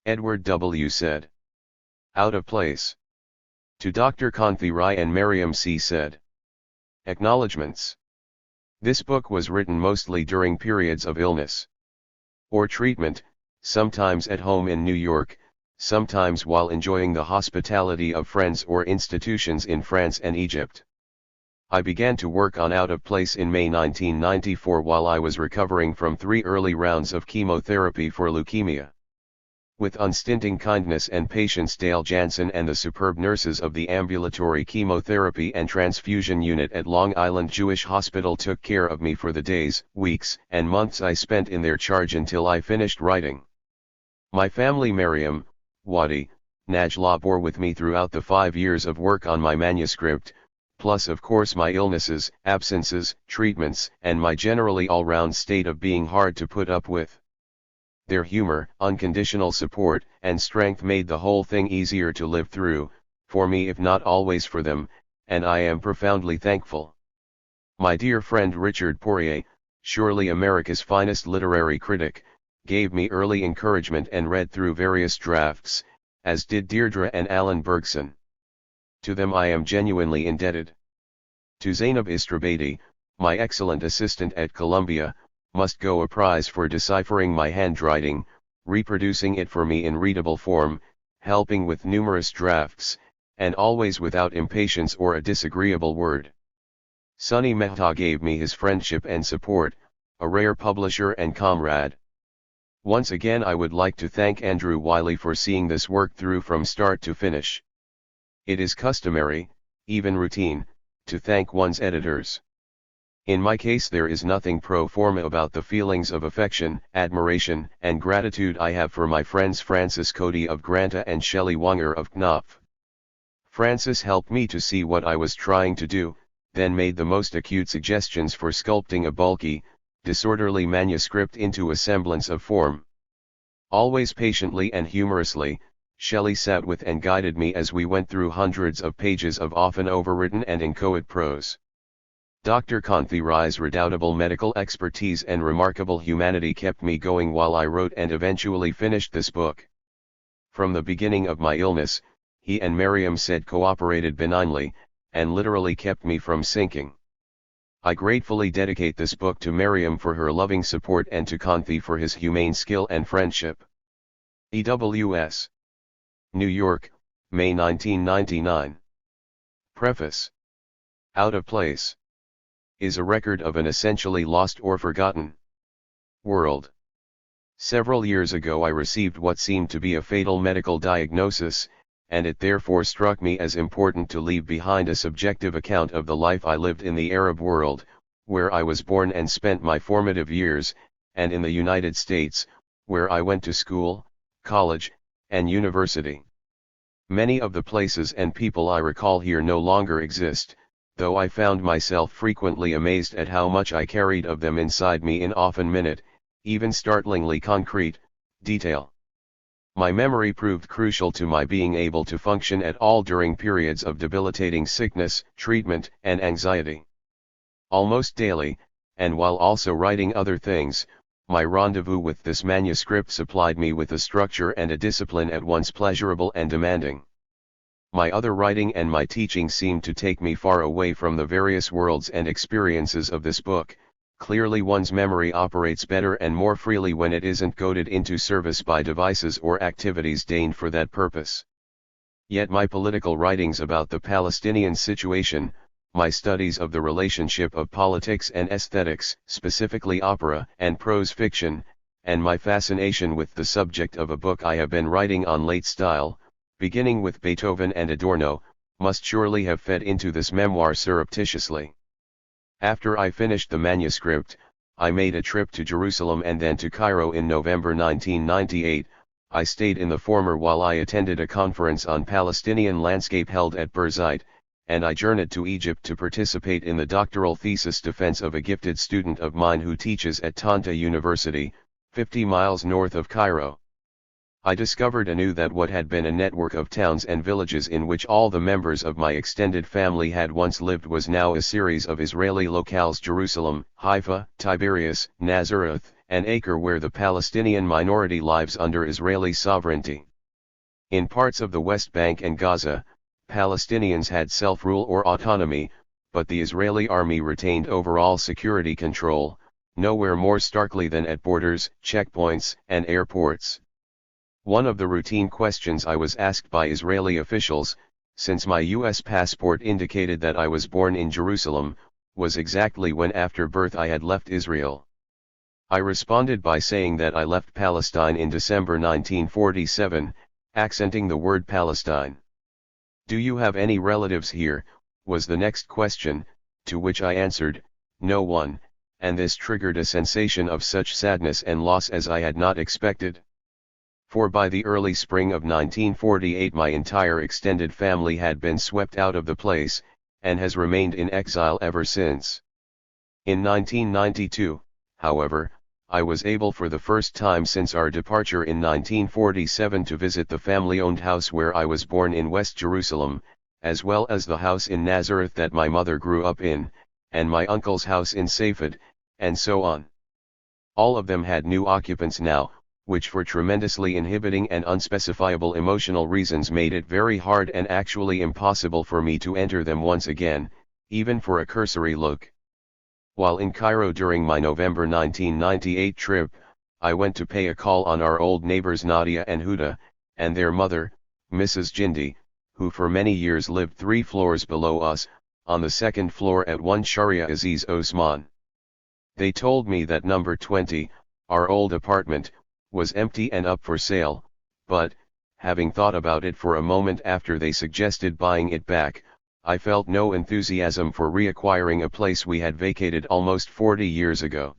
Edward W. said. Out of place. To Dr. Kanthi Rai and Mariam C. said. Acknowledgements. This book was written mostly during periods of illness or treatment, sometimes at home in New York, sometimes while enjoying the hospitality of friends or institutions in France and Egypt. I began to work on Out of Place in May 1994 while I was recovering from 3 early rounds of chemotherapy for leukemia. With unstinting kindness and patience, Dale Jansen and the superb nurses of the ambulatory chemotherapy and transfusion unit at Long Island Jewish Hospital took care of me for the days, weeks, and months I spent in their charge until I finished writing. My family, Mariam, Wadi, Najla, bore with me throughout the 5 years of work on my manuscript, plus of course my illnesses, absences, treatments, and my generally all-round state of being hard to put up with. Their humor, unconditional support, and strength made the whole thing easier to live through, for me if not always for them, and I am profoundly thankful. My dear friend Richard Poirier, surely America's finest literary critic, gave me early encouragement and read through various drafts, as did Deirdre and Alan Bergson. To them I am genuinely indebted. To Zainab Istrabadi, my excellent assistant at Columbia, must go a prize for deciphering my handwriting, reproducing it for me in readable form, helping with numerous drafts, and always without impatience or a disagreeable word. Sunny Mehta gave me his friendship and support, a rare publisher and comrade. Once again I would like to thank Andrew Wiley for seeing this work through from start to finish. It is customary, even routine, to thank one's editors. In my case there is nothing pro forma about the feelings of affection, admiration, and gratitude I have for my friends Francis Cody of Granta and Shelley Wanger of Knopf. Francis helped me to see what I was trying to do, then made the most acute suggestions for sculpting a bulky, disorderly manuscript into a semblance of form. Always patiently and humorously, Shelley sat with and guided me as we went through hundreds of pages of often overwritten and inchoate prose. Dr. Kanthi Rai's redoubtable medical expertise and remarkable humanity kept me going while I wrote and eventually finished this book. From the beginning of my illness, he and Mariam said cooperated benignly, and literally kept me from sinking. I gratefully dedicate this book to Mariam for her loving support and to Kanthi for his humane skill and friendship. EWS. New York, May 1999. Preface. Out of Place is a record of an essentially lost or forgotten world. Several years ago I received what seemed to be a fatal medical diagnosis, and it therefore struck me as important to leave behind a subjective account of the life I lived in the Arab world, where I was born and spent my formative years, and in the United States, where I went to school, college, and university. Many of the places and people I recall here no longer exist, though I found myself frequently amazed at how much I carried of them inside me in often minute, even startlingly concrete, detail. My memory proved crucial to my being able to function at all during periods of debilitating sickness, treatment, and anxiety. Almost daily, and while also writing other things, my rendezvous with this manuscript supplied me with a structure and a discipline at once pleasurable and demanding. My other writing and my teaching seemed to take me far away from the various worlds and experiences of this book. Clearly one's memory operates better and more freely when it isn't goaded into service by devices or activities deigned for that purpose. Yet my political writings about the Palestinian situation, my studies of the relationship of politics and aesthetics, specifically opera and prose fiction, and my fascination with the subject of a book I have been writing on late style, beginning with Beethoven and Adorno, must surely have fed into this memoir surreptitiously. After I finished the manuscript, I made a trip to Jerusalem and then to Cairo in November 1998. I stayed in the former while I attended a conference on Palestinian landscape held at Birzeit, and I journeyed to Egypt to participate in the doctoral thesis defense of a gifted student of mine who teaches at Tanta University, 50 miles north of Cairo. I discovered anew that what had been a network of towns and villages in which all the members of my extended family had once lived was now a series of Israeli locales: Jerusalem, Haifa, Tiberias, Nazareth, an acre where the Palestinian minority lives under Israeli sovereignty. In parts of the West Bank and Gaza, Palestinians had self-rule or autonomy, but the Israeli army retained overall security control, nowhere more starkly than at borders, checkpoints, and airports. One of the routine questions I was asked by Israeli officials, since my U.S. passport indicated that I was born in Jerusalem, was exactly when after birth I had left Israel. I responded by saying that I left Palestine in December 1947, accenting the word Palestine. "Do you have any relatives here?" was the next question, to which I answered, "No one," and this triggered a sensation of such sadness and loss as I had not expected. For by the early spring of 1948 my entire extended family had been swept out of the place, and has remained in exile ever since. In 1992, however, I was able for the first time since our departure in 1947 to visit the family-owned house where I was born in West Jerusalem, as well as the house in Nazareth that my mother grew up in, and my uncle's house in Safed, and so on. All of them had new occupants now, which for tremendously inhibiting and unspecifiable emotional reasons made it very hard and actually impossible for me to enter them once again, even for a cursory look. While in Cairo during my November 1998 trip, I went to pay a call on our old neighbors Nadia and Huda, and their mother, Mrs. Jindi, who for many years lived 3 floors below us, on the second floor at 1 Sharia Aziz Osman. They told me that number 20, our old apartment, was empty and up for sale, but, having thought about it for a moment after they suggested buying it back, I felt no enthusiasm for reacquiring a place we had vacated almost 40 years ago.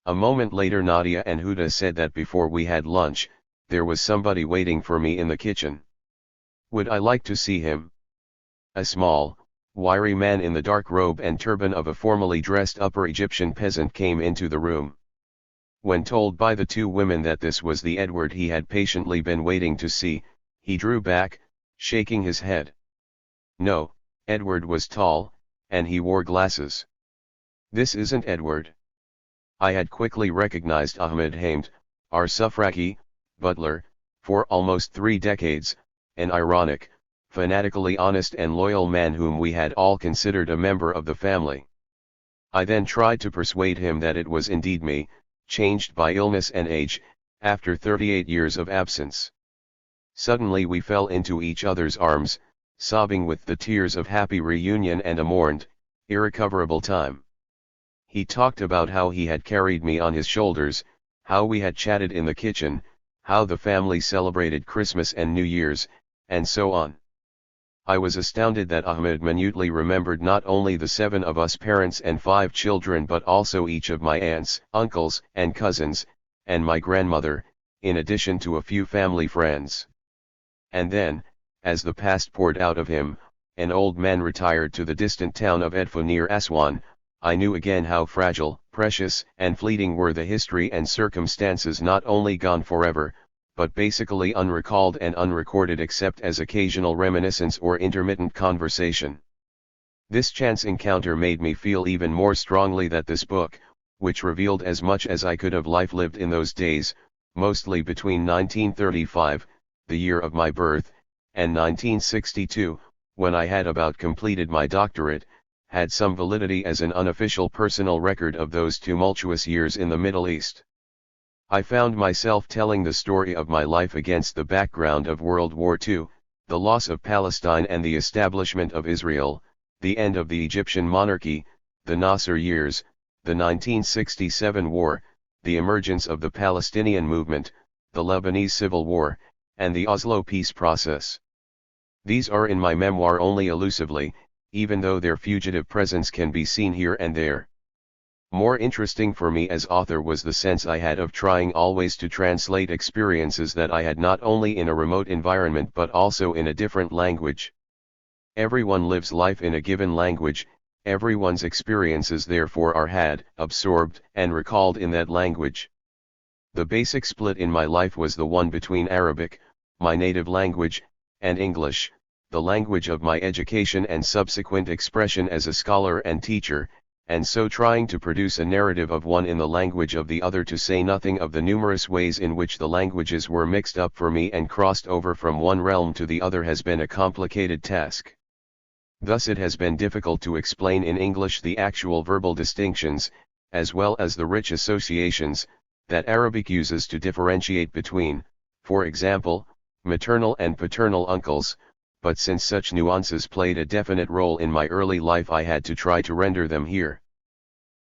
A moment later Nadia and Huda said that before we had lunch, there was somebody waiting for me in the kitchen. Would I like to see him? A small, wiry man in the dark robe and turban of a formally dressed upper Egyptian peasant came into the room. When told by the 2 women that this was the Edward he had patiently been waiting to see, he drew back, shaking his head. No, Edward was tall, and he wore glasses. This isn't Edward. I had quickly recognized Ahmed Hamd, our Sufraki, butler, for almost 3 decades, an ironic, fanatically honest and loyal man whom we had all considered a member of the family. I then tried to persuade him that it was indeed me, changed by illness and age, after 38 years of absence. Suddenly we fell into each other's arms, sobbing with the tears of happy reunion and a mourned, irrecoverable time. He talked about how he had carried me on his shoulders, how we had chatted in the kitchen, how the family celebrated Christmas and New Year's, and so on. I was astounded that Ahmed minutely remembered not only the 7 of us parents and 5 children but also each of my aunts, uncles, and cousins, and my grandmother, in addition to a few family friends. And then, as the past poured out of him, an old man retired to the distant town of Edfu near Aswan, I knew again how fragile, precious, and fleeting were the history and circumstances not only gone forever, but basically unrecalled and unrecorded except as occasional reminiscence or intermittent conversation. This chance encounter made me feel even more strongly that this book, which revealed as much as I could of life lived in those days, mostly between 1935, the year of my birth, and 1962, when I had about completed my doctorate, had some validity as an unofficial personal record of those tumultuous years in the Middle East. I found myself telling the story of my life against the background of World War II, the loss of Palestine and the establishment of Israel, the end of the Egyptian monarchy, the Nasser years, the 1967 war, the emergence of the Palestinian movement, the Lebanese civil war, and the Oslo peace process. These are in my memoir only elusively, even though their fugitive presence can be seen here and there. More interesting for me as author was the sense I had of trying always to translate experiences that I had not only in a remote environment but also in a different language. Everyone lives life in a given language, everyone's experiences therefore are had, absorbed, and recalled in that language. The basic split in my life was the one between Arabic, my native language, and English, the language of my education and subsequent expression as a scholar and teacher, and so trying to produce a narrative of one in the language of the other, to say nothing of the numerous ways in which the languages were mixed up for me and crossed over from one realm to the other, has been a complicated task. Thus it has been difficult to explain in English the actual verbal distinctions, as well as the rich associations, that Arabic uses to differentiate between, for example, maternal and paternal uncles, but since such nuances played a definite role in my early life, I had to try to render them here.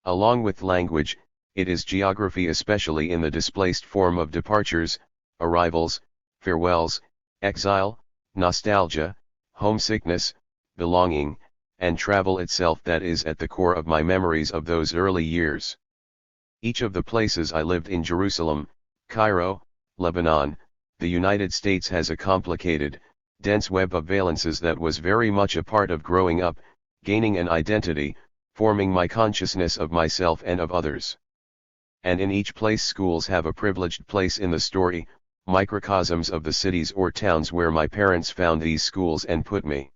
Along with language, it is geography, especially in the displaced form of departures, arrivals, farewells, exile, nostalgia, homesickness, belonging, and travel itself, that is at the core of my memories of those early years. Each of the places I lived in, Jerusalem, Cairo, Lebanon, the United States, has a complicated, dense web of valences that was very much a part of growing up, gaining an identity, forming my consciousness of myself and of others. And in each place schools have a privileged place in the story, microcosms of the cities or towns where my parents found these schools and put me.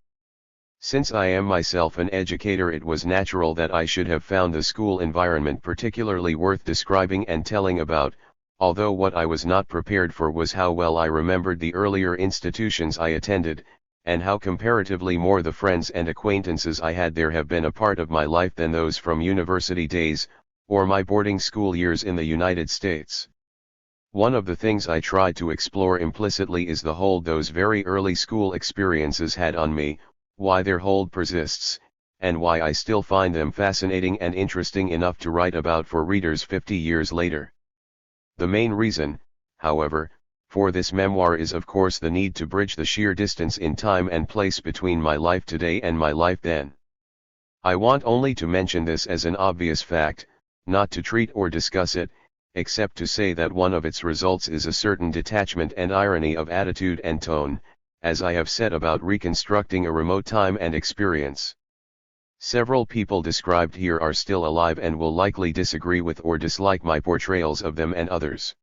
Since I am myself an educator, it was natural that I should have found the school environment particularly worth describing and telling about, although what I was not prepared for was how well I remembered the earlier institutions I attended, and how comparatively more the friends and acquaintances I had there have been a part of my life than those from university days, or my boarding school years in the United States. One of the things I tried to explore implicitly is the hold those very early school experiences had on me, why their hold persists, and why I still find them fascinating and interesting enough to write about for readers 50 years later. The main reason, however, for this memoir is of course the need to bridge the sheer distance in time and place between my life today and my life then. I want only to mention this as an obvious fact, not to treat or discuss it, except to say that one of its results is a certain detachment and irony of attitude and tone, as I have said about reconstructing a remote time and experience. Several people described here are still alive and will likely disagree with or dislike my portrayals of them and others.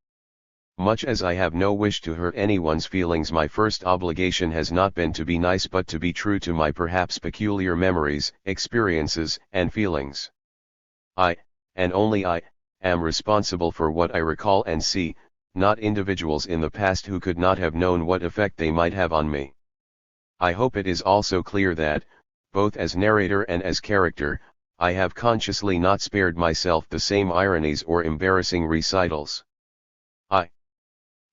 Much as I have no wish to hurt anyone's feelings, my first obligation has not been to be nice but to be true to my perhaps peculiar memories, experiences, and feelings. I, and only I, am responsible for what I recall and see, not individuals in the past who could not have known what effect they might have on me. I hope it is also clear that, both as narrator and as character, I have consciously not spared myself the same ironies or embarrassing recitals.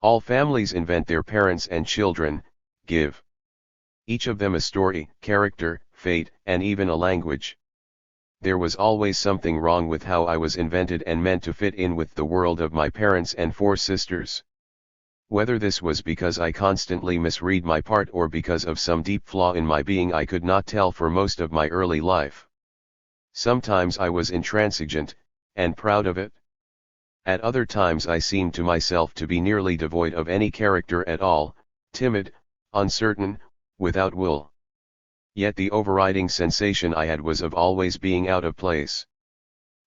All families invent their parents and children, give each of them a story, character, fate, and even a language. There was always something wrong with how I was invented and meant to fit in with the world of my parents and 4 sisters. Whether this was because I constantly misread my part or because of some deep flaw in my being, I could not tell for most of my early life. Sometimes I was intransigent, and proud of it. At other times I seemed to myself to be nearly devoid of any character at all, timid, uncertain, without will. Yet the overriding sensation I had was of always being out of place.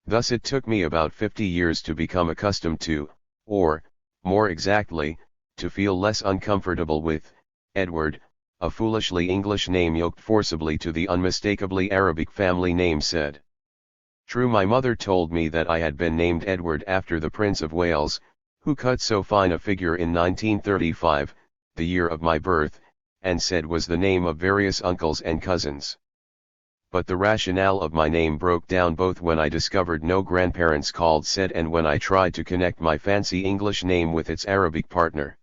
Thus it took me about 50 years to become accustomed to, or, more exactly, to feel less uncomfortable with, Edward, a foolishly English name yoked forcibly to the unmistakably Arabic family name said. True, my mother told me that I had been named Edward after the Prince of Wales, who cut so fine a figure in 1935, the year of my birth, and said was the name of various uncles and cousins. But the rationale of my name broke down both when I discovered no grandparents called said and when I tried to connect my fancy English name with its Arabic partner.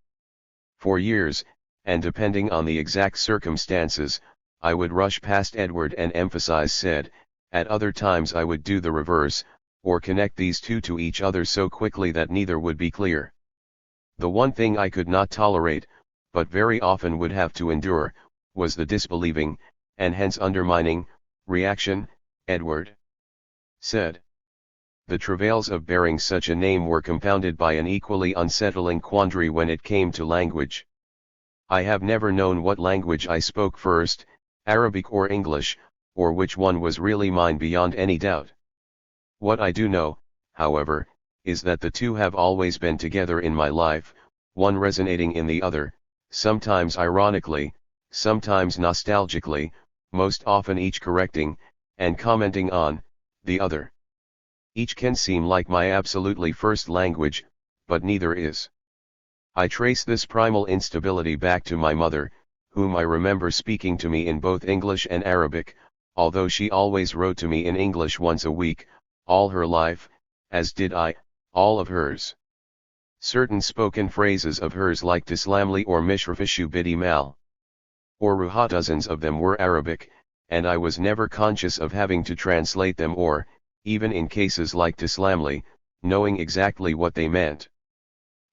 For years, and depending on the exact circumstances, I would rush past Edward and emphasize said. At other times I would do the reverse, or connect these two to each other so quickly that neither would be clear. The one thing I could not tolerate, but very often would have to endure, was the disbelieving, and hence undermining, reaction, Edward said. The travails of bearing such a name were compounded by an equally unsettling quandary when it came to language. I have never known what language I spoke first, Arabic or English, or which one was really mine beyond any doubt. What I do know, however, is that the two have always been together in my life, one resonating in the other, sometimes ironically, sometimes nostalgically, most often each correcting, and commenting on, the other. Each can seem like my absolutely first language, but neither is. I trace this primal instability back to my mother, whom I remember speaking to me in both English and Arabic, although she always wrote to me in English once a week, all her life, as did I, all of hers. Certain spoken phrases of hers like Tislamli or Mishrafishu Bidi Mal or Ruha, dozens of them were Arabic, and I was never conscious of having to translate them or, even in cases like Tislamli, knowing exactly what they meant.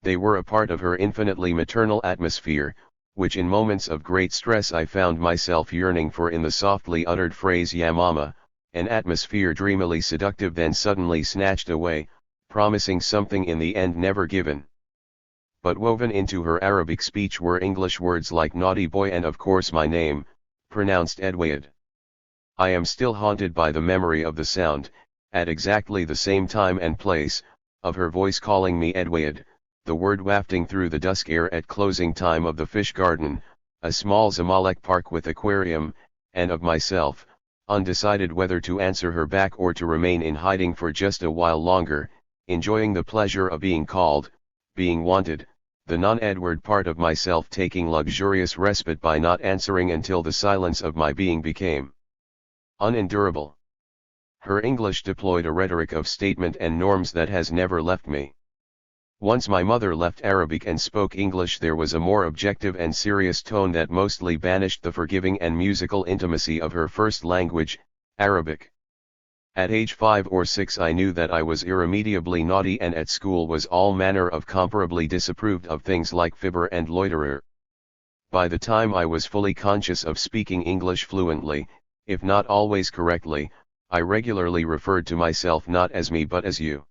They were a part of her infinitely maternal atmosphere, which in moments of great stress I found myself yearning for in the softly uttered phrase "Ya Mama," an atmosphere dreamily seductive then suddenly snatched away, promising something in the end never given. But woven into her Arabic speech were English words like naughty boy and of course my name, pronounced Edwayed. I am still haunted by the memory of the sound, at exactly the same time and place, of her voice calling me Edwayed, the word wafting through the dusk air at closing time of the fish garden, a small Zamalek park with aquarium, and of myself, undecided whether to answer her back or to remain in hiding for just a while longer, enjoying the pleasure of being called, being wanted, the non-Edward part of myself taking luxurious respite by not answering until the silence of my being became unendurable. Her English deployed a rhetoric of statement and norms that has never left me. Once my mother left Arabic and spoke English, there was a more objective and serious tone that mostly banished the forgiving and musical intimacy of her first language, Arabic. At age 5 or 6 I knew that I was irremediably naughty and at school was all manner of comparably disapproved of things like fibber and loiterer. By the time I was fully conscious of speaking English fluently, if not always correctly, I regularly referred to myself not as me but as you.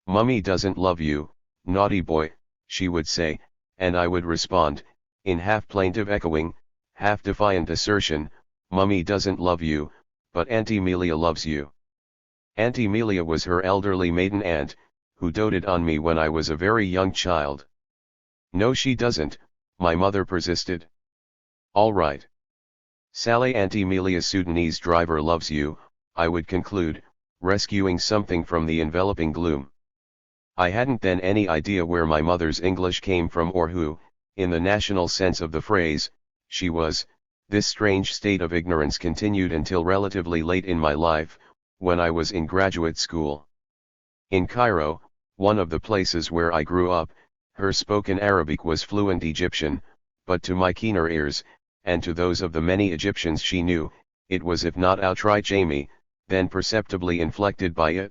"Mummy doesn't love you, naughty boy," she would say, and I would respond, in half plaintive echoing, half defiant assertion, "Mummy doesn't love you, but Auntie Melia loves you." Auntie Melia was her elderly maiden aunt, who doted on me when I was a very young child. "No she doesn't," my mother persisted. "All right. Sally, Auntie Melia's Sudanese driver loves you," I would conclude, rescuing something from the enveloping gloom. I hadn't then any idea where my mother's English came from or who, in the national sense of the phrase, she was. This strange state of ignorance continued until relatively late in my life, when I was in graduate school. In Cairo, one of the places where I grew up, her spoken Arabic was fluent Egyptian, but to my keener ears, and to those of the many Egyptians she knew, it was if not outright Shami, then perceptibly inflected by it.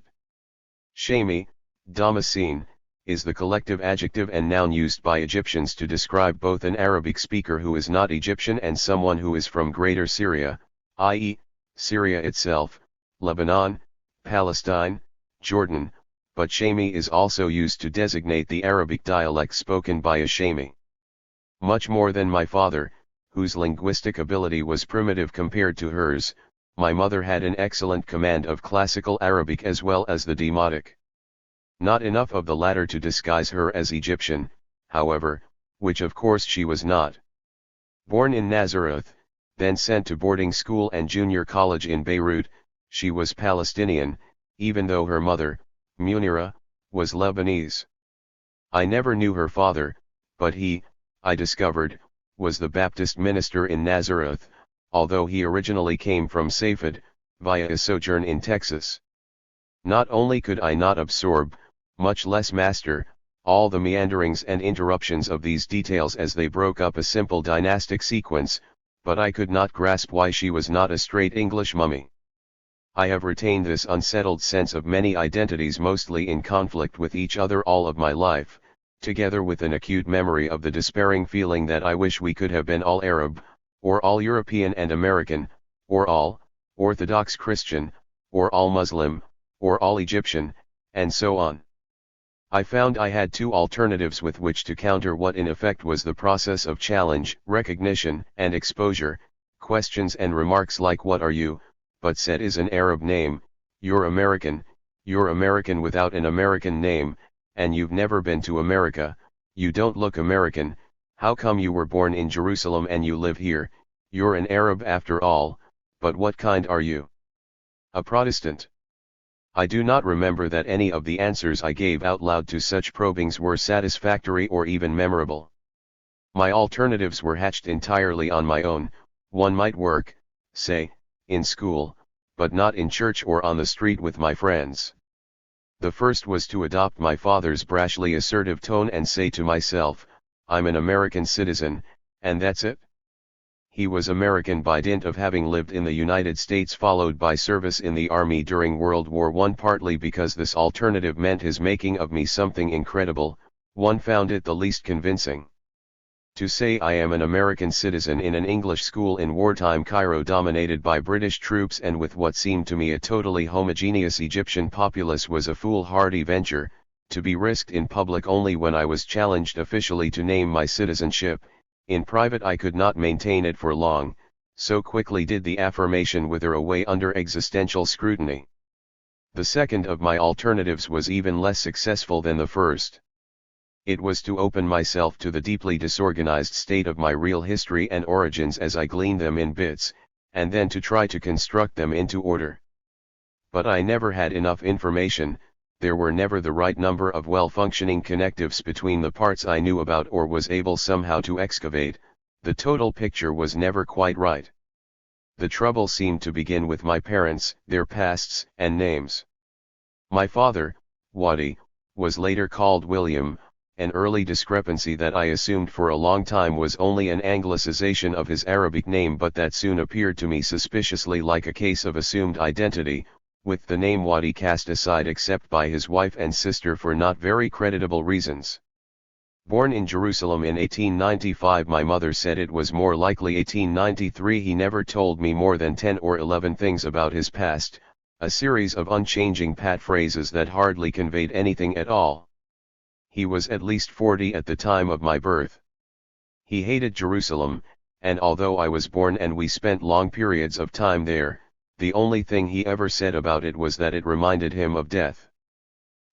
Shami, Damascene, is the collective adjective and noun used by Egyptians to describe both an Arabic speaker who is not Egyptian and someone who is from Greater Syria, i.e., Syria itself, Lebanon, Palestine, Jordan, but Shami is also used to designate the Arabic dialect spoken by a Shami. Much more than my father, whose linguistic ability was primitive compared to hers, my mother had an excellent command of classical Arabic as well as the Demotic. Not enough of the latter to disguise her as Egyptian, however, which of course she was not. Born in Nazareth, then sent to boarding school and junior college in Beirut, she was Palestinian, even though her mother, Munira, was Lebanese. I never knew her father, but he, I discovered, was the Baptist minister in Nazareth, although he originally came from Safed, via a sojourn in Texas. Not only could I not absorb, much less master, all the meanderings and interruptions of these details as they broke up a simple dynastic sequence, but I could not grasp why she was not a straight English mummy. I have retained this unsettled sense of many identities mostly in conflict with each other all of my life, together with an acute memory of the despairing feeling that I wish we could have been all Arab, or all European and American, or all Orthodox Christian, or all Muslim, or all Egyptian, and so on. I found I had two alternatives with which to counter what in effect was the process of challenge, recognition, and exposure, questions and remarks like "What are you?" but said is an Arab name, you're American without an American name, and you've never been to America, you don't look American, how come you were born in Jerusalem and you live here, you're an Arab after all, but what kind are you? A Protestant. I do not remember that any of the answers I gave out loud to such probings were satisfactory or even memorable. My alternatives were hatched entirely on my own. One might work, say, in school, but not in church or on the street with my friends. The first was to adopt my father's brashly assertive tone and say to myself, I'm an American citizen, and that's it. He was American by dint of having lived in the United States, followed by service in the Army during World War I, partly because this alternative meant his making of me something incredible. One found it the least convincing. To say I am an American citizen in an English school in wartime Cairo dominated by British troops and with what seemed to me a totally homogeneous Egyptian populace was a foolhardy venture, to be risked in public only when I was challenged officially to name my citizenship. In private I could not maintain it for long, so quickly did the affirmation wither away under existential scrutiny. The second of my alternatives was even less successful than the first. It was to open myself to the deeply disorganized state of my real history and origins as I gleaned them in bits, and then to try to construct them into order. But I never had enough information. There were never the right number of well-functioning connectives between the parts I knew about or was able somehow to excavate. The total picture was never quite right. The trouble seemed to begin with my parents, their pasts and names. My father, Wadi, was later called William, an early discrepancy that I assumed for a long time was only an anglicization of his Arabic name, but that soon appeared to me suspiciously like a case of assumed identity, with the name Wadi cast aside except by his wife and sister for not very creditable reasons. Born in Jerusalem in 1895, my mother said it was more likely 1893. He never told me more than 10 or 11 things about his past, a series of unchanging pat phrases that hardly conveyed anything at all. He was at least 40 at the time of my birth. He hated Jerusalem, and although I was born and we spent long periods of time there, the only thing he ever said about it was that it reminded him of death.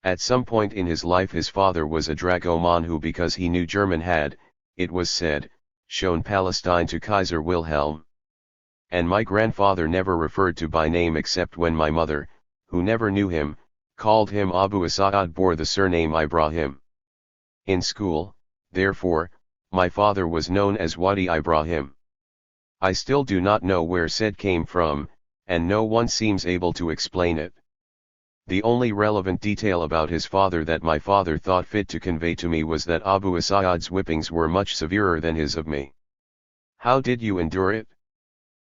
At some point in his life his father was a dragoman who, because he knew German, had, it was said, shown Palestine to Kaiser Wilhelm. And my grandfather never referred to by name except when my mother, who never knew him, called him Abu Asa'ad, bore the surname Ibrahim. In school, therefore, my father was known as Wadi Ibrahim. I still do not know where said came from, and no one seems able to explain it. The only relevant detail about his father that my father thought fit to convey to me was that Abu Asa'ad's whippings were much severer than his of me. "How did you endure it?"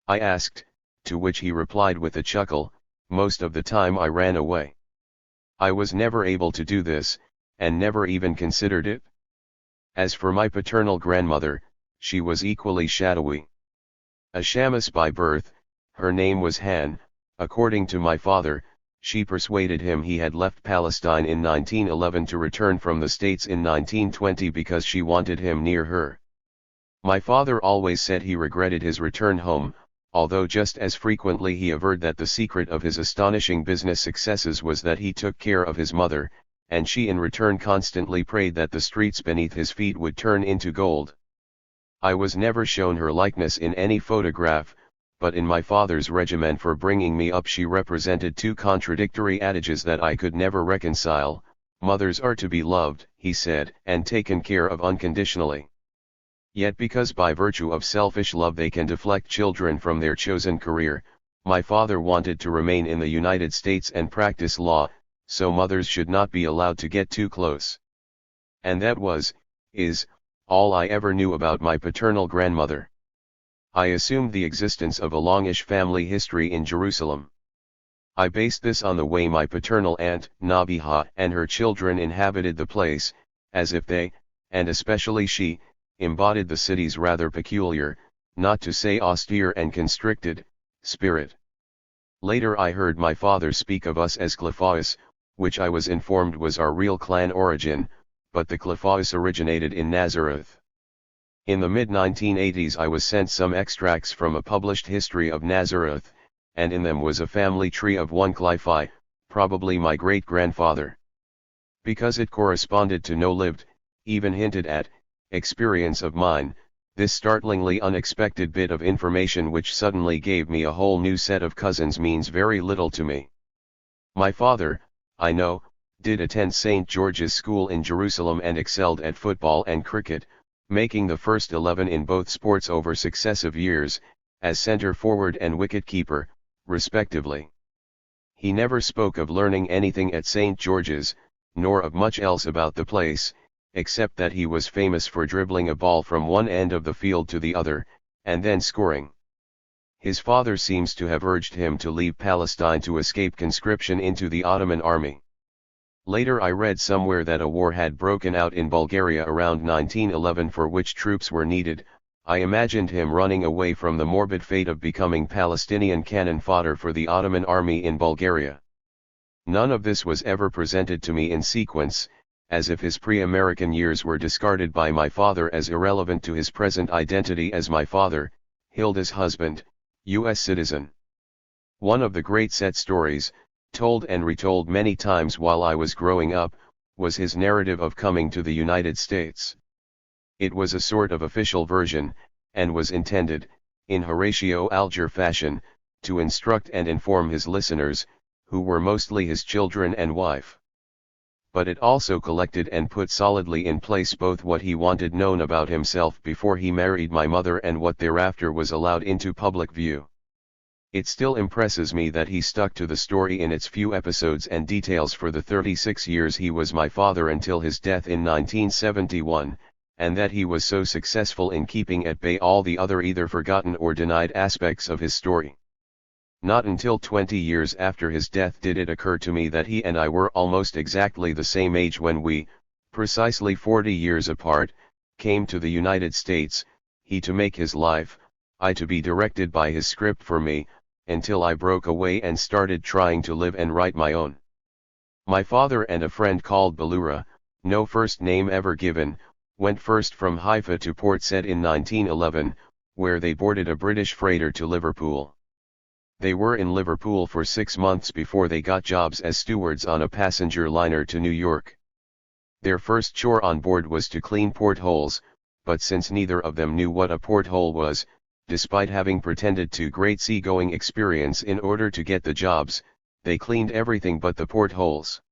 I asked, to which he replied with a chuckle, "Most of the time I ran away." I was never able to do this, and never even considered it. As for my paternal grandmother, she was equally shadowy. A Shamus by birth, her name was Han. According to my father, she persuaded him he had left Palestine in 1911 to return from the States in 1920 because she wanted him near her. My father always said he regretted his return home, although just as frequently he averred that the secret of his astonishing business successes was that he took care of his mother, and she in return constantly prayed that the streets beneath his feet would turn into gold. I was never shown her likeness in any photograph, but in my father's regimen for bringing me up she represented two contradictory adages that I could never reconcile. Mothers are to be loved, he said, and taken care of unconditionally. Yet because by virtue of selfish love they can deflect children from their chosen career, my father wanted to remain in the United States and practice law, so mothers should not be allowed to get too close. And that is, all I ever knew about my paternal grandmother. I assumed the existence of a longish family history in Jerusalem. I based this on the way my paternal aunt, Nabiha, and her children inhabited the place, as if they, and especially she, embodied the city's rather peculiar, not to say austere and constricted, spirit. Later I heard my father speak of us as Claphais, which I was informed was our real clan origin, but the Claphais originated in Nazareth. In the mid-1980s I was sent some extracts from a published history of Nazareth, and in them was a family tree of one Clyphi, probably my great-grandfather. Because it corresponded to no lived, even hinted at, experience of mine, this startlingly unexpected bit of information which suddenly gave me a whole new set of cousins means very little to me. My father, I know, did attend St. George's School in Jerusalem and excelled at football and cricket, making the first 11 in both sports over successive years, as centre forward and wicket-keeper, respectively. He never spoke of learning anything at St. George's, nor of much else about the place, except that he was famous for dribbling a ball from one end of the field to the other, and then scoring. His father seems to have urged him to leave Palestine to escape conscription into the Ottoman army. Later I read somewhere that a war had broken out in Bulgaria around 1911 for which troops were needed. I imagined him running away from the morbid fate of becoming Palestinian cannon fodder for the Ottoman army in Bulgaria. None of this was ever presented to me in sequence, as if his pre-American years were discarded by my father as irrelevant to his present identity as my father, Hilda's husband, U.S. citizen. One of the great set stories, told and retold many times while I was growing up, was his narrative of coming to the United States. It was a sort of official version, and was intended, in Horatio Alger fashion, to instruct and inform his listeners, who were mostly his children and wife. But it also collected and put solidly in place both what he wanted known about himself before he married my mother and what thereafter was allowed into public view. It still impresses me that he stuck to the story in its few episodes and details for the 36 years he was my father until his death in 1971, and that he was so successful in keeping at bay all the other either forgotten or denied aspects of his story. Not until 20 years after his death did it occur to me that he and I were almost exactly the same age when we, precisely 40 years apart, came to the United States, he to make his life, I to be directed by his script for me, until I broke away and started trying to live and write my own. My father and a friend called Belura, no first name ever given, went first from Haifa to Port Said in 1911, where they boarded a British freighter to Liverpool. They were in Liverpool for 6 months before they got jobs as stewards on a passenger liner to New York. Their first chore on board was to clean portholes, but since neither of them knew what a porthole was, despite having pretended to great seagoing experience in order to get the jobs, they cleaned everything but the portholes.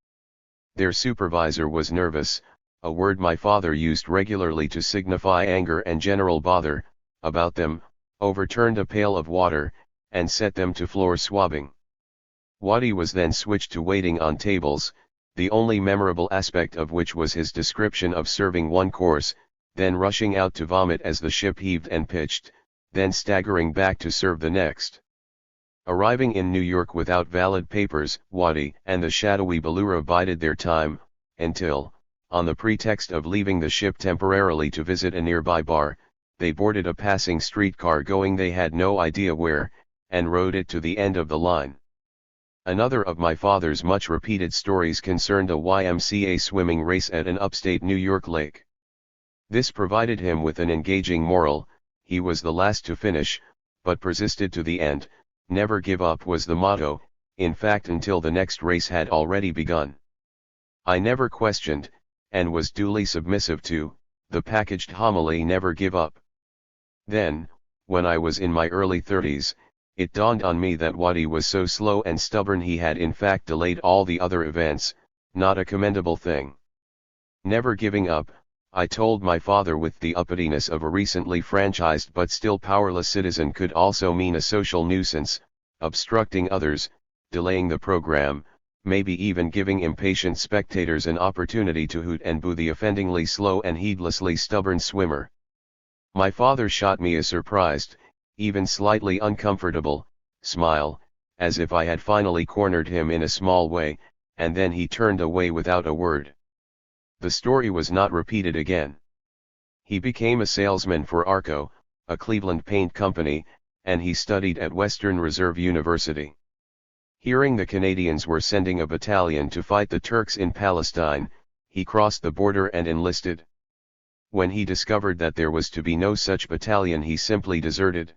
Their supervisor was nervous, a word my father used regularly to signify anger and general bother, about them, overturned a pail of water, and set them to floor swabbing. Waddy was then switched to waiting on tables, the only memorable aspect of which was his description of serving one course, then rushing out to vomit as the ship heaved and pitched, then staggering back to serve the next. Arriving in New York without valid papers, Waddy and the shadowy Belura bided their time, until, on the pretext of leaving the ship temporarily to visit a nearby bar, they boarded a passing streetcar going they had no idea where, and rode it to the end of the line. Another of my father's much repeated stories concerned a YMCA swimming race at an upstate New York lake. This provided him with an engaging moral: he was the last to finish, but persisted to the end. Never give up was the motto, in fact until the next race had already begun. I never questioned, and was duly submissive to, the packaged homily never give up. Then, when I was in my early 30s, it dawned on me that Waddy was so slow and stubborn he had in fact delayed all the other events, not a commendable thing. Never giving up, I told my father with the uppityness of a recently franchised but still powerless citizen, could also mean a social nuisance, obstructing others, delaying the program, maybe even giving impatient spectators an opportunity to hoot and boo the offendingly slow and heedlessly stubborn swimmer. My father shot me a surprised, even slightly uncomfortable, smile, as if I had finally cornered him in a small way, and then he turned away without a word. The story was not repeated again. He became a salesman for Arco, a Cleveland paint company, and he studied at Western Reserve University. Hearing the Canadians were sending a battalion to fight the Turks in Palestine, he crossed the border and enlisted. When he discovered that there was to be no such battalion, he simply deserted.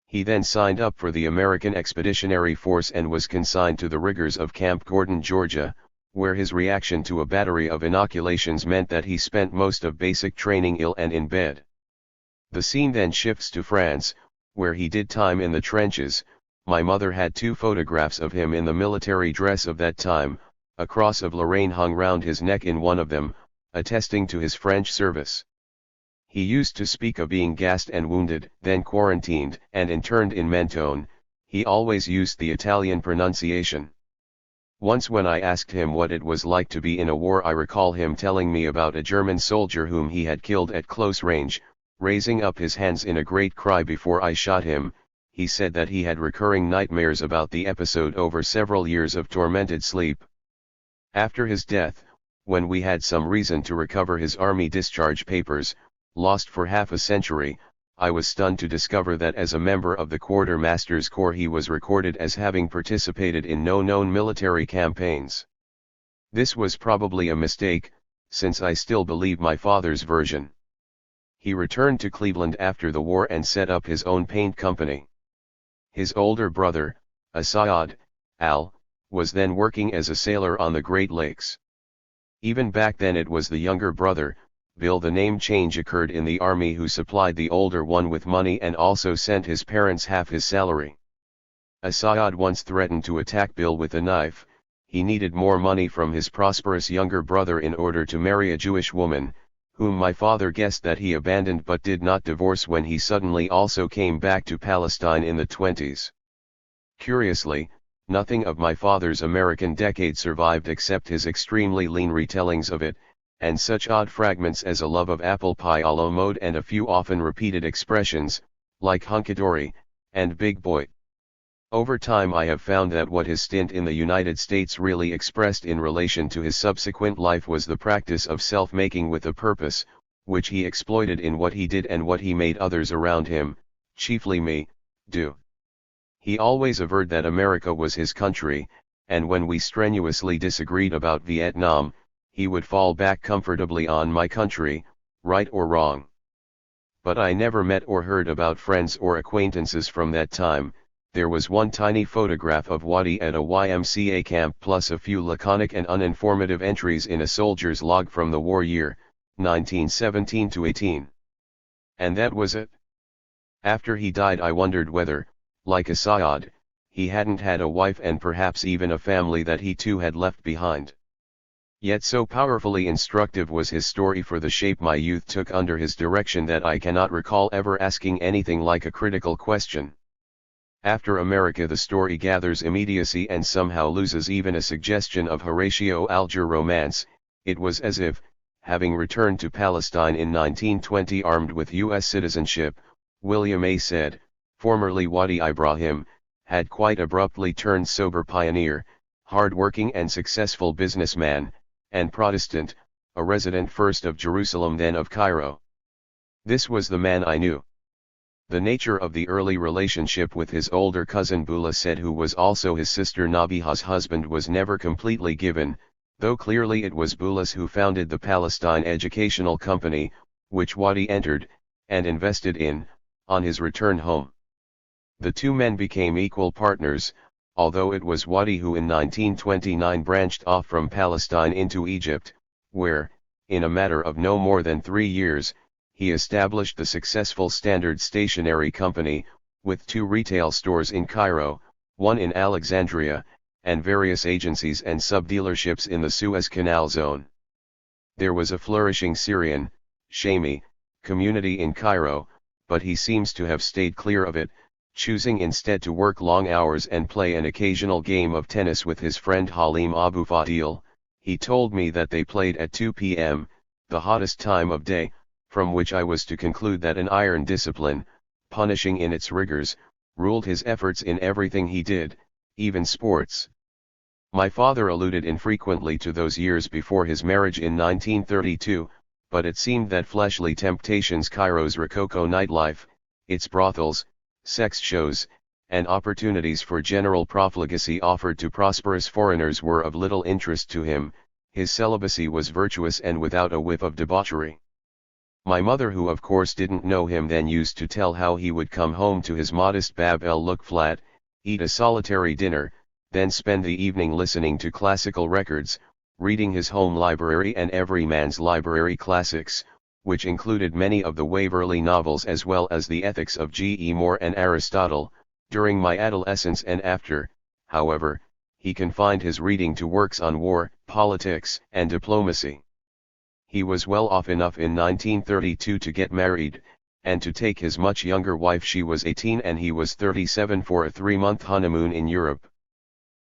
He then signed up for the American Expeditionary Force and was consigned to the rigors of Camp Gordon, Georgia, where his reaction to a battery of inoculations meant that he spent most of basic training ill and in bed. The scene then shifts to France, where he did time in the trenches, My mother had 2 photographs of him in the military dress of that time, a cross of Lorraine hung round his neck in one of them, attesting to his French service. He used to speak of being gassed and wounded, then quarantined and interned in Mentone. He always used the Italian pronunciation. Once when I asked him what it was like to be in a war, I recall him telling me about a German soldier whom he had killed at close range, raising up his hands in a great cry before I shot him. He said that he had recurring nightmares about the episode over several years of tormented sleep. After his death, when we had some reason to recover his army discharge papers, lost for half a century, I was stunned to discover that as a member of the Quartermaster's Corps he was recorded as having participated in no known military campaigns. This was probably a mistake, since I still believe my father's version. He returned to Cleveland after the war and set up his own paint company. His older brother, Asayad, Al, was then working as a sailor on the Great Lakes. Even back then it was the younger brother, Bill. The name change occurred in the army, who supplied the older one with money and also sent his parents half his salary. Asayad once threatened to attack Bill with a knife. He needed more money from his prosperous younger brother in order to marry a Jewish woman, whom my father guessed that he abandoned but did not divorce when he suddenly also came back to Palestine in the 20s. Curiously, nothing of my father's American decade survived except his extremely lean retellings of it, and such odd fragments as a love of apple pie a la mode and a few often repeated expressions, like hunkadory, and big boy. Over time I have found that what his stint in the United States really expressed in relation to his subsequent life was the practice of self-making with a purpose, which he exploited in what he did and what he made others around him, chiefly me, do. He always averred that America was his country, and when we strenuously disagreed about Vietnam, he would fall back comfortably on my country, right or wrong. But I never met or heard about friends or acquaintances from that time. There was one tiny photograph of Waddy at a YMCA camp plus a few laconic and uninformative entries in a soldier's log from the war year, 1917-18. And that was it. After he died I wondered whether, like Asayad, he hadn't had a wife and perhaps even a family that he too had left behind. Yet so powerfully instructive was his story for the shape my youth took under his direction that I cannot recall ever asking anything like a critical question. After America the story gathers immediacy and somehow loses even a suggestion of Horatio Alger romance. It was as if, having returned to Palestine in 1920 armed with U.S. citizenship, William A. said, formerly Wadi Ibrahim, had quite abruptly turned sober pioneer, hard-working and successful businessman, and Protestant, a resident first of Jerusalem then of Cairo. This was the man I knew. The nature of the early relationship with his older cousin Bula said, who was also his sister Nabiha's husband, was never completely given, though clearly it was Bula's who founded the Palestine Educational Company, which Wadi entered, and invested in, on his return home. The two men became equal partners, although it was Wadi who in 1929 branched off from Palestine into Egypt, where, in a matter of no more than 3 years, he established the successful Standard Stationery Company, with 2 retail stores in Cairo, 1 in Alexandria, and various agencies and sub-dealerships in the Suez Canal zone. There was a flourishing Syrian, Shami, community in Cairo, but he seems to have stayed clear of it, choosing instead to work long hours and play an occasional game of tennis with his friend Halim Abu Fadil. He told me that they played at 2 p.m., the hottest time of day, from which I was to conclude that an iron discipline, punishing in its rigors, ruled his efforts in everything he did, even sports. My father alluded infrequently to those years before his marriage in 1932, but it seemed that fleshly temptations, Cairo's Rococo nightlife, its brothels, sex shows, and opportunities for general profligacy offered to prosperous foreigners were of little interest to him. His celibacy was virtuous and without a whiff of debauchery. My mother, who of course didn't know him then, used to tell how he would come home to his modest Bab el Look flat, eat a solitary dinner, then spend the evening listening to classical records, reading his home library and every man's library classics, which included many of the Waverley novels as well as the Ethics of G. E. Moore and Aristotle, During my adolescence and after, however, he confined his reading to works on war, politics, and diplomacy. He was well off enough in 1932 to get married, and to take his much younger wife. She was 18 and he was 37 for a 3-month honeymoon in Europe.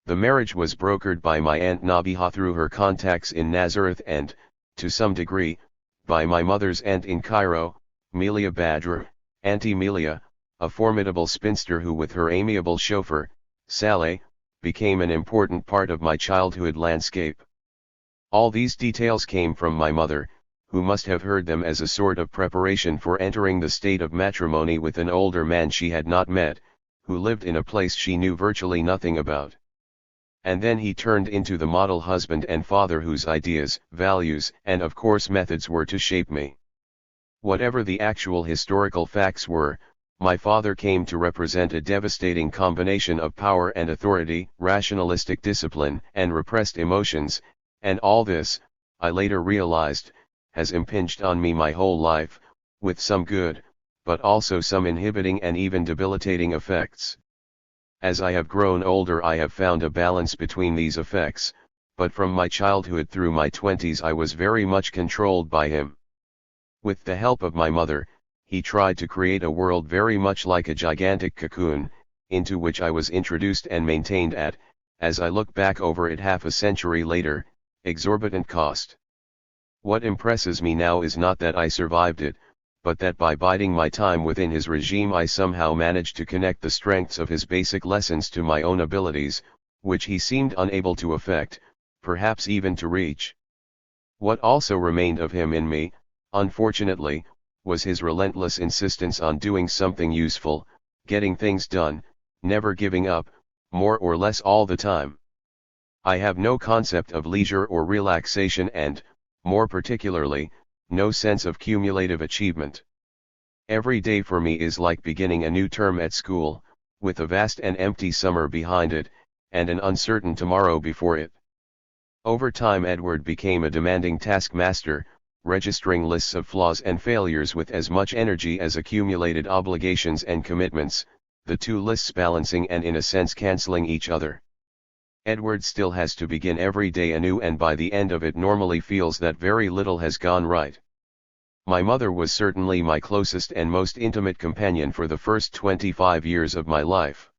The marriage was brokered by my Aunt Nabiha through her contacts in Nazareth and, to some degree, by my mother's aunt in Cairo, Melia Badr, Auntie Melia, a formidable spinster who with her amiable chauffeur, Saleh, became an important part of my childhood landscape. All these details came from my mother, who must have heard them as a sort of preparation for entering the state of matrimony with an older man she had not met, who lived in a place she knew virtually nothing about. And then he turned into the model husband and father whose ideas, values, and of course methods were to shape me. Whatever the actual historical facts were, my father came to represent a devastating combination of power and authority, rationalistic discipline, and repressed emotions, and all this, I later realized, has impinged on me my whole life, with some good, but also some inhibiting and even debilitating effects. As I have grown older I have found a balance between these effects, but from my childhood through my 20s I was very much controlled by him. With the help of my mother, he tried to create a world very much like a gigantic cocoon, into which I was introduced and maintained at, as I look back over it half a century later, exorbitant cost. What impresses me now is not that I survived it, but that by biding my time within his regime I somehow managed to connect the strengths of his basic lessons to my own abilities, which he seemed unable to affect, perhaps even to reach. What also remained of him in me, unfortunately, was his relentless insistence on doing something useful, getting things done, never giving up, more or less all the time. I have no concept of leisure or relaxation and, more particularly, no sense of cumulative achievement. Every day for me is like beginning a new term at school, with a vast and empty summer behind it, and an uncertain tomorrow before it. Over time Edward became a demanding taskmaster, registering lists of flaws and failures with as much energy as accumulated obligations and commitments, the two lists balancing and in a sense cancelling each other. Edward still has to begin every day anew and by the end of it normally feels that very little has gone right. My mother was certainly my closest and most intimate companion for the first 25 years of my life.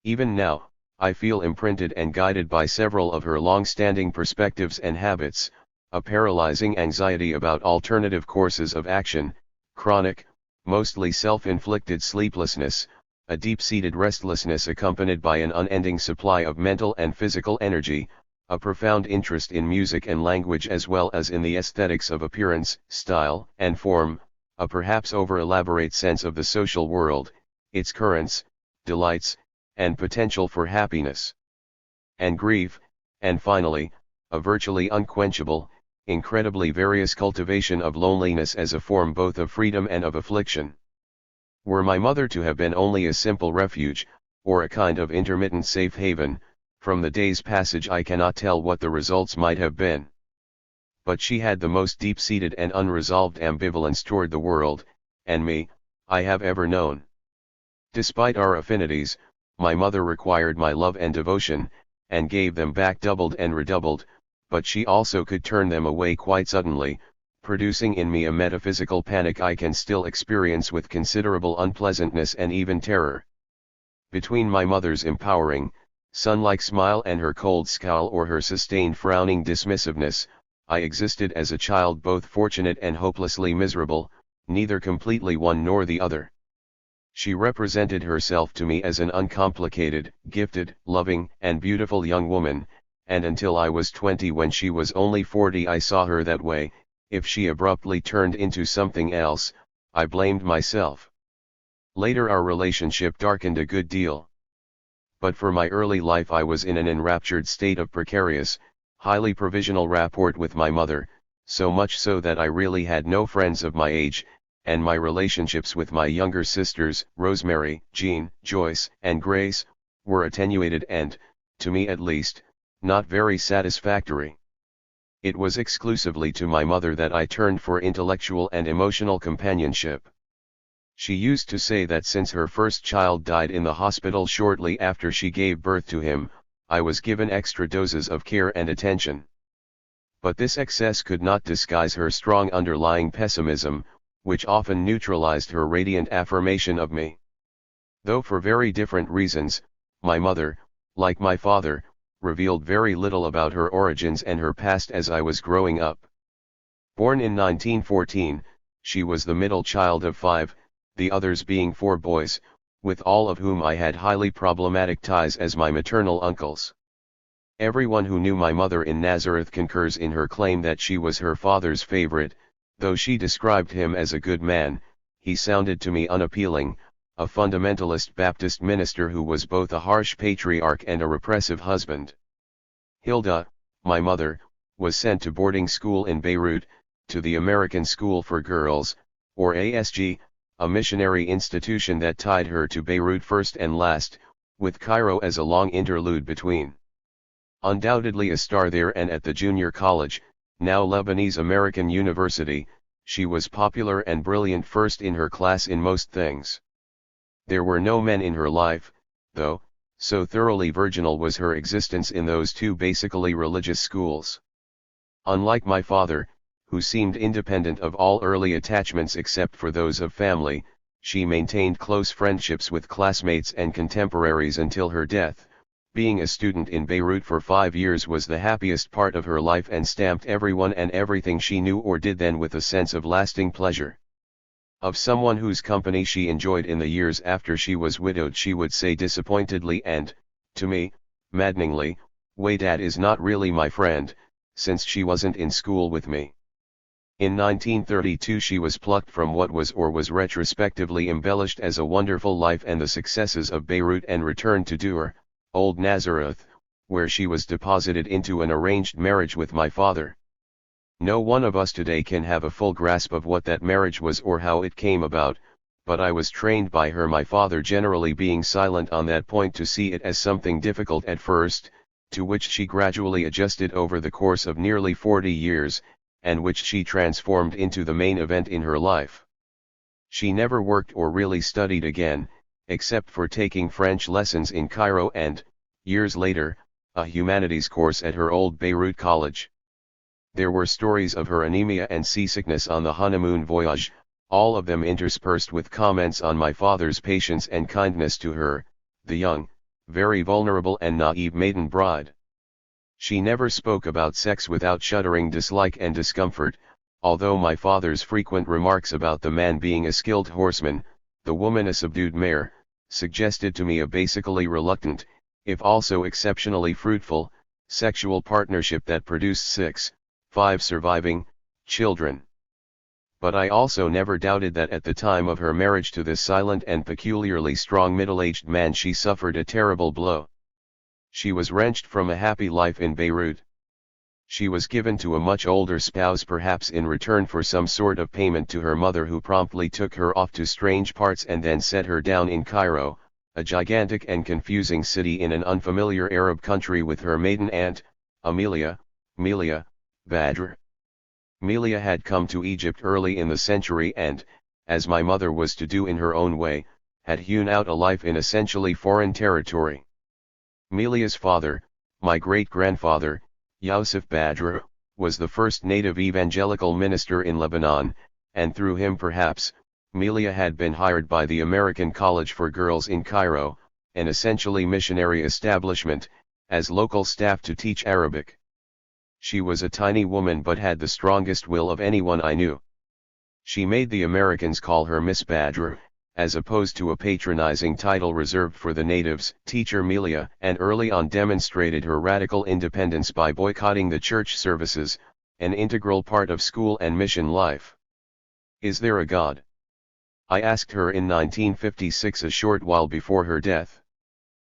Even now, I feel imprinted and guided by several of her long-standing perspectives and habits, a paralyzing anxiety about alternative courses of action, chronic, mostly self-inflicted sleeplessness, a deep-seated restlessness accompanied by an unending supply of mental and physical energy, a profound interest in music and language as well as in the aesthetics of appearance, style, and form, a perhaps over-elaborate sense of the social world, its currents, delights, and potential for happiness. And grief, and finally, a virtually unquenchable, incredibly various cultivation of loneliness as a form both of freedom and of affliction. Were my mother to have been only a simple refuge, or a kind of intermittent safe haven, from the day's passage I cannot tell what the results might have been. But she had the most deep-seated and unresolved ambivalence toward the world, and me, I have ever known. Despite our affinities, my mother required my love and devotion, and gave them back doubled and redoubled, but she also could turn them away quite suddenly, producing in me a metaphysical panic I can still experience with considerable unpleasantness and even terror. Between my mother's empowering, sun-like smile and her cold scowl or her sustained frowning dismissiveness, I existed as a child both fortunate and hopelessly miserable, neither completely one nor the other. She represented herself to me as an uncomplicated, gifted, loving, and beautiful young woman, and until I was 20 when she was only 40 I saw her that way. If she abruptly turned into something else, I blamed myself. Later our relationship darkened a good deal. But for my early life I was in an enraptured state of precarious, highly provisional rapport with my mother, so much so that I really had no friends of my age, and my relationships with my younger sisters, Rosemary, Jean, Joyce, and Grace, were attenuated and, to me at least, not very satisfactory. It was exclusively to my mother that I turned for intellectual and emotional companionship. She used to say that since her first child died in the hospital shortly after she gave birth to him, I was given extra doses of care and attention. But this excess could not disguise her strong underlying pessimism, which often neutralized her radiant affirmation of me. Though for very different reasons, my mother, like my father, revealed very little about her origins and her past as I was growing up. Born in 1914, she was the middle child of 5, the others being 4 boys, with all of whom I had highly problematic ties as my maternal uncles. Everyone who knew my mother in Nazareth concurs in her claim that she was her father's favorite. Though she described him as a good man, he sounded to me unappealing, a fundamentalist Baptist minister who was both a harsh patriarch and a repressive husband. Hilda, my mother, was sent to boarding school in Beirut, to the American School for Girls, or ASG, a missionary institution that tied her to Beirut first and last, with Cairo as a long interlude between. Undoubtedly a star there and at the junior college, now Lebanese American University, she was popular and brilliant first in her class in most things. There were no men in her life, though, so thoroughly virginal was her existence in those 2 basically religious schools. Unlike my father, who seemed independent of all early attachments except for those of family, she maintained close friendships with classmates and contemporaries until her death. Being a student in Beirut for 5 years was the happiest part of her life and stamped everyone and everything she knew or did then with a sense of lasting pleasure. Of someone whose company she enjoyed in the years after she was widowed she would say disappointedly and, to me, maddeningly, "Wait, Dad is not really my friend, since she wasn't in school with me." In 1932 she was plucked from what was or was retrospectively embellished as a wonderful life and the successes of Beirut and returned to Dur, Old Nazareth, where she was deposited into an arranged marriage with my father. No one of us today can have a full grasp of what that marriage was or how it came about, but I was trained by her, my father generally being silent on that point, to see it as something difficult at first, to which she gradually adjusted over the course of nearly 40 years, and which she transformed into the main event in her life. She never worked or really studied again, except for taking French lessons in Cairo and, years later, a humanities course at her old Beirut college. There were stories of her anemia and seasickness on the honeymoon voyage, all of them interspersed with comments on my father's patience and kindness to her, the young, very vulnerable and naive maiden bride. She never spoke about sex without shuddering dislike and discomfort, although my father's frequent remarks about the man being a skilled horseman, the woman a subdued mare, suggested to me a basically reluctant, if also exceptionally fruitful, sexual partnership that produced 5 surviving children. But I also never doubted that at the time of her marriage to this silent and peculiarly strong middle-aged man she suffered a terrible blow. She was wrenched from a happy life in Beirut. She was given to a much older spouse, perhaps in return for some sort of payment to her mother, who promptly took her off to strange parts and then set her down in Cairo, a gigantic and confusing city in an unfamiliar Arab country, with her maiden aunt, Melia Badr. Melia had come to Egypt early in the century and, as my mother was to do in her own way, had hewn out a life in essentially foreign territory. Melia's father, my great-grandfather, Yusuf Badr, was the first native evangelical minister in Lebanon, and through him perhaps, Melia had been hired by the American College for Girls in Cairo, an essentially missionary establishment, as local staff to teach Arabic. She was a tiny woman but had the strongest will of anyone I knew. She made the Americans call her Miss Badr, as opposed to a patronizing title reserved for the natives, Teacher Melia, and early on demonstrated her radical independence by boycotting the church services, an integral part of school and mission life. "Is there a God?" I asked her in 1956, a short while before her death.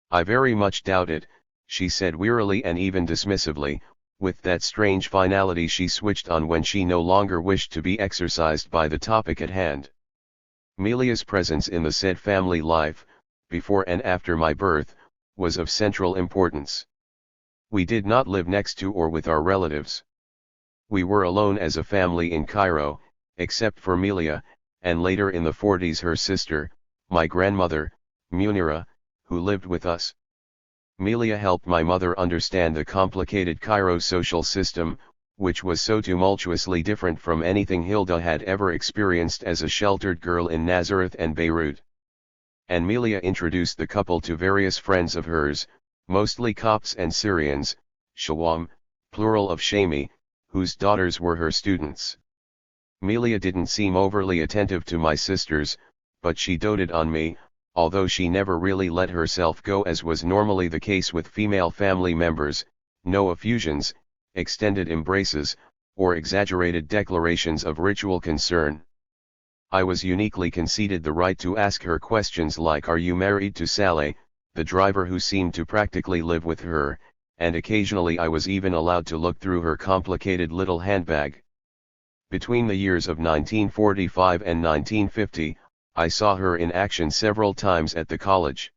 "I very much doubt it," she said wearily and even dismissively, with that strange finality she switched on when she no longer wished to be exercised by the topic at hand. Melia's presence in the said family life, before and after my birth, was of central importance. We did not live next to or with our relatives. We were alone as a family in Cairo, except for Melia, and later in the 40s her sister, my grandmother, Munira, who lived with us. Melia helped my mother understand the complicated Cairo social system, which was so tumultuously different from anything Hilda had ever experienced as a sheltered girl in Nazareth and Beirut. And Melia introduced the couple to various friends of hers, mostly Copts and Syrians, Shawam, plural of Shami, whose daughters were her students. Melia didn't seem overly attentive to my sisters, but she doted on me, although she never really let herself go as was normally the case with female family members, no effusions, extended embraces, or exaggerated declarations of ritual concern. I was uniquely conceded the right to ask her questions like "Are you married to Saleh?" the driver who seemed to practically live with her, and occasionally I was even allowed to look through her complicated little handbag. Between the years of 1945 and 1950, I saw her in action several times at the college.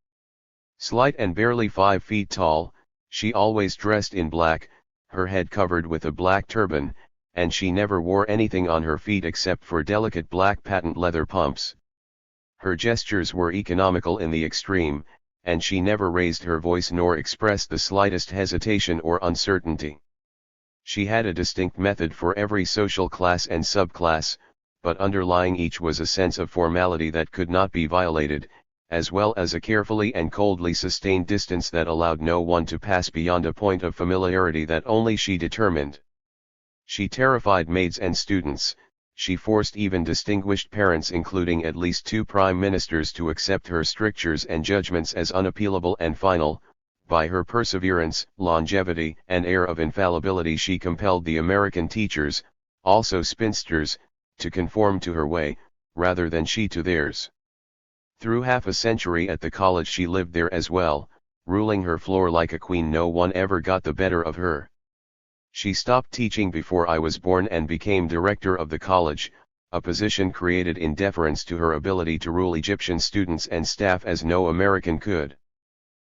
Slight and barely 5 feet tall, she always dressed in black, her head covered with a black turban, and she never wore anything on her feet except for delicate black patent leather pumps. Her gestures were economical in the extreme, and she never raised her voice nor expressed the slightest hesitation or uncertainty. She had a distinct method for every social class and subclass, but underlying each was a sense of formality that could not be violated, as well as a carefully and coldly sustained distance that allowed no one to pass beyond a point of familiarity that only she determined. She terrified maids and students, she forced even distinguished parents including at least 2 prime ministers to accept her strictures and judgments as unappealable and final. By her perseverance, longevity, and air of infallibility she compelled the American teachers, also spinsters, to conform to her way, rather than she to theirs. Through half a century at the college she lived there as well, ruling her floor like a queen. No one ever got the better of her. She stopped teaching before I was born and became director of the college, a position created in deference to her ability to rule Egyptian students and staff as no American could.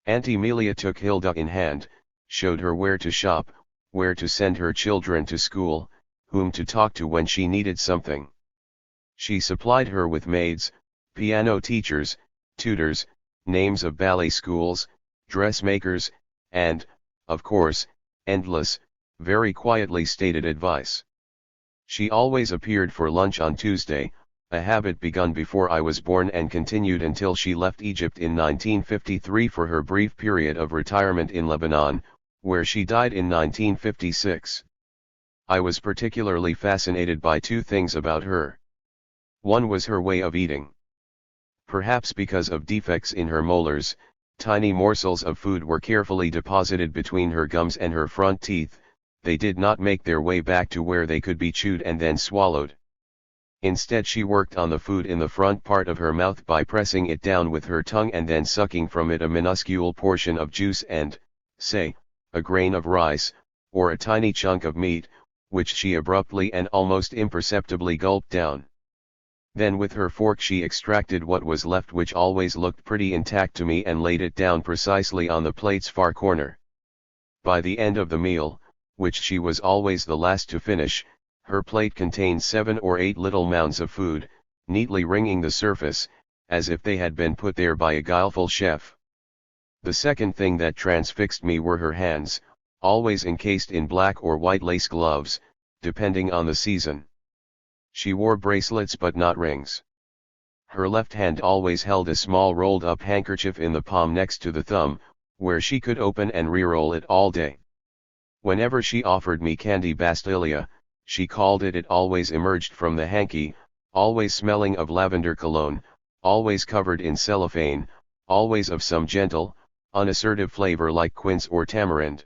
Auntie Melia took Hilda in hand, showed her where to shop, where to send her children to school, whom to talk to when she needed something. She supplied her with maids, piano teachers, tutors, names of ballet schools, dressmakers, and, of course, endless, very quietly stated advice. She always appeared for lunch on Tuesday, a habit begun before I was born and continued until she left Egypt in 1953 for her brief period of retirement in Lebanon, where she died in 1956. I was particularly fascinated by 2 things about her. One was her way of eating. Perhaps because of defects in her molars, tiny morsels of food were carefully deposited between her gums and her front teeth. They did not make their way back to where they could be chewed and then swallowed. Instead she worked on the food in the front part of her mouth by pressing it down with her tongue and then sucking from it a minuscule portion of juice and, say, a grain of rice, or a tiny chunk of meat, which she abruptly and almost imperceptibly gulped down. Then with her fork she extracted what was left, which always looked pretty intact to me, and laid it down precisely on the plate's far corner. By the end of the meal, which she was always the last to finish, her plate contained 7 or 8 little mounds of food, neatly ringing the surface, as if they had been put there by a guileful chef. The second thing that transfixed me were her hands, always encased in black or white lace gloves, depending on the season. She wore bracelets but not rings. Her left hand always held a small rolled-up handkerchief in the palm next to the thumb, where she could open and re-roll it all day. Whenever she offered me candy Bastilia, she called it always emerged from the hanky, always smelling of lavender cologne, always covered in cellophane, always of some gentle, unassertive flavor like quince or tamarind.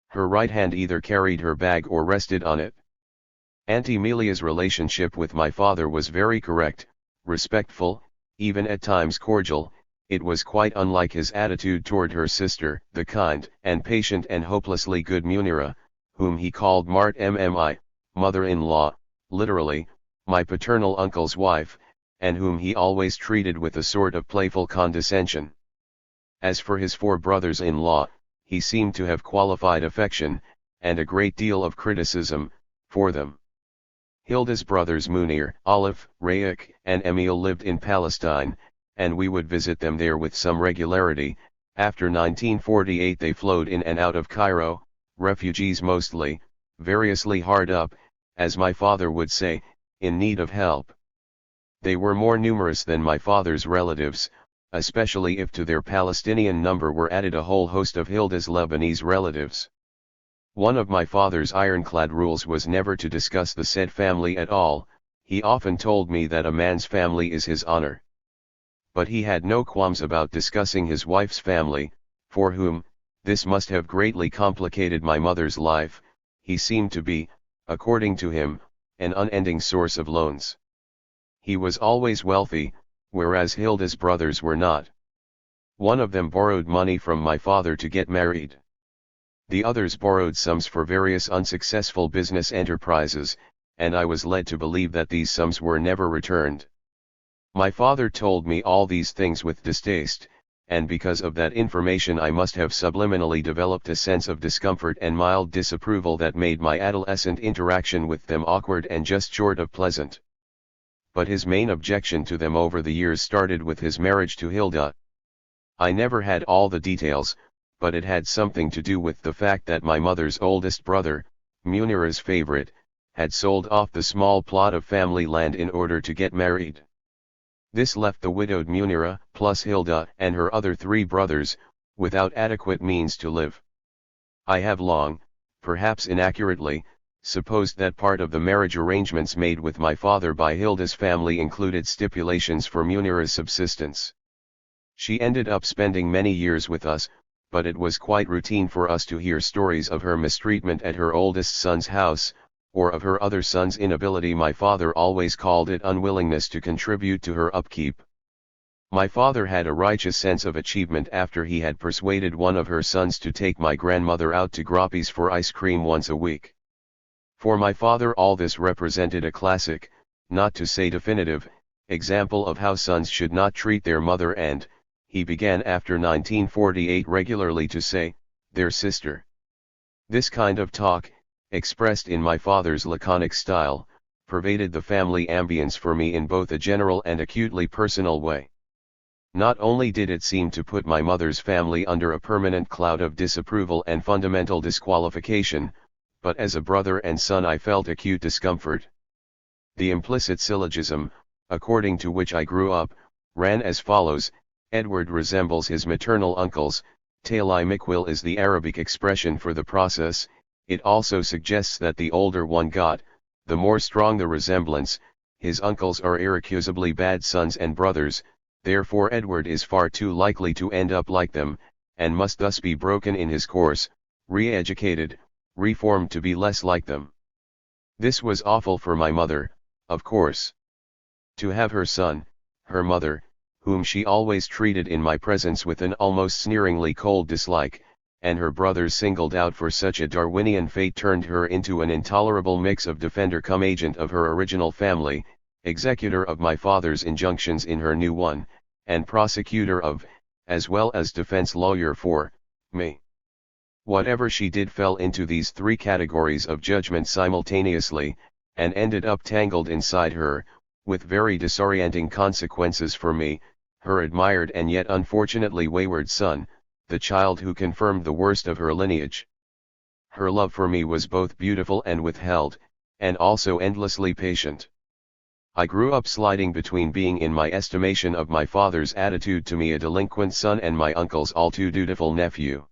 Her right hand either carried her bag or rested on it. Auntie Melia's relationship with my father was very correct, respectful, even at times cordial. It was quite unlike his attitude toward her sister, the kind and patient and hopelessly good Munira, whom he called Mart Mmi, mother-in-law, literally, my paternal uncle's wife, and whom he always treated with a sort of playful condescension. As for his 4 brothers-in-law, he seemed to have qualified affection, and a great deal of criticism, for them. Hilda's brothers Munir, Aleph, Rayak, and Emil lived in Palestine, and we would visit them there with some regularity. After 1948 they flowed in and out of Cairo, refugees mostly, variously hard up, as my father would say, in need of help. They were more numerous than my father's relatives, especially if to their Palestinian number were added a whole host of Hilda's Lebanese relatives. One of my father's ironclad rules was never to discuss the said family at all. He often told me that a man's family is his honor. But he had no qualms about discussing his wife's family, for whom, this must have greatly complicated my mother's life. He seemed to be, according to him, an unending source of loans. He was always wealthy, whereas Hilda's brothers were not. One of them borrowed money from my father to get married. The others borrowed sums for various unsuccessful business enterprises, and I was led to believe that these sums were never returned. My father told me all these things with distaste, and because of that information I must have subliminally developed a sense of discomfort and mild disapproval that made my adolescent interaction with them awkward and just short of pleasant. But his main objection to them over the years started with his marriage to Hilda. I never had all the details, but it had something to do with the fact that my mother's oldest brother, Munira's favorite, had sold off the small plot of family land in order to get married. This left the widowed Munira, plus Hilda and her other 3 brothers, without adequate means to live. I have long, perhaps inaccurately, supposed that part of the marriage arrangements made with my father by Hilda's family included stipulations for Munira's subsistence. She ended up spending many years with us, but it was quite routine for us to hear stories of her mistreatment at her oldest son's house, or of her other son's inability. My father always called it unwillingness to contribute to her upkeep. My father had a righteous sense of achievement after he had persuaded one of her sons to take my grandmother out to Groppi's for ice cream once a week. For my father all this represented a classic, not to say definitive, example of how sons should not treat their mother, and he began after 1948 regularly to say, "their sister." This kind of talk, expressed in my father's laconic style, pervaded the family ambience for me in both a general and acutely personal way. Not only did it seem to put my mother's family under a permanent cloud of disapproval and fundamental disqualification, but as a brother and son I felt acute discomfort. The implicit syllogism, according to which I grew up, ran as follows: Edward resembles his maternal uncles. Tali Mikwil is the Arabic expression for the process. It also suggests that the older one got, the more strong the resemblance. His uncles are irrecusably bad sons and brothers, therefore Edward is far too likely to end up like them, and must thus be broken in his course, re-educated, reformed to be less like them. This was awful for my mother, of course. To have her son, her mother, whom she always treated in my presence with an almost sneeringly cold dislike, and her brothers singled out for such a Darwinian fate, turned her into an intolerable mix of defender cum agent of her original family, executor of my father's injunctions in her new one, and prosecutor of, as well as defense lawyer for, me. Whatever she did fell into these 3 categories of judgment simultaneously, and ended up tangled inside her, with very disorienting consequences for me, her admired and yet unfortunately wayward son, the child who confirmed the worst of her lineage. Her love for me was both beautiful and withheld, and also endlessly patient. I grew up sliding between being, in my estimation of my father's attitude to me, a delinquent son and my uncle's all too dutiful nephew.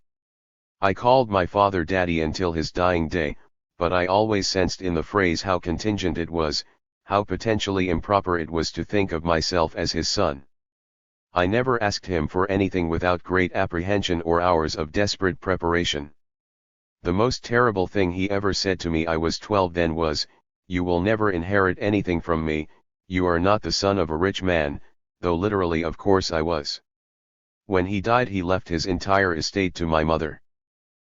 I called my father Daddy until his dying day, but I always sensed in the phrase how contingent it was, how potentially improper it was to think of myself as his son. I never asked him for anything without great apprehension or hours of desperate preparation. The most terrible thing he ever said to me, I was 12 then, was, "You will never inherit anything from me, you are not the son of a rich man," though literally of course I was. When he died he left his entire estate to my mother.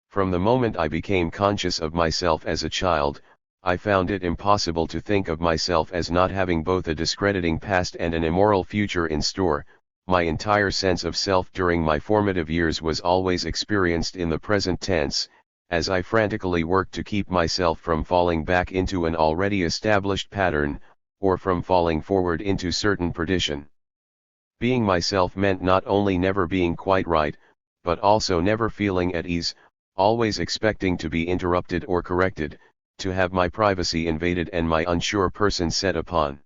From the moment I became conscious of myself as a child, I found it impossible to think of myself as not having both a discrediting past and an immoral future in store. My entire sense of self during my formative years was always experienced in the present tense, as I frantically worked to keep myself from falling back into an already established pattern, or from falling forward into certain perdition. Being myself meant not only never being quite right, but also never feeling at ease, always expecting to be interrupted or corrected, to have my privacy invaded and my unsure person set upon.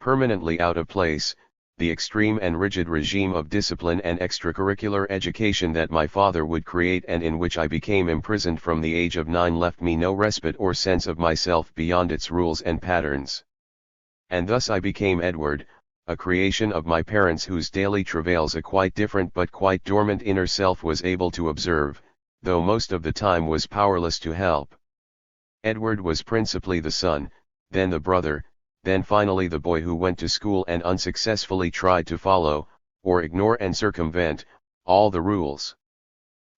Permanently out of place, the extreme and rigid regime of discipline and extracurricular education that my father would create and in which I became imprisoned from the age of 9 left me no respite or sense of myself beyond its rules and patterns. And thus I became Edward, a creation of my parents whose daily travails a quite different but quite dormant inner self was able to observe, though most of the time was powerless to help. Edward was principally the son, then the brother, then finally the boy who went to school and unsuccessfully tried to follow, or ignore and circumvent, all the rules.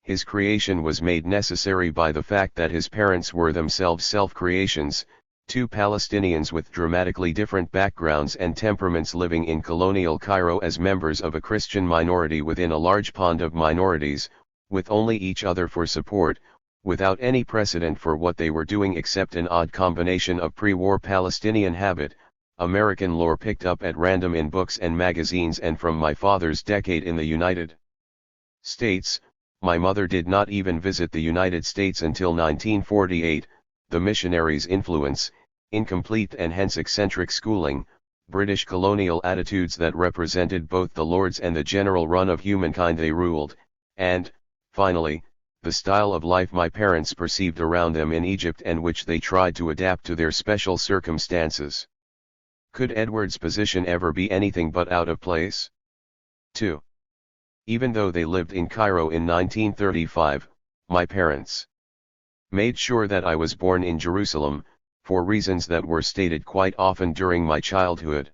His creation was made necessary by the fact that his parents were themselves self-creations, two Palestinians with dramatically different backgrounds and temperaments living in colonial Cairo as members of a Christian minority within a large pond of minorities, with only each other for support, without any precedent for what they were doing except an odd combination of pre-war Palestinian habit, American lore picked up at random in books and magazines and from my father's decade in the United States. My mother did not even visit the United States until 1948, the missionaries' influence, incomplete and hence eccentric schooling, British colonial attitudes that represented both the lords and the general run of humankind they ruled, and, finally, the style of life my parents perceived around them in Egypt and which they tried to adapt to their special circumstances. Could Edward's position ever be anything but out of place? 2. Even though they lived in Cairo in 1935, my parents made sure that I was born in Jerusalem, for reasons that were stated quite often during my childhood.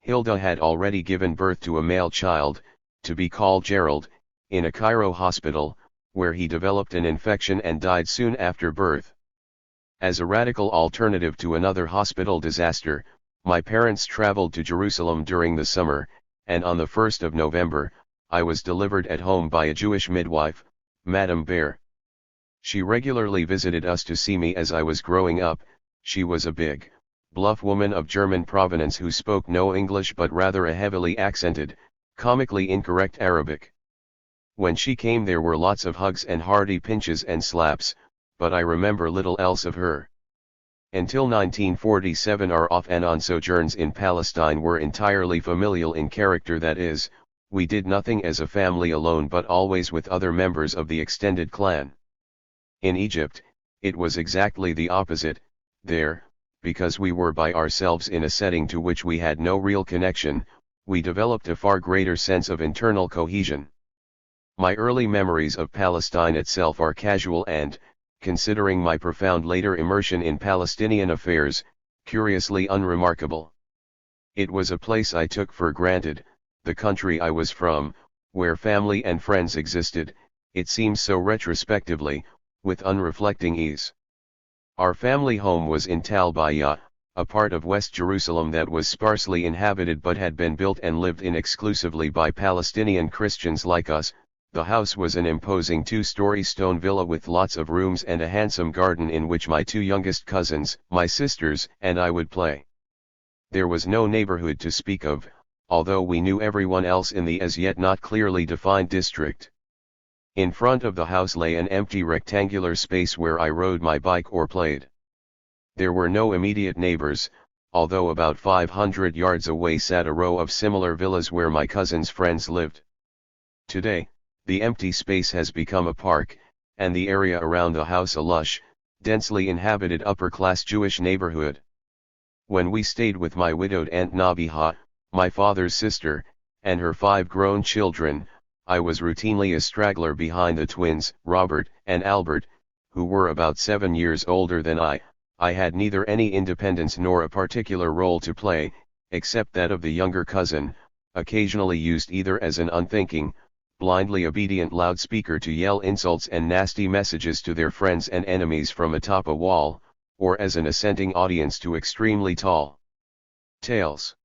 Hilda had already given birth to a male child, to be called Gerald, in a Cairo hospital, where he developed an infection and died soon after birth. As a radical alternative to another hospital disaster, my parents traveled to Jerusalem during the summer, and on the 1st of November, I was delivered at home by a Jewish midwife, Madame Bear. She regularly visited us to see me as I was growing up. She was a big, bluff woman of German provenance who spoke no English but rather a heavily accented, comically incorrect Arabic. When she came there were lots of hugs and hearty pinches and slaps, but I remember little else of her. Until 1947 our off and on sojourns in Palestine were entirely familial in character, that is, we did nothing as a family alone but always with other members of the extended clan. In Egypt, it was exactly the opposite. There, because we were by ourselves in a setting to which we had no real connection, we developed a far greater sense of internal cohesion. My early memories of Palestine itself are casual and, considering my profound later immersion in Palestinian affairs, curiously unremarkable. It was a place I took for granted, the country I was from, where family and friends existed, it seems so retrospectively, with unreflecting ease. Our family home was in Tal Bayah, a part of West Jerusalem that was sparsely inhabited but had been built and lived in exclusively by Palestinian Christians like us. The house was an imposing two-story stone villa with lots of rooms and a handsome garden in which my two youngest cousins, my sisters, and I would play. There was no neighborhood to speak of, although we knew everyone else in the as yet not clearly defined district. In front of the house lay an empty rectangular space where I rode my bike or played. There were no immediate neighbors, although about 500 yards away sat a row of similar villas where my cousins' friends lived. Today, the empty space has become a park, and the area around the house a lush, densely inhabited upper-class Jewish neighborhood. When we stayed with my widowed Aunt Nabiha, my father's sister, and her 5 grown children, I was routinely a straggler behind the twins, Robert and Albert, who were about 7 years older than I. I had neither any independence nor a particular role to play, except that of the younger cousin, occasionally used either as an unthinking, blindly obedient loudspeaker to yell insults and nasty messages to their friends and enemies from atop a wall, or as an assenting audience to extremely tall tales.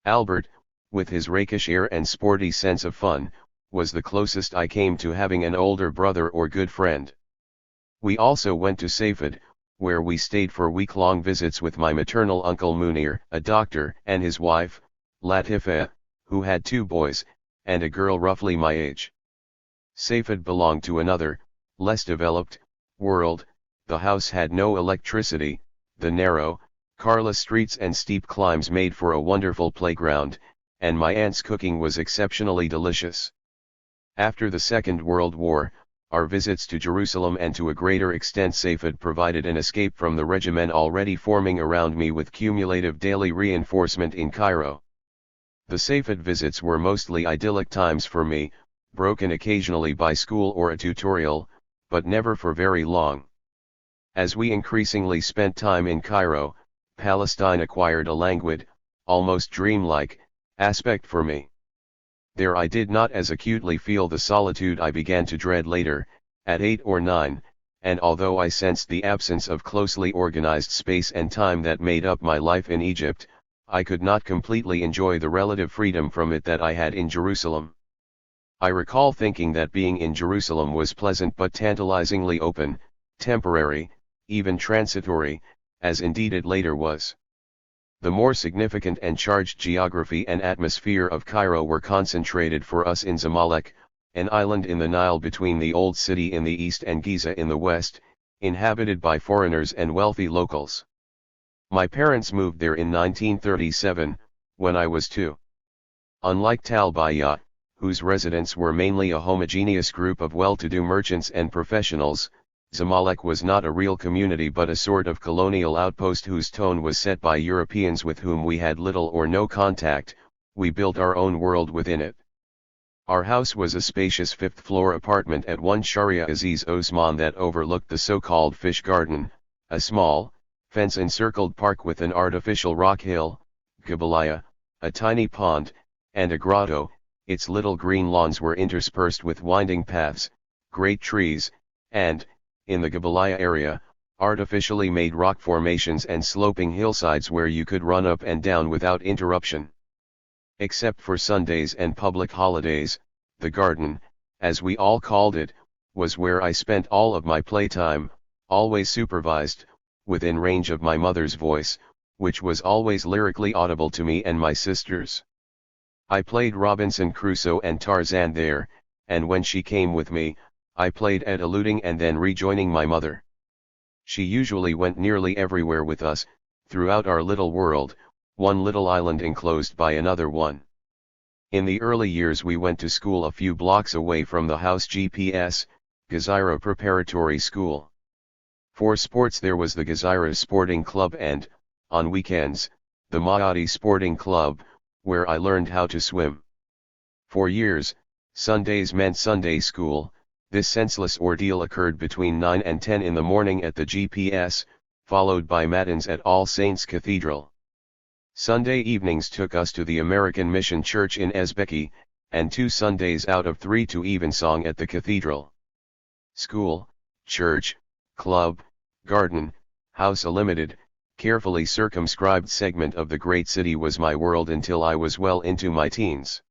Albert, with his rakish air and sporty sense of fun, was the closest I came to having an older brother or good friend. We also went to Safed, where we stayed for week-long visits with my maternal uncle Munir, a doctor, and his wife, Latifa, who had 2 boys, and a girl roughly my age. Safed belonged to another, less developed, world. The house had no electricity, the narrow, carless streets and steep climbs made for a wonderful playground, and my aunt's cooking was exceptionally delicious. After the Second World War, our visits to Jerusalem and to a greater extent Safed provided an escape from the regimen already forming around me with cumulative daily reinforcement in Cairo. The Safed visits were mostly idyllic times for me, broken occasionally by school or a tutorial, but never for very long. As we increasingly spent time in Cairo, Palestine acquired a languid, almost dreamlike, aspect for me. There I did not as acutely feel the solitude I began to dread later, at 8 or 9, and although I sensed the absence of closely organized space and time that made up my life in Egypt, I could not completely enjoy the relative freedom from it that I had in Jerusalem. I recall thinking that being in Jerusalem was pleasant but tantalizingly open, temporary, even transitory, as indeed it later was. The more significant and charged geography and atmosphere of Cairo were concentrated for us in Zamalek, an island in the Nile between the Old City in the east and Giza in the west, inhabited by foreigners and wealthy locals. My parents moved there in 1937, when I was 2. Unlike Tal Bayat, whose residents were mainly a homogeneous group of well-to-do merchants and professionals, Zamalek was not a real community but a sort of colonial outpost whose tone was set by Europeans with whom we had little or no contact. We built our own world within it. Our house was a spacious 5th-floor apartment at 1 Sharia Aziz Osman that overlooked the so-called Fish Garden, a small, fence-encircled park with an artificial rock hill, Gabalaya, a tiny pond, and a grotto. Its little green lawns were interspersed with winding paths, great trees, and, in the Gabalaya area, artificially made rock formations and sloping hillsides where you could run up and down without interruption. Except for Sundays and public holidays, the garden, as we all called it, was where I spent all of my playtime, always supervised, within range of my mother's voice, which was always lyrically audible to me and my sisters. I played Robinson Crusoe and Tarzan there, and when she came with me, I played at eluding and then rejoining my mother. She usually went nearly everywhere with us, throughout our little world, one little island enclosed by another one. In the early years we went to school a few blocks away from the house GPS, Gezira Preparatory School. For sports there was the Gezira Sporting Club and, on weekends, the Maadi Sporting Club, where I learned how to swim. For years, Sundays meant Sunday school. This senseless ordeal occurred between 9 and 10 in the morning at the GPS, followed by matins at All Saints Cathedral. Sunday evenings took us to the American Mission Church in Ezbeki, and 2 Sundays out of 3 to Evensong at the cathedral. School, church, club, garden, house a limited, carefully circumscribed segment of the great city was my world until I was well into my teens.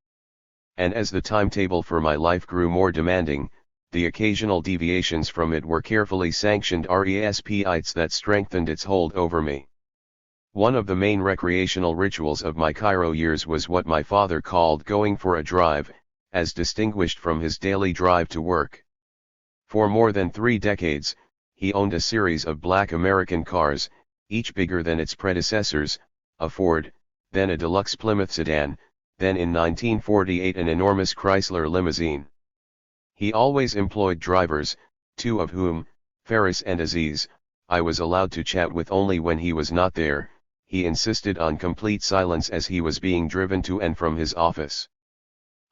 And as the timetable for my life grew more demanding, the occasional deviations from it were carefully sanctioned respites that strengthened its hold over me. One of the main recreational rituals of my Cairo years was what my father called going for a drive, as distinguished from his daily drive to work. For more than 3 decades, he owned a series of black American cars, each bigger than its predecessors, a Ford, then a deluxe Plymouth sedan, then in 1948 an enormous Chrysler limousine. He always employed drivers, 2 of whom, Ferris and Aziz, I was allowed to chat with only when he was not there. He insisted on complete silence as he was being driven to and from his office.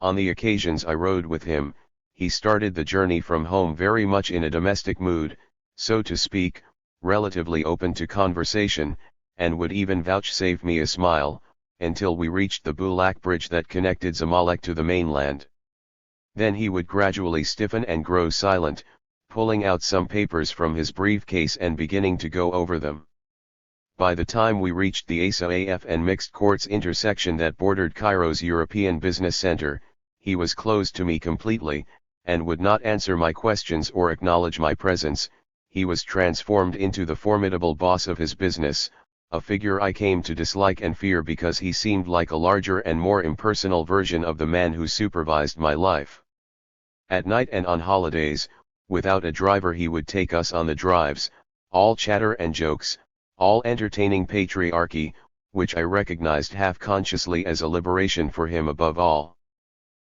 On the occasions I rode with him, he started the journey from home very much in a domestic mood, so to speak, relatively open to conversation, and would even vouchsafe me a smile, until we reached the Bulak Bridge that connected Zamalek to the mainland. Then he would gradually stiffen and grow silent, pulling out some papers from his briefcase and beginning to go over them. By the time we reached the ASAAF and Mixed Courts intersection that bordered Cairo's European Business Center, he was closed to me completely, and would not answer my questions or acknowledge my presence, he was transformed into the formidable boss of his business, a figure I came to dislike and fear because he seemed like a larger and more impersonal version of the man who supervised my life. At night and on holidays, without a driver he would take us on the drives, all chatter and jokes, all entertaining patriarchy, which I recognized half-consciously as a liberation for him above all.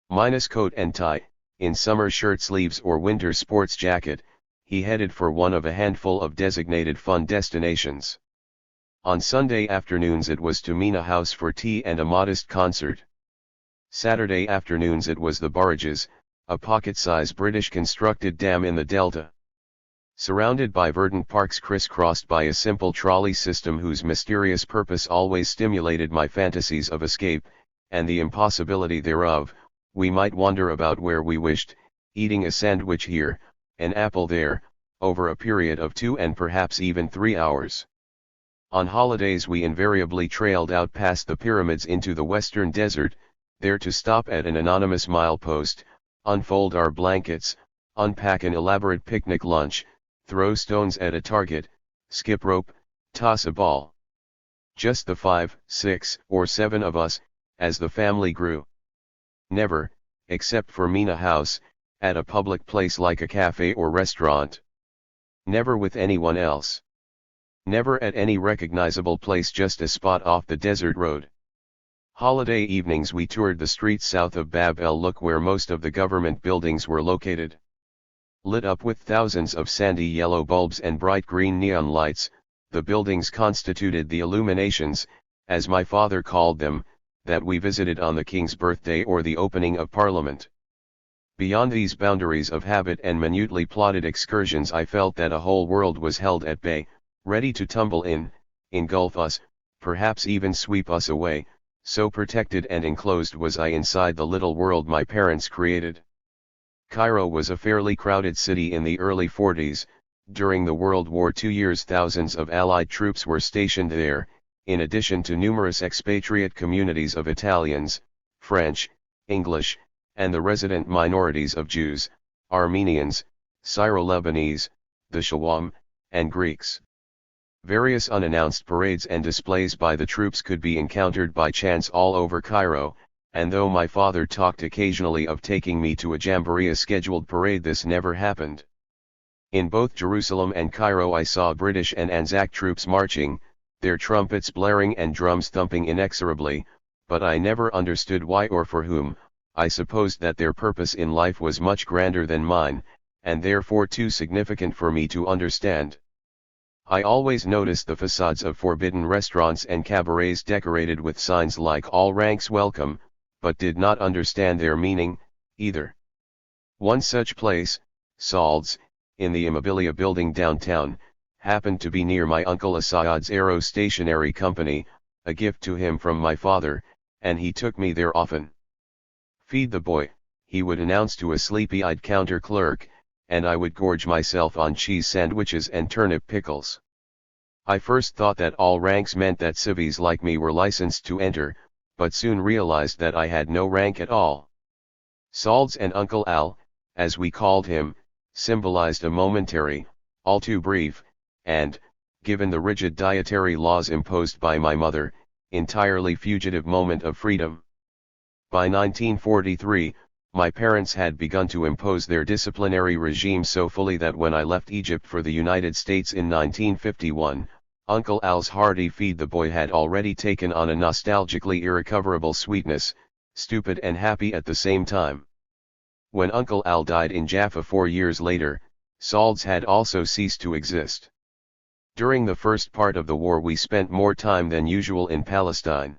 Minus coat and tie, in summer shirt sleeves or winter sports jacket, he headed for one of a handful of designated fun destinations. On Sunday afternoons it was to Mina House for tea and a modest concert. Saturday afternoons it was the Barrages, a pocket-size British-constructed dam in the Delta. Surrounded by verdant parks crisscrossed by a simple trolley system whose mysterious purpose always stimulated my fantasies of escape, and the impossibility thereof, we might wander about where we wished, eating a sandwich here, an apple there, over a period of 2 and perhaps even 3 hours. On holidays we invariably trailed out past the pyramids into the western desert, there to stop at an anonymous milepost, unfold our blankets, unpack an elaborate picnic lunch, throw stones at a target, skip rope, toss a ball. Just the 5, 6, or 7 of us, as the family grew. Never, except for Mina House, at a public place like a cafe or restaurant. Never with anyone else. Never at any recognizable place, just a spot off the desert road. Holiday evenings we toured the streets south of Bab el-Luk where most of the government buildings were located. Lit up with thousands of sandy yellow bulbs and bright green neon lights, the buildings constituted the illuminations, as my father called them, that we visited on the King's birthday or the opening of Parliament. Beyond these boundaries of habit and minutely plotted excursions I felt that a whole world was held at bay, ready to tumble in, engulf us, perhaps even sweep us away, so protected and enclosed was I inside the little world my parents created. Cairo was a fairly crowded city in the early 40s, during the World War II years thousands of Allied troops were stationed there, in addition to numerous expatriate communities of Italians, French, English, and the resident minorities of Jews, Armenians, Syro-Lebanese, the Shawam, and Greeks. Various unannounced parades and displays by the troops could be encountered by chance all over Cairo, and though my father talked occasionally of taking me to a jamboree scheduled parade, this never happened. In both Jerusalem and Cairo I saw British and Anzac troops marching, their trumpets blaring and drums thumping inexorably, but I never understood why or for whom. I supposed that their purpose in life was much grander than mine, and therefore too significant for me to understand. I always noticed the facades of forbidden restaurants and cabarets decorated with signs like "All Ranks Welcome," but did not understand their meaning, either. One such place, Salds, in the Immobilia building downtown, happened to be near my uncle Assad's Aero Stationery Company, a gift to him from my father, and he took me there often. "Feed the boy," he would announce to a sleepy-eyed counter clerk, and I would gorge myself on cheese sandwiches and turnip pickles. I first thought that all ranks meant that civvies like me were licensed to enter, but soon realized that I had no rank at all. Salds and Uncle Al, as we called him, symbolized a momentary, all too brief, and, given the rigid dietary laws imposed by my mother, entirely fugitive moment of freedom. By 1943, my parents had begun to impose their disciplinary regime so fully that when I left Egypt for the United States in 1951, Uncle Al's hearty feed the boy had already taken on a nostalgically irrecoverable sweetness, stupid and happy at the same time. When Uncle Al died in Jaffa 4 years later, Salds had also ceased to exist. During the first part of the war we spent more time than usual in Palestine.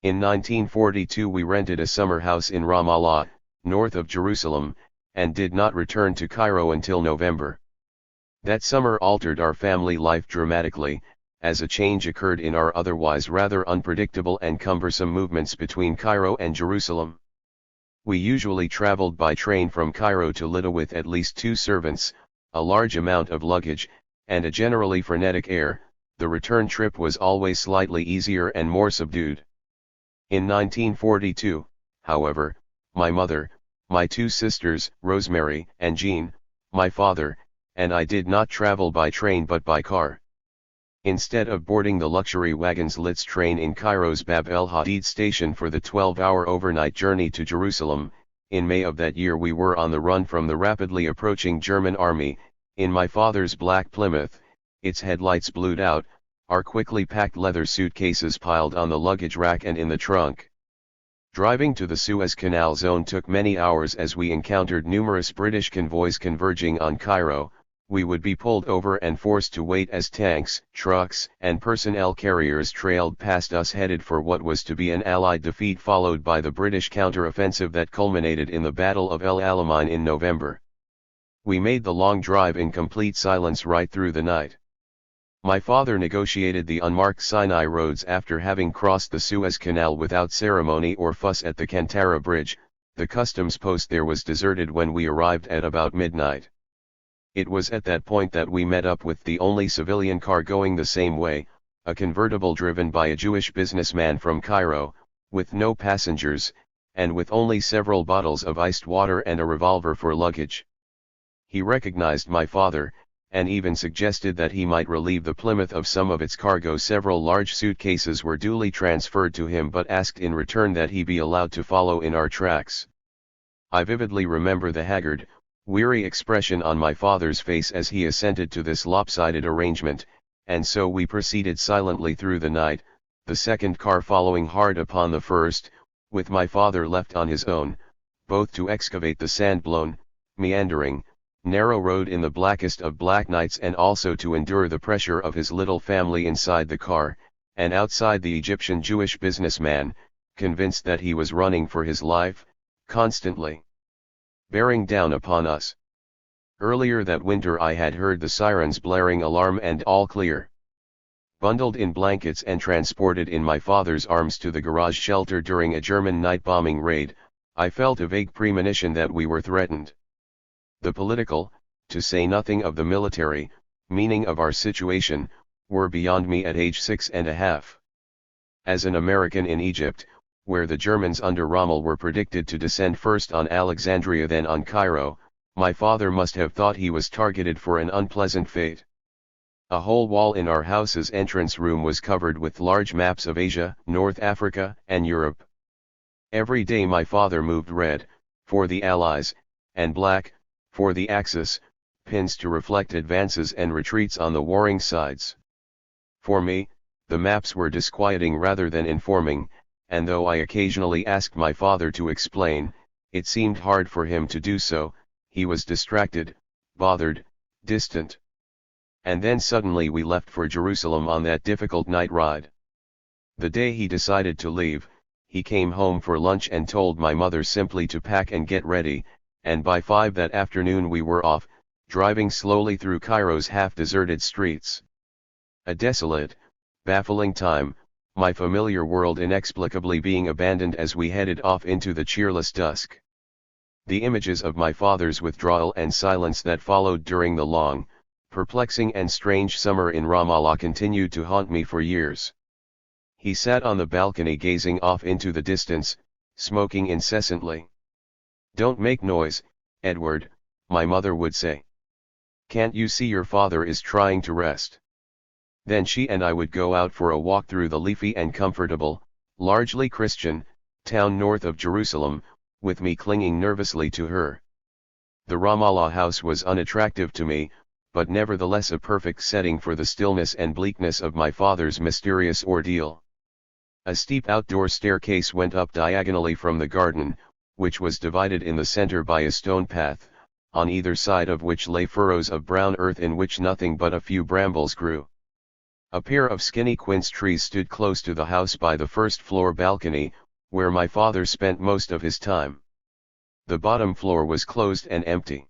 In 1942 we rented a summer house in Ramallah, north of Jerusalem, and did not return to Cairo until November. That summer altered our family life dramatically, as a change occurred in our otherwise rather unpredictable and cumbersome movements between Cairo and Jerusalem. We usually traveled by train from Cairo to Lydda with at least 2 servants, a large amount of luggage, and a generally frenetic air. The return trip was always slightly easier and more subdued. In 1942, however, my mother, my 2 sisters, Rosemary and Jean, my father, and I did not travel by train but by car. Instead of boarding the luxury wagons Litz train in Cairo's Bab el Hadid station for the 12-hour overnight journey to Jerusalem, in May of that year we were on the run from the rapidly approaching German army, in my father's black Plymouth, its headlights blued out, our quickly packed leather suitcases piled on the luggage rack and in the trunk. Driving to the Suez Canal zone took many hours as we encountered numerous British convoys converging on Cairo. We would be pulled over and forced to wait as tanks, trucks, and personnel carriers trailed past us headed for what was to be an Allied defeat followed by the British counter-offensive that culminated in the Battle of El Alamein in November. We made the long drive in complete silence right through the night. My father negotiated the unmarked Sinai roads after having crossed the Suez Canal without ceremony or fuss at the Kantara Bridge. The customs post there was deserted when we arrived at about midnight. It was at that point that we met up with the only civilian car going the same way, a convertible driven by a Jewish businessman from Cairo, with no passengers, and with only several bottles of iced water and a revolver for luggage. He recognized my father, and even suggested that he might relieve the Plymouth of some of its cargo. Several large suitcases were duly transferred to him but asked in return that he be allowed to follow in our tracks. I vividly remember the haggard, weary expression on my father's face as he assented to this lopsided arrangement, and so we proceeded silently through the night, the second car following hard upon the first, with my father left on his own, both to excavate the sand-blown, meandering, narrow road in the blackest of black nights and also to endure the pressure of his little family inside the car, and outside the Egyptian Jewish businessman, convinced that he was running for his life, constantly bearing down upon us. Earlier that winter I had heard the sirens blaring alarm and all clear. Bundled in blankets and transported in my father's arms to the garage shelter during a German night bombing raid, I felt a vague premonition that we were threatened. The political, to say nothing of the military, meaning of our situation, were beyond me at age 6.5. As an American in Egypt, where the Germans under Rommel were predicted to descend first on Alexandria then on Cairo, my father must have thought he was targeted for an unpleasant fate. A whole wall in our house's entrance room was covered with large maps of Asia, North Africa, and Europe. Every day my father moved red, for the Allies, and black, for the Axis, pins to reflect advances and retreats on the warring sides. For me, the maps were disquieting rather than informing, and though I occasionally asked my father to explain, it seemed hard for him to do so. He was distracted, bothered, distant. And then suddenly we left for Jerusalem on that difficult night ride. The day he decided to leave, he came home for lunch and told my mother simply to pack and get ready, and by 5 that afternoon we were off, driving slowly through Cairo's half-deserted streets. A desolate, baffling time, my familiar world inexplicably being abandoned as we headed off into the cheerless dusk. The images of my father's withdrawal and silence that followed during the long, perplexing and strange summer in Ramallah continued to haunt me for years. He sat on the balcony gazing off into the distance, smoking incessantly. "Don't make noise, Edward," my mother would say. "Can't you see your father is trying to rest?" Then she and I would go out for a walk through the leafy and comfortable, largely Christian, town north of Jerusalem, with me clinging nervously to her. The Ramallah house was unattractive to me, but nevertheless a perfect setting for the stillness and bleakness of my father's mysterious ordeal. A steep outdoor staircase went up diagonally from the garden, which was divided in the center by a stone path, on either side of which lay furrows of brown earth in which nothing but a few brambles grew. A pair of skinny quince trees stood close to the house by the first-floor balcony, where my father spent most of his time. The bottom floor was closed and empty.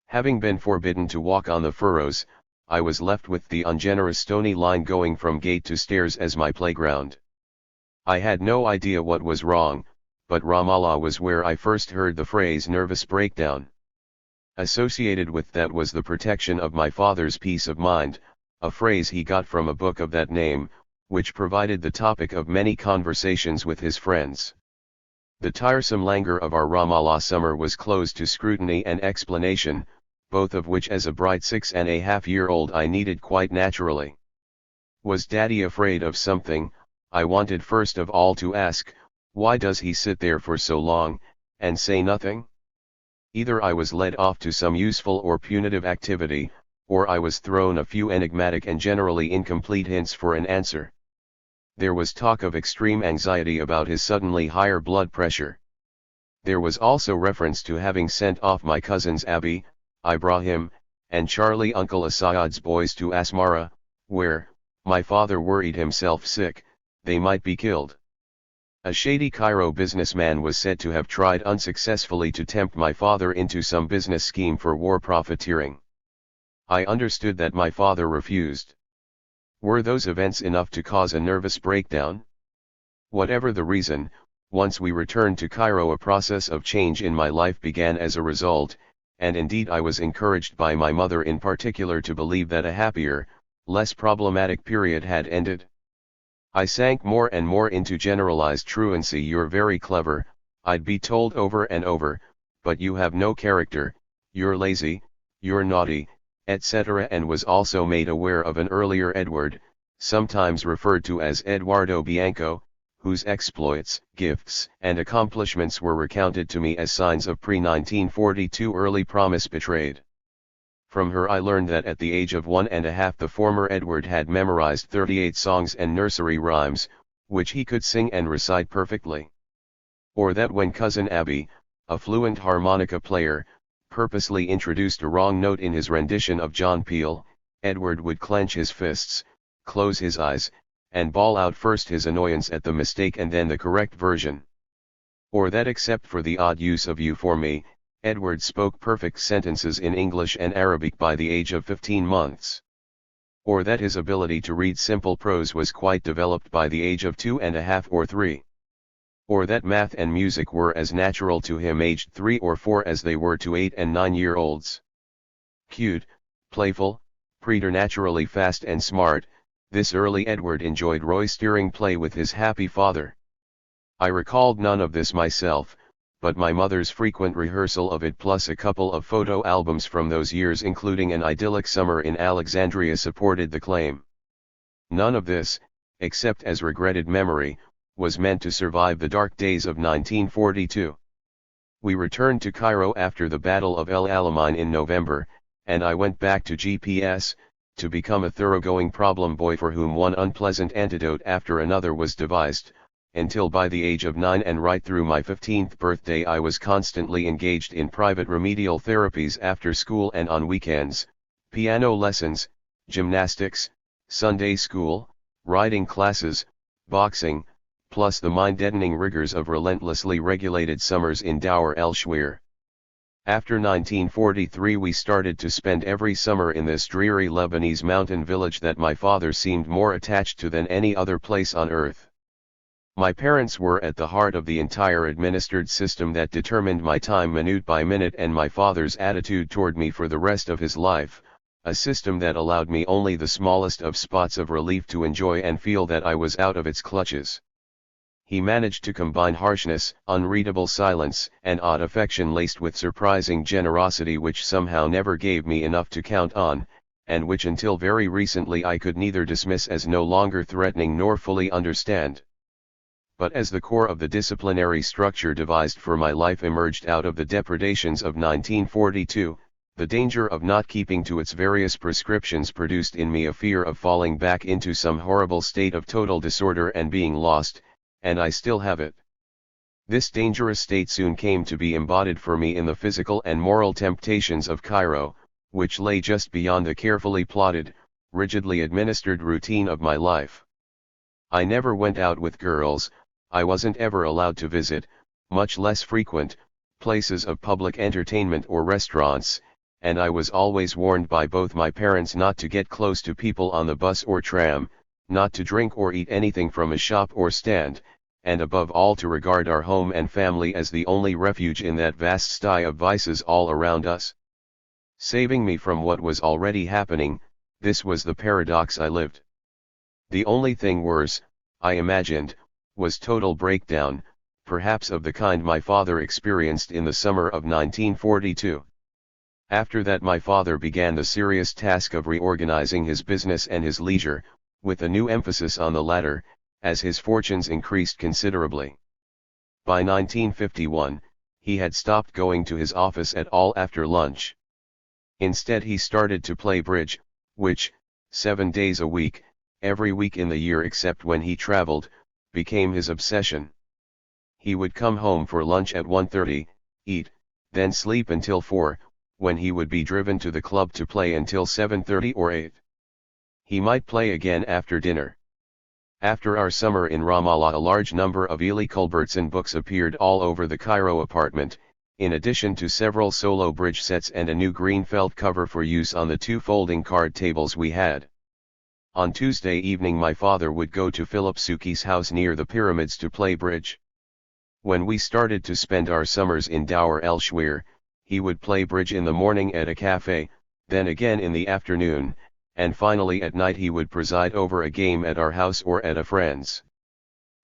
Having been forbidden to walk on the furrows, I was left with the ungenerous stony line going from gate to stairs as my playground. I had no idea what was wrong, but Ramallah was where I first heard the phrase nervous breakdown. Associated with that was the protection of my father's peace of mind, a phrase he got from a book of that name, which provided the topic of many conversations with his friends. The tiresome languor of our Ramallah summer was closed to scrutiny and explanation, both of which as a bright 6.5-year-old I needed quite naturally. Was Daddy afraid of something? I wanted first of all to ask, why does he sit there for so long, and say nothing? Either I was led off to some useful or punitive activity, or I was thrown a few enigmatic and generally incomplete hints for an answer. There was talk of extreme anxiety about his suddenly higher blood pressure. There was also reference to having sent off my cousins Abby, Ibrahim, and Charlie Uncle Asayad's boys to Asmara, where, my father worried himself sick, they might be killed. A shady Cairo businessman was said to have tried unsuccessfully to tempt my father into some business scheme for war profiteering. I understood that my father refused. Were those events enough to cause a nervous breakdown? Whatever the reason, once we returned to Cairo a process of change in my life began as a result, and indeed I was encouraged by my mother in particular to believe that a happier, less problematic period had ended. I sank more and more into generalized truancy. You're very clever, I'd be told over and over, but you have no character, you're lazy, you're naughty, etc., and was also made aware of an earlier Edward, sometimes referred to as Eduardo Bianco, whose exploits, gifts, and accomplishments were recounted to me as signs of pre-1942 early promise betrayed. From her I learned that at the age of 1.5 the former Edward had memorized 38 songs and nursery rhymes, which he could sing and recite perfectly. Or that when cousin Abby, a fluent harmonica player, purposely introduced a wrong note in his rendition of John Peel, Edward would clench his fists, close his eyes, and bawl out first his annoyance at the mistake and then the correct version. Or that except for the odd use of you for me, Edward spoke perfect sentences in English and Arabic by the age of 15 months. Or that his ability to read simple prose was quite developed by the age of 2.5 or 3. Or that math and music were as natural to him aged 3 or 4 as they were to 8 and 9-year-olds. Cute, playful, preternaturally fast and smart, this early Edward enjoyed roistering play with his happy father. I recalled none of this myself, but my mother's frequent rehearsal of it plus a couple of photo albums from those years including an idyllic summer in Alexandria supported the claim. None of this, except as regretted memory, was meant to survive the dark days of 1942. We returned to Cairo after the Battle of El Alamein in November, and I went back to GPS, to become a thoroughgoing problem boy for whom one unpleasant antidote after another was devised, until by the age of 9 and right through my 15th birthday I was constantly engaged in private remedial therapies after school and on weekends, piano lessons, gymnastics, Sunday school, riding classes, boxing, plus the mind-deadening rigors of relentlessly regulated summers in Dour el Shwir. After 1943 we started to spend every summer in this dreary Lebanese mountain village that my father seemed more attached to than any other place on earth. My parents were at the heart of the entire administered system that determined my time minute by minute and my father's attitude toward me for the rest of his life, a system that allowed me only the smallest of spots of relief to enjoy and feel that I was out of its clutches. He managed to combine harshness, unreadable silence, and odd affection laced with surprising generosity which somehow never gave me enough to count on, and which until very recently I could neither dismiss as no longer threatening nor fully understand. But as the core of the disciplinary structure devised for my life emerged out of the depredations of 1942, the danger of not keeping to its various prescriptions produced in me a fear of falling back into some horrible state of total disorder and being lost, and I still have it. This dangerous state soon came to be embodied for me in the physical and moral temptations of Cairo, which lay just beyond the carefully plotted, rigidly administered routine of my life. I never went out with girls, I wasn't ever allowed to visit, much less frequent, places of public entertainment or restaurants, and I was always warned by both my parents not to get close to people on the bus or tram, not to drink or eat anything from a shop or stand, and above all to regard our home and family as the only refuge in that vast sty of vices all around us. Saving me from what was already happening, this was the paradox I lived. The only thing worse, I imagined, was total breakdown, perhaps of the kind my father experienced in the summer of 1942. After that my father began the serious task of reorganizing his business and his leisure, with a new emphasis on the latter, as his fortunes increased considerably. By 1951, he had stopped going to his office at all after lunch. Instead he started to play bridge, which, 7 days a week, every week in the year except when he traveled, became his obsession. He would come home for lunch at 1:30, eat, then sleep until 4, when he would be driven to the club to play until 7:30 or 8. He might play again after dinner. After our summer in Ramallah, a large number of Ely Culbertson books appeared all over the Cairo apartment, in addition to several solo bridge sets and a new green felt cover for use on the 2 folding card tables we had. On Tuesday evening my father would go to Philip Suki's house near the pyramids to play bridge. When we started to spend our summers in Dower El Shwir, he would play bridge in the morning at a cafe, then again in the afternoon, and finally at night he would preside over a game at our house or at a friend's.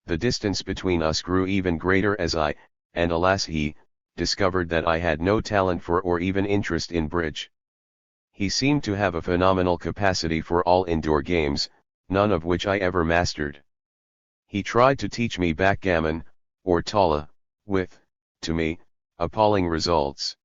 The distance between us grew even greater as I, and alas he, discovered that I had no talent for or even interest in bridge. He seemed to have a phenomenal capacity for all indoor games, none of which I ever mastered. He tried to teach me backgammon, or tala, with, to me, appalling results.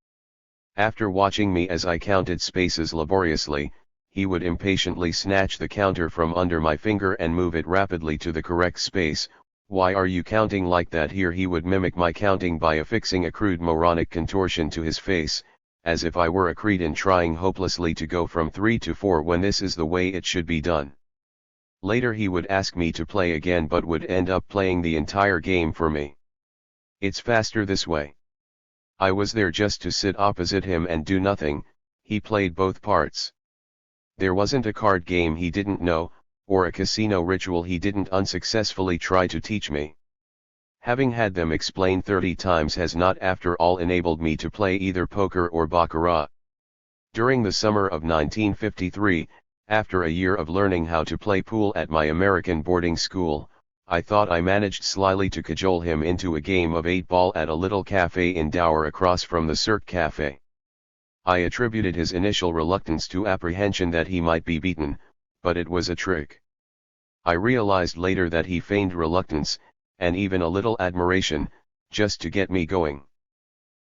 After watching me as I counted spaces laboriously, he would impatiently snatch the counter from under my finger and move it rapidly to the correct space. "Why are you counting like that here?" He would mimic my counting by affixing a crude moronic contortion to his face, as if I were a cretin trying hopelessly to go from 3 to 4 when this is the way it should be done. Later he would ask me to play again but would end up playing the entire game for me. "It's faster this way." I was there just to sit opposite him and do nothing. He played both parts. There wasn't a card game he didn't know, or a casino ritual he didn't unsuccessfully try to teach me. Having had them explained 30 times has not after all enabled me to play either poker or baccarat. During the summer of 1953, after a year of learning how to play pool at my American boarding school, I thought I managed slyly to cajole him into a game of 8-ball at a little cafe in Dower across from the Cirque Cafe. I attributed his initial reluctance to apprehension that he might be beaten, but it was a trick. I realized later that he feigned reluctance, and even a little admiration, just to get me going.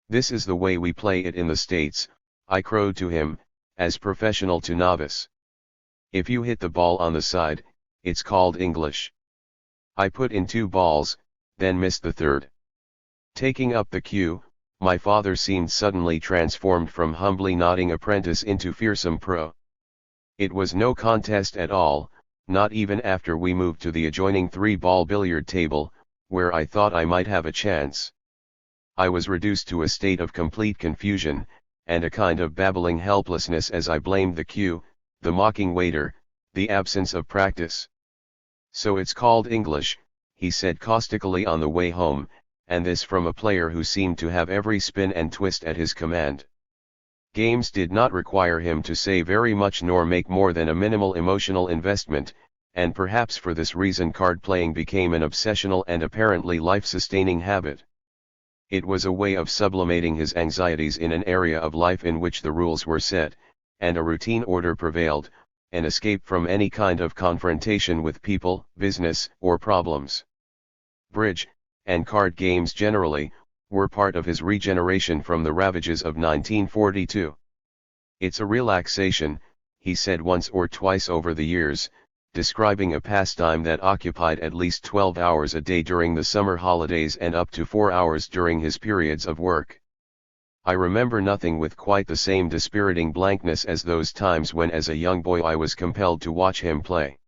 "This is the way we play it in the States," I crowed to him, as professional to novice. "If you hit the ball on the side, it's called English." I put in 2 balls, then missed the third. Taking up the cue, my father seemed suddenly transformed from humbly nodding apprentice into fearsome pro. It was no contest at all, not even after we moved to the adjoining 3-ball billiard table, where I thought I might have a chance. I was reduced to a state of complete confusion, and a kind of babbling helplessness as I blamed the cue, the mocking waiter, the absence of practice. "So it's called English," he said caustically on the way home, and this from a player who seemed to have every spin and twist at his command. Games did not require him to say very much nor make more than a minimal emotional investment, and perhaps for this reason card playing became an obsessional and apparently life-sustaining habit. It was a way of sublimating his anxieties in an area of life in which the rules were set, and a routine order prevailed, an escape from any kind of confrontation with people, business, or problems. Bridge, and card games generally, were part of his regeneration from the ravages of 1942. "It's a relaxation," he said once or twice over the years, describing a pastime that occupied at least 12 hours a day during the summer holidays and up to 4 hours during his periods of work. I remember nothing with quite the same dispiriting blankness as those times when as a young boy I was compelled to watch him play.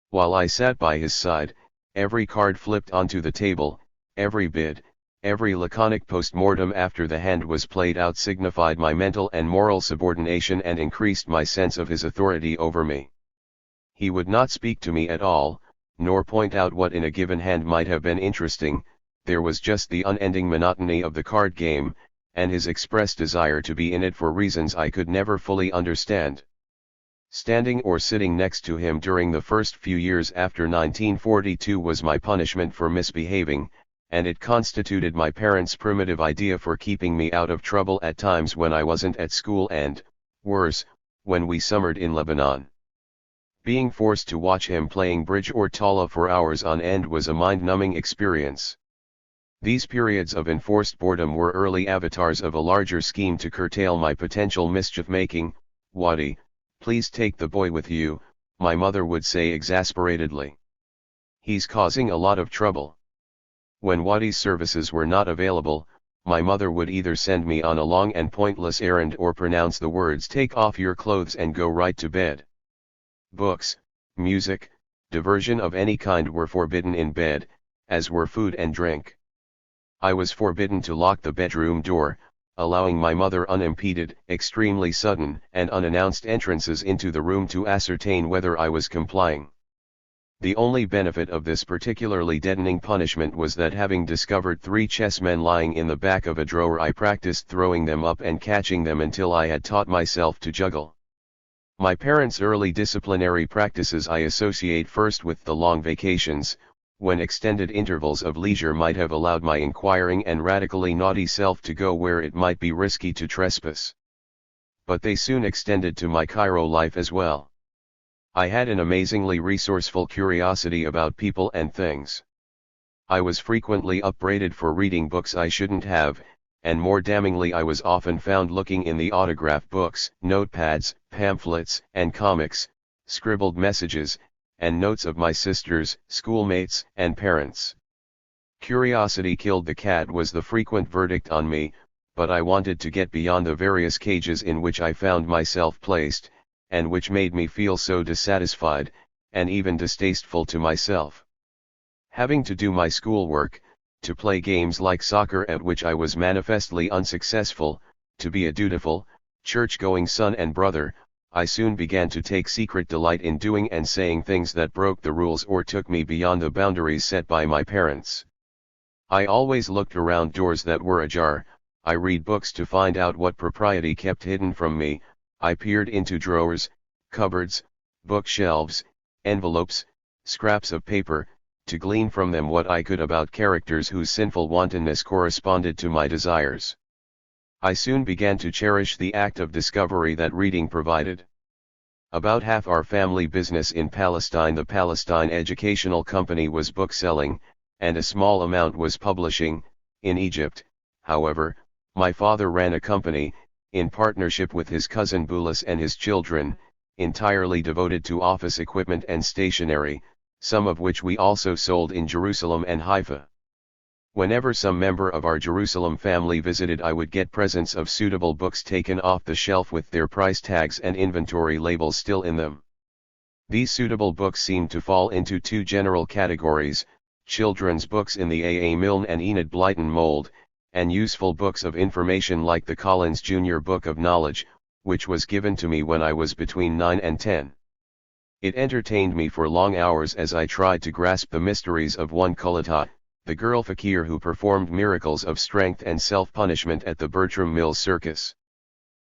While I sat by his side, every card flipped onto the table, every bid, every laconic post-mortem after the hand was played out signified my mental and moral subordination and increased my sense of his authority over me. He would not speak to me at all, nor point out what in a given hand might have been interesting. There was just the unending monotony of the card game, and his expressed desire to be in it for reasons I could never fully understand. Standing or sitting next to him during the first few years after 1942 was my punishment for misbehaving, and it constituted my parents' primitive idea for keeping me out of trouble at times when I wasn't at school and, worse, when we summered in Lebanon. Being forced to watch him playing bridge or tala for hours on end was a mind-numbing experience. These periods of enforced boredom were early avatars of a larger scheme to curtail my potential mischief-making. "Wadi, please take the boy with you," my mother would say exasperatedly. "He's causing a lot of trouble." When Wadi's services were not available, my mother would either send me on a long and pointless errand or pronounce the words, "Take off your clothes and go right to bed." Books, music, diversion of any kind were forbidden in bed, as were food and drink. I was forbidden to lock the bedroom door, allowing my mother unimpeded, extremely sudden and unannounced entrances into the room to ascertain whether I was complying. The only benefit of this particularly deadening punishment was that, having discovered 3 chessmen lying in the back of a drawer, I practiced throwing them up and catching them until I had taught myself to juggle. My parents' early disciplinary practices I associate first with the long vacations, when extended intervals of leisure might have allowed my inquiring and radically naughty self to go where it might be risky to trespass. But they soon extended to my Cairo life as well. I had an amazingly resourceful curiosity about people and things. I was frequently upbraided for reading books I shouldn't have, and more damningly I was often found looking in the autograph books, notepads, pamphlets, and comics, scribbled messages, and notes of my sisters, schoolmates, and parents. "Curiosity killed the cat" was the frequent verdict on me, but I wanted to get beyond the various cages in which I found myself placed, and which made me feel so dissatisfied, and even distasteful to myself. Having to do my schoolwork, to play games like soccer at which I was manifestly unsuccessful, to be a dutiful, church-going son and brother, I soon began to take secret delight in doing and saying things that broke the rules or took me beyond the boundaries set by my parents. I always looked around doors that were ajar, I read books to find out what propriety kept hidden from me, I peered into drawers, cupboards, bookshelves, envelopes, scraps of paper, to glean from them what I could about characters whose sinful wantonness corresponded to my desires. I soon began to cherish the act of discovery that reading provided. About half our family business in Palestine, the Palestine Educational Company, was bookselling, and a small amount was publishing. In Egypt, however, my father ran a company, in partnership with his cousin Boulos and his children, entirely devoted to office equipment and stationery, some of which we also sold in Jerusalem and Haifa. Whenever some member of our Jerusalem family visited, I would get presents of suitable books taken off the shelf with their price tags and inventory labels still in them. These suitable books seemed to fall into 2 general categories: children's books in the A. A. Milne and Enid Blyton mold, and useful books of information like the Collins Jr. Book of Knowledge, which was given to me when I was between 9 and 10. It entertained me for long hours as I tried to grasp the mysteries of one Kulata, the girl fakir who performed miracles of strength and self-punishment at the Bertram Mills Circus.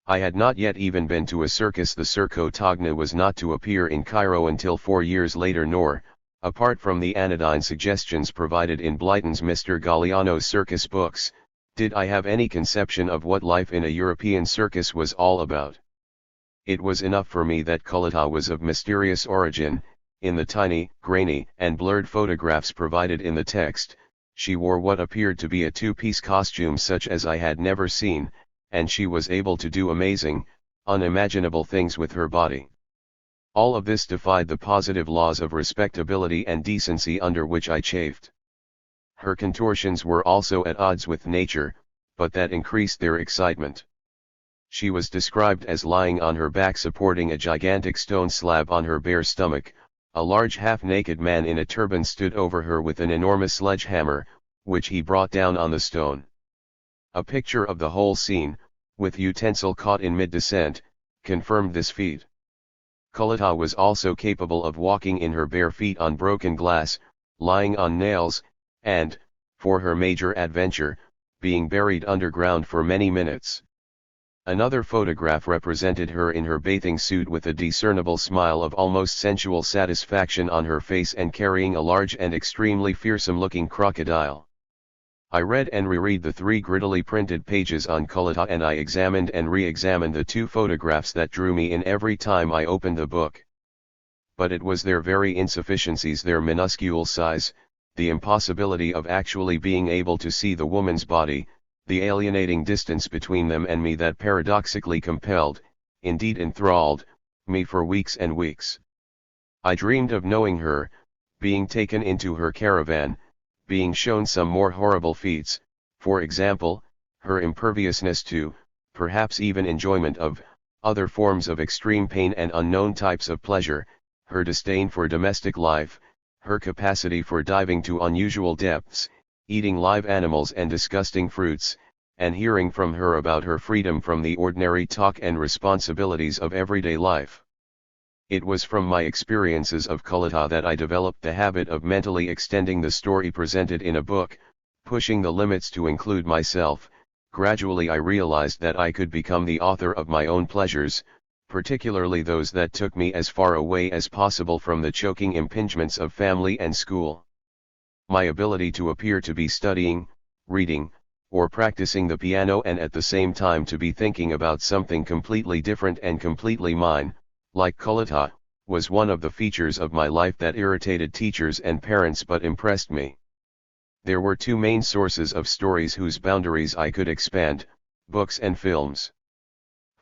I had not yet even been to a circus. The Circo Togna was not to appear in Cairo until 4 years later, nor, apart from the anodyne suggestions provided in Blyton's Mr. Galliano's circus books, did I have any conception of what life in a European circus was all about. It was enough for me that Kulata was of mysterious origin. In the tiny, grainy, and blurred photographs provided in the text, she wore what appeared to be a 2-piece costume such as I had never seen, and she was able to do amazing, unimaginable things with her body. All of this defied the positive laws of respectability and decency under which I chafed. Her contortions were also at odds with nature, but that increased their excitement. She was described as lying on her back supporting a gigantic stone slab on her bare stomach. A large half-naked man in a turban stood over her with an enormous sledgehammer, which he brought down on the stone. A picture of the whole scene, with utensil caught in mid-descent, confirmed this feat. Kulata was also capable of walking in her bare feet on broken glass, lying on nails, and, for her major adventure, being buried underground for many minutes. Another photograph represented her in her bathing suit with a discernible smile of almost sensual satisfaction on her face and carrying a large and extremely fearsome-looking crocodile. I read and reread the 3 griddily printed pages on Colita, and I examined and re-examined the 2 photographs that drew me in every time I opened the book. But it was their very insufficiencies, their minuscule size, the impossibility of actually being able to see the woman's body, the alienating distance between them and me, that paradoxically compelled, indeed enthralled, me for weeks and weeks. I dreamed of knowing her, being taken into her caravan, being shown some more horrible feats, for example, her imperviousness to, perhaps even enjoyment of, other forms of extreme pain and unknown types of pleasure, her disdain for domestic life, her capacity for diving to unusual depths, eating live animals and disgusting fruits, and hearing from her about her freedom from the ordinary talk and responsibilities of everyday life. It was from my experiences of Colita that I developed the habit of mentally extending the story presented in a book, pushing the limits to include myself. Gradually I realized that I could become the author of my own pleasures, particularly those that took me as far away as possible from the choking impingements of family and school. My ability to appear to be studying, reading, or practicing the piano and at the same time to be thinking about something completely different and completely mine, like Colita, was one of the features of my life that irritated teachers and parents but impressed me. There were 2 main sources of stories whose boundaries I could expand: books and films.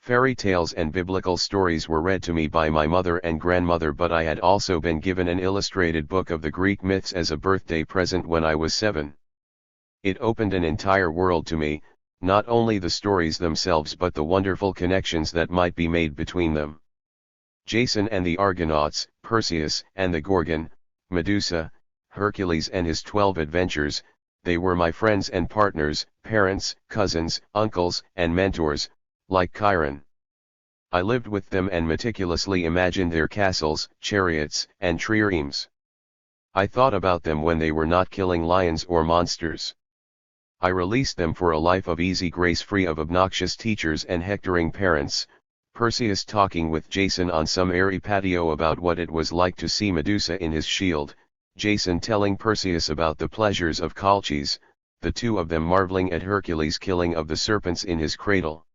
Fairy tales and biblical stories were read to me by my mother and grandmother, but I had also been given an illustrated book of the Greek myths as a birthday present when I was 7. It opened an entire world to me, not only the stories themselves but the wonderful connections that might be made between them. Jason and the Argonauts, Perseus and the Gorgon, Medusa, Hercules and his 12 adventures, they were my friends and partners, parents, cousins, uncles, and mentors, like Chiron. I lived with them and meticulously imagined their castles, chariots, and triremes. I thought about them when they were not killing lions or monsters. I released them for a life of easy grace, free of obnoxious teachers and hectoring parents. Perseus talking with Jason on some airy patio about what it was like to see Medusa in his shield, Jason telling Perseus about the pleasures of Colchis, the 2 of them marveling at Hercules' killing of the serpents in his cradle.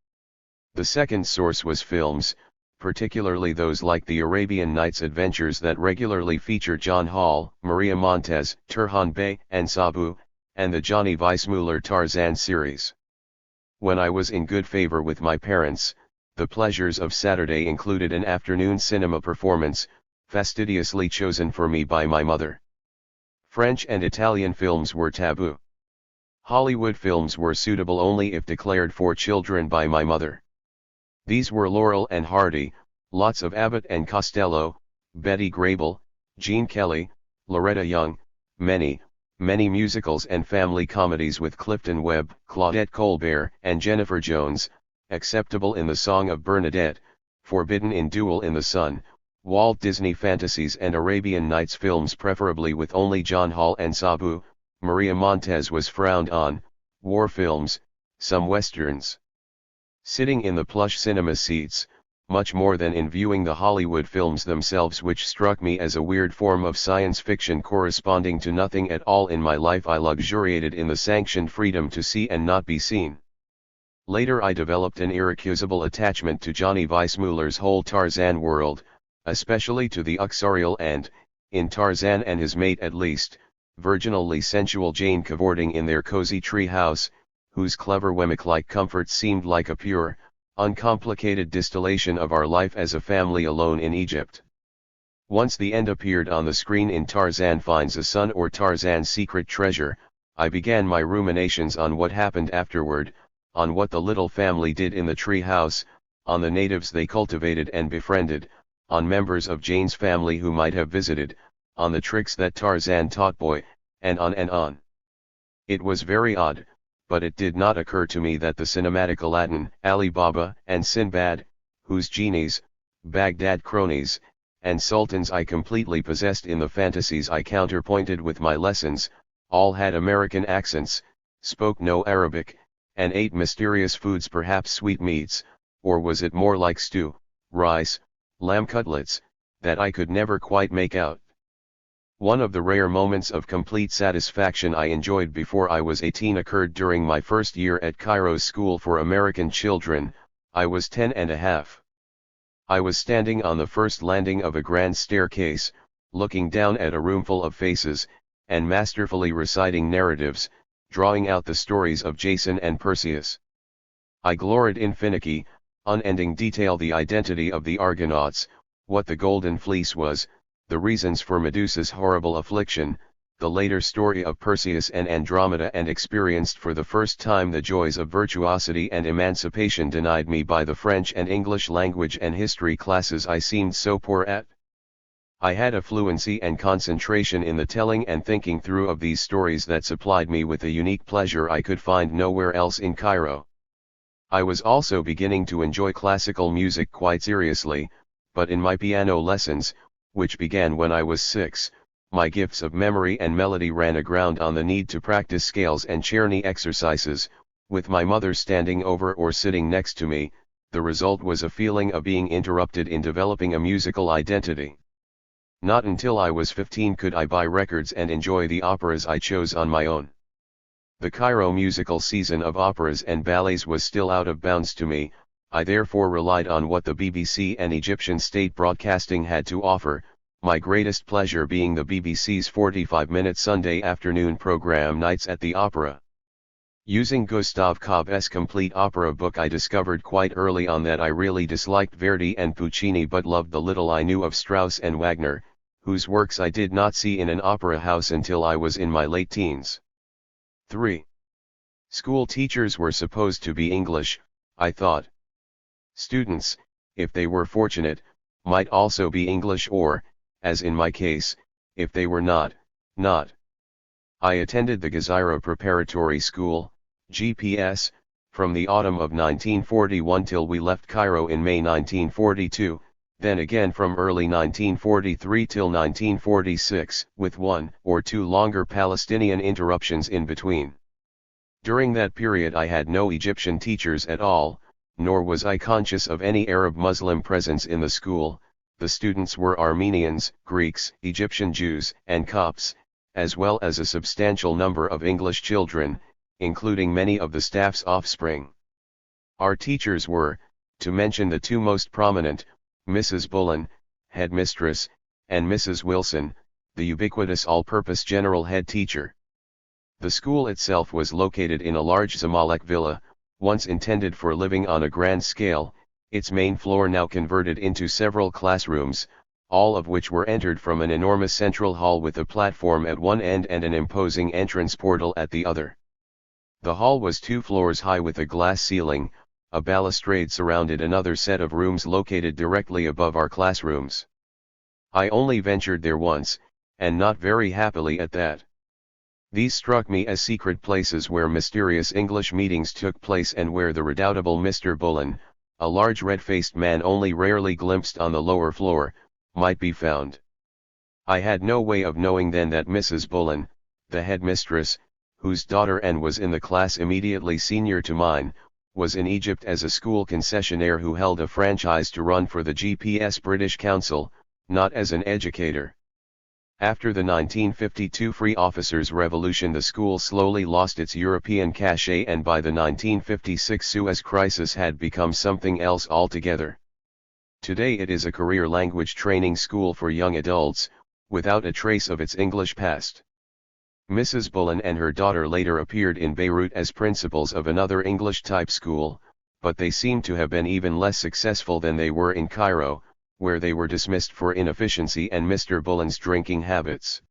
The second source was films, particularly those like the Arabian Nights adventures that regularly feature John Hall, Maria Montez, Turhan Bey, and Sabu, and the Johnny Weissmuller Tarzan series. When I was in good favor with my parents, the pleasures of Saturday included an afternoon cinema performance, fastidiously chosen for me by my mother. French and Italian films were taboo. Hollywood films were suitable only if declared for children by my mother. These were Laurel and Hardy, lots of Abbott and Costello, Betty Grable, Gene Kelly, Loretta Young, many musicals and family comedies with Clifton Webb, Claudette Colbert, and Jennifer Jones, acceptable in The Song of Bernadette, forbidden in Duel in the Sun, Walt Disney fantasies and Arabian Nights films preferably with only John Hall and Sabu. Maria Montez was frowned on, war films, some westerns. Sitting in the plush cinema seats, much more than in viewing the Hollywood films themselves, which struck me as a weird form of science fiction corresponding to nothing at all in my life, I luxuriated in the sanctioned freedom to see and not be seen. Later I developed an irrecusable attachment to Johnny Weissmuller's whole Tarzan world, especially to the uxorial and, in Tarzan and his mate at least, virginally sensual Jane cavorting in their cozy tree house, whose clever Wemmick-like comfort seemed like a pure, uncomplicated distillation of our life as a family alone in Egypt. Once the end appeared on the screen in Tarzan Finds a Son or Tarzan's Secret Treasure, I began my ruminations on what happened afterward, on what the little family did in the tree house, on the natives they cultivated and befriended, on members of Jane's family who might have visited, on the tricks that Tarzan taught Boy, and on and on. It was very odd, but it did not occur to me that the cinematic Aladdin, Ali Baba, and Sinbad, whose genies, Baghdad cronies, and sultans I completely possessed in the fantasies I counterpointed with my lessons, all had American accents, spoke no Arabic, and ate mysterious foods, perhaps sweetmeats, or was it more like stew, rice, lamb cutlets, that I could never quite make out. One of the rare moments of complete satisfaction I enjoyed before I was 18 occurred during my first year at Cairo's School for American Children. I was 10 and a half. I was standing on the first landing of a grand staircase, looking down at a roomful of faces, and masterfully reciting narratives, drawing out the stories of Jason and Perseus. I gloried in finicky, unending detail: the identity of the Argonauts, what the Golden Fleece was, the reasons for Medusa's horrible affliction, the later story of Perseus and Andromeda, and experienced for the first time the joys of virtuosity and emancipation denied me by the French and English language and history classes I seemed so poor at. I had a fluency and concentration in the telling and thinking through of these stories that supplied me with a unique pleasure I could find nowhere else in Cairo. I was also beginning to enjoy classical music quite seriously, but in my piano lessons, which began when I was 6, my gifts of memory and melody ran aground on the need to practice scales and Czerny exercises, with my mother standing over or sitting next to me. The result was a feeling of being interrupted in developing a musical identity. Not until I was 15 could I buy records and enjoy the operas I chose on my own. The Cairo musical season of operas and ballets was still out of bounds to me. I therefore relied on what the BBC and Egyptian state broadcasting had to offer, my greatest pleasure being the BBC's 45-minute Sunday afternoon program Nights at the Opera. Using Gustave Kaube's complete opera book, I discovered quite early on that I really disliked Verdi and Puccini but loved the little I knew of Strauss and Wagner, whose works I did not see in an opera house until I was in my late teens. 3. School teachers were supposed to be English, I thought. Students, if they were fortunate, might also be English or, as in my case, if they were not. I attended the Gezeira Preparatory School, GPS, from the autumn of 1941 till we left Cairo in May 1942, then again from early 1943 till 1946, with 1 or 2 longer Palestinian interruptions in between. During that period I had no Egyptian teachers at all, nor was I conscious of any Arab Muslim presence in the school. The students were Armenians, Greeks, Egyptian Jews, and Copts, as well as a substantial number of English children, including many of the staff's offspring. Our teachers were, to mention the two most prominent, Mrs. Bullen, headmistress, and Mrs. Wilson, the ubiquitous all-purpose general head teacher. The school itself was located in a large Zamalek villa, once intended for living on a grand scale, its main floor now converted into several classrooms, all of which were entered from an enormous central hall with a platform at one end and an imposing entrance portal at the other. The hall was 2 floors high with a glass ceiling. A balustrade surrounded another set of rooms located directly above our classrooms. I only ventured there once, and not very happily at that. These struck me as secret places where mysterious English meetings took place and where the redoubtable Mr. Bullen, a large red-faced man only rarely glimpsed on the lower floor, might be found. I had no way of knowing then that Mrs. Bullen, the headmistress, whose daughter Anne was in the class immediately senior to mine, was in Egypt as a school concessionaire who held a franchise to run for the GPS British Council, not as an educator. After the 1952 Free Officers' Revolution, the school slowly lost its European cachet, and by the 1956 Suez Crisis had become something else altogether. Today it is a career language training school for young adults, without a trace of its English past. Mrs. Bullen and her daughter later appeared in Beirut as principals of another English-type school, but they seem to have been even less successful than they were in Cairo, where they were dismissed for inefficiency and Mr. Bullen's drinking habits.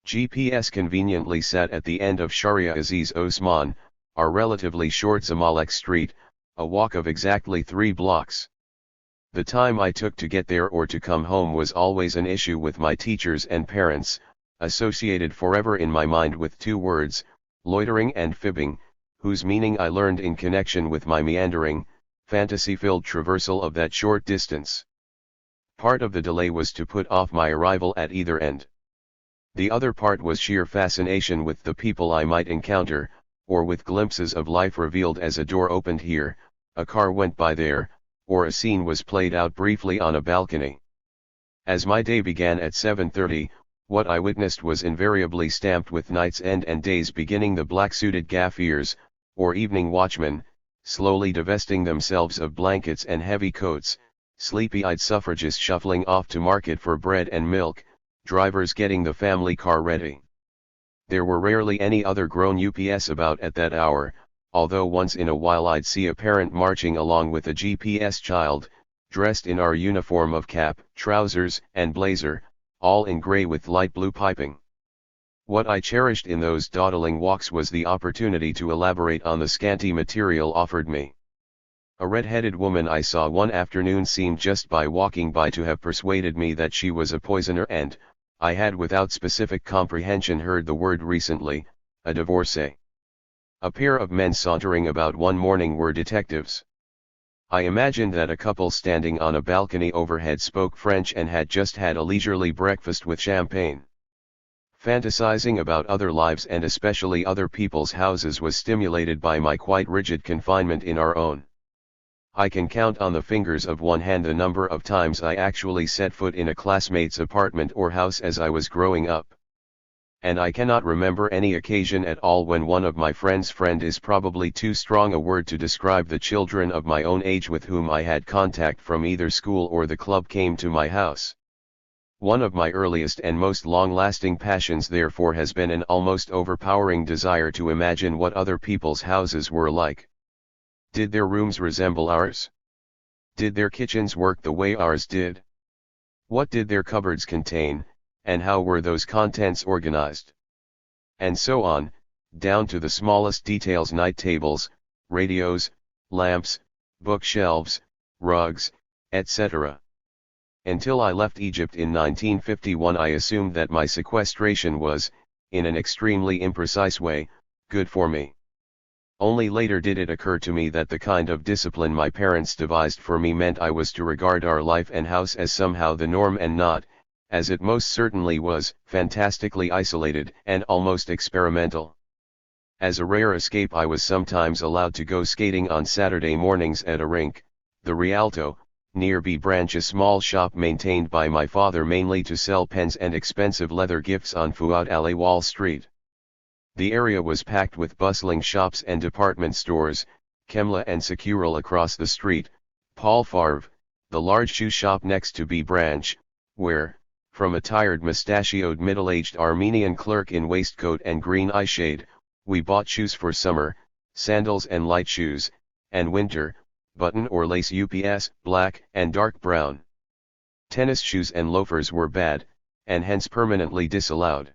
GPS conveniently sat at the end of Sharia Aziz Osman, our relatively short Zamalek Street, a walk of exactly 3 blocks. The time I took to get there or to come home was always an issue with my teachers and parents, associated forever in my mind with 2 words, loitering and fibbing, whose meaning I learned in connection with my meandering, fantasy-filled traversal of that short distance. Part of the delay was to put off my arrival at either end. The other part was sheer fascination with the people I might encounter, or with glimpses of life revealed as a door opened here, a car went by there, or a scene was played out briefly on a balcony. As my day began at 7:30, What I witnessed was invariably stamped with nights' end and days beginning. The black-suited gaffiers, or evening watchmen, slowly divesting themselves of blankets and heavy coats, sleepy-eyed suffragists shuffling off to market for bread and milk, drivers getting the family car ready. There were rarely any other grown UPS about at that hour, although once in a while I'd see a parent marching along with a GPS child, dressed in our uniform of cap, trousers, and blazer, all in gray with light blue piping. What I cherished in those dawdling walks was the opportunity to elaborate on the scanty material offered me. A red-headed woman I saw one afternoon seemed just by walking by to have persuaded me that she was a poisoner, and I had without specific comprehension heard the word recently, a divorcee. A pair of men sauntering about one morning were detectives. I imagined that a couple standing on a balcony overhead spoke French and had just had a leisurely breakfast with champagne. Fantasizing about other lives and especially other people's houses was stimulated by my quite rigid confinement in our own. I can count on the fingers of one hand the number of times I actually set foot in a classmate's apartment or house as I was growing up. And I cannot remember any occasion at all when one of my friends' friend is probably too strong a word to describe the children of my own age with whom I had contact from either school or the club came to my house. One of my earliest and most long-lasting passions therefore has been an almost overpowering desire to imagine what other people's houses were like. Did their rooms resemble ours? Did their kitchens work the way ours did? What did their cupboards contain, and how were those contents organized? And so on, down to the smallest details: night tables, radios, lamps, bookshelves, rugs, etc. Until I left Egypt in 1951 I assumed that my sequestration was, in an extremely imprecise way, good for me. Only later did it occur to me that the kind of discipline my parents devised for me meant I was to regard our life and house as somehow the norm and not, as it most certainly was, fantastically isolated and almost experimental. As a rare escape I was sometimes allowed to go skating on Saturday mornings at a rink, the Rialto, near B Branch, a small shop maintained by my father mainly to sell pens and expensive leather gifts on Fuad Ali Wall Street. The area was packed with bustling shops and department stores, Kemla and Secural across the street, Paul Favre, the large shoe shop next to B Branch, where, from a tired mustachioed middle-aged Armenian clerk in waistcoat and green eyeshade, we bought shoes for summer, sandals and light shoes, and winter, button or lace UPS, black and dark brown. Tennis shoes and loafers were bad, and hence permanently disallowed.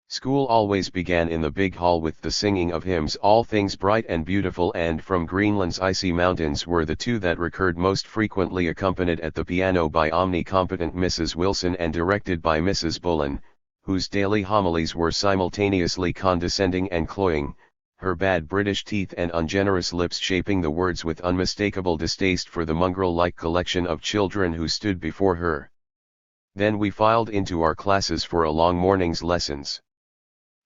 School always began in the big hall with the singing of hymns, All Things Bright and Beautiful and From Greenland's Icy Mountains were the two that recurred most frequently, accompanied at the piano by omnicompetent Mrs. Wilson and directed by Mrs. Bullen, whose daily homilies were simultaneously condescending and cloying, her bad British teeth and ungenerous lips shaping the words with unmistakable distaste for the mongrel-like collection of children who stood before her. Then we filed into our classes for a long morning's lessons.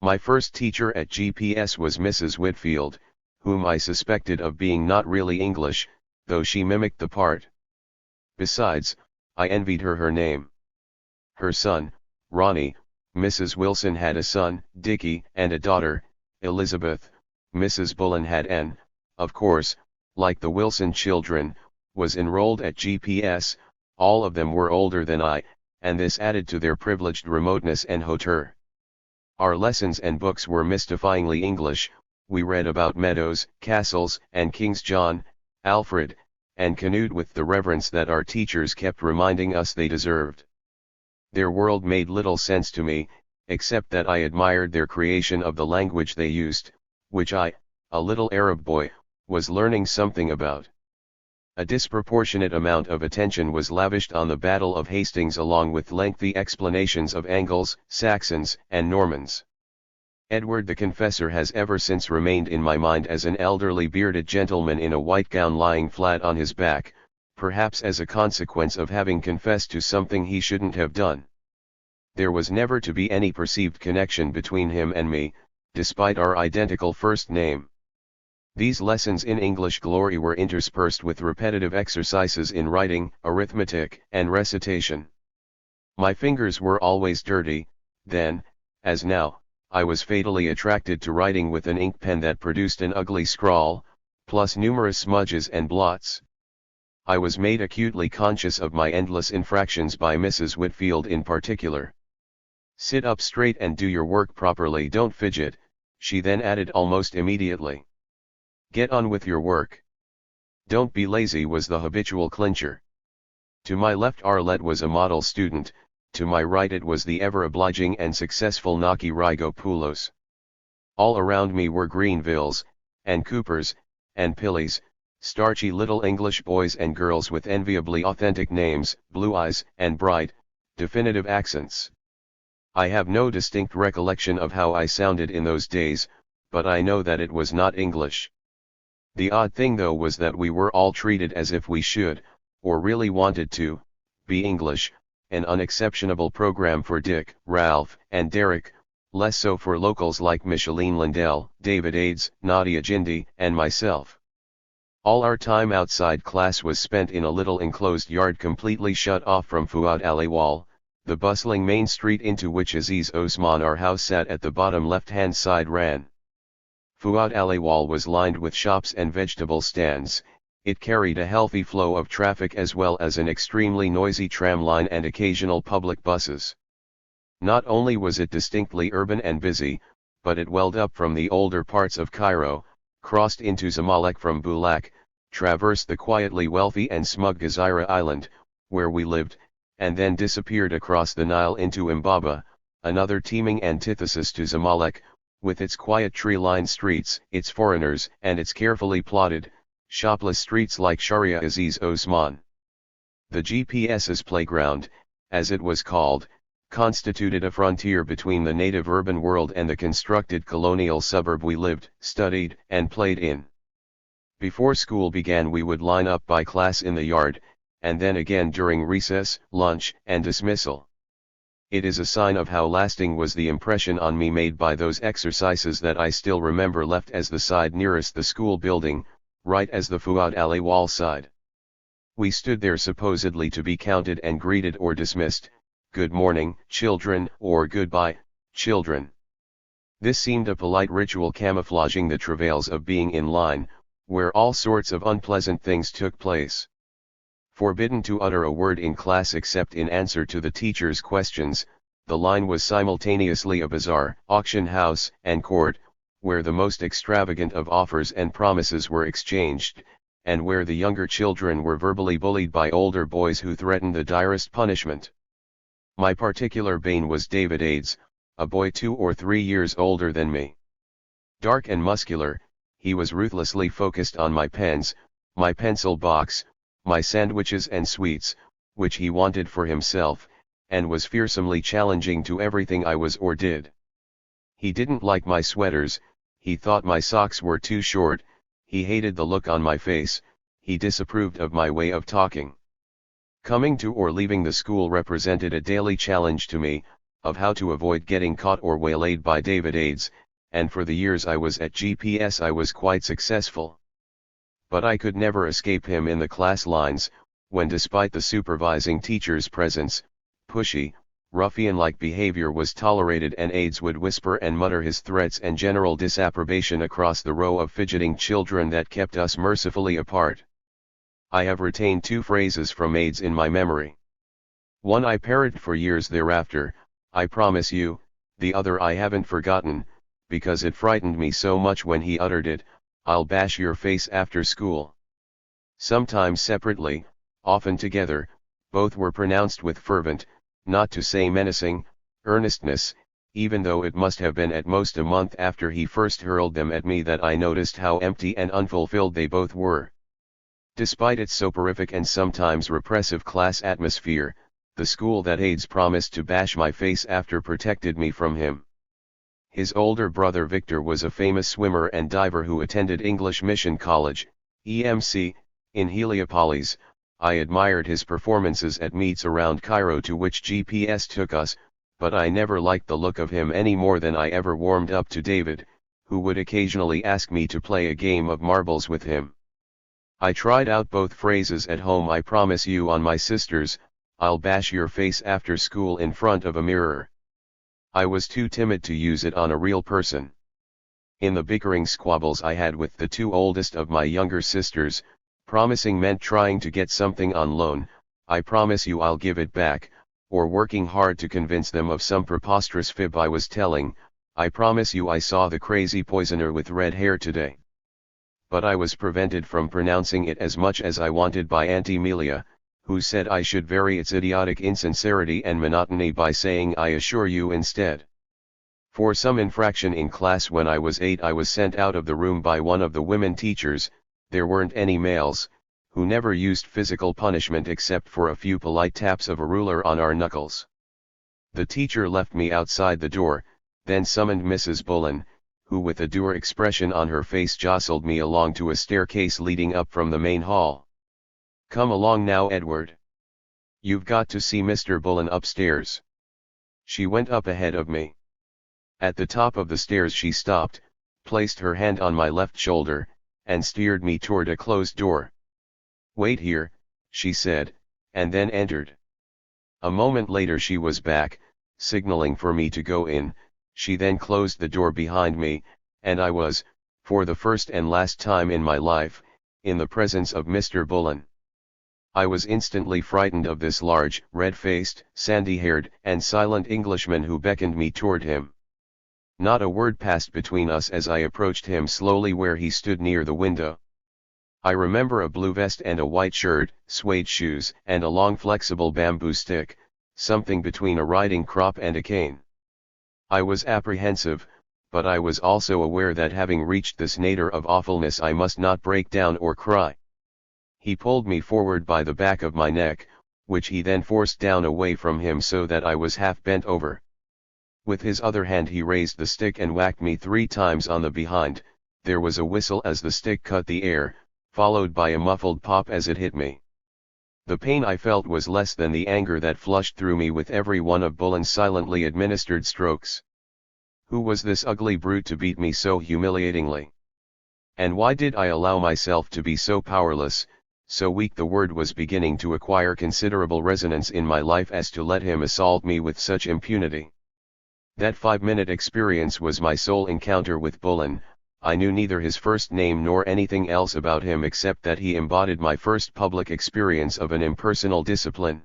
My first teacher at GPS was Mrs. Whitfield, whom I suspected of being not really English, though she mimicked the part. Besides, I envied her name. Her son, Ronnie, Mrs. Wilson had a son, Dickie, and a daughter, Elizabeth. Mrs. Bullen had and, of course, like the Wilson children, was enrolled at GPS. All of them were older than I, and this added to their privileged remoteness and hauteur. Our lessons and books were mystifyingly English. We read about meadows, castles, and Kings John, Alfred, and canoed with the reverence that our teachers kept reminding us they deserved. Their world made little sense to me, except that I admired their creation of the language they used, which I, a little Arab boy, was learning something about. A disproportionate amount of attention was lavished on the Battle of Hastings along with lengthy explanations of Angles, Saxons, and Normans. Edward the Confessor has ever since remained in my mind as an elderly bearded gentleman in a white gown lying flat on his back, perhaps as a consequence of having confessed to something he shouldn't have done. There was never to be any perceived connection between him and me, despite our identical first name. These lessons in English glory were interspersed with repetitive exercises in writing, arithmetic, and recitation. My fingers were always dirty, Then, as now, I was fatally attracted to writing with an ink pen that produced an ugly scrawl, plus numerous smudges and blots. I was made acutely conscious of my endless infractions by Mrs. Whitfield in particular. "Sit up straight and do your work properly, don't fidget," she then added almost immediately. "Get on with your work. Don't be lazy," was the habitual clincher. To my left Arlette was a model student, to my right it was the ever-obliging and successful Naki Rigopoulos. All around me were Greenvilles, and Coopers, and Pillies, starchy little English boys and girls with enviably authentic names, blue eyes, and bright, definitive accents. I have no distinct recollection of how I sounded in those days, but I know that it was not English. The odd thing though was that we were all treated as if we should, or really wanted to, be English, an unexceptionable program for Dick, Ralph, and Derek, less so for locals like Micheline Lindell, David Ades, Nadia Jindy, and myself. All our time outside class was spent in a little enclosed yard completely shut off from Fuad Aliwal, the bustling main street into which Aziz Osman, our house sat at the bottom left-hand side, ran. Fuad Aliwal was lined with shops and vegetable stands. It carried a healthy flow of traffic as well as an extremely noisy tram line and occasional public buses. Not only was it distinctly urban and busy, but it welled up from the older parts of Cairo, crossed into Zamalek from Bulak, traversed the quietly wealthy and smug Gezira Island, where we lived, and then disappeared across the Nile into Mbaba, another teeming antithesis to Zamalek, with its quiet tree-lined streets, its foreigners, and its carefully plotted, shopless streets like Sharia Aziz Osman. The GPS's playground, as it was called, constituted a frontier between the native urban world and the constructed colonial suburb we lived, studied, and played in. Before school began we would line up by class in the yard, and then again during recess, lunch, and dismissal. It is a sign of how lasting was the impression on me made by those exercises that I still remember left as the side nearest the school building, right as the Fuad Aliwal side. We stood there supposedly to be counted and greeted or dismissed, "Good morning, children," or "Goodbye, children." This seemed a polite ritual camouflaging the travails of being in line, where all sorts of unpleasant things took place. Forbidden to utter a word in class except in answer to the teacher's questions, the line was simultaneously a bazaar, auction house, and court, where the most extravagant of offers and promises were exchanged, and where the younger children were verbally bullied by older boys who threatened the direst punishment. My particular bane was David Ades, a boy 2 or 3 years older than me. Dark and muscular, he was ruthlessly focused on my pens, my pencil box, my sandwiches and sweets, which he wanted for himself, and was fearsomely challenging to everything I was or did. He didn't like my sweaters, he thought my socks were too short, he hated the look on my face, he disapproved of my way of talking. Coming to or leaving the school represented a daily challenge to me, of how to avoid getting caught or waylaid by David Ades, and for the years I was at GPS I was quite successful. But I could never escape him in the class lines, when despite the supervising teacher's presence, pushy, ruffian-like behavior was tolerated and Ades would whisper and mutter his threats and general disapprobation across the row of fidgeting children that kept us mercifully apart. I have retained 2 phrases from Ades in my memory. One I parroted for years thereafter, "I promise you," the other I haven't forgotten, because it frightened me so much when he uttered it, "I'll bash your face after school." Sometimes separately, often together, both were pronounced with fervent, not to say menacing, earnestness, even though it must have been at most a month after he first hurled them at me that I noticed how empty and unfulfilled they both were. Despite its soporific and sometimes repressive class atmosphere, the school that Ades promised to bash my face after protected me from him. His older brother Victor was a famous swimmer and diver who attended English Mission College, EMC, in Heliopolis. I admired his performances at meets around Cairo to which GPS took us, but I never liked the look of him any more than I ever warmed up to David, who would occasionally ask me to play a game of marbles with him. I tried out both phrases at home. "I promise you" on my sisters, "I'll bash your face after school" in front of a mirror. I was too timid to use it on a real person. In the bickering squabbles I had with the two oldest of my younger sisters, promising meant trying to get something on loan, I promise you I'll give it back, or working hard to convince them of some preposterous fib I was telling, I promise you I saw the crazy poisoner with red hair today. But I was prevented from pronouncing it as much as I wanted by Aunt Emilia, who said I should vary its idiotic insincerity and monotony by saying I assure you instead. For some infraction in class when I was 8 I was sent out of the room by one of the women teachers, there weren't any males, who never used physical punishment except for a few polite taps of a ruler on our knuckles. The teacher left me outside the door, then summoned Mrs. Bullen, who with a dour expression on her face jostled me along to a staircase leading up from the main hall. "Come along now, Edward. You've got to see Mr. Bullen upstairs." She went up ahead of me. At the top of the stairs she stopped, placed her hand on my left shoulder, and steered me toward a closed door. "Wait here," she said, and then entered. A moment later she was back, signaling for me to go in. She then closed the door behind me, and I was, for the first and last time in my life, in the presence of Mr. Bullen. I was instantly frightened of this large, red-faced, sandy-haired, and silent Englishman who beckoned me toward him. Not a word passed between us as I approached him slowly where he stood near the window. I remember a blue vest and a white shirt, suede shoes, and a long flexible bamboo stick, something between a riding crop and a cane. I was apprehensive, but I was also aware that having reached this nadir of awfulness I must not break down or cry. He pulled me forward by the back of my neck, which he then forced down away from him so that I was half bent over. With his other hand he raised the stick and whacked me 3 times on the behind. There was a whistle as the stick cut the air, followed by a muffled pop as it hit me. The pain I felt was less than the anger that flushed through me with every one of Bullen's silently administered strokes. Who was this ugly brute to beat me so humiliatingly? And why did I allow myself to be so powerless, so weak? The word was beginning to acquire considerable resonance in my life as to let him assault me with such impunity. That 5-minute experience was my sole encounter with Bullen. I knew neither his first name nor anything else about him except that he embodied my first public experience of an impersonal discipline.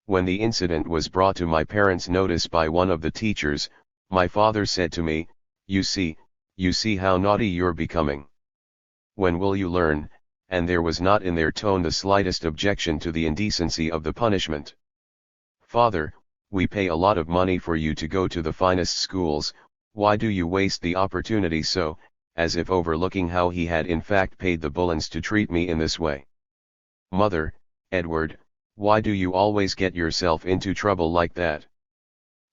When the incident was brought to my parents' notice by one of the teachers, my father said to me, you see how naughty you're becoming. When will you learn?" And there was not in their tone the slightest objection to the indecency of the punishment. "Father, we pay a lot of money for you to go to the finest schools, why do you waste the opportunity so?" As if overlooking how he had in fact paid the Bullens to treat me in this way. "Mother, Edward, why do you always get yourself into trouble like that?"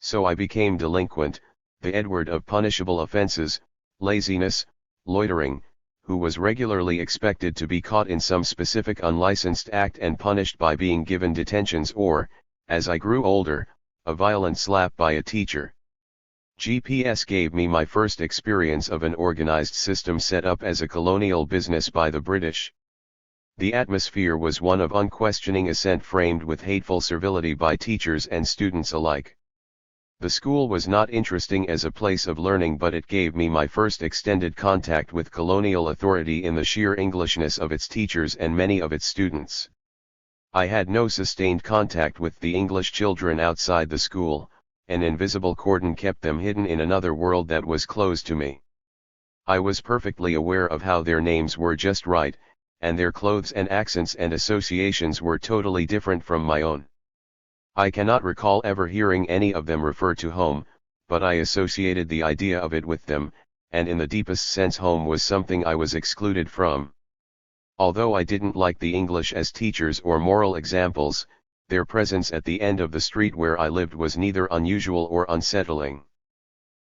So I became delinquent, the Edward of punishable offenses, laziness, loitering, who was regularly expected to be caught in some specific unlicensed act and punished by being given detentions or, as I grew older, a violent slap by a teacher. GPS gave me my first experience of an organized system set up as a colonial business by the British. The atmosphere was one of unquestioning assent framed with hateful servility by teachers and students alike. The school was not interesting as a place of learning, but it gave me my first extended contact with colonial authority in the sheer Englishness of its teachers and many of its students. I had no sustained contact with the English children outside the school. An invisible cordon kept them hidden in another world that was closed to me. I was perfectly aware of how their names were just right, and their clothes and accents and associations were totally different from my own. I cannot recall ever hearing any of them refer to home, but I associated the idea of it with them, and in the deepest sense home was something I was excluded from. Although I didn't like the English as teachers or moral examples, their presence at the end of the street where I lived was neither unusual or unsettling.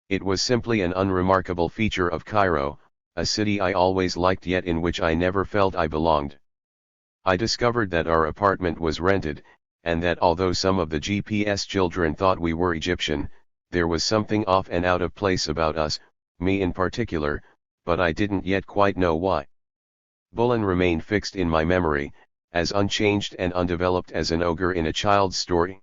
It was simply an unremarkable feature of Cairo, a city I always liked yet in which I never felt I belonged. I discovered that our apartment was rented, and that although some of the GPS children thought we were Egyptian, there was something off and out of place about us, me in particular, but I didn't yet quite know why. Bullen remained fixed in my memory, as unchanged and undeveloped as an ogre in a child's story.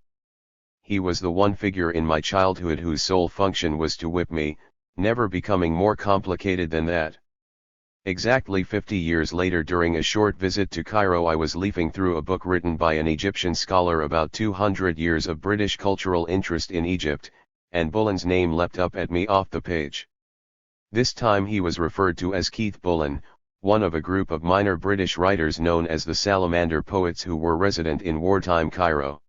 he was the one figure in my childhood whose sole function was to whip me, never becoming more complicated than that. Exactly 50 years later, during a short visit to Cairo, I was leafing through a book written by an Egyptian scholar about 200 years of British cultural interest in Egypt, and Bullen's name leapt up at me off the page. This time he was referred to as Keith Bullen, one of a group of minor British writers known as the Salamander Poets who were resident in wartime Cairo.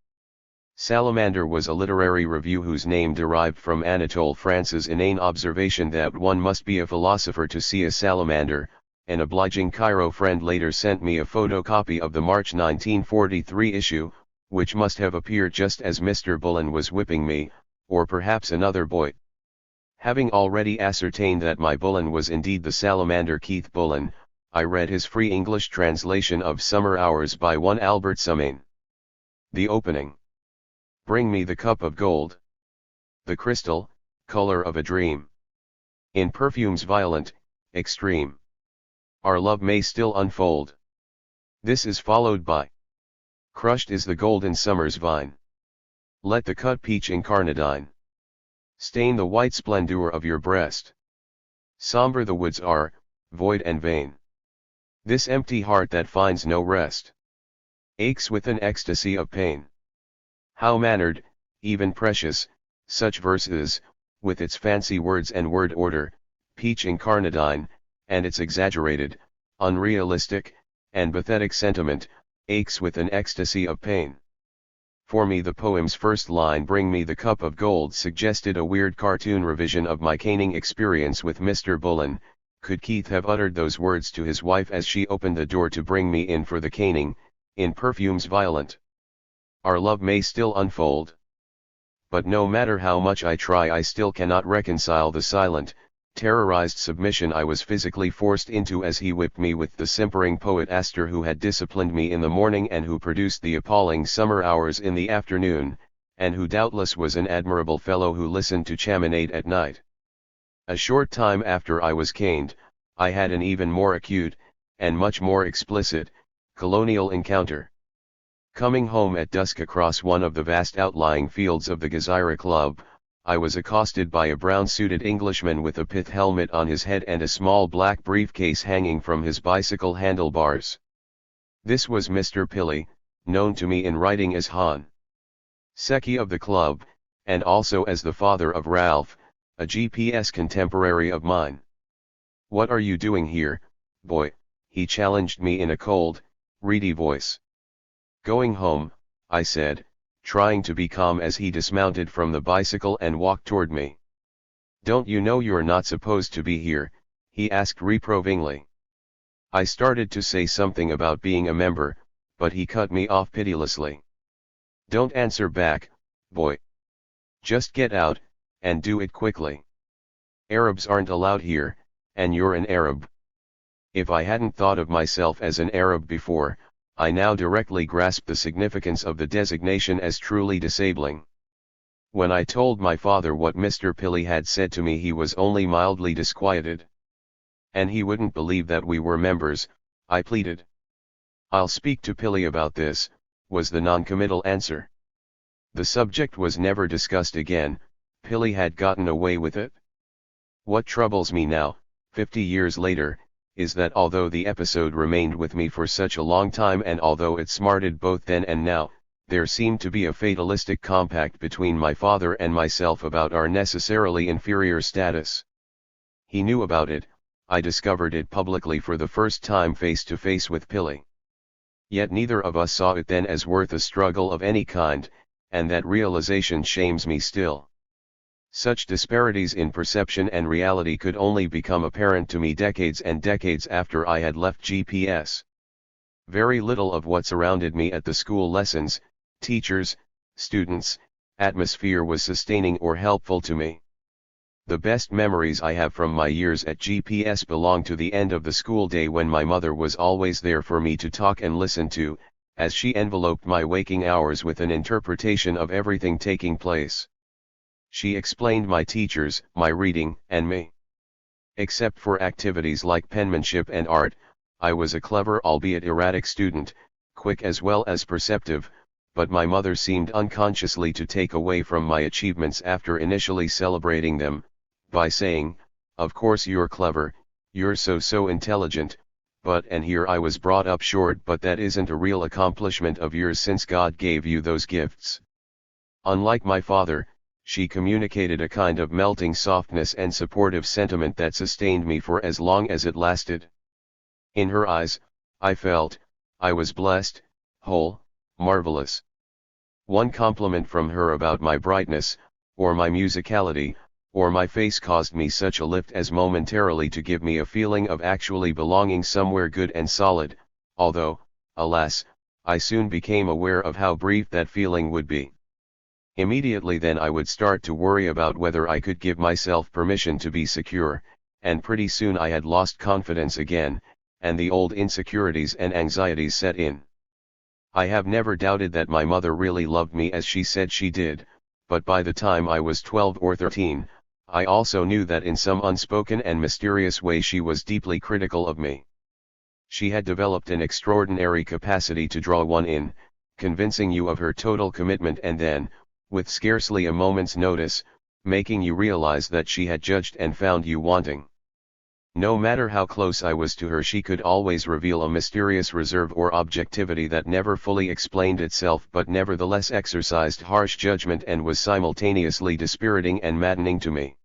Salamander was a literary review whose name derived from Anatole France's inane observation that one must be a philosopher to see a salamander. An obliging Cairo friend later sent me a photocopy of the March 1943 issue, which must have appeared just as Mr. Bullen was whipping me, or perhaps another boy. Having already ascertained that my Bullen was indeed the salamander Keith Bullen, I read his free English translation of Summer Hours by one Albert Samain. The opening. Bring me the cup of gold. The crystal, color of a dream. In perfumes violent, extreme. Our love may still unfold. This is followed by. Crushed is the golden summer's vine. Let the cut peach incarnadine stain the white splendor of your breast. Somber the woods are, void and vain. This empty heart that finds no rest aches with an ecstasy of pain. How mannered, even precious, such verse is, with its fancy words and word order, peach incarnadine, and its exaggerated, unrealistic, and pathetic sentiment, aches with an ecstasy of pain. For me the poem's first line, bring me the cup of gold, suggested a weird cartoon revision of my caning experience with Mr. Bullen. Could Keith have uttered those words to his wife as she opened the door to bring me in for the caning, in perfumes violent? Our love may still unfold. But no matter how much I try, I still cannot reconcile the silent, terrorized submission I was physically forced into as he whipped me with the simpering poet Astor, who had disciplined me in the morning and who produced the appalling Summer Hours in the afternoon, and who doubtless was an admirable fellow who listened to Chaminade at night. A short time after I was caned, I had an even more acute, and much more explicit, colonial encounter. Coming home at dusk across one of the vast outlying fields of the Gezira Club, I was accosted by a brown-suited Englishman with a pith helmet on his head and a small black briefcase hanging from his bicycle handlebars. This was Mr. Pilley, known to me in writing as Han Secchi of the club, and also as the father of Ralph, a GPS contemporary of mine. "What are you doing here, boy?" he challenged me in a cold, reedy voice. "Going home," I said, trying to be calm as he dismounted from the bicycle and walked toward me. "Don't you know you're not supposed to be here?" he asked reprovingly. I started to say something about being a member, but he cut me off pitilessly. "Don't answer back, boy. Just get out, and do it quickly. Arabs aren't allowed here, and you're an Arab." If I hadn't thought of myself as an Arab before, I now directly grasped the significance of the designation as truly disabling. When I told my father what Mr. Pilley had said to me, he was only mildly disquieted. "And he wouldn't believe that we were members," I pleaded. "I'll speak to Pilley about this," was the noncommittal answer. The subject was never discussed again. Pilley had gotten away with it. What troubles me now, 50 years later, is that although the episode remained with me for such a long time, and although it smarted both then and now, there seemed to be a fatalistic compact between my father and myself about our necessarily inferior status. He knew about it. I discovered it publicly for the first time face to face with Pilley. Yet neither of us saw it then as worth a struggle of any kind, and that realization shames me still. Such disparities in perception and reality could only become apparent to me decades and decades after I had left GPS. Very little of what surrounded me at the school lessons, teachers, students, atmosphere was sustaining or helpful to me. The best memories I have from my years at GPS belong to the end of the school day, when my mother was always there for me to talk and listen to, as she enveloped my waking hours with an interpretation of everything taking place. She explained my teachers, my reading, and me. Except for activities like penmanship and art, I was a clever albeit erratic student, quick as well as perceptive, but my mother seemed unconsciously to take away from my achievements after initially celebrating them, by saying, "Of course you're clever, you're so intelligent, but and here I was brought up short, but that isn't a real accomplishment of yours since God gave you those gifts." Unlike my father, she communicated a kind of melting softness and supportive sentiment that sustained me for as long as it lasted. In her eyes, I felt, I was blessed, whole, marvelous. One compliment from her about my brightness, or my musicality, or my face caused me such a lift as momentarily to give me a feeling of actually belonging somewhere good and solid, although, alas, I soon became aware of how brief that feeling would be. Immediately then I would start to worry about whether I could give myself permission to be secure, and pretty soon I had lost confidence again, and the old insecurities and anxieties set in. I have never doubted that my mother really loved me as she said she did, but by the time I was 12 or 13, I also knew that in some unspoken and mysterious way she was deeply critical of me. She had developed an extraordinary capacity to draw one in, convincing you of her total commitment and then, with scarcely a moment's notice, making you realize that she had judged and found you wanting. No matter how close I was to her, she could always reveal a mysterious reserve or objectivity that never fully explained itself but nevertheless exercised harsh judgment and was simultaneously dispiriting and maddening to me.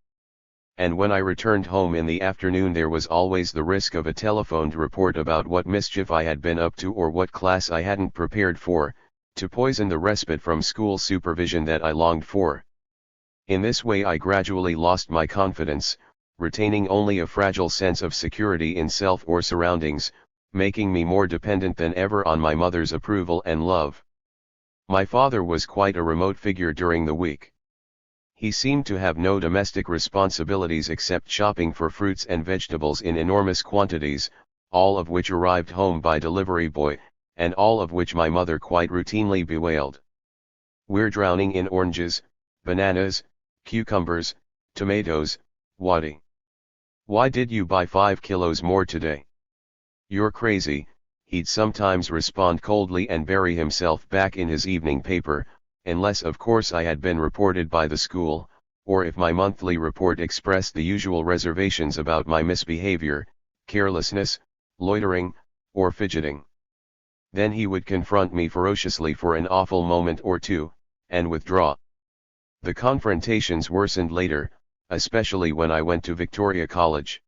And when I returned home in the afternoon there was always the risk of a telephoned report about what mischief I had been up to or what class I hadn't prepared for, to poison the respite from school supervision that I longed for. In this way I gradually lost my confidence, retaining only a fragile sense of security in self or surroundings, making me more dependent than ever on my mother's approval and love. My father was quite a remote figure during the week. He seemed to have no domestic responsibilities except shopping for fruits and vegetables in enormous quantities, all of which arrived home by delivery boy, and all of which my mother quite routinely bewailed. "We're drowning in oranges, bananas, cucumbers, tomatoes, Waddy. Why did you buy 5 kilos more today? You're crazy," he'd sometimes respond coldly and bury himself back in his evening paper, unless of course I had been reported by the school, or if my monthly report expressed the usual reservations about my misbehavior, carelessness, loitering, or fidgeting. Then he would confront me ferociously for an awful moment or two, and withdraw. The confrontations worsened later, especially when I went to Victoria College.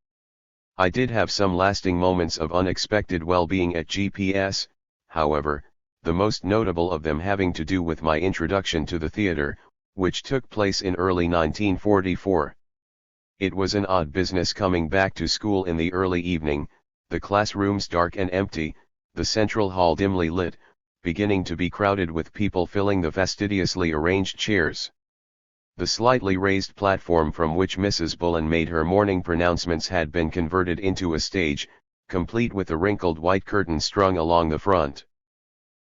I did have some lasting moments of unexpected well-being at GPS, however, the most notable of them having to do with my introduction to the theater, which took place in early 1944. It was an odd business coming back to school in the early evening, the classrooms dark and empty, the central hall dimly lit, beginning to be crowded with people filling the fastidiously arranged chairs. The slightly raised platform from which Mrs. Bullen made her morning pronouncements had been converted into a stage, complete with a wrinkled white curtain strung along the front.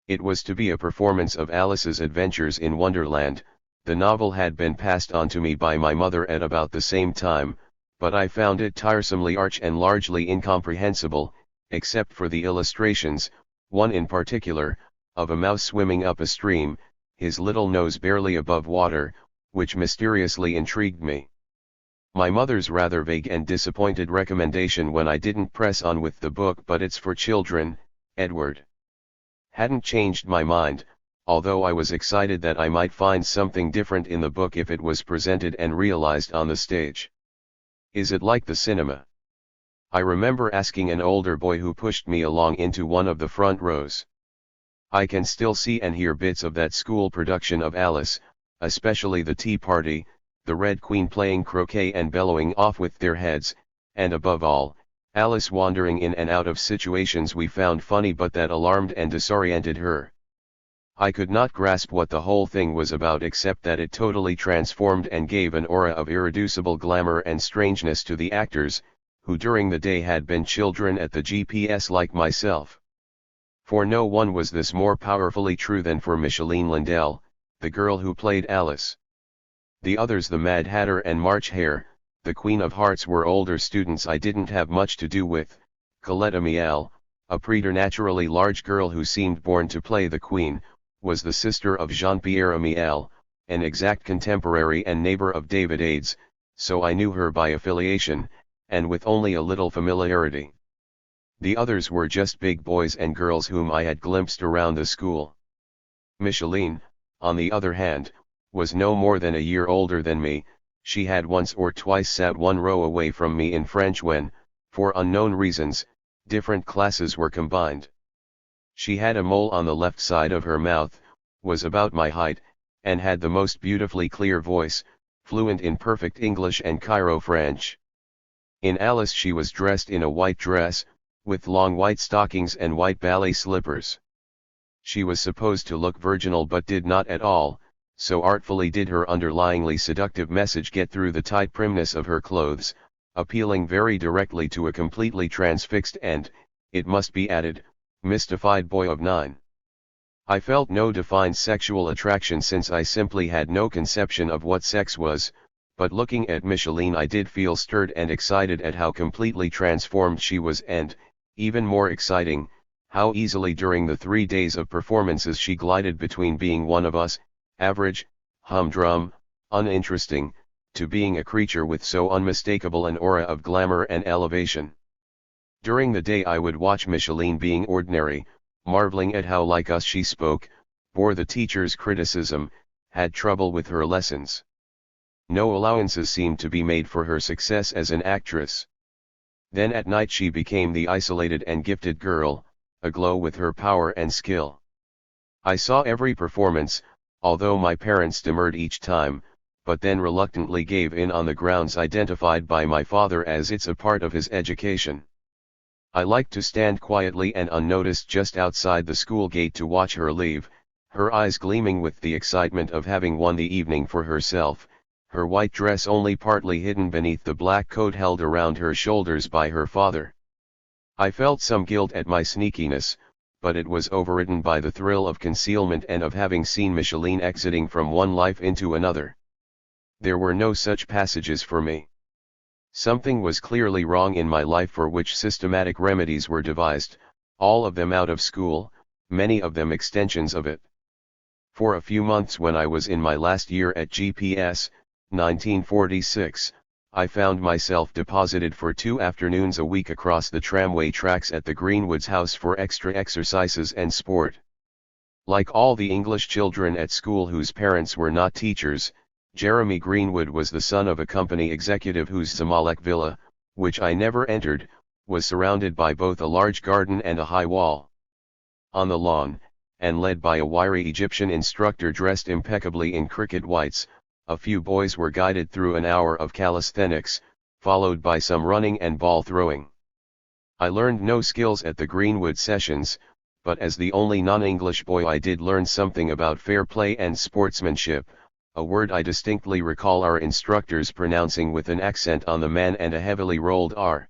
It was to be a performance of Alice's Adventures in Wonderland. The novel had been passed on to me by my mother at about the same time, but I found it tiresomely arch and largely incomprehensible, except for the illustrations, one in particular, of a mouse swimming up a stream, his little nose barely above water, which mysteriously intrigued me. My mother's rather vague and disappointed recommendation when I didn't press on with the book "But it's for children, Edward," hadn't changed my mind, although I was excited that I might find something different in the book if it was presented and realized on the stage. "Is it like the cinema?" I remember asking an older boy who pushed me along into one of the front rows. I can still see and hear bits of that school production of Alice, especially the tea party, the Red Queen playing croquet and bellowing off with their heads, and above all, Alice wandering in and out of situations we found funny but that alarmed and disoriented her. I could not grasp what the whole thing was about except that it totally transformed and gave an aura of irreducible glamour and strangeness to the actors, who during the day had been children at the GPS like myself. For no one was this more powerfully true than for Micheline Lindell, the girl who played Alice. The others, the Mad Hatter and March Hare, the Queen of Hearts, were older students I didn't have much to do with. Coletta Miel, a preternaturally large girl who seemed born to play the Queen, was the sister of Jean-Pierre Amiel, an exact contemporary and neighbor of David Aides, so I knew her by affiliation, and with only a little familiarity. The others were just big boys and girls whom I had glimpsed around the school. Micheline, on the other hand, was no more than a year older than me. She had once or twice sat one row away from me in French when, for unknown reasons, different classes were combined. She had a mole on the left side of her mouth, was about my height, and had the most beautifully clear voice, fluent in perfect English and Cairo French. In Alice she was dressed in a white dress, with long white stockings and white ballet slippers. She was supposed to look virginal but did not at all, so artfully did her underlyingly seductive message get through the tight primness of her clothes, appealing very directly to a completely transfixed and, it must be added, mystified boy of 9. I felt no defined sexual attraction since I simply had no conception of what sex was, but looking at Micheline I did feel stirred and excited at how completely transformed she was and, even more exciting, how easily during the 3 days of performances she glided between being one of us, average, humdrum, uninteresting, to being a creature with so unmistakable an aura of glamour and elevation. During the day I would watch Micheline being ordinary, marveling at how like us she spoke, bore the teacher's criticism, had trouble with her lessons. No allowances seemed to be made for her success as an actress. Then at night she became the isolated and gifted girl, aglow with her power and skill. I saw every performance, although my parents demurred each time, but then reluctantly gave in on the grounds identified by my father as it's a part of his education. I liked to stand quietly and unnoticed just outside the school gate to watch her leave, her eyes gleaming with the excitement of having won the evening for herself, her white dress only partly hidden beneath the black coat held around her shoulders by her father. I felt some guilt at my sneakiness, but it was overridden by the thrill of concealment and of having seen Micheline exiting from one life into another. There were no such passages for me. Something was clearly wrong in my life for which systematic remedies were devised, all of them out of school, many of them extensions of it. For a few months when I was in my last year at GPS, 1946, I found myself deposited for 2 afternoons a week across the tramway tracks at the Greenwoods house for extra exercises and sport. Like all the English children at school whose parents were not teachers, Jeremy Greenwood was the son of a company executive whose Zamalek villa, which I never entered, was surrounded by both a large garden and a high wall. On the lawn, and led by a wiry Egyptian instructor dressed impeccably in cricket whites, a few boys were guided through an hour of calisthenics, followed by some running and ball throwing. I learned no skills at the Greenwood sessions, but as the only non-English boy I did learn something about fair play and sportsmanship, a word I distinctly recall our instructors pronouncing with an accent on the man and a heavily rolled R.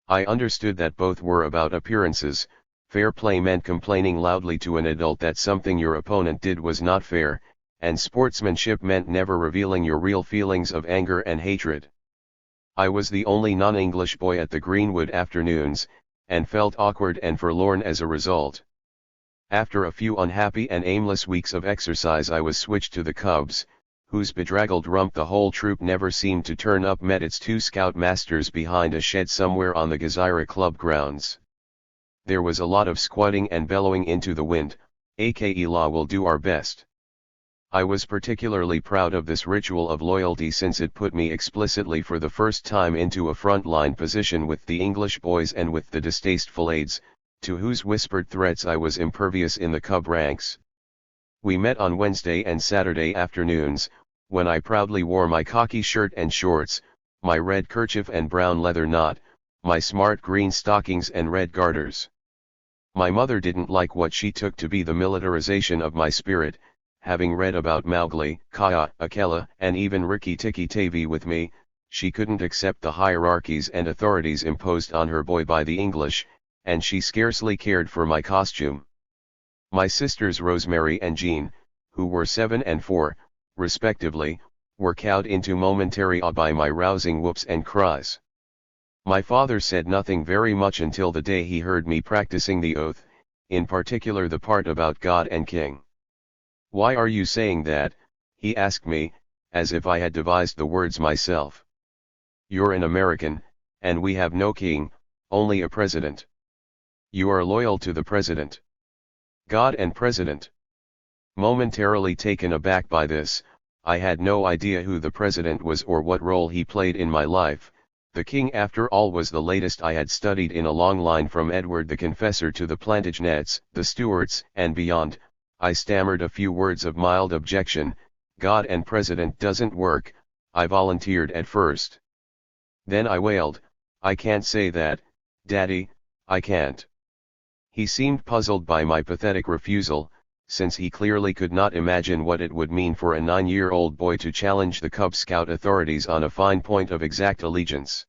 I understood that both were about appearances. Fair play meant complaining loudly to an adult that something your opponent did was not fair, and sportsmanship meant never revealing your real feelings of anger and hatred. I was the only non-English boy at the Greenwood afternoons, and felt awkward and forlorn as a result. After a few unhappy and aimless weeks of exercise I was switched to the Cubs, whose bedraggled rump the whole troop never seemed to turn up met its 2 scoutmasters behind a shed somewhere on the Gezira Club grounds. There was a lot of squatting and bellowing into the wind, aka "La will do our best." I was particularly proud of this ritual of loyalty since it put me explicitly for the first time into a front-line position with the English boys and with the distasteful aides, to whose whispered threats I was impervious in the Cub ranks. We met on Wednesday and Saturday afternoons, when I proudly wore my khaki shirt and shorts, my red kerchief and brown leather knot, my smart green stockings and red garters. My mother didn't like what she took to be the militarization of my spirit. Having read about Mowgli, Kaya, Akela, and even Rikki Tikki Tavi with me, she couldn't accept the hierarchies and authorities imposed on her boy by the English, and she scarcely cared for my costume. My sisters Rosemary and Jean, who were 7 and 4, respectively, were cowed into momentary awe by my rousing whoops and cries. My father said nothing very much until the day he heard me practicing the oath, in particular the part about God and King. "Why are you saying that?" he asked me, as if I had devised the words myself. "You're an American, and we have no king, only a president. You are loyal to the president. God and president." Momentarily taken aback by this, I had no idea who the president was or what role he played in my life. The king after all was the latest I had studied in a long line from Edward the Confessor to the Plantagenets, the Stuarts, and beyond. I stammered a few words of mild objection. "God and president doesn't work," I volunteered at first. Then I wailed, "I can't say that, Daddy, I can't." He seemed puzzled by my pathetic refusal, since he clearly could not imagine what it would mean for a 9-year-old boy to challenge the Cub Scout authorities on a fine point of exact allegiance.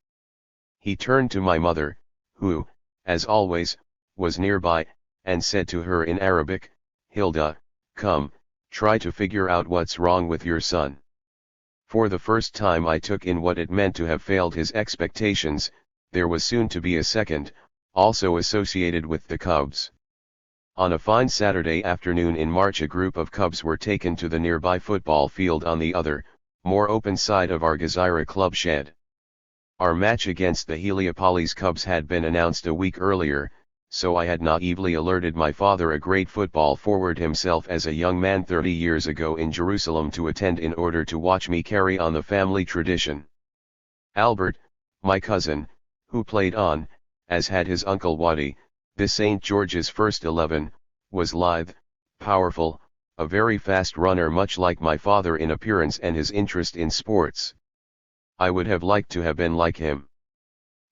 He turned to my mother, who, as always, was nearby, and said to her in Arabic, "Hilda, come, try to figure out what's wrong with your son." For the first time I took in what it meant to have failed his expectations. There was soon to be a second, also associated with the Cubs. On a fine Saturday afternoon in March, a group of Cubs were taken to the nearby football field on the other, more open side of our Gezira club shed. Our match against the Heliopolis Cubs had been announced a week earlier, so I had naively alerted my father, a great football forward himself as a young man 30 years ago in Jerusalem, to attend in order to watch me carry on the family tradition. Albert, my cousin, who played on, as had his uncle Wadi, the St. George's first 11, was lithe, powerful, a very fast runner, much like my father in appearance and his interest in sports. I would have liked to have been like him.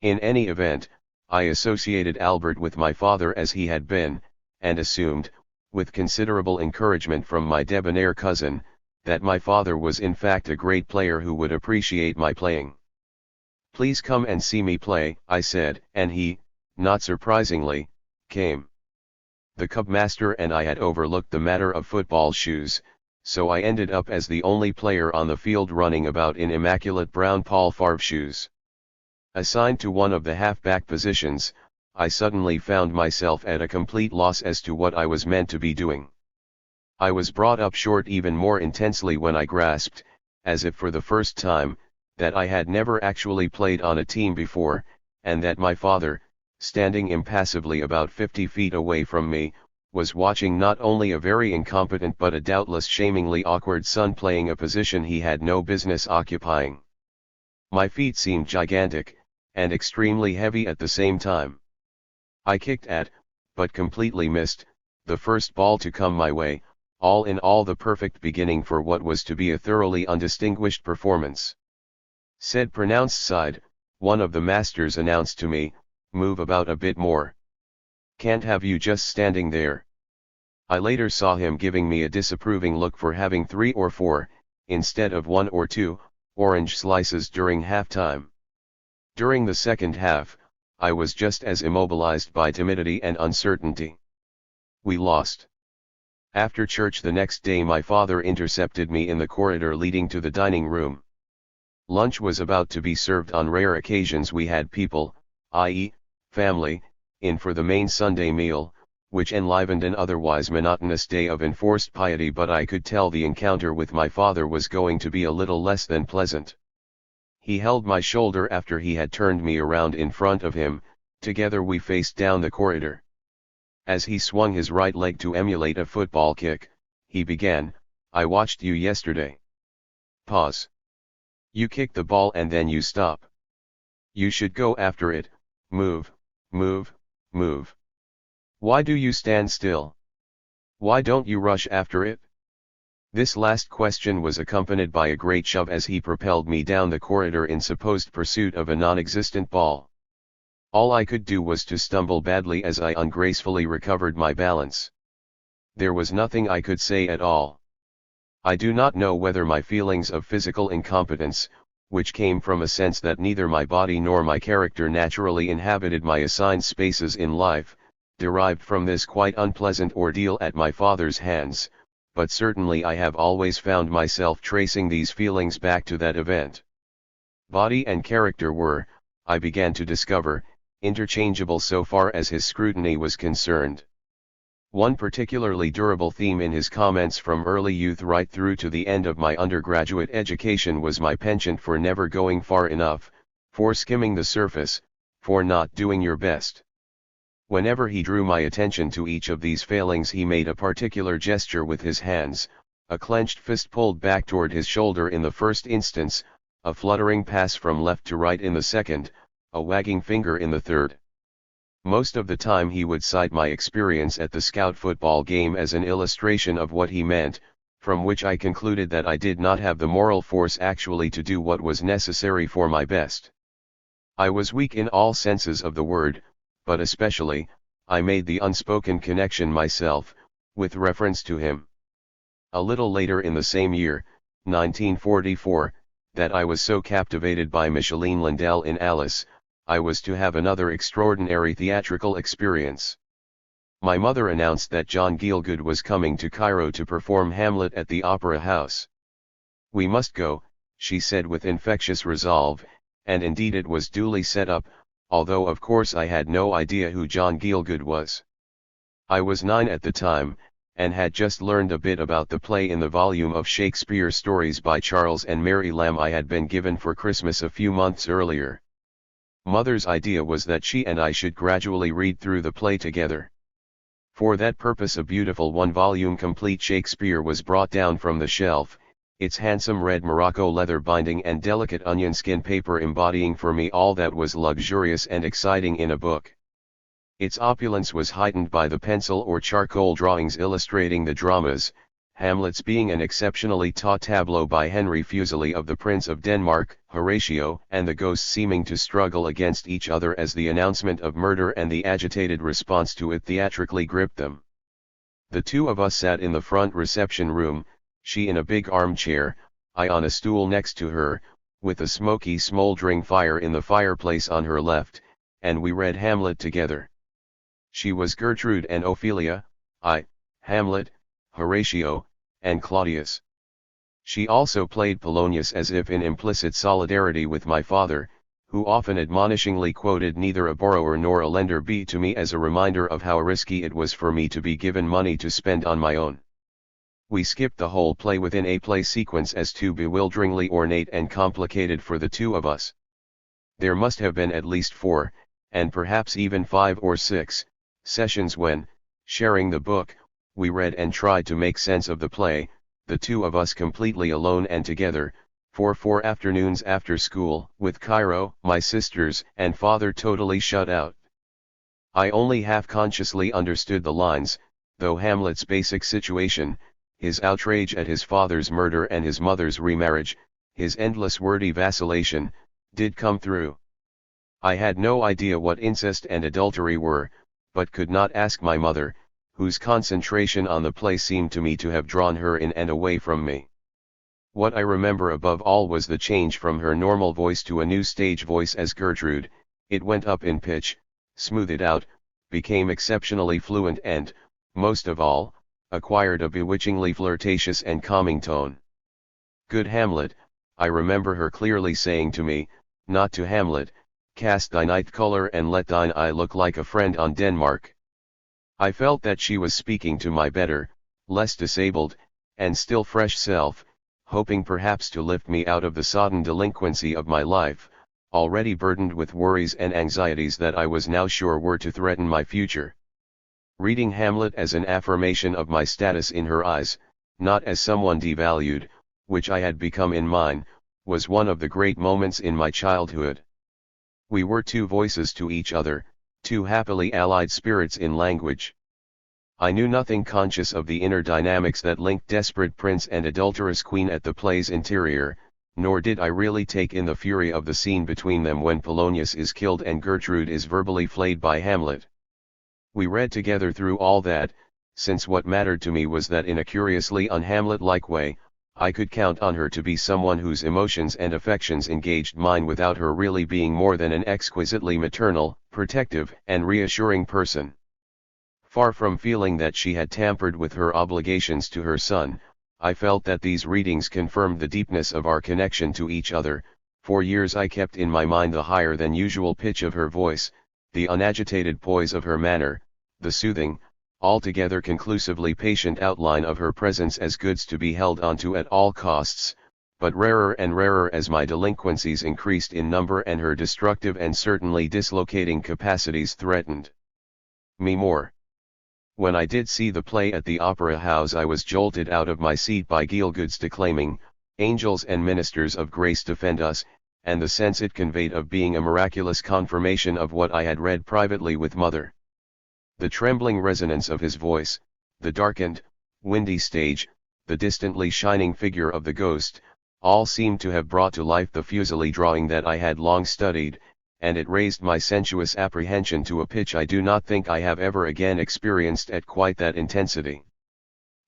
In any event, I associated Albert with my father as he had been, and assumed, with considerable encouragement from my debonair cousin, that my father was in fact a great player who would appreciate my playing. "Please come and see me play," I said, and he, not surprisingly, came. The Cubmaster and I had overlooked the matter of football shoes, so I ended up as the only player on the field running about in immaculate brown Paul Favre shoes. Assigned to one of the half-back positions, I suddenly found myself at a complete loss as to what I was meant to be doing. I was brought up short even more intensely when I grasped, as if for the first time, that I had never actually played on a team before, and that my father, standing impassively about 50 feet away from me, was watching not only a very incompetent but a doubtless shamingly awkward son playing a position he had no business occupying. My feet seemed gigantic, and extremely heavy at the same time. I kicked at, but completely missed, the first ball to come my way, all in all the perfect beginning for what was to be a thoroughly undistinguished performance. Said pronounced side, one of the masters announced to me, "Move about a bit more. Can't have you just standing there." I later saw him giving me a disapproving look for having 3 or 4, instead of 1 or 2, orange slices during halftime. During the second half, I was just as immobilized by timidity and uncertainty. We lost. After church the next day, my father intercepted me in the corridor leading to the dining room. Lunch was about to be served. On rare occasions we had people, i.e., family, in for the main Sunday meal, which enlivened an otherwise monotonous day of enforced piety, but I could tell the encounter with my father was going to be a little less than pleasant. He held my shoulder after he had turned me around in front of him. Together we faced down the corridor. As he swung his right leg to emulate a football kick, he began, "I watched you yesterday. Pause. You kick the ball and then you stop. You should go after it, move, move, move. Why do you stand still? Why don't you rush after it?" This last question was accompanied by a great shove as he propelled me down the corridor in supposed pursuit of a non-existent ball. All I could do was to stumble badly as I ungracefully recovered my balance. There was nothing I could say at all. I do not know whether my feelings of physical incompetence, which came from a sense that neither my body nor my character naturally inhabited my assigned spaces in life, derived from this quite unpleasant ordeal at my father's hands, but certainly I have always found myself tracing these feelings back to that event. Body and character were, I began to discover, interchangeable so far as his scrutiny was concerned. One particularly durable theme in his comments from early youth right through to the end of my undergraduate education was my penchant for never going far enough, for skimming the surface, for not doing your best. Whenever he drew my attention to each of these failings, he made a particular gesture with his hands, a clenched fist pulled back toward his shoulder in the first instance, a fluttering pass from left to right in the second, a wagging finger in the third. Most of the time he would cite my experience at the scout football game as an illustration of what he meant, from which I concluded that I did not have the moral force actually to do what was necessary for my best. I was weak in all senses of the word, but especially, I made the unspoken connection myself, with reference to him. A little later in the same year, 1944, that I was so captivated by Micheline Lindell in Alice, I was to have another extraordinary theatrical experience. My mother announced that John Gielgud was coming to Cairo to perform Hamlet at the Opera House. "We must go," she said with infectious resolve, and indeed it was duly set up, although of course I had no idea who John Gielgud was. I was 9 at the time, and had just learned a bit about the play in the volume of Shakespeare stories by Charles and Mary Lamb I had been given for Christmas a few months earlier. Mother's idea was that she and I should gradually read through the play together. For that purpose a beautiful one-volume complete Shakespeare was brought down from the shelf, its handsome red Morocco leather binding and delicate onion skin paper embodying for me all that was luxurious and exciting in a book. Its opulence was heightened by the pencil or charcoal drawings illustrating the dramas, Hamlet's being an exceptionally taut tableau by Henry Fuseli of the Prince of Denmark, Horatio, and the ghosts seeming to struggle against each other as the announcement of murder and the agitated response to it theatrically gripped them. The two of us sat in the front reception room, she in a big armchair, I on a stool next to her, with a smoky smoldering fire in the fireplace on her left, and we read Hamlet together. She was Gertrude and Ophelia, I, Hamlet, Horatio, and Claudius. She also played Polonius as if in implicit solidarity with my father, who often admonishingly quoted neither a borrower nor a lender be to me as a reminder of how risky it was for me to be given money to spend on my own. We skipped the whole play within a play sequence as too bewilderingly ornate and complicated for the two of us. There must have been at least 4, and perhaps even 5 or 6, sessions when, sharing the book, we read and tried to make sense of the play, the two of us completely alone and together, for 4 afternoons after school, with Cairo, my sisters, and father totally shut out. I only half-consciously understood the lines, though Hamlet's basic situation, his outrage at his father's murder and his mother's remarriage, his endless wordy vacillation, did come through. I had no idea what incest and adultery were, but could not ask my mother, whose concentration on the play seemed to me to have drawn her in and away from me. What I remember above all was the change from her normal voice to a new stage voice as Gertrude. It went up in pitch, smoothed out, became exceptionally fluent and, most of all, acquired a bewitchingly flirtatious and calming tone. "Good Hamlet," I remember her clearly saying to me, not to Hamlet, "cast thine eye color and let thine eye look like a friend on Denmark." I felt that she was speaking to my better, less disabled, and still fresh self, hoping perhaps to lift me out of the sodden delinquency of my life, already burdened with worries and anxieties that I was now sure were to threaten my future. Reading Hamlet as an affirmation of my status in her eyes, not as someone devalued, which I had become in mine, was one of the great moments in my childhood. We were two voices to each other, two happily allied spirits in language. I knew nothing conscious of the inner dynamics that linked desperate prince and adulterous queen at the play's interior, nor did I really take in the fury of the scene between them when Polonius is killed and Gertrude is verbally flayed by Hamlet. We read together through all that, since what mattered to me was that in a curiously un-Hamlet-like way, I could count on her to be someone whose emotions and affections engaged mine without her really being more than an exquisitely maternal, protective, and reassuring person. Far from feeling that she had tampered with her obligations to her son, I felt that these readings confirmed the deepness of our connection to each other. For years I kept in my mind the higher than usual pitch of her voice, the unagitated poise of her manner, the soothing, altogether conclusively patient outline of her presence as goods to be held onto at all costs, but rarer and rarer as my delinquencies increased in number and her destructive and certainly dislocating capacities threatened me more. When I did see the play at the Opera House, I was jolted out of my seat by Gielgud's declaiming, "Angels and ministers of grace defend us," and the sense it conveyed of being a miraculous confirmation of what I had read privately with mother. The trembling resonance of his voice, the darkened, windy stage, the distantly shining figure of the ghost, all seemed to have brought to life the Fuseli drawing that I had long studied, and it raised my sensuous apprehension to a pitch I do not think I have ever again experienced at quite that intensity.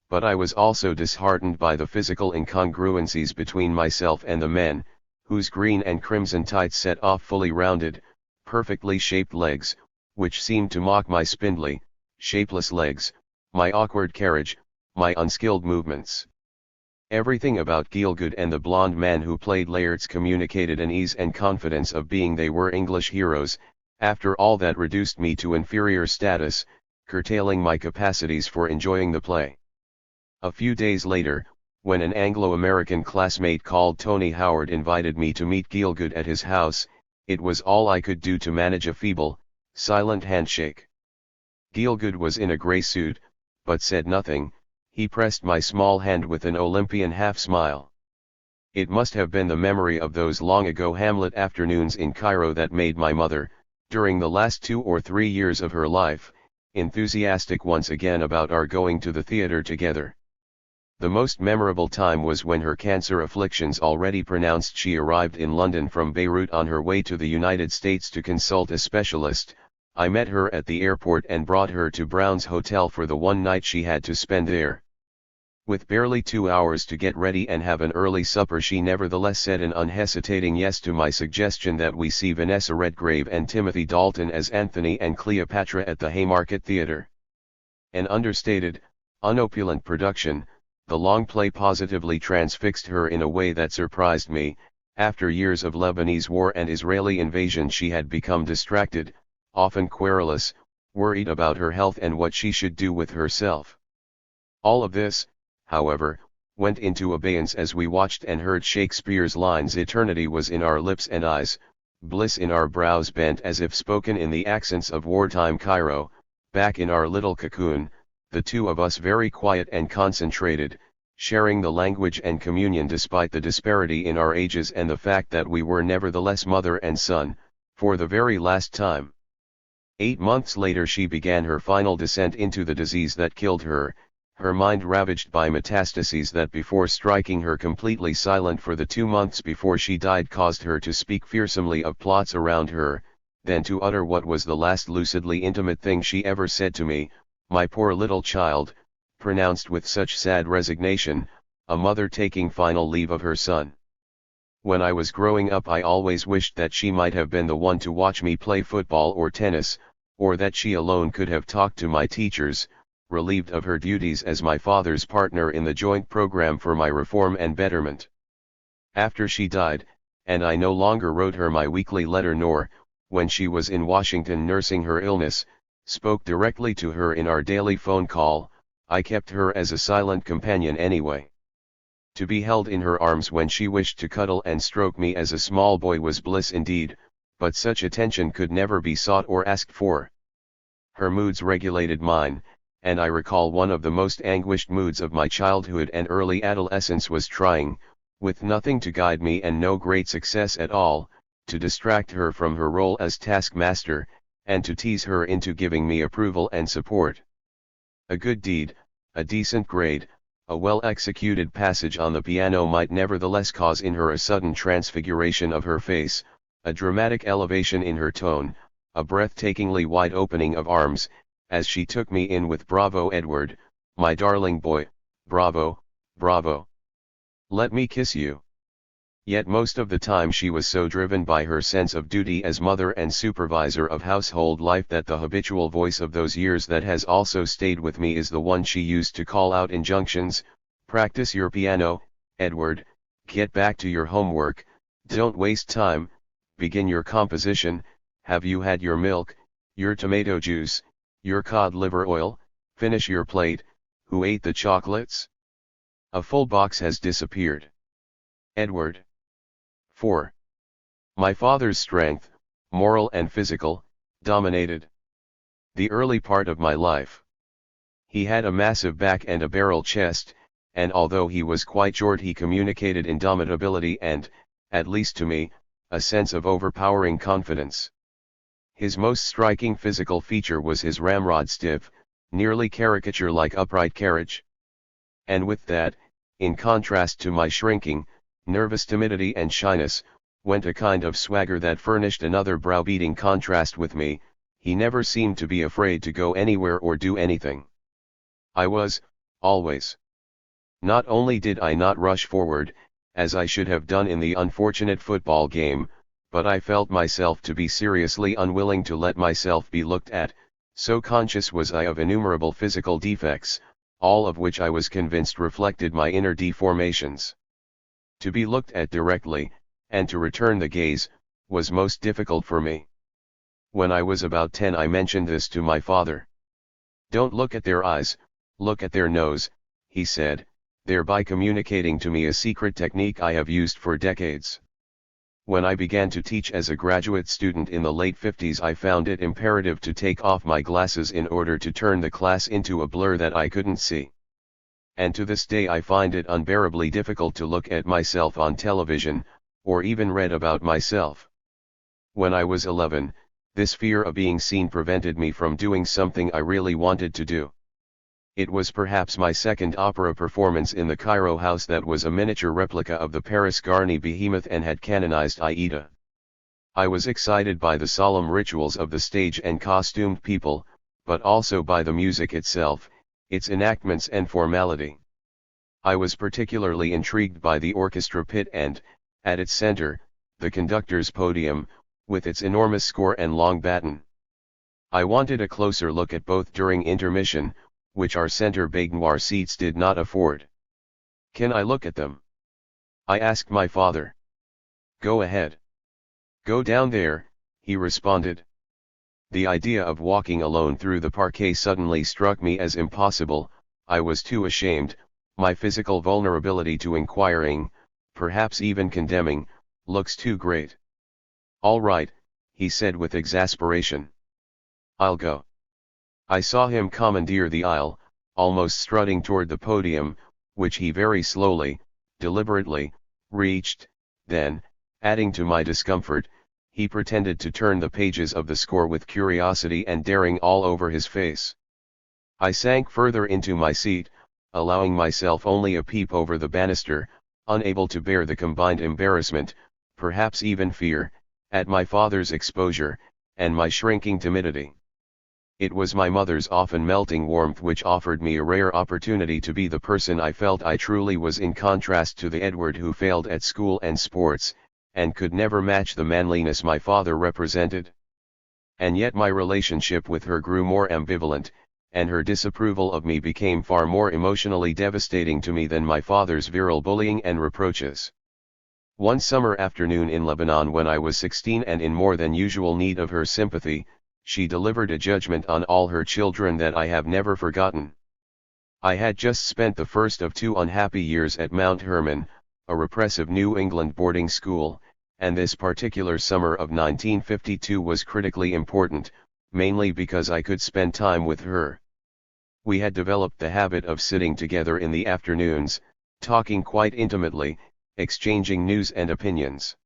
But I was also disheartened by the physical incongruencies between myself and the men, whose green and crimson tights set off fully rounded, perfectly shaped legs, which seemed to mock my spindly, shapeless legs, my awkward carriage, my unskilled movements. Everything about Gielgud and the blond man who played Laertes communicated an ease and confidence of being they were English heroes, after all that reduced me to inferior status, curtailing my capacities for enjoying the play. A few days later, when an Anglo-American classmate called Tony Howard invited me to meet Gielgud at his house, it was all I could do to manage a feeble, silent handshake. Gielgud was in a grey suit, but said nothing. He pressed my small hand with an Olympian half-smile. It must have been the memory of those long-ago Hamlet afternoons in Cairo that made my mother, during the last 2 or 3 years of her life, enthusiastic once again about our going to the theatre together. The most memorable time was when, her cancer afflictions already pronounced, she arrived in London from Beirut on her way to the United States to consult a specialist. I met her at the airport and brought her to Brown's Hotel for the one night she had to spend there. With barely 2 hours to get ready and have an early supper, she nevertheless said an unhesitating yes to my suggestion that we see Vanessa Redgrave and Timothy Dalton as Anthony and Cleopatra at the Haymarket Theatre. An understated, unopulent production, the long play positively transfixed her in a way that surprised me. After years of Lebanese war and Israeli invasion, she had become distracted, often querulous, worried about her health and what she should do with herself. All of this, however, went into abeyance as we watched and heard Shakespeare's lines. Eternity was in our lips and eyes, bliss in our brows bent, as if spoken in the accents of wartime Cairo. Back in our little cocoon, the two of us very quiet and concentrated, sharing the language and communion despite the disparity in our ages and the fact that we were nevertheless mother and son, for the very last time. 8 months later she began her final descent into the disease that killed her, her mind ravaged by metastases that, before striking her completely silent for the 2 months before she died, caused her to speak fearsomely of plots around her, then to utter what was the last lucidly intimate thing she ever said to me, "My poor little child," pronounced with such sad resignation, a mother taking final leave of her son. When I was growing up, I always wished that she might have been the one to watch me play football or tennis, or that she alone could have talked to my teachers, relieved of her duties as my father's partner in the joint program for my reform and betterment. After she died, and I no longer wrote her my weekly letter, nor, when she was in Washington nursing her illness, spoke directly to her in our daily phone call, I kept her as a silent companion anyway. To be held in her arms when she wished to cuddle and stroke me as a small boy was bliss indeed, but such attention could never be sought or asked for. Her moods regulated mine, and I recall one of the most anguished moods of my childhood and early adolescence was trying, with nothing to guide me and no great success at all, to distract her from her role as taskmaster, and to tease her into giving me approval and support. A good deed, a decent grade, a well-executed passage on the piano might nevertheless cause in her a sudden transfiguration of her face, a dramatic elevation in her tone, a breathtakingly wide opening of arms, as she took me in with "Bravo, Edward, my darling boy, bravo, bravo. Let me kiss you." Yet most of the time she was so driven by her sense of duty as mother and supervisor of household life that the habitual voice of those years that has also stayed with me is the one she used to call out injunctions: "Practice your piano, Edward, get back to your homework, don't waste time, begin your composition, have you had your milk, your tomato juice, your cod liver oil, Finish your plate. Who ate the chocolates? A full box has disappeared. Edward. 4. My father's strength, moral and physical, dominated the early part of my life. He had a massive back and a barrel chest, and although he was quite short he communicated indomitability and, at least to me, a sense of overpowering confidence. His most striking physical feature was his ramrod stiff, nearly caricature-like upright carriage. And with that, in contrast to my shrinking, nervous timidity and shyness, went a kind of swagger that furnished another browbeating contrast with me. He never seemed to be afraid to go anywhere or do anything. I was, always. Not only did I not rush forward, as I should have done in the unfortunate football game, but I felt myself to be seriously unwilling to let myself be looked at, so conscious was I of innumerable physical defects, all of which I was convinced reflected my inner deformations. To be looked at directly, and to return the gaze, was most difficult for me. When I was about 10 I mentioned this to my father. "Don't look at their eyes, look at their nose," he said, thereby communicating to me a secret technique I have used for decades. When I began to teach as a graduate student in the late 50s I found it imperative to take off my glasses in order to turn the class into a blur that I couldn't see. And to this day I find it unbearably difficult to look at myself on television, or even read about myself. When I was 11, this fear of being seen prevented me from doing something I really wanted to do. It was perhaps my second opera performance in the Cairo house that was a miniature replica of the Paris Garni behemoth and had canonized Aida. I was excited by the solemn rituals of the stage and costumed people, but also by the music itself, its enactments and formality. I was particularly intrigued by the orchestra pit and, at its center, the conductor's podium, with its enormous score and long baton. I wanted a closer look at both during intermission, which our center baignoire seats did not afford. "Can I look at them?" I asked my father. "Go ahead. Go down there," he responded. The idea of walking alone through the parquet suddenly struck me as impossible. I was too ashamed, my physical vulnerability to inquiring, perhaps even condemning, looks too great. "All right," he said with exasperation. "I'll go." I saw him commandeer the aisle, almost strutting toward the podium, which he very slowly, deliberately, reached. Then, adding to my discomfort, he pretended to turn the pages of the score with curiosity and daring all over his face. I sank further into my seat, allowing myself only a peep over the banister, unable to bear the combined embarrassment, perhaps even fear, at my father's exposure, and my shrinking timidity. It was my mother's often melting warmth which offered me a rare opportunity to be the person I felt I truly was, in contrast to the Edward who failed at school and sports, and could never match the manliness my father represented. And yet my relationship with her grew more ambivalent, and her disapproval of me became far more emotionally devastating to me than my father's virile bullying and reproaches. One summer afternoon in Lebanon when I was 16 and in more than usual need of her sympathy, she delivered a judgment on all her children that I have never forgotten. I had just spent the first of 2 unhappy years at Mount Hermon, a repressive New England boarding school, and this particular summer of 1952 was critically important, mainly because I could spend time with her. We had developed the habit of sitting together in the afternoons, talking quite intimately, exchanging news and opinions.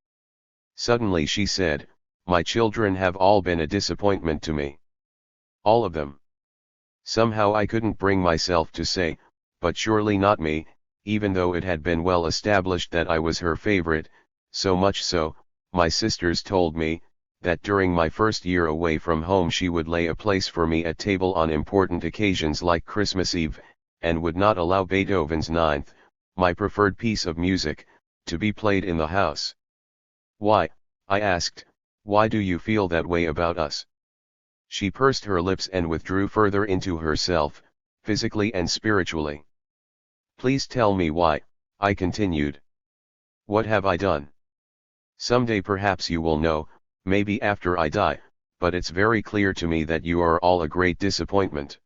Suddenly she said, "My children have all been a disappointment to me. All of them." Somehow I couldn't bring myself to say, "But surely not me," even though it had been well established that I was her favorite, so much so, my sisters told me, that during my first year away from home she would lay a place for me at table on important occasions like Christmas Eve, and would not allow Beethoven's Ninth, my preferred piece of music, to be played in the house. "Why?" I asked. "Why do you feel that way about us?" She pursed her lips and withdrew further into herself, physically and spiritually. "Please tell me why," I continued. "What have I done? Someday perhaps you will know, maybe after I die, but it's very clear to me that you are all a great disappointment."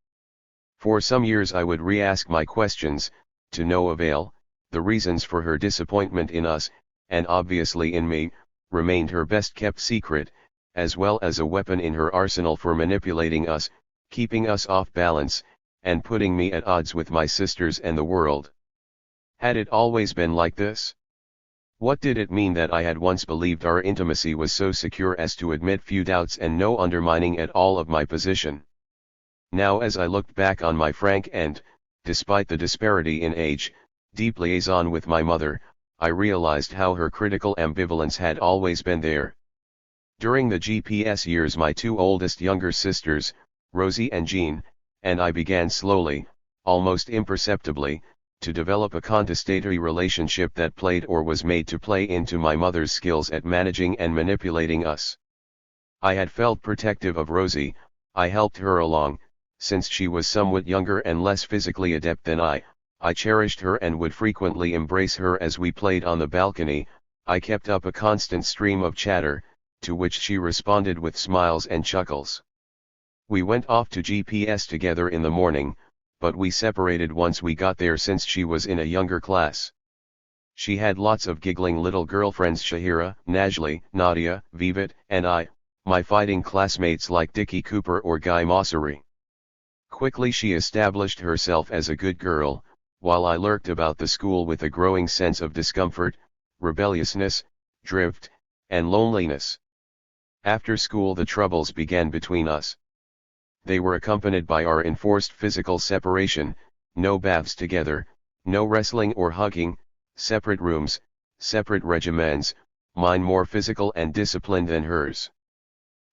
For some years I would re-ask my questions, to no avail. The reasons for her disappointment in us, and obviously in me, remained her best kept secret, as well as a weapon in her arsenal for manipulating us, keeping us off balance, and putting me at odds with my sisters and the world. Had it always been like this? What did it mean that I had once believed our intimacy was so secure as to admit few doubts and no undermining at all of my position? Now as I looked back on my frank and, despite the disparity in age, deep liaison with my mother, I realized how her critical ambivalence had always been there. During the GPS years my two oldest younger sisters, Rosie and Jean, and I began slowly, almost imperceptibly, to develop a contestatory relationship that played or was made to play into my mother's skills at managing and manipulating us. I had felt protective of Rosie. I helped her along, since she was somewhat younger and less physically adept than I cherished her and would frequently embrace her as we played on the balcony. I kept up a constant stream of chatter, to which she responded with smiles and chuckles. We went off to GPS together in the morning, but we separated once we got there since she was in a younger class. She had lots of giggling little girlfriends: Shahira, Najli, Nadia, Vivat, and I, my fighting classmates like Dickie Cooper or Guy Mosseri. Quickly she established herself as a good girl, while I lurked about the school with a growing sense of discomfort, rebelliousness, drift, and loneliness. After school the troubles began between us. They were accompanied by our enforced physical separation: no baths together, no wrestling or hugging, separate rooms, separate regimens, mine more physical and disciplined than hers.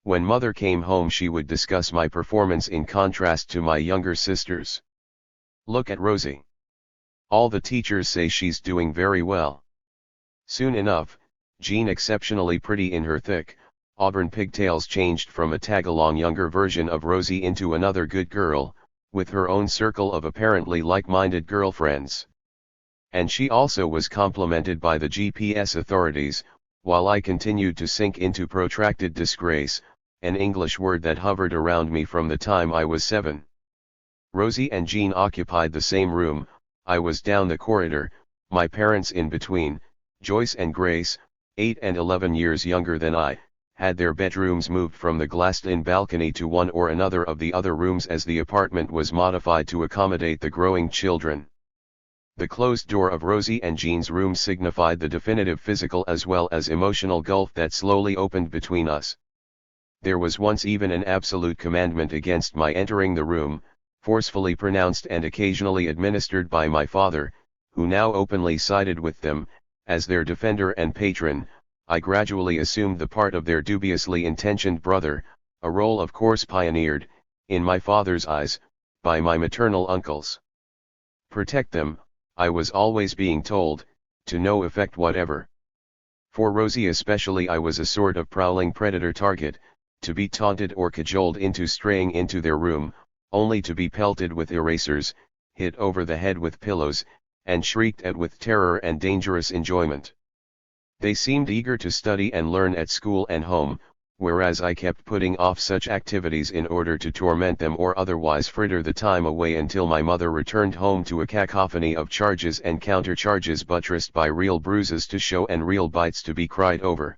When mother came home she would discuss my performance in contrast to my younger sisters. Look at Rosie. All the teachers say she's doing very well. Soon enough, Jean, exceptionally pretty in her thick auburn pigtails, changed from a tag-along younger version of Rosie into another good girl, with her own circle of apparently like-minded girlfriends. And she also was complimented by the GPS authorities, while I continued to sink into protracted disgrace, an English word that hovered around me from the time I was 7. Rosie and Jean occupied the same room. I was down the corridor, my parents in between. Joyce and Grace, 8 and 11 years younger than I, had their bedrooms moved from the glassed-in balcony to one or another of the other rooms as the apartment was modified to accommodate the growing children. The closed door of Rosie and Jean's room signified the definitive physical as well as emotional gulf that slowly opened between us. There was once even an absolute commandment against my entering the room, forcefully pronounced and occasionally administered by my father, who now openly sided with them. As their defender and patron, I gradually assumed the part of their dubiously intentioned brother, a role of course pioneered, in my father's eyes, by my maternal uncles. Protect them, I was always being told, to no effect whatever. For Rosie especially I was a sort of prowling predator target, to be taunted or cajoled into straying into their room, only to be pelted with erasers, hit over the head with pillows, and shrieked at with terror and dangerous enjoyment. They seemed eager to study and learn at school and home, whereas I kept putting off such activities in order to torment them or otherwise fritter the time away until my mother returned home to a cacophony of charges and countercharges buttressed by real bruises to show and real bites to be cried over.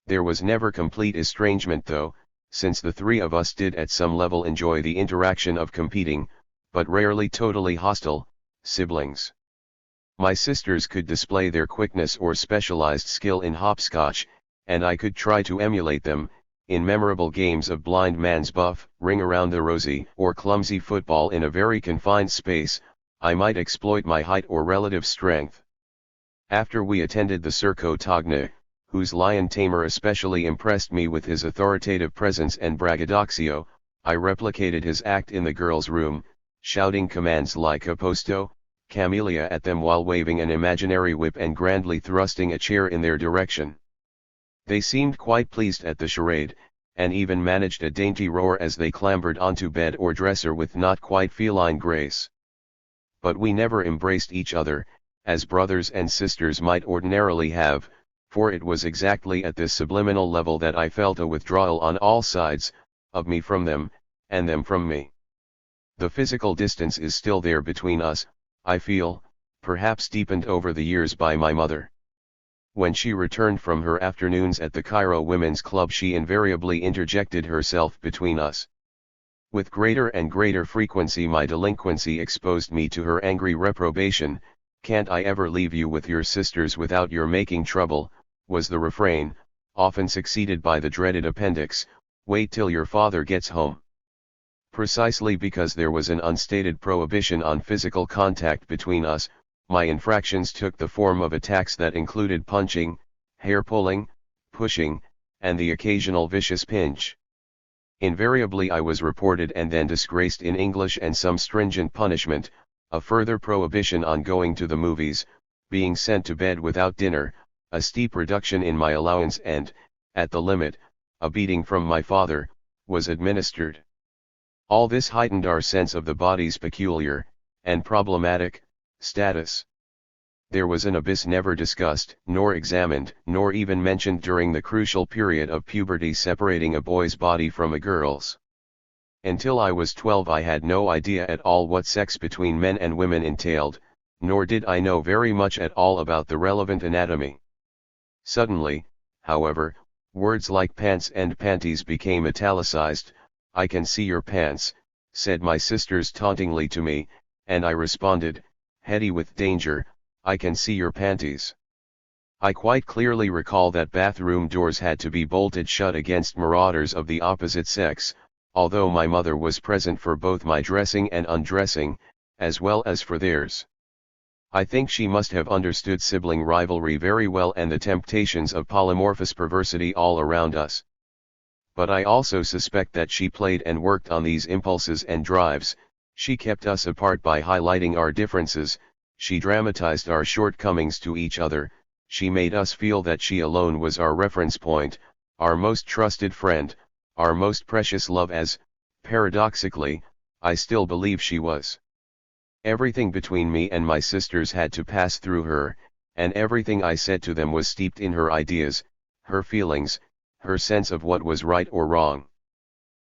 There was never complete estrangement though, since the three of us did at some level enjoy the interaction of competing, but rarely totally hostile, siblings. My sisters could display their quickness or specialized skill in hopscotch, and I could try to emulate them, in memorable games of blind man's buff, ring around the rosy, or clumsy football in a very confined space. I might exploit my height or relative strength. After we attended the Circo Togni, whose lion tamer especially impressed me with his authoritative presence and braggadocio, I replicated his act in the girls' room, shouting commands like a posto, camellia at them while waving an imaginary whip and grandly thrusting a chair in their direction. They seemed quite pleased at the charade, and even managed a dainty roar as they clambered onto bed or dresser with not quite feline grace. But we never embraced each other, as brothers and sisters might ordinarily have, for it was exactly at this subliminal level that I felt a withdrawal on all sides, of me from them, and them from me. The physical distance is still there between us, I feel, perhaps deepened over the years by my mother. When she returned from her afternoons at the Cairo Women's Club, she invariably interjected herself between us. With greater and greater frequency my delinquency exposed me to her angry reprobation. "Can't I ever leave you with your sisters without your making trouble," was the refrain, often succeeded by the dreaded appendix, "Wait till your father gets home." Precisely because there was an unstated prohibition on physical contact between us, my infractions took the form of attacks that included punching, hair-pulling, pushing, and the occasional vicious pinch. Invariably I was reported and then disgraced in English and some stringent punishment, a further prohibition on going to the movies, being sent to bed without dinner, a steep reduction in my allowance and, at the limit, a beating from my father, was administered. All this heightened our sense of the body's peculiar, and problematic, status. There was an abyss never discussed, nor examined, nor even mentioned during the crucial period of puberty separating a boy's body from a girl's. Until I was 12 I had no idea at all what sex between men and women entailed, nor did I know very much at all about the relevant anatomy. Suddenly, however, words like pants and panties became italicized. "I can see your pants," said my sisters tauntingly to me, and I responded, heady with danger, "I can see your panties." I quite clearly recall that bathroom doors had to be bolted shut against marauders of the opposite sex, although my mother was present for both my dressing and undressing, as well as for theirs. I think she must have understood sibling rivalry very well and the temptations of polymorphous perversity all around us. But I also suspect that she played and worked on these impulses and drives. She kept us apart by highlighting our differences, she dramatized our shortcomings to each other, she made us feel that she alone was our reference point, our most trusted friend, our most precious love, as, paradoxically, I still believe she was. Everything between me and my sisters had to pass through her, and everything I said to them was steeped in her ideas, her feelings, her sense of what was right or wrong.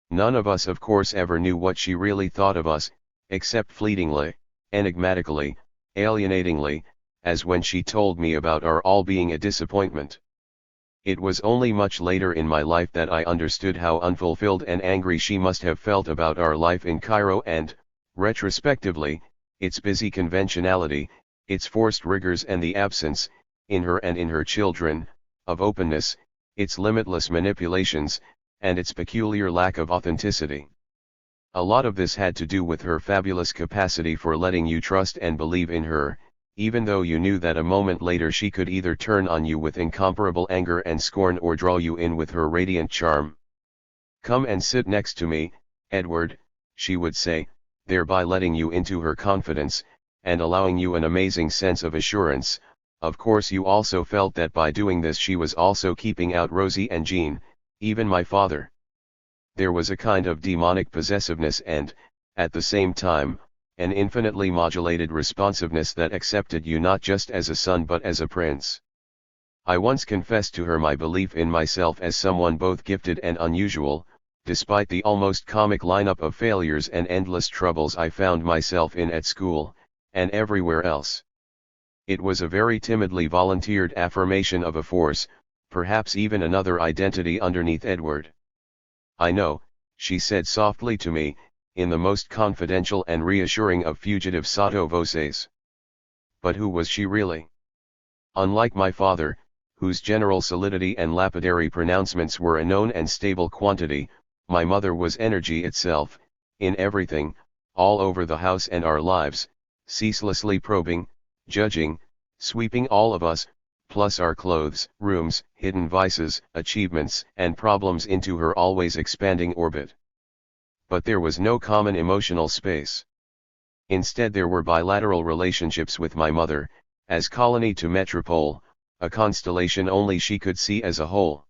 None of us of course ever knew what she really thought of us, except fleetingly, enigmatically, alienatingly, as when she told me about our all being a disappointment. It was only much later in my life that I understood how unfulfilled and angry she must have felt about our life in Cairo and, retrospectively, its busy conventionality, its forced rigors and the absence, in her and in her children, of openness, its limitless manipulations, and its peculiar lack of authenticity. A lot of this had to do with her fabulous capacity for letting you trust and believe in her, even though you knew that a moment later she could either turn on you with incomparable anger and scorn or draw you in with her radiant charm. "Come and sit next to me, Edward," she would say, thereby letting you into her confidence, and allowing you an amazing sense of assurance. Of course you also felt that by doing this she was also keeping out Rosie and Jean, even my father. There was a kind of demonic possessiveness and, at the same time, an infinitely modulated responsiveness that accepted you not just as a son but as a prince. I once confessed to her my belief in myself as someone both gifted and unusual, despite the almost comic lineup of failures and endless troubles I found myself in at school, and everywhere else. It was a very timidly volunteered affirmation of a force, perhaps even another identity underneath Edward. "I know," she said softly to me, in the most confidential and reassuring of fugitive sotto voces. But who was she really? Unlike my father, whose general solidity and lapidary pronouncements were a known and stable quantity, my mother was energy itself, in everything, all over the house and our lives, ceaselessly probing, judging, sweeping all of us, plus our clothes, rooms, hidden vices, achievements, and problems into her always expanding orbit. But there was no common emotional space. Instead there were bilateral relationships with my mother, as colony to metropole, a constellation only she could see as a whole.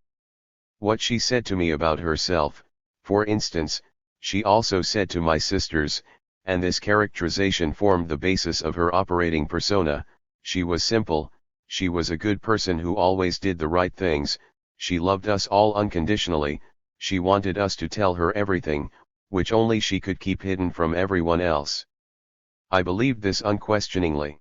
What she said to me about herself, for instance, she also said to my sisters, and this characterization formed the basis of her operating persona. She was simple, she was a good person who always did the right things, she loved us all unconditionally, she wanted us to tell her everything, which only she could keep hidden from everyone else. I believed this unquestioningly.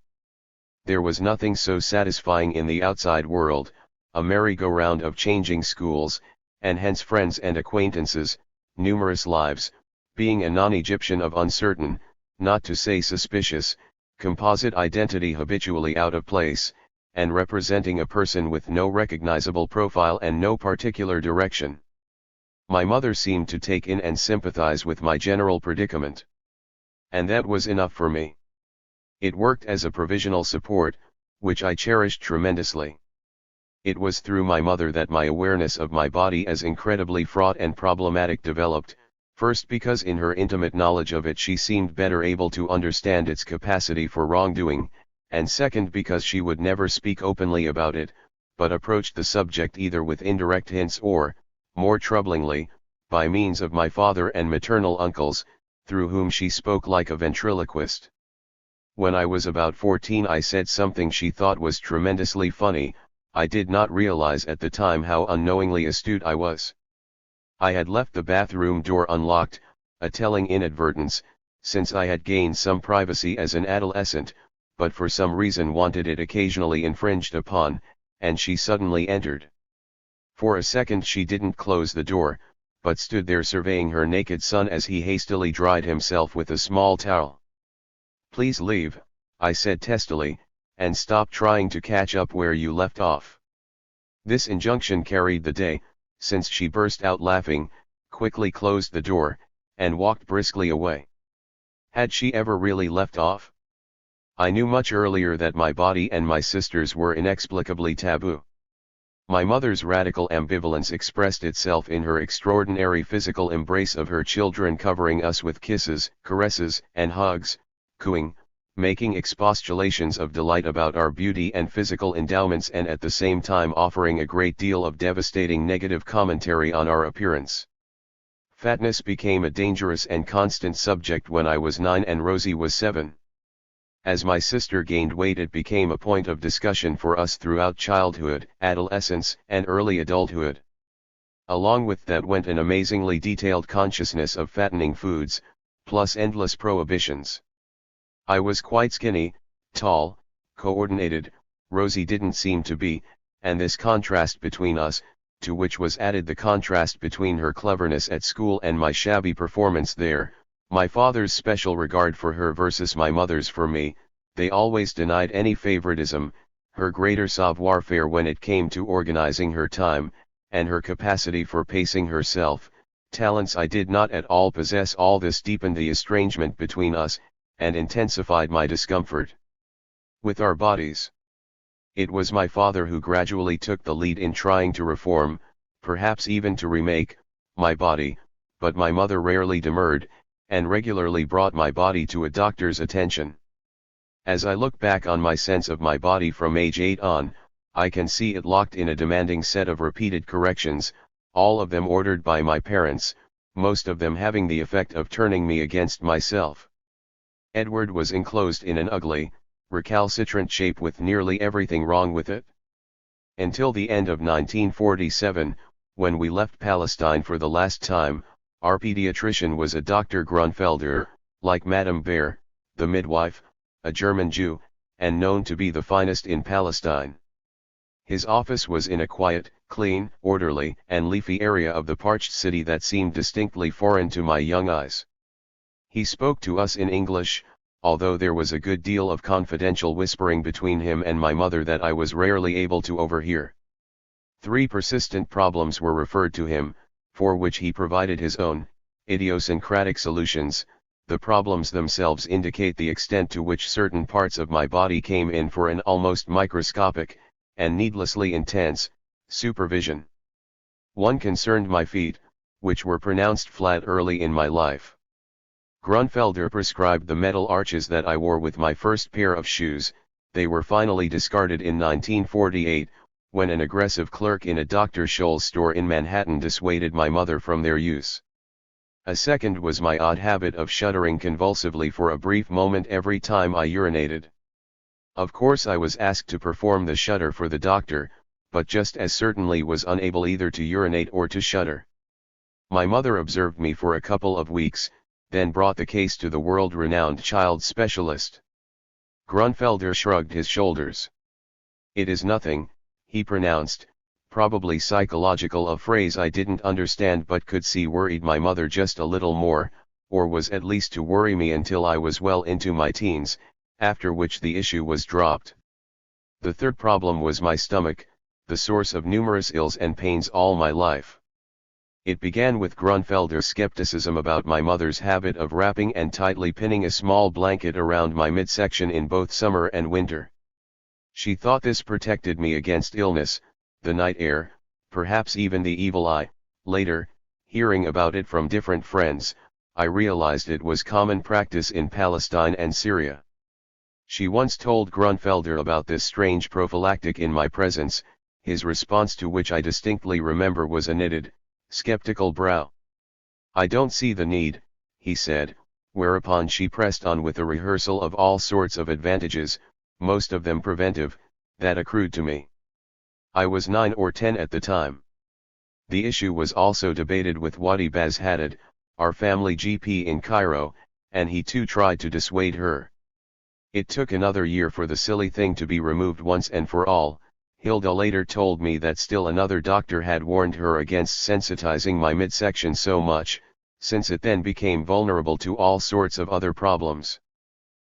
There was nothing so satisfying in the outside world, a merry-go-round of changing schools, and hence friends and acquaintances, numerous lives, being a non-Egyptian of uncertain, not to say suspicious, composite identity habitually out of place, and representing a person with no recognizable profile and no particular direction. My mother seemed to take in and sympathize with my general predicament. And that was enough for me. It worked as a provisional support, which I cherished tremendously. It was through my mother that my awareness of my body as incredibly fraught and problematic developed, first because in her intimate knowledge of it she seemed better able to understand its capacity for wrongdoing, and second because she would never speak openly about it, but approached the subject either with indirect hints or, more troublingly, by means of my father and maternal uncles, through whom she spoke like a ventriloquist. When I was about 14 I said something she thought was tremendously funny. I did not realize at the time how unknowingly astute I was. I had left the bathroom door unlocked, a telling inadvertence, since I had gained some privacy as an adolescent, but for some reason wanted it occasionally infringed upon, and she suddenly entered. For a second she didn't close the door, but stood there surveying her naked son as he hastily dried himself with a small towel. "Please leave," I said testily, "and stop trying to catch up where you left off." This injunction carried the day, since she burst out laughing, quickly closed the door, and walked briskly away. Had she ever really left off? I knew much earlier that my body and my sister's were inexplicably taboo. My mother's radical ambivalence expressed itself in her extraordinary physical embrace of her children, covering us with kisses, caresses, and hugs, cooing, making expostulations of delight about our beauty and physical endowments, and at the same time offering a great deal of devastating negative commentary on our appearance. Fatness became a dangerous and constant subject when I was 9 and Rosie was 7. As my sister gained weight, it became a point of discussion for us throughout childhood, adolescence, and early adulthood. Along with that went an amazingly detailed consciousness of fattening foods, plus endless prohibitions. I was quite skinny, tall, coordinated. Rosie didn't seem to be, and this contrast between us, to which was added the contrast between her cleverness at school and my shabby performance there, my father's special regard for her versus my mother's for me, they always denied any favoritism, her greater savoir-faire when it came to organizing her time, and her capacity for pacing herself, talents I did not at all possess. All this deepened the estrangement between us, and intensified my discomfort with our bodies. It was my father who gradually took the lead in trying to reform, perhaps even to remake, my body, but my mother rarely demurred, and regularly brought my body to a doctor's attention. As I look back on my sense of my body from age 8 on, I can see it locked in a demanding set of repeated corrections, all of them ordered by my parents, most of them having the effect of turning me against myself. Edward was enclosed in an ugly, recalcitrant shape with nearly everything wrong with it. Until the end of 1947, when we left Palestine for the last time, our pediatrician was a Dr. Grunfelder, like Madame Bear, the midwife, a German Jew, and known to be the finest in Palestine. His office was in a quiet, clean, orderly, and leafy area of the parched city that seemed distinctly foreign to my young eyes. He spoke to us in English, although there was a good deal of confidential whispering between him and my mother that I was rarely able to overhear. 3 persistent problems were referred to him, for which he provided his own, idiosyncratic solutions. The problems themselves indicate the extent to which certain parts of my body came in for an almost microscopic, and needlessly intense, supervision. One concerned my feet, which were pronounced flat early in my life. Grunfelder prescribed the metal arches that I wore with my first pair of shoes. They were finally discarded in 1948, when an aggressive clerk in a Dr. Scholl's store in Manhattan dissuaded my mother from their use. A second was my odd habit of shuddering convulsively for a brief moment every time I urinated. Of course I was asked to perform the shudder for the doctor, but just as certainly was unable either to urinate or to shudder. My mother observed me for a couple of weeks, then brought the case to the world-renowned child specialist. Grunfelder shrugged his shoulders. "It is nothing," he pronounced, probably psychological, a phrase I didn't understand but could see worried my mother just a little more, or was at least to worry me until I was well into my teens, after which the issue was dropped. The third problem was my stomach, the source of numerous ills and pains all my life. It began with Grunfelder's skepticism about my mother's habit of wrapping and tightly pinning a small blanket around my midsection in both summer and winter. She thought this protected me against illness, the night air, perhaps even the evil eye. Later, hearing about it from different friends, I realized it was common practice in Palestine and Syria. She once told Grunfelder about this strange prophylactic in my presence, his response to which I distinctly remember was a knitted, skeptical brow. "I don't see the need," he said, whereupon she pressed on with a rehearsal of all sorts of advantages, most of them preventive, that accrued to me. I was 9 or 10 at the time. The issue was also debated with Wadi Baz Haddad, our family GP in Cairo, and he too tried to dissuade her. It took another year for the silly thing to be removed once and for all. Hilda later told me that still another doctor had warned her against sensitizing my midsection so much, since it then became vulnerable to all sorts of other problems.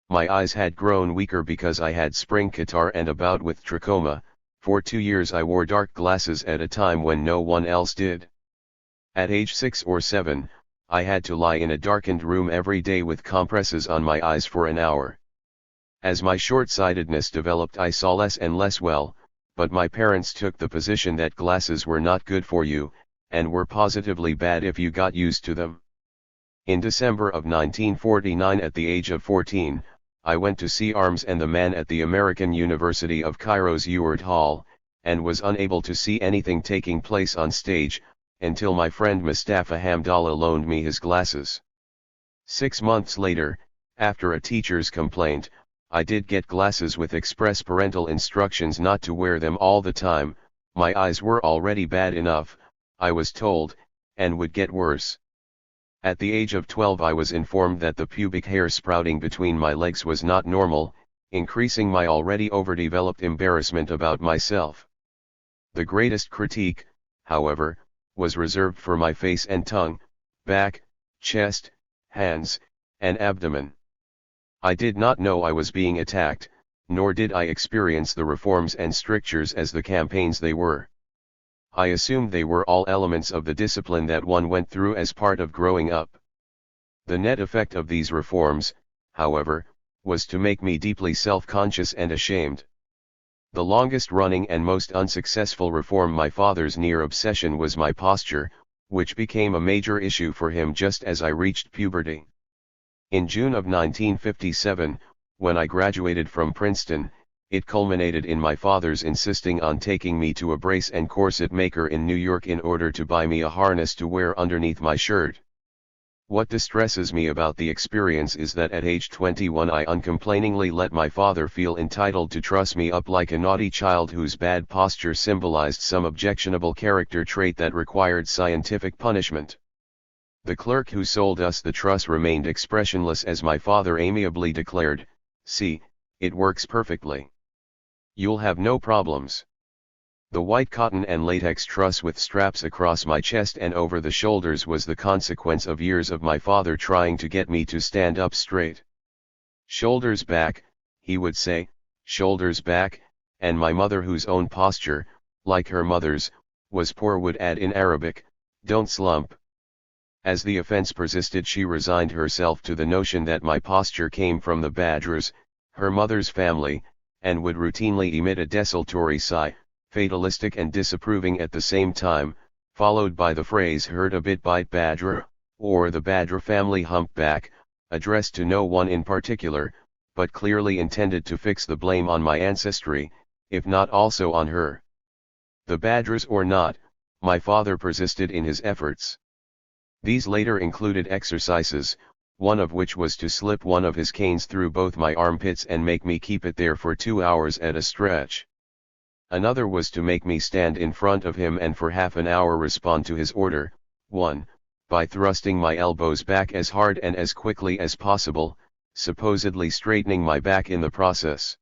My eyes had grown weaker because I had spring catarrh and a bout with trachoma. For 2 years I wore dark glasses at a time when no one else did. At age 6 or 7, I had to lie in a darkened room every day with compresses on my eyes for an hour. As my short-sightedness developed, I saw less and less well, but my parents took the position that glasses were not good for you, and were positively bad if you got used to them. In December of 1949, at the age of 14, I went to see Arms and the Man at the American University of Cairo's Ewart Hall, and was unable to see anything taking place on stage, until my friend Mustafa Hamdallah loaned me his glasses. 6 months later, after a teacher's complaint, I did get glasses with express parental instructions not to wear them all the time. My eyes were already bad enough, I was told, and would get worse. At the age of 12 I was informed that the pubic hair sprouting between my legs was not normal, increasing my already overdeveloped embarrassment about myself. The greatest critique, however, was reserved for my face and tongue, back, chest, hands, and abdomen. I did not know I was being attacked, nor did I experience the reforms and strictures as the campaigns they were. I assumed they were all elements of the discipline that one went through as part of growing up. The net effect of these reforms, however, was to make me deeply self-conscious and ashamed. The longest-running and most unsuccessful reform, my father's near obsession, was my posture, which became a major issue for him just as I reached puberty. In June of 1957, when I graduated from Princeton, it culminated in my father's insisting on taking me to a brace and corset maker in New York in order to buy me a harness to wear underneath my shirt. What distresses me about the experience is that at age 21 I uncomplainingly let my father feel entitled to truss me up like a naughty child whose bad posture symbolized some objectionable character trait that required scientific punishment. The clerk who sold us the truss remained expressionless as my father amiably declared, "See, it works perfectly. You'll have no problems." The white cotton and latex truss with straps across my chest and over the shoulders was the consequence of years of my father trying to get me to stand up straight. "Shoulders back," he would say, "shoulders back," and my mother, whose own posture, like her mother's, was poor, would add in Arabic, "Don't slump." As the offense persisted, she resigned herself to the notion that my posture came from the Badgers, her mother's family, and would routinely emit a desultory sigh, fatalistic and disapproving at the same time, followed by the phrase "heard a bit bite Badger," or the Badger family humpback, addressed to no one in particular, but clearly intended to fix the blame on my ancestry, if not also on her. The Badgers or not, my father persisted in his efforts. These later included exercises, one of which was to slip one of his canes through both my armpits and make me keep it there for 2 hours at a stretch. Another was to make me stand in front of him and for half an hour respond to his order, 1, by thrusting my elbows back as hard and as quickly as possible, supposedly straightening my back in the process.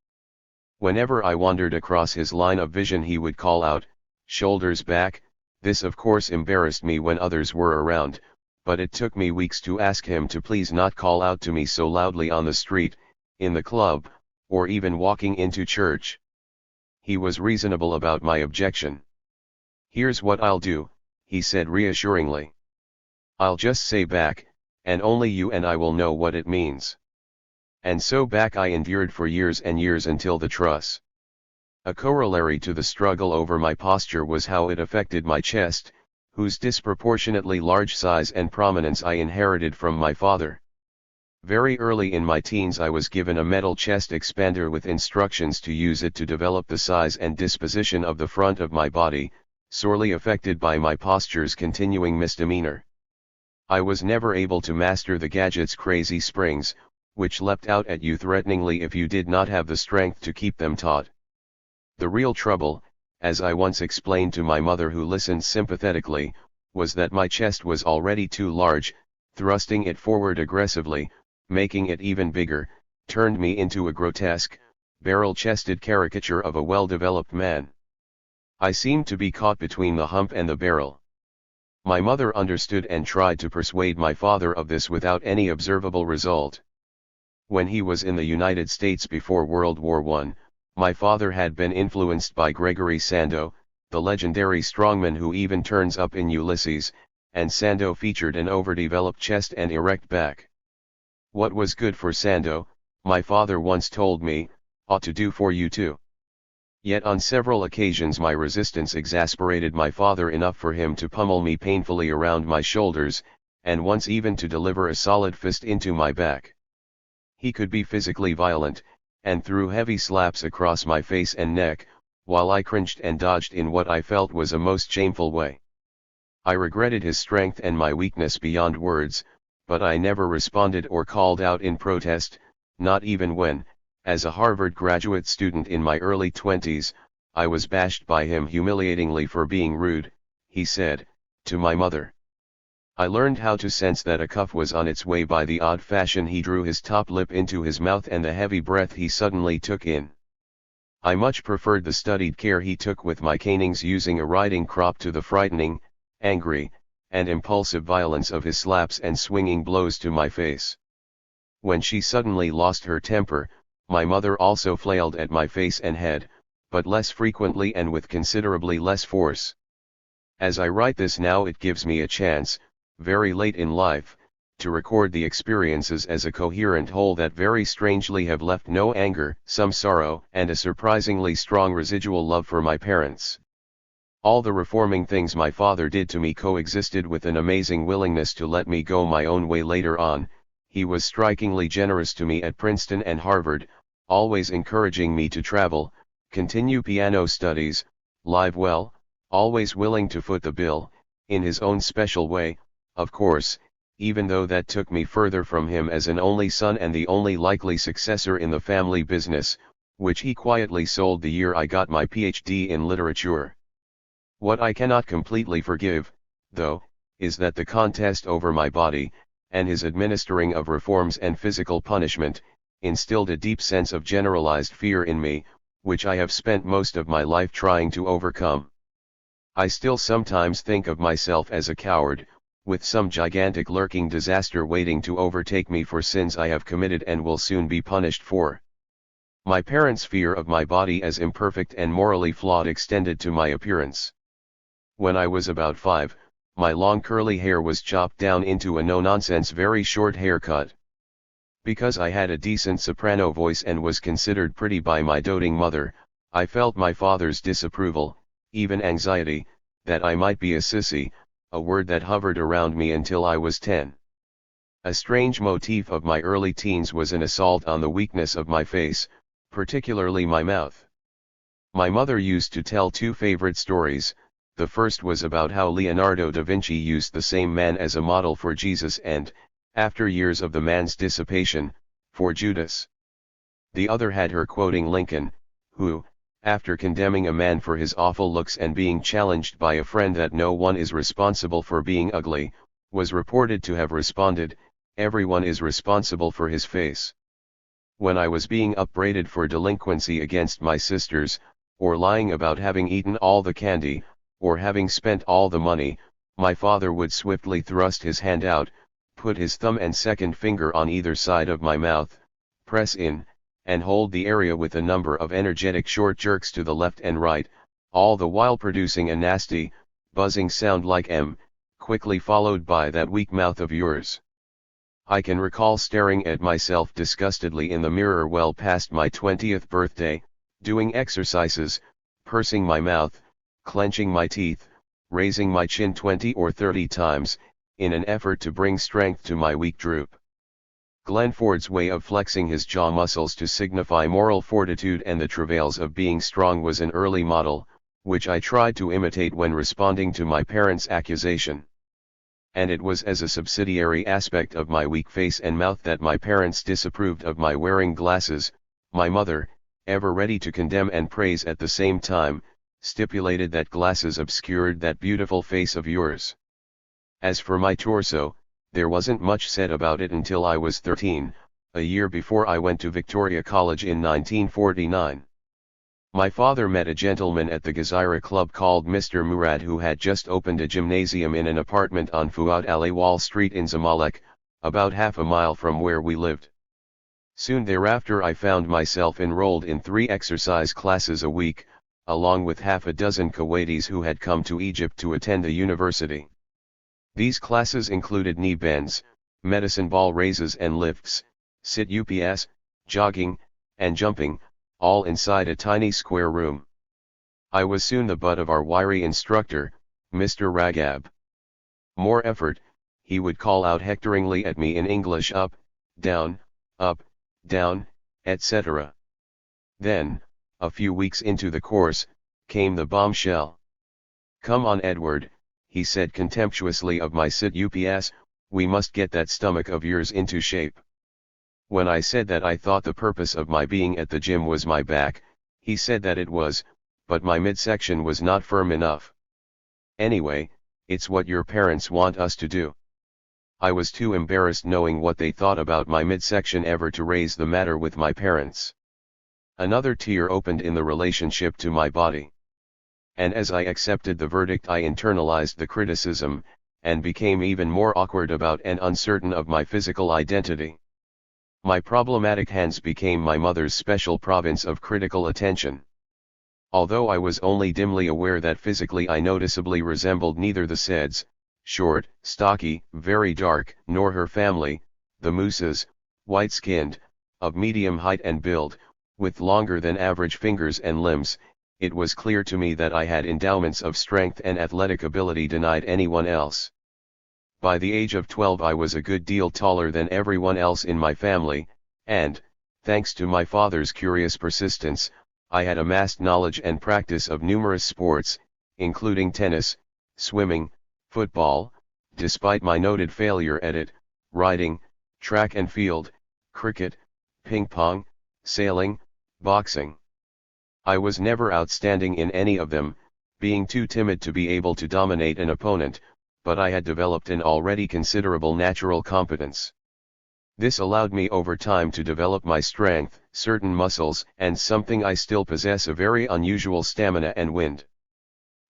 Whenever I wandered across his line of vision he would call out, "Shoulders back." This of course embarrassed me when others were around, but it took me weeks to ask him to please not call out to me so loudly on the street, in the club, or even walking into church. He was reasonable about my objection. "Here's what I'll do," he said reassuringly. "I'll just say back, and only you and I will know what it means." And so back I endured for years and years until the truss. A corollary to the struggle over my posture was how it affected my chest, whose disproportionately large size and prominence I inherited from my father. Very early in my teens I was given a metal chest expander with instructions to use it to develop the size and disposition of the front of my body, sorely affected by my posture's continuing misdemeanor. I was never able to master the gadget's crazy springs, which leapt out at you threateningly if you did not have the strength to keep them taut. The real trouble, as I once explained to my mother who listened sympathetically, was that my chest was already too large. Thrusting it forward aggressively, making it even bigger, turned me into a grotesque, barrel-chested caricature of a well-developed man. I seemed to be caught between the hump and the barrel. My mother understood and tried to persuade my father of this without any observable result. When he was in the United States before World War I, my father had been influenced by Gregory Sando, the legendary strongman who even turns up in Ulysses, and Sando featured an overdeveloped chest and erect back. What was good for Sando, my father once told me, ought to do for you too. Yet on several occasions my resistance exasperated my father enough for him to pummel me painfully around my shoulders, and once even to deliver a solid fist into my back. He could be physically violent, and threw heavy slaps across my face and neck, while I cringed and dodged in what I felt was a most shameful way. I regretted his strength and my weakness beyond words, but I never responded or called out in protest, not even when, as a Harvard graduate student in my early 20s, I was bashed by him humiliatingly for being rude, he said, to my mother. I learned how to sense that a cuff was on its way by the odd fashion he drew his top lip into his mouth and the heavy breath he suddenly took in. I much preferred the studied care he took with my canings using a riding crop to the frightening, angry, and impulsive violence of his slaps and swinging blows to my face. When she suddenly lost her temper, my mother also flailed at my face and head, but less frequently and with considerably less force. As I write this now, it gives me a chance, very late in life, to record the experiences as a coherent whole that very strangely have left no anger, some sorrow, and a surprisingly strong residual love for my parents. All the reforming things my father did to me coexisted with an amazing willingness to let me go my own way later on. He was strikingly generous to me at Princeton and Harvard, always encouraging me to travel, continue piano studies, live well, always willing to foot the bill, in his own special way, of course, even though that took me further from him as an only son and the only likely successor in the family business, which he quietly sold the year I got my PhD in literature. What I cannot completely forgive, though, is that the contest over my body, and his administering of reforms and physical punishment, instilled a deep sense of generalized fear in me, which I have spent most of my life trying to overcome. I still sometimes think of myself as a coward, with some gigantic lurking disaster waiting to overtake me for sins I have committed and will soon be punished for. My parents' fear of my body as imperfect and morally flawed extended to my appearance. When I was about 5, my long curly hair was chopped down into a no-nonsense very short haircut. Because I had a decent soprano voice and was considered pretty by my doting mother, I felt my father's disapproval, even anxiety, that I might be a sissy, a word that hovered around me until I was 10. A strange motif of my early teens was an assault on the weakness of my face, particularly my mouth. My mother used to tell two favorite stories. The first was about how Leonardo da Vinci used the same man as a model for Jesus and, after years of the man's dissipation, for Judas. The other had her quoting Lincoln, who, after condemning a man for his awful looks and being challenged by a friend that no one is responsible for being ugly, was reported to have responded, "Everyone is responsible for his face." When I was being upbraided for delinquency against my sisters, or lying about having eaten all the candy, or having spent all the money, my father would swiftly thrust his hand out, put his thumb and second finger on either side of my mouth, press in, and hold the area with a number of energetic short jerks to the left and right, all the while producing a nasty, buzzing sound like quickly followed by "that weak mouth of yours." I can recall staring at myself disgustedly in the mirror well past my 20th birthday, doing exercises, pursing my mouth, clenching my teeth, raising my chin 20 or 30 times, in an effort to bring strength to my weak droop. Glenford's way of flexing his jaw muscles to signify moral fortitude and the travails of being strong was an early model, which I tried to imitate when responding to my parents' accusation. And it was as a subsidiary aspect of my weak face and mouth that my parents disapproved of my wearing glasses. My mother, ever ready to condemn and praise at the same time, stipulated that glasses obscured "that beautiful face of yours." As for my torso, there wasn't much said about it until I was 13, a year before I went to Victoria College in 1949. My father met a gentleman at the Gezira Club called Mr. Murad, who had just opened a gymnasium in an apartment on Fuad Ali Wall Street in Zamalek, about half a mile from where we lived. Soon thereafter I found myself enrolled in 3 exercise classes a week, along with half a dozen Kuwaitis who had come to Egypt to attend the university. These classes included knee bends, medicine ball raises and lifts, sit-ups, jogging, and jumping, all inside a tiny square room. I was soon the butt of our wiry instructor, Mr. Ragab. "More effort," he would call out hectoringly at me in English, up, down, etc. Then, a few weeks into the course, came the bombshell. "Come on, Edward," he said contemptuously of my sit-ups, "we must get that stomach of yours into shape." When I said that I thought the purpose of my being at the gym was my back, he said that it was, but my midsection was not firm enough. "Anyway, it's what your parents want us to do." I was too embarrassed knowing what they thought about my midsection ever to raise the matter with my parents. Another tier opened in the relationship to my body. And as I accepted the verdict, I internalized the criticism, and became even more awkward about and uncertain of my physical identity. My problematic hands became my mother's special province of critical attention. Although I was only dimly aware that physically I noticeably resembled neither the Seds, short, stocky, very dark, nor her family, the Mousas, white-skinned, of medium height and build, with longer than average fingers and limbs, it was clear to me that I had endowments of strength and athletic ability denied anyone else. By the age of 12 I was a good deal taller than everyone else in my family, and, thanks to my father's curious persistence, I had amassed knowledge and practice of numerous sports, including tennis, swimming, football, despite my noted failure at it, riding, track and field, cricket, ping pong, sailing, boxing. I was never outstanding in any of them, being too timid to be able to dominate an opponent, but I had developed an already considerable natural competence. This allowed me over time to develop my strength, certain muscles, and something I still possess, a very unusual stamina and wind.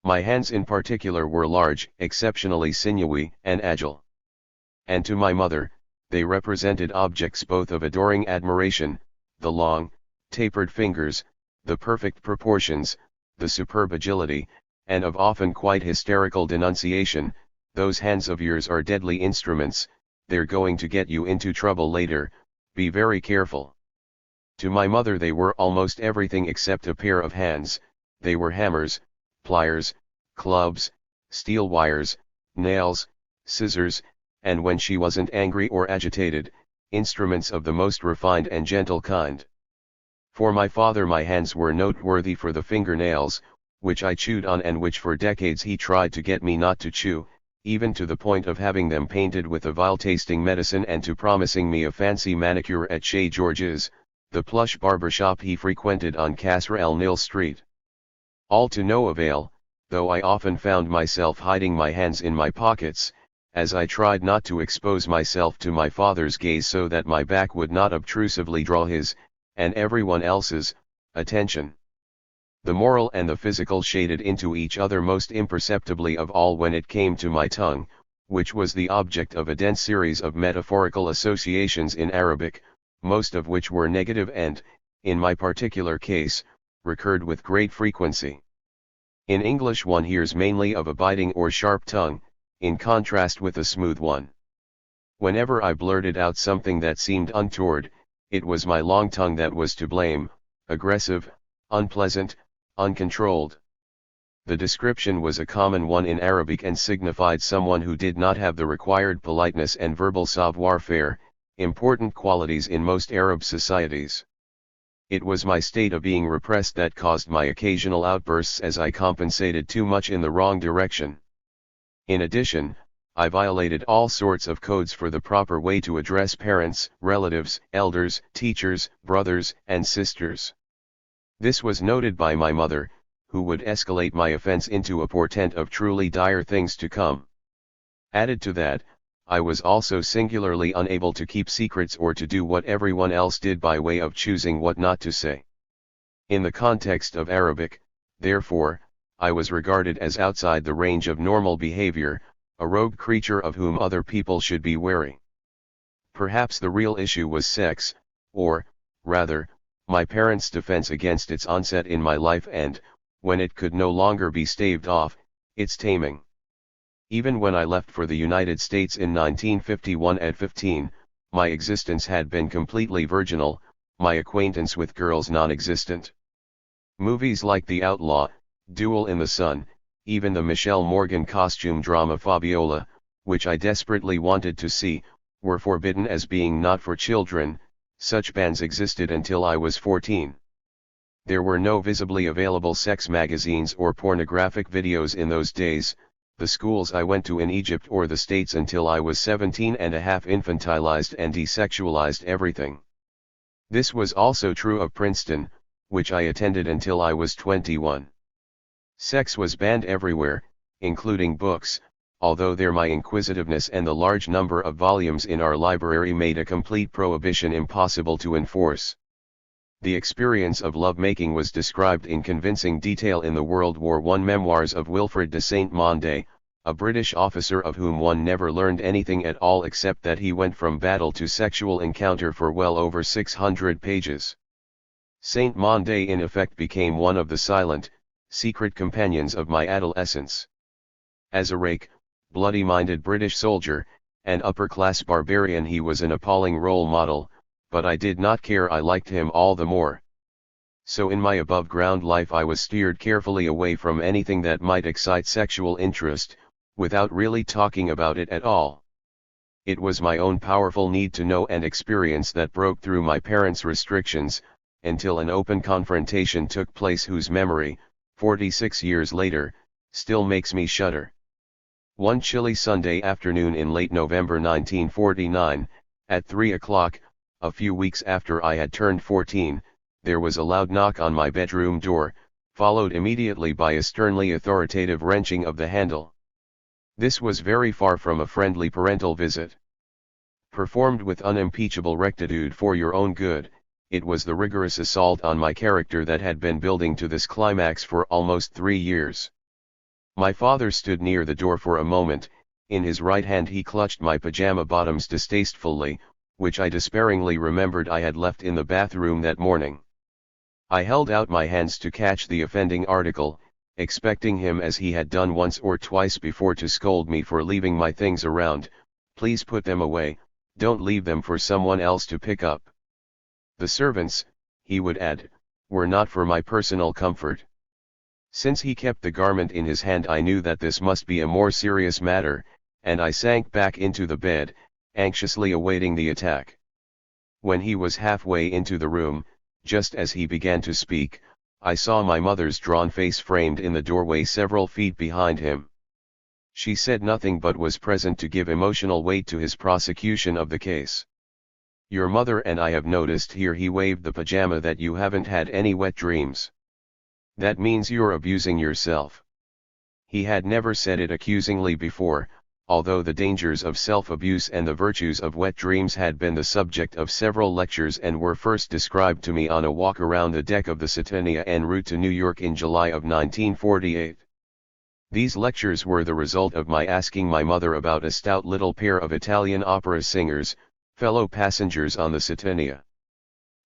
My hands in particular were large, exceptionally sinewy, and agile. And to my mother, they represented objects both of adoring admiration, the long, tapered fingers, the perfect proportions, the superb agility, and of often quite hysterical denunciation. "Those hands of yours are deadly instruments, they're going to get you into trouble later, be very careful." To my mother they were almost everything except a pair of hands. They were hammers, pliers, clubs, steel wires, nails, scissors, and when she wasn't angry or agitated, instruments of the most refined and gentle kind. For my father my hands were noteworthy for the fingernails, which I chewed on and which for decades he tried to get me not to chew, even to the point of having them painted with a vile-tasting medicine and to promising me a fancy manicure at Chez George's, the plush barber shop he frequented on Kasr El Nil Street. All to no avail, though I often found myself hiding my hands in my pockets, as I tried not to expose myself to my father's gaze so that my back would not obtrusively draw his, and everyone else's, attention. The moral and the physical shaded into each other most imperceptibly of all when it came to my tongue, which was the object of a dense series of metaphorical associations in Arabic, most of which were negative and, in my particular case, recurred with great frequency. In English one hears mainly of a biting or sharp tongue, in contrast with a smooth one. Whenever I blurted out something that seemed untoward, it was my long tongue that was to blame, aggressive, unpleasant, uncontrolled. The description was a common one in Arabic and signified someone who did not have the required politeness and verbal savoir-faire, important qualities in most Arab societies. It was my state of being repressed that caused my occasional outbursts as I compensated too much in the wrong direction. In addition, I violated all sorts of codes for the proper way to address parents, relatives, elders, teachers, brothers, and sisters. This was noted by my mother, who would escalate my offense into a portent of truly dire things to come. Added to that, I was also singularly unable to keep secrets or to do what everyone else did by way of choosing what not to say. In the context of Arabic, therefore, I was regarded as outside the range of normal behavior, a rogue creature of whom other people should be wary. Perhaps the real issue was sex, or, rather, my parents' defense against its onset in my life and, when it could no longer be staved off, its taming. Even when I left for the United States in 1951 at 15, my existence had been completely virginal, my acquaintance with girls non-existent. Movies like The Outlaw, Duel in the Sun, even the Michelle Morgan costume drama Fabiola, which I desperately wanted to see, were forbidden as being not for children. Such bans existed until I was 14. There were no visibly available sex magazines or pornographic videos in those days. The schools I went to in Egypt or the States until I was 17 and a half infantilized and desexualized everything. This was also true of Princeton, which I attended until I was 21. Sex was banned everywhere, including books, although there my inquisitiveness and the large number of volumes in our library made a complete prohibition impossible to enforce. The experience of lovemaking was described in convincing detail in the World War I memoirs of Wilfred de Saint-Mandé, a British officer of whom one never learned anything at all except that he went from battle to sexual encounter for well over 600 pages. Saint-Mandé in effect became one of the silent, secret companions of my adolescence. As a rake, bloody-minded British soldier, and upper-class barbarian he was an appalling role model, but I did not care. I liked him all the more. So in my above-ground life I was steered carefully away from anything that might excite sexual interest, without really talking about it at all. It was my own powerful need to know and experience that broke through my parents' restrictions, until an open confrontation took place whose memory, 46 years later, still makes me shudder. One chilly Sunday afternoon in late November 1949, at 3 o'clock, a few weeks after I had turned 14, there was a loud knock on my bedroom door, followed immediately by a sternly authoritative wrenching of the handle. This was very far from a friendly parental visit. Performed with unimpeachable rectitude for your own good, it was the rigorous assault on my character that had been building to this climax for almost 3 years. My father stood near the door for a moment. In his right hand he clutched my pajama bottoms distastefully, which I despairingly remembered I had left in the bathroom that morning. I held out my hands to catch the offending article, expecting him as he had done once or twice before to scold me for leaving my things around. Please put them away, don't leave them for someone else to pick up. The servants, he would add, were not for my personal comfort. Since he kept the garment in his hand I knew that this must be a more serious matter, and I sank back into the bed, anxiously awaiting the attack. When he was halfway into the room, just as he began to speak, I saw my mother's drawn face framed in the doorway several feet behind him. She said nothing but was present to give emotional weight to his prosecution of the case. Your mother and I have noticed here, he waved the pajama, that you haven't had any wet dreams. That means you're abusing yourself. He had never said it accusingly before, although the dangers of self-abuse and the virtues of wet dreams had been the subject of several lectures and were first described to me on a walk around the deck of the Satania en route to New York in July of 1948. These lectures were the result of my asking my mother about a stout little pair of Italian opera singers, fellow passengers on the Satania.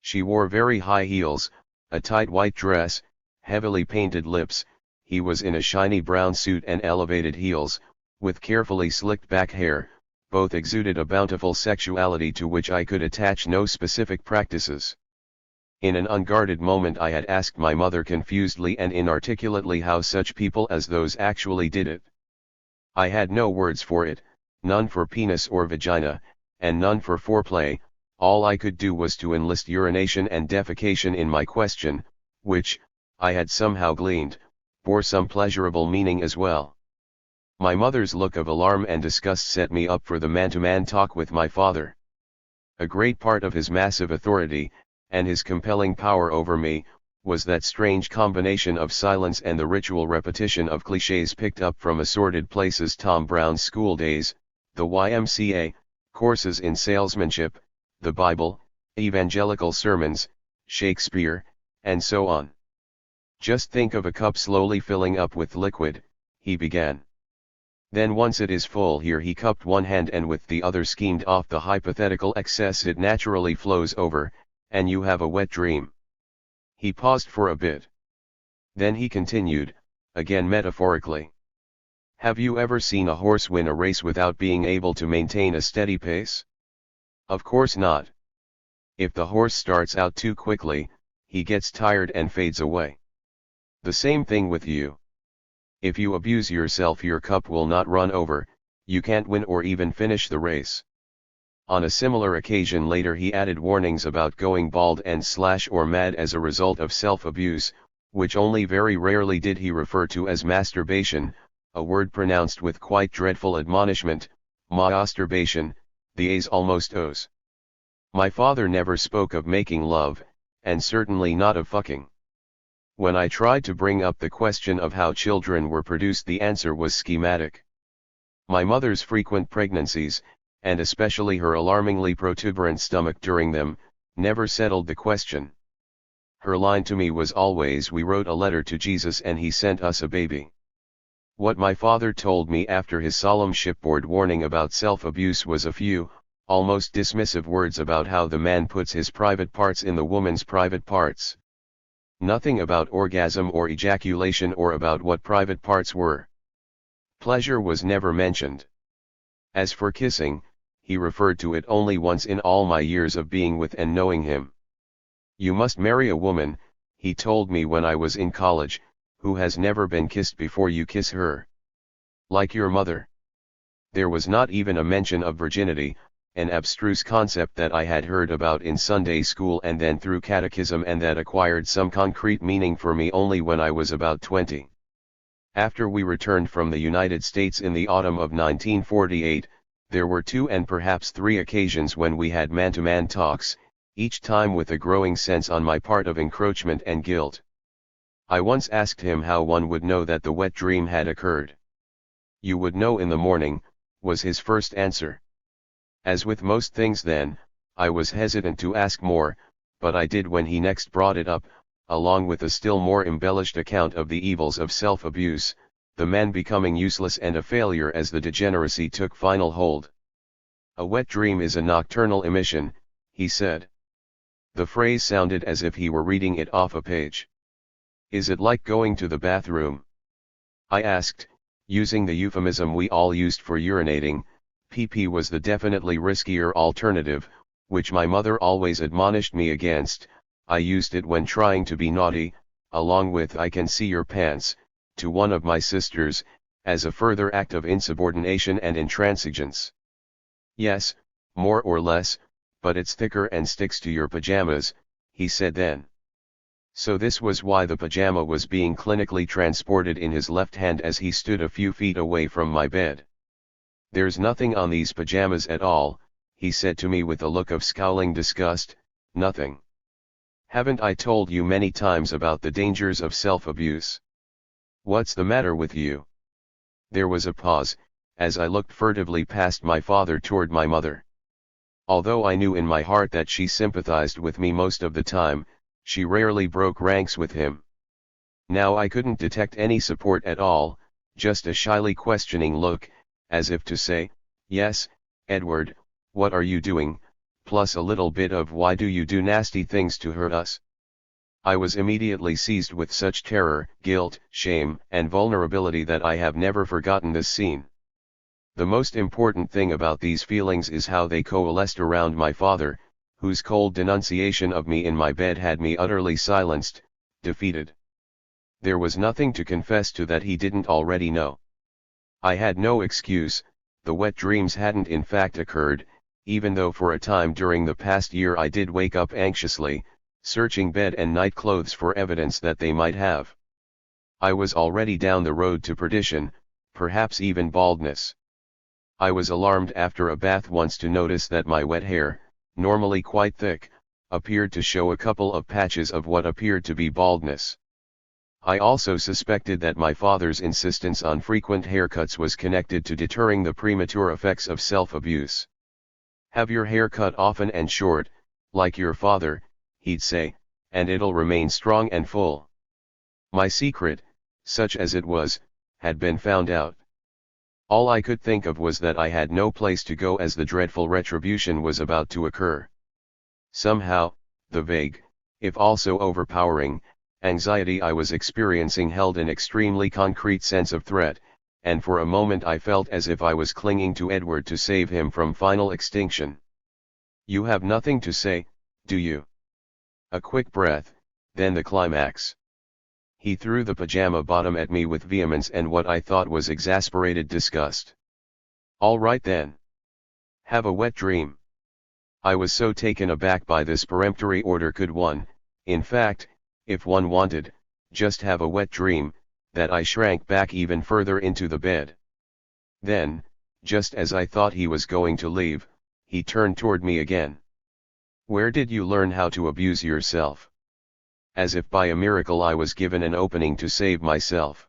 She wore very high heels, a tight white dress, heavily painted lips. He was in a shiny brown suit and elevated heels, with carefully slicked back hair. Both exuded a bountiful sexuality to which I could attach no specific practices. In an unguarded moment I had asked my mother confusedly and inarticulately how such people as those actually did it. I had no words for it, none for penis or vagina, and none for foreplay. All I could do was to enlist urination and defecation in my question, which, I had somehow gleaned, bore some pleasurable meaning as well. My mother's look of alarm and disgust set me up for the man-to-man talk with my father. A great part of his massive authority, and his compelling power over me, was that strange combination of silence and the ritual repetition of clichés picked up from assorted places: Tom Brown's school days, the YMCA, courses in salesmanship, the Bible, evangelical sermons, Shakespeare, and so on. "Just think of a cup slowly filling up with liquid," he began. "Then once it is full," here he cupped one hand and with the other schemed off the hypothetical excess, "it naturally flows over, and you have a wet dream." He paused for a bit. Then he continued, again metaphorically. "Have you ever seen a horse win a race without being able to maintain a steady pace? Of course not. If the horse starts out too quickly, he gets tired and fades away. The same thing with you. If you abuse yourself, your cup will not run over, you can't win or even finish the race." On a similar occasion later he added warnings about going bald and / or mad as a result of self-abuse, which only very rarely did he refer to as masturbation, a word pronounced with quite dreadful admonishment, masturbation, the A's almost O's. My father never spoke of making love, and certainly not of fucking. When I tried to bring up the question of how children were produced, the answer was schematic. My mother's frequent pregnancies, and especially her alarmingly protuberant stomach during them, never settled the question. Her line to me was always, "We wrote a letter to Jesus and he sent us a baby." What my father told me after his solemn shipboard warning about self-abuse was a few, almost dismissive words about how the man puts his private parts in the woman's private parts. Nothing about orgasm or ejaculation or about what private parts were. Pleasure was never mentioned. As for kissing, he referred to it only once in all my years of being with and knowing him. "You must marry a woman," he told me when I was in college, "who has never been kissed before you kiss her. Like your mother." There was not even a mention of virginity, an abstruse concept that I had heard about in Sunday school and then through catechism, and that acquired some concrete meaning for me only when I was about 20. After we returned from the United States in the autumn of 1948, there were 2 and perhaps 3 occasions when we had man-to-man talks, each time with a growing sense on my part of encroachment and guilt. I once asked him how one would know that the wet dream had occurred. "You would know in the morning," was his first answer. As with most things then, I was hesitant to ask more, but I did when he next brought it up, along with a still more embellished account of the evils of self-abuse, the man becoming useless and a failure as the degeneracy took final hold. "A wet dream is a nocturnal emission," he said. The phrase sounded as if he were reading it off a page. "Is it like going to the bathroom?" I asked, using the euphemism we all used for urinating. PP was the definitely riskier alternative, which my mother always admonished me against. I used it when trying to be naughty, along with "I can see your pants," to one of my sisters, as a further act of insubordination and intransigence. "Yes, more or less, but it's thicker and sticks to your pajamas," he said then. So this was why the pajama was being clinically transported in his left hand as he stood a few feet away from my bed. "There's nothing on these pajamas at all," he said to me with a look of scowling disgust, "nothing. Haven't I told you many times about the dangers of self-abuse? What's the matter with you?" There was a pause, as I looked furtively past my father toward my mother. Although I knew in my heart that she sympathized with me most of the time, she rarely broke ranks with him. Now I couldn't detect any support at all, just a shyly questioning look, as if to say, "Yes, Edward, what are you doing?" plus a little bit of "Why do you do nasty things to hurt us?" I was immediately seized with such terror, guilt, shame, and vulnerability that I have never forgotten this scene. The most important thing about these feelings is how they coalesced around my father, whose cold denunciation of me in my bed had me utterly silenced, defeated. There was nothing to confess to that he didn't already know. I had no excuse, the wet dreams hadn't in fact occurred, even though for a time during the past year I did wake up anxiously, searching bed and night clothes for evidence that they might have. I was already down the road to perdition, perhaps even baldness. I was alarmed after a bath once to notice that my wet hair, normally quite thick, appeared to show a couple of patches of what appeared to be baldness. I also suspected that my father's insistence on frequent haircuts was connected to deterring the premature effects of self-abuse. "Have your hair cut often and short, like your father," he'd say, "and it'll remain strong and full." My secret, such as it was, had been found out. All I could think of was that I had no place to go as the dreadful retribution was about to occur. Somehow, the vague, if also overpowering, anxiety I was experiencing held an extremely concrete sense of threat, and for a moment I felt as if I was clinging to Edward to save him from final extinction. "You have nothing to say, do you?" A quick breath, then the climax. He threw the pajama bottom at me with vehemence and what I thought was exasperated disgust. "All right then. Have a wet dream." I was so taken aback by this peremptory order, could one, in fact, if one wanted, just have a wet dream, that I shrank back even further into the bed. Then, just as I thought he was going to leave, he turned toward me again. "Where did you learn how to abuse yourself?" As if by a miracle I was given an opening to save myself.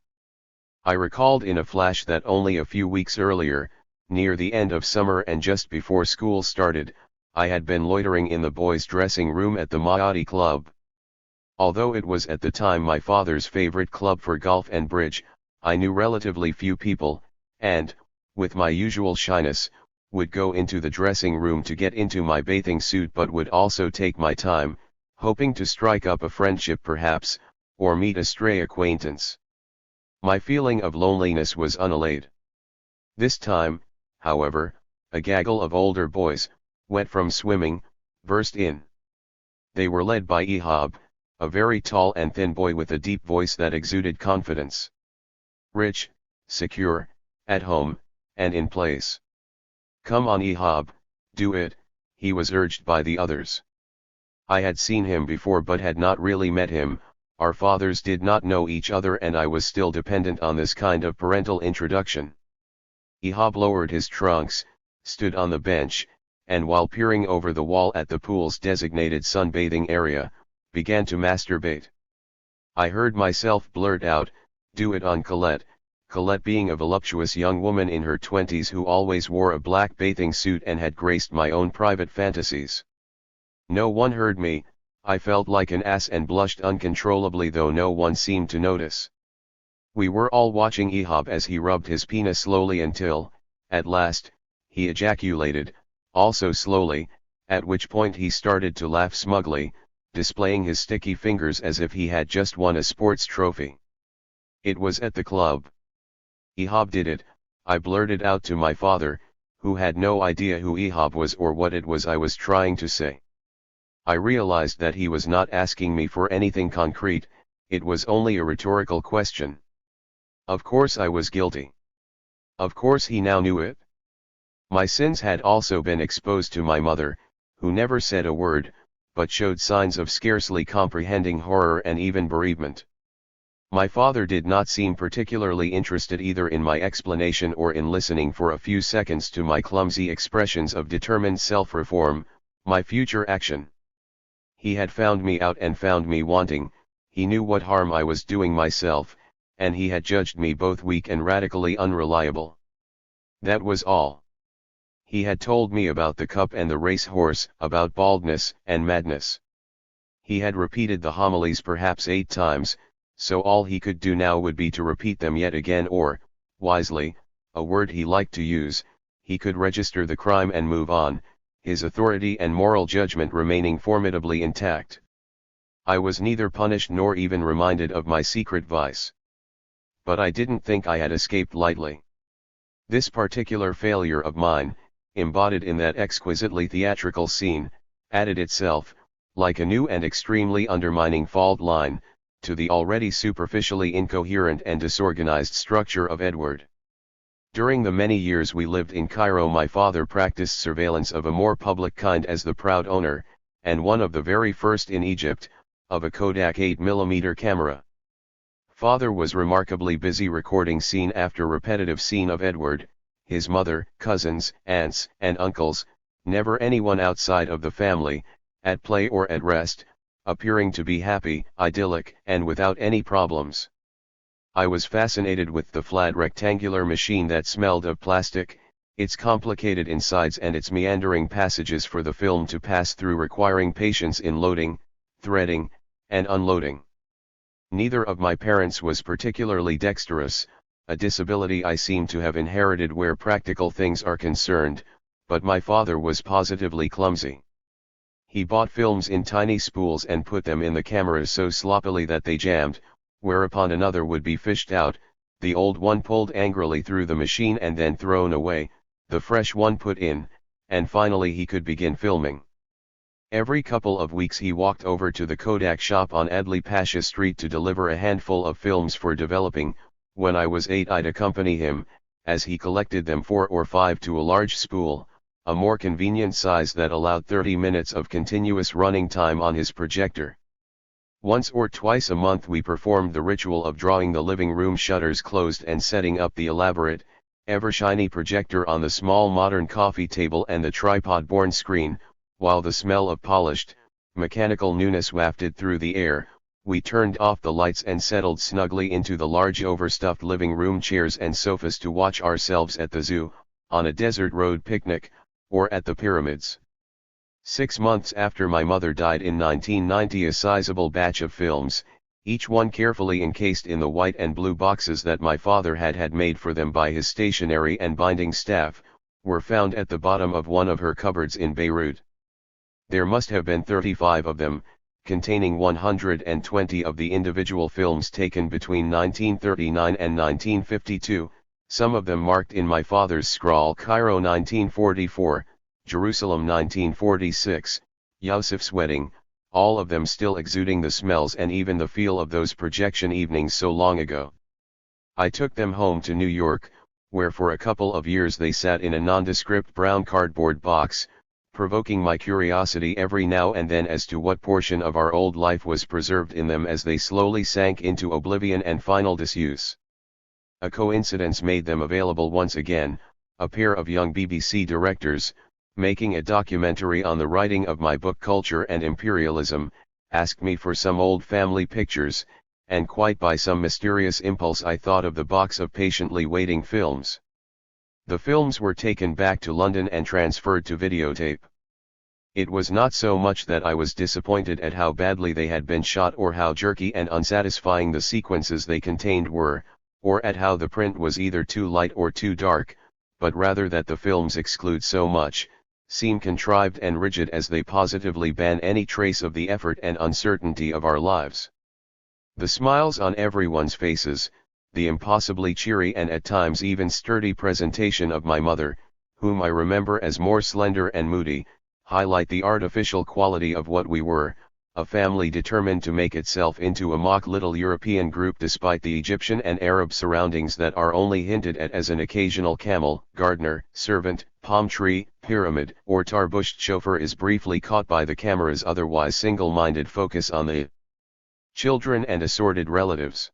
I recalled in a flash that only a few weeks earlier, near the end of summer and just before school started, I had been loitering in the boys' dressing room at the Maati Club. Although it was at the time my father's favorite club for golf and bridge, I knew relatively few people, and, with my usual shyness, would go into the dressing room to get into my bathing suit but would also take my time, hoping to strike up a friendship perhaps, or meet a stray acquaintance. My feeling of loneliness was unallayed. This time, however, a gaggle of older boys, wet from swimming, burst in. They were led by Ehab, a very tall and thin boy with a deep voice that exuded confidence. Rich, secure, at home, and in place. "Come on Ehab, do it," he was urged by the others. I had seen him before but had not really met him. Our fathers did not know each other and I was still dependent on this kind of parental introduction. Ehab lowered his trunks, stood on the bench, and while peering over the wall at the pool's designated sunbathing area, began to masturbate. I heard myself blurt out, "Do it on Colette," Colette being a voluptuous young woman in her 20s who always wore a black bathing suit and had graced my own private fantasies. No one heard me. I felt like an ass and blushed uncontrollably, though no one seemed to notice. We were all watching Ehab as he rubbed his penis slowly until, at last, he ejaculated, also slowly, at which point he started to laugh smugly, displaying his sticky fingers as if he had just won a sports trophy. It was at the club. "Ehab did it," I blurted out to my father, who had no idea who Ehab was or what it was I was trying to say. I realized that he was not asking me for anything concrete, it was only a rhetorical question. Of course I was guilty. Of course he now knew it. My sins had also been exposed to my mother, who never said a word, but showed signs of scarcely comprehending horror and even bereavement. My father did not seem particularly interested either in my explanation or in listening for a few seconds to my clumsy expressions of determined self-reform, my future action. He had found me out and found me wanting, he knew what harm I was doing myself, and he had judged me both weak and radically unreliable. That was all. He had told me about the cup and the racehorse, about baldness and madness. He had repeated the homilies perhaps 8 times, so all he could do now would be to repeat them yet again, or, wisely, a word he liked to use, he could register the crime and move on, his authority and moral judgment remaining formidably intact. I was neither punished nor even reminded of my secret vice. But I didn't think I had escaped lightly. This particular failure of mine, embodied in that exquisitely theatrical scene, added itself, like a new and extremely undermining fault line, to the already superficially incoherent and disorganized structure of Edward. During the many years we lived in Cairo, my father practiced surveillance of a more public kind as the proud owner, and one of the very first in Egypt, of a Kodak 8mm camera. Father was remarkably busy recording scene after repetitive scene of Edward, his mother, cousins, aunts, and uncles, never anyone outside of the family, at play or at rest, appearing to be happy, idyllic, and without any problems. I was fascinated with the flat rectangular machine that smelled of plastic, its complicated insides and its meandering passages for the film to pass through, requiring patience in loading, threading, and unloading. Neither of my parents was particularly dexterous, a disability I seem to have inherited where practical things are concerned, but my father was positively clumsy. He bought films in tiny spools and put them in the cameras so sloppily that they jammed, whereupon another would be fished out, the old one pulled angrily through the machine and then thrown away, the fresh one put in, and finally he could begin filming. Every couple of weeks he walked over to the Kodak shop on Adli Pasha Street to deliver a handful of films for developing. When I was 8 I'd accompany him, as he collected them 4 or 5 to a large spool, a more convenient size that allowed 30 minutes of continuous running time on his projector. Once or twice a month we performed the ritual of drawing the living room shutters closed and setting up the elaborate, ever-shiny projector on the small modern coffee table and the tripod-borne screen. While the smell of polished, mechanical newness wafted through the air, we turned off the lights and settled snugly into the large overstuffed living room chairs and sofas to watch ourselves at the zoo, on a desert road picnic, or at the pyramids. 6 months after my mother died in 1990, a sizable batch of films, each one carefully encased in the white and blue boxes that my father had made for them by his stationery and binding staff, were found at the bottom of one of her cupboards in Beirut. There must have been 35 of them, containing 120 of the individual films taken between 1939 and 1952, some of them marked in my father's scrawl: Cairo 1944, Jerusalem 1946, Yusuf's wedding, all of them still exuding the smells and even the feel of those projection evenings so long ago. I took them home to New York, where for a couple of years they sat in a nondescript brown cardboard box, provoking my curiosity every now and then as to what portion of our old life was preserved in them as they slowly sank into oblivion and final disuse. A coincidence made them available once again. A pair of young BBC directors, making a documentary on the writing of my book Culture and Imperialism, asked me for some old family pictures, and quite by some mysterious impulse I thought of the box of patiently waiting films. The films were taken back to London and transferred to videotape. It was not so much that I was disappointed at how badly they had been shot or how jerky and unsatisfying the sequences they contained were, or at how the print was either too light or too dark, but rather that the films exclude so much, seem contrived and rigid as they positively ban any trace of the effort and uncertainty of our lives. The smiles on everyone's faces, the impossibly cheery and at times even sturdy presentation of my mother, whom I remember as more slender and moody, highlight the artificial quality of what we were, a family determined to make itself into a mock little European group despite the Egyptian and Arab surroundings that are only hinted at as an occasional camel, gardener, servant, palm tree, pyramid, or tarbushed chauffeur is briefly caught by the camera's otherwise single-minded focus on the children and assorted relatives.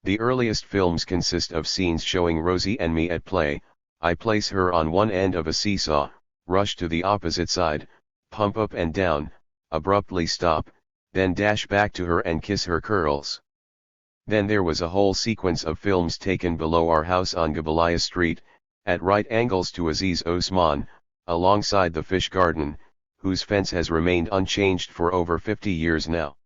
The earliest films consist of scenes showing Rosie and me at play. I place her on one end of a seesaw, rush to the opposite side, pump up and down, abruptly stop, then dash back to her and kiss her curls. Then there was a whole sequence of films taken below our house on Gabalaya Street, at right angles to Aziz Osman, alongside the fish garden, whose fence has remained unchanged for over 50 years now.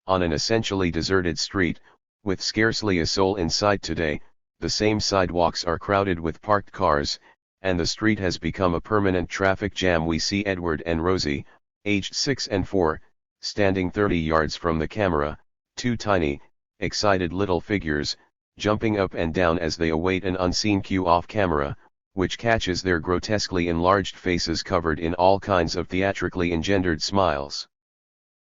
On an essentially deserted street, with scarcely a soul in sight today, the same sidewalks are crowded with parked cars, and the street has become a permanent traffic jam. We see Edward and Rosie, aged 6 and 4, standing 30 yards from the camera, two tiny, excited little figures, jumping up and down as they await an unseen cue off camera, which catches their grotesquely enlarged faces covered in all kinds of theatrically engendered smiles.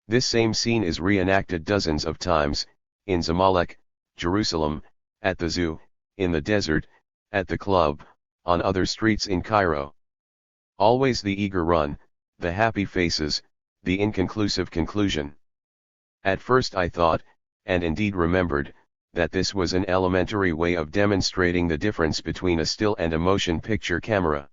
This same scene is reenacted dozens of times, in Zamalek, Jerusalem, at the zoo, in the desert, at the club, on other streets in Cairo. Always the eager run, the happy faces, the inconclusive conclusion. At first I thought, and indeed remembered, that this was an elementary way of demonstrating the difference between a still and a motion picture camera.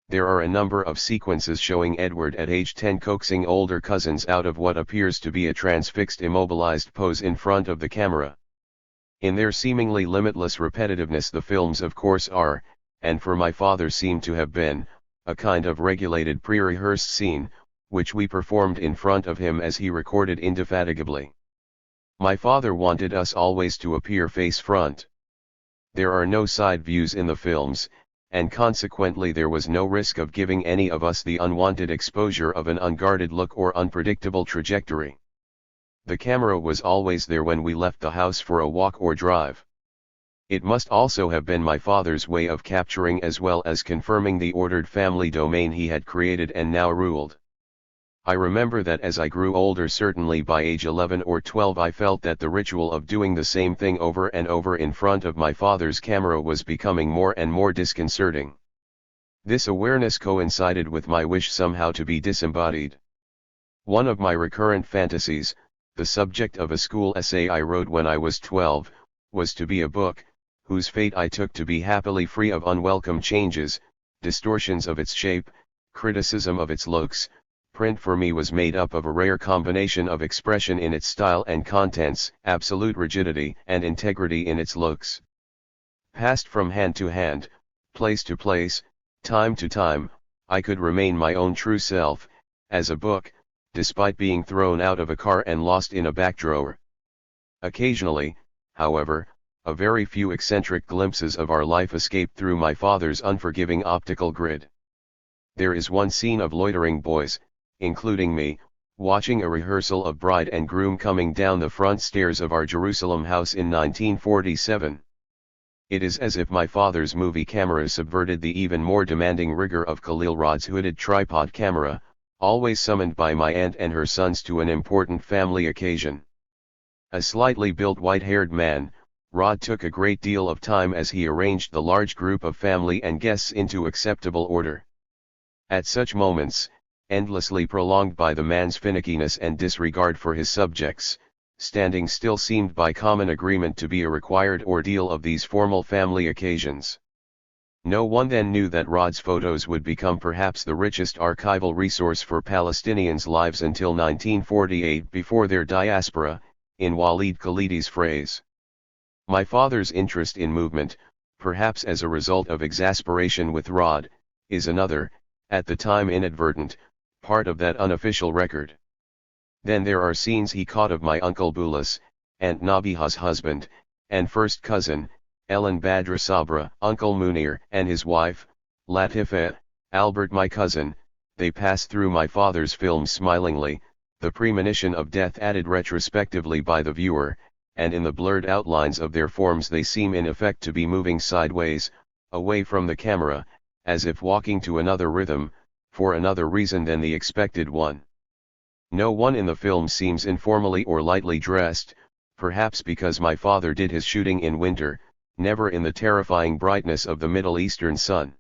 There are a number of sequences showing Edward at age 10 coaxing older cousins out of what appears to be a transfixed immobilized pose in front of the camera. In their seemingly limitless repetitiveness the films of course are, and for my father seem to have been, a kind of regulated pre-rehearsed scene, which we performed in front of him as he recorded indefatigably. My father wanted us always to appear face front. There are no side views in the films, and consequently there was no risk of giving any of us the unwanted exposure of an unguarded look or unpredictable trajectory. The camera was always there when we left the house for a walk or drive. It must also have been my father's way of capturing as well as confirming the ordered family domain he had created and now ruled. I remember that as I grew older, certainly by age 11 or 12, I felt that the ritual of doing the same thing over and over in front of my father's camera was becoming more and more disconcerting. This awareness coincided with my wish somehow to be disembodied. One of my recurrent fantasies, the subject of a school essay I wrote when I was 12, was to be a book, whose fate I took to be happily free of unwelcome changes, distortions of its shape, criticism of its looks. Print for me was made up of a rare combination of expression in its style and contents, absolute rigidity and integrity in its looks. Passed from hand to hand, place to place, time to time, I could remain my own true self, as a book, despite being thrown out of a car and lost in a back drawer. Occasionally, however, a very few eccentric glimpses of our life escaped through my father's unforgiving optical grid. There is one scene of loitering boys, including me, watching a rehearsal of Bride and Groom coming down the front stairs of our Jerusalem house in 1947. It is as if my father's movie camera subverted the even more demanding rigor of Khalil Rod's hooded tripod camera, always summoned by my aunt and her sons to an important family occasion. A slightly built white-haired man, Rod took a great deal of time as he arranged the large group of family and guests into acceptable order. At such moments, endlessly prolonged by the man's finickiness and disregard for his subjects, standing still seemed by common agreement to be a required ordeal of these formal family occasions. No one then knew that Rod's photos would become perhaps the richest archival resource for Palestinians' lives until 1948, before their diaspora, in Walid Khalidi's phrase. My father's interest in movement, perhaps as a result of exasperation with Rod, is another, at the time inadvertent, part of that unofficial record. Then there are scenes he caught of my uncle Boulos, Aunt Nabiha's husband, and first cousin, Ellen Badra Sabra, Uncle Munir and his wife, Latifa, Albert my cousin. They pass through my father's films smilingly, the premonition of death added retrospectively by the viewer, and in the blurred outlines of their forms they seem in effect to be moving sideways, away from the camera, as if walking to another rhythm, for another reason than the expected one. No one in the film seems informally or lightly dressed, perhaps because my father did his shooting in winter, never in the terrifying brightness of the Middle Eastern sun.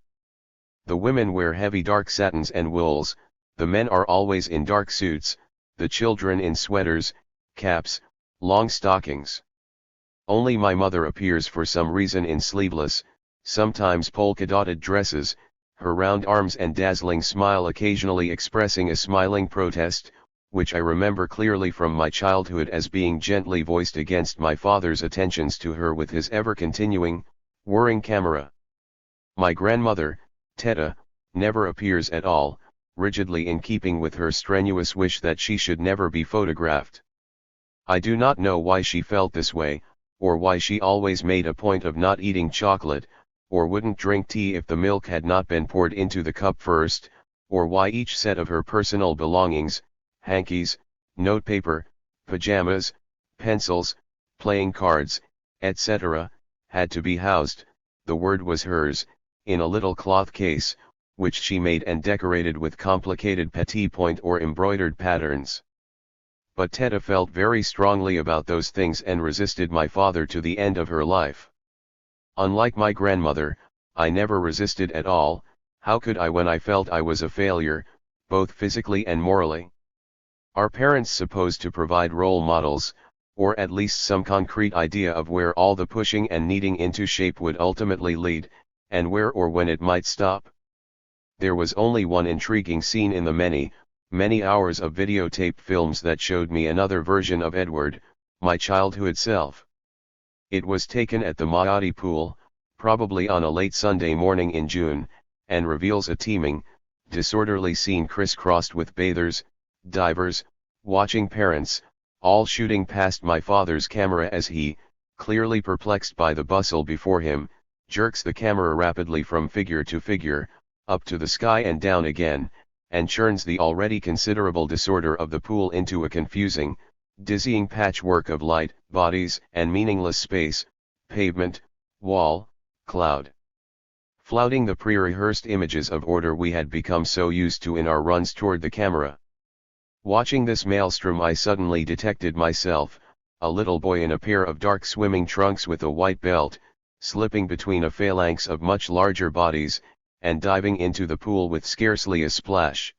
The women wear heavy dark satins and wools, the men are always in dark suits, the children in sweaters, caps, long stockings. Only my mother appears for some reason in sleeveless, sometimes polka-dotted dresses, her round arms and dazzling smile occasionally expressing a smiling protest, which I remember clearly from my childhood as being gently voiced against my father's attentions to her with his ever-continuing, whirring camera. My grandmother, Teta, never appears at all, rigidly in keeping with her strenuous wish that she should never be photographed. I do not know why she felt this way, or why she always made a point of not eating chocolate, or wouldn't drink tea if the milk had not been poured into the cup first, or why each set of her personal belongings, hankies, notepaper, pajamas, pencils, playing cards, etc., had to be housed, the word was hers, in a little cloth case, which she made and decorated with complicated petit point or embroidered patterns. But Teta felt very strongly about those things and resisted my father to the end of her life. Unlike my grandmother, I never resisted at all. How could I when I felt I was a failure, both physically and morally? Our parents supposed to provide role models, or at least some concrete idea of where all the pushing and kneading into shape would ultimately lead, and where or when it might stop. There was only one intriguing scene in the many hours of videotape films that showed me another version of Edward, my childhood self. It was taken at the Maati pool, probably on a late Sunday morning in June, and reveals a teeming, disorderly scene crisscrossed with bathers, divers, watching parents, all shooting past my father's camera as he, clearly perplexed by the bustle before him, jerks the camera rapidly from figure to figure, up to the sky and down again, and churns the already considerable disorder of the pool into a confusing, dizzying patchwork of light, bodies, and meaningless space, pavement, wall, cloud. Flouting the pre-rehearsed images of order we had become so used to in our runs toward the camera. Watching this maelstrom, I suddenly detected myself, a little boy in a pair of dark swimming trunks with a white belt, slipping between a phalanx of much larger bodies, and diving into the pool with scarcely a splash.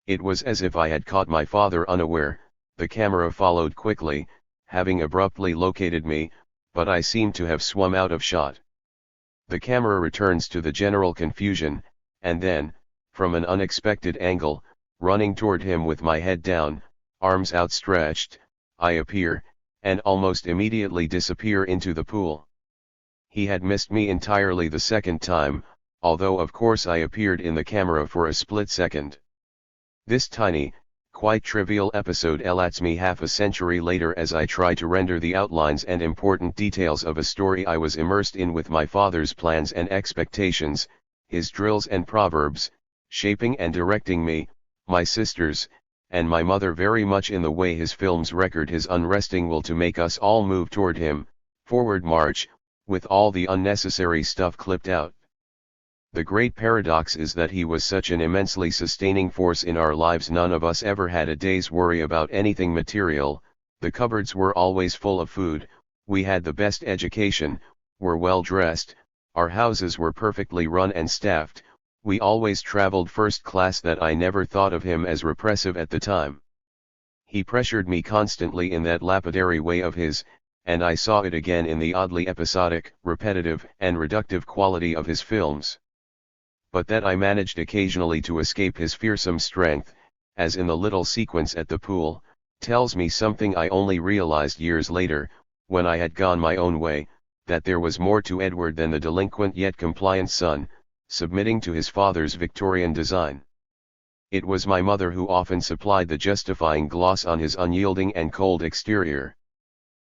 It was as if I had caught my father unaware. The camera followed quickly, having abruptly located me, but I seemed to have swum out of shot. The camera returns to the general confusion, and then, from an unexpected angle, running toward him with my head down, arms outstretched, I appear, and almost immediately disappear into the pool. He had missed me entirely the second time, although of course I appeared in the camera for a split second. This tiny, quite trivial episode elats me half a century later as I try to render the outlines and important details of a story I was immersed in with my father's plans and expectations, his drills and proverbs, shaping and directing me, my sisters, and my mother very much in the way his films record his unresting will to make us all move toward him, forward march, with all the unnecessary stuff clipped out. The great paradox is that he was such an immensely sustaining force in our lives. None of us ever had a day's worry about anything material, the cupboards were always full of food, we had the best education, were well dressed, our houses were perfectly run and staffed, we always traveled first class. That I never thought of him as repressive at the time. He pressured me constantly in that lapidary way of his, and I saw it again in the oddly episodic, repetitive, and reductive quality of his films. But that I managed occasionally to escape his fearsome strength, as in the little sequence at the pool, tells me something I only realized years later, when I had gone my own way, that there was more to Edward than the delinquent yet compliant son, submitting to his father's Victorian design. It was my mother who often supplied the justifying gloss on his unyielding and cold exterior.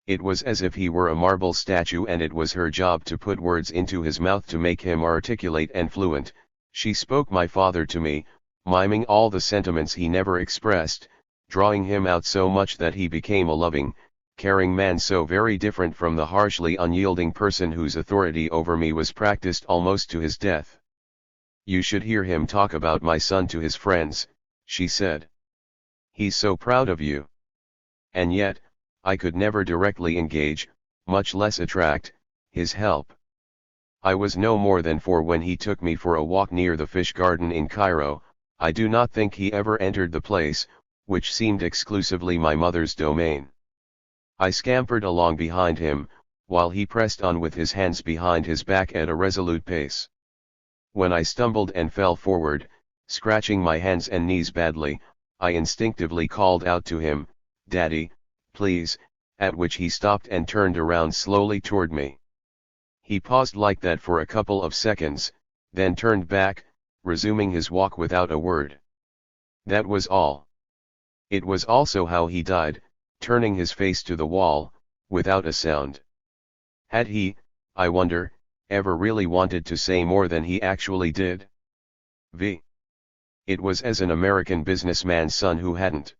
It was as if he were a marble statue and it was her job to put words into his mouth to make him articulate and fluent. She spoke my father to me, miming all the sentiments he never expressed, drawing him out so much that he became a loving, caring man so very different from the harshly unyielding person whose authority over me was practiced almost to his death. "You should hear him talk about my son to his friends," she said. "He's so proud of you." And yet, I could never directly engage, much less attract, his help. I was no more than 4 when he took me for a walk near the fish garden in Cairo. I do not think he ever entered the place, which seemed exclusively my mother's domain. I scampered along behind him, while he pressed on with his hands behind his back at a resolute pace. When I stumbled and fell forward, scratching my hands and knees badly, I instinctively called out to him, "Daddy, please," at which he stopped and turned around slowly toward me. He paused like that for a couple of seconds, then turned back, resuming his walk without a word. That was all. It was also how he died, turning his face to the wall, without a sound. Had he, I wonder, ever really wanted to say more than he actually did? It was as an American businessman's son who hadn't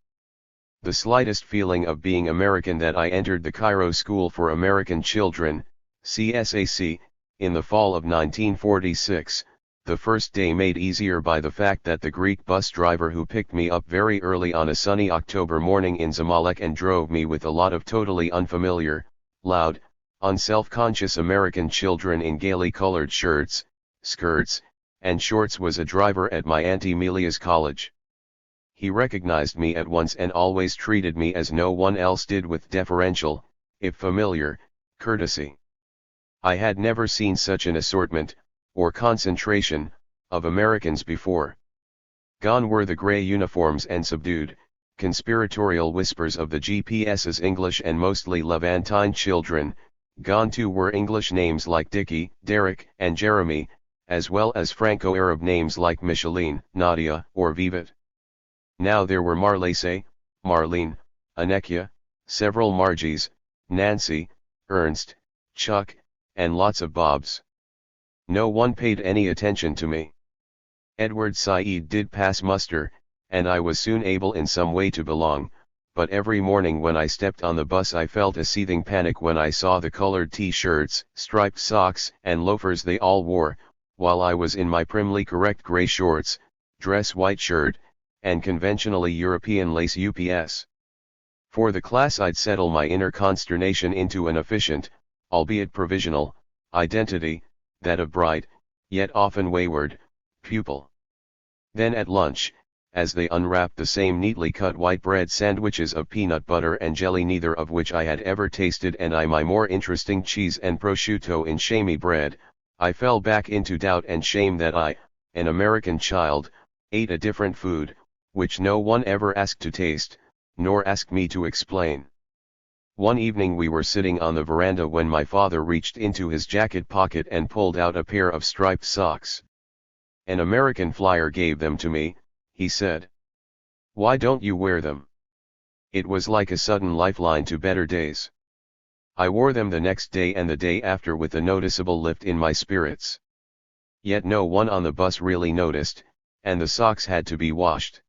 the slightest feeling of being American that I entered the Cairo School for American Children, CSAC, in the fall of 1946, the first day made easier by the fact that the Greek bus driver who picked me up very early on a sunny October morning in Zamalek and drove me with a lot of totally unfamiliar, loud, unself-conscious American children in gaily colored shirts, skirts, and shorts was a driver at my Auntie Melia's college. He recognized me at once and always treated me as no one else did, with deferential, if familiar, courtesy. I had never seen such an assortment, or concentration, of Americans before. Gone were the gray uniforms and subdued, conspiratorial whispers of the GPS's English and mostly Levantine children. Gone too were English names like Dickie, Derek, and Jeremy, as well as Franco-Arab names like Micheline, Nadia, or Vivet. Now there were Marlace, Marlene, Anekia, several Margies, Nancy, Ernst, Chuck, and lots of Bobs. No one paid any attention to me. Edward Said did pass muster, and I was soon able in some way to belong, but every morning when I stepped on the bus I felt a seething panic when I saw the colored t-shirts, striped socks, and loafers they all wore, while I was in my primly correct gray shorts, dress white shirt, and conventionally European lace UPS. For the class I'd settle my inner consternation into an efficient, albeit provisional, identity, that of bright, yet often wayward, pupil. Then at lunch, as they unwrapped the same neatly cut white bread sandwiches of peanut butter and jelly, neither of which I had ever tasted, and I my more interesting cheese and prosciutto in shamey bread, I fell back into doubt and shame that I, an American child, ate a different food, which no one ever asked to taste, nor asked me to explain. One evening we were sitting on the veranda when my father reached into his jacket pocket and pulled out a pair of striped socks. "An American flyer gave them to me," he said. "Why don't you wear them?" It was like a sudden lifeline to better days. I wore them the next day and the day after with a noticeable lift in my spirits. Yet no one on the bus really noticed, and the socks had to be washed.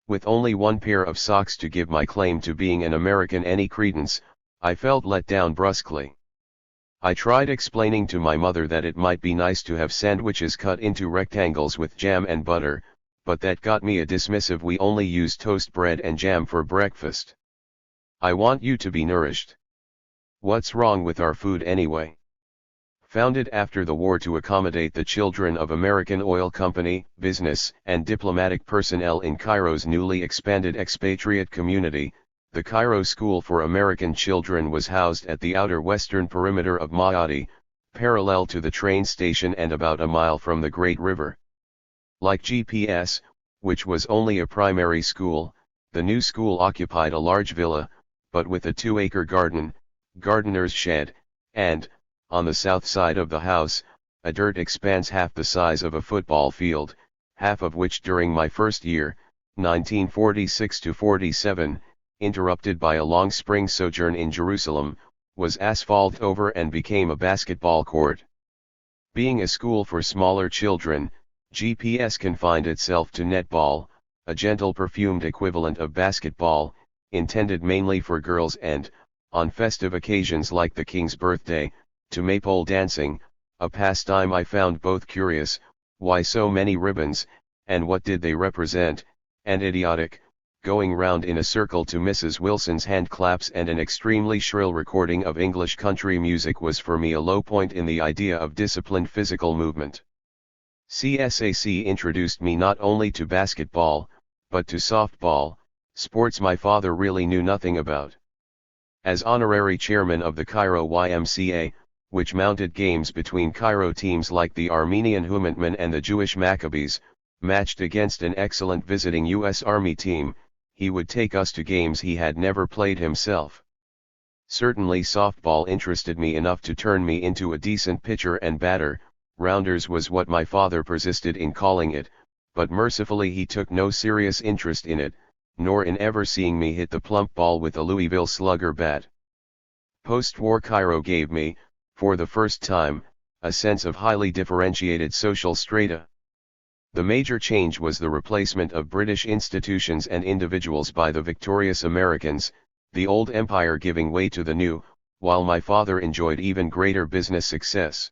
With only one pair of socks to give my claim to being an American any credence, I felt let down brusquely. I tried explaining to my mother that it might be nice to have sandwiches cut into rectangles with jam and butter, but that got me a dismissive "we only use toast bread and jam for breakfast. I want you to be nourished. What's wrong with our food anyway?" Founded after the war to accommodate the children of American oil company, business, and diplomatic personnel in Cairo's newly expanded expatriate community, the Cairo School for American Children was housed at the outer western perimeter of Maadi, parallel to the train station and about a mile from the Great River. Like GPS, which was only a primary school, the new school occupied a large villa, but with a 2-acre garden, gardener's shed, and, on the south side of the house, a dirt expanse half the size of a football field, half of which during my first year, 1946-47, interrupted by a long spring sojourn in Jerusalem, was asphalted over and became a basketball court. Being a school for smaller children, GPS confined itself to netball, a gentle perfumed equivalent of basketball, intended mainly for girls, and, on festive occasions like the King's birthday, to maypole dancing, a pastime I found both curious, why so many ribbons, and what did they represent, and idiotic, going round in a circle to Mrs. Wilson's hand claps and an extremely shrill recording of English country music was for me a low point in the idea of disciplined physical movement. CSAC introduced me not only to basketball, but to softball, sports my father really knew nothing about. As honorary chairman of the Cairo YMCA, which mounted games between Cairo teams like the Armenian Humantmen and the Jewish Maccabees, matched against an excellent visiting U.S. Army team, he would take us to games he had never played himself. Certainly softball interested me enough to turn me into a decent pitcher and batter, Rounders was what my father persisted in calling it, but mercifully he took no serious interest in it, nor in ever seeing me hit the plump ball with a Louisville Slugger bat. Post-war Cairo gave me, for the first time, a sense of highly differentiated social strata. The major change was the replacement of British institutions and individuals by the victorious Americans, the old empire giving way to the new, while my father enjoyed even greater business success.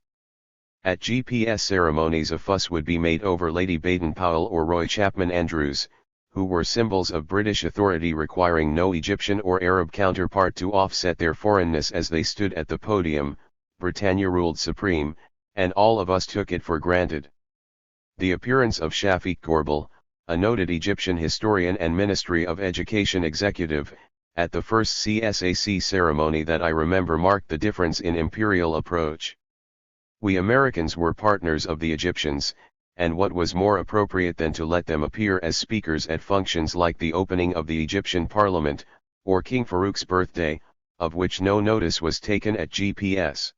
At GPS ceremonies a fuss would be made over Lady Baden-Powell or Roy Chapman Andrews, who were symbols of British authority requiring no Egyptian or Arab counterpart to offset their foreignness as they stood at the podium. Britannia ruled supreme, and all of us took it for granted. The appearance of Shafiq Gorbel, a noted Egyptian historian and Ministry of Education executive, at the first CSAC ceremony that I remember marked the difference in imperial approach. We Americans were partners of the Egyptians, and what was more appropriate than to let them appear as speakers at functions like the opening of the Egyptian Parliament, or King Farouk's birthday, of which no notice was taken at GPS.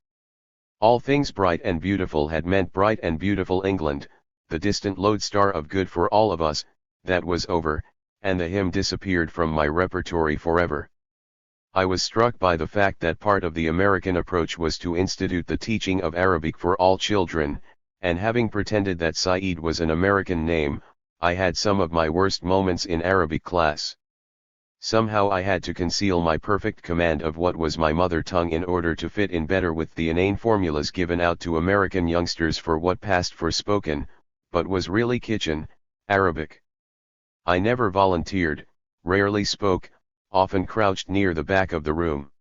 All things bright and beautiful had meant bright and beautiful England, the distant lodestar of good for all of us. That was over, and the hymn disappeared from my repertory forever. I was struck by the fact that part of the American approach was to institute the teaching of Arabic for all children, and having pretended that Saeed was an American name, I had some of my worst moments in Arabic class. Somehow I had to conceal my perfect command of what was my mother tongue in order to fit in better with the inane formulas given out to American youngsters for what passed for spoken, but was really kitchen, Arabic. I never volunteered, rarely spoke, often crouched near the back of the room.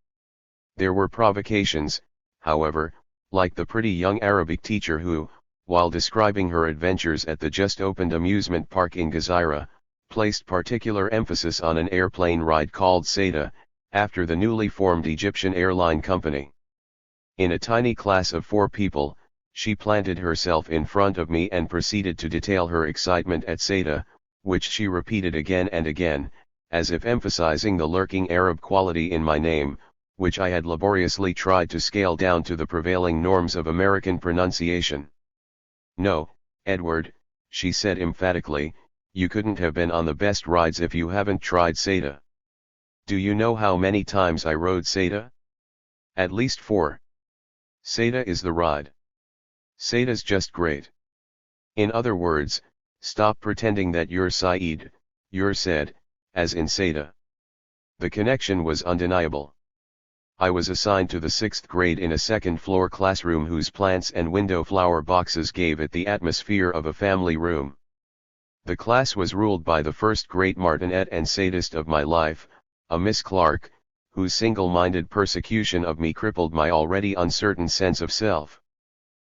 There were provocations, however, like the pretty young Arabic teacher who, while describing her adventures at the just-opened amusement park in Gezira, placed particular emphasis on an airplane ride called Seda, after the newly formed Egyptian airline company. In a tiny class of 4 people, she planted herself in front of me and proceeded to detail her excitement at Seda, which she repeated again and again, as if emphasizing the lurking Arab quality in my name, which I had laboriously tried to scale down to the prevailing norms of American pronunciation. "No, Edward," she said emphatically, "you couldn't have been on the best rides if you haven't tried Seda. Do you know how many times I rode Seda? At least 4. Seda is the ride. Seda's just great. In other words, stop pretending that you're Saeed, you're Said, as in Seda." The connection was undeniable. I was assigned to the 6th grade in a second-floor classroom whose plants and window flower boxes gave it the atmosphere of a family room. The class was ruled by the first great martinet and sadist of my life, a Miss Clark, whose single-minded persecution of me crippled my already uncertain sense of self.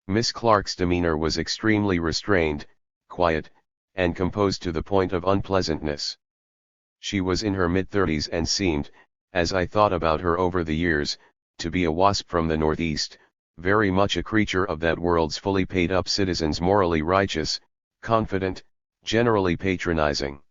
Miss Clark's demeanor was extremely restrained, quiet, and composed to the point of unpleasantness. She was in her mid-30s and seemed, as I thought about her over the years, to be a wasp from the Northeast, very much a creature of that world's fully paid-up citizens, morally righteous, confident, generally patronizing.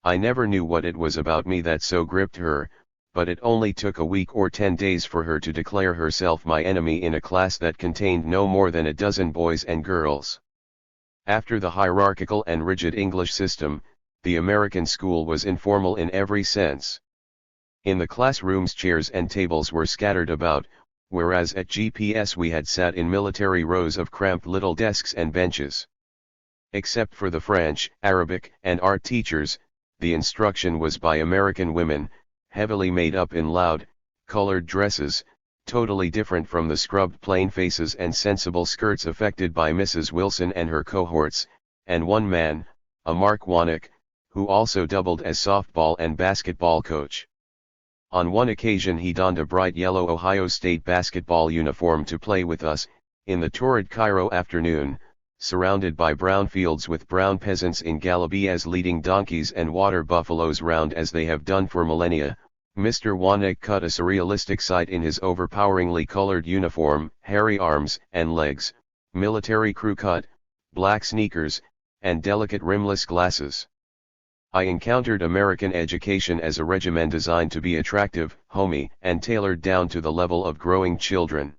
I never knew what it was about me that so gripped her, but it only took a week or 10 days for her to declare herself my enemy in a class that contained no more than a dozen boys and girls. After the hierarchical and rigid English system, the American school was informal in every sense. In the classrooms chairs and tables were scattered about, whereas at GPS we had sat in military rows of cramped little desks and benches. Except for the French, Arabic, and art teachers, the instruction was by American women, heavily made up in loud, colored dresses, totally different from the scrubbed plain faces and sensible skirts affected by Mrs. Wilson and her cohorts, and one man, a Mark Wannick, who also doubled as softball and basketball coach. On one occasion he donned a bright yellow Ohio State basketball uniform to play with us, in the torrid Cairo afternoon, surrounded by brown fields with brown peasants in galabeahs leading donkeys and water buffaloes round as they have done for millennia. Mr. Wannick cut a surrealistic sight in his overpoweringly colored uniform, hairy arms and legs, military crew cut, black sneakers, and delicate rimless glasses. I encountered American education as a regimen designed to be attractive, homey, and tailored down to the level of growing children.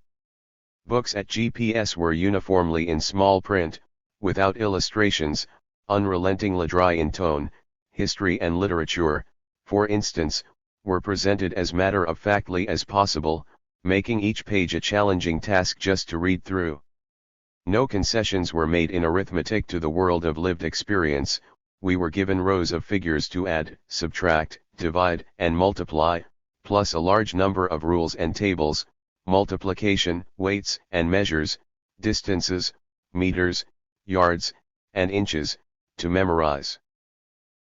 Books at GPS were uniformly in small print, without illustrations, unrelentingly dry in tone. History and literature, for instance, were presented as matter-of-factly as possible, making each page a challenging task just to read through. No concessions were made in arithmetic to the world of lived experience. We were given rows of figures to add, subtract, divide, and multiply, plus a large number of rules and tables, multiplication, weights and measures, distances, meters, yards, and inches, to memorize.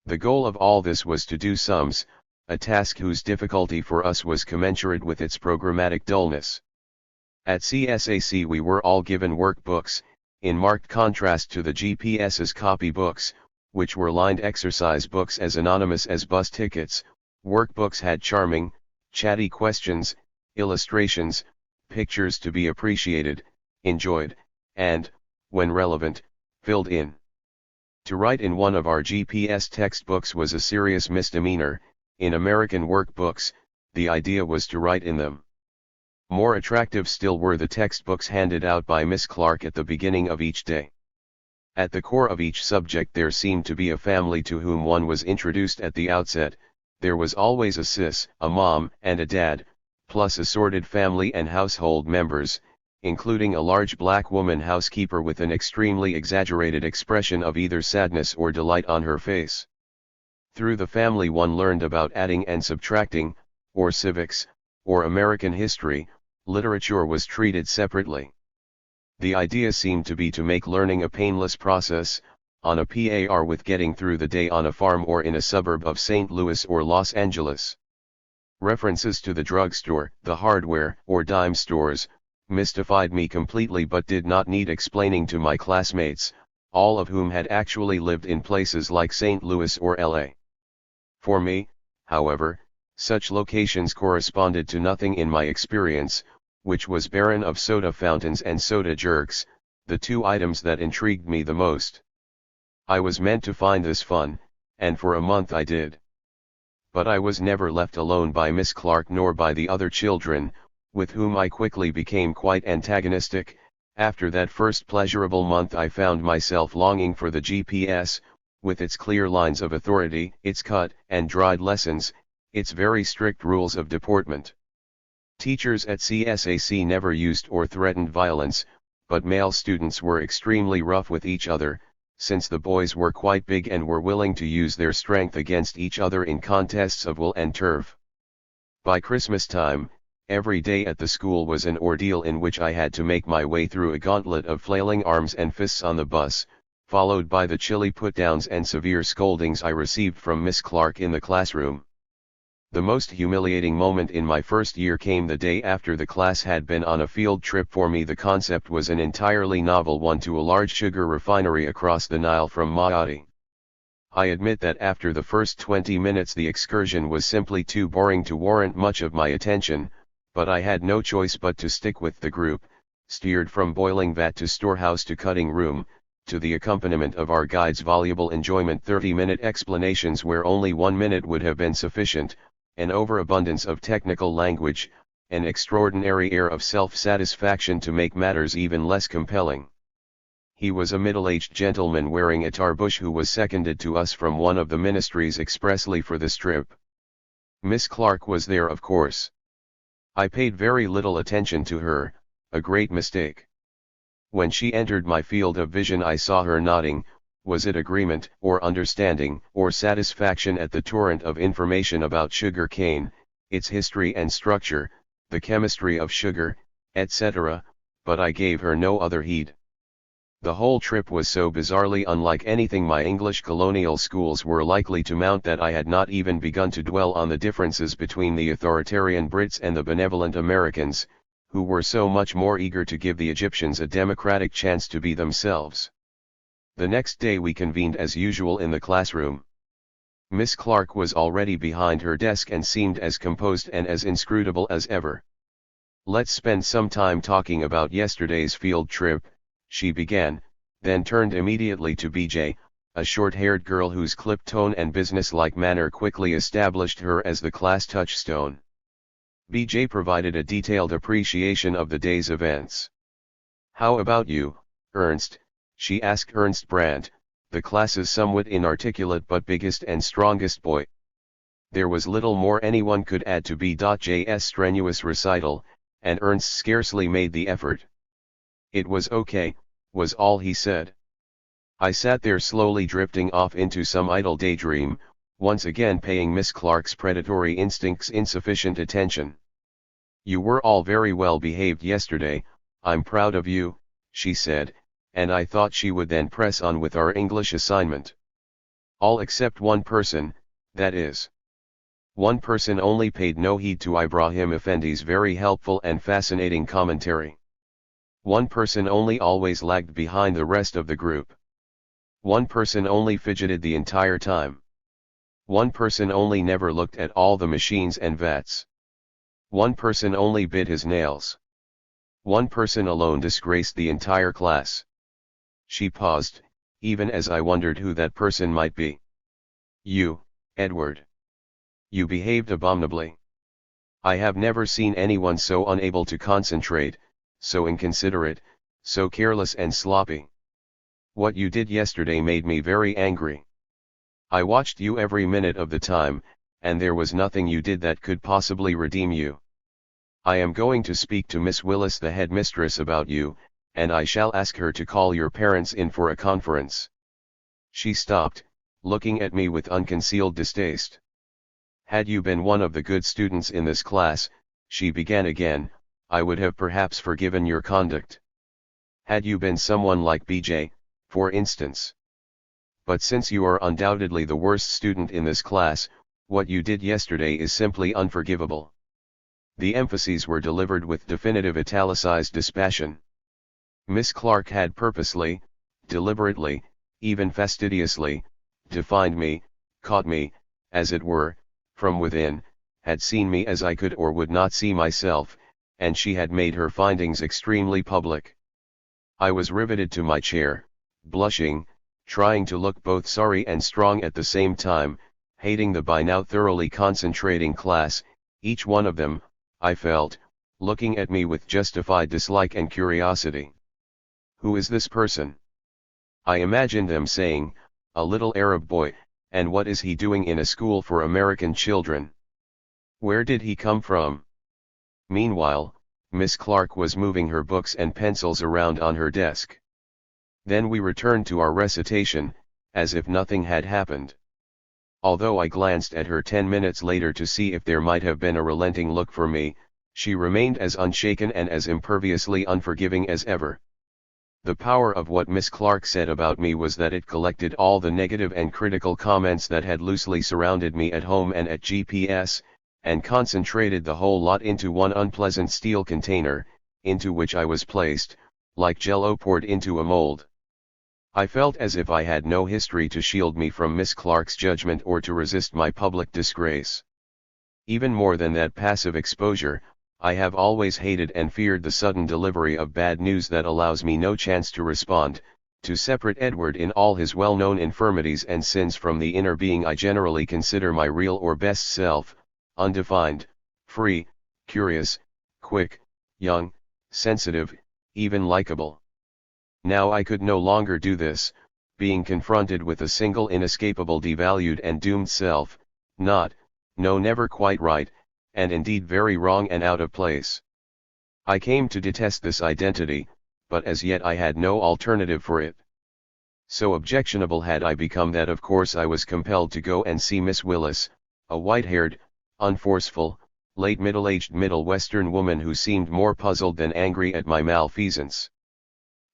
The goal of all this was to do sums, a task whose difficulty for us was commensurate with its programmatic dullness. At CSAC we were all given workbooks, in marked contrast to the GPS's copybooks, which were lined exercise books as anonymous as bus tickets. Workbooks had charming, chatty questions, illustrations, pictures to be appreciated, enjoyed, and, when relevant, filled in. To write in one of our GPS textbooks was a serious misdemeanor. In American workbooks, the idea was to write in them. More attractive still were the textbooks handed out by Miss Clark at the beginning of each day. At the core of each subject there seemed to be a family to whom one was introduced at the outset. There was always a sis, a mom, and a dad, plus assorted family and household members, including a large black woman housekeeper with an extremely exaggerated expression of either sadness or delight on her face. Through the family one learned about adding and subtracting, or civics, or American history. Literature was treated separately. The idea seemed to be to make learning a painless process, on a par with getting through the day on a farm or in a suburb of St. Louis or Los Angeles. References to the drugstore, the hardware or dime stores, mystified me completely but did not need explaining to my classmates, all of whom had actually lived in places like St. Louis or LA. For me, however, such locations corresponded to nothing in my experience, which was barren of soda fountains and soda jerks, the two items that intrigued me the most. I was meant to find this fun, and for a month I did. But I was never left alone by Miss Clark nor by the other children, with whom I quickly became quite antagonistic. After that first pleasurable month I found myself longing for the GPS, with its clear lines of authority, its cut and dried lessons, its very strict rules of deportment. Teachers at CSAC never used or threatened violence, but male students were extremely rough with each other, since the boys were quite big and were willing to use their strength against each other in contests of will and turf. By Christmas time, every day at the school was an ordeal in which I had to make my way through a gauntlet of flailing arms and fists on the bus, followed by the chilly put-downs and severe scoldings I received from Miss Clark in the classroom. The most humiliating moment in my first year came the day after the class had been on a field trip. For me the concept was an entirely novel one, to a large sugar refinery across the Nile from Maadi. I admit that after the first 20 minutes the excursion was simply too boring to warrant much of my attention, but I had no choice but to stick with the group, steered from boiling vat to storehouse to cutting room, to the accompaniment of our guide's voluble enjoyment. 30-minute explanations where only 1 minute would have been sufficient, an overabundance of technical language, an extraordinary air of self-satisfaction to make matters even less compelling. He was a middle-aged gentleman wearing a tarbush who was seconded to us from one of the ministries expressly for this trip. Miss Clark was there, of course. I paid very little attention to her, a great mistake. When she entered my field of vision I saw her nodding. Was it agreement, or understanding, or satisfaction at the torrent of information about sugar cane, its history and structure, the chemistry of sugar, etc., but I gave her no other heed. The whole trip was so bizarrely unlike anything my English colonial schools were likely to mount that I had not even begun to dwell on the differences between the authoritarian Brits and the benevolent Americans, who were so much more eager to give the Egyptians a democratic chance to be themselves. The next day we convened as usual in the classroom. Miss Clark was already behind her desk and seemed as composed and as inscrutable as ever. "Let's spend some time talking about yesterday's field trip," she began, then turned immediately to BJ, a short-haired girl whose clipped tone and business-like manner quickly established her as the class touchstone. BJ provided a detailed appreciation of the day's events. How about you, Ernst? She asked Ernst Brandt, the class's somewhat inarticulate but biggest and strongest boy. There was little more anyone could add to B.J.'s strenuous recital, and Ernst scarcely made the effort. It was okay, was all he said. I sat there slowly drifting off into some idle daydream, once again paying Miss Clark's predatory instincts insufficient attention. You were all very well behaved yesterday, I'm proud of you, she said, and I thought she would then press on with our English assignment. All except one person, that is. One person only paid no heed to Ibrahim Effendi's very helpful and fascinating commentary. One person only always lagged behind the rest of the group. One person only fidgeted the entire time. One person only never looked at all the machines and vats. One person only bit his nails. One person alone disgraced the entire class. She paused, even as I wondered who that person might be. You, Edward. You behaved abominably. I have never seen anyone so unable to concentrate, so inconsiderate, so careless and sloppy. What you did yesterday made me very angry. I watched you every minute of the time, and there was nothing you did that could possibly redeem you. I am going to speak to Miss Willis, the headmistress, about you, and I shall ask her to call your parents in for a conference. She stopped, looking at me with unconcealed distaste. Had you been one of the good students in this class, she began again, I would have perhaps forgiven your conduct. Had you been someone like BJ, for instance. But since you are undoubtedly the worst student in this class, what you did yesterday is simply unforgivable. The emphases were delivered with definitive italicized dispassion. Miss Clark had purposely, deliberately, even fastidiously, defined me, caught me, as it were, from within, had seen me as I could or would not see myself, and she had made her findings extremely public. I was riveted to my chair, blushing, trying to look both sorry and strong at the same time, hating the by now thoroughly concentrating class, each one of them, I felt, looking at me with justified dislike and curiosity. Who is this person? I imagined them saying, a little Arab boy, and what is he doing in a school for American children? Where did he come from? Meanwhile, Miss Clark was moving her books and pencils around on her desk. Then we returned to our recitation, as if nothing had happened. Although I glanced at her 10 minutes later to see if there might have been a relenting look for me, she remained as unshaken and as imperviously unforgiving as ever. The power of what Miss Clark said about me was that it collected all the negative and critical comments that had loosely surrounded me at home and at GPS, and concentrated the whole lot into one unpleasant steel container, into which I was placed, like jello poured into a mold. I felt as if I had no history to shield me from Miss Clark's judgment or to resist my public disgrace. Even more than that passive exposure, I have always hated and feared the sudden delivery of bad news that allows me no chance to respond, to separate Edward in all his well-known infirmities and sins from the inner being I generally consider my real or best self, undefined, free, curious, quick, young, sensitive, even likable. Now I could no longer do this, being confronted with a single inescapable devalued and doomed self, no, never quite right, and indeed very wrong and out of place. I came to detest this identity, but as yet I had no alternative for it. So objectionable had I become that of course I was compelled to go and see Miss Willis, a white-haired, unforceful, late middle-aged Middle Western woman who seemed more puzzled than angry at my malfeasance.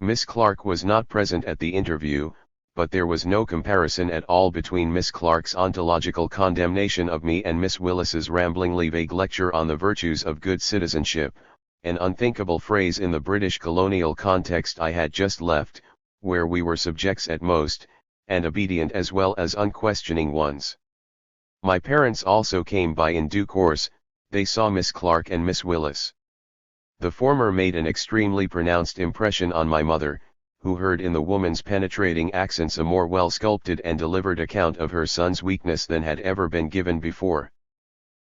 Miss Clark was not present at the interview, but there was no comparison at all between Miss Clark's ontological condemnation of me and Miss Willis's ramblingly vague lecture on the virtues of good citizenship, an unthinkable phrase in the British colonial context I had just left, where we were subjects at most, and obedient as well as unquestioning ones. My parents also came by in due course. They saw Miss Clark and Miss Willis. The former made an extremely pronounced impression on my mother, who heard in the woman's penetrating accents a more well-sculpted and delivered account of her son's weakness than had ever been given before.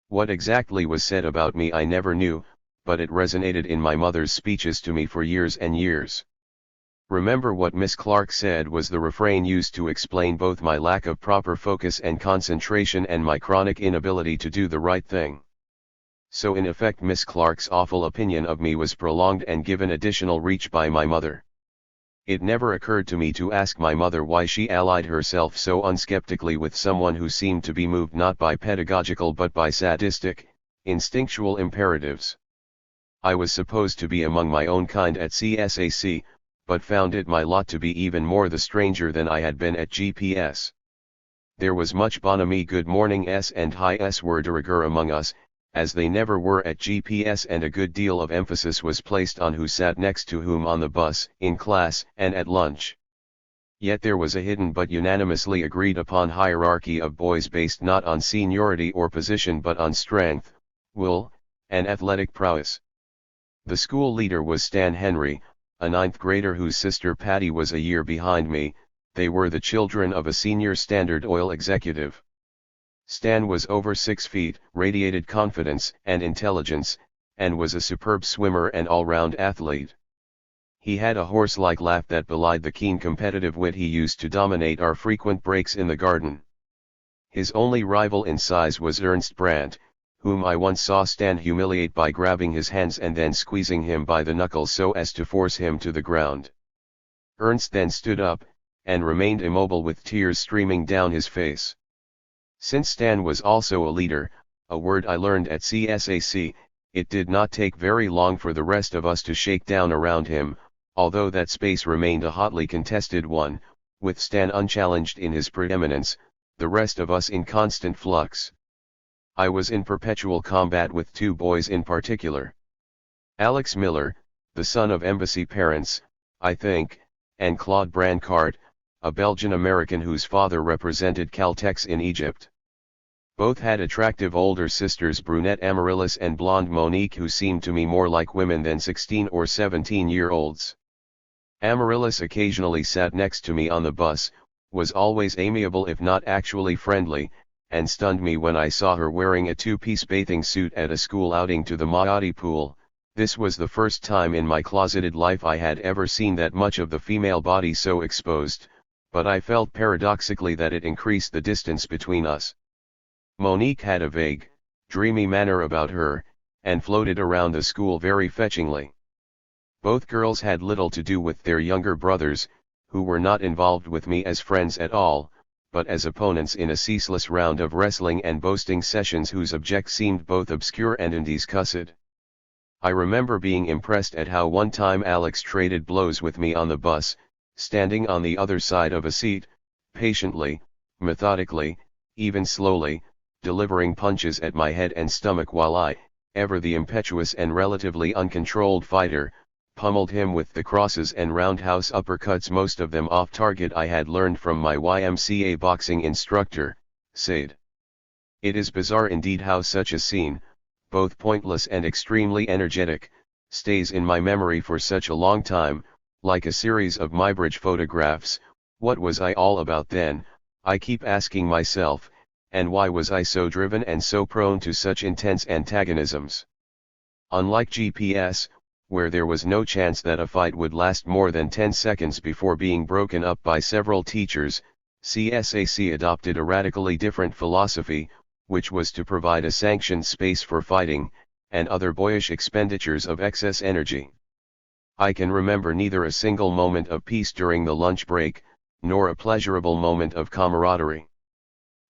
What exactly was said about me I never knew, but it resonated in my mother's speeches to me for years and years. Remember what Miss Clark said was the refrain used to explain both my lack of proper focus and concentration and my chronic inability to do the right thing. So in effect Miss Clark's awful opinion of me was prolonged and given additional reach by my mother. It never occurred to me to ask my mother why she allied herself so unskeptically with someone who seemed to be moved not by pedagogical but by sadistic, instinctual imperatives. I was supposed to be among my own kind at CSAC, but found it my lot to be even more the stranger than I had been at GPS. There was much bonhomie good morning and high word de rigueur among us, as they never were at GPS, and a good deal of emphasis was placed on who sat next to whom on the bus, in class, and at lunch. Yet there was a hidden but unanimously agreed upon hierarchy of boys based not on seniority or position but on strength, will, and athletic prowess. The school leader was Stan Henry, a ninth grader whose sister Patty was a year behind me. They were the children of a senior Standard Oil executive. Stan was over 6 feet, radiated confidence and intelligence, and was a superb swimmer and all-round athlete. He had a horse-like laugh that belied the keen competitive wit he used to dominate our frequent breaks in the garden. His only rival in size was Ernst Brandt, whom I once saw Stan humiliate by grabbing his hands and then squeezing him by the knuckles so as to force him to the ground. Ernst then stood up, and remained immobile with tears streaming down his face. Since Stan was also a leader, a word I learned at CSAC, it did not take very long for the rest of us to shake down around him, although that space remained a hotly contested one, with Stan unchallenged in his preeminence, the rest of us in constant flux. I was in perpetual combat with 2 boys in particular. Alex Miller, the son of embassy parents, I think, and Claude Brancart, a Belgian-American whose father represented Caltex in Egypt. Both had attractive older sisters, brunette Amaryllis and blonde Monique, who seemed to me more like women than 16 or 17-year-olds. Amaryllis occasionally sat next to me on the bus, was always amiable if not actually friendly, and stunned me when I saw her wearing a 2-piece bathing suit at a school outing to the Maati pool. This was the first time in my closeted life I had ever seen that much of the female body so exposed, but I felt paradoxically that it increased the distance between us. Monique had a vague, dreamy manner about her, and floated around the school very fetchingly. Both girls had little to do with their younger brothers, who were not involved with me as friends at all, but as opponents in a ceaseless round of wrestling and boasting sessions whose object seemed both obscure and indiscussed. I remember being impressed at how one time Alex traded blows with me on the bus, standing on the other side of a seat, patiently, methodically, even slowly, delivering punches at my head and stomach while I, ever the impetuous and relatively uncontrolled fighter, pummeled him with the crosses and roundhouse uppercuts, most of them off target, I had learned from my YMCA boxing instructor, Sade. It is bizarre indeed how such a scene, both pointless and extremely energetic, stays in my memory for such a long time, like a series of Muybridge photographs. What was I all about then, I keep asking myself, and why was I so driven and so prone to such intense antagonisms? Unlike GPS, where there was no chance that a fight would last more than 10 seconds before being broken up by several teachers, CSAC adopted a radically different philosophy, which was to provide a sanctioned space for fighting, and other boyish expenditures of excess energy. I can remember neither a single moment of peace during the lunch break, nor a pleasurable moment of camaraderie.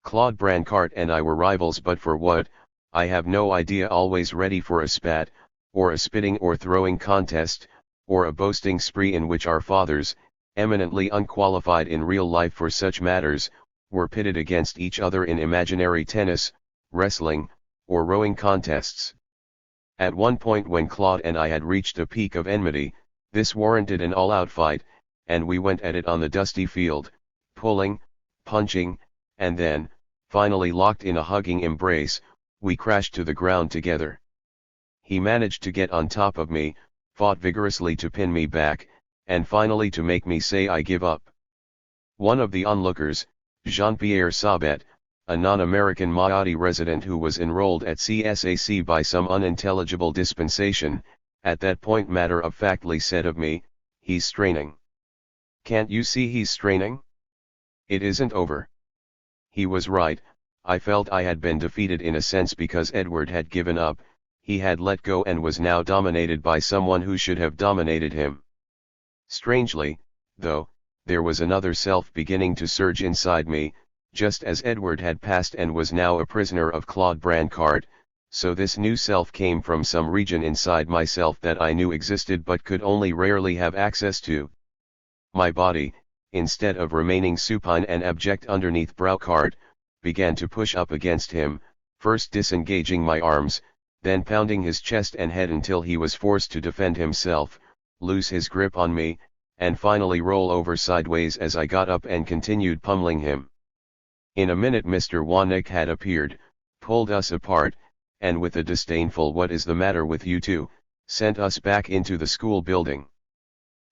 Claude Brancart and I were rivals, but for what, I have no idea, always ready for a spat, or a spitting or throwing contest, or a boasting spree in which our fathers, eminently unqualified in real life for such matters, were pitted against each other in imaginary tennis, wrestling, or rowing contests. At one point when Claude and I had reached a peak of enmity, this warranted an all-out fight, and we went at it on the dusty field, pulling, punching, and then, finally locked in a hugging embrace, we crashed to the ground together. He managed to get on top of me, fought vigorously to pin me back, and finally to make me say I give up. One of the onlookers, Jean-Pierre Sabet, a non-American Maote resident who was enrolled at CSAC by some unintelligible dispensation, at that point matter-of-factly said of me, "He's straining. Can't you see he's straining? It isn't over." He was right. I felt I had been defeated in a sense because Edward had given up, he had let go and was now dominated by someone who should have dominated him. Strangely, though, there was another self beginning to surge inside me, just as Edward had passed and was now a prisoner of Claude Brancard, so this new self came from some region inside myself that I knew existed but could only rarely have access to. My body, instead of remaining supine and abject underneath Brancard, began to push up against him, first disengaging my arms, then pounding his chest and head until he was forced to defend himself, lose his grip on me, and finally roll over sideways as I got up and continued pummeling him. In a minute Mr. Wanek had appeared, pulled us apart, and with a disdainful "What is the matter with you two?" sent us back into the school building.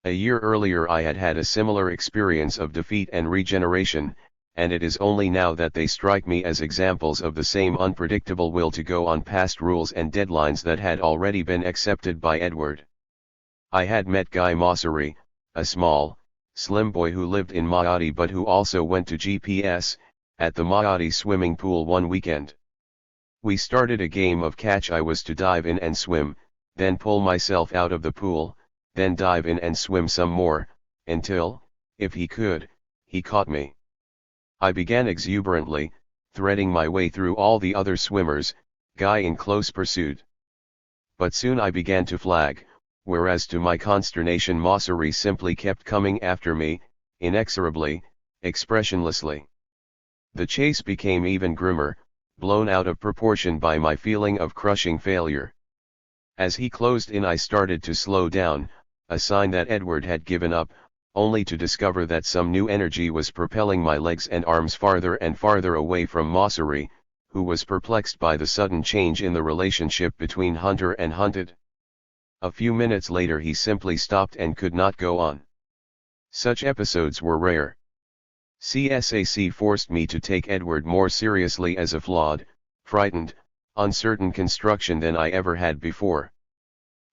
A year earlier I had had a similar experience of defeat and regeneration, and it is only now that they strike me as examples of the same unpredictable will to go on past rules and deadlines that had already been accepted by Edward. I had met Guy Mosseri, a small, slim boy who lived in Maote but who also went to GPS, at the Maote swimming pool one weekend. We started a game of catch. I was to dive in and swim, then pull myself out of the pool, then dive in and swim some more, until, if he could, he caught me. I began exuberantly, threading my way through all the other swimmers, Guy in close pursuit. But soon I began to flag, whereas to my consternation Mosseri simply kept coming after me, inexorably, expressionlessly. The chase became even grimmer, blown out of proportion by my feeling of crushing failure. As he closed in I started to slow down, a sign that Edward had given up, only to discover that some new energy was propelling my legs and arms farther and farther away from Mosseri, who was perplexed by the sudden change in the relationship between hunter and hunted. A few minutes later he simply stopped and could not go on. Such episodes were rare. CSAC forced me to take Edward more seriously as a flawed, frightened, uncertain construction than I ever had before.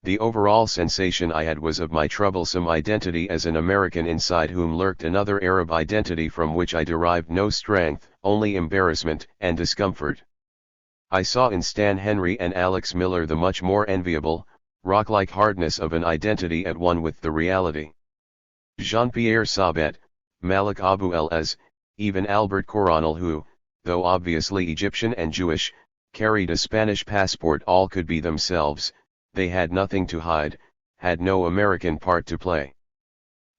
The overall sensation I had was of my troublesome identity as an American inside whom lurked another Arab identity from which I derived no strength, only embarrassment and discomfort. I saw in Stan Henry and Alex Miller the much more enviable, rock-like hardness of an identity at one with the reality. Jean-Pierre Sabet, Malik Abu El-Ez, even Albert Coronel who, though obviously Egyptian and Jewish, carried a Spanish passport, all could be themselves, they had nothing to hide, had no American part to play.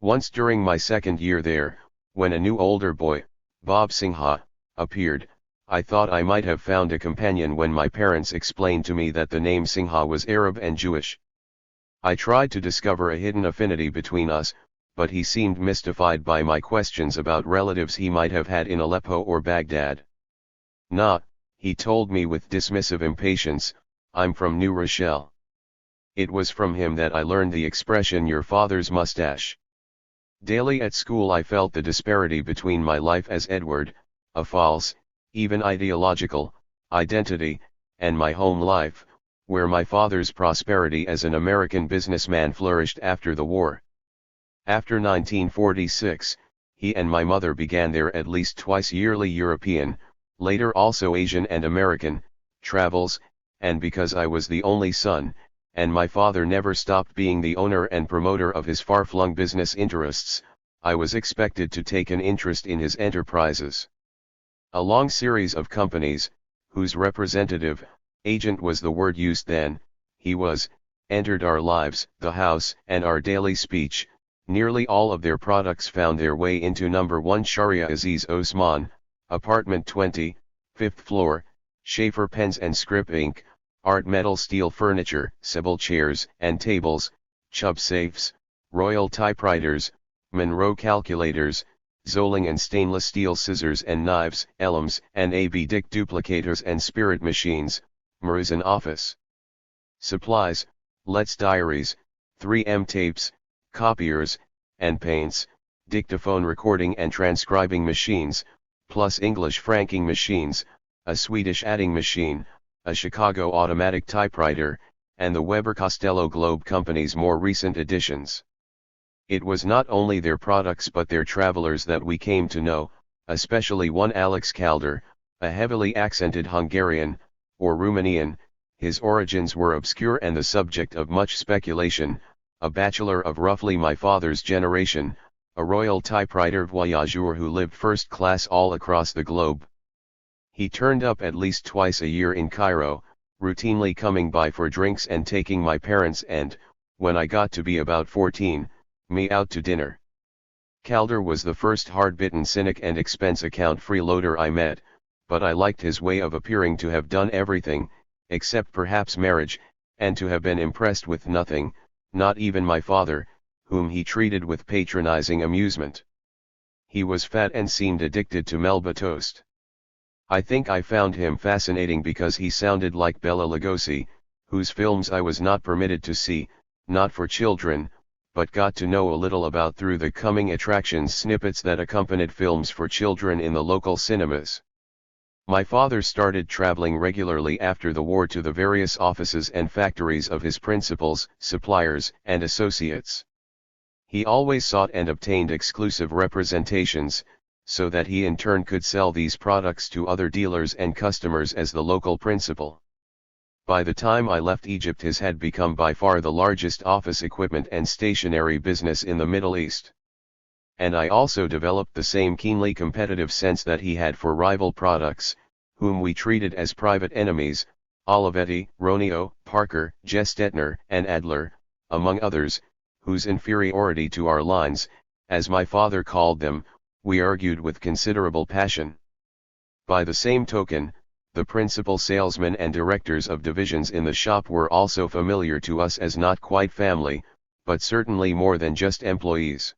Once during my second year there, when a new older boy, Bob Singha, appeared, I thought I might have found a companion when my parents explained to me that the name Singha was Arab and Jewish. I tried to discover a hidden affinity between us, but he seemed mystified by my questions about relatives he might have had in Aleppo or Baghdad. "Nah," he told me with dismissive impatience, "I'm from New Rochelle." It was from him that I learned the expression "your father's mustache." Daily at school I felt the disparity between my life as Edward, a false, even ideological, identity, and my home life, where my father's prosperity as an American businessman flourished after the war. After 1946, he and my mother began their at least twice yearly European, later also Asian and American, travels, and because I was the only son, and my father never stopped being the owner and promoter of his far-flung business interests, I was expected to take an interest in his enterprises. A long series of companies, whose representative, agent was the word used then, he was, entered our lives, the house, and our daily speech. Nearly all of their products found their way into number 1 Sharia Aziz Osman, apartment 20, 5th floor, Schaefer Pens and Scrip Inc., Art Metal Steel Furniture, Sybil Chairs and Tables, Chubb Safes, Royal Typewriters, Monroe Calculators, Zoling and Stainless Steel Scissors and Knives, Elms and A.B. Dick Duplicators and Spirit Machines, Maruzen Office Supplies, Let's Diaries, 3M Tapes, Copiers, and Paints, Dictaphone Recording and Transcribing Machines, plus English franking machines, a Swedish adding machine, a Chicago automatic typewriter, and the Weber-Costello Globe Company's more recent additions. It was not only their products but their travelers that we came to know, especially one Alex Calder, a heavily accented Hungarian, or Romanian. His origins were obscure and the subject of much speculation, a bachelor of roughly my father's generation, a royal typewriter voyageur who lived first class all across the globe. He turned up at least twice a year in Cairo, routinely coming by for drinks and taking my parents and, when I got to be about 14, me out to dinner. Calder was the first hard-bitten cynic and expense account freeloader I met, but I liked his way of appearing to have done everything, except perhaps marriage, and to have been impressed with nothing, not even my father, whom he treated with patronizing amusement. He was fat and seemed addicted to Melba toast. I think I found him fascinating because he sounded like Bela Lugosi, whose films I was not permitted to see, not for children, but got to know a little about through the coming attractions snippets that accompanied films for children in the local cinemas. My father started traveling regularly after the war to the various offices and factories of his principals, suppliers, and associates. He always sought and obtained exclusive representations, so that he in turn could sell these products to other dealers and customers as the local principal. By the time I left Egypt, his had become by far the largest office equipment and stationery business in the Middle East. And I also developed the same keenly competitive sense that he had for rival products, whom we treated as private enemies, Olivetti, Roneo, Parker, Gestetner, and Adler, among others, whose inferiority to our lines, as my father called them, we argued with considerable passion. By the same token, the principal salesmen and directors of divisions in the shop were also familiar to us as not quite family, but certainly more than just employees.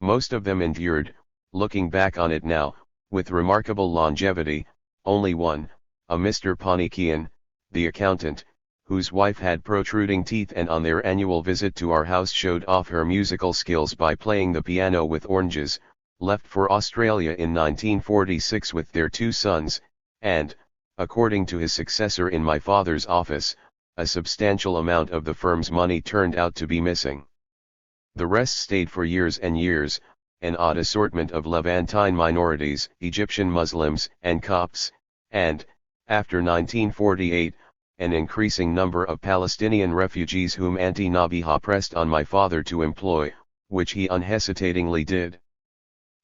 Most of them endured, looking back on it now, with remarkable longevity. Only one, a Mr. Panikian, the accountant, whose wife had protruding teeth and on their annual visit to our house showed off her musical skills by playing the piano with oranges, left for Australia in 1946 with their 2 sons, and, according to his successor in my father's office, a substantial amount of the firm's money turned out to be missing. The rest stayed for years and years, an odd assortment of Levantine minorities, Egyptian Muslims, and Copts, and, after 1948, an increasing number of Palestinian refugees whom Auntie Nabiha pressed on my father to employ, which he unhesitatingly did.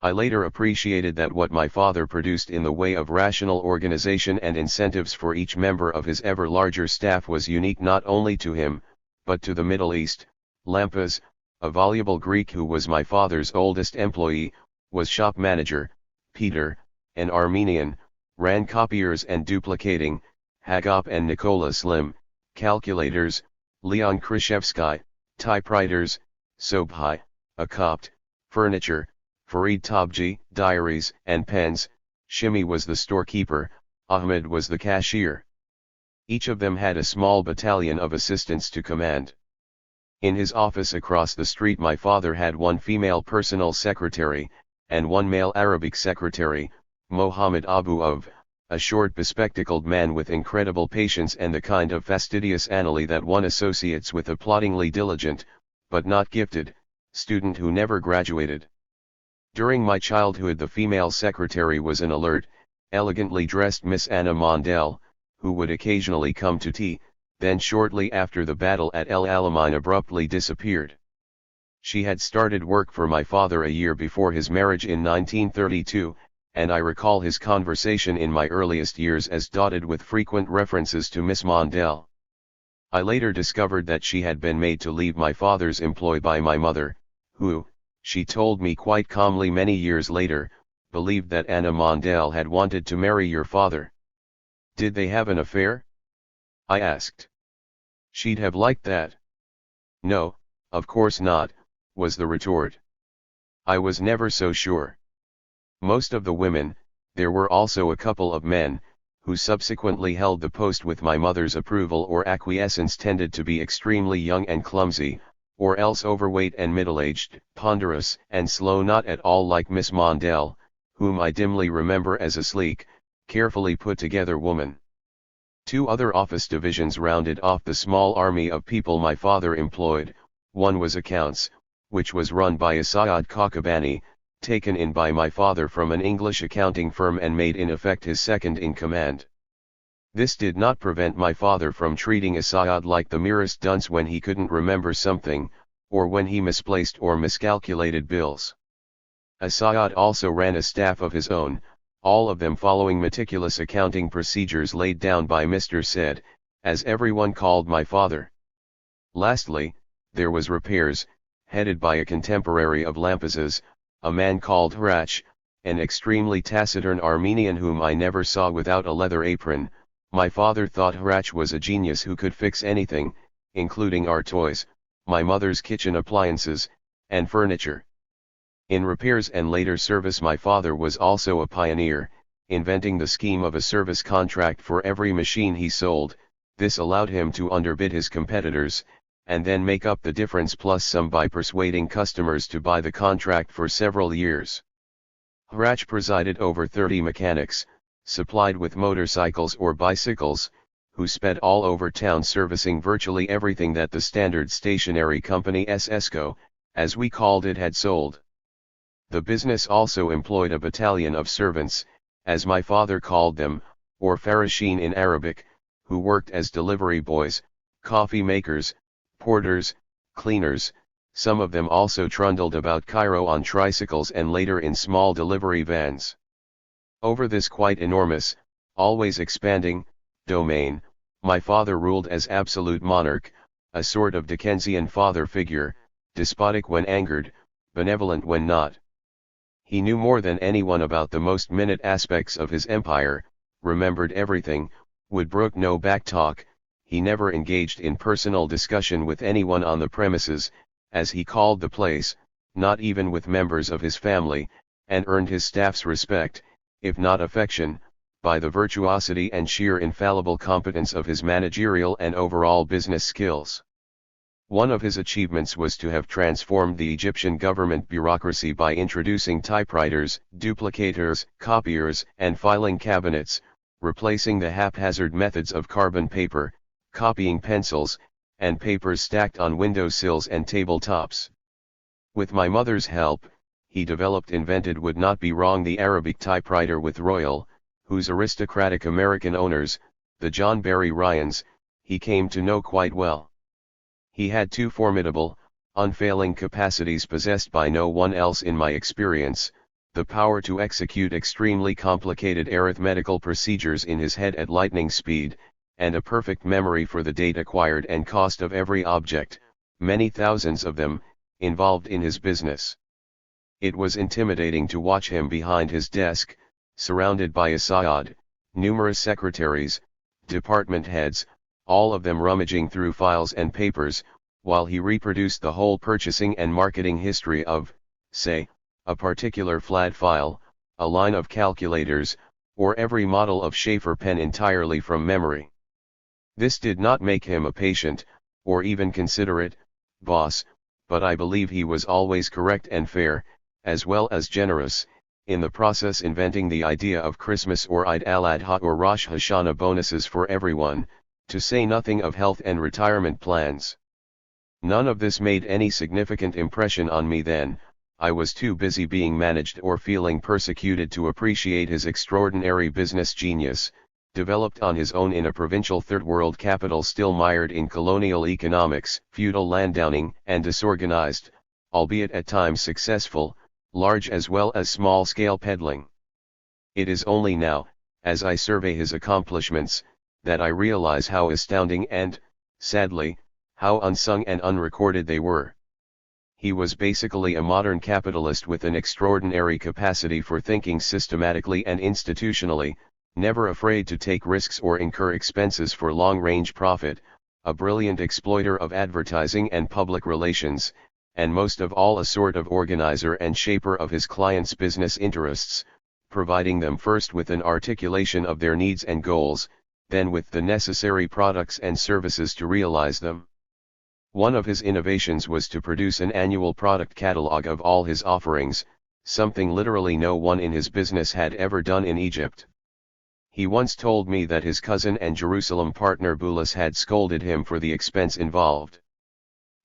I later appreciated that what my father produced in the way of rational organization and incentives for each member of his ever larger staff was unique not only to him, but to the Middle East. Lampas, a voluble Greek who was my father's oldest employee, was shop manager. Peter, an Armenian, ran copiers and duplicating. Hagop and Nicola Slim, calculators. Leon Krishevsky, typewriters. Sobhai, a Copt, furniture. Farid Tabji, diaries and pens. Shimi was the storekeeper. Ahmed was the cashier. Each of them had a small battalion of assistants to command. In his office across the street my father had one female personal secretary, and one male Arabic secretary, Mohammed Abu Of, a short bespectacled man with incredible patience and the kind of fastidious analy that one associates with a ploddingly diligent, but not gifted, student who never graduated. During my childhood the female secretary was an alert, elegantly dressed Miss Anna Mondell, who would occasionally come to tea, then shortly after the battle at El Alamein abruptly disappeared. She had started work for my father a year before his marriage in 1932, and I recall his conversation in my earliest years as dotted with frequent references to Miss Mondell. I later discovered that she had been made to leave my father's employ by my mother, who, she told me quite calmly many years later, believed that Anna Mondell had wanted to marry your father. Did they have an affair? I asked. She'd have liked that. No, of course not, was the retort. I was never so sure. Most of the women, there were also a couple of men, who subsequently held the post with my mother's approval or acquiescence tended to be extremely young and clumsy, or else overweight and middle-aged, ponderous and slow, not at all like Miss Mondell, whom I dimly remember as a sleek, carefully put together woman. 2 other office divisions rounded off the small army of people my father employed. One was accounts, which was run by a Saad Kakabani, taken in by my father from an English accounting firm and made in effect his second in command. This did not prevent my father from treating a Saad like the merest dunce when he couldn't remember something, or when he misplaced or miscalculated bills. A Saad also ran a staff of his own, all of them following meticulous accounting procedures laid down by Mr. Said, as everyone called my father. Lastly, there was repairs, headed by a contemporary of Lampas's, a man called Hrach, an extremely taciturn Armenian whom I never saw without a leather apron. My father thought Hrach was a genius who could fix anything, including our toys, my mother's kitchen appliances, and furniture. In repairs and later service my father was also a pioneer, inventing the scheme of a service contract for every machine he sold. This allowed him to underbid his competitors, and then make up the difference plus some by persuading customers to buy the contract for several years. Hrach presided over 30 mechanics, supplied with motorcycles or bicycles, who sped all over town servicing virtually everything that the Standard Stationery Company SSCO, as we called it, had sold. The business also employed a battalion of servants, as my father called them, or farashin in Arabic, who worked as delivery boys, coffee makers, porters, cleaners. Some of them also trundled about Cairo on tricycles and later in small delivery vans. Over this quite enormous, always expanding, domain, my father ruled as absolute monarch, a sort of Dickensian father figure, despotic when angered, benevolent when not. He knew more than anyone about the most minute aspects of his empire, remembered everything, would brook no backtalk. He never engaged in personal discussion with anyone on the premises, as he called the place, not even with members of his family, and earned his staff's respect, if not affection, by the virtuosity and sheer infallible competence of his managerial and overall business skills. One of his achievements was to have transformed the Egyptian government bureaucracy by introducing typewriters, duplicators, copiers, and filing cabinets, replacing the haphazard methods of carbon paper, copying pencils, and papers stacked on windowsills and tabletops. With my mother's help, he invented would not be wrong the Arabic typewriter with Royal, whose aristocratic American owners, the John Barry Ryans, he came to know quite well. He had 2 formidable, unfailing capacities possessed by no one else in my experience: the power to execute extremely complicated arithmetical procedures in his head at lightning speed, and a perfect memory for the date acquired and cost of every object, many thousands of them, involved in his business. It was intimidating to watch him behind his desk, surrounded by a Saad, numerous secretaries, department heads, all of them rummaging through files and papers, while he reproduced the whole purchasing and marketing history of, say, a particular flat file, a line of calculators, or every model of Schaefer pen entirely from memory. This did not make him a patient, or even considerate, boss, but I believe he was always correct and fair, as well as generous, in the process inventing the idea of Christmas or Eid al-Adha or Rosh Hashanah bonuses for everyone, to say nothing of health and retirement plans. None of this made any significant impression on me then. I was too busy being managed or feeling persecuted to appreciate his extraordinary business genius, developed on his own in a provincial third-world capital still mired in colonial economics, feudal landowning, and disorganized, albeit at times successful, large as well as small-scale peddling. It is only now, as I survey his accomplishments, that I realize how astounding and, sadly, how unsung and unrecorded they were. He was basically a modern capitalist with an extraordinary capacity for thinking systematically and institutionally, never afraid to take risks or incur expenses for long-range profit, a brilliant exploiter of advertising and public relations, and most of all a sort of organizer and shaper of his clients' business interests, providing them first with an articulation of their needs and goals, then with the necessary products and services to realize them. One of his innovations was to produce an annual product catalog of all his offerings, something literally no one in his business had ever done in Egypt. He once told me that his cousin and Jerusalem partner Boulos had scolded him for the expense involved.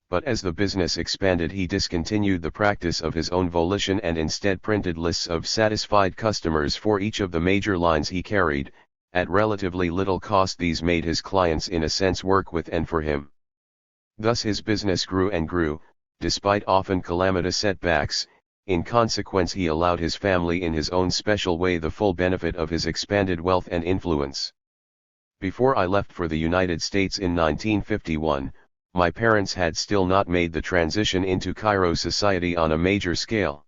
But as the business expanded, he discontinued the practice of his own volition and instead printed lists of satisfied customers for each of the major lines he carried. At relatively little cost, these made his clients in a sense work with and for him. Thus his business grew and grew, despite often calamitous setbacks. In consequence, he allowed his family in his own special way the full benefit of his expanded wealth and influence. Before I left for the United States in 1951, my parents had still not made the transition into Cairo society on a major scale.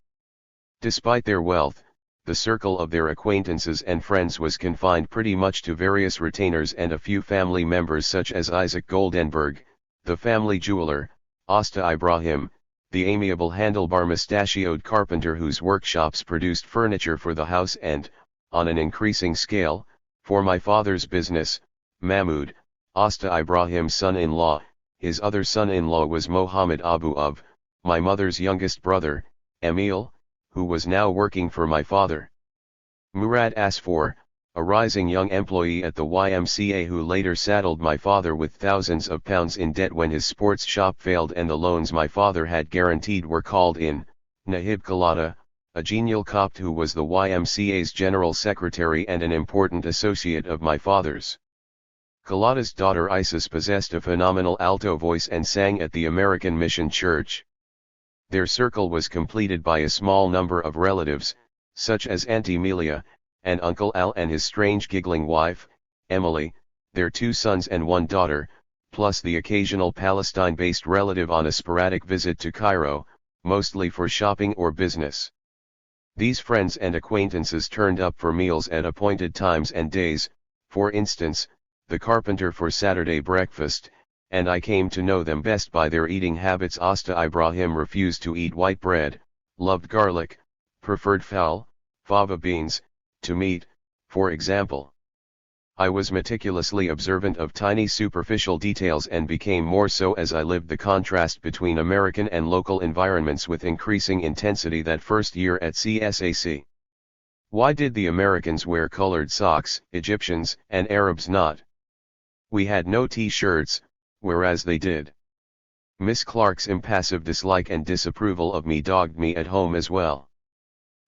Despite their wealth, the circle of their acquaintances and friends was confined pretty much to various retainers and a few family members such as Isaac Goldenberg, the family jeweler, Asta Ibrahim, the amiable handlebar mustachioed carpenter whose workshops produced furniture for the house and, on an increasing scale, for my father's business, Mahmoud, Asta Ibrahim's son-in-law. His other son-in-law was Mohammed Abu of, my mother's youngest brother, Emil, who was now working for my father. Murad Asfour, a rising young employee at the YMCA who later saddled my father with thousands of pounds in debt when his sports shop failed and the loans my father had guaranteed were called in. Nahib Kalata, a genial Copt who was the YMCA's general secretary and an important associate of my father's. Kalata's daughter Isis possessed a phenomenal alto voice and sang at the American Mission Church. Their circle was completed by a small number of relatives, such as Aunt Emilia, and Uncle Al and his strange giggling wife, Emily, their 2 sons and 1 daughter, plus the occasional Palestine-based relative on a sporadic visit to Cairo, mostly for shopping or business. These friends and acquaintances turned up for meals at appointed times and days, for instance, the carpenter for Saturday breakfast, and I came to know them best by their eating habits. Asta Ibrahim refused to eat white bread, loved garlic, preferred fava beans, to meat, for example. I was meticulously observant of tiny superficial details and became more so as I lived the contrast between American and local environments with increasing intensity that first year at CSAC. Why did the Americans wear colored socks, Egyptians and Arabs not? We had no t-shirts, whereas they did. Miss Clark's impassive dislike and disapproval of me dogged me at home as well.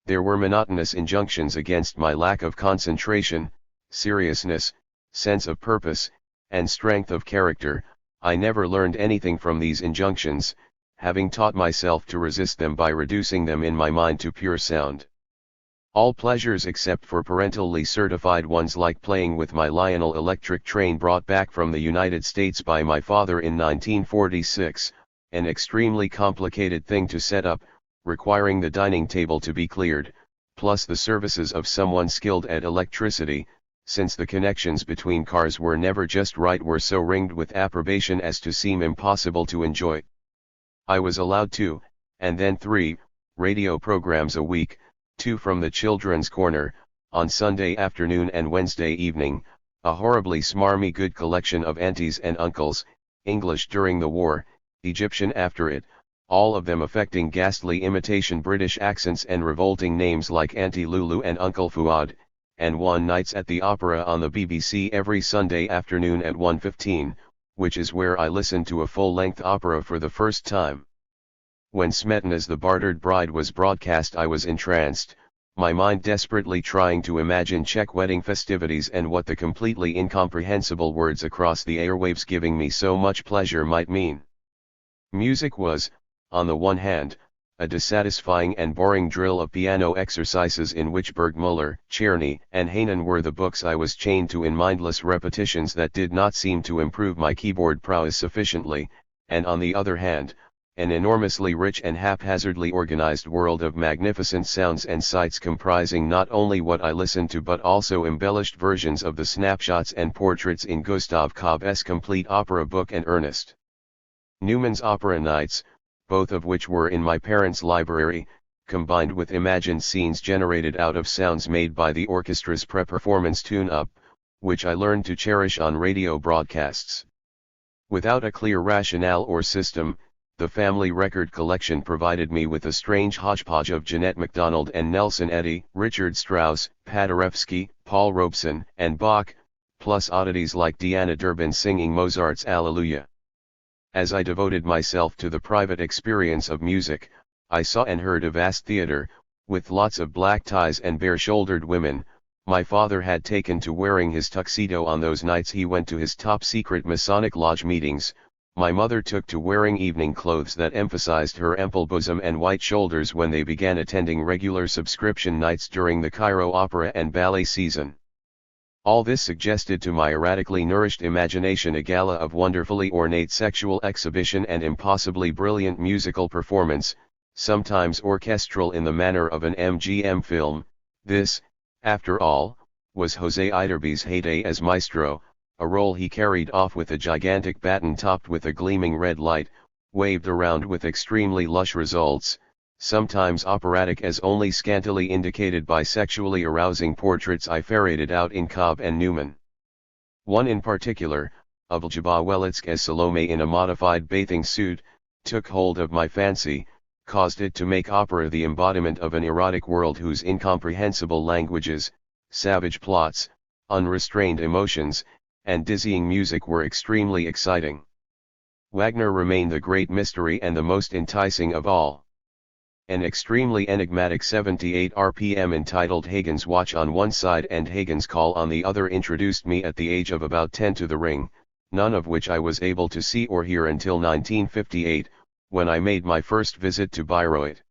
There were monotonous injunctions against my lack of concentration, seriousness, sense of purpose, and strength of character. I never learned anything from these injunctions, having taught myself to resist them by reducing them in my mind to pure sound. All pleasures except for parentally certified ones like playing with my Lionel electric train brought back from the United States by my father in 1946, an extremely complicated thing to set up, requiring the dining table to be cleared, plus the services of someone skilled at electricity, since the connections between cars were never just right, were so ringed with approbation as to seem impossible to enjoy. I was allowed 2, and then 3, radio programs a week, 2 from the Children's Corner, on Sunday afternoon and Wednesday evening, a horribly smarmy good collection of aunties and uncles, English during the war, Egyptian after it, all of them affecting ghastly imitation British accents and revolting names like Auntie Lulu and Uncle Fuad, and 1 nights at the opera on the BBC every Sunday afternoon at 1:15, which is where I listened to a full-length opera for the first time. When Smetana's The Bartered Bride was broadcast, I was entranced, my mind desperately trying to imagine Czech wedding festivities and what the completely incomprehensible words across the airwaves giving me so much pleasure might mean. Music was, on the one hand, a dissatisfying and boring drill of piano exercises in which Burgmüller, Czerny, and Hainan were the books I was chained to in mindless repetitions that did not seem to improve my keyboard prowess sufficiently, and on the other hand, an enormously rich and haphazardly organized world of magnificent sounds and sights comprising not only what I listened to but also embellished versions of the snapshots and portraits in Gustav Kaub's complete opera book and Ernest Newman's Opera Nights, both of which were in my parents' library, combined with imagined scenes generated out of sounds made by the orchestra's pre-performance tune-up, which I learned to cherish on radio broadcasts. Without a clear rationale or system, the family record collection provided me with a strange hodgepodge of Jeanette MacDonald and Nelson Eddy, Richard Strauss, Paderewski, Paul Robeson, and Bach, plus oddities like Deanna Durbin singing Mozart's Alleluia. As I devoted myself to the private experience of music, I saw and heard a vast theater, with lots of black ties and bare-shouldered women. My father had taken to wearing his tuxedo on those nights he went to his top-secret Masonic Lodge meetings. My mother took to wearing evening clothes that emphasized her ample bosom and white shoulders when they began attending regular subscription nights during the Cairo opera and ballet season. All this suggested to my erratically nourished imagination a gala of wonderfully ornate sexual exhibition and impossibly brilliant musical performance, sometimes orchestral in the manner of an MGM film. This, after all, was Jose Iturbe's heyday as maestro, a role he carried off with a gigantic baton topped with a gleaming red light, waved around with extremely lush results, sometimes operatic as only scantily indicated by sexually arousing portraits I ferreted out in Cobb and Newman. One in particular, of Ljaba Welitsk as Salome in a modified bathing suit, took hold of my fancy, caused it to make opera the embodiment of an erotic world whose incomprehensible languages, savage plots, unrestrained emotions, and dizzying music were extremely exciting. Wagner remained the great mystery and the most enticing of all. An extremely enigmatic 78 RPM entitled Hagen's Watch on one side and Hagen's Call on the other introduced me at the age of about 10 to The Ring, none of which I was able to see or hear until 1958, when I made my first visit to Bayreuth.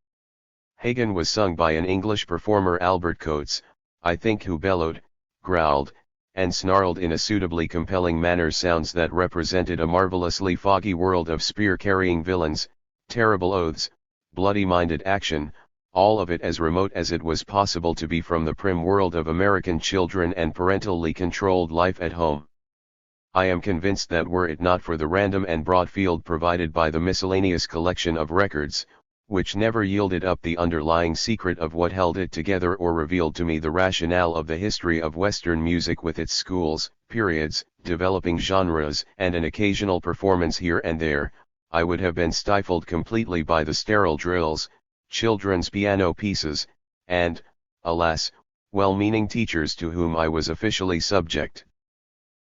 Hagen was sung by an English performer, Albert Coates, I think, who bellowed, growled, and snarled in a suitably compelling manner sounds that represented a marvelously foggy world of spear-carrying villains, terrible oaths, bloody-minded action, all of it as remote as it was possible to be from the prim world of American children and parentally controlled life at home. I am convinced that were it not for the random and broad field provided by the miscellaneous collection of records, which never yielded up the underlying secret of what held it together or revealed to me the rationale of the history of Western music with its schools, periods, developing genres, and an occasional performance here and there, I would have been stifled completely by the sterile drills, children's piano pieces, and, alas, well-meaning teachers to whom I was officially subject.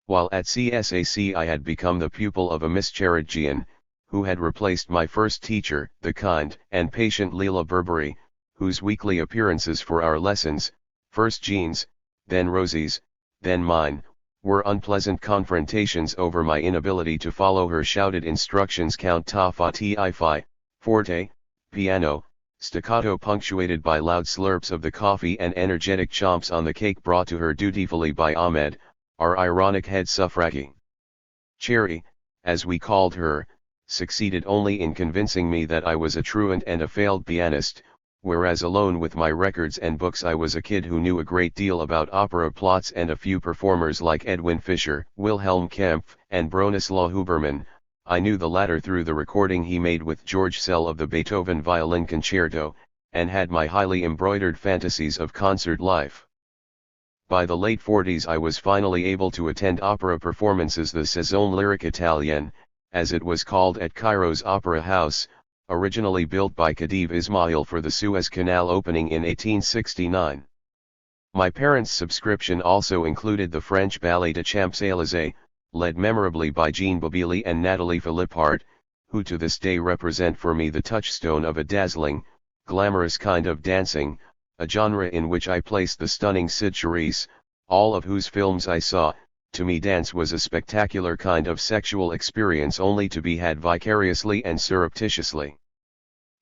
While at CSAC I had become the pupil of a Miss Charagian, who had replaced my first teacher, the kind and patient Leela Burberry, whose weekly appearances for our lessons, first Jean's, then Rosie's, then mine, were unpleasant confrontations over my inability to follow her shouted instructions count ta fa ti fi, forte, piano, staccato punctuated by loud slurps of the coffee and energetic chomps on the cake brought to her dutifully by Ahmed, our ironic head suffragi. Cherry, as we called her, succeeded only in convincing me that I was a truant and a failed pianist, whereas alone with my records and books I was a kid who knew a great deal about opera plots and a few performers like Edwin Fischer, Wilhelm Kempf, and Bronislaw Huberman. I knew the latter through the recording he made with George Sell of the Beethoven Violin Concerto, and had my highly embroidered fantasies of concert life. By the late 40s I was finally able to attend opera performances, the Saison Lyrique Italienne, as it was called at Cairo's Opera House, originally built by Khedive Ismail for the Suez Canal opening in 1869. My parents' subscription also included the French Ballet des Champs-Élysées, led memorably by Jean Babili and Nathalie Philippart, who to this day represent for me the touchstone of a dazzling, glamorous kind of dancing, a genre in which I placed the stunning Cyd Charisse, all of whose films I saw. To me, dance was a spectacular kind of sexual experience only to be had vicariously and surreptitiously.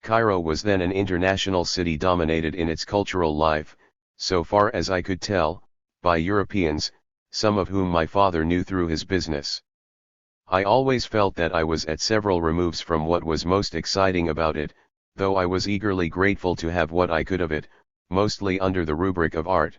Cairo was then an international city dominated in its cultural life, so far as I could tell, by Europeans, some of whom my father knew through his business. I always felt that I was at several removes from what was most exciting about it, though I was eagerly grateful to have what I could of it, mostly under the rubric of art.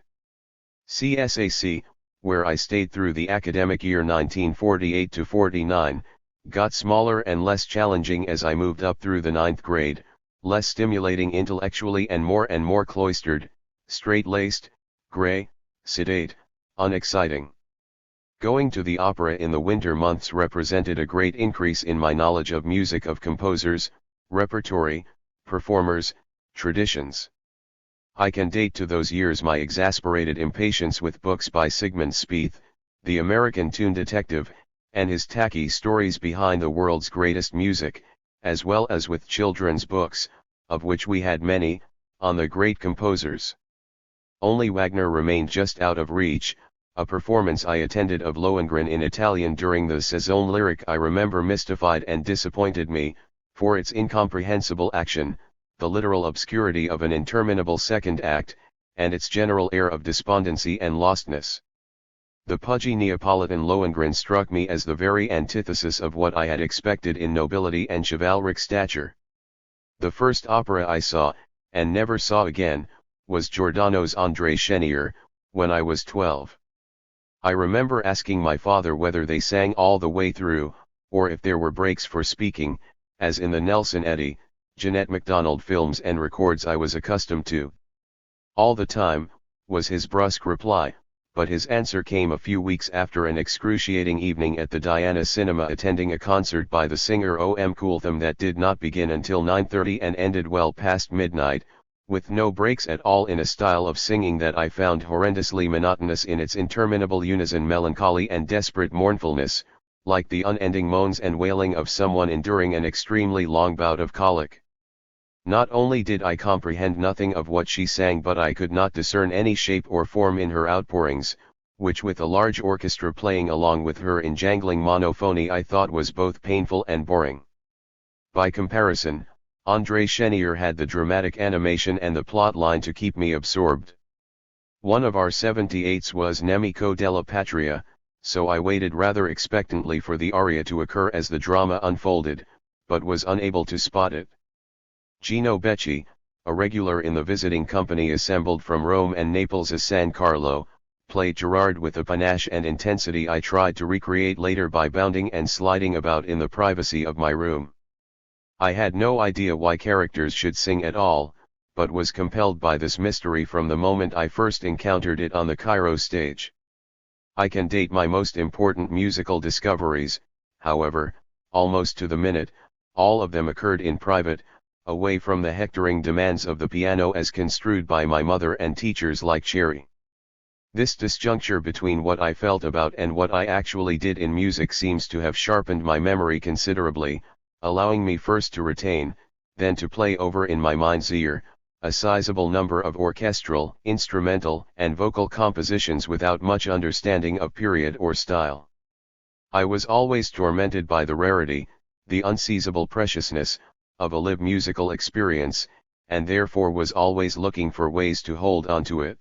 CSAC, where I stayed through the academic year 1948-49, got smaller and less challenging as I moved up through the 9th grade, less stimulating intellectually and more cloistered, straight-laced, gray, sedate, unexciting. Going to the opera in the winter months represented a great increase in my knowledge of music, of composers, repertory, performers, traditions. I can date to those years my exasperated impatience with books by Sigmund Spieth, the American tune detective, and his tacky stories behind the world's greatest music, as well as with children's books, of which we had many, on the great composers. Only Wagner remained just out of reach. A performance I attended of Lohengrin in Italian during the Saison Lyrique I remember mystified and disappointed me, for its incomprehensible action, the literal obscurity of an interminable second act, and its general air of despondency and lostness. The pudgy Neapolitan Lohengrin struck me as the very antithesis of what I had expected in nobility and chivalric stature. The first opera I saw, and never saw again, was Giordano's André Chenier, when I was 12. I remember asking my father whether they sang all the way through, or if there were breaks for speaking, as in the Nelson Eddy, Jeanette MacDonald films and records I was accustomed to. "All the time," was his brusque reply, but his answer came a few weeks after an excruciating evening at the Diana Cinema attending a concert by the singer O.M. Coultham that did not begin until 9:30 and ended well past midnight, with no breaks at all, in a style of singing that I found horrendously monotonous in its interminable unison melancholy and desperate mournfulness, like the unending moans and wailing of someone enduring an extremely long bout of colic. Not only did I comprehend nothing of what she sang, but I could not discern any shape or form in her outpourings, which, with a large orchestra playing along with her in jangling monophony, I thought was both painful and boring. By comparison, André Chenier had the dramatic animation and the plot line to keep me absorbed. One of our 78s was Nemico della Patria, so I waited rather expectantly for the aria to occur as the drama unfolded, but was unable to spot it. Gino Becci, a regular in the visiting company assembled from Rome and Naples as San Carlo, played Gerard with a panache and intensity I tried to recreate later by bounding and sliding about in the privacy of my room. I had no idea why characters should sing at all, but was compelled by this mystery from the moment I first encountered it on the Cairo stage. I can date my most important musical discoveries, however, almost to the minute. All of them occurred in private, away from the hectoring demands of the piano as construed by my mother and teachers like Cherry. This disjuncture between what I felt about and what I actually did in music seems to have sharpened my memory considerably, allowing me first to retain, then to play over in my mind's ear, a sizable number of orchestral, instrumental, and vocal compositions without much understanding of period or style. I was always tormented by the rarity, the unseizable preciousness, of a live musical experience, and therefore was always looking for ways to hold on to it.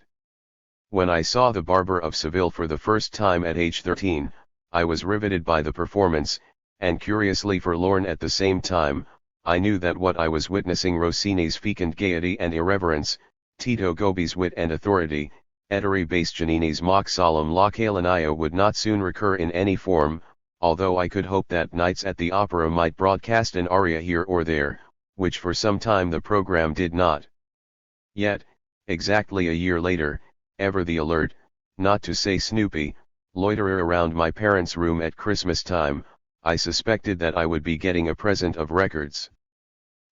When I saw The Barber of Seville for the first time at age 13, I was riveted by the performance, and curiously forlorn at the same time. I knew that what I was witnessing, Rossini's fecund gaiety and irreverence, Tito Gobi's wit and authority, Ettore Bastianini's mock solemn La Calania, would not soon recur in any form, although I could hope that nights at the opera might broadcast an aria here or there, which for some time the program did not. Yet, exactly a year later, ever the alert, not to say snoopy, loiterer around my parents' room at Christmas time, I suspected that I would be getting a present of records.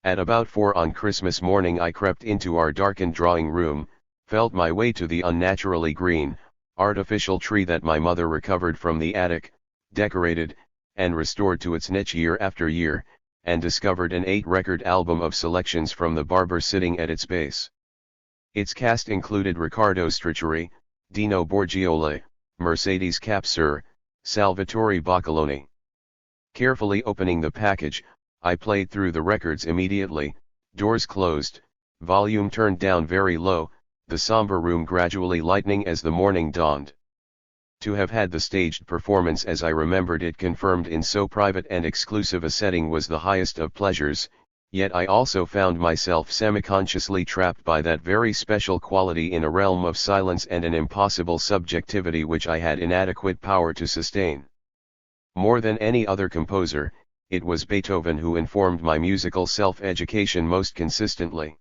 At about 4 on Christmas morning I crept into our darkened drawing room, felt my way to the unnaturally green, artificial tree that my mother recovered from the attic, decorated, and restored to its niche year after year, and discovered an 8-record album of selections from The Barber sitting at its base. Its cast included Riccardo Striccieri, Dino Borgiole, Mercedes Capser, Salvatore Boccaloni. Carefully opening the package, I played through the records immediately, doors closed, volume turned down very low, the somber room gradually lightening as the morning dawned. To have had the staged performance as I remembered it confirmed in so private and exclusive a setting was the highest of pleasures, yet I also found myself semi-consciously trapped by that very special quality in a realm of silence and an impossible subjectivity which I had inadequate power to sustain. More than any other composer, it was Beethoven who informed my musical self-education most consistently.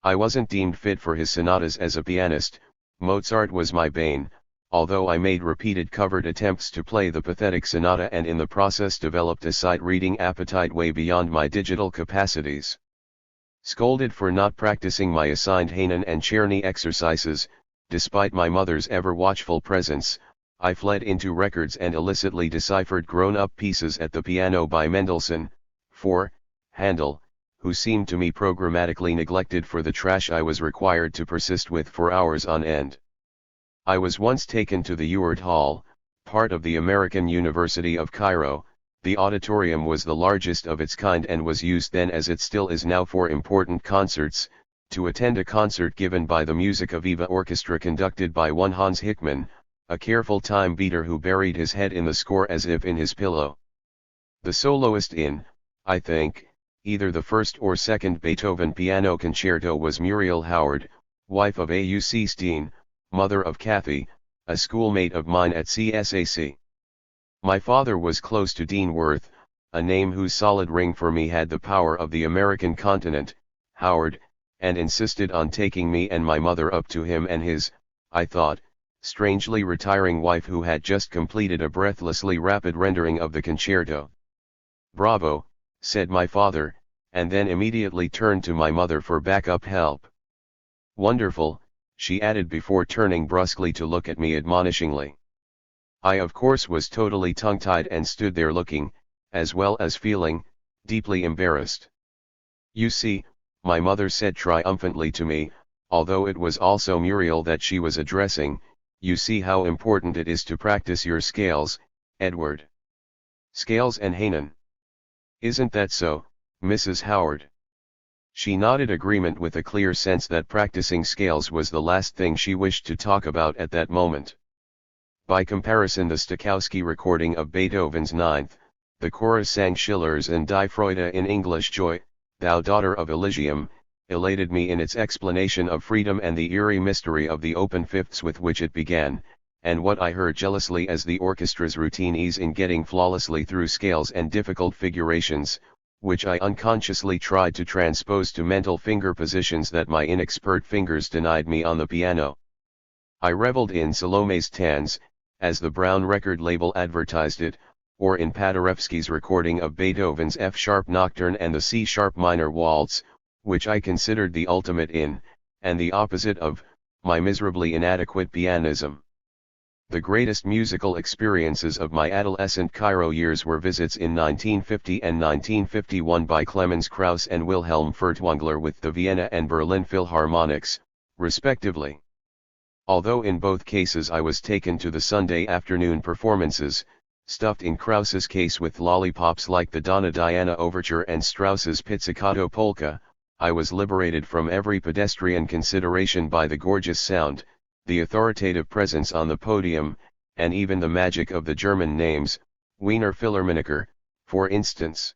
I wasn't deemed fit for his sonatas as a pianist. Mozart was my bane, although I made repeated covert attempts to play the pathetic sonata and in the process developed a sight-reading appetite way beyond my digital capacities. Scolded for not practicing my assigned Hanen and Czerny exercises, despite my mother's ever-watchful presence, I fled into records and illicitly deciphered grown-up pieces at the piano by Mendelssohn, Handel, who seemed to me programmatically neglected for the trash I was required to persist with for hours on end. I was once taken to the Ewart Hall, part of the American University of Cairo. The auditorium was the largest of its kind and was used then as it still is now for important concerts, to attend a concert given by the Music of Eva Orchestra conducted by one Hans Hickman, a careful time beater who buried his head in the score as if in his pillow. The soloist in, I think, either the first or second Beethoven piano concerto was Muriel Howard, wife of A.U.C. Steen, mother of Kathy, a schoolmate of mine at CSAC. My father was close to Dean Worth, a name whose solid ring for me had the power of the American continent, Howard, and insisted on taking me and my mother up to him and his, I thought, strangely retiring wife who had just completed a breathlessly rapid rendering of the concerto. "Bravo," said my father, and then immediately turned to my mother for backup help. "Wonderful," she added before turning brusquely to look at me admonishingly. I of course was totally tongue-tied and stood there looking, as well as feeling, deeply embarrassed. "You see," my mother said triumphantly to me, although it was also Muriel that she was addressing, "you see how important it is to practice your scales, Edward. Scales and Hanen. Isn't that so, Mrs. Howard?" She nodded agreement with a clear sense that practicing scales was the last thing she wished to talk about at that moment. By comparison, the Stokowski recording of Beethoven's Ninth, the chorus sang Schiller's and Die Freude in English Joy, Thou Daughter of Elysium, elated me in its explanation of freedom and the eerie mystery of the open fifths with which it began, and what I heard jealously as the orchestra's routine ease in getting flawlessly through scales and difficult figurations, which I unconsciously tried to transpose to mental finger positions that my inexpert fingers denied me on the piano. I reveled in Salome's Tanz, as the Brown record label advertised it, or in Paderewski's recording of Beethoven's F-sharp Nocturne and the C-sharp minor waltz, which I considered the ultimate in, and the opposite of, my miserably inadequate pianism. The greatest musical experiences of my adolescent Cairo years were visits in 1950 and 1951 by Clemens Krauss and Wilhelm Furtwängler with the Vienna and Berlin Philharmonics, respectively. Although in both cases I was taken to the Sunday afternoon performances, stuffed in Krauss's case with lollipops like the Donna Diana Overture and Strauss's Pizzicato Polka, I was liberated from every pedestrian consideration by the gorgeous sound, the authoritative presence on the podium, and even the magic of the German names, Wiener Philharmoniker, for instance.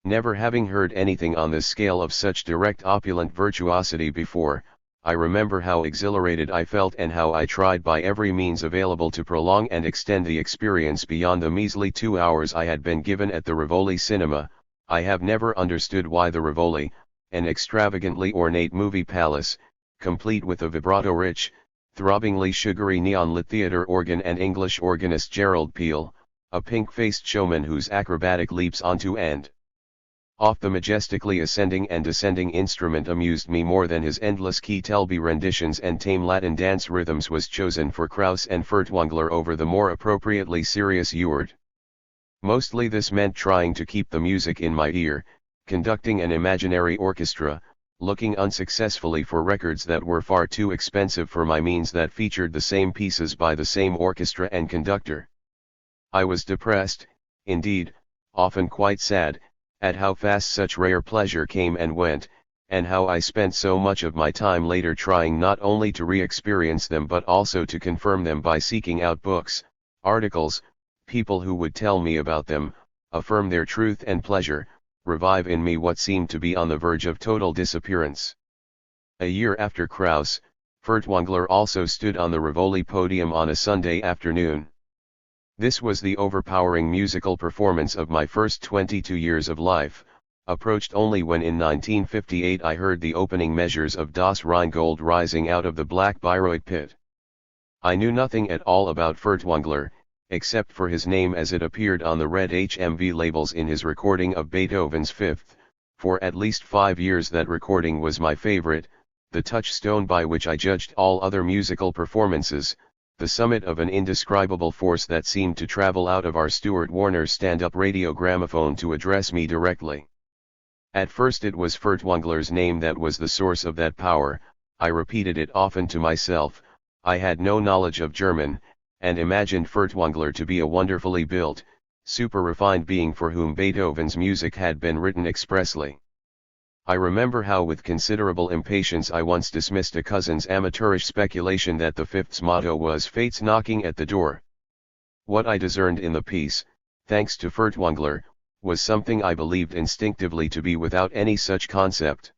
Never having heard anything on this scale of such direct opulent virtuosity before, I remember how exhilarated I felt and how I tried by every means available to prolong and extend the experience beyond the measly 2 hours I had been given at the Rivoli Cinema. I have never understood why the Rivoli, an extravagantly ornate movie palace, complete with a vibrato-rich, throbbingly sugary neon-lit theater organ and English organist Gerald Peel, a pink-faced showman whose acrobatic leaps onto and off the majestically ascending and descending instrument amused me more than his endless Ketelby renditions and tame Latin dance rhythms was chosen for Krauss and Furtwängler over the more appropriately serious Ewart. Mostly this meant trying to keep the music in my ear, conducting an imaginary orchestra, looking unsuccessfully for records that were far too expensive for my means that featured the same pieces by the same orchestra and conductor. I was depressed, indeed, often quite sad, at how fast such rare pleasure came and went, and how I spent so much of my time later trying not only to re-experience them but also to confirm them by seeking out books, articles, people who would tell me about them, affirm their truth and pleasure, revive in me what seemed to be on the verge of total disappearance. A year after Krauss, Furtwängler also stood on the Rivoli podium on a Sunday afternoon. This was the overpowering musical performance of my first 22 years of life, approached only when in 1958 I heard the opening measures of Das Rheingold rising out of the black Bayreuth pit. I knew nothing at all about Furtwängler, except for his name as it appeared on the red HMV labels in his recording of Beethoven's Fifth. For at least 5 years that recording was my favorite, the touchstone by which I judged all other musical performances, the summit of an indescribable force that seemed to travel out of our Stuart Warner stand-up radio gramophone to address me directly. At first it was Furtwängler's name that was the source of that power. I repeated it often to myself. I had no knowledge of German, and imagined Furtwängler to be a wonderfully built, super-refined being for whom Beethoven's music had been written expressly. I remember how with considerable impatience I once dismissed a cousin's amateurish speculation that the Fifth's motto was "Fate's knocking at the door." What I discerned in the piece, thanks to Furtwängler, was something I believed instinctively to be without any such concept.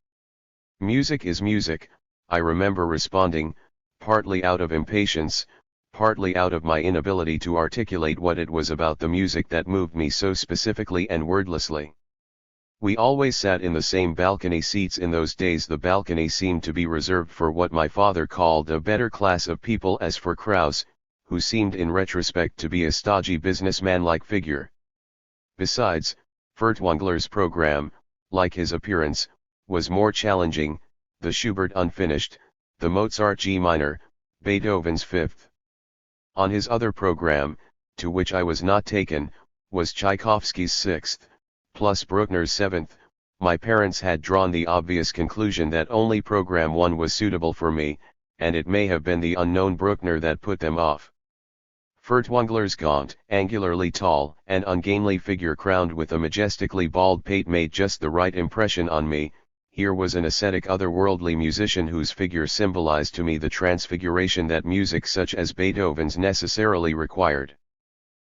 Music is music, I remember responding, partly out of impatience, partly out of my inability to articulate what it was about the music that moved me so specifically and wordlessly. We always sat in the same balcony seats in those days. The balcony seemed to be reserved for what my father called a better class of people, as for Krauss, who seemed in retrospect to be a stodgy businessman-like figure. Besides, Furtwängler's program, like his appearance, was more challenging, the Schubert unfinished, the Mozart G minor, Beethoven's Fifth. On his other program, to which I was not taken, was Tchaikovsky's Sixth, plus Bruckner's Seventh. My parents had drawn the obvious conclusion that only program 1 was suitable for me, and it may have been the unknown Bruckner that put them off. Furtwängler's gaunt, angularly tall, and ungainly figure crowned with a majestically bald pate made just the right impression on me. Here was an ascetic otherworldly musician whose figure symbolized to me the transfiguration that music such as Beethoven's necessarily required.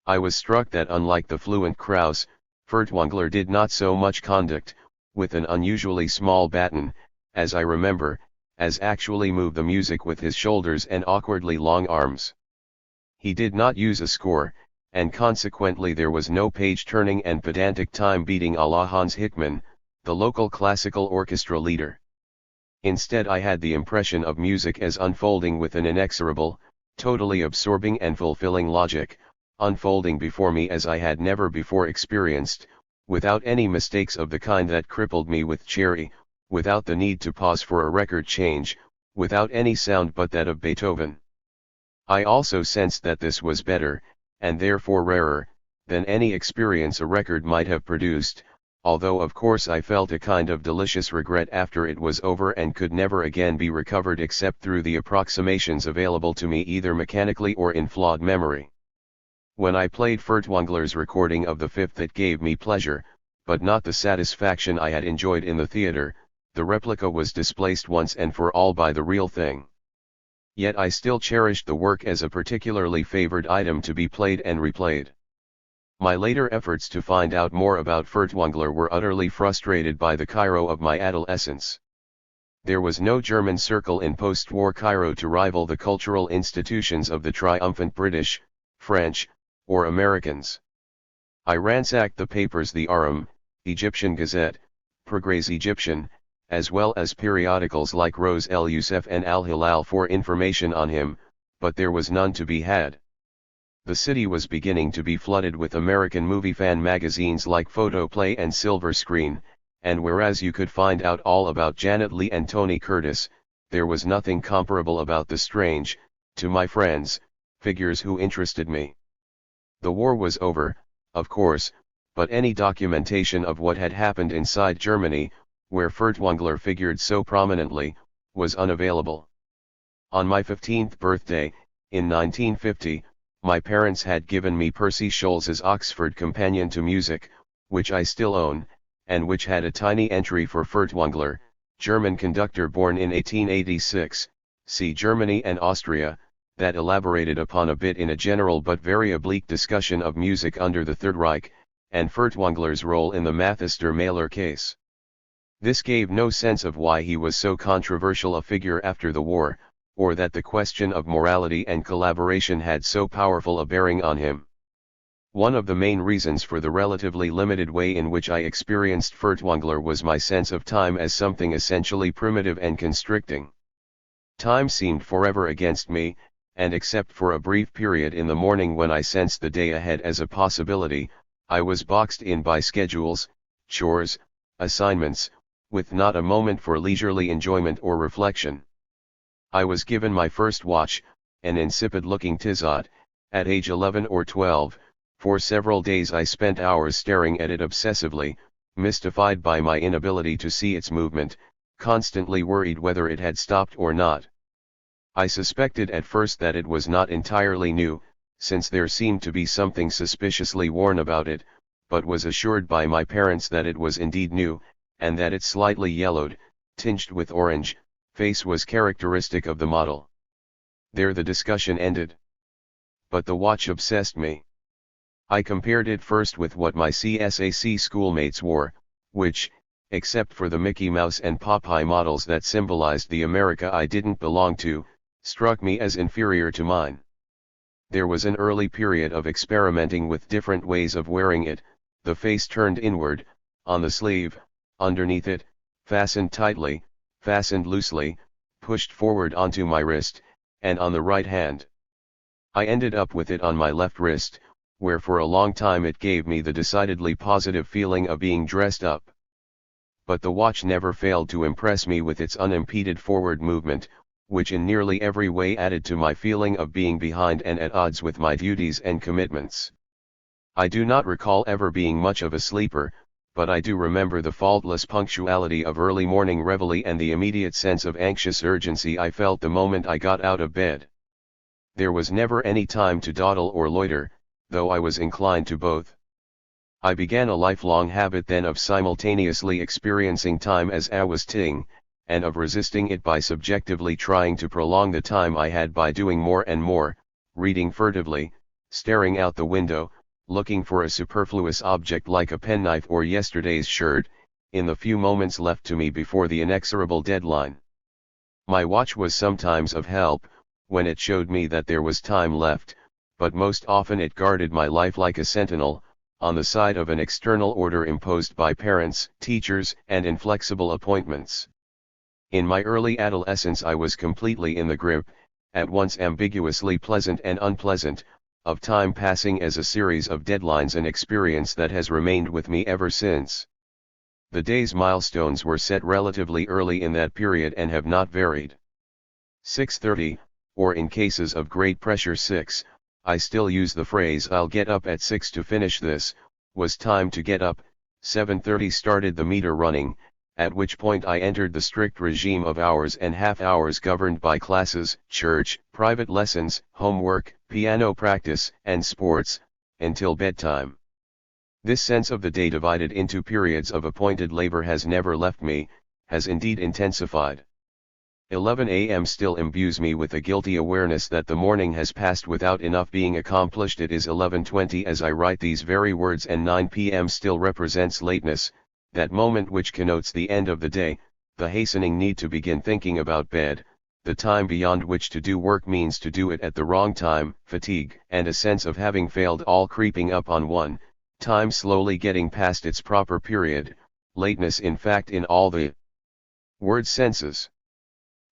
I was struck that unlike the fluent Krauss, Furtwängler did not so much conduct, with an unusually small baton, as I remember, as actually move the music with his shoulders and awkwardly long arms. He did not use a score, and consequently there was no page-turning and pedantic time-beating a la Hans Hickman, the local classical orchestra leader. Instead I had the impression of music as unfolding with an inexorable, totally absorbing and fulfilling logic, unfolding before me as I had never before experienced, without any mistakes of the kind that crippled me with Cherry, without the need to pause for a record change, without any sound but that of Beethoven. I also sensed that this was better, and therefore rarer, than any experience a record might have produced, although of course I felt a kind of delicious regret after it was over and could never again be recovered except through the approximations available to me either mechanically or in flawed memory. When I played Furtwängler's recording of the Fifth it gave me pleasure, but not the satisfaction I had enjoyed in the theater. The replica was displaced once and for all by the real thing. Yet I still cherished the work as a particularly favored item to be played and replayed. My later efforts to find out more about Furtwängler were utterly frustrated by the Cairo of my adolescence. There was no German circle in post-war Cairo to rival the cultural institutions of the triumphant British, French, or Americans. I ransacked the papers, the Aram, Egyptian Gazette, Progrès Egyptian, as well as periodicals like Rose El Youssef and Al Hilal for information on him, but there was none to be had. The city was beginning to be flooded with American movie fan magazines like Photoplay and Silver Screen, and whereas you could find out all about Janet Leigh and Tony Curtis, there was nothing comparable about the strange, to my friends, figures who interested me. The war was over, of course, but any documentation of what had happened inside Germany, where Furtwängler figured so prominently, was unavailable. On my 15th birthday, in 1950, my parents had given me Percy Scholz's Oxford Companion to Music, which I still own, and which had a tiny entry for Furtwängler, German conductor born in 1886, see Germany and Austria, that elaborated upon a bit in a general but very oblique discussion of music under the Third Reich, and Furtwängler's role in the Mathester-Mahler case. This gave no sense of why he was so controversial a figure after the war, or that the question of morality and collaboration had so powerful a bearing on him. One of the main reasons for the relatively limited way in which I experienced Furtwängler was my sense of time as something essentially primitive and constricting. Time seemed forever against me, and except for a brief period in the morning when I sensed the day ahead as a possibility, I was boxed in by schedules, chores, assignments, with not a moment for leisurely enjoyment or reflection. I was given my first watch, an insipid-looking Tissot, at age 11 or 12. For several days I spent hours staring at it obsessively, mystified by my inability to see its movement, constantly worried whether it had stopped or not. I suspected at first that it was not entirely new, since there seemed to be something suspiciously worn about it, but was assured by my parents that it was indeed new, and that its slightly yellowed, tinged with orange, face was characteristic of the model. There the discussion ended. But the watch obsessed me. I compared it first with what my CSAC schoolmates wore, which, except for the Mickey Mouse and Popeye models that symbolized the America I didn't belong to, struck me as inferior to mine. There was an early period of experimenting with different ways of wearing it, the face turned inward, on the sleeve, underneath it, fastened tightly, fastened loosely, pushed forward onto my wrist, and on the right hand. I ended up with it on my left wrist, where for a long time it gave me the decidedly positive feeling of being dressed up. But the watch never failed to impress me with its unimpeded forward movement, which in nearly every way added to my feeling of being behind and at odds with my duties and commitments. I do not recall ever being much of a sleeper, but I do remember the faultless punctuality of early morning reveille and the immediate sense of anxious urgency I felt the moment I got out of bed. There was never any time to dawdle or loiter, though I was inclined to both. I began a lifelong habit then of simultaneously experiencing time as I was ticking, and of resisting it by subjectively trying to prolong the time I had by doing more and more, reading furtively, staring out the window, looking for a superfluous object like a penknife or yesterday's shirt, in the few moments left to me before the inexorable deadline. My watch was sometimes of help, when it showed me that there was time left, but most often it guarded my life like a sentinel, on the side of an external order imposed by parents, teachers, and inflexible appointments. In my early adolescence I was completely in the grip, at once ambiguously pleasant and unpleasant, of time passing as a series of deadlines, an experience that has remained with me ever since. The day's milestones were set relatively early in that period and have not varied. 6:30, or in cases of great pressure 6, I still use the phrase "I'll get up at 6 to finish this," was time to get up. 7:30 started the meter running, at which point I entered the strict regime of hours and half-hours governed by classes, church, private lessons, homework, piano practice, and sports, until bedtime. This sense of the day divided into periods of appointed labor has never left me, has indeed intensified. 11 a.m. still imbues me with a guilty awareness that the morning has passed without enough being accomplished. It is 11:20 as I write these very words, and 9 p.m. still represents lateness, that moment which connotes the end of the day, the hastening need to begin thinking about bed, the time beyond which to do work means to do it at the wrong time, fatigue and a sense of having failed all creeping up on one, time slowly getting past its proper period, lateness in fact in all the word senses.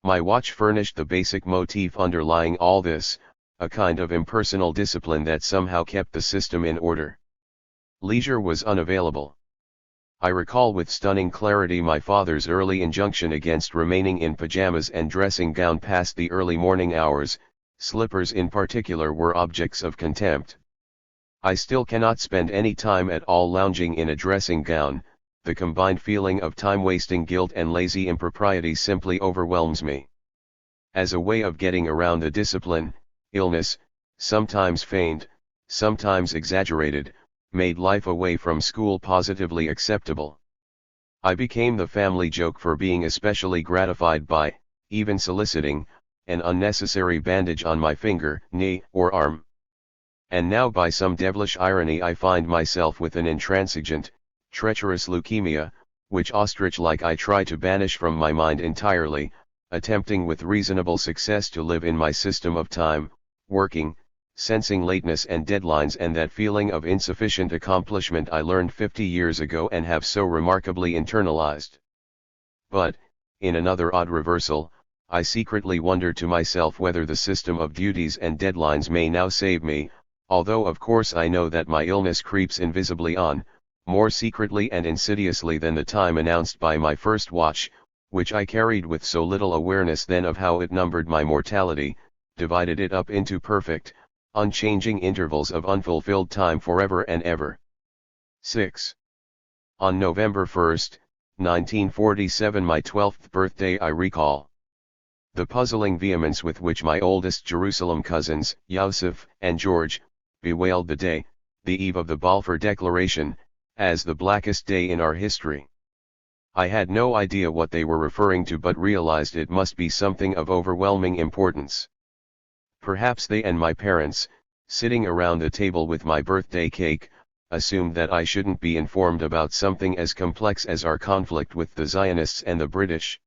My watch furnished the basic motif underlying all this, a kind of impersonal discipline that somehow kept the system in order. Leisure was unavailable. I recall with stunning clarity my father's early injunction against remaining in pajamas and dressing gown past the early morning hours. Slippers in particular were objects of contempt. I still cannot spend any time at all lounging in a dressing gown. The combined feeling of time-wasting guilt and lazy impropriety simply overwhelms me. As a way of getting around the discipline, illness, sometimes feigned, sometimes exaggerated, made life away from school positively acceptable. I became the family joke for being especially gratified by, even soliciting, an unnecessary bandage on my finger, knee, or arm. And now by some devilish irony I find myself with an intransigent, treacherous leukemia, which ostrich-like I try to banish from my mind entirely, attempting with reasonable success to live in my system of time, working, sensing lateness and deadlines and that feeling of insufficient accomplishment I learned 50 years ago and have so remarkably internalized. But, in another odd reversal, I secretly wonder to myself whether the system of duties and deadlines may now save me, although of course I know that my illness creeps invisibly on, more secretly and insidiously than the time announced by my first watch, which I carried with so little awareness then of how it numbered my mortality, divided it up into perfect, unchanging intervals of unfulfilled time forever and ever. 6. On November 1, 1947, my 12th birthday, I recall the puzzling vehemence with which my oldest Jerusalem cousins, Yosef and George, bewailed the day, the eve of the Balfour Declaration, as the blackest day in our history. I had no idea what they were referring to, but realized it must be something of overwhelming importance. Perhaps they and my parents, sitting around the table with my birthday cake, assumed that I shouldn't be informed about something as complex as our conflict with the Zionists and the British.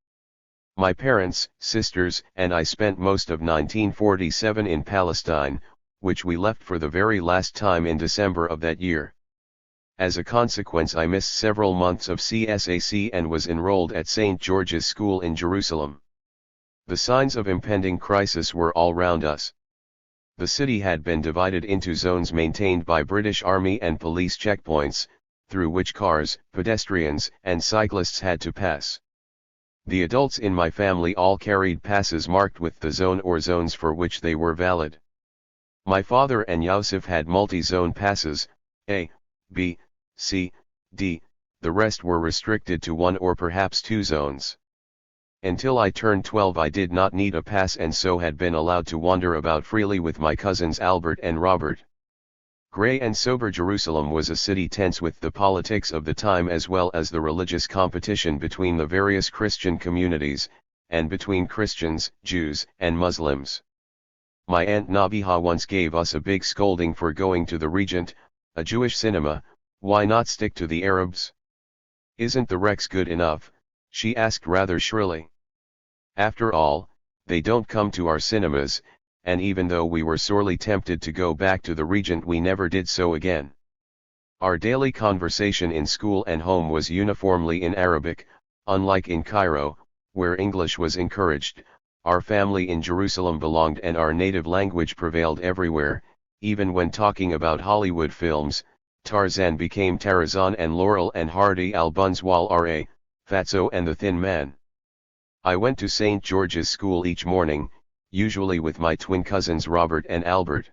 My parents, sisters, and I spent most of 1947 in Palestine, which we left for the very last time in December of that year. As a consequence, I missed several months of CSAC and was enrolled at St. George's School in Jerusalem. The signs of impending crisis were all round us. The city had been divided into zones maintained by British Army and police checkpoints, through which cars, pedestrians, and cyclists had to pass. The adults in my family all carried passes marked with the zone or zones for which they were valid. My father and Yosef had multi-zone passes, A, B, C, D, the rest were restricted to one or perhaps two zones. Until I turned 12 I did not need a pass and so had been allowed to wander about freely with my cousins Albert and Robert. Grey and sober Jerusalem was a city tense with the politics of the time as well as the religious competition between the various Christian communities, and between Christians, Jews, and Muslims. My Aunt Nabiha once gave us a big scolding for going to the Regent, a Jewish cinema. Why not stick to the Arabs? Isn't the Rex good enough? She asked rather shrilly. After all, they don't come to our cinemas, and even though we were sorely tempted to go back to the Regent we never did so again. Our daily conversation in school and home was uniformly in Arabic, unlike in Cairo, where English was encouraged. Our family in Jerusalem belonged and our native language prevailed everywhere, even when talking about Hollywood films. Tarzan became Tarzan and Laurel and Hardy Al-Bunzwal R.A., Fatso and the Thin Man. I went to St. George's School each morning, usually with my twin cousins Robert and Albert.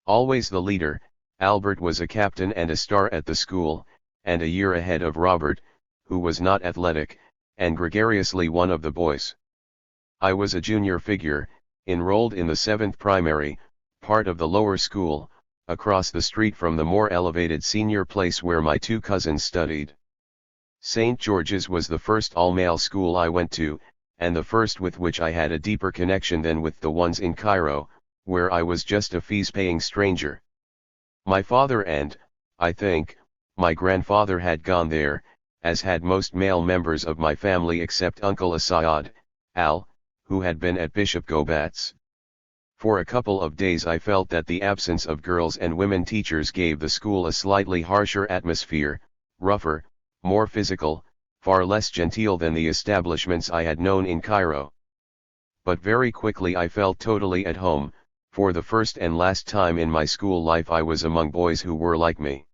Always the leader, Albert was a captain and a star at the school, and a year ahead of Robert, who was not athletic, and gregariously one of the boys. I was a junior figure, enrolled in the 7th primary, part of the lower school, across the street from the more elevated senior place where my two cousins studied. St. George's was the first all-male school I went to, and the first with which I had a deeper connection than with the ones in Cairo, where I was just a fees-paying stranger. My father and, I think, my grandfather had gone there, as had most male members of my family except Uncle Asayad, Al, who had been at Bishop Gobat's. For a couple of days I felt that the absence of girls and women teachers gave the school a slightly harsher atmosphere, rougher, more physical, far less genteel than the establishments I had known in Cairo. But very quickly I felt totally at home. For the first and last time in my school life I was among boys who were like me.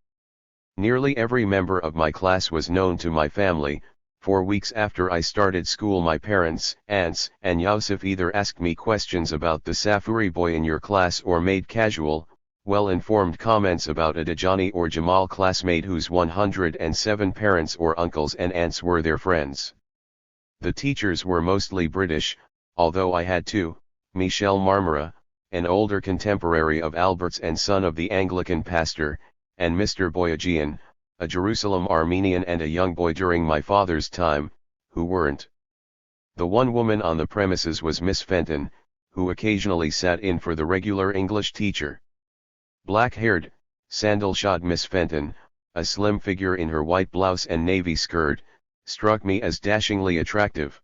Nearly every member of my class was known to my family. 4 weeks after I started school my parents, aunts, and Yosef either asked me questions about the Safuri boy in your class or made casual, well-informed comments about a Dajani or Jamal classmate whose 107 parents or uncles and aunts were their friends. The teachers were mostly British, although I had two, Michel Marmara, an older contemporary of Albert's and son of the Anglican pastor, and Mr. Boyajian, a Jerusalem Armenian and a young boy during my father's time, who weren't. The one woman on the premises was Miss Fenton, who occasionally sat in for the regular English teacher. Black-haired, sandal-shod Miss Fenton, a slim figure in her white blouse and navy skirt, struck me as dashingly attractive.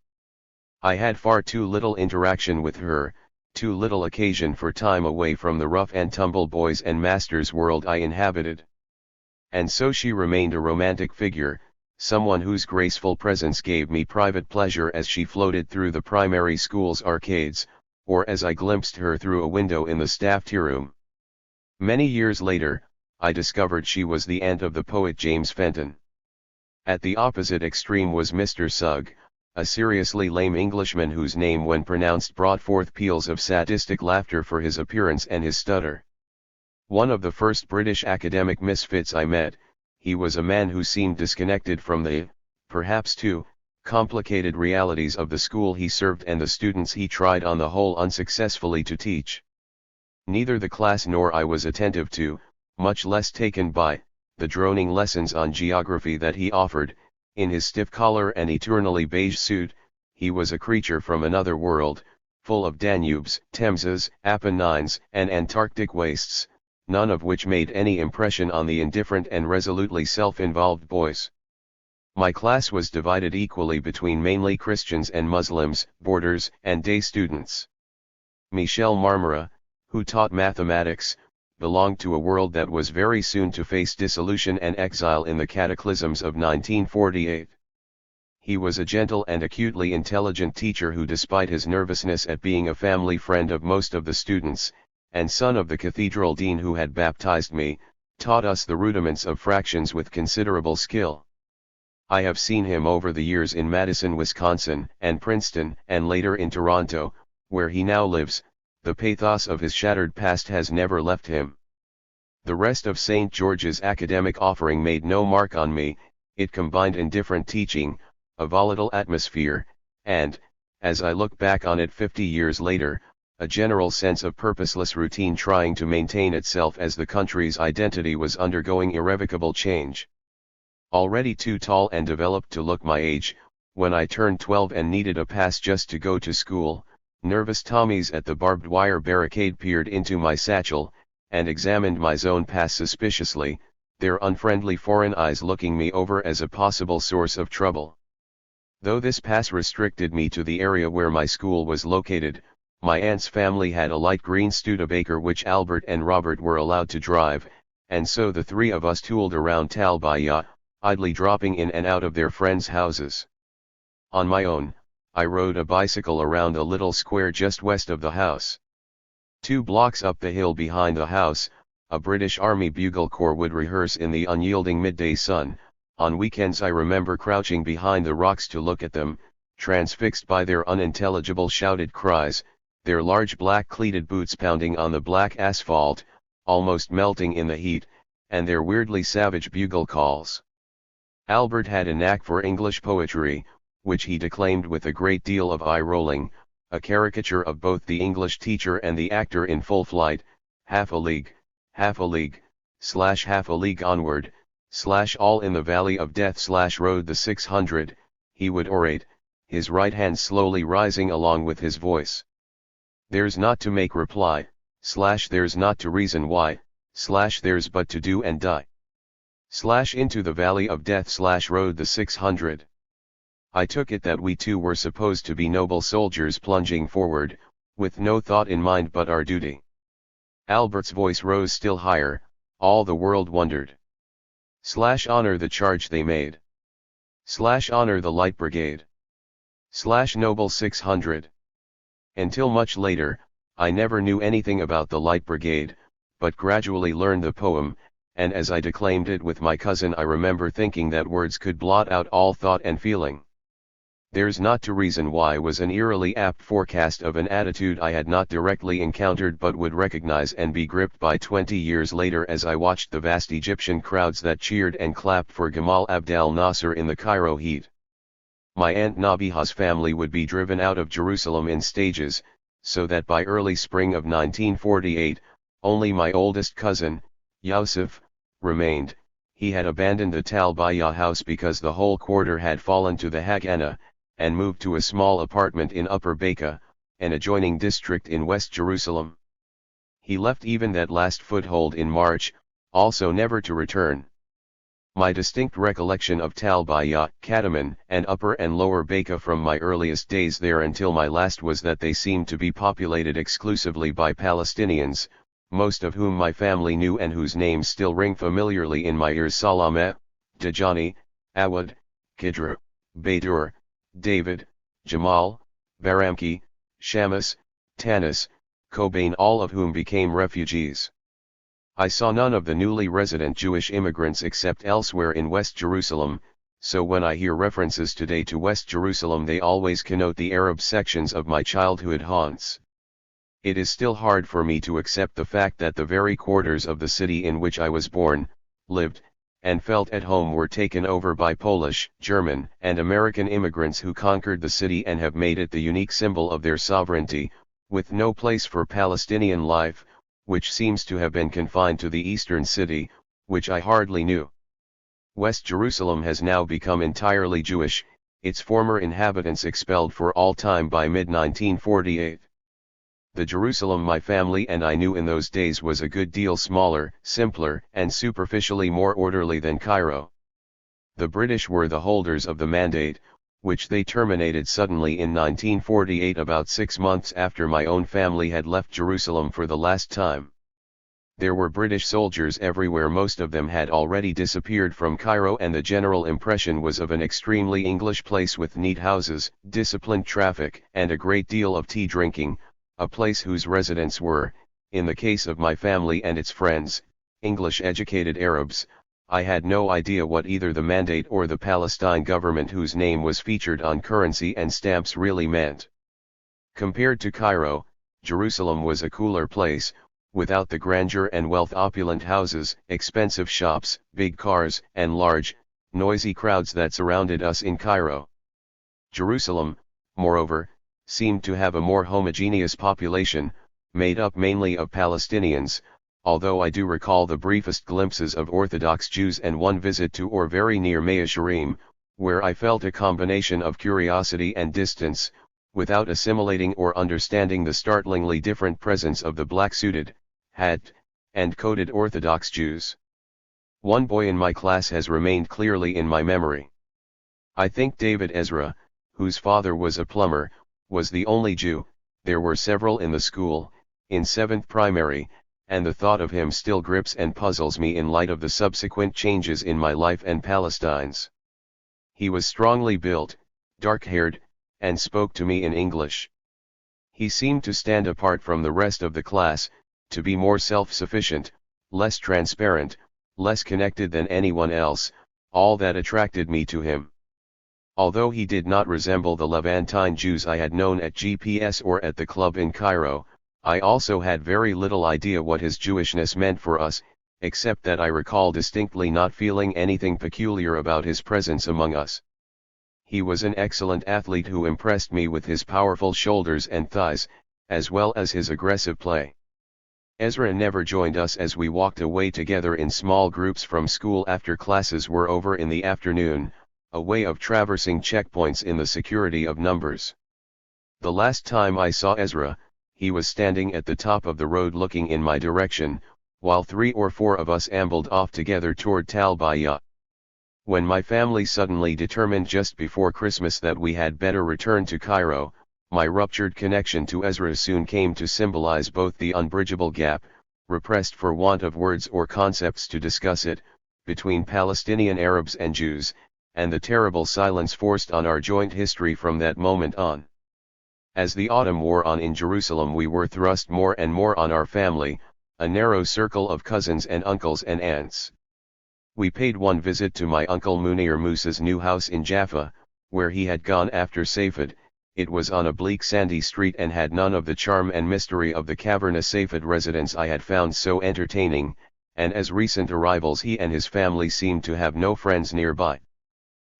I had far too little interaction with her, too little occasion for time away from the rough and tumble boys and masters world I inhabited. And so she remained a romantic figure, someone whose graceful presence gave me private pleasure as she floated through the primary school's arcades, or as I glimpsed her through a window in the staff tea room. Many years later, I discovered she was the aunt of the poet James Fenton. At the opposite extreme was Mr. Sugg, a seriously lame Englishman whose name when pronounced brought forth peals of sadistic laughter for his appearance and his stutter. One of the first British academic misfits I met, he was a man who seemed disconnected from the, perhaps too, complicated realities of the school he served and the students he tried on the whole unsuccessfully to teach. Neither the class nor I was attentive to, much less taken by, the droning lessons on geography that he offered. In his stiff collar and eternally beige suit, he was a creature from another world, full of Danubes, Thameses, Apennines, and Antarctic wastes, none of which made any impression on the indifferent and resolutely self-involved boys. My class was divided equally between mainly Christians and Muslims, boarders, and day students. Michel Marmora, who taught mathematics, belonged to a world that was very soon to face dissolution and exile in the cataclysms of 1948. He was a gentle and acutely intelligent teacher who, despite his nervousness at being a family friend of most of the students, and son of the cathedral dean who had baptized me, taught us the rudiments of fractions with considerable skill. I have seen him over the years in Madison, Wisconsin, and Princeton, and later in Toronto, where he now lives. The pathos of his shattered past has never left him. The rest of St. George's academic offering made no mark on me. It combined indifferent teaching, a volatile atmosphere, and, as I look back on it 50 years later, a general sense of purposeless routine trying to maintain itself as the country's identity was undergoing irrevocable change. Already too tall and developed to look my age, when I turned 12 and needed a pass just to go to school, nervous Tommies at the barbed wire barricade peered into my satchel, and examined my zone pass suspiciously, their unfriendly foreign eyes looking me over as a possible source of trouble. Though this pass restricted me to the area where my school was located, my aunt's family had a light green Studebaker which Albert and Robert were allowed to drive, and so the three of us tooled around Talbaya, idly dropping in and out of their friends' houses. On my own, I rode a bicycle around a little square just west of the house. 2 blocks up the hill behind the house, a British Army Bugle Corps would rehearse in the unyielding midday sun. On weekends I remember crouching behind the rocks to look at them, transfixed by their unintelligible shouted cries, their large black cleated boots pounding on the black asphalt, almost melting in the heat, and their weirdly savage bugle calls. Albert had a knack for English poetry, which he declaimed with a great deal of eye-rolling, a caricature of both the English teacher and the actor in full flight, half a league, / half a league onward, / all in the valley of death / rode the 600, he would orate, his right hand slowly rising along with his voice. There's not to make reply, / there's not to reason why, / there's but to do and die. / into the valley of death / rode the 600. I took it that we too were supposed to be noble soldiers plunging forward, with no thought in mind but our duty. Albert's voice rose still higher, all the world wondered. / honor the charge they made. / honor the Light Brigade. / noble 600. Until much later, I never knew anything about the Light Brigade, but gradually learned the poem, and as I declaimed it with my cousin I remember thinking that words could blot out all thought and feeling. There's not to reason why was an eerily apt forecast of an attitude I had not directly encountered but would recognize and be gripped by 20 years later as I watched the vast Egyptian crowds that cheered and clapped for Gamal Abdel Nasser in the Cairo heat. My Aunt Nabiha's family would be driven out of Jerusalem in stages, so that by early spring of 1948, only my oldest cousin, Yusuf, remained. He had abandoned the Talbaya house because the whole quarter had fallen to the Haganah, and moved to a small apartment in Upper Baca, an adjoining district in West Jerusalem. He left even that last foothold in March, also never to return. My distinct recollection of Talbaya, Kataman, and Upper and Lower Baca from my earliest days there until my last was that they seemed to be populated exclusively by Palestinians, most of whom my family knew and whose names still ring familiarly in my ears: Salameh, Dajani, Awad, Kidra, Badur, David, Jamal, Baramki, Shamus, Tanis, Cobain, all of whom became refugees. I saw none of the newly resident Jewish immigrants except elsewhere in West Jerusalem, so when I hear references today to West Jerusalem they always connote the Arab sections of my childhood haunts. It is still hard for me to accept the fact that the very quarters of the city in which I was born, lived, and felt at home were taken over by Polish, German, and American immigrants who conquered the city and have made it the unique symbol of their sovereignty, with no place for Palestinian life, which seems to have been confined to the eastern city, which I hardly knew. West Jerusalem has now become entirely Jewish, its former inhabitants expelled for all time by mid-1948. The Jerusalem my family and I knew in those days was a good deal smaller, simpler, and superficially more orderly than Cairo. The British were the holders of the mandate, which they terminated suddenly in 1948, about 6 months after my own family had left Jerusalem for the last time. There were British soldiers everywhere. Most of them had already disappeared from Cairo, and the general impression was of an extremely English place with neat houses, disciplined traffic, and a great deal of tea drinking, a place whose residents were, in the case of my family and its friends, English-educated Arabs. I had no idea what either the mandate or the Palestine government whose name was featured on currency and stamps really meant. Compared to Cairo, Jerusalem was a cooler place, without the grandeur and wealth, opulent houses, expensive shops, big cars, and large, noisy crowds that surrounded us in Cairo. Jerusalem, moreover, seemed to have a more homogeneous population, made up mainly of Palestinians, although I do recall the briefest glimpses of Orthodox Jews and one visit to or very near Mea Shearim, where I felt a combination of curiosity and distance, without assimilating or understanding the startlingly different presence of the black-suited, hat, and coated Orthodox Jews. One boy in my class has remained clearly in my memory. I think David Ezra, whose father was a plumber, was the only Jew. There were several in the school, in 7th primary, and the thought of him still grips and puzzles me in light of the subsequent changes in my life and Palestine's. He was strongly built, dark-haired, and spoke to me in English. He seemed to stand apart from the rest of the class, to be more self-sufficient, less transparent, less connected than anyone else, all that attracted me to him. Although he did not resemble the Levantine Jews I had known at GPS or at the club in Cairo, I also had very little idea what his Jewishness meant for us, except that I recall distinctly not feeling anything peculiar about his presence among us. He was an excellent athlete who impressed me with his powerful shoulders and thighs, as well as his aggressive play. Ezra never joined us as we walked away together in small groups from school after classes were over in the afternoon, a way of traversing checkpoints in the security of numbers. The last time I saw Ezra, he was standing at the top of the road looking in my direction, while 3 or 4 of us ambled off together toward Tal Bayah. When my family suddenly determined just before Christmas that we had better return to Cairo, my ruptured connection to Ezra soon came to symbolize both the unbridgeable gap, repressed for want of words or concepts to discuss it, between Palestinian Arabs and Jews, and the terrible silence forced on our joint history from that moment on. As the autumn wore on in Jerusalem, we were thrust more and more on our family, a narrow circle of cousins and uncles and aunts. We paid one visit to my uncle Munir Musa's new house in Jaffa, where he had gone after Safed. It was on a bleak sandy street and had none of the charm and mystery of the cavernous Safed residence I had found so entertaining, and as recent arrivals he and his family seemed to have no friends nearby.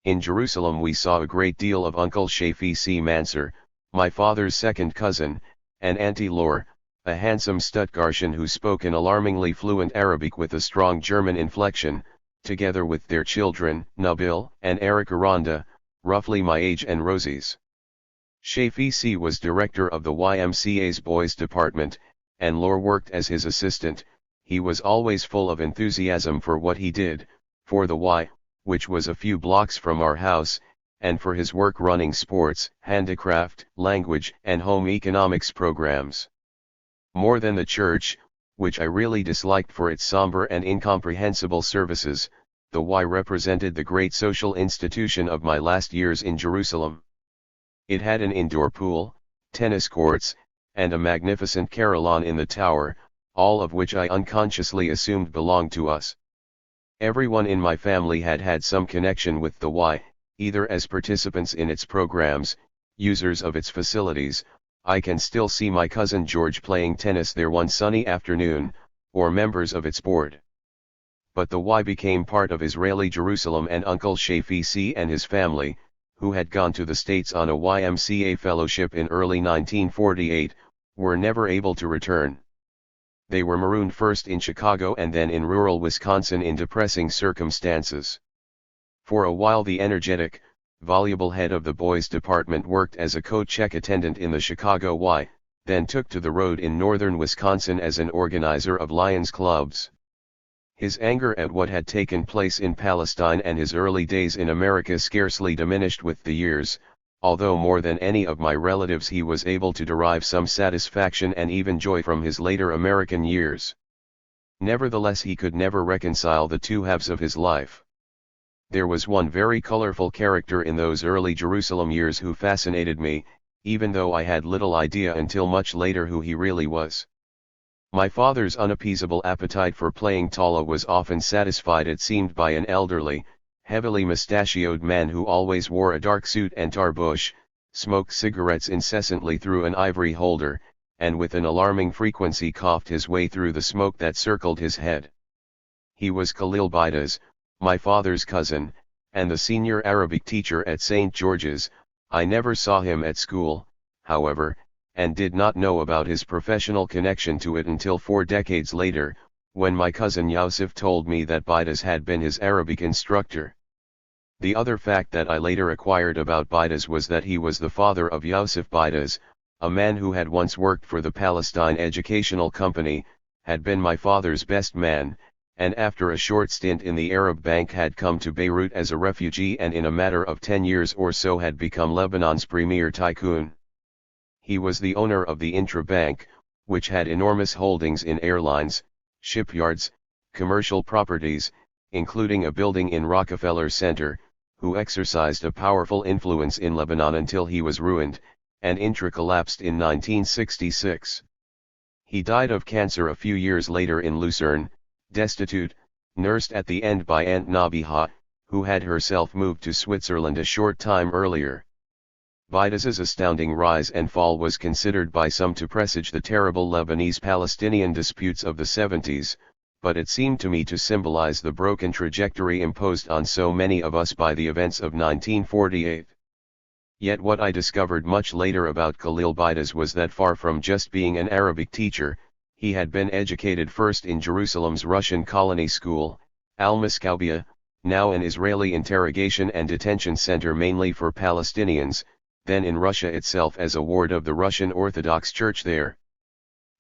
In Jerusalem we saw a great deal of Uncle Shafi C. Mansur, my father's second cousin, and Auntie Lore, a handsome Stuttgartian who spoke an alarmingly fluent Arabic with a strong German inflection, together with their children, Nabil and Eric Aranda, roughly my age, and Rosie's. Shafi C. was director of the YMCA's boys department, and Lore worked as his assistant. He was always full of enthusiasm for what he did, for the Y, which was a few blocks from our house, and for his work running sports, handicraft, language, and home economics programs. More than the church, which I really disliked for its somber and incomprehensible services, the Y represented the great social institution of my last years in Jerusalem. It had an indoor pool, tennis courts, and a magnificent carillon in the tower, all of which I unconsciously assumed belonged to us. Everyone in my family had had some connection with the Y, either as participants in its programs, users of its facilities. I can still see my cousin George playing tennis there one sunny afternoon, or members of its board. But the Y became part of Israeli Jerusalem, and Uncle Shafi C. and his family, who had gone to the States on a YMCA fellowship in early 1948, were never able to return. They were marooned first in Chicago and then in rural Wisconsin in depressing circumstances. For a while the energetic, voluble head of the boys department worked as a coat check attendant in the Chicago Y, then took to the road in northern Wisconsin as an organizer of Lions clubs. His anger at what had taken place in Palestine and his early days in America scarcely diminished with the years, although more than any of my relatives he was able to derive some satisfaction and even joy from his later American years. Nevertheless, he could never reconcile the two halves of his life. There was one very colorful character in those early Jerusalem years who fascinated me, even though I had little idea until much later who he really was. My father's unappeasable appetite for playing Tala was often satisfied, it seemed, by an elderly, heavily mustachioed man who always wore a dark suit and tarbush, smoked cigarettes incessantly through an ivory holder, and with an alarming frequency coughed his way through the smoke that circled his head. He was Khalil Baidas, my father's cousin, and the senior Arabic teacher at St. George's. I never saw him at school, however, and did not know about his professional connection to it until 4 decades later, when my cousin Yusuf told me that Baidas had been his Arabic instructor. The other fact that I later acquired about Baidas was that he was the father of Yusuf Baidas, a man who had once worked for the Palestine Educational Company, had been my father's best man, and after a short stint in the Arab Bank had come to Beirut as a refugee, and in a matter of 10 years or so had become Lebanon's premier tycoon. He was the owner of the Intra Bank, which had enormous holdings in airlines, shipyards, commercial properties, including a building in Rockefeller Center, who exercised a powerful influence in Lebanon until he was ruined, and Intra collapsed in 1966. He died of cancer a few years later in Lucerne, destitute, nursed at the end by Aunt Nabiha, who had herself moved to Switzerland a short time earlier. Baidas's astounding rise and fall was considered by some to presage the terrible Lebanese-Palestinian disputes of the 70s, but it seemed to me to symbolize the broken trajectory imposed on so many of us by the events of 1948. Yet what I discovered much later about Khalil Baidas was that far from just being an Arabic teacher, he had been educated first in Jerusalem's Russian colony school, Al-Maskoubiya, now an Israeli interrogation and detention center mainly for Palestinians, then in Russia itself as a ward of the Russian Orthodox Church there.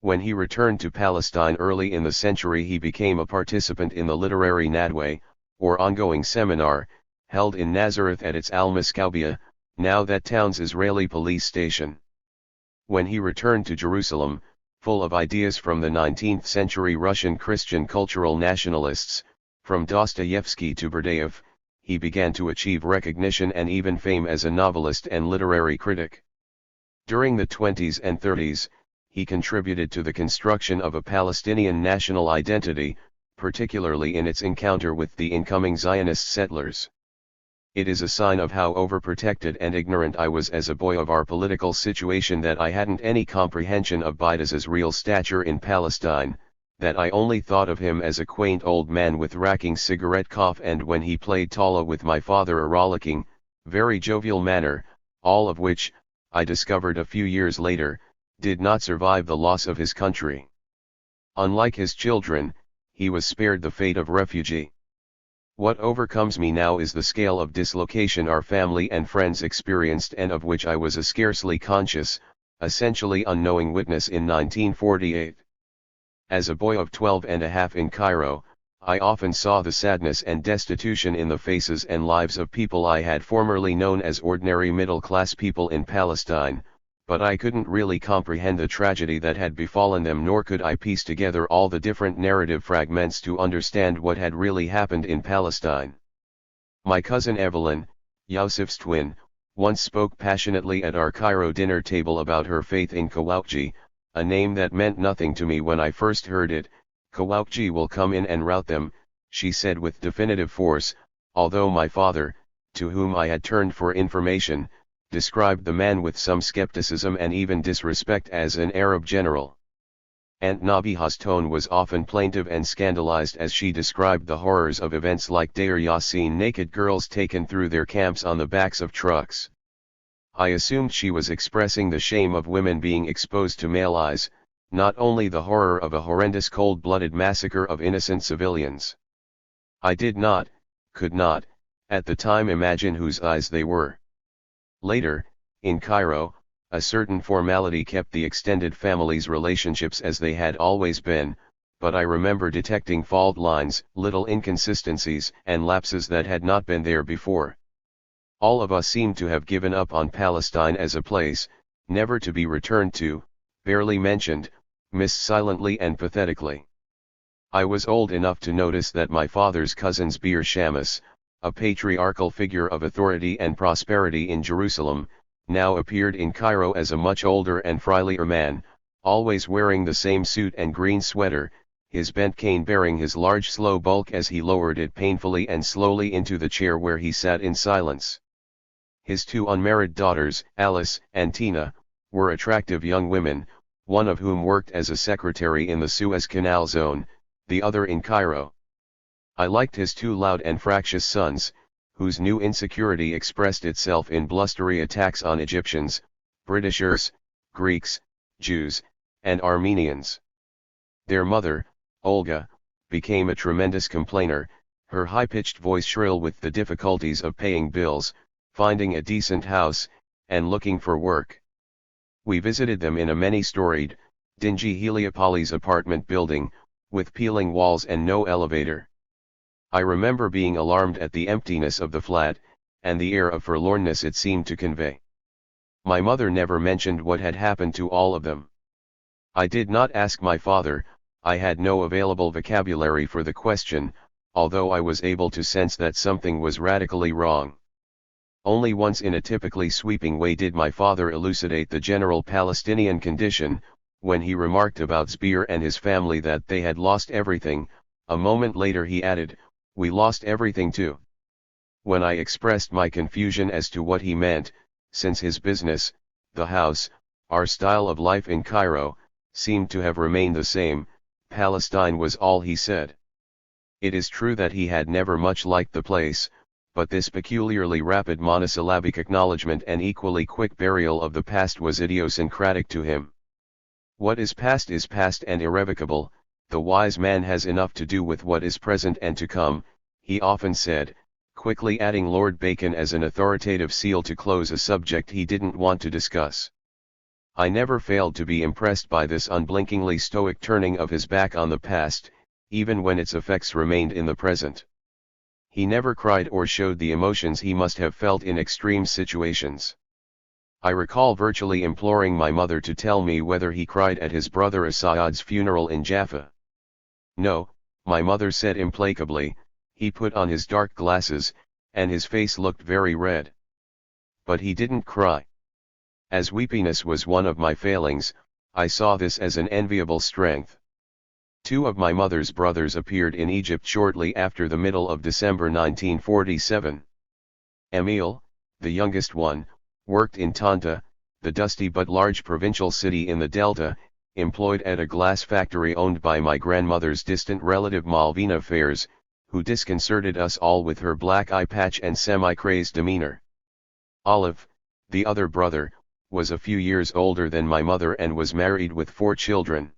When he returned to Palestine early in the century, he became a participant in the literary Nadwe, or ongoing seminar, held in Nazareth at its Al-Maskoubiya, now that town's Israeli police station. When he returned to Jerusalem, full of ideas from the 19th century Russian Christian cultural nationalists, from Dostoevsky to Berdayev, he began to achieve recognition and even fame as a novelist and literary critic. During the 20s and 30s, he contributed to the construction of a Palestinian national identity, particularly in its encounter with the incoming Zionist settlers. It is a sign of how overprotected and ignorant I was as a boy of our political situation that I hadn't any comprehension of Baidas's real stature in Palestine, that I only thought of him as a quaint old man with racking cigarette cough, and when he played Tala with my father, a rollicking, very jovial manner, all of which, I discovered a few years later, did not survive the loss of his country. Unlike his children, he was spared the fate of refugee. What overcomes me now is the scale of dislocation our family and friends experienced, and of which I was a scarcely conscious, essentially unknowing witness in 1948. As a boy of 12 and a half in Cairo, I often saw the sadness and destitution in the faces and lives of people I had formerly known as ordinary middle-class people in Palestine, but I couldn't really comprehend the tragedy that had befallen them, nor could I piece together all the different narrative fragments to understand what had really happened in Palestine. My cousin Evelyn, Yusuf's twin, once spoke passionately at our Cairo dinner table about her faith in Kawauji, a name that meant nothing to me when I first heard it. Kawauji will come in and rout them, she said with definitive force, although my father, to whom I had turned for information, described the man with some skepticism and even disrespect as an Arab general. Aunt Nabiha's tone was often plaintive and scandalized as she described the horrors of events like Deir Yassin, naked girls taken through their camps on the backs of trucks. I assumed she was expressing the shame of women being exposed to male eyes, not only the horror of a horrendous cold-blooded massacre of innocent civilians. I did not, could not, at the time imagine whose eyes they were. Later, in Cairo, a certain formality kept the extended family's relationships as they had always been, but I remember detecting fault lines, little inconsistencies and lapses that had not been there before. All of us seemed to have given up on Palestine as a place, never to be returned to, barely mentioned, missed silently and pathetically. I was old enough to notice that my father's cousin's Bir Shamus, a patriarchal figure of authority and prosperity in Jerusalem, now appeared in Cairo as a much older and friendlier man, always wearing the same suit and green sweater, his bent cane bearing his large slow bulk as he lowered it painfully and slowly into the chair where he sat in silence. His two unmarried daughters, Alice and Tina, were attractive young women, one of whom worked as a secretary in the Suez Canal zone, the other in Cairo. I liked his two loud and fractious sons, whose new insecurity expressed itself in blustery attacks on Egyptians, Britishers, Greeks, Jews, and Armenians. Their mother, Olga, became a tremendous complainer, her high-pitched voice shrill with the difficulties of paying bills, finding a decent house, and looking for work. We visited them in a many-storied, dingy Heliopolis apartment building, with peeling walls and no elevator. I remember being alarmed at the emptiness of the flat, and the air of forlornness it seemed to convey. My mother never mentioned what had happened to all of them. I did not ask my father, I had no available vocabulary for the question, although I was able to sense that something was radically wrong. Only once in a typically sweeping way did my father elucidate the general Palestinian condition, when he remarked about Speer and his family that they had lost everything. A moment later he added, "We lost everything too." When I expressed my confusion as to what he meant, since his business, the house, our style of life in Cairo, seemed to have remained the same, Palestine was all he said. It is true that he had never much liked the place, but this peculiarly rapid monosyllabic acknowledgement and equally quick burial of the past was idiosyncratic to him. What is past and irrevocable, the wise man has enough to do with what is present and to come, he often said, quickly adding Lord Bacon as an authoritative seal to close a subject he didn't want to discuss. I never failed to be impressed by this unblinkingly stoic turning of his back on the past, even when its effects remained in the present. He never cried or showed the emotions he must have felt in extreme situations. I recall virtually imploring my mother to tell me whether he cried at his brother Assad's funeral in Jaffa. No, my mother said implacably. He put on his dark glasses, and his face looked very red. But he didn't cry. As weepiness was one of my failings, I saw this as an enviable strength. Two of my mother's brothers appeared in Egypt shortly after the middle of December 1947. Emil, the youngest one, worked in Tanta, the dusty but large provincial city in the Delta, employed at a glass factory owned by my grandmother's distant relative Malvina Fares, who disconcerted us all with her black eye patch and semi-crazed demeanor. Olive, the other brother, was a few years older than my mother and was married with 4 children.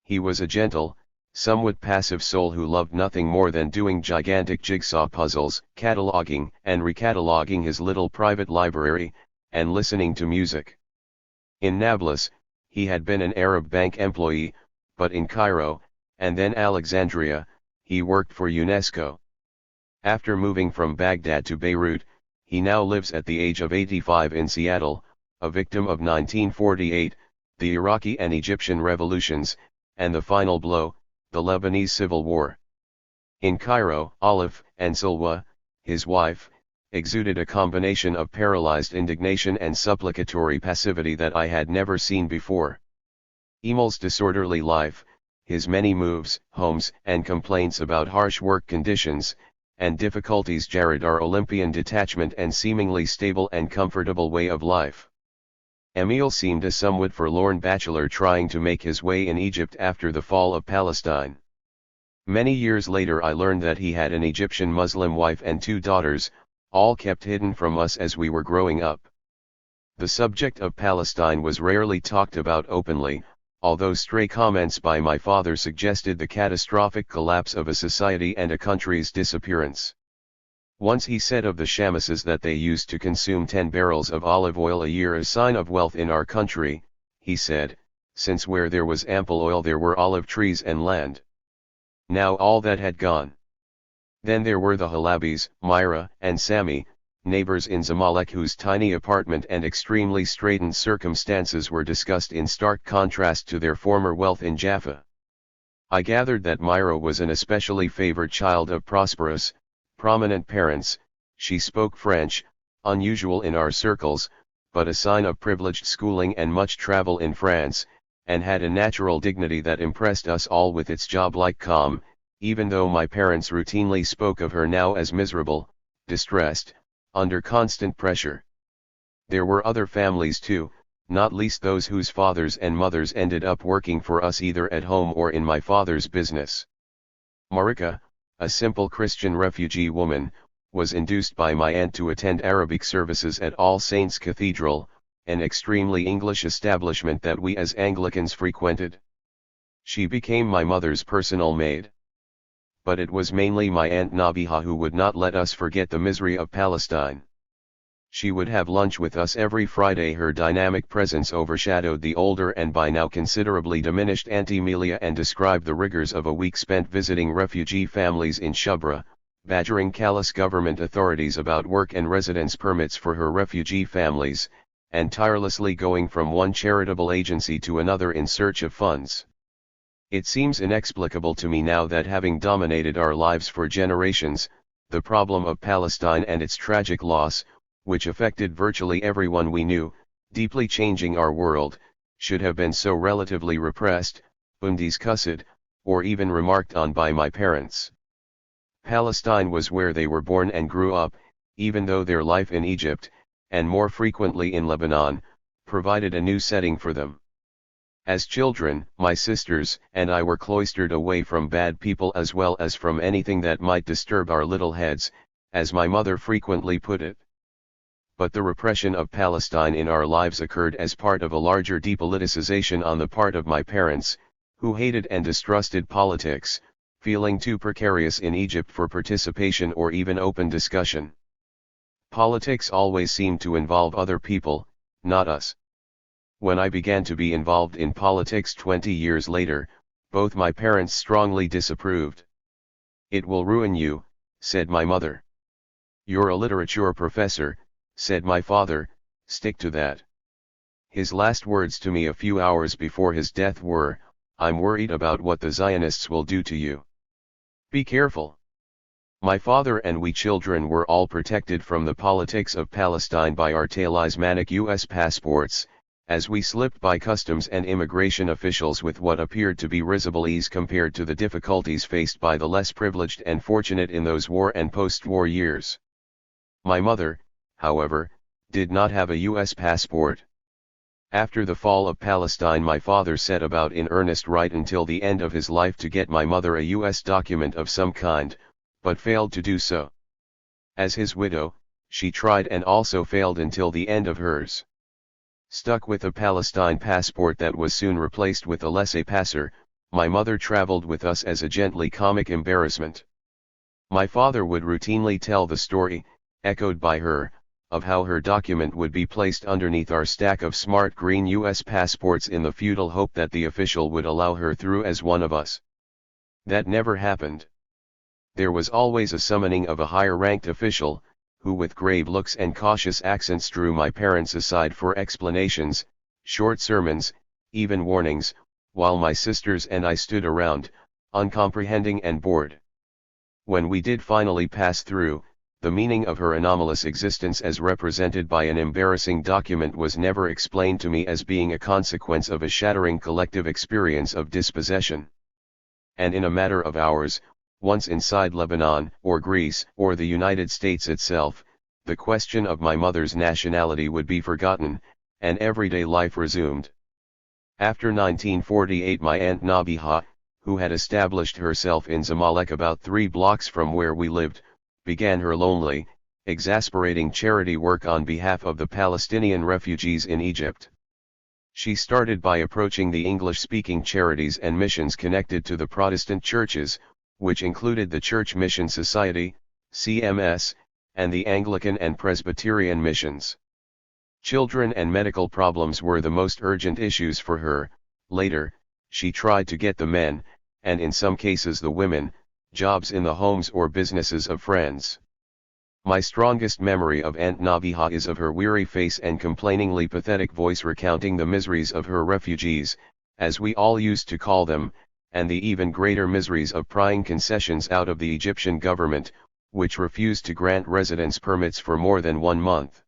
He was a gentle, somewhat passive soul who loved nothing more than doing gigantic jigsaw puzzles, cataloging and recataloguing his little private library, and listening to music. In Nablus, he had been an Arab bank employee, but in Cairo, and then Alexandria, he worked for UNESCO. After moving from Baghdad to Beirut, he now lives at the age of 85 in Seattle, a victim of 1948, the Iraqi and Egyptian revolutions, and the final blow, the Lebanese Civil War. In Cairo, Olive and Silwa, his wife, exuded a combination of paralyzed indignation and supplicatory passivity that I had never seen before. Emil's disorderly life, his many moves, homes, and complaints about harsh work conditions, and difficulties jarred our Olympian detachment and seemingly stable and comfortable way of life. Emil seemed a somewhat forlorn bachelor trying to make his way in Egypt after the fall of Palestine. Many years later I learned that he had an Egyptian Muslim wife and 2 daughters, all kept hidden from us as we were growing up. The subject of Palestine was rarely talked about openly, although stray comments by my father suggested the catastrophic collapse of a society and a country's disappearance. Once he said of the Shamises that they used to consume 10 barrels of olive oil a year, a sign of wealth in our country, he said, since where there was ample oil there were olive trees and land. Now all that had gone. Then there were the Halabis, Myra and Sammy, neighbors in Zamalek whose tiny apartment and extremely straitened circumstances were discussed in stark contrast to their former wealth in Jaffa. I gathered that Myra was an especially favored child of prosperous, prominent parents. She spoke French, unusual in our circles, but a sign of privileged schooling and much travel in France, and had a natural dignity that impressed us all with its job-like calm, even though my parents routinely spoke of her now as miserable, distressed, under constant pressure. There were other families too, not least those whose fathers and mothers ended up working for us either at home or in my father's business. Marika, a simple Christian refugee woman, was induced by my aunt to attend Arabic services at All Saints Cathedral, an extremely English establishment that we as Anglicans frequented. She became my mother's personal maid. But it was mainly my Aunt Nabiha who would not let us forget the misery of Palestine. She would have lunch with us every Friday. Her dynamic presence overshadowed the older and by now considerably diminished Aunt Emilia and described the rigors of a week spent visiting refugee families in Shubra, badgering callous government authorities about work and residence permits for her refugee families, and tirelessly going from one charitable agency to another in search of funds. It seems inexplicable to me now that having dominated our lives for generations, the problem of Palestine and its tragic loss, which affected virtually everyone we knew, deeply changing our world, should have been so relatively repressed, undiscussed, or even remarked on by my parents. Palestine was where they were born and grew up, even though their life in Egypt, and more frequently in Lebanon, provided a new setting for them. As children, my sisters and I were cloistered away from bad people as well as from anything that might disturb our little heads, as my mother frequently put it. But the repression of Palestine in our lives occurred as part of a larger depoliticization on the part of my parents, who hated and distrusted politics, feeling too precarious in Egypt for participation or even open discussion. Politics always seemed to involve other people, not us. When I began to be involved in politics 20 years later, both my parents strongly disapproved. "It will ruin you," said my mother. "You're a literature professor," said my father, "stick to that." His last words to me a few hours before his death were, "I'm worried about what the Zionists will do to you. Be careful." My father and we children were all protected from the politics of Palestine by our talismanic U.S. passports, as we slipped by customs and immigration officials with what appeared to be risible ease compared to the difficulties faced by the less privileged and fortunate in those war and post-war years. My mother, however, did not have a U.S. passport. After the fall of Palestine, my father set about in earnest right until the end of his life to get my mother a U.S. document of some kind, but failed to do so. As his widow, she tried and also failed until the end of hers. Stuck with a Palestine passport that was soon replaced with a laissez-passer, my mother traveled with us as a gently comic embarrassment. My father would routinely tell the story, echoed by her, of how her document would be placed underneath our stack of smart green U.S. passports in the futile hope that the official would allow her through as one of us. That never happened. There was always a summoning of a higher-ranked official, who with grave looks and cautious accents drew my parents aside for explanations, short sermons, even warnings, while my sisters and I stood around, uncomprehending and bored. When we did finally pass through, the meaning of her anomalous existence as represented by an embarrassing document was never explained to me as being a consequence of a shattering collective experience of dispossession. And in a matter of hours, once inside Lebanon, or Greece, or the United States itself, the question of my mother's nationality would be forgotten, and everyday life resumed. After 1948, my Aunt Nabiha, who had established herself in Zamalek about 3 blocks from where we lived, began her lonely, exasperating charity work on behalf of the Palestinian refugees in Egypt. She started by approaching the English-speaking charities and missions connected to the Protestant churches, which included the Church Mission Society, CMS, and the Anglican and Presbyterian missions. Children and medical problems were the most urgent issues for her. Later, she tried to get the men, and in some cases the women, jobs in the homes or businesses of friends. My strongest memory of Aunt Nabiha is of her weary face and complainingly pathetic voice recounting the miseries of her refugees, as we all used to call them, and the even greater miseries of prying concessions out of the Egyptian government, which refused to grant residence permits for more than 1 month.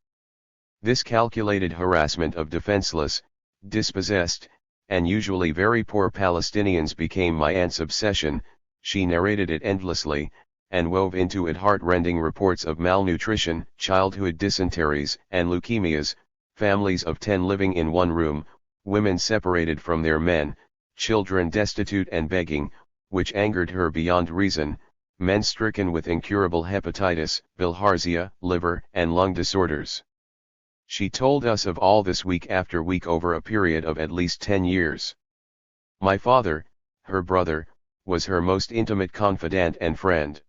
This calculated harassment of defenseless, dispossessed, and usually very poor Palestinians became my aunt's obsession. She narrated it endlessly, and wove into it heart-rending reports of malnutrition, childhood dysenteries and leukemias, families of 10 living in one room, women separated from their men, children destitute and begging, which angered her beyond reason, men stricken with incurable hepatitis, bilharzia, liver and lung disorders. She told us of all this week after week over a period of at least 10 years. My father, her brother, was her most intimate confidant and friend.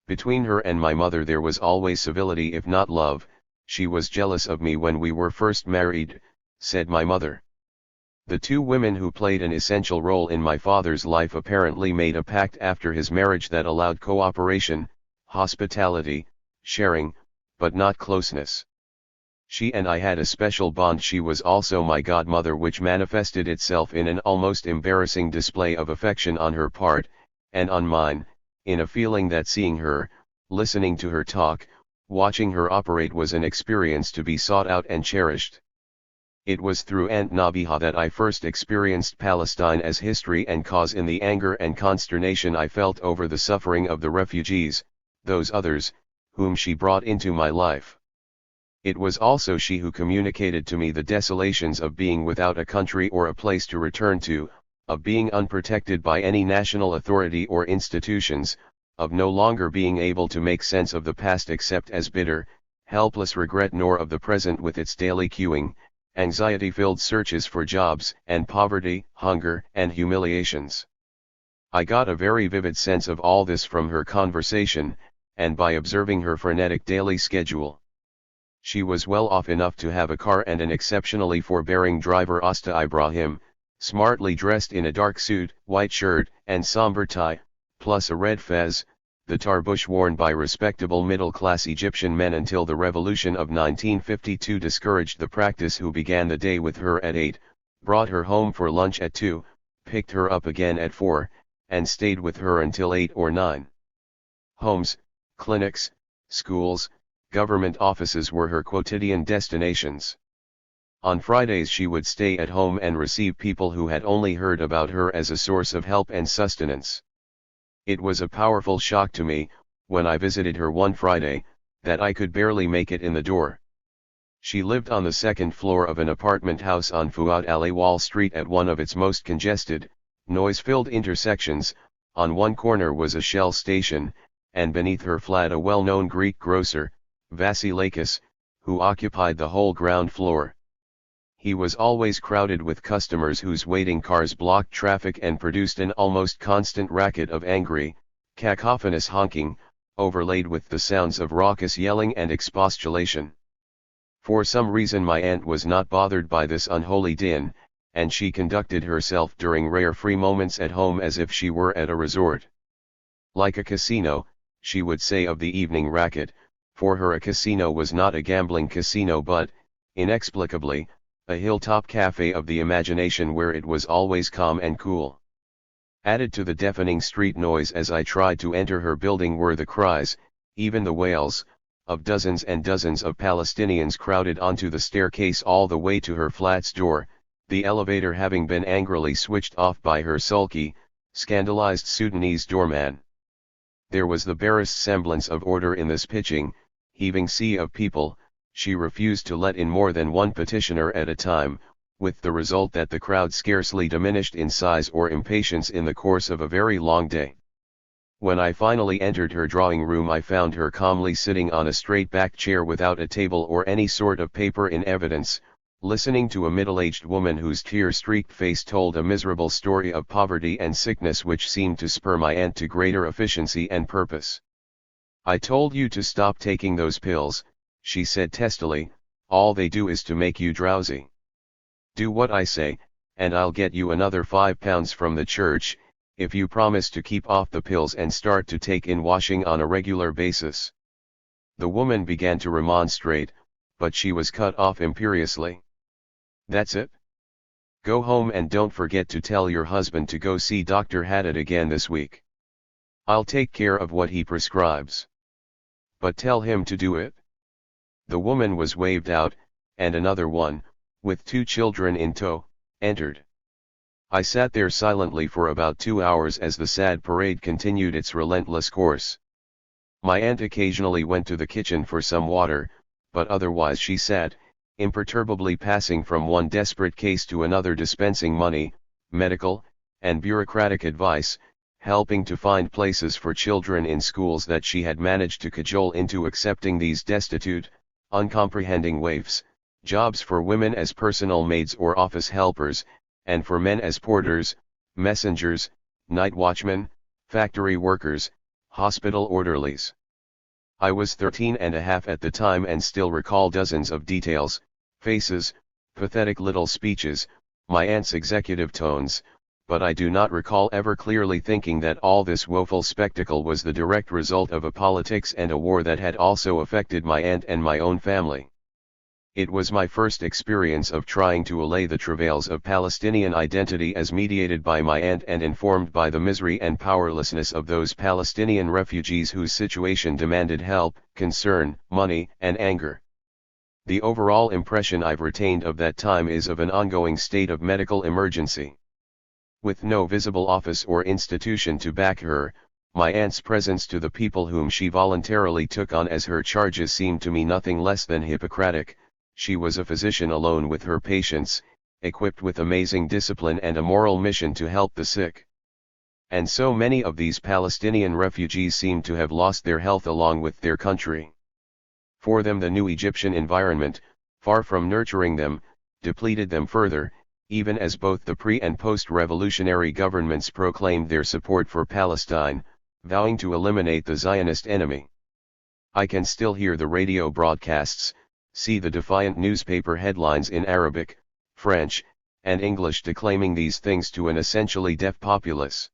Between her and my mother there was always civility if not love. She was jealous of me when we were first married, said my mother. The 2 women who played an essential role in my father's life apparently made a pact after his marriage that allowed cooperation, hospitality, sharing, but not closeness. She and I had a special bond. She was also my godmother, which manifested itself in an almost embarrassing display of affection on her part, and on mine, in a feeling that seeing her, listening to her talk, watching her operate was an experience to be sought out and cherished. It was through Aunt Nabiha that I first experienced Palestine as history and cause in the anger and consternation I felt over the suffering of the refugees, those others, whom she brought into my life. It was also she who communicated to me the desolations of being without a country or a place to return to, of being unprotected by any national authority or institutions, of no longer being able to make sense of the past except as bitter, helpless regret, nor of the present with its daily queuing, anxiety-filled searches for jobs, and poverty, hunger, and humiliations. I got a very vivid sense of all this from her conversation, and by observing her frenetic daily schedule. She was well off enough to have a car and an exceptionally forbearing driver, Asta Ibrahim, smartly dressed in a dark suit, white shirt, and somber tie, plus a red fez, the tarbush worn by respectable middle-class Egyptian men until the revolution of 1952 discouraged the practice, who began the day with her at 8, brought her home for lunch at 2, picked her up again at 4, and stayed with her until 8 or 9. Homes, clinics, schools, government offices were her quotidian destinations. On Fridays she would stay at home and receive people who had only heard about her as a source of help and sustenance. It was a powerful shock to me, when I visited her one Friday, that I could barely make it in the door. She lived on the 2nd floor of an apartment house on Fuad Ali Wall Street at one of its most congested, noise-filled intersections. On one corner was a Shell station, and beneath her flat a well-known Greek grocer, Vasilakis, who occupied the whole ground floor. He was always crowded with customers whose waiting cars blocked traffic and produced an almost constant racket of angry, cacophonous honking, overlaid with the sounds of raucous yelling and expostulation. For some reason my aunt was not bothered by this unholy din, and she conducted herself during rare free moments at home as if she were at a resort. Like a casino, she would say of the evening racket, For her a casino was not a gambling casino but, inexplicably, a hilltop cafe of the imagination where it was always calm and cool. Added to the deafening street noise as I tried to enter her building were the cries, even the wails, of dozens and dozens of Palestinians crowded onto the staircase all the way to her flat's door, the elevator having been angrily switched off by her sulky, scandalized Sudanese doorman. There was the barest semblance of order in this pitching, heaving sea of people. She refused to let in more than one petitioner at a time, with the result that the crowd scarcely diminished in size or impatience in the course of a very long day. When I finally entered her drawing room I found her calmly sitting on a straight-backed chair without a table or any sort of paper in evidence, listening to a middle-aged woman whose tear-streaked face told a miserable story of poverty and sickness which seemed to spur my aunt to greater efficiency and purpose. "I told you to stop taking those pills," she said testily, "all they do is to make you drowsy. Do what I say, and I'll get you another £5 from the church, if you promise to keep off the pills and start to take in washing on a regular basis." The woman began to remonstrate, but she was cut off imperiously. "That's it. Go home and don't forget to tell your husband to go see Dr. Haddad again this week. I'll take care of what he prescribes. But tell him to do it." The woman was waved out, and another one, with 2 children in tow, entered. I sat there silently for about 2 hours as the sad parade continued its relentless course. My aunt occasionally went to the kitchen for some water, but otherwise she sat, imperturbably passing from one desperate case to another, dispensing money, medical, and bureaucratic advice, helping to find places for children in schools that she had managed to cajole into accepting these destitute, uncomprehending waifs, jobs for women as personal maids or office helpers, and for men as porters, messengers, night watchmen, factory workers, hospital orderlies. I was 13 and a half at the time and still recall dozens of details, faces, pathetic little speeches, my aunt's executive tones, but I do not recall ever clearly thinking that all this woeful spectacle was the direct result of a politics and a war that had also affected my aunt and my own family. It was my first experience of trying to allay the travails of Palestinian identity as mediated by my aunt and informed by the misery and powerlessness of those Palestinian refugees whose situation demanded help, concern, money, and anger. The overall impression I've retained of that time is of an ongoing state of medical emergency. With no visible office or institution to back her, my aunt's presence to the people whom she voluntarily took on as her charges seemed to me nothing less than Hippocratic. She was a physician alone with her patients, equipped with amazing discipline and a moral mission to help the sick. And so many of these Palestinian refugees seemed to have lost their health along with their country. For them the new Egyptian environment, far from nurturing them, depleted them further, even as both the pre- and post-revolutionary governments proclaimed their support for Palestine, vowing to eliminate the Zionist enemy. I can still hear the radio broadcasts, see the defiant newspaper headlines in Arabic, French, and English declaiming these things to an essentially deaf populace.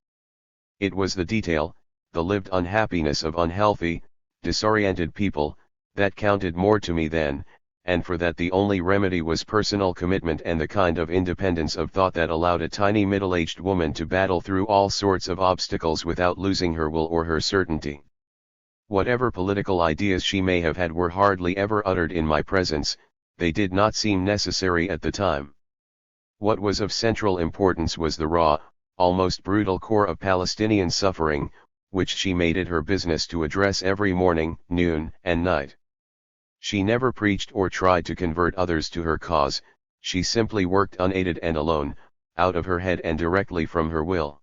It was the detail, the lived unhappiness of unhealthy, disoriented people, that counted more to me then, and for that the only remedy was personal commitment and the kind of independence of thought that allowed a tiny middle-aged woman to battle through all sorts of obstacles without losing her will or her certainty. Whatever political ideas she may have had were hardly ever uttered in my presence, they did not seem necessary at the time. What was of central importance was the raw, almost brutal core of Palestinian suffering, which she made it her business to address every morning, noon, and night. She never preached or tried to convert others to her cause, she simply worked unaided and alone, out of her head and directly from her will.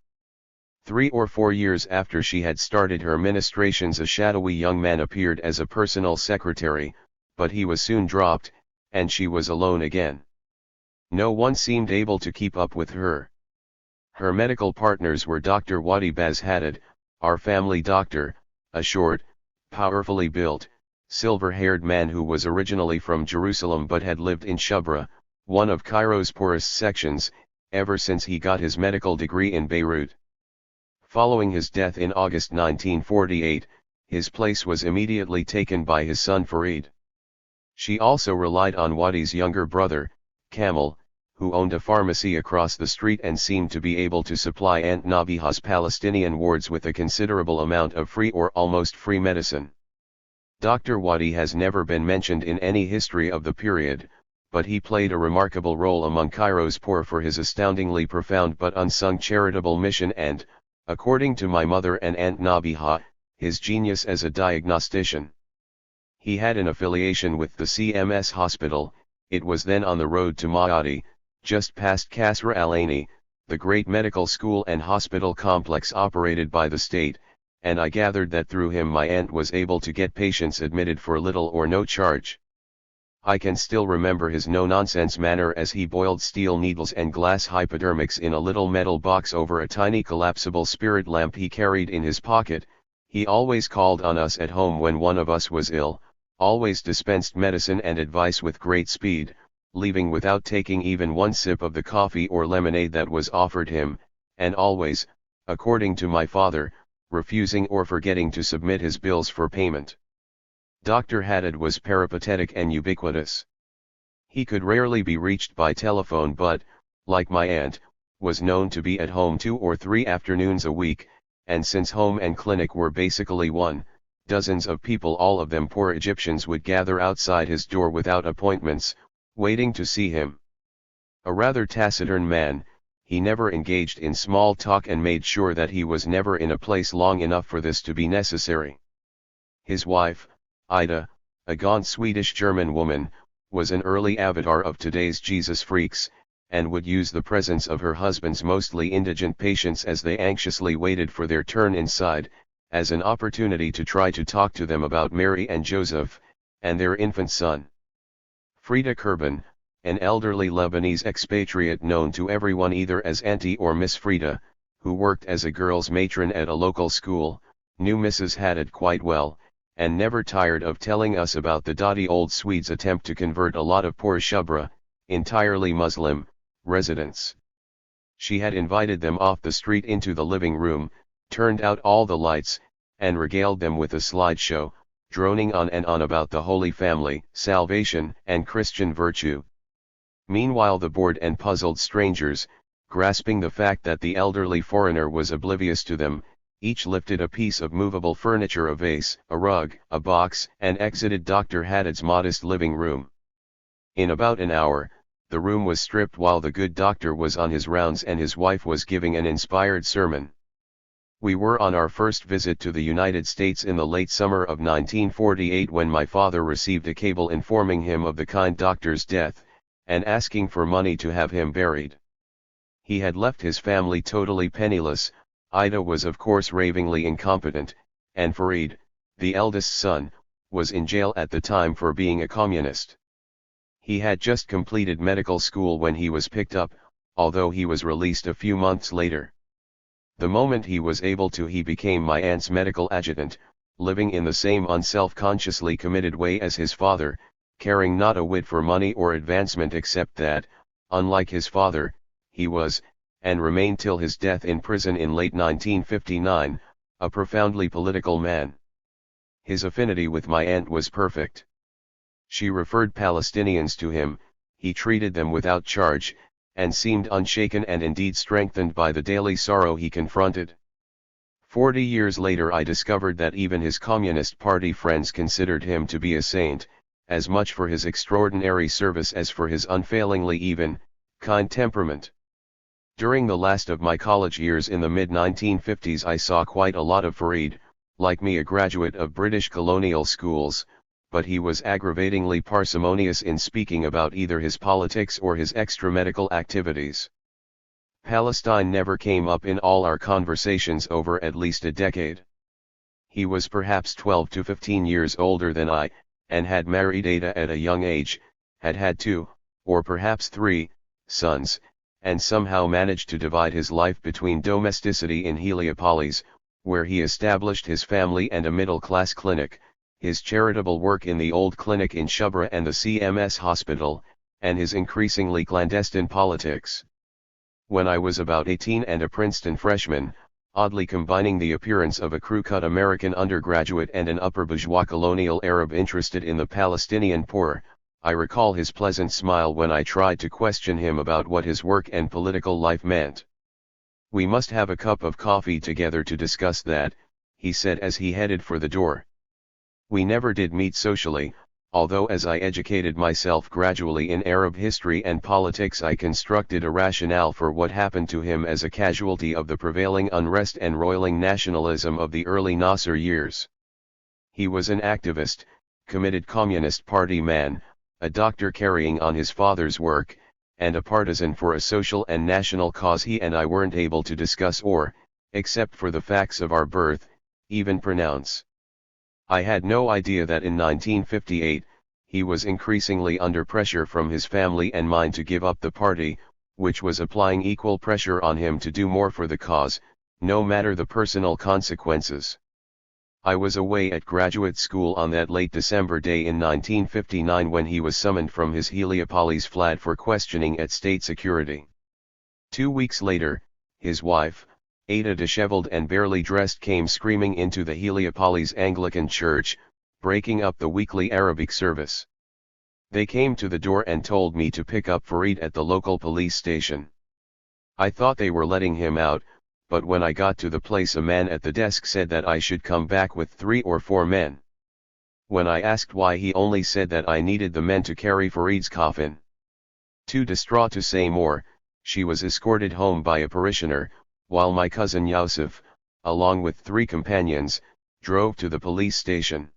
3 or 4 years after she had started her ministrations a shadowy young man appeared as a personal secretary, but he was soon dropped, and she was alone again. No one seemed able to keep up with her. Her medical partners were Dr. Wadi Baz Haddad, our family doctor, a short, powerfully built, silver-haired man who was originally from Jerusalem but had lived in Shubra, one of Cairo's poorest sections, ever since he got his medical degree in Beirut. Following his death in August 1948, his place was immediately taken by his son Farid. She also relied on Wadi's younger brother, Kamal, who owned a pharmacy across the street and seemed to be able to supply Aunt Nabiha's Palestinian wards with a considerable amount of free or almost free medicine. Dr. Wadi has never been mentioned in any history of the period, but he played a remarkable role among Cairo's poor for his astoundingly profound but unsung charitable mission and, according to my mother and Aunt Nabiha, his genius as a diagnostician. He had an affiliation with the CMS hospital. It was then on the road to Maadi, just past Kasra Al-Aini, the great medical school and hospital complex operated by the state, and I gathered that through him my aunt was able to get patients admitted for little or no charge. I can still remember his no-nonsense manner as he boiled steel needles and glass hypodermics in a little metal box over a tiny collapsible spirit lamp he carried in his pocket. He always called on us at home when one of us was ill, always dispensed medicine and advice with great speed, leaving without taking even one sip of the coffee or lemonade that was offered him, and always, according to my father, refusing or forgetting to submit his bills for payment. Dr. Haddad was peripatetic and ubiquitous. He could rarely be reached by telephone but, like my aunt, was known to be at home 2 or 3 afternoons a week, and since home and clinic were basically one, dozens of people, all of them poor Egyptians, would gather outside his door without appointments, waiting to see him. A rather taciturn man, he never engaged in small talk and made sure that he was never in a place long enough for this to be necessary. His wife, Ida, a gaunt Swedish-German woman, was an early avatar of today's Jesus freaks, and would use the presence of her husband's mostly indigent patients as they anxiously waited for their turn inside, as an opportunity to try to talk to them about Mary and Joseph, and their infant son. Frida Kurban, an elderly Lebanese expatriate known to everyone either as Auntie or Miss Frida, who worked as a girls' matron at a local school, knew Mrs. Haddad quite well, and never tired of telling us about the dotty old Swedes' attempt to convert a lot of poor Shubra, entirely Muslim, residents. She had invited them off the street into the living room, turned out all the lights, and regaled them with a slideshow, droning on and on about the Holy Family, salvation, and Christian virtue. Meanwhile the bored and puzzled strangers, grasping the fact that the elderly foreigner was oblivious to them, each lifted a piece of movable furniture, a vase, a rug, a box, and exited Dr. Haddad's modest living room. In about an hour, the room was stripped while the good doctor was on his rounds and his wife was giving an inspired sermon. We were on our first visit to the United States in the late summer of 1948 when my father received a cable informing him of the kind doctor's death, and asking for money to have him buried. He had left his family totally penniless. Ida was of course ravingly incompetent, and Farid, the eldest son, was in jail at the time for being a communist. He had just completed medical school when he was picked up, although he was released a few months later. The moment he was able to, he became my aunt's medical adjutant, living in the same unself-consciously committed way as his father, caring not a whit for money or advancement except that, unlike his father, he was, and remained till his death in prison in late 1959, a profoundly political man. His affinity with my aunt was perfect. She referred Palestinians to him, he treated them without charge, and seemed unshaken and indeed strengthened by the daily sorrow he confronted. 40 years later I discovered that even his Communist Party friends considered him to be a saint, as much for his extraordinary service as for his unfailingly even, kind temperament. During the last of my college years in the mid-1950s I saw quite a lot of Farid, like me a graduate of British colonial schools, but he was aggravatingly parsimonious in speaking about either his politics or his extramedical activities. Palestine never came up in all our conversations over at least a decade. He was perhaps 12 to 15 years older than I, and had married Ada at a young age, had had 2, or perhaps 3, sons, and somehow managed to divide his life between domesticity in Heliopolis, where he established his family and a middle-class clinic, his charitable work in the old clinic in Shubra and the CMS hospital, and his increasingly clandestine politics. When I was about 18 and a Princeton freshman, oddly combining the appearance of a crew-cut American undergraduate and an upper bourgeois colonial Arab interested in the Palestinian poor. I recall his pleasant smile when I tried to question him about what his work and political life meant. "We must have a cup of coffee together to discuss that," he said as he headed for the door. We never did meet socially, although as I educated myself gradually in Arab history and politics I constructed a rationale for what happened to him as a casualty of the prevailing unrest and roiling nationalism of the early Nasser years. He was an activist, committed Communist Party man, a doctor carrying on his father's work, and a partisan for a social and national cause he and I weren't able to discuss or, except for the facts of our birth, even pronounce. I had no idea that in 1958, he was increasingly under pressure from his family and mine to give up the party, which was applying equal pressure on him to do more for the cause, no matter the personal consequences. I was away at graduate school on that late December day in 1959 when he was summoned from his Heliopolis flat for questioning at state security. 2 weeks later, his wife, Ada, disheveled and barely dressed, came screaming into the Heliopolis Anglican Church, breaking up the weekly Arabic service. They came to the door and told me to pick up Fareed at the local police station. I thought they were letting him out, but when I got to the place a man at the desk said that I should come back with 3 or 4 men. When I asked why, he only said that I needed the men to carry Fareed's coffin. Too distraught to say more, she was escorted home by a parishioner, while my cousin Yusuf, along with 3 companions, drove to the police station.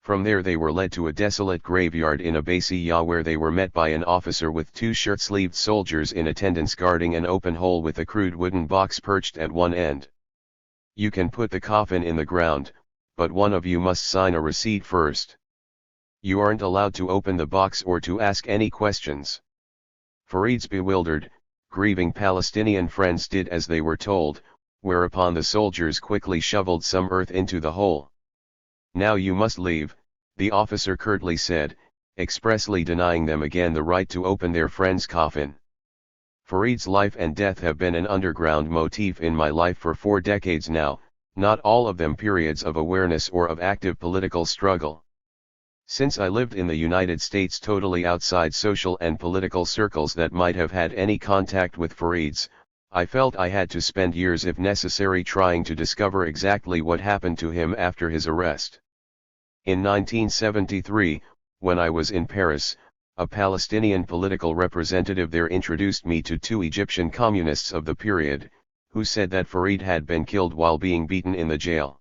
From there they were led to a desolate graveyard in Abbasiyah where they were met by an officer with 2 shirt-sleeved soldiers in attendance guarding an open hole with a crude wooden box perched at one end. "You can put the coffin in the ground, but one of you must sign a receipt first. You aren't allowed to open the box or to ask any questions." Fareed's bewildered, grieving Palestinian friends did as they were told, whereupon the soldiers quickly shoveled some earth into the hole. "Now you must leave," the officer curtly said, expressly denying them again the right to open their friend's coffin. Fareed's life and death have been an underground motif in my life for 4 decades now, not all of them periods of awareness or of active political struggle. Since I lived in the United States totally outside social and political circles that might have had any contact with Fareed's, I felt I had to spend years if necessary trying to discover exactly what happened to him after his arrest. In 1973, when I was in Paris, a Palestinian political representative there introduced me to 2 Egyptian communists of the period, who said that Fareed had been killed while being beaten in the jail.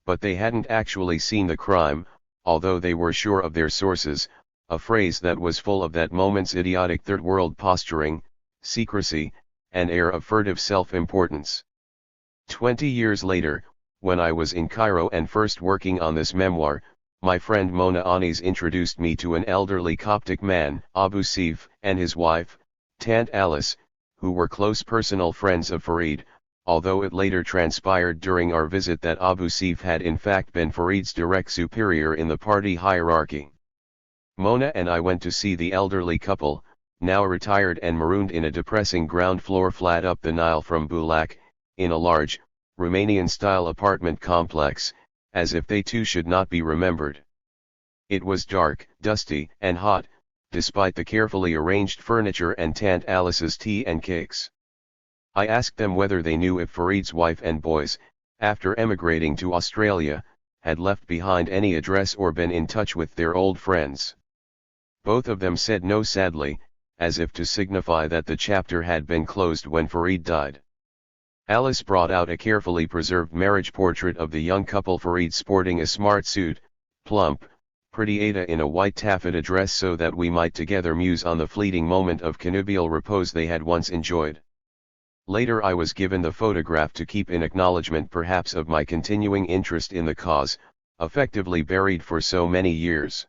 But they hadn't actually seen the crime, although they were sure of their sources, a phrase that was full of that moment's idiotic third-world posturing, secrecy, and air of furtive self-importance. 20 years later, when I was in Cairo and first working on this memoir, my friend Mona Anis introduced me to an elderly Coptic man, Abu Sif, and his wife, Tant Alice, who were close personal friends of Fareed, although it later transpired during our visit that Abu Sif had in fact been Fareed's direct superior in the party hierarchy. Mona and I went to see the elderly couple, now retired and marooned in a depressing ground-floor flat up the Nile from Bulak, in a large, Romanian-style apartment complex, as if they too should not be remembered. It was dark, dusty, and hot, despite the carefully arranged furniture and Tant Alice's tea and cakes. I asked them whether they knew if Fareed's wife and boys, after emigrating to Australia, had left behind any address or been in touch with their old friends. Both of them said no sadly, as if to signify that the chapter had been closed when Fareed died. Alice brought out a carefully preserved marriage portrait of the young couple, Fareed sporting a smart suit, plump, pretty Ada in a white taffeta dress, so that we might together muse on the fleeting moment of connubial repose they had once enjoyed. Later I was given the photograph to keep in acknowledgement perhaps of my continuing interest in the cause, effectively buried for so many years.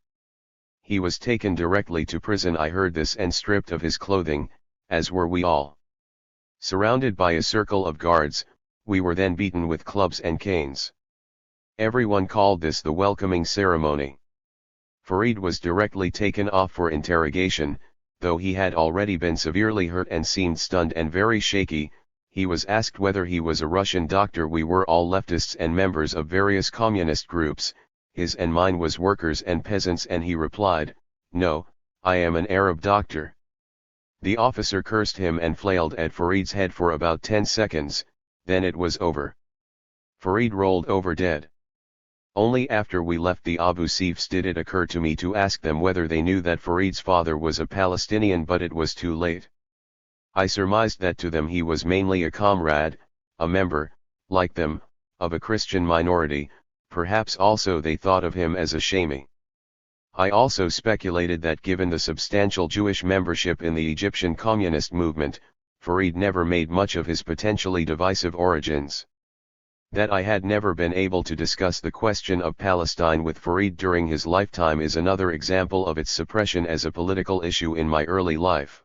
He was taken directly to prison, I heard this, and stripped of his clothing, as were we all. Surrounded by a circle of guards, we were then beaten with clubs and canes. Everyone called this the welcoming ceremony. Fareed was directly taken off for interrogation. Though he had already been severely hurt and seemed stunned and very shaky, he was asked whether he was a Russian doctor. We were all leftists and members of various communist groups, his and mine was workers and peasants, and he replied, "No, I am an Arab doctor." The officer cursed him and flailed at Farid's head for about 10 seconds, then it was over. Farid rolled over dead. Only after we left the Abu Sifs did it occur to me to ask them whether they knew that Farid's father was a Palestinian, but it was too late. I surmised that to them he was mainly a comrade, a member, like them, of a Christian minority. Perhaps also they thought of him as a Shami. I also speculated that given the substantial Jewish membership in the Egyptian communist movement, Farid never made much of his potentially divisive origins. That I had never been able to discuss the question of Palestine with Farid during his lifetime is another example of its suppression as a political issue in my early life.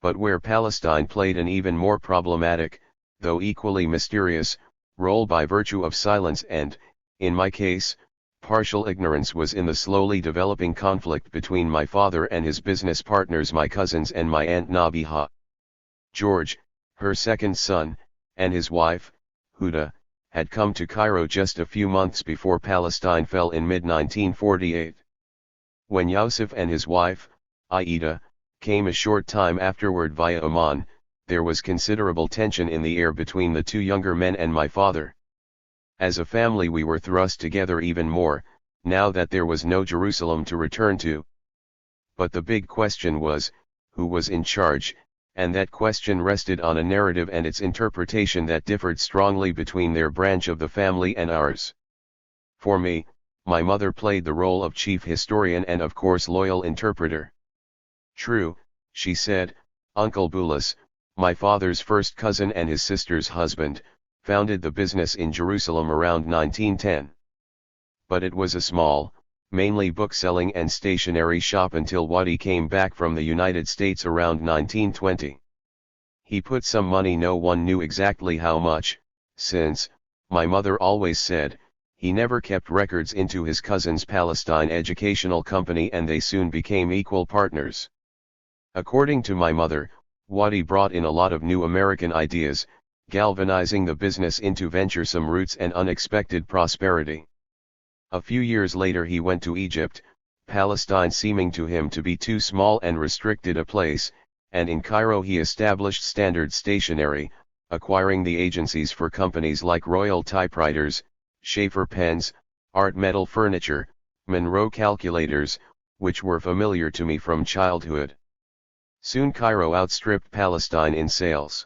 But where Palestine played an even more problematic, though equally mysterious, role by virtue of silence and, in my case, partial ignorance was in the slowly developing conflict between my father and his business partners, my cousins, and my aunt Nabiha. George, her second son, and his wife, Huda, had come to Cairo just a few months before Palestine fell in mid-1948. When Yusuf and his wife, Aida, came a short time afterward via Oman, there was considerable tension in the air between the two younger men and my father. As a family we were thrust together even more, now that there was no Jerusalem to return to. But the big question was, who was in charge, and that question rested on a narrative and its interpretation that differed strongly between their branch of the family and ours. For me, my mother played the role of chief historian and of course loyal interpreter. True, she said, Uncle Bulis, my father's first cousin and his sister's husband, founded the business in Jerusalem around 1910. But it was a small, mainly bookselling and stationery shop until Wadi came back from the United States around 1920. He put some money, no one knew exactly how much, since, my mother always said, he never kept records, into his cousin's Palestine Educational Company, and they soon became equal partners. According to my mother, Wadi brought in a lot of new American ideas, galvanizing the business into venturesome routes and unexpected prosperity. A few years later he went to Egypt, Palestine seeming to him to be too small and restricted a place, and in Cairo he established Standard Stationery, acquiring the agencies for companies like Royal Typewriters, Schaefer Pens, Art Metal Furniture, Monroe Calculators, which were familiar to me from childhood. Soon Cairo outstripped Palestine in sales.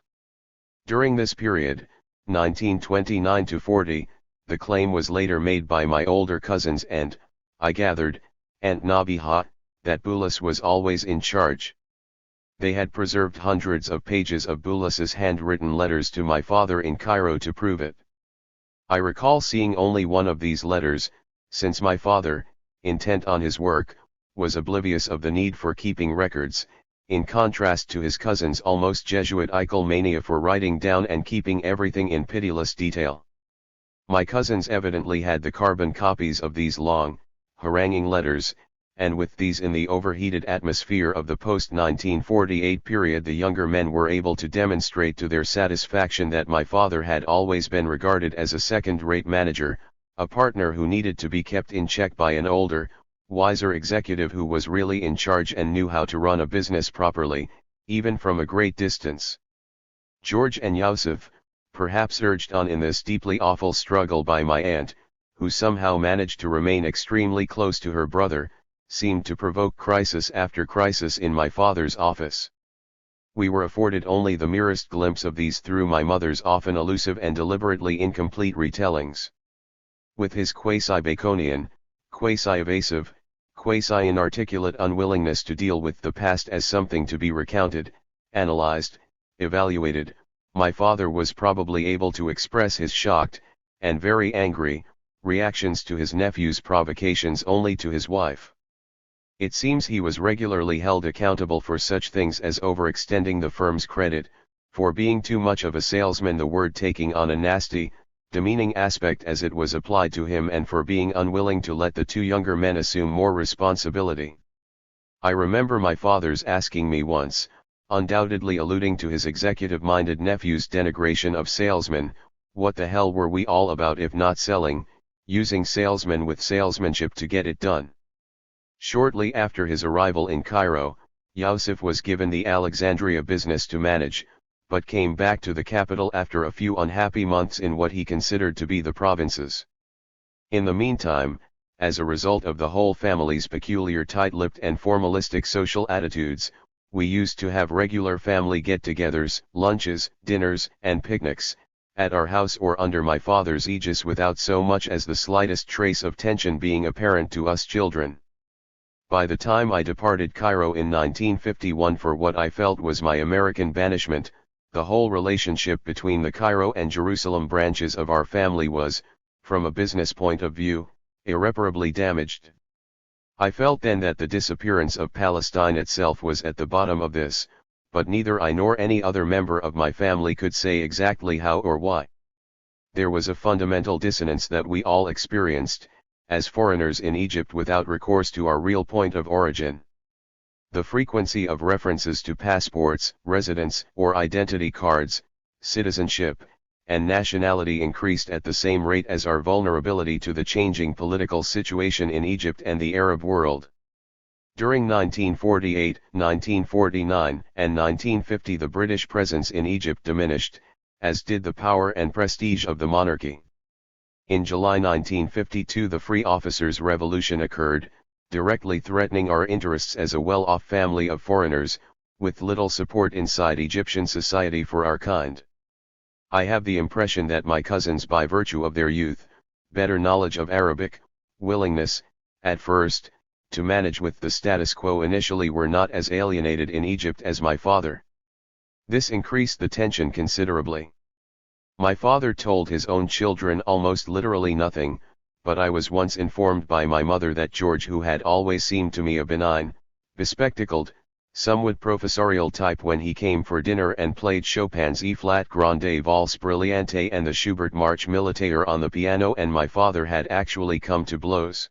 During this period, 1929 to 40, the claim was later made by my older cousins and, I gathered, Aunt Nabiha, that Bulis was always in charge. They had preserved hundreds of pages of Bulis's handwritten letters to my father in Cairo to prove it. I recall seeing only one of these letters, since my father, intent on his work, was oblivious of the need for keeping records, in contrast to his cousin's almost Jesuitical mania for writing down and keeping everything in pitiless detail. My cousins evidently had the carbon copies of these long, haranguing letters, and with these in the overheated atmosphere of the post-1948 period, the younger men were able to demonstrate to their satisfaction that my father had always been regarded as a second-rate manager, a partner who needed to be kept in check by an older, wiser executive who was really in charge and knew how to run a business properly, even from a great distance. George and Yusuf, perhaps urged on in this deeply awful struggle by my aunt, who somehow managed to remain extremely close to her brother, seemed to provoke crisis after crisis in my father's office. We were afforded only the merest glimpse of these through my mother's often elusive and deliberately incomplete retellings. With his quasi-Baconian, quasi-evasive, quasi-inarticulate unwillingness to deal with the past as something to be recounted, analyzed, evaluated, my father was probably able to express his shocked, and very angry, reactions to his nephew's provocations only to his wife. It seems he was regularly held accountable for such things as overextending the firm's credit, for being too much of a salesman, the word taking on a nasty, demeaning aspect as it was applied to him, and for being unwilling to let the two younger men assume more responsibility. I remember my father's asking me once, undoubtedly alluding to his executive-minded nephew's denigration of salesmen. What the hell were we all about if not selling, using salesmen with salesmanship to get it done? Shortly after his arrival in Cairo, Yusuf was given the Alexandria business to manage, but came back to the capital after a few unhappy months in what he considered to be the provinces. In the meantime, as a result of the whole family's peculiar tight-lipped and formalistic social attitudes, we used to have regular family get-togethers, lunches, dinners, and picnics, at our house or under my father's aegis without so much as the slightest trace of tension being apparent to us children. By the time I departed Cairo in 1951 for what I felt was my American banishment, the whole relationship between the Cairo and Jerusalem branches of our family was, from a business point of view, irreparably damaged. I felt then that the disappearance of Palestine itself was at the bottom of this, but neither I nor any other member of my family could say exactly how or why. There was a fundamental dissonance that we all experienced, as foreigners in Egypt without recourse to our real point of origin. The frequency of references to passports, residence or identity cards, citizenship, and nationality increased at the same rate as our vulnerability to the changing political situation in Egypt and the Arab world. During 1948, 1949, and 1950 the British presence in Egypt diminished, as did the power and prestige of the monarchy. In July 1952 the Free Officers' Revolution occurred, directly threatening our interests as a well-off family of foreigners, with little support inside Egyptian society for our kind. I have the impression that my cousins, by virtue of their youth, better knowledge of Arabic, willingness, at first, to manage with the status quo initially, were not as alienated in Egypt as my father. This increased the tension considerably. My father told his own children almost literally nothing, but I was once informed by my mother that George, who had always seemed to me a benign, bespectacled, somewhat professorial type, when he came for dinner and played Chopin's E-flat Grande Valse Brillante and the Schubert March Militaire on the piano, and my father had actually come to blows.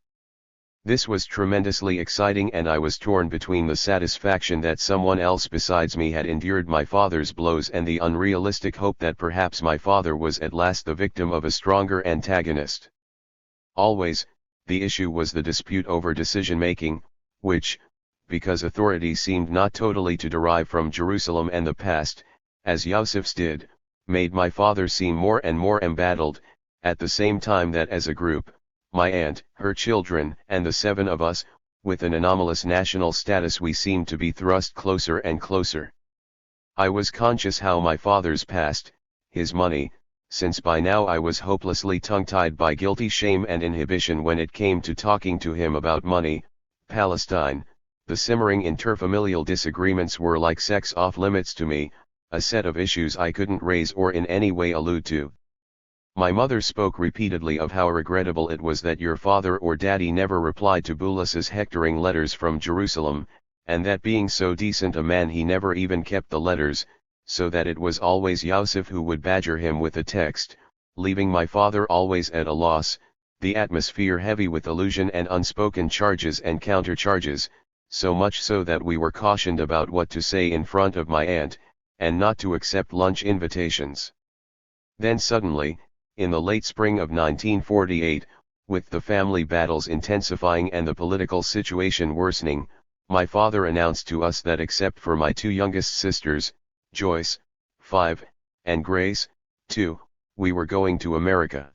This was tremendously exciting, and I was torn between the satisfaction that someone else besides me had endured my father's blows and the unrealistic hope that perhaps my father was at last the victim of a stronger antagonist. Always, the issue was the dispute over decision-making, which, because authority seemed not totally to derive from Jerusalem and the past, as Yusuf's did, made my father seem more and more embattled, at the same time that as a group, my aunt, her children, and the 7 of us, with an anomalous national status, we seemed to be thrust closer and closer. I was conscious how my father's past, his money, since by now I was hopelessly tongue-tied by guilty shame and inhibition when it came to talking to him about money, Palestine, the simmering interfamilial disagreements were like sex off-limits to me, a set of issues I couldn't raise or in any way allude to. My mother spoke repeatedly of how regrettable it was that your father or daddy never replied to Boulas's hectoring letters from Jerusalem, and that being so decent a man he never even kept the letters, so that it was always Yusuf who would badger him with a text, leaving my father always at a loss, the atmosphere heavy with allusion and unspoken charges and countercharges, so much so that we were cautioned about what to say in front of my aunt, and not to accept lunch invitations. Then suddenly, in the late spring of 1948, with the family battles intensifying and the political situation worsening, my father announced to us that except for my 2 youngest sisters, Joyce, 5, and Grace, 2, we were going to America.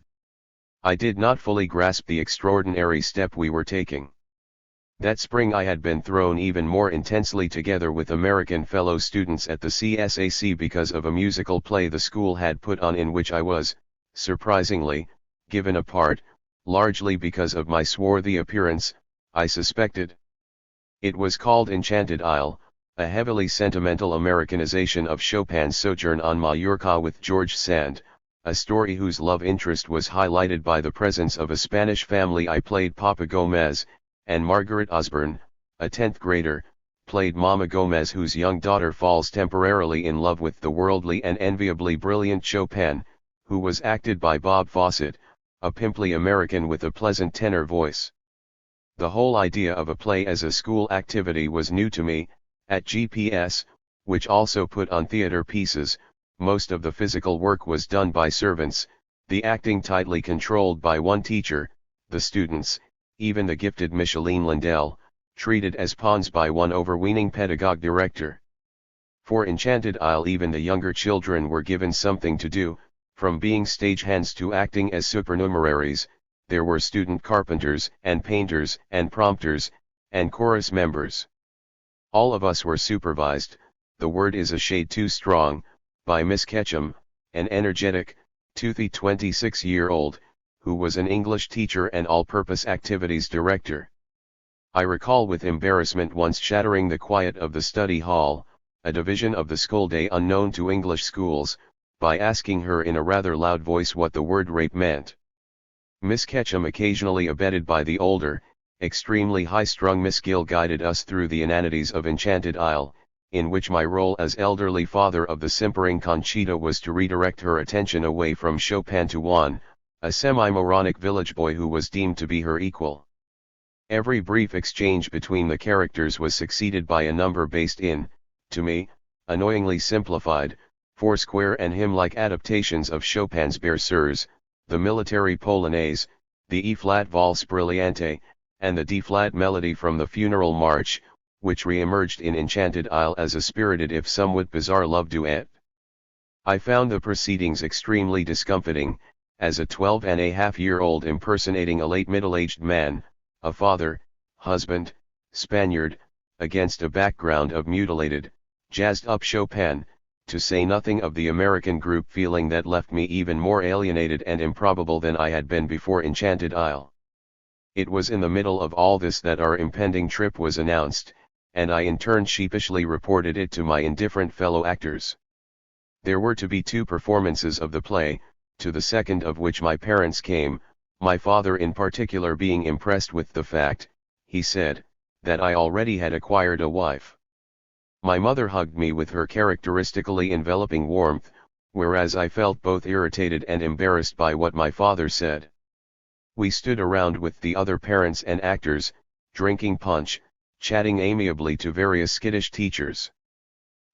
I did not fully grasp the extraordinary step we were taking. That spring I had been thrown even more intensely together with American fellow students at the CSAC because of a musical play the school had put on, in which I was, surprisingly, given a part, largely because of my swarthy appearance, I suspected. It was called Enchanted Isle, a heavily sentimental Americanization of Chopin's sojourn on Mallorca with George Sand, a story whose love interest was highlighted by the presence of a Spanish family. I played Papa Gomez, and Margaret Osborne, a 10th grader, played Mama Gomez, whose young daughter falls temporarily in love with the worldly and enviably brilliant Chopin, who was acted by Bob Fawcett, a pimply American with a pleasant tenor voice. The whole idea of a play as a school activity was new to me. At GPS, which also put on theater pieces. Most of the physical work was done by servants, the acting tightly controlled by one teacher, the students, even the gifted Micheline Lindell, treated as pawns by one overweening pedagogue director. For Enchanted Isle even the younger children were given something to do, from being stagehands to acting as supernumeraries. There were student carpenters and painters and prompters, and chorus members. All of us were supervised, the word is a shade too strong, by Miss Ketchum, an energetic, toothy 26-year-old, who was an English teacher and all-purpose activities director. I recall with embarrassment once shattering the quiet of the study hall, a division of the school day unknown to English schools, by asking her in a rather loud voice what the word rape meant. Miss Ketchum, occasionally abetted by the older, extremely high-strung Miss Gill, guided us through the inanities of Enchanted Isle, in which my role as elderly father of the simpering Conchita was to redirect her attention away from Chopin to Juan, a semi-moronic village boy who was deemed to be her equal. Every brief exchange between the characters was succeeded by a number based in, to me, annoyingly simplified, four-square and hymn-like adaptations of Chopin's Berceuse, the military polonaise, the E-flat valse brillante, and the D-flat melody from the Funeral March, which re-emerged in Enchanted Isle as a spirited if somewhat bizarre love duet. I found the proceedings extremely discomfiting, as a 12-and-a-half-year-old impersonating a late middle-aged man, a father, husband, Spaniard, against a background of mutilated, jazzed-up Chopin, to say nothing of the American group feeling that left me even more alienated and improbable than I had been before Enchanted Isle. It was in the middle of all this that our impending trip was announced, and I in turn sheepishly reported it to my indifferent fellow actors. There were to be 2 performances of the play, to the second of which my parents came, my father in particular being impressed with the fact, he said, that I already had acquired a wife. My mother hugged me with her characteristically enveloping warmth, whereas I felt both irritated and embarrassed by what my father said. We stood around with the other parents and actors, drinking punch, chatting amiably to various skittish teachers.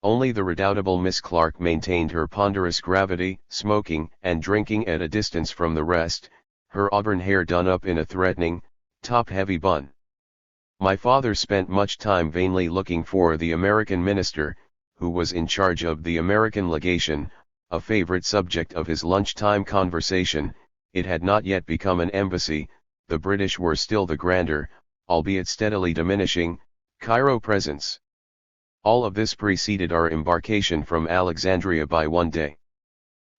Only the redoubtable Miss Clark maintained her ponderous gravity, smoking and drinking at a distance from the rest, her auburn hair done up in a threatening, top-heavy bun. My father spent much time vainly looking for the American minister, who was in charge of the American legation, a favorite subject of his lunchtime conversation. It had not yet become an embassy, the British were still the grander, albeit steadily diminishing, Cairo presence. All of this preceded our embarkation from Alexandria by one day.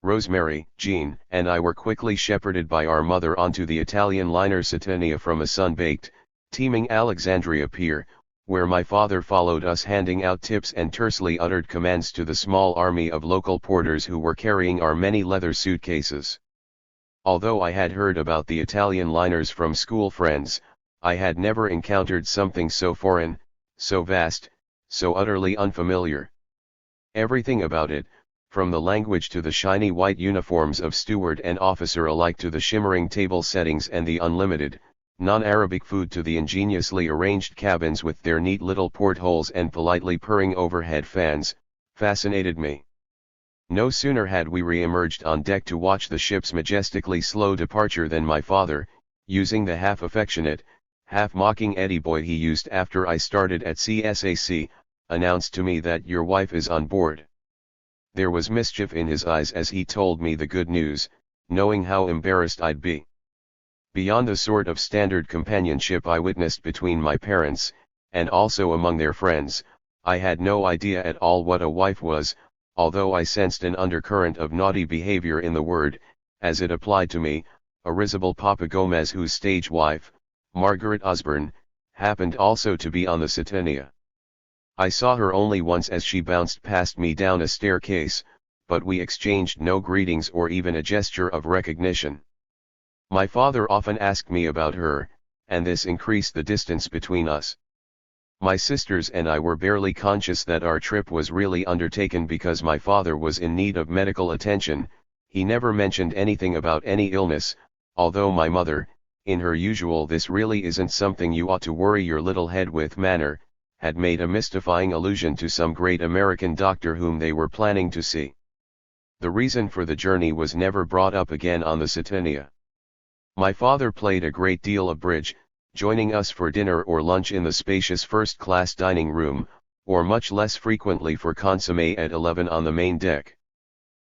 Rosemary, Jean, and I were quickly shepherded by our mother onto the Italian liner Satania from a sun-baked, teeming Alexandria pier, where my father followed us handing out tips and tersely uttered commands to the small army of local porters who were carrying our many leather suitcases. Although I had heard about the Italian liners from school friends, I had never encountered something so foreign, so vast, so utterly unfamiliar. Everything about it, from the language to the shiny white uniforms of steward and officer alike to the shimmering table settings and the unlimited, non-Arabic food to the ingeniously arranged cabins with their neat little portholes and politely purring overhead fans, fascinated me. No sooner had we re-emerged on deck to watch the ship's majestically slow departure than my father, using the half-affectionate, half-mocking Eddie boy he used after I started at CSAC, announced to me that your wife is on board. There was mischief in his eyes as he told me the good news, knowing how embarrassed I'd be. Beyond the sort of standard companionship I witnessed between my parents, and also among their friends, I had no idea at all what a wife was, although I sensed an undercurrent of naughty behavior in the word, as it applied to me, a risible Papa Gomez whose stage wife, Margaret Osborne, happened also to be on the Satania. I saw her only once as she bounced past me down a staircase, but we exchanged no greetings or even a gesture of recognition. My father often asked me about her, and this increased the distance between us. My sisters and I were barely conscious that our trip was really undertaken because my father was in need of medical attention. He never mentioned anything about any illness, although my mother, in her usual "this really isn't something you ought to worry your little head with" manner, had made a mystifying allusion to some great American doctor whom they were planning to see. The reason for the journey was never brought up again on the Satania. My father played a great deal of bridge, joining us for dinner or lunch in the spacious first-class dining room, or much less frequently for consommé at 11 on the main deck.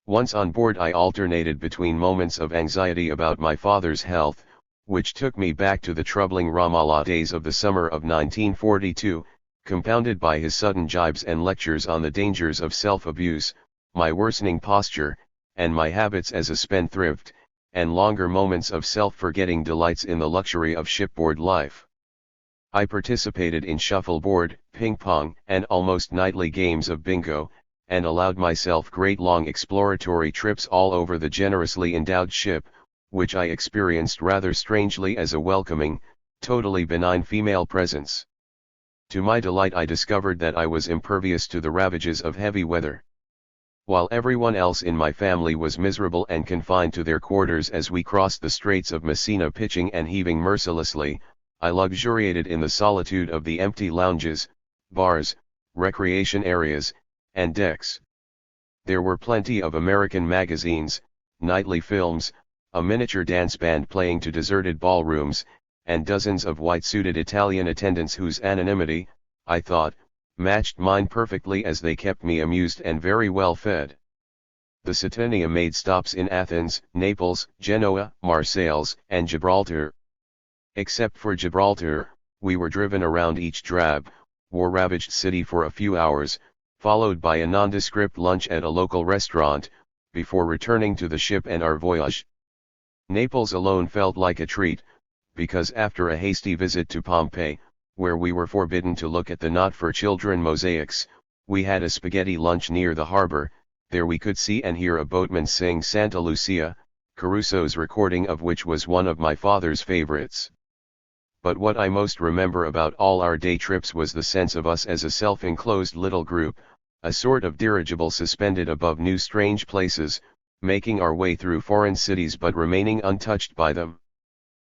Once on board I alternated between moments of anxiety about my father's health, which took me back to the troubling Ramallah days of the summer of 1942, compounded by his sudden jibes and lectures on the dangers of self-abuse, my worsening posture, and my habits as a spendthrift, and longer moments of self-forgetting delights in the luxury of shipboard life. I participated in shuffleboard, ping-pong, and almost nightly games of bingo, and allowed myself great long exploratory trips all over the generously endowed ship, which I experienced rather strangely as a welcoming, totally benign female presence. To my delight I discovered that I was impervious to the ravages of heavy weather. While everyone else in my family was miserable and confined to their quarters as we crossed the Straits of Messina pitching and heaving mercilessly, I luxuriated in the solitude of the empty lounges, bars, recreation areas, and decks. There were plenty of American magazines, nightly films, a miniature dance band playing to deserted ballrooms, and dozens of white-suited Italian attendants whose anonymity, I thought, matched mine perfectly as they kept me amused and very well fed. The Satania made stops in Athens, Naples, Genoa, Marseilles, and Gibraltar. Except for Gibraltar, we were driven around each drab, war-ravaged city for a few hours, followed by a nondescript lunch at a local restaurant, before returning to the ship and our voyage. Naples alone felt like a treat, because after a hasty visit to Pompeii, where we were forbidden to look at the not-for-children mosaics, we had a spaghetti lunch near the harbor. There we could see and hear a boatman sing Santa Lucia, Caruso's recording of which was one of my father's favorites. But what I most remember about all our day trips was the sense of us as a self-enclosed little group, a sort of dirigible suspended above new strange places, making our way through foreign cities but remaining untouched by them.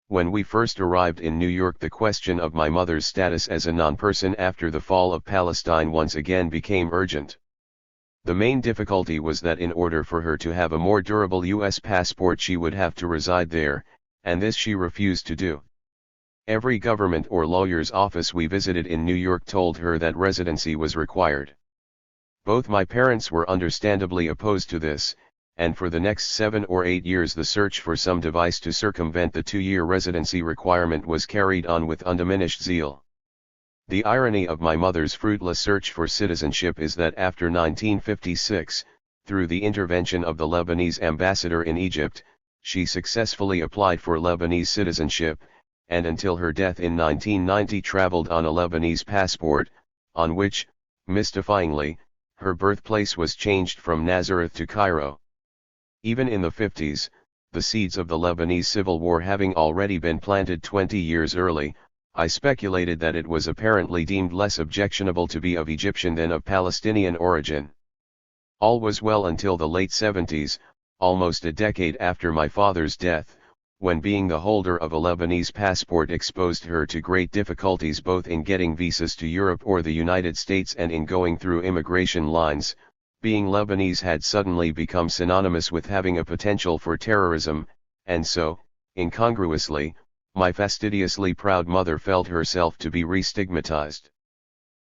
When we first arrived in New York, the question of my mother's status as a non-person after the fall of Palestine once again became urgent. The main difficulty was that in order for her to have a more durable U.S. passport she would have to reside there, and this she refused to do. Every government or lawyer's office we visited in New York told her that residency was required. Both my parents were understandably opposed to this, and for the next 7 or 8 years the search for some device to circumvent the 2-year residency requirement was carried on with undiminished zeal. The irony of my mother's fruitless search for citizenship is that after 1956, through the intervention of the Lebanese ambassador in Egypt, she successfully applied for Lebanese citizenship, and until her death in 1990 traveled on a Lebanese passport, on which, mystifyingly, her birthplace was changed from Nazareth to Cairo. Even in the 50s, the seeds of the Lebanese civil war having already been planted 20 years early, I speculated that it was apparently deemed less objectionable to be of Egyptian than of Palestinian origin. All was well until the late 70s, almost a decade after my father's death, when being the holder of a Lebanese passport exposed her to great difficulties both in getting visas to Europe or the United States and in going through immigration lines. Being Lebanese had suddenly become synonymous with having a potential for terrorism, and so, incongruously, my fastidiously proud mother felt herself to be re-stigmatized.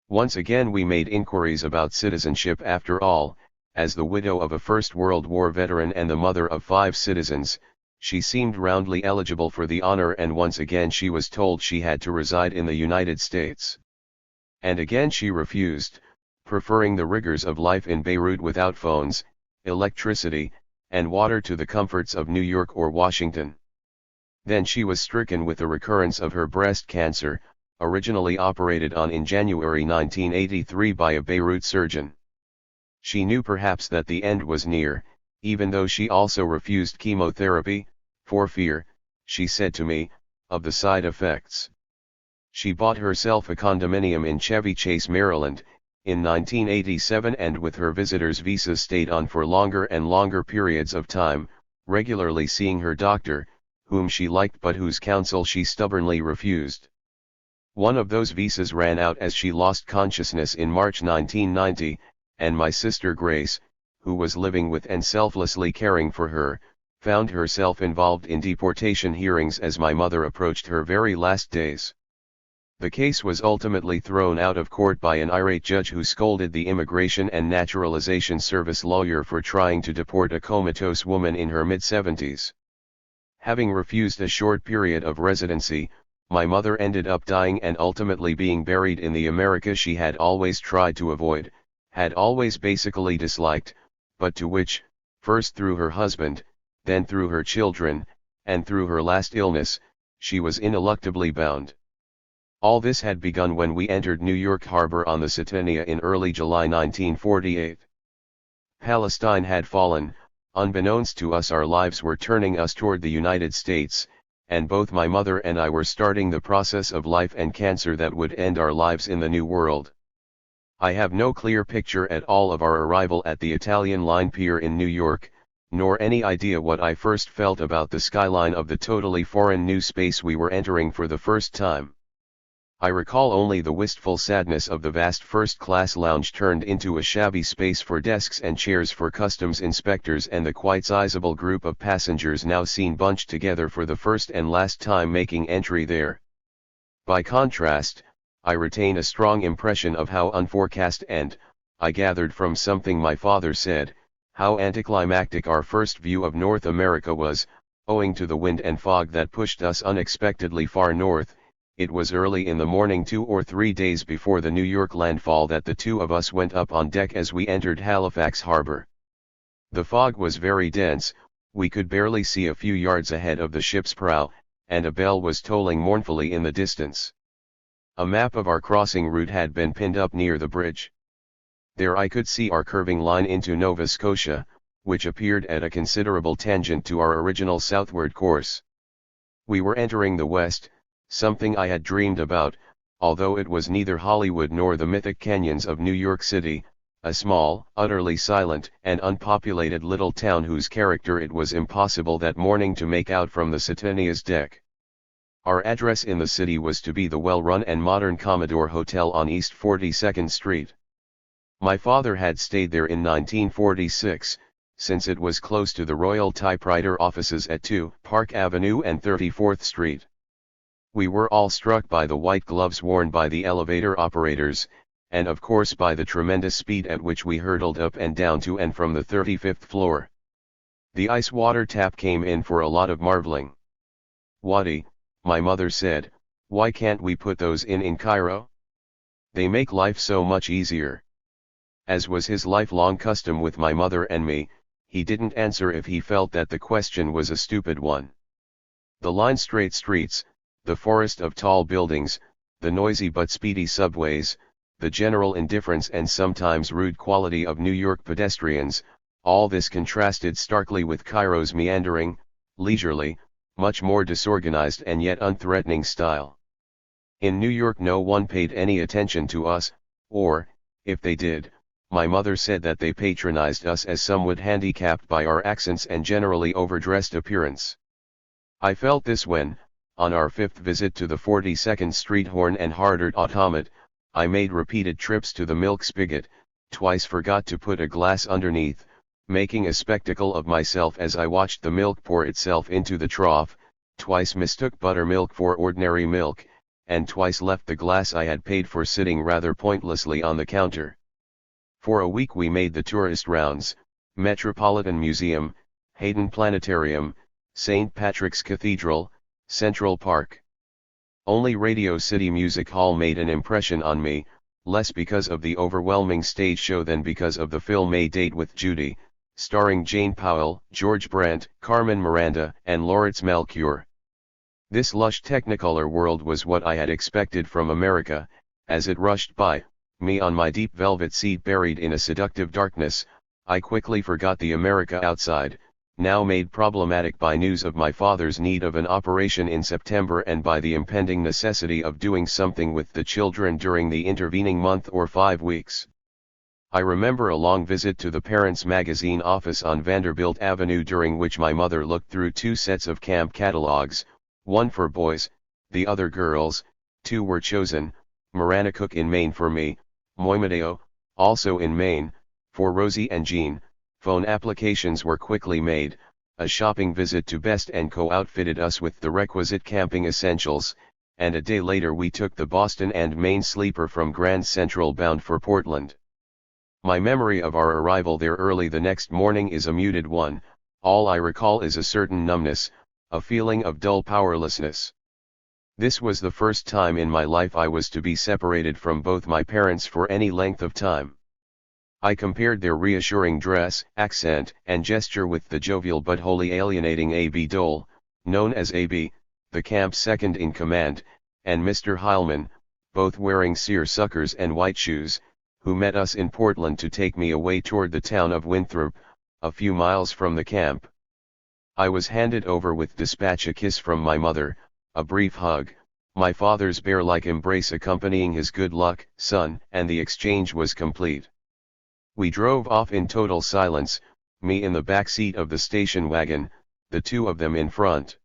Once again we made inquiries about citizenship. After all, as the widow of a First World War veteran and the mother of 5 citizens, she seemed roundly eligible for the honor, and once again she was told she had to reside in the United States. And again she refused, preferring the rigors of life in Beirut without phones, electricity, and water to the comforts of New York or Washington. Then she was stricken with the recurrence of her breast cancer, originally operated on in January 1983 by a Beirut surgeon. She knew perhaps that the end was near, even though she also refused chemotherapy, for fear, she said to me, of the side effects. She bought herself a condominium in Chevy Chase, Maryland, in 1987, and with her visitor's visa stayed on for longer and longer periods of time, regularly seeing her doctor, whom she liked but whose counsel she stubbornly refused. One of those visas ran out as she lost consciousness in March 1990, and my sister Grace, who was living with and selflessly caring for her, found herself involved in deportation hearings as my mother approached her very last days. The case was ultimately thrown out of court by an irate judge who scolded the Immigration and Naturalization Service lawyer for trying to deport a comatose woman in her mid-70s. Having refused a short period of residency, my mother ended up dying and ultimately being buried in the America she had always tried to avoid, had always basically disliked, but to which, first through her husband, then through her children, and through her last illness, she was ineluctably bound. All this had begun when we entered New York Harbor on the Satania in early July 1948. Palestine had fallen. Unbeknownst to us, our lives were turning us toward the United States, and both my mother and I were starting the process of life and cancer that would end our lives in the New World. I have no clear picture at all of our arrival at the Italian Line Pier in New York, nor any idea what I first felt about the skyline of the totally foreign new space we were entering for the first time. I recall only the wistful sadness of the vast first-class lounge turned into a shabby space for desks and chairs for customs inspectors, and the quite sizable group of passengers now seen bunched together for the first and last time making entry there. By contrast, I retain a strong impression of how unforecast and, I gathered from something my father said, how anticlimactic our first view of North America was, owing to the wind and fog that pushed us unexpectedly far north. It was early in the morning, 2 or 3 days before the New York landfall, that the two of us went up on deck as we entered Halifax Harbor. The fog was very dense, we could barely see a few yards ahead of the ship's prow, and a bell was tolling mournfully in the distance. A map of our crossing route had been pinned up near the bridge. There I could see our curving line into Nova Scotia, which appeared at a considerable tangent to our original southward course. We were entering the west, something I had dreamed about, although it was neither Hollywood nor the mythic canyons of New York City, a small, utterly silent and unpopulated little town whose character it was impossible that morning to make out from the Satania's deck. Our address in the city was to be the well-run and modern Commodore Hotel on East 42nd Street. My father had stayed there in 1946, since it was close to the Royal Typewriter offices at 2 Park Avenue and 34th Street. We were all struck by the white gloves worn by the elevator operators, and of course by the tremendous speed at which we hurtled up and down to and from the 35th floor. The ice water tap came in for a lot of marveling. "Waddy," my mother said, "why can't we put those in Cairo? They make life so much easier." As was his lifelong custom with my mother and me, he didn't answer if he felt that the question was a stupid one. The line-straight streets, the forest of tall buildings, the noisy but speedy subways, the general indifference and sometimes rude quality of New York pedestrians, all this contrasted starkly with Cairo's meandering, leisurely, much more disorganized and yet unthreatening style. In New York no one paid any attention to us, or, if they did, my mother said that they patronized us as somewhat handicapped by our accents and generally overdressed appearance. I felt this when, on our fifth visit to the 42nd Street Horn and Hardart Automat, I made repeated trips to the milk spigot, twice forgot to put a glass underneath, making a spectacle of myself as I watched the milk pour itself into the trough, twice mistook buttermilk for ordinary milk, and twice left the glass I had paid for sitting rather pointlessly on the counter. For a week we made the tourist rounds, Metropolitan Museum, Hayden Planetarium, St. Patrick's Cathedral, Central Park. Only Radio City Music Hall made an impression on me, less because of the overwhelming stage show than because of the film A Date with Judy, starring Jane Powell, George Brandt, Carmen Miranda, and Lawrence Melchior. This lush Technicolor world was what I had expected from America. As it rushed by me on my deep velvet seat buried in a seductive darkness, I quickly forgot the America outside, now made problematic by news of my father's need of an operation in September and by the impending necessity of doing something with the children during the intervening month or 5 weeks. I remember a long visit to the Parents Magazine office on Vanderbilt Avenue, during which my mother looked through 2 sets of camp catalogs, one for boys, the other girls, Two were chosen, Maranacook in Maine for me, Moimadeo, also in Maine, for Rosie and Jean. Phone applications were quickly made, a shopping visit to Best & Co. outfitted us with the requisite camping essentials, and a day later we took the Boston and Maine sleeper from Grand Central bound for Portland. My memory of our arrival there early the next morning is a muted one. All I recall is a certain numbness, a feeling of dull powerlessness. This was the first time in my life I was to be separated from both my parents for any length of time. I compared their reassuring dress, accent, and gesture with the jovial but wholly alienating A.B. Dole, known as A.B., the camp's second in command, and Mr. Heilman, both wearing seersuckers and white shoes, who met us in Portland to take me away toward the town of Winthrop, a few miles from the camp. I was handed over with dispatch, a kiss from my mother, a brief hug, my father's bear-like embrace accompanying his "good luck, son," and the exchange was complete. We drove off in total silence, me in the back seat of the station wagon, the two of them in front.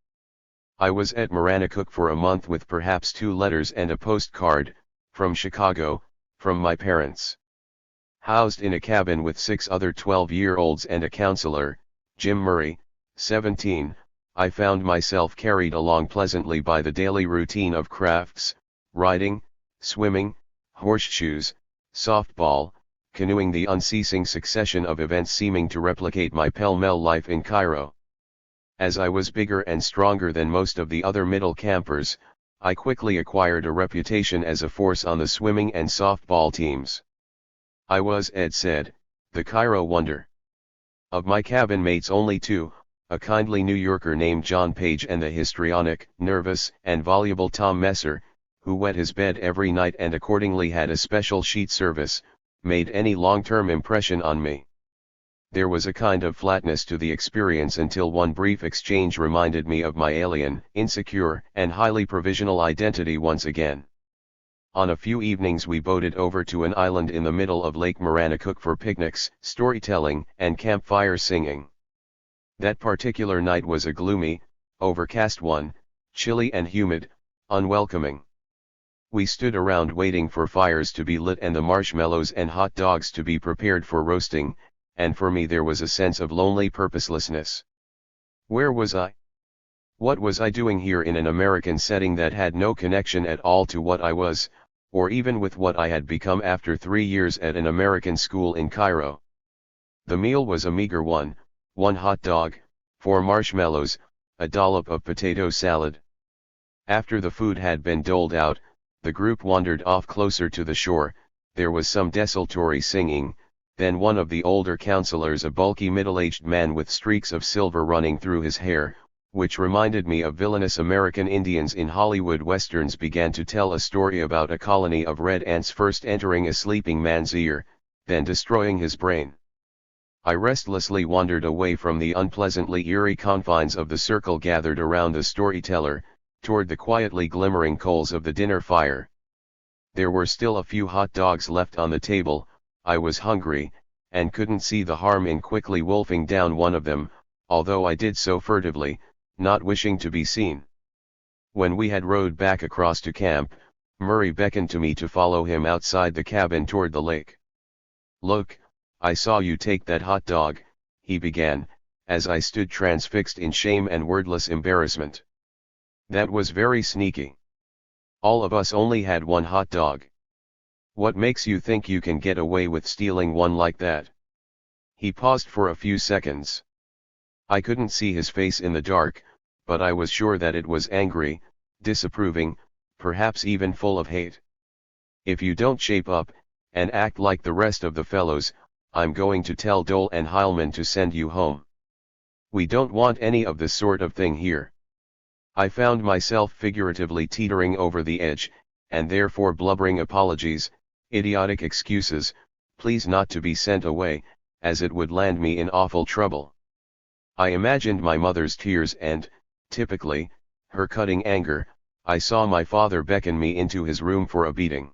I was at Maranacook for a month with perhaps 2 letters and a postcard, from Chicago, from my parents. Housed in a cabin with 6 other 12-year-olds and a counselor, Jim Murray, 17, I found myself carried along pleasantly by the daily routine of crafts, riding, swimming, horseshoes, softball, canoeing, the unceasing succession of events seeming to replicate my pell-mell life in Cairo. As I was bigger and stronger than most of the other middle campers, I quickly acquired a reputation as a force on the swimming and softball teams. I was, Ed said, the Cairo wonder. Of my cabin mates only 2, a kindly New Yorker named John Page and the histrionic, nervous, and voluble Tom Messer, who wet his bed every night and accordingly had a special sheet service, made any long-term impression on me. There was a kind of flatness to the experience until one brief exchange reminded me of my alien, insecure, and highly provisional identity once again. On a few evenings we boated over to an island in the middle of Lake Maranacook for picnics, storytelling, and campfire singing. That particular night was a gloomy, overcast one, chilly and humid, unwelcoming. We stood around waiting for fires to be lit and the marshmallows and hot dogs to be prepared for roasting, and for me there was a sense of lonely purposelessness. Where was I? What was I doing here in an American setting that had no connection at all to what I was, or even with what I had become after 3 years at an American school in Cairo? The meal was a meager one hot dog, 4 marshmallows, a dollop of potato salad. After the food had been doled out, the group wandered off closer to the shore. There was some desultory singing, then one of the older counselors, a bulky middle-aged man with streaks of silver running through his hair, which reminded me of villainous American Indians in Hollywood westerns, began to tell a story about a colony of red ants first entering a sleeping man's ear, then destroying his brain. I restlessly wandered away from the unpleasantly eerie confines of the circle gathered around the storyteller, toward the quietly glimmering coals of the dinner fire. There were still a few hot dogs left on the table. I was hungry, and couldn't see the harm in quickly wolfing down one of them, although I did so furtively, not wishing to be seen. When we had rowed back across to camp, Murray beckoned to me to follow him outside the cabin toward the lake. "Look, I saw you take that hot dog," he began, as I stood transfixed in shame and wordless embarrassment. "That was very sneaky. All of us only had 1 hot dog. What makes you think you can get away with stealing one like that?" He paused for a few seconds. I couldn't see his face in the dark, but I was sure that it was angry, disapproving, perhaps even full of hate. "If you don't shape up, and act like the rest of the fellows, I'm going to tell Dole and Heilman to send you home. We don't want any of this sort of thing here." I found myself figuratively teetering over the edge, and therefore blubbering apologies, idiotic excuses, pleas not to be sent away, as it would land me in awful trouble. I imagined my mother's tears and, typically, her cutting anger. I saw my father beckon me into his room for a beating.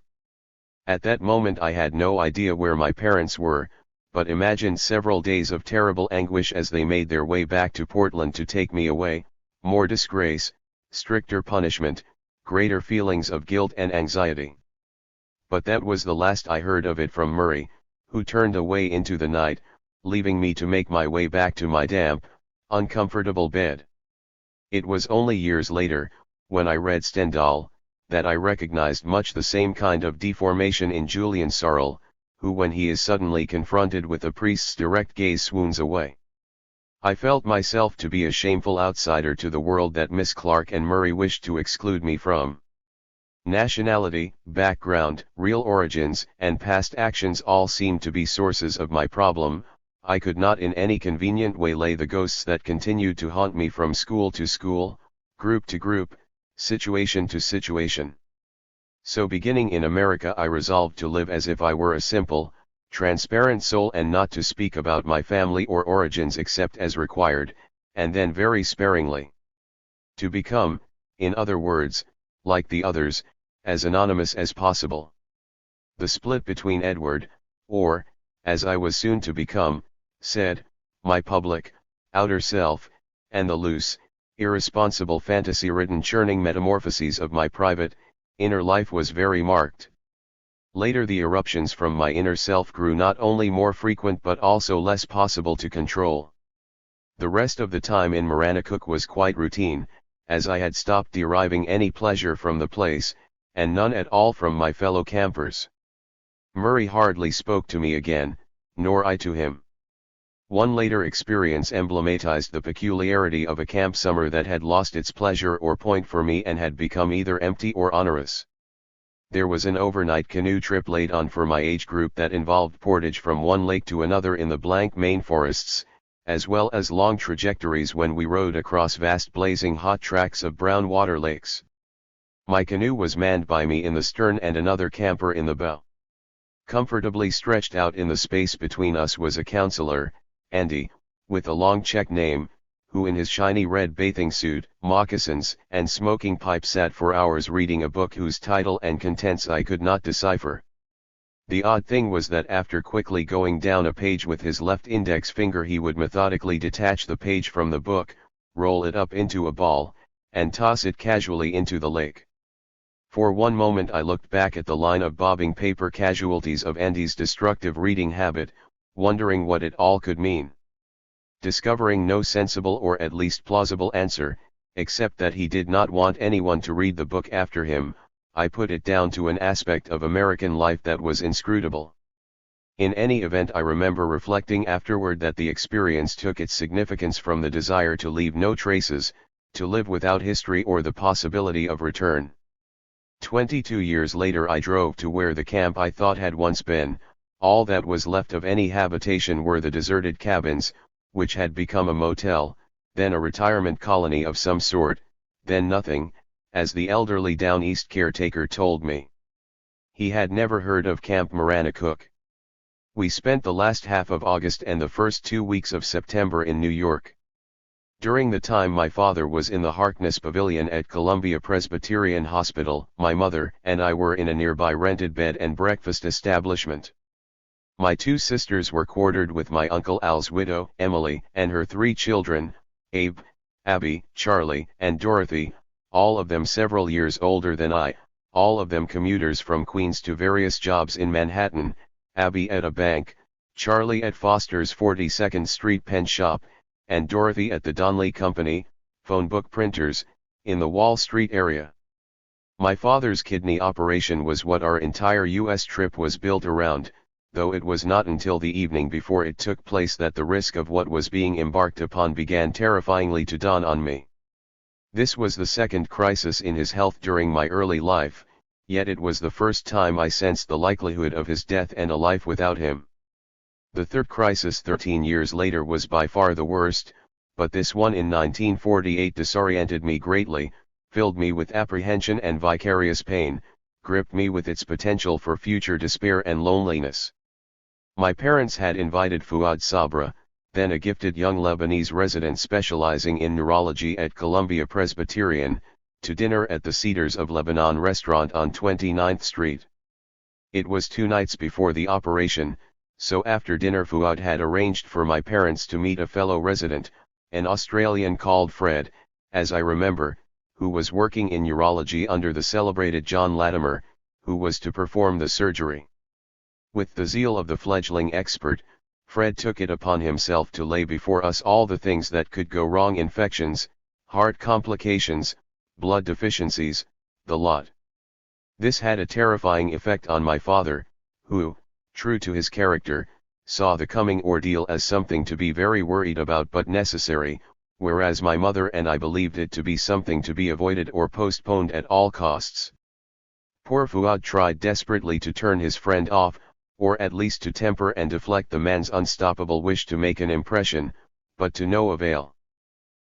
At that moment I had no idea where my parents were, but imagined several days of terrible anguish as they made their way back to Portland to take me away, more disgrace, stricter punishment, greater feelings of guilt and anxiety. But that was the last I heard of it from Murray, who turned away into the night, leaving me to make my way back to my damp, uncomfortable bed. It was only years later, when I read Stendhal, that I recognized much the same kind of deformation in Julian Sorel, who when he is suddenly confronted with a priest's direct gaze swoons away. I felt myself to be a shameful outsider to the world that Miss Clark and Murray wished to exclude me from. Nationality, background, real origins, and past actions all seemed to be sources of my problem. I could not in any convenient way lay the ghosts that continued to haunt me from school to school, group to group, situation to situation. So beginning in America I resolved to live as if I were a simple, transparent soul and not to speak about my family or origins except as required, and then very sparingly. To become, in other words, like the others, as anonymous as possible. The split between Edward, or, as I was soon to become, said, my public, outer self, and the loose, irresponsible fantasy-ridden churning metamorphoses of my private, inner life was very marked. Later the eruptions from my inner self grew not only more frequent but also less possible to control. The rest of the time in Maranacook was quite routine, as I had stopped deriving any pleasure from the place, and none at all from my fellow campers. Murray hardly spoke to me again, nor I to him. One later experience emblematized the peculiarity of a camp summer that had lost its pleasure or point for me and had become either empty or onerous. There was an overnight canoe trip laid on for my age group that involved portage from one lake to another in the blank Maine forests, as well as long trajectories when we rode across vast blazing hot tracts of brown water lakes. My canoe was manned by me in the stern and another camper in the bow. Comfortably stretched out in the space between us was a counselor, Andy, with a long Czech name, who in his shiny red bathing suit, moccasins, and smoking pipe sat for hours reading a book whose title and contents I could not decipher. The odd thing was that after quickly going down a page with his left index finger he would methodically detach the page from the book, roll it up into a ball, and toss it casually into the lake. For one moment I looked back at the line of bobbing paper casualties of Andy's destructive reading habit, wondering what it all could mean. Discovering no sensible or at least plausible answer, except that he did not want anyone to read the book after him, I put it down to an aspect of American life that was inscrutable. In any event, I remember reflecting afterward that the experience took its significance from the desire to leave no traces, to live without history or the possibility of return. 22 years later I drove to where the camp I thought had once been. All that was left of any habitation were the deserted cabins, which had become a motel, then a retirement colony of some sort, then nothing, as the elderly Down East caretaker told me. He had never heard of Camp Maranacook. We spent the last half of August and the first 2 weeks of September in New York. During the time my father was in the Harkness Pavilion at Columbia Presbyterian Hospital, my mother and I were in a nearby rented bed and breakfast establishment. My 2 sisters were quartered with my Uncle Al's widow, Emily, and her 3 children, Abe, Abby, Charlie, and Dorothy, all of them several years older than I, all of them commuters from Queens to various jobs in Manhattan, Abby at a bank, Charlie at Foster's 42nd Street pen shop, and Dorothy at the Donnelly Company, phone book printers, in the Wall Street area. My father's kidney operation was what our entire U.S. trip was built around, though it was not until the evening before it took place that the risk of what was being embarked upon began terrifyingly to dawn on me. This was the second crisis in his health during my early life, yet it was the first time I sensed the likelihood of his death and a life without him. The third crisis 13 years later was by far the worst, but this one in 1948 disoriented me greatly, filled me with apprehension and vicarious pain, gripped me with its potential for future despair and loneliness. My parents had invited Fuad Sabra, then a gifted young Lebanese resident specializing in neurology at Columbia Presbyterian, to dinner at the Cedars of Lebanon restaurant on 29th Street. It was 2 nights before the operation, so after dinner Fuad had arranged for my parents to meet a fellow resident, an Australian called Fred, as I remember, who was working in urology under the celebrated John Latimer, who was to perform the surgery. With the zeal of the fledgling expert, Fred took it upon himself to lay before us all the things that could go wrong: infections, heart complications, blood deficiencies, the lot. This had a terrifying effect on my father, who, true to his character, saw the coming ordeal as something to be very worried about but necessary, whereas my mother and I believed it to be something to be avoided or postponed at all costs. Poor Fuad tried desperately to turn his friend off, or at least to temper and deflect the man's unstoppable wish to make an impression, but to no avail.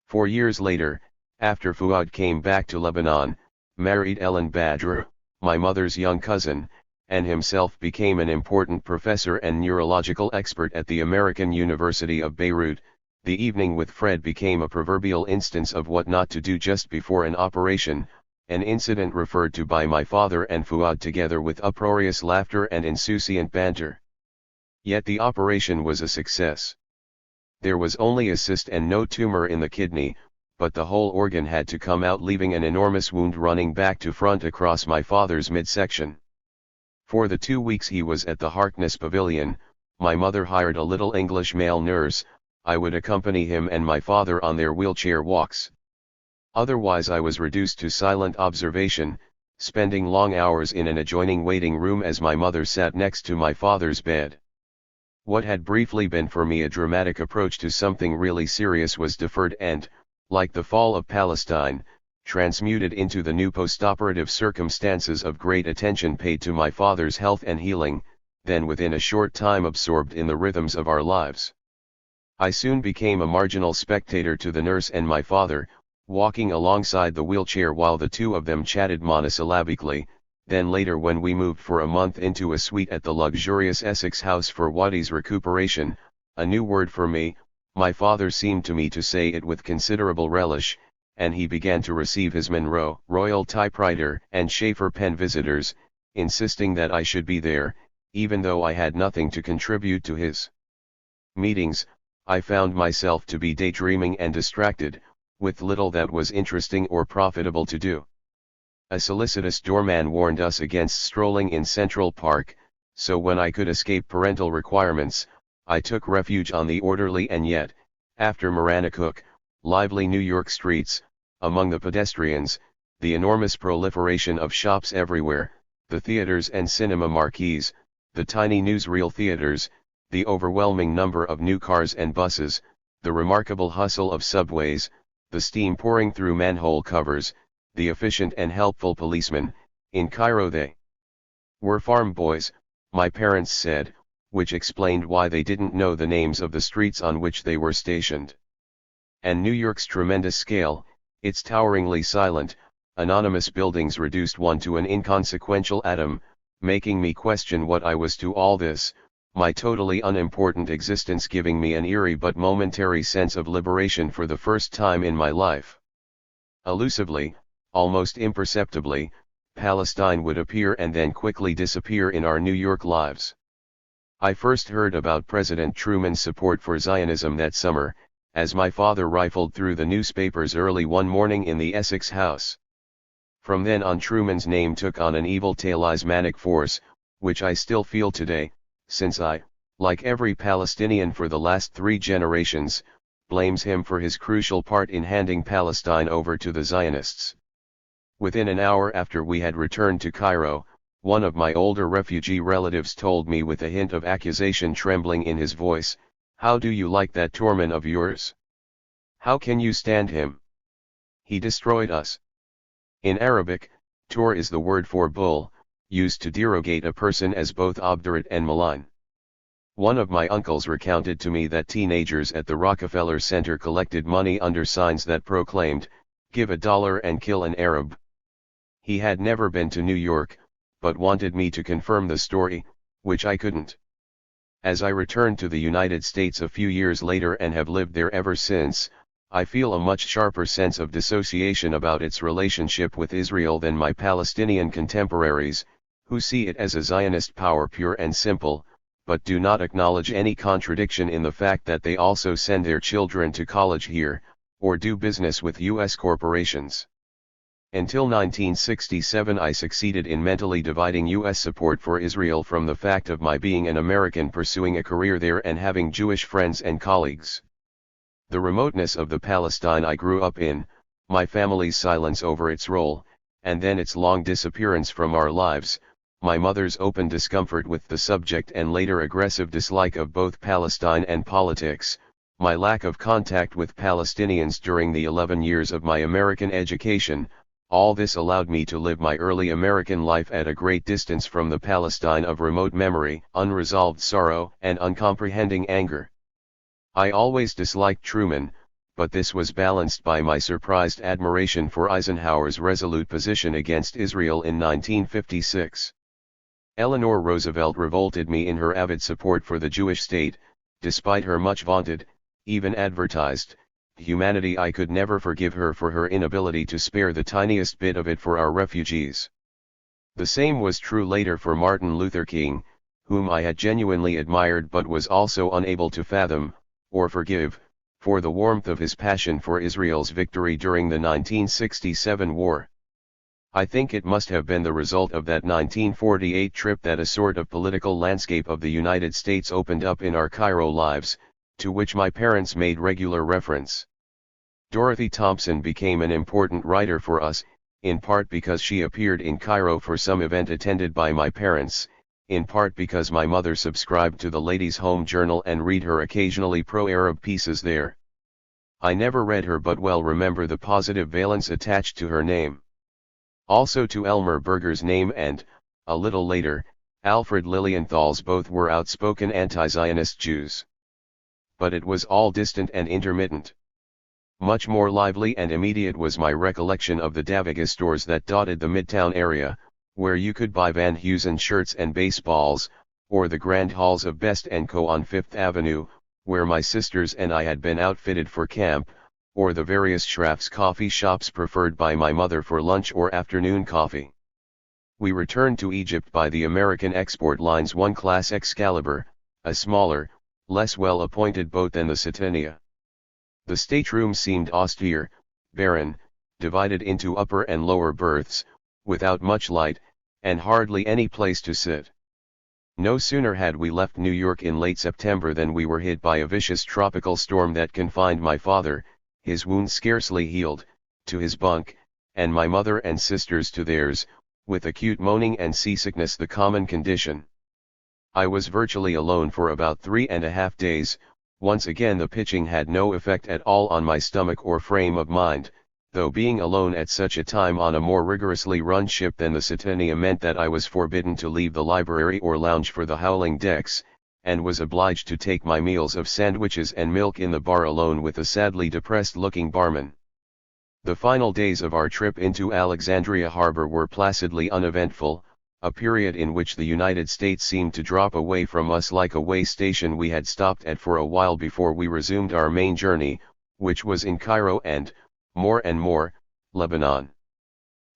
4 years later, after Fuad came back to Lebanon, married Ellen Badr, my mother's young cousin, and himself became an important professor and neurological expert at the American University of Beirut, the evening with Fred became a proverbial instance of what not to do just before an operation, an incident referred to by my father and Fuad together with uproarious laughter and insouciant banter. Yet the operation was a success. There was only a cyst and no tumor in the kidney, but the whole organ had to come out, leaving an enormous wound running back to front across my father's midsection. For the 2 weeks he was at the Harkness Pavilion, my mother hired a little English male nurse. I would accompany him and my father on their wheelchair walks. Otherwise I was reduced to silent observation, spending long hours in an adjoining waiting room as my mother sat next to my father's bed. What had briefly been for me a dramatic approach to something really serious was deferred and, like the fall of Palestine, transmuted into the new postoperative circumstances of great attention paid to my father's health and healing, then within a short time absorbed in the rhythms of our lives. I soon became a marginal spectator to the nurse and my father, walking alongside the wheelchair while the two of them chatted monosyllabically. Then later, when we moved for a month into a suite at the luxurious Essex house for Waddy's recuperation, a new word for me, my father seemed to me to say it with considerable relish, and he began to receive his Monroe Royal typewriter and Schaefer pen visitors, insisting that I should be there, even though I had nothing to contribute to his meetings. I found myself to be daydreaming and distracted, with little that was interesting or profitable to do. A solicitous doorman warned us against strolling in Central Park, so when I could escape parental requirements, I took refuge on the orderly and yet, after Maranacook, lively New York streets, among the pedestrians, the enormous proliferation of shops everywhere, the theaters and cinema marquees, the tiny newsreel theaters, the overwhelming number of new cars and buses, the remarkable hustle of subways, the steam pouring through manhole covers, the efficient and helpful policemen. In Cairo they were farm boys, my parents said, which explained why they didn't know the names of the streets on which they were stationed. And New York's tremendous scale, its toweringly silent, anonymous buildings reduced one to an inconsequential atom, making me question what I was to all this, my totally unimportant existence giving me an eerie but momentary sense of liberation for the first time in my life. Elusively, almost imperceptibly, Palestine would appear and then quickly disappear in our New York lives. I first heard about President Truman's support for Zionism that summer, as my father rifled through the newspapers early one morning in the Essex house. From then on Truman's name took on an evil talismanic force, which I still feel today, since I, like every Palestinian for the last 3 generations, blames him for his crucial part in handing Palestine over to the Zionists. Within an hour after we had returned to Cairo, one of my older refugee relatives told me with a hint of accusation trembling in his voice, "How do you like that Torman of yours? How can you stand him? He destroyed us." In Arabic, Tor is the word for bull, used to derogate a person as both obdurate and malign. One of my uncles recounted to me that teenagers at the Rockefeller Center collected money under signs that proclaimed, "Give $1 and kill an Arab." He had never been to New York, but wanted me to confirm the story, which I couldn't. As I returned to the United States a few years later and have lived there ever since, I feel a much sharper sense of dissociation about its relationship with Israel than my Palestinian contemporaries, who see it as a Zionist power pure and simple, but do not acknowledge any contradiction in the fact that they also send their children to college here, or do business with U.S. corporations. Until 1967 I succeeded in mentally dividing U.S. support for Israel from the fact of my being an American pursuing a career there and having Jewish friends and colleagues. The remoteness of the Palestine I grew up in, my family's silence over its role, and then its long disappearance from our lives, my mother's open discomfort with the subject and later aggressive dislike of both Palestine and politics, my lack of contact with Palestinians during the 11 years of my American education, all this allowed me to live my early American life at a great distance from the Palestine of remote memory, unresolved sorrow, and uncomprehending anger. I always disliked Truman, but this was balanced by my surprised admiration for Eisenhower's resolute position against Israel in 1956. Eleanor Roosevelt revolted me in her avid support for the Jewish state, despite her much vaunted, even advertised, humanity. I could never forgive her for her inability to spare the tiniest bit of it for our refugees. The same was true later for Martin Luther King, whom I had genuinely admired but was also unable to fathom, or forgive, for the warmth of his passion for Israel's victory during the 1967 war. I think it must have been the result of that 1948 trip that a sort of political landscape of the United States opened up in our Cairo lives, to which my parents made regular reference. Dorothy Thompson became an important writer for us, in part because she appeared in Cairo for some event attended by my parents, in part because my mother subscribed to the Ladies' Home Journal and read her occasionally pro-Arab pieces there. I never read her but well remember the positive valence attached to her name. Also to Elmer Berger's name and, a little later, Alfred Lilienthal's. Both were outspoken anti-Zionist Jews. But it was all distant and intermittent. Much more lively and immediate was my recollection of the Daviga stores that dotted the Midtown area, where you could buy Van Heusen shirts and baseballs, or the grand halls of Best & Co. on Fifth Avenue, where my sisters and I had been outfitted for camp, or the various Schraff's coffee shops preferred by my mother for lunch or afternoon coffee. We returned to Egypt by the American export line's one-class Excalibur, a smaller, less well-appointed boat than the Satania. The stateroom seemed austere, barren, divided into upper and lower berths, without much light, and hardly any place to sit. No sooner had we left New York in late September than we were hit by a vicious tropical storm that confined my father, his wounds scarcely healed, to his bunk, and my mother and sisters to theirs, with acute moaning and seasickness the common condition. I was virtually alone for about 3.5 days. Once again the pitching had no effect at all on my stomach or frame of mind, though being alone at such a time on a more rigorously run ship than the Satania meant that I was forbidden to leave the library or lounge for the howling decks, and was obliged to take my meals of sandwiches and milk in the bar alone with a sadly depressed-looking barman. The final days of our trip into Alexandria Harbor were placidly uneventful, a period in which the United States seemed to drop away from us like a way station we had stopped at for a while before we resumed our main journey, which was in Cairo and, more, Lebanon.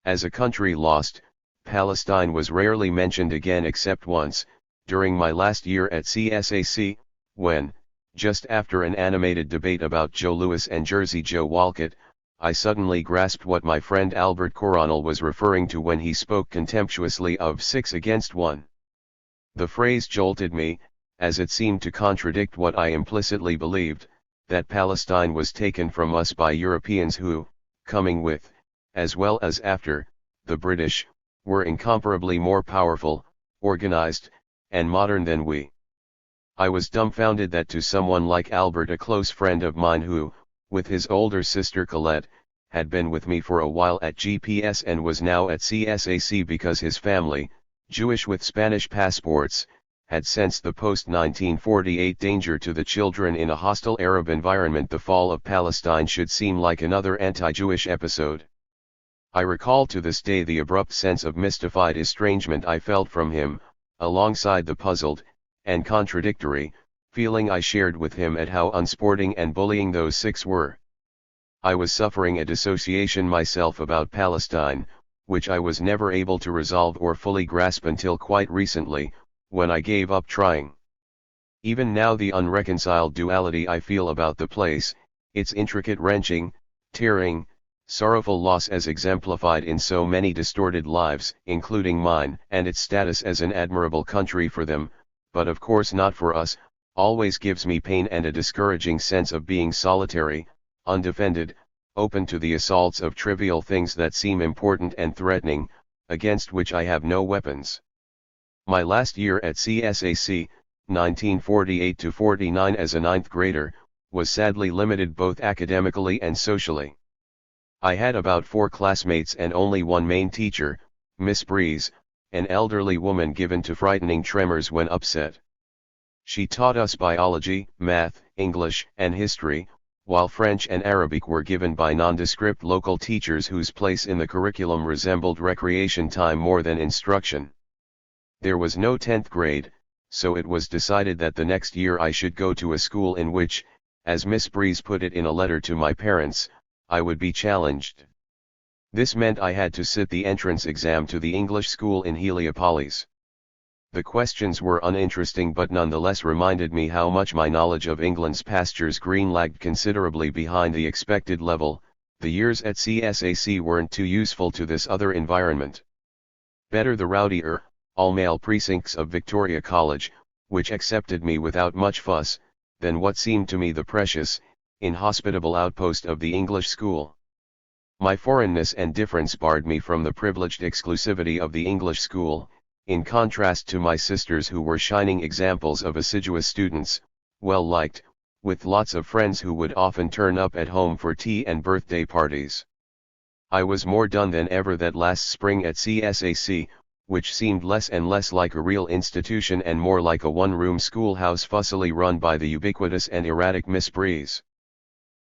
As a country lost, Palestine was rarely mentioned again except once, during my last year at CSAC, when, just after an animated debate about Joe Louis and Jersey Joe Walcott, I suddenly grasped what my friend Albert Coronel was referring to when he spoke contemptuously of 6 against 1. The phrase jolted me, as it seemed to contradict what I implicitly believed, that Palestine was taken from us by Europeans who, coming with, as well as after, the British, were incomparably more powerful, organized, and modern than we. I was dumbfounded that to someone like Albert, a close friend of mine who, with his older sister Colette, had been with me for a while at GPS and was now at CSAC because his family, Jewish with Spanish passports, had sensed the post-1948 danger to the children in a hostile Arab environment. The fall of Palestine should seem like another anti-Jewish episode. I recall to this day the abrupt sense of mystified estrangement I felt from him, alongside the puzzled, and contradictory, feeling I shared with him at how unsporting and bullying those 6 were. I was suffering a dissociation myself about Palestine, which I was never able to resolve or fully grasp until quite recently, when I gave up trying. Even now the unreconciled duality I feel about the place, its intricate wrenching, tearing, Sorrowful loss as exemplified in so many distorted lives, including mine, and its status as an admirable country for them, but of course not for us, always gives me pain and a discouraging sense of being solitary, undefended, open to the assaults of trivial things that seem important and threatening, against which I have no weapons. My last year at CSAC, 1948-49 as a ninth grader, was sadly limited both academically and socially. I had about 4 classmates and only one main teacher, Miss Breeze, an elderly woman given to frightening tremors when upset. She taught us biology, math, English, and history, while French and Arabic were given by nondescript local teachers whose place in the curriculum resembled recreation time more than instruction. There was no 10th grade, so it was decided that the next year I should go to a school in which, as Miss Breeze put it in a letter to my parents, I would be challenged. This meant I had to sit the entrance exam to the English school in Heliopolis. The questions were uninteresting but nonetheless reminded me how much my knowledge of England's pastures green lagged considerably behind the expected level. The years at CSAC weren't too useful to this other environment. Better the rowdier, all-male precincts of Victoria College, which accepted me without much fuss, than what seemed to me the precious, inhospitable outpost of the English school. My foreignness and difference barred me from the privileged exclusivity of the English school, in contrast to my sisters who were shining examples of assiduous students, well liked, with lots of friends who would often turn up at home for tea and birthday parties. I was more done than ever that last spring at CSAC, which seemed less and less like a real institution and more like a one-room schoolhouse fussily run by the ubiquitous and erratic Miss Breeze.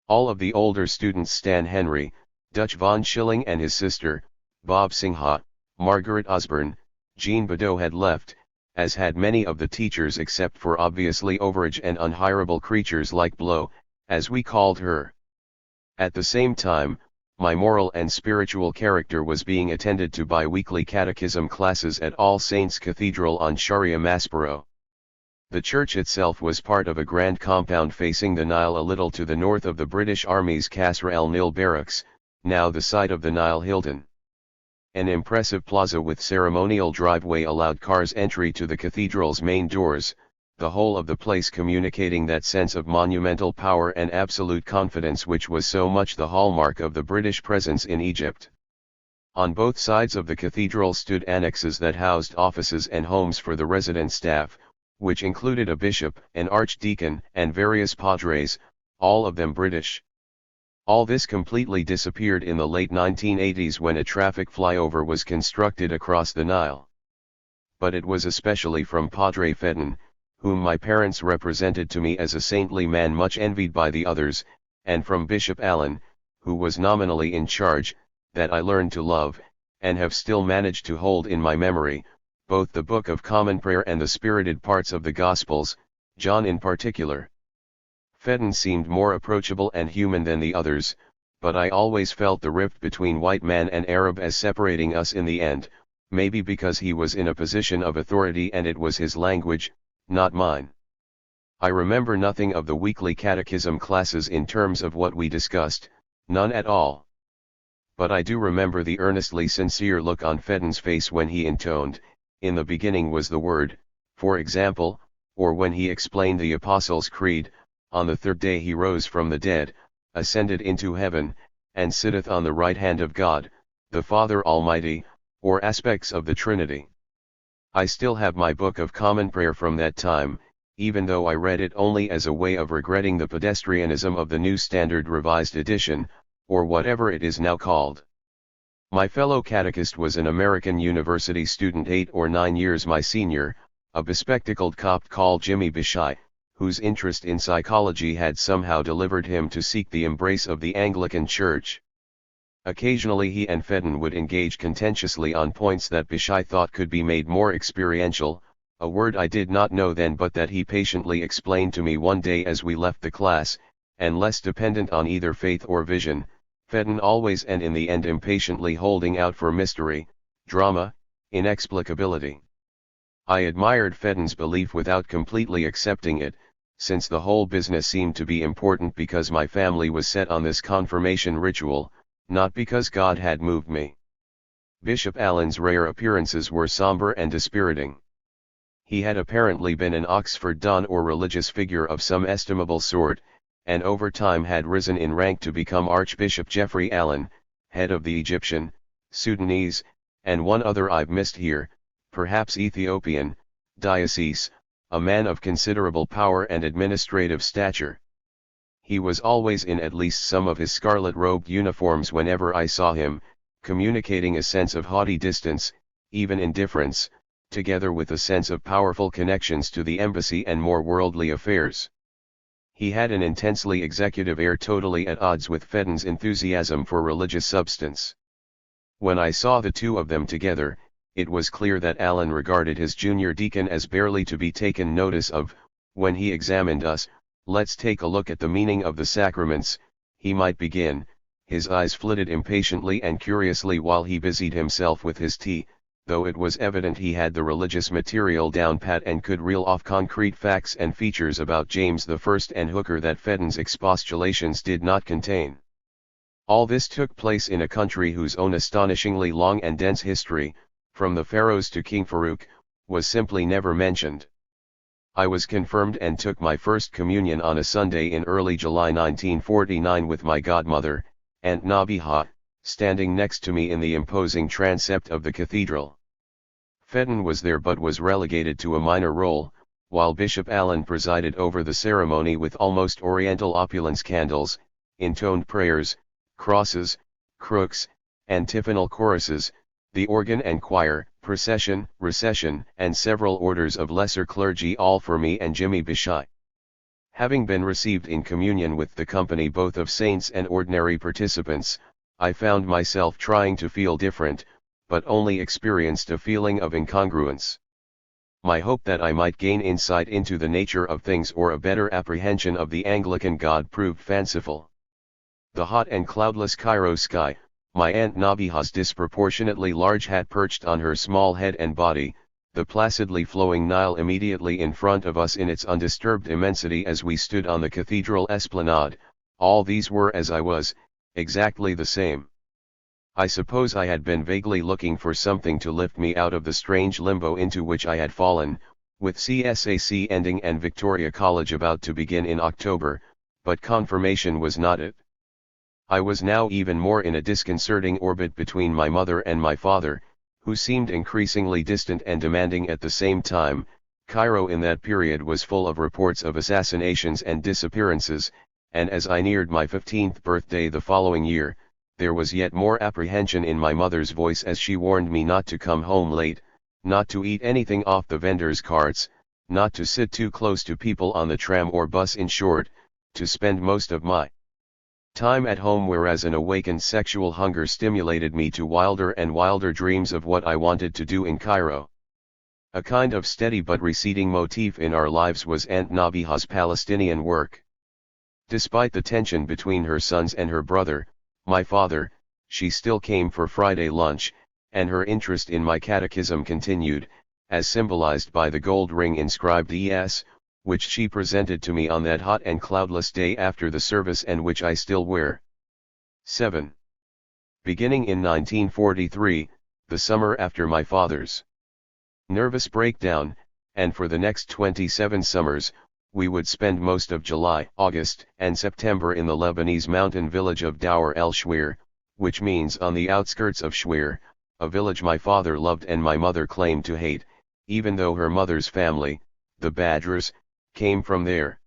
All of the older students, Stan Henry, Dutch von Schilling and his sister, Bob Singha, Margaret Osborne, Jean Badeau had left, as had many of the teachers except for obviously overage and unhirable creatures like Blow, as we called her. At the same time, my moral and spiritual character was being attended to by weekly catechism classes at All Saints Cathedral on Sharia Maspero. The church itself was part of a grand compound facing the Nile a little to the north of the British Army's Kasr el-Nil barracks, now the site of the Nile Hilton. An impressive plaza with ceremonial driveway allowed cars entry to the cathedral's main doors, the whole of the place communicating that sense of monumental power and absolute confidence which was so much the hallmark of the British presence in Egypt. On both sides of the cathedral stood annexes that housed offices and homes for the resident staff, which included a bishop, an archdeacon, and various padres, all of them British. All this completely disappeared in the late 1980s when a traffic flyover was constructed across the Nile. But it was especially from Padre Fedden, whom my parents represented to me as a saintly man much envied by the others, and from Bishop Allen, who was nominally in charge, that I learned to love, and have still managed to hold in my memory, both the Book of Common Prayer and the spirited parts of the Gospels, John in particular. Fedden seemed more approachable and human than the others, but I always felt the rift between white man and Arab as separating us in the end, maybe because he was in a position of authority and it was his language, not mine. I remember nothing of the weekly catechism classes in terms of what we discussed, none at all. But I do remember the earnestly sincere look on Fedden's face when he intoned, "In the beginning was the Word," for example, or when he explained the Apostles' Creed, "On the third day he rose from the dead, ascended into heaven, and sitteth on the right hand of God, the Father Almighty," or aspects of the Trinity. I still have my Book of Common Prayer from that time, even though I read it only as a way of regretting the pedestrianism of the New Standard Revised Edition, or whatever it is now called. My fellow catechist was an American university student 8 or 9 years my senior, a bespectacled Copt called Jimmy Bishai, whose interest in psychology had somehow delivered him to seek the embrace of the Anglican Church. Occasionally he and Fedden would engage contentiously on points that Bishai thought could be made more experiential, a word I did not know then but that he patiently explained to me one day as we left the class, and less dependent on either faith or vision, Fedden always and in the end impatiently holding out for mystery, drama, inexplicability. I admired Fedden's belief without completely accepting it, since the whole business seemed to be important because my family was set on this confirmation ritual, not because God had moved me. Bishop Allen's rare appearances were somber and dispiriting. He had apparently been an Oxford don or religious figure of some estimable sort, and over time had risen in rank to become Archbishop Geoffrey Allen, head of the Egyptian, Sudanese, and one other I've missed here, perhaps Ethiopian, diocese, a man of considerable power and administrative stature. He was always in at least some of his scarlet-robed uniforms whenever I saw him, communicating a sense of haughty distance, even indifference, together with a sense of powerful connections to the embassy and more worldly affairs. He had an intensely executive air totally at odds with Fedon's enthusiasm for religious substance. When I saw the two of them together, it was clear that Allen regarded his junior deacon as barely to be taken notice of. When he examined us, "Let's take a look at the meaning of the sacraments," he might begin, his eyes flitted impatiently and curiously while he busied himself with his tea, though it was evident he had the religious material down pat and could reel off concrete facts and features about James I and Hooker that Fedon's expostulations did not contain. All this took place in a country whose own astonishingly long and dense history, from the pharaohs to King Farouk, was simply never mentioned. I was confirmed and took my first communion on a Sunday in early July 1949 with my godmother, Aunt Nabiha, standing next to me in the imposing transept of the cathedral. Fedon was there but was relegated to a minor role, while Bishop Allen presided over the ceremony with almost oriental opulence, candles, intoned prayers, crosses, crooks, antiphonal choruses, the organ and choir, procession, recession, and several orders of lesser clergy, all for me and Jimmy Bishai. Having been received in communion with the company both of saints and ordinary participants, I found myself trying to feel different, but only experienced a feeling of incongruence. My hope that I might gain insight into the nature of things or a better apprehension of the Anglican God proved fanciful. The hot and cloudless Cairo sky, my Aunt Nabiha's disproportionately large hat perched on her small head and body, the placidly flowing Nile immediately in front of us in its undisturbed immensity as we stood on the cathedral esplanade, all these were as I was, exactly the same. I suppose I had been vaguely looking for something to lift me out of the strange limbo into which I had fallen, with CSAC ending and Victoria College about to begin in October, but confirmation was not it. I was now even more in a disconcerting orbit between my mother and my father, who seemed increasingly distant and demanding at the same time. Cairo in that period was full of reports of assassinations and disappearances, and as I neared my 15th birthday the following year, there was yet more apprehension in my mother's voice as she warned me not to come home late, not to eat anything off the vendors' carts, not to sit too close to people on the tram or bus, in short, to spend most of my time at home, whereas an awakened sexual hunger stimulated me to wilder and wilder dreams of what I wanted to do in Cairo. A kind of steady but receding motif in our lives was Aunt Nabiha's Palestinian work. Despite the tension between her sons and her brother, my father, she still came for Friday lunch, and her interest in my catechism continued, as symbolized by the gold ring inscribed ES, which she presented to me on that hot and cloudless day after the service and which I still wear. 7. Beginning in 1943, the summer after my father's nervous breakdown, and for the next 27 summers, we would spend most of July, August, and September in the Lebanese mountain village of Dour el-Shwir, which means on the outskirts of Shwir, a village my father loved and my mother claimed to hate, even though her mother's family, the Badgers, came from there.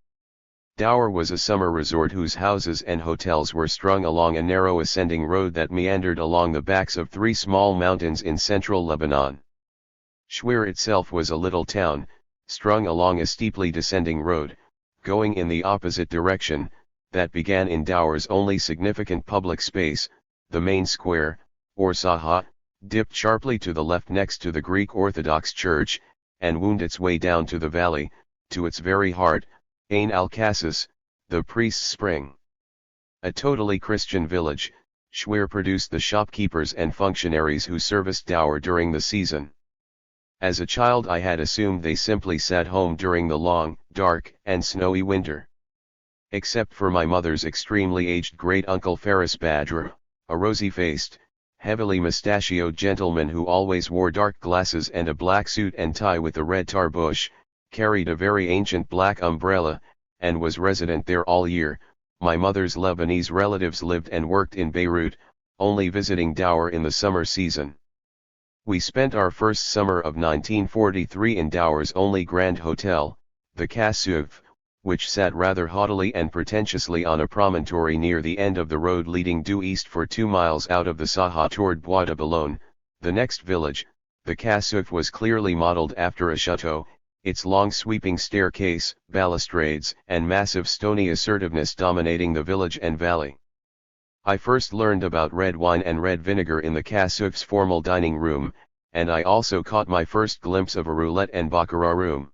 Dour was a summer resort whose houses and hotels were strung along a narrow ascending road that meandered along the backs of three small mountains in central Lebanon. Shwir itself was a little town, strung along a steeply descending road, going in the opposite direction, that began in Dour's only significant public space, the main square, or Saha, dipped sharply to the left next to the Greek Orthodox Church, and wound its way down to the valley, to its very heart, Ain al-Kassis, the priest's spring. A totally Christian village, Shwir produced the shopkeepers and functionaries who serviced Dour during the season. As a child I had assumed they simply sat home during the long, dark, and snowy winter. Except for my mother's extremely aged great-uncle Faris Badr, a rosy-faced, heavily mustachioed gentleman who always wore dark glasses and a black suit and tie with a red tarbush, carried a very ancient black umbrella, and was resident there all year. My mother's Lebanese relatives lived and worked in Beirut, only visiting Dour in the summer season. We spent our first summer of 1943 in Dour's only grand hotel, the Kassouf, which sat rather haughtily and pretentiously on a promontory near the end of the road leading due east for 2 miles out of the Saha toward Bois de Boulogne, the next village. The Kassouf was clearly modeled after a chateau, its long sweeping staircase, balustrades, and massive stony assertiveness dominating the village and valley. I first learned about red wine and red vinegar in the Kassouf's formal dining room, and I also caught my first glimpse of a roulette and baccarat room.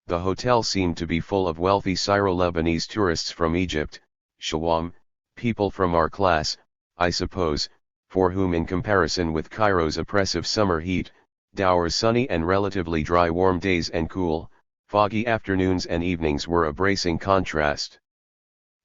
The hotel seemed to be full of wealthy Syro-Lebanese tourists from Egypt, Shawam, people from our class, I suppose, for whom in comparison with Cairo's oppressive summer heat, Dour's sunny and relatively dry warm days and cool, foggy afternoons and evenings were a bracing contrast.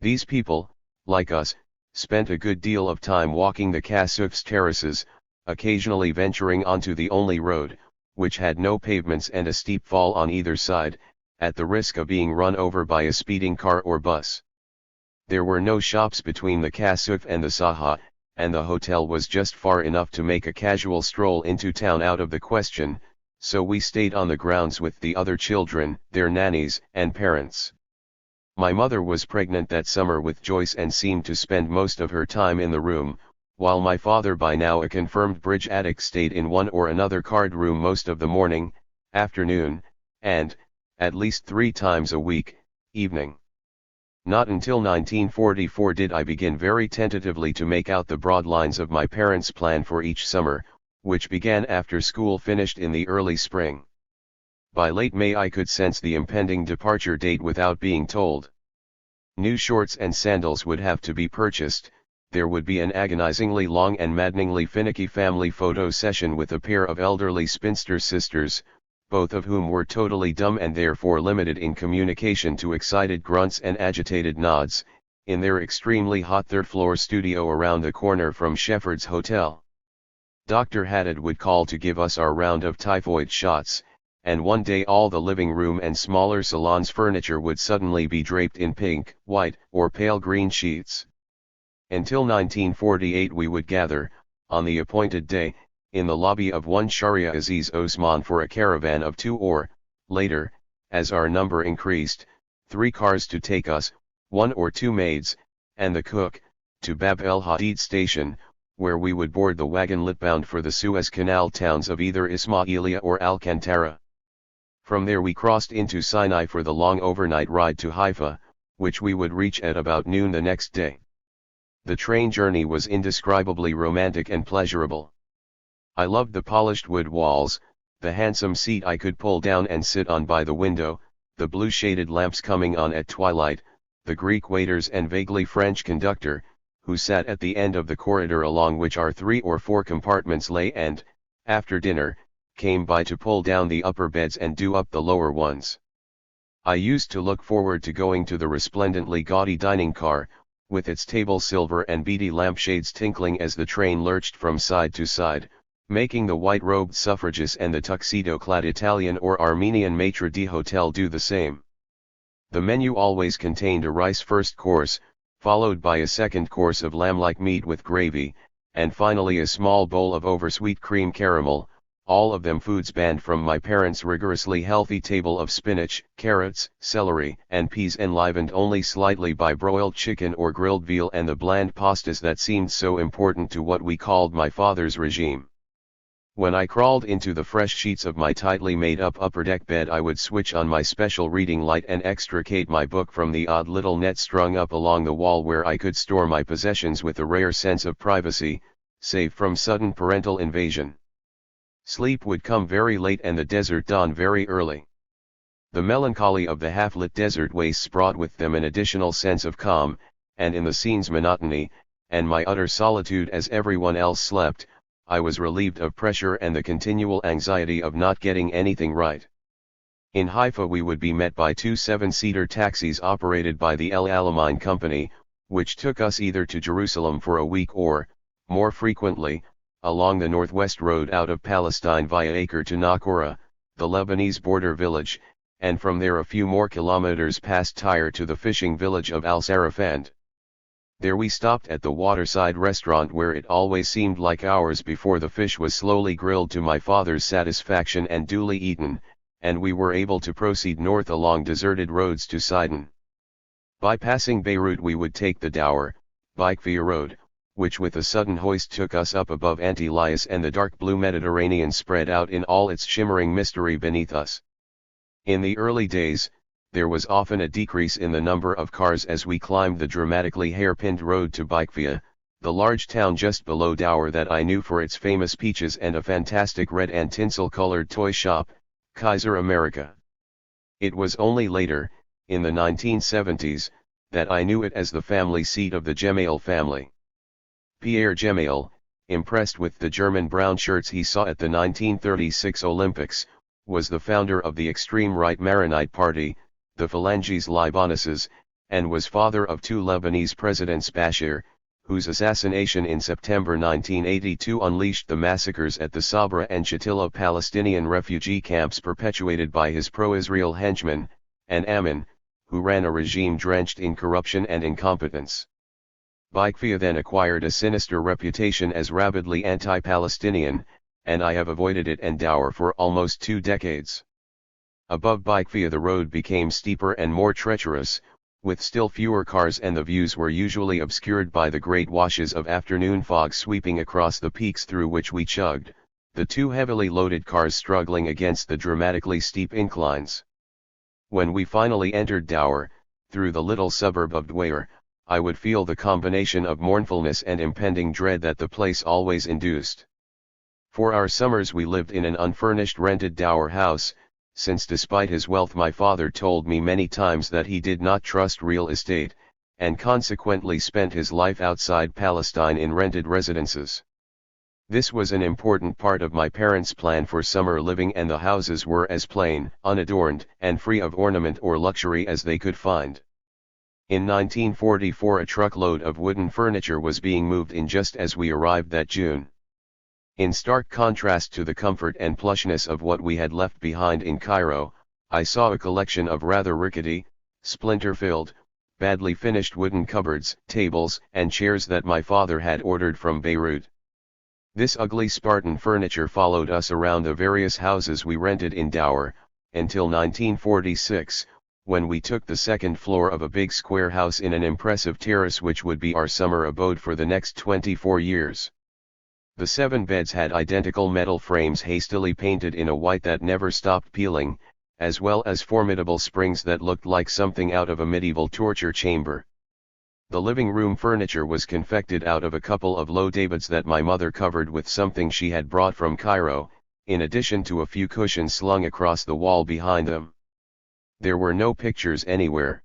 These people, like us, spent a good deal of time walking the Kassouf's terraces, occasionally venturing onto the only road, which had no pavements and a steep fall on either side, at the risk of being run over by a speeding car or bus. There were no shops between the Kassouf and the Saha, and the hotel was just far enough to make a casual stroll into town out of the question, so we stayed on the grounds with the other children, their nannies, and parents. My mother was pregnant that summer with Joyce and seemed to spend most of her time in the room, while my father, by now a confirmed bridge addict, stayed in one or another card room most of the morning, afternoon, and, at least 3 times a week, evening. Not until 1944 did I begin very tentatively to make out the broad lines of my parents' plan for each summer, which began after school finished in the early spring. By late May I could sense the impending departure date without being told. New shorts and sandals would have to be purchased, there would be an agonizingly long and maddeningly finicky family photo session with a pair of elderly spinster sisters, both of whom were totally dumb and therefore limited in communication to excited grunts and agitated nods, in their extremely hot third-floor studio around the corner from Shepheard's Hotel. Dr. Haddad would call to give us our round of typhoid shots, and one day all the living room and smaller salon's furniture would suddenly be draped in pink, white, or pale green sheets. Until 1948 we would gather, on the appointed day, in the lobby of one Sharia Aziz Osman for a caravan of 2 or, later, as our number increased, 3 cars to take us, 1 or 2 maids, and the cook, to Bab el Hadid station, where we would board the wagon litbound for the Suez Canal towns of either Ismailia or Alcantara. From there we crossed into Sinai for the long overnight ride to Haifa, which we would reach at about noon the next day. The train journey was indescribably romantic and pleasurable. I loved the polished wood walls, the handsome seat I could pull down and sit on by the window, the blue-shaded lamps coming on at twilight, the Greek waiters and vaguely French conductor, who sat at the end of the corridor along which our 3 or 4 compartments lay and, after dinner, came by to pull down the upper beds and do up the lower ones. I used to look forward to going to the resplendently gaudy dining car, with its table silver and beady lampshades tinkling as the train lurched from side to side, making the white-robed suffragist and the tuxedo-clad Italian or Armenian maitre d'hotel do the same. The menu always contained a rice first course, followed by a second course of lamb-like meat with gravy, and finally a small bowl of oversweet cream caramel, all of them foods banned from my parents' rigorously healthy table of spinach, carrots, celery, and peas, enlivened only slightly by broiled chicken or grilled veal and the bland pastas that seemed so important to what we called my father's regime. When I crawled into the fresh sheets of my tightly made-up upper-deck bed, I would switch on my special reading light and extricate my book from the odd little net strung up along the wall where I could store my possessions with a rare sense of privacy, safe from sudden parental invasion. Sleep would come very late and the desert dawn very early. The melancholy of the half-lit desert wastes brought with them an additional sense of calm, and in the scene's monotony, and my utter solitude as everyone else slept, I was relieved of pressure and the continual anxiety of not getting anything right. In Haifa we would be met by 2 7-seater taxis operated by the El Alamein Company, which took us either to Jerusalem for a week or, more frequently, along the northwest road out of Palestine via Acre to Naqoura, the Lebanese border village, and from there a few more kilometers past Tyre to the fishing village of Al Sarafand. There we stopped at the waterside restaurant where it always seemed like hours before the fish was slowly grilled to my father's satisfaction and duly eaten, and we were able to proceed north along deserted roads to Sidon. Bypassing Beirut we would take the Dour, Bikefia road, which with a sudden hoist took us up above Antelias, and the dark blue Mediterranean spread out in all its shimmering mystery beneath us. In the early days, there was often a decrease in the number of cars as we climbed the dramatically hairpinned road to Bikefia, the large town just below Dour that I knew for its famous peaches and a fantastic red and tinsel-colored toy shop, Kaiser America. It was only later, in the 1970s, that I knew it as the family seat of the Gemayel family. Pierre Gemayel, impressed with the German brown shirts he saw at the 1936 Olympics, was the founder of the extreme right Maronite Party, the Phalanges Libaneses, and was father of two Lebanese presidents, Bashir, whose assassination in September 1982 unleashed the massacres at the Sabra and Shatila Palestinian refugee camps perpetuated by his pro-Israel henchmen, and Amin, who ran a regime drenched in corruption and incompetence. Bikefia then acquired a sinister reputation as rabidly anti-Palestinian, and I have avoided it and Dour for almost 2 decades. Above Bikefia the road became steeper and more treacherous, with still fewer cars, and the views were usually obscured by the great washes of afternoon fog sweeping across the peaks through which we chugged, the two heavily loaded cars struggling against the dramatically steep inclines. When we finally entered Dour, through the little suburb of Dwyer, I would feel the combination of mournfulness and impending dread that the place always induced. For our summers we lived in an unfurnished rented Dour house, since despite his wealth my father told me many times that he did not trust real estate, and consequently spent his life outside Palestine in rented residences. This was an important part of my parents' plan for summer living, and the houses were as plain, unadorned, and free of ornament or luxury as they could find. In 1944 a truckload of wooden furniture was being moved in just as we arrived that June. In stark contrast to the comfort and plushness of what we had left behind in Cairo, I saw a collection of rather rickety, splinter-filled, badly finished wooden cupboards, tables, and chairs that my father had ordered from Beirut. This ugly Spartan furniture followed us around the various houses we rented in Dour, until 1946, when we took the second floor of a big square house in an impressive terrace which would be our summer abode for the next 24 years. The 7 beds had identical metal frames hastily painted in a white that never stopped peeling, as well as formidable springs that looked like something out of a medieval torture chamber. The living room furniture was confected out of a couple of low davits that my mother covered with something she had brought from Cairo, in addition to a few cushions slung across the wall behind them. There were no pictures anywhere.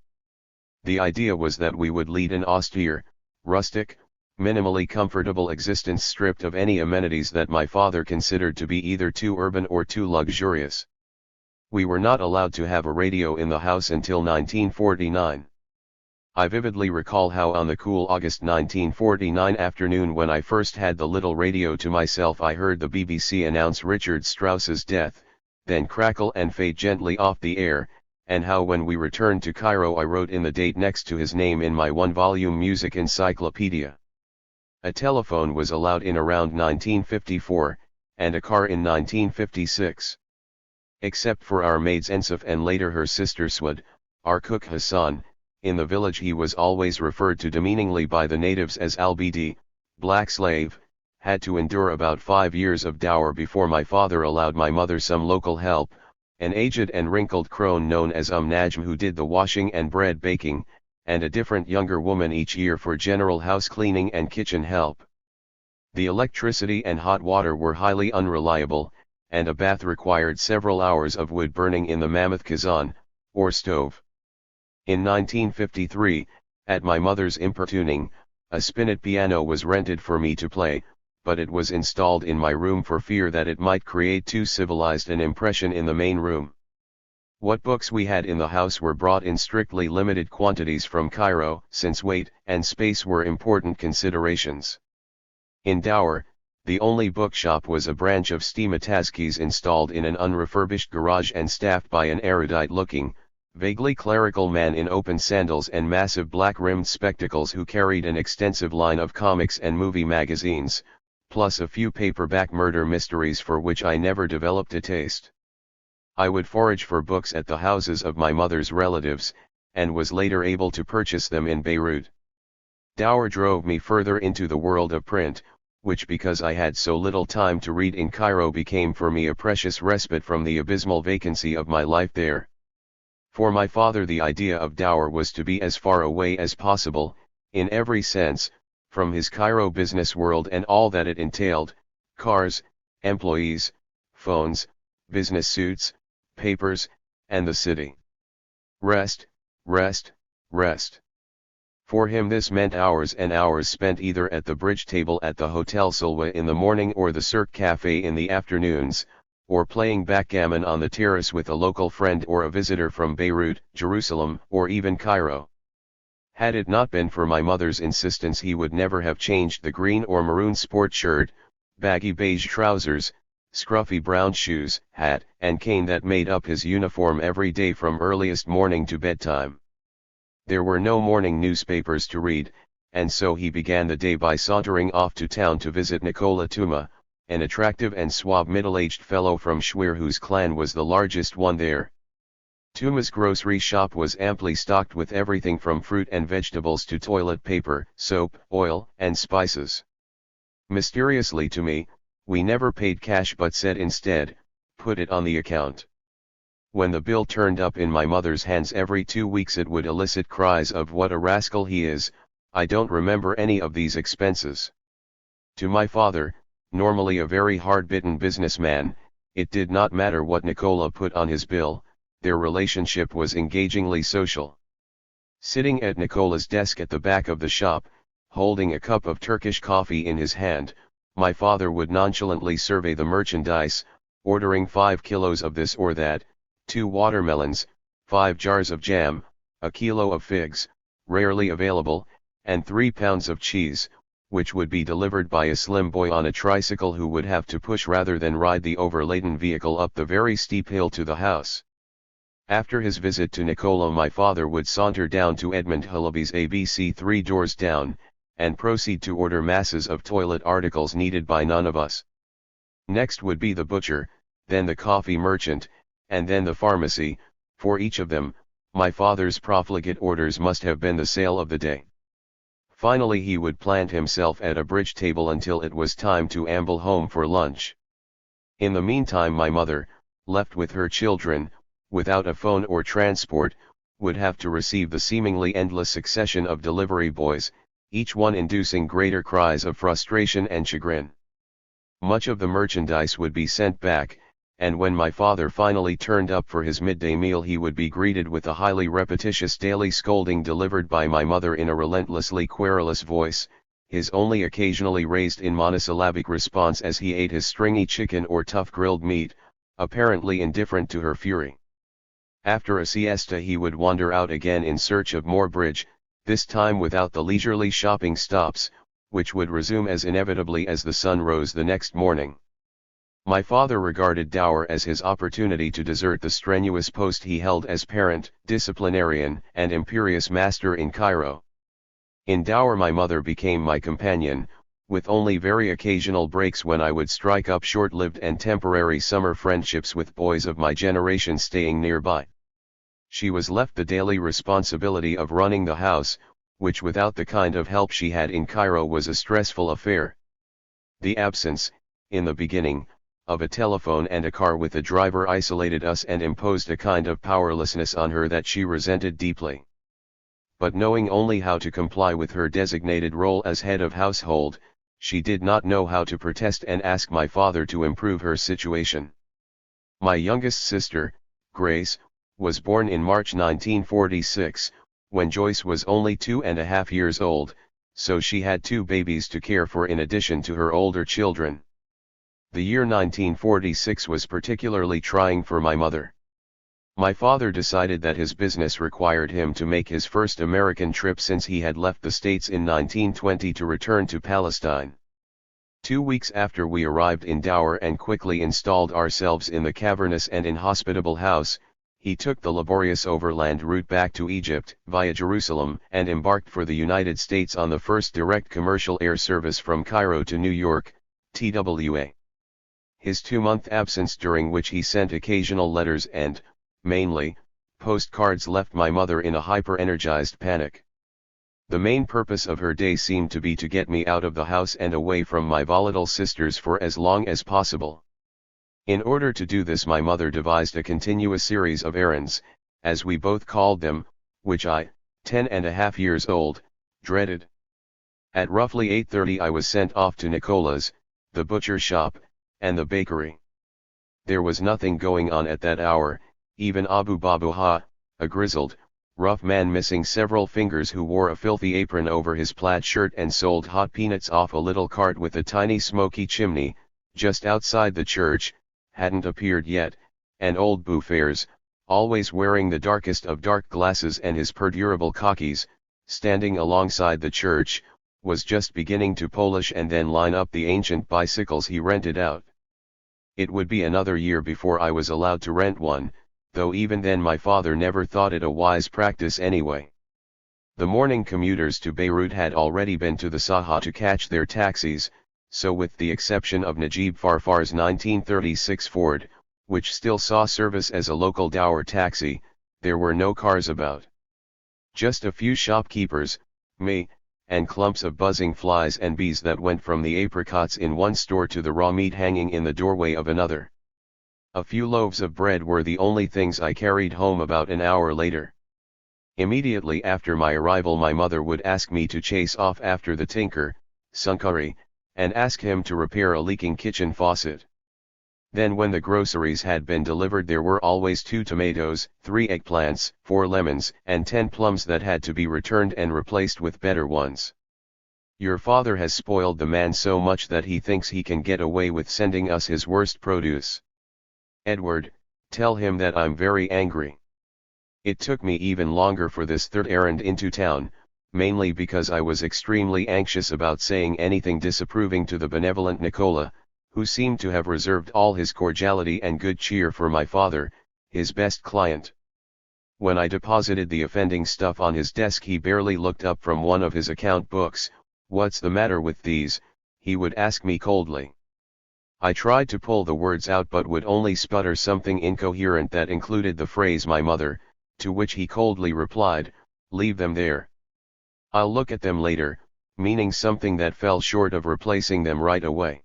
The idea was that we would lead an austere, rustic, minimally comfortable existence stripped of any amenities that my father considered to be either too urban or too luxurious. We were not allowed to have a radio in the house until 1949. I vividly recall how on the cool August 1949 afternoon when I first had the little radio to myself I heard the BBC announce Richard Strauss's death, then crackle and fade gently off the air, and how when we returned to Cairo I wrote in the date next to his name in my 1-volume music encyclopedia. A telephone was allowed in around 1954, and a car in 1956. Except for our maids Ensaf and later her sister Swad, our cook Hassan, in the village he was always referred to demeaningly by the natives as Al-Bidi, black slave, had to endure about 5 years of Dour before my father allowed my mother some local help, an aged and wrinkled crone known as Najm who did the washing and bread baking, and a different younger woman each year for general house cleaning and kitchen help. The electricity and hot water were highly unreliable, and a bath required several hours of wood burning in the mammoth kazan, or stove. In 1953, at my mother's importuning, a spinet piano was rented for me to play, but it was installed in my room for fear that it might create too civilized an impression in the main room. What books we had in the house were brought in strictly limited quantities from Cairo, since weight and space were important considerations. In Dower, the only bookshop was a branch of Steamataskis installed in an unrefurbished garage and staffed by an erudite-looking, vaguely clerical man in open sandals and massive black-rimmed spectacles who carried an extensive line of comics and movie magazines, plus a few paperback murder mysteries for which I never developed a taste. I would forage for books at the houses of my mother's relatives, and was later able to purchase them in Beirut. Dower drove me further into the world of print, which because I had so little time to read in Cairo became for me a precious respite from the abysmal vacancy of my life there. For my father the idea of Dower was to be as far away as possible, in every sense, from his Cairo business world and all that it entailed, cars, employees, phones, business suits, papers, and the city. Rest, rest, rest. For him this meant hours and hours spent either at the bridge table at the Hotel Silwa in the morning or the Cirque Café in the afternoons, or playing backgammon on the terrace with a local friend or a visitor from Beirut, Jerusalem, or even Cairo. Had it not been for my mother's insistence he would never have changed the green or maroon sport shirt, baggy beige trousers, scruffy brown shoes, hat, and cane that made up his uniform every day from earliest morning to bedtime. There were no morning newspapers to read, and so he began the day by sauntering off to town to visit Nicola Tuma, an attractive and suave middle-aged fellow from Shwir whose clan was the largest one there. Tuma's grocery shop was amply stocked with everything from fruit and vegetables to toilet paper, soap, oil, and spices. Mysteriously to me, we never paid cash but said instead, "Put it on the account." When the bill turned up in my mother's hands every 2 weeks it would elicit cries of "What a rascal he is, I don't remember any of these expenses." To my father, normally a very hard-bitten businessman, it did not matter what Nicola put on his bill, their relationship was engagingly social. Sitting at Nicola's desk at the back of the shop, holding a cup of Turkish coffee in his hand, my father would nonchalantly survey the merchandise, ordering 5 kilos of this or that, 2 watermelons, 5 jars of jam, a kilo of figs, rarely available, and 3 pounds of cheese, which would be delivered by a slim boy on a tricycle who would have to push rather than ride the overladen vehicle up the very steep hill to the house. After his visit to Nicola my father would saunter down to Edmund Hullaby's ABC 3 doors down, and proceed to order masses of toilet articles needed by none of us. Next would be the butcher, then the coffee merchant, and then the pharmacy. For each of them, my father's profligate orders must have been the sale of the day. Finally he would plant himself at a bridge table until it was time to amble home for lunch. In the meantime my mother, left with her children, without a phone or transport, would have to receive the seemingly endless succession of delivery boys, each one inducing greater cries of frustration and chagrin. Much of the merchandise would be sent back, and when my father finally turned up for his midday meal he would be greeted with a highly repetitious daily scolding delivered by my mother in a relentlessly querulous voice, his only occasionally raised in monosyllabic response as he ate his stringy chicken or tough grilled meat, apparently indifferent to her fury. After a siesta he would wander out again in search of more bridge, this time without the leisurely shopping stops, which would resume as inevitably as the sun rose the next morning. My father regarded Dower as his opportunity to desert the strenuous post he held as parent, disciplinarian, and imperious master in Cairo. In Dower my mother became my companion, with only very occasional breaks when I would strike up short-lived and temporary summer friendships with boys of my generation staying nearby. She was left the daily responsibility of running the house, which without the kind of help she had in Cairo was a stressful affair. The absence, in the beginning, of a telephone and a car with a driver isolated us and imposed a kind of powerlessness on her that she resented deeply. But knowing only how to comply with her designated role as head of household, she did not know how to protest and ask my father to improve her situation. My youngest sister, Grace, was born in March 1946, when Joyce was only 2.5 years old, so she had 2 babies to care for in addition to her older children. The year 1946 was particularly trying for my mother. My father decided that his business required him to make his first American trip since he had left the States in 1920 to return to Palestine. 2 weeks after we arrived in Dour and quickly installed ourselves in the cavernous and inhospitable house, he took the laborious overland route back to Egypt via Jerusalem and embarked for the United States on the first direct commercial air service from Cairo to New York, TWA. His 2-month absence, during which he sent occasional letters and, mainly, postcards, left my mother in a hyper-energized panic. The main purpose of her day seemed to be to get me out of the house and away from my volatile sisters for as long as possible. In order to do this, my mother devised a continuous series of errands, as we both called them, which I, 10.5 years old, dreaded. At roughly 8:30 I was sent off to Nicola's, the butcher shop, and the bakery. There was nothing going on at that hour. Even Abu Babuha, a grizzled, rough man missing several fingers who wore a filthy apron over his plaid shirt and sold hot peanuts off a little cart with a tiny smoky chimney, just outside the church, hadn't appeared yet, and old Bouffers, always wearing the darkest of dark glasses and his perdurable khakis, standing alongside the church, was just beginning to polish and then line up the ancient bicycles he rented out. It would be another year before I was allowed to rent one, though even then my father never thought it a wise practice anyway. The morning commuters to Beirut had already been to the Saha to catch their taxis, so with the exception of Najib Farfar's 1936 Ford, which still saw service as a local Dour taxi, there were no cars about. Just a few shopkeepers, me, and clumps of buzzing flies and bees that went from the apricots in one store to the raw meat hanging in the doorway of another. A few loaves of bread were the only things I carried home about an hour later. Immediately after my arrival, my mother would ask me to chase off after the tinker, Sunkari, and ask him to repair a leaking kitchen faucet. Then when the groceries had been delivered, there were always 2 tomatoes, 3 eggplants, 4 lemons, and 10 plums that had to be returned and replaced with better ones. Your father has spoiled the man so much that he thinks he can get away with sending us his worst produce. Edward, tell him that I'm very angry. It took me even longer for this third errand into town, mainly because I was extremely anxious about saying anything disapproving to the benevolent Nicola, who seemed to have reserved all his cordiality and good cheer for my father, his best client. When I deposited the offending stuff on his desk, he barely looked up from one of his account books. "What's the matter with these?" he would ask me coldly. I tried to pull the words out but would only sputter something incoherent that included the phrase "my mother," to which he coldly replied, "Leave them there. I'll look at them later," meaning something that fell short of replacing them right away.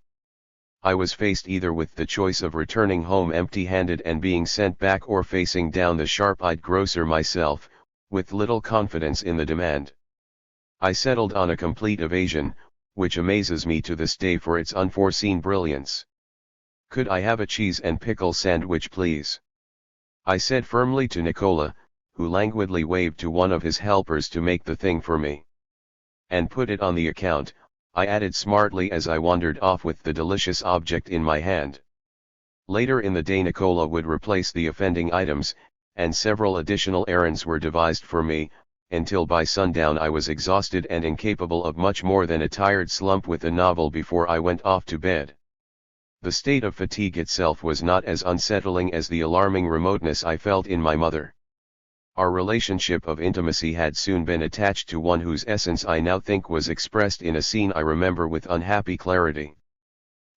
I was faced either with the choice of returning home empty-handed and being sent back, or facing down the sharp-eyed grocer myself, with little confidence in the demand. I settled on a complete evasion, which amazes me to this day for its unforeseen brilliance. "Could I have a cheese and pickle sandwich, please?" I said firmly to Nicola, who languidly waved to one of his helpers to make the thing for me. "And put it on the account," I added smartly as I wandered off with the delicious object in my hand. Later in the day Nicola would replace the offending items, and several additional errands were devised for me, until by sundown I was exhausted and incapable of much more than a tired slump with a novel before I went off to bed. The state of fatigue itself was not as unsettling as the alarming remoteness I felt in my mother. Our relationship of intimacy had soon been attached to one whose essence I now think was expressed in a scene I remember with unhappy clarity.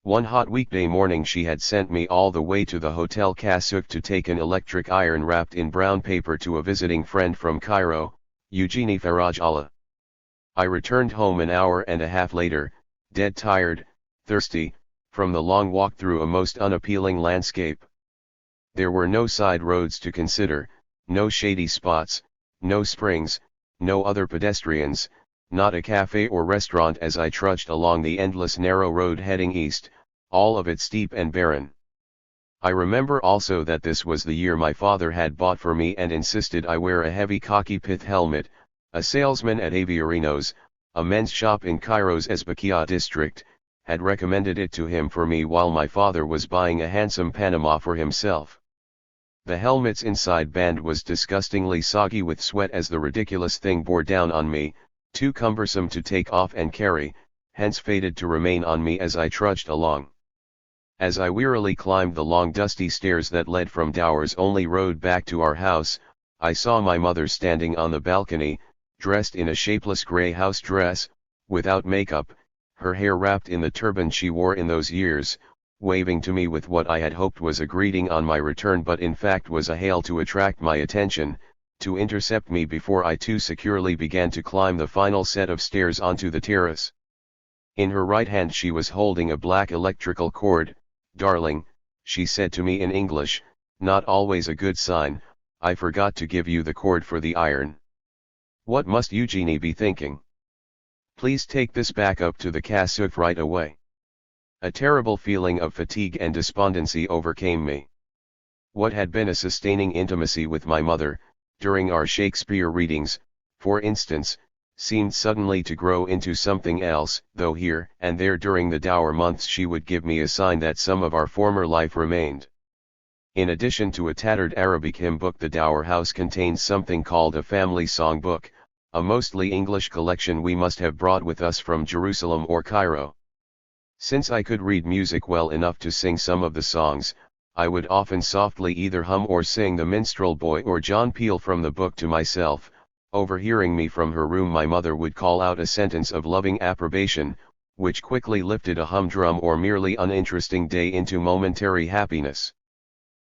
One hot weekday morning she had sent me all the way to the Hotel Kasuk to take an electric iron wrapped in brown paper to a visiting friend from Cairo, Eugenie Faraj Allah. I returned home an hour and a half later, dead tired, thirsty, from the long walk through a most unappealing landscape. There were no side roads to consider, no shady spots, no springs, no other pedestrians, not a cafe or restaurant as I trudged along the endless narrow road heading east, all of it steep and barren. I remember also that this was the year my father had bought for me and insisted I wear a heavy khaki pith helmet. A salesman at Aviarino's, a men's shop in Cairo's Ezbakia district, had recommended it to him for me while my father was buying a handsome Panama for himself. The helmet's inside band was disgustingly soggy with sweat as the ridiculous thing bore down on me, too cumbersome to take off and carry, hence fated to remain on me as I trudged along. As I wearily climbed the long dusty stairs that led from Dower's only road back to our house, I saw my mother standing on the balcony, dressed in a shapeless grey house dress, without makeup, her hair wrapped in the turban she wore in those years, waving to me with what I had hoped was a greeting on my return but in fact was a hail to attract my attention, to intercept me before I too securely began to climb the final set of stairs onto the terrace. In her right hand she was holding a black electrical cord. "Darling," she said to me in English, not always a good sign, "I forgot to give you the cord for the iron." What must Eugenie be thinking? "Please take this back up to the cassouf right away." A terrible feeling of fatigue and despondency overcame me. What had been a sustaining intimacy with my mother, during our Shakespeare readings, for instance, seemed suddenly to grow into something else, though here and there during the Dower months she would give me a sign that some of our former life remained. In addition to a tattered Arabic hymn book, the Dower house contains something called a family song book, a mostly English collection we must have brought with us from Jerusalem or Cairo. Since I could read music well enough to sing some of the songs, I would often softly either hum or sing The Minstrel Boy or John Peel from the book to myself. Overhearing me from her room, my mother would call out a sentence of loving approbation, which quickly lifted a humdrum or merely uninteresting day into momentary happiness.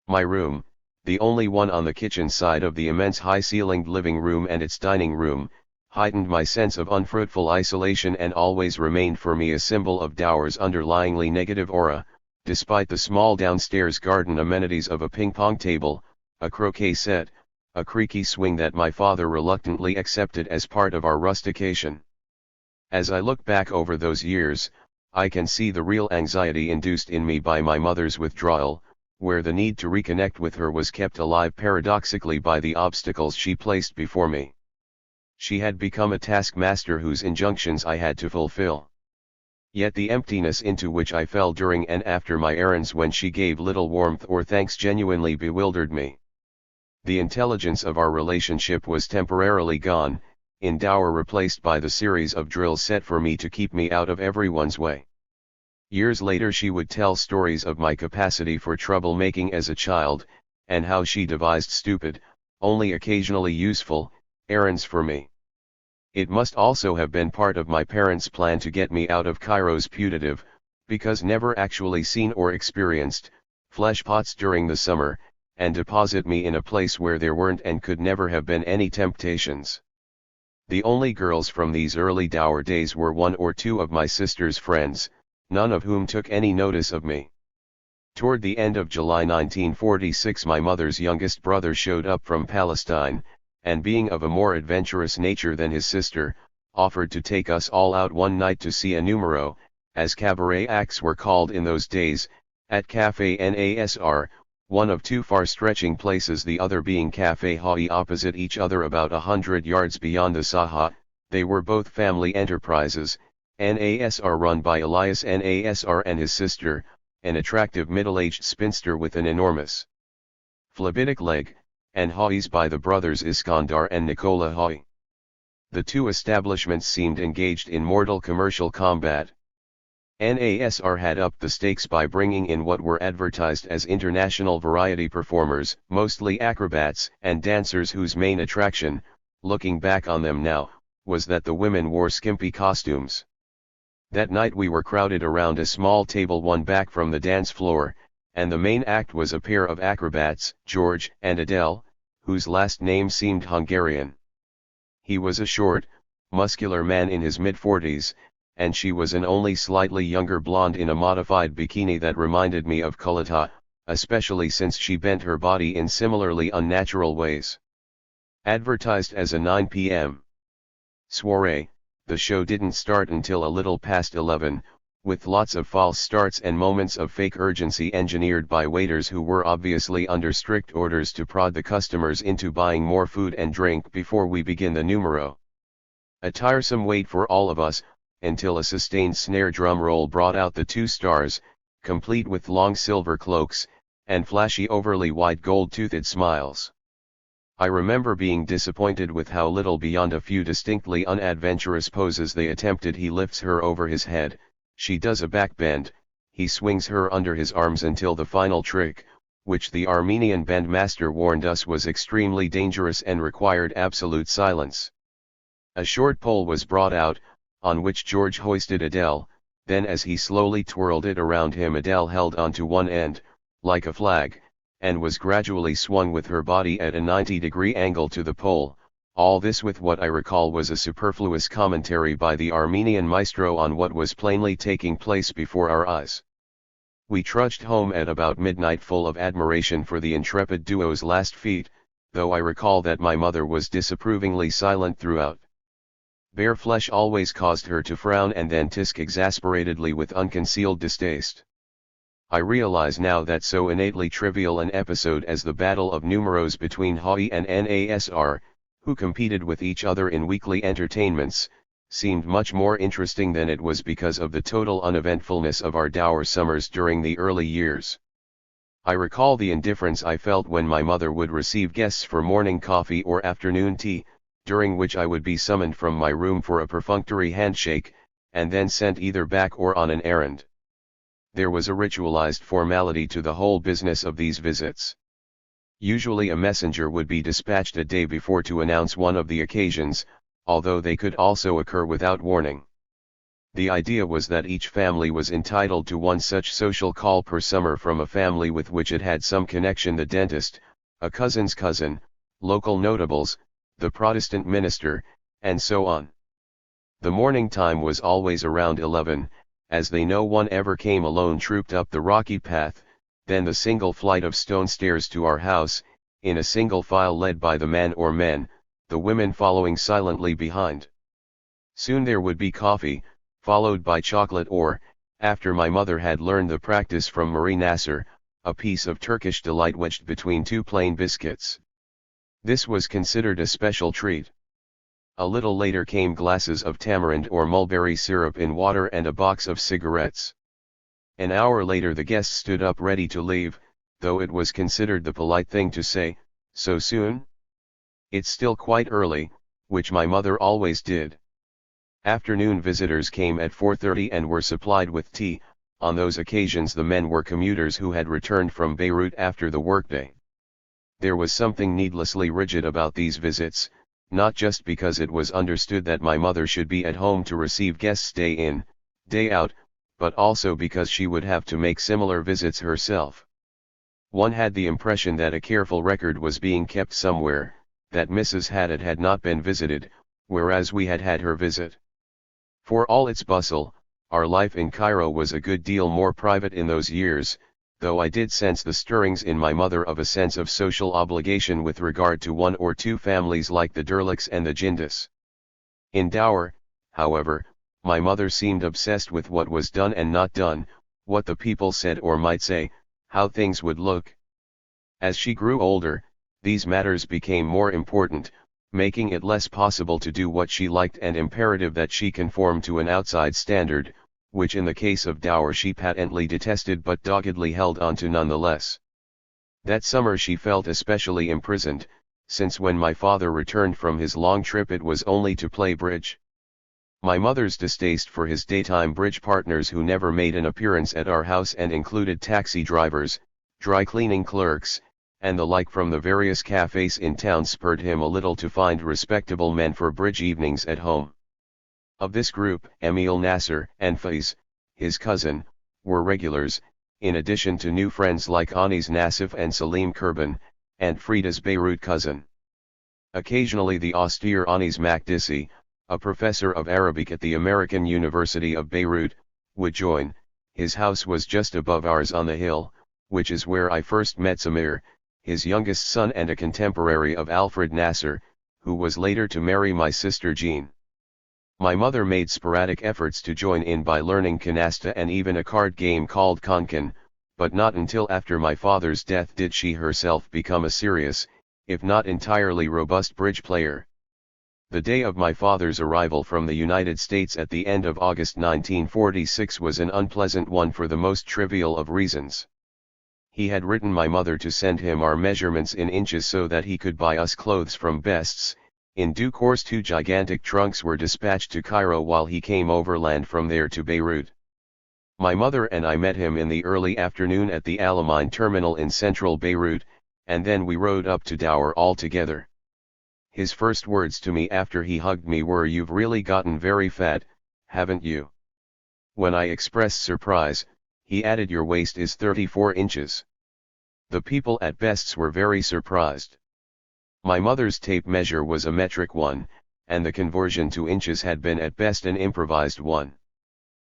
My room, the only one on the kitchen side of the immense high-ceilinged living room and its dining room, heightened my sense of unfruitful isolation and always remained for me a symbol of Dower's underlyingly negative aura, despite the small downstairs garden amenities of a ping-pong table, a croquet set, a creaky swing that my father reluctantly accepted as part of our rustication. As I look back over those years, I can see the real anxiety induced in me by my mother's withdrawal, where the need to reconnect with her was kept alive paradoxically by the obstacles she placed before me. She had become a taskmaster whose injunctions I had to fulfill. Yet the emptiness into which I fell during and after my errands when she gave little warmth or thanks genuinely bewildered me. The intelligence of our relationship was temporarily gone, in Dower replaced by the series of drills set for me to keep me out of everyone's way. Years later she would tell stories of my capacity for trouble-making as a child, and how she devised stupid, only occasionally useful, errands for me. It must also have been part of my parents' plan to get me out of Cairo's putative, because never actually seen or experienced, flesh pots during the summer, and deposit me in a place where there weren't and could never have been any temptations. The only girls from these early Dower days were one or two of my sister's friends, none of whom took any notice of me. Toward the end of July 1946 my mother's youngest brother showed up from Palestine, and being of a more adventurous nature than his sister, offered to take us all out one night to see a numero, as cabaret acts were called in those days, at Café Nasr, one of two far-stretching places, the other being Café Hawi, opposite each other about 100 yards beyond the Saha. They were both family enterprises, Nasr run by Elias Nasr and his sister, an attractive middle-aged spinster with an enormous phlebitic leg, and Hawi's by the brothers Iskandar and Nicola Hawi. The two establishments seemed engaged in mortal commercial combat. Nasr had upped the stakes by bringing in what were advertised as international variety performers, mostly acrobats and dancers whose main attraction, looking back on them now, was that the women wore skimpy costumes. That night we were crowded around a small table one back from the dance floor, and the main act was a pair of acrobats, George and Adele, whose last name seemed Hungarian. He was a short, muscular man in his mid-40s, and she was an only slightly younger blonde in a modified bikini that reminded me of Coletta, especially since she bent her body in similarly unnatural ways. Advertised as a 9 p.m. soirée, the show didn't start until a little past 11, with lots of false starts and moments of fake urgency engineered by waiters who were obviously under strict orders to prod the customers into buying more food and drink before we begin the numero. A tiresome wait for all of us, until a sustained snare drum roll brought out the two stars, complete with long silver cloaks, and flashy overly wide gold-toothed smiles. I remember being disappointed with how little beyond a few distinctly unadventurous poses they attempted. He lifts her over his head, she does a back bend, he swings her under his arms until the final trick, which the Armenian bandmaster warned us was extremely dangerous and required absolute silence. A short pole was brought out, on which George hoisted Adele, then as he slowly twirled it around him, Adele held onto one end, like a flag, and was gradually swung with her body at a 90-degree angle to the pole, all this with what I recall was a superfluous commentary by the Armenian maestro on what was plainly taking place before our eyes. We trudged home at about midnight full of admiration for the intrepid duo's last feat, though I recall that my mother was disapprovingly silent throughout. Bare flesh always caused her to frown and then tisk exasperatedly with unconcealed distaste. I realize now that so innately trivial an episode as the battle of numeros between HAI and NASR, who competed with each other in weekly entertainments, seemed much more interesting than it was because of the total uneventfulness of our dour summers during the early years. I recall the indifference I felt when my mother would receive guests for morning coffee or afternoon tea, during which I would be summoned from my room for a perfunctory handshake, and then sent either back or on an errand. There was a ritualized formality to the whole business of these visits. Usually a messenger would be dispatched a day before to announce one of the occasions, although they could also occur without warning. The idea was that each family was entitled to one such social call per summer from a family with which it had some connection: the dentist, a cousin's cousin, local notables, the Protestant minister, and so on. The morning time was always around 11, as they no one ever came alone trooped up the rocky path, then the single flight of stone stairs to our house, in a single file led by the man or men, the women following silently behind. Soon there would be coffee, followed by chocolate or, after my mother had learned the practice from Marie Nasser, a piece of Turkish delight wedged between two plain biscuits. This was considered a special treat. A little later came glasses of tamarind or mulberry syrup in water and a box of cigarettes. An hour later the guests stood up ready to leave, though it was considered the polite thing to say, "So soon? It's still quite early," which my mother always did. Afternoon visitors came at 4:30 and were supplied with tea. On those occasions the men were commuters who had returned from Beirut after the workday. There was something needlessly rigid about these visits, not just because it was understood that my mother should be at home to receive guests day in, day out, but also because she would have to make similar visits herself. One had the impression that a careful record was being kept somewhere, that Mrs. Haddad had not been visited, whereas we had had her visit. For all its bustle, our life in Cairo was a good deal more private in those years, though I did sense the stirrings in my mother of a sense of social obligation with regard to one or two families like the Derlicks and the Jindis. In Dower, however, my mother seemed obsessed with what was done and not done, what the people said or might say, how things would look. As she grew older, these matters became more important, making it less possible to do what she liked and imperative that she conform to an outside standard, which in the case of Dower she patently detested but doggedly held on to nonetheless. That summer she felt especially imprisoned, since when my father returned from his long trip it was only to play bridge. My mother's distaste for his daytime bridge partners who never made an appearance at our house and included taxi drivers, dry cleaning clerks, and the like from the various cafes in town spurred him a little to find respectable men for bridge evenings at home. Of this group, Emil Nasser and Faiz, his cousin, were regulars, in addition to new friends like Anis Nassif and Salim Kurban, and Frida's Beirut cousin. Occasionally the austere Anis Makdisi, a professor of Arabic at the American University of Beirut, would join. His house was just above ours on the hill, which is where I first met Samir, his youngest son and a contemporary of Alfred Nasser, who was later to marry my sister Jean. My mother made sporadic efforts to join in by learning canasta and even a card game called Konkan, but not until after my father's death did she herself become a serious, if not entirely robust bridge player. The day of my father's arrival from the United States at the end of August 1946 was an unpleasant one for the most trivial of reasons. He had written my mother to send him our measurements in inches so that he could buy us clothes from Best's. In due course 2 gigantic trunks were dispatched to Cairo while he came overland from there to Beirut. My mother and I met him in the early afternoon at the Alamein terminal in central Beirut, and then we rode up to Dour all together. His first words to me after he hugged me were, "You've really gotten very fat, haven't you?" When I expressed surprise, he added, "Your waist is 34 inches. The people at Best's were very surprised. My mother's tape measure was a metric one, and the conversion to inches had been at best an improvised one.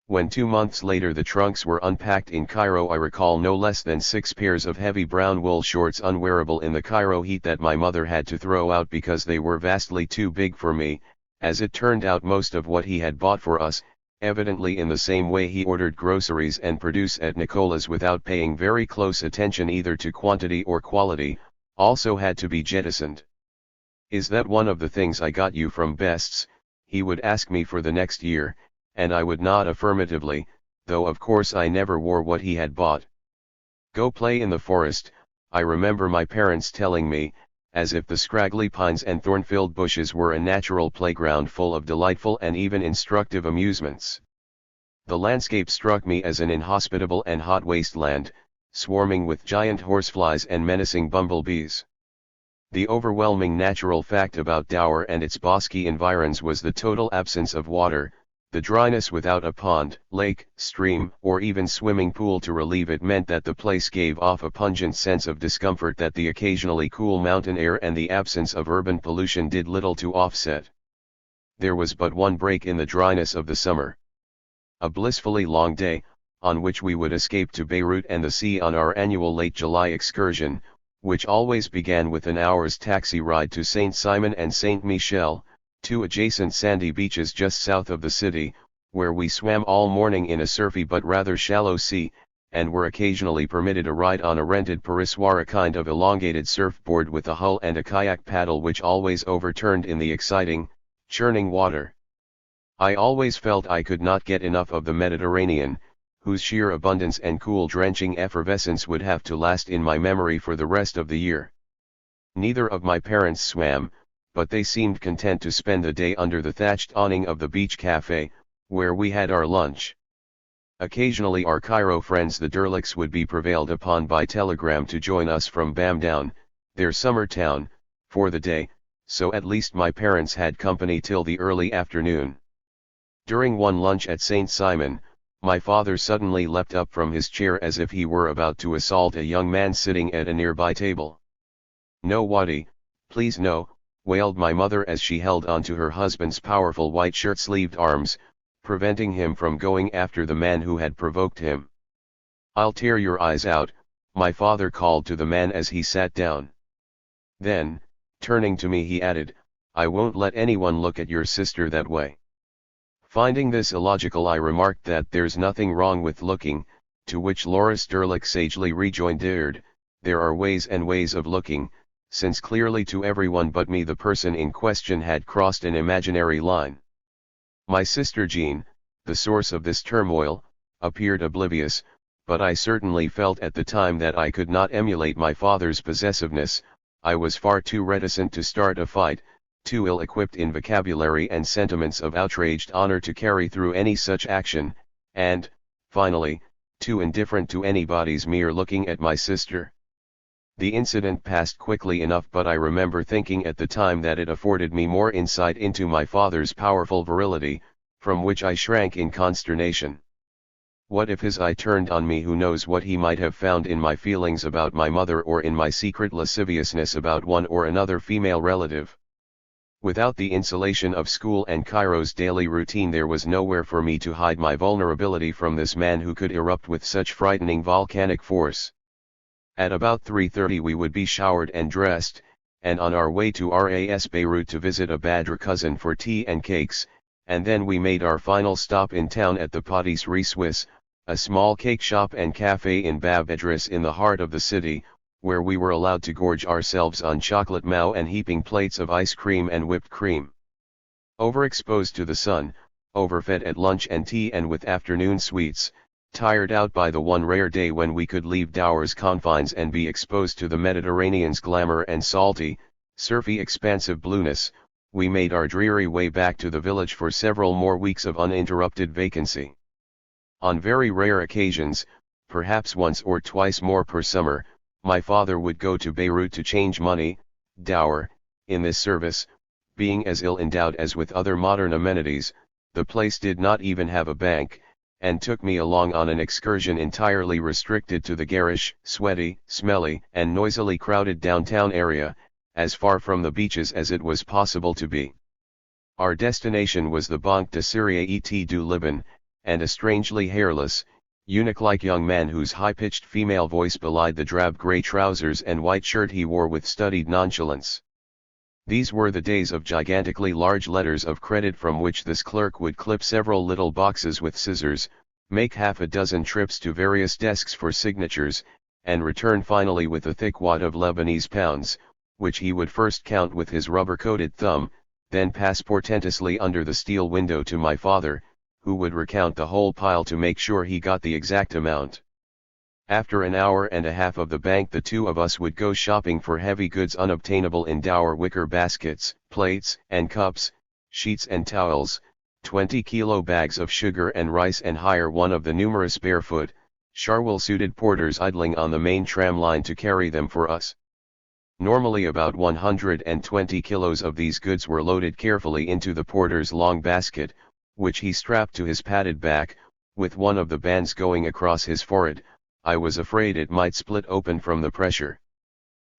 When 2 months later the trunks were unpacked in Cairo, I recall no less than 6 pairs of heavy brown wool shorts unwearable in the Cairo heat that my mother had to throw out because they were vastly too big for me. As it turned out, most of what he had bought for us, evidently in the same way he ordered groceries and produce at Nicola's without paying very close attention either to quantity or quality, also had to be jettisoned. "Is that one of the things I got you from Best's?" he would ask me for the next year, and I would nod affirmatively, though of course I never wore what he had bought. "Go play in the forest," I remember my parents telling me, as if the scraggly pines and thorn-filled bushes were a natural playground full of delightful and even instructive amusements. The landscape struck me as an inhospitable and hot wasteland, swarming with giant horseflies and menacing bumblebees. The overwhelming natural fact about Dour and its bosky environs was the total absence of water, the dryness without a pond, lake, stream, or even swimming pool to relieve it meant that the place gave off a pungent sense of discomfort that the occasionally cool mountain air and the absence of urban pollution did little to offset. There was but one break in the dryness of the summer. A blissfully long day, on which we would escape to Beirut and the sea on our annual late July excursion, which always began with an hour's taxi ride to Saint Simon and Saint Michel, 2 adjacent sandy beaches just south of the city, where we swam all morning in a surfy but rather shallow sea, and were occasionally permitted a ride on a rented parissoir, a kind of elongated surfboard with a hull and a kayak paddle which always overturned in the exciting, churning water. I always felt I could not get enough of the Mediterranean, whose sheer abundance and cool drenching effervescence would have to last in my memory for the rest of the year. Neither of my parents swam, but they seemed content to spend the day under the thatched awning of the beach cafe, where we had our lunch. Occasionally our Cairo friends the Derlicks would be prevailed upon by telegram to join us from Bamdown, their summer town, for the day, so at least my parents had company till the early afternoon. During one lunch at St. Simon, my father suddenly leapt up from his chair as if he were about to assault a young man sitting at a nearby table. "No, Waddy, please no," wailed my mother as she held onto her husband's powerful white shirt-sleeved arms, preventing him from going after the man who had provoked him. "I'll tear your eyes out," my father called to the man as he sat down. Then, turning to me, he added, "I won't let anyone look at your sister that way." Finding this illogical, I remarked that there's nothing wrong with looking, to which Loris Derlick sagely rejoined, "There are ways and ways of looking," since clearly to everyone but me the person in question had crossed an imaginary line. My sister Jean, the source of this turmoil, appeared oblivious, but I certainly felt at the time that I could not emulate my father's possessiveness. I was far too reticent to start a fight, too ill-equipped in vocabulary and sentiments of outraged honor to carry through any such action, and, finally, too indifferent to anybody's mere looking at my sister. The incident passed quickly enough, but I remember thinking at the time that it afforded me more insight into my father's powerful virility, from which I shrank in consternation. What if his eye turned on me? Who knows what he might have found in my feelings about my mother or in my secret lasciviousness about one or another female relative. Without the insulation of school and Cairo's daily routine, there was nowhere for me to hide my vulnerability from this man who could erupt with such frightening volcanic force. At about 3:30 we would be showered and dressed, and on our way to Ras Beirut to visit a Badr cousin for tea and cakes, and then we made our final stop in town at the Patisserie Suisse, a small cake shop and café in Bab Idris in the heart of the city, where we were allowed to gorge ourselves on chocolate mao and heaping plates of ice cream and whipped cream. Overexposed to the sun, overfed at lunch and tea and with afternoon sweets, tired out by the one rare day when we could leave Dower's confines and be exposed to the Mediterranean's glamour and salty, surfy expansive blueness, we made our dreary way back to the village for several more weeks of uninterrupted vacancy. On very rare occasions, perhaps once or twice more per summer, my father would go to Beirut to change money. Dower, in this service, being as ill-endowed as with other modern amenities, the place did not even have a bank, and took me along on an excursion entirely restricted to the garish, sweaty, smelly, and noisily crowded downtown area, as far from the beaches as it was possible to be. Our destination was the Banque de Syrie et du Liban, and a strangely hairless, eunuch-like young man whose high-pitched female voice belied the drab grey trousers and white shirt he wore with studied nonchalance. These were the days of gigantically large letters of credit from which this clerk would clip several little boxes with scissors, make half a dozen trips to various desks for signatures, and return finally with a thick wad of Lebanese pounds, which he would first count with his rubber-coated thumb, then pass portentously under the steel window to my father, who would recount the whole pile to make sure he got the exact amount. After an hour and a half of the bank, the two of us would go shopping for heavy goods unobtainable in Dower wicker baskets, plates and cups, sheets and towels, 20-kilo bags of sugar and rice, and hire one of the numerous barefoot, Charwell-suited porters idling on the main tram line to carry them for us. Normally about 120 kilos of these goods were loaded carefully into the porter's long basket, which he strapped to his padded back, with one of the bands going across his forehead. I was afraid it might split open from the pressure.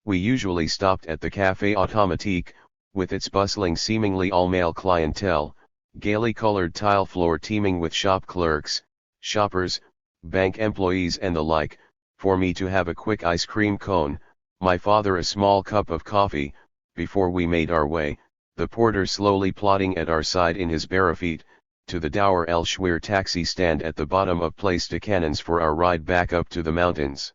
We usually stopped at the Café Automatique, with its bustling seemingly all-male clientele, gaily colored tile floor teeming with shop clerks, shoppers, bank employees and the like, for me to have a quick ice cream cone, my father a small cup of coffee, before we made our way, the porter slowly plodding at our side in his bare feet, to the Dower El Shwir taxi stand at the bottom of Place de Cannons for our ride back up to the mountains.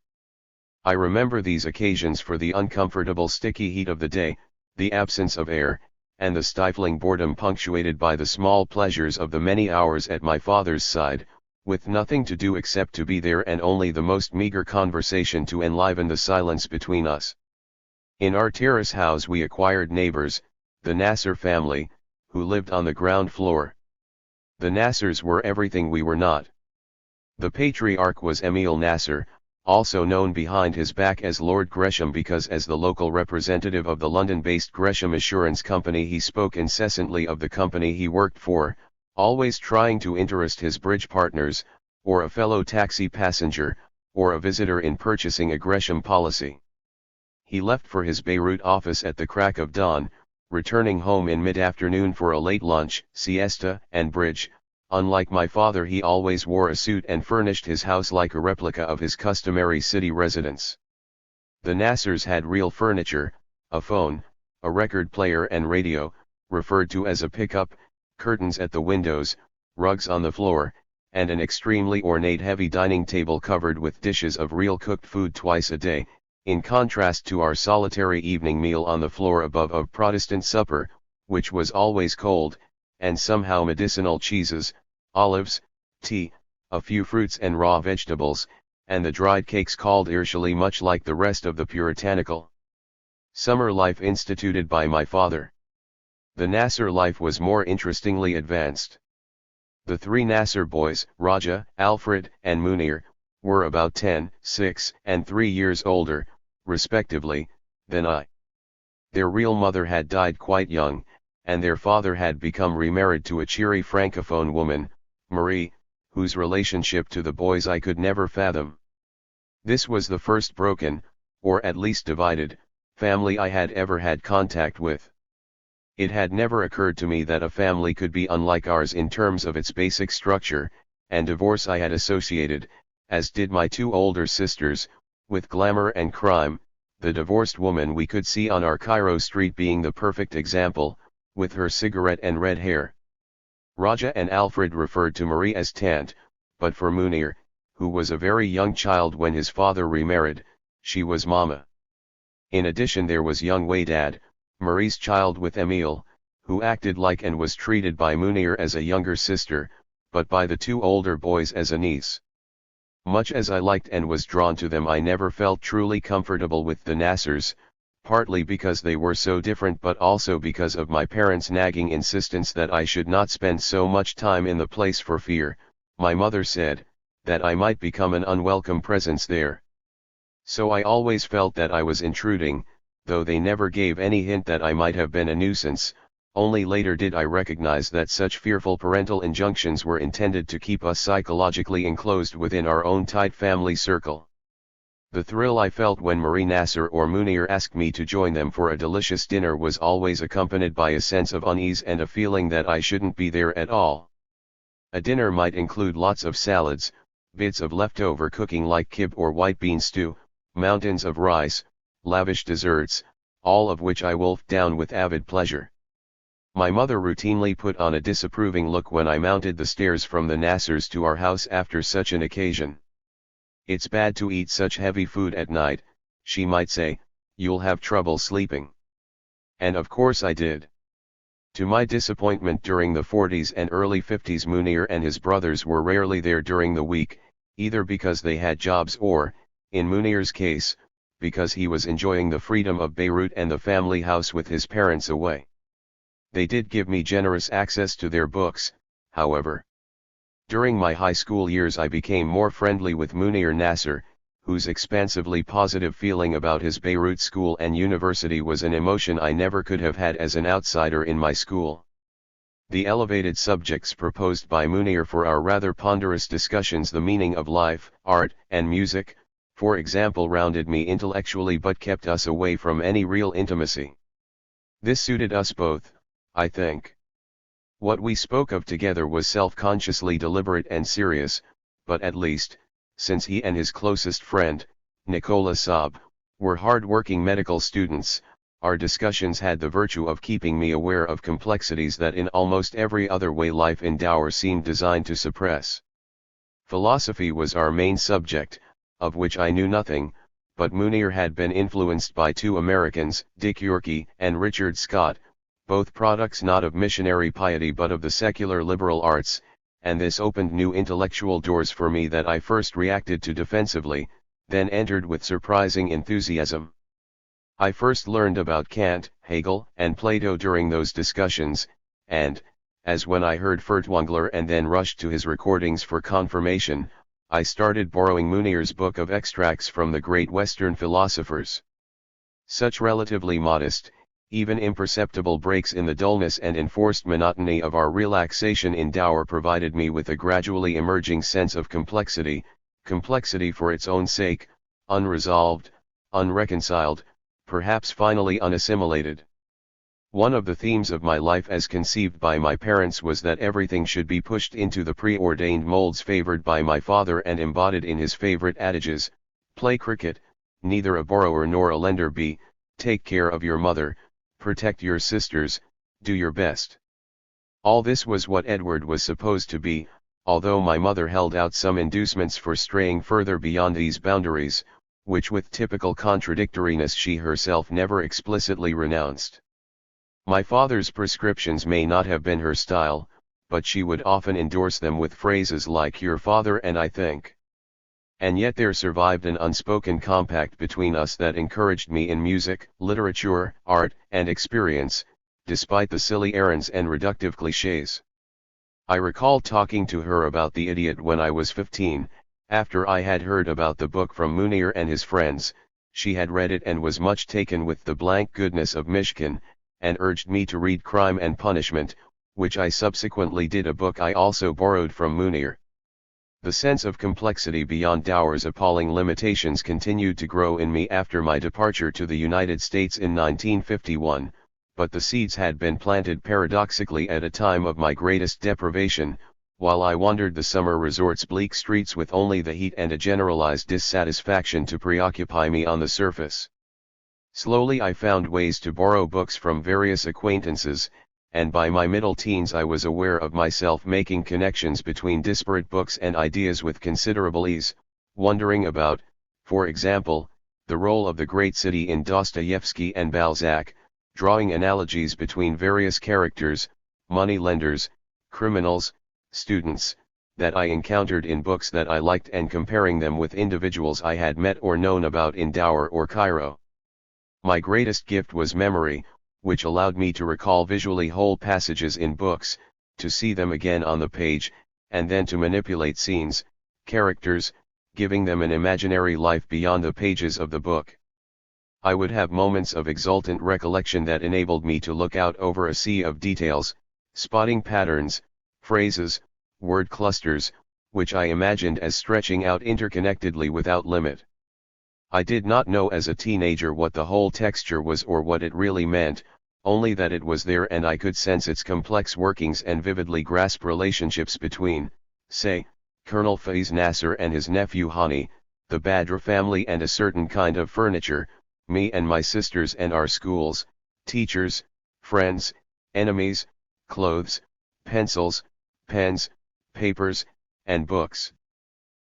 I remember these occasions for the uncomfortable sticky heat of the day, the absence of air, and the stifling boredom punctuated by the small pleasures of the many hours at my father's side, with nothing to do except to be there and only the most meager conversation to enliven the silence between us. In our terrace house we acquired neighbors, the Nasser family, who lived on the ground floor. The Nassers were everything we were not. The patriarch was Emile Nasser, also known behind his back as Lord Gresham, because as the local representative of the London-based Gresham Assurance Company he spoke incessantly of the company he worked for, always trying to interest his bridge partners, or a fellow taxi passenger, or a visitor in purchasing a Gresham policy. He left for his Beirut office at the crack of dawn, returning home in mid-afternoon for a late lunch, siesta, and bridge. Unlike my father, he always wore a suit and furnished his house like a replica of his customary city residence. The Nassers had real furniture, a phone, a record player and radio, referred to as a pickup, curtains at the windows, rugs on the floor, and an extremely ornate heavy dining table covered with dishes of real cooked food twice a day, in contrast to our solitary evening meal on the floor above of Protestant supper, which was always cold, and somehow medicinal cheeses, olives, tea, a few fruits and raw vegetables, and the dried cakes called irshali, much like the rest of the puritanical summer life instituted by my father. The Nasser life was more interestingly advanced. The three Nasser boys, Raja, Alfred, and Munir, were about 10, 6, and 3 years older, respectively, than I. Their real mother had died quite young, and their father had become remarried to a cheery francophone woman, Marie, whose relationship to the boys I could never fathom. This was the first broken, or at least divided, family I had ever had contact with. It had never occurred to me that a family could be unlike ours in terms of its basic structure, and divorce I had associated, as did my two older sisters, with glamour and crime, the divorced woman we could see on our Cairo street being the perfect example, with her cigarette and red hair. Raja and Alfred referred to Marie as Tant, but for Munir, who was a very young child when his father remarried, she was Mama. In addition there was young Wadad, Marie's child with Emile, who acted like and was treated by Munir as a younger sister, but by the two older boys as a niece. Much as I liked and was drawn to them, I never felt truly comfortable with the Nassers, partly because they were so different but also because of my parents' nagging insistence that I should not spend so much time in the place for fear, my mother said, that I might become an unwelcome presence there. So I always felt that I was intruding, though they never gave any hint that I might have been a nuisance. Only later did I recognize that such fearful parental injunctions were intended to keep us psychologically enclosed within our own tight family circle. The thrill I felt when Marie Nasser or Munir asked me to join them for a delicious dinner was always accompanied by a sense of unease and a feeling that I shouldn't be there at all. A dinner might include lots of salads, bits of leftover cooking like kib or white bean stew, mountains of rice, lavish desserts, all of which I wolfed down with avid pleasure. My mother routinely put on a disapproving look when I mounted the stairs from the Nassers to our house after such an occasion. "It's bad to eat such heavy food at night," she might say, "you'll have trouble sleeping." And of course I did. To my disappointment, during the 40s and early 50s, Munir and his brothers were rarely there during the week, either because they had jobs or, in Munir's case, because he was enjoying the freedom of Beirut and the family house with his parents away. They did give me generous access to their books, however. During my high school years I became more friendly with Munir Nasser, whose expansively positive feeling about his Beirut school and university was an emotion I never could have had as an outsider in my school. The elevated subjects proposed by Munir for our rather ponderous discussions, the meaning of life, art, and music, for example, rounded me intellectually but kept us away from any real intimacy. This suited us both, I think. What we spoke of together was self-consciously deliberate and serious, but at least, since he and his closest friend, Nicola Saab, were hard-working medical students, our discussions had the virtue of keeping me aware of complexities that in almost every other way life in Dower seemed designed to suppress. Philosophy was our main subject, of which I knew nothing, but Munir had been influenced by two Americans, Dick Yorkey and Richard Scott, both products not of missionary piety but of the secular liberal arts, and this opened new intellectual doors for me that I first reacted to defensively, then entered with surprising enthusiasm. I first learned about Kant, Hegel, and Plato during those discussions, and, as when I heard Furtwängler and then rushed to his recordings for confirmation, I started borrowing Munir's book of extracts from the great Western philosophers. Such relatively modest, even imperceptible breaks in the dullness and enforced monotony of our relaxation in Dower provided me with a gradually emerging sense of complexity for its own sake, unresolved, unreconciled, perhaps finally unassimilated. One of the themes of my life as conceived by my parents was that everything should be pushed into the preordained molds favored by my father and embodied in his favorite adages: play cricket, neither a borrower nor a lender be, take care of your mother, protect your sisters, do your best. All this was what Edward was supposed to be, although my mother held out some inducements for straying further beyond these boundaries, which with typical contradictoriness she herself never explicitly renounced. My father's prescriptions may not have been her style, but she would often endorse them with phrases like "your father and I think." And yet there survived an unspoken compact between us that encouraged me in music, literature, art, and experience, despite the silly errands and reductive clichés. I recall talking to her about The Idiot when I was 15, after I had heard about the book from Munir and his friends. She had read it and was much taken with the blank goodness of Mishkin, and urged me to read Crime and Punishment, which I subsequently did, a book I also borrowed from Munir. The sense of complexity beyond Dower's appalling limitations continued to grow in me after my departure to the United States in 1951, but the seeds had been planted paradoxically at a time of my greatest deprivation, while I wandered the summer resort's bleak streets with only the heat and a generalized dissatisfaction to preoccupy me on the surface. Slowly I found ways to borrow books from various acquaintances, and by my middle teens I was aware of myself making connections between disparate books and ideas with considerable ease, wondering about, for example, the role of the great city in Dostoevsky and Balzac, drawing analogies between various characters, money-lenders, criminals, students, that I encountered in books that I liked and comparing them with individuals I had met or known about in Dour or Cairo. My greatest gift was memory, which allowed me to recall visually whole passages in books, to see them again on the page, and then to manipulate scenes, characters, giving them an imaginary life beyond the pages of the book. I would have moments of exultant recollection that enabled me to look out over a sea of details, spotting patterns, phrases, word clusters, which I imagined as stretching out interconnectedly without limit. I did not know as a teenager what the whole texture was or what it really meant, only that it was there and I could sense its complex workings and vividly grasp relationships between, say, Colonel Faiz Nasser and his nephew Hani, the Badr family and a certain kind of furniture, me and my sisters and our schools, teachers, friends, enemies, clothes, pencils, pens, papers, and books.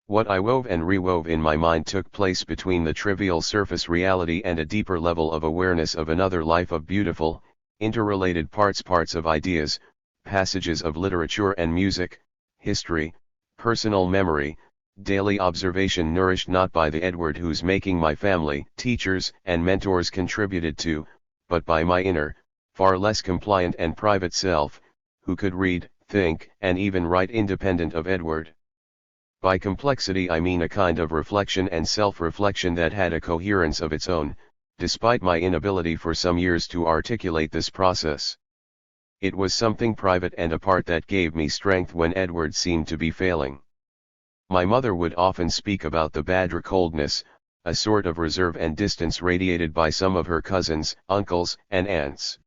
What I wove and rewove in my mind took place between the trivial surface reality and a deeper level of awareness of another life of beautiful, interrelated parts of ideas, passages of literature and music, history, personal memory, daily observation nourished not by the Edward whose making my family, teachers, and mentors contributed to, but by my inner, far less compliant and private self, who could read, think, and even write independent of Edward. By complexity I mean a kind of reflection and self-reflection that had a coherence of its own, despite my inability for some years to articulate this process. It was something private and apart that gave me strength when Edward seemed to be failing. My mother would often speak about the Badr coldness, a sort of reserve and distance radiated by some of her cousins, uncles, and aunts.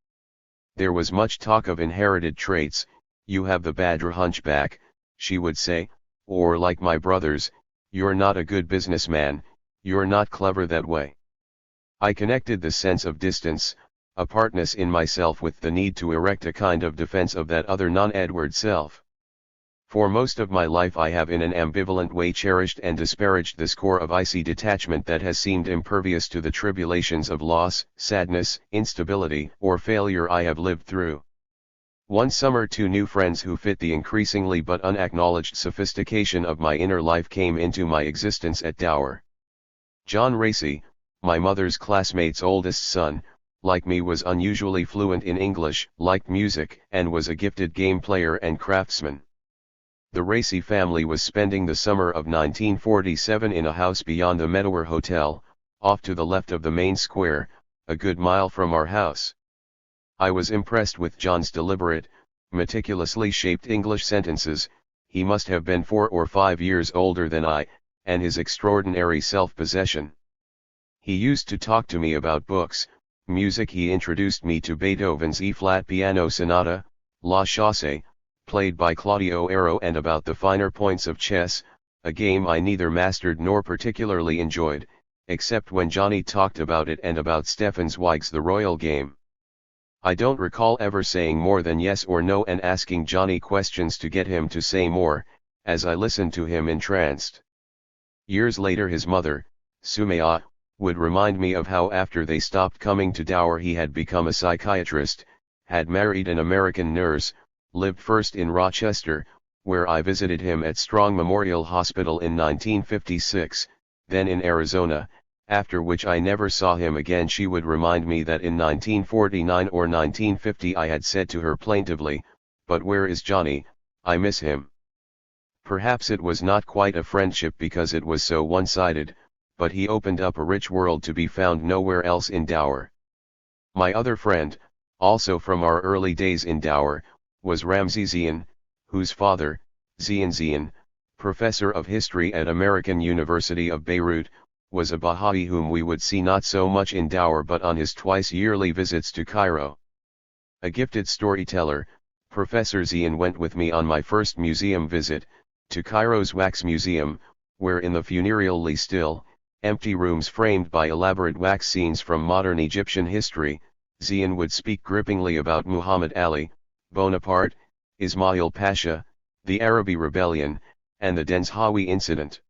There was much talk of inherited traits. You have the Badr hunchback, she would say, or like my brothers, you're not a good businessman, you're not clever that way. I connected the sense of distance, apartness in myself with the need to erect a kind of defense of that other non-Edward self. For most of my life I have in an ambivalent way cherished and disparaged this core of icy detachment that has seemed impervious to the tribulations of loss, sadness, instability, or failure I have lived through. One summer 2 new friends who fit the increasingly but unacknowledged sophistication of my inner life came into my existence at Dour. John Racy, my mother's classmate's oldest son, like me was unusually fluent in English, liked music, and was a gifted game player and craftsman. The Racy family was spending the summer of 1947 in a house beyond the Memoir Hotel, off to the left of the main square, a good mile from our house. I was impressed with John's deliberate, meticulously shaped English sentences. He must have been 4 or 5 years older than I, and his extraordinary self-possession. He used to talk to me about books, music. He introduced me to Beethoven's E-flat Piano Sonata, La Chasse, played by Claudio Airo, and about the finer points of chess, a game I neither mastered nor particularly enjoyed, except when Johnny talked about it and about Stefan Zweig's The Royal Game. I don't recall ever saying more than yes or no and asking Johnny questions to get him to say more, as I listened to him entranced. Years later his mother, Sumaya, would remind me of how after they stopped coming to Dour he had become a psychiatrist, had married an American nurse, lived first in Rochester, where I visited him at Strong Memorial Hospital in 1956, then in Arizona, after which I never saw him again. She would remind me that in 1949 or 1950 I had said to her plaintively, "But where is Johnny? I miss him." Perhaps it was not quite a friendship because it was so one-sided, but he opened up a rich world to be found nowhere else in Dour. My other friend, also from our early days in Dour, was Ramzi Zian, whose father, Zian, professor of history at American University of Beirut, was a Baha'i whom we would see not so much in Dour but on his twice-yearly visits to Cairo. A gifted storyteller, Professor Zian went with me on my first museum visit, to Cairo's Wax Museum, where in the funereally still, empty rooms framed by elaborate wax scenes from modern Egyptian history, Zian would speak grippingly about Muhammad Ali, Bonaparte, Ismail Pasha, the Arabi Rebellion, and the Denzhawi incident.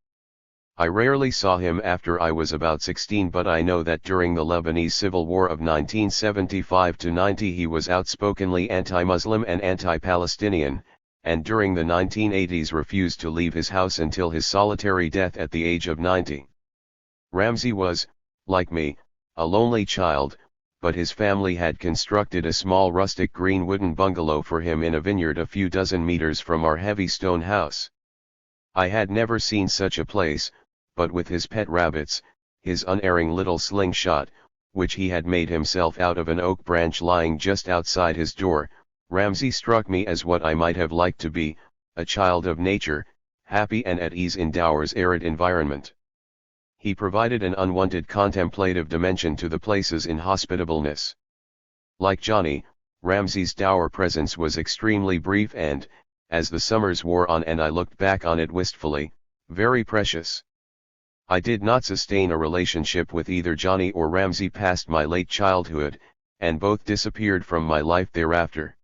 I rarely saw him after I was about 16, but I know that during the Lebanese Civil War of 1975-90 he was outspokenly anti-Muslim and anti-Palestinian, and during the 1980s refused to leave his house until his solitary death at the age of 90. Ramzi was, like me, a lonely child, but his family had constructed a small rustic green wooden bungalow for him in a vineyard a few dozen meters from our heavy stone house. I had never seen such a place, but with his pet rabbits, his unerring little slingshot, which he had made himself out of an oak branch lying just outside his door, Ramsay struck me as what I might have liked to be, a child of nature, happy and at ease in Dower's arid environment. He provided an unwanted contemplative dimension to the place's inhospitableness. Like Johnny, Ramsay's Dower presence was extremely brief and, as the summers wore on and I looked back on it wistfully, very precious. I did not sustain a relationship with either Johnny or Ramsay past my late childhood, and both disappeared from my life thereafter.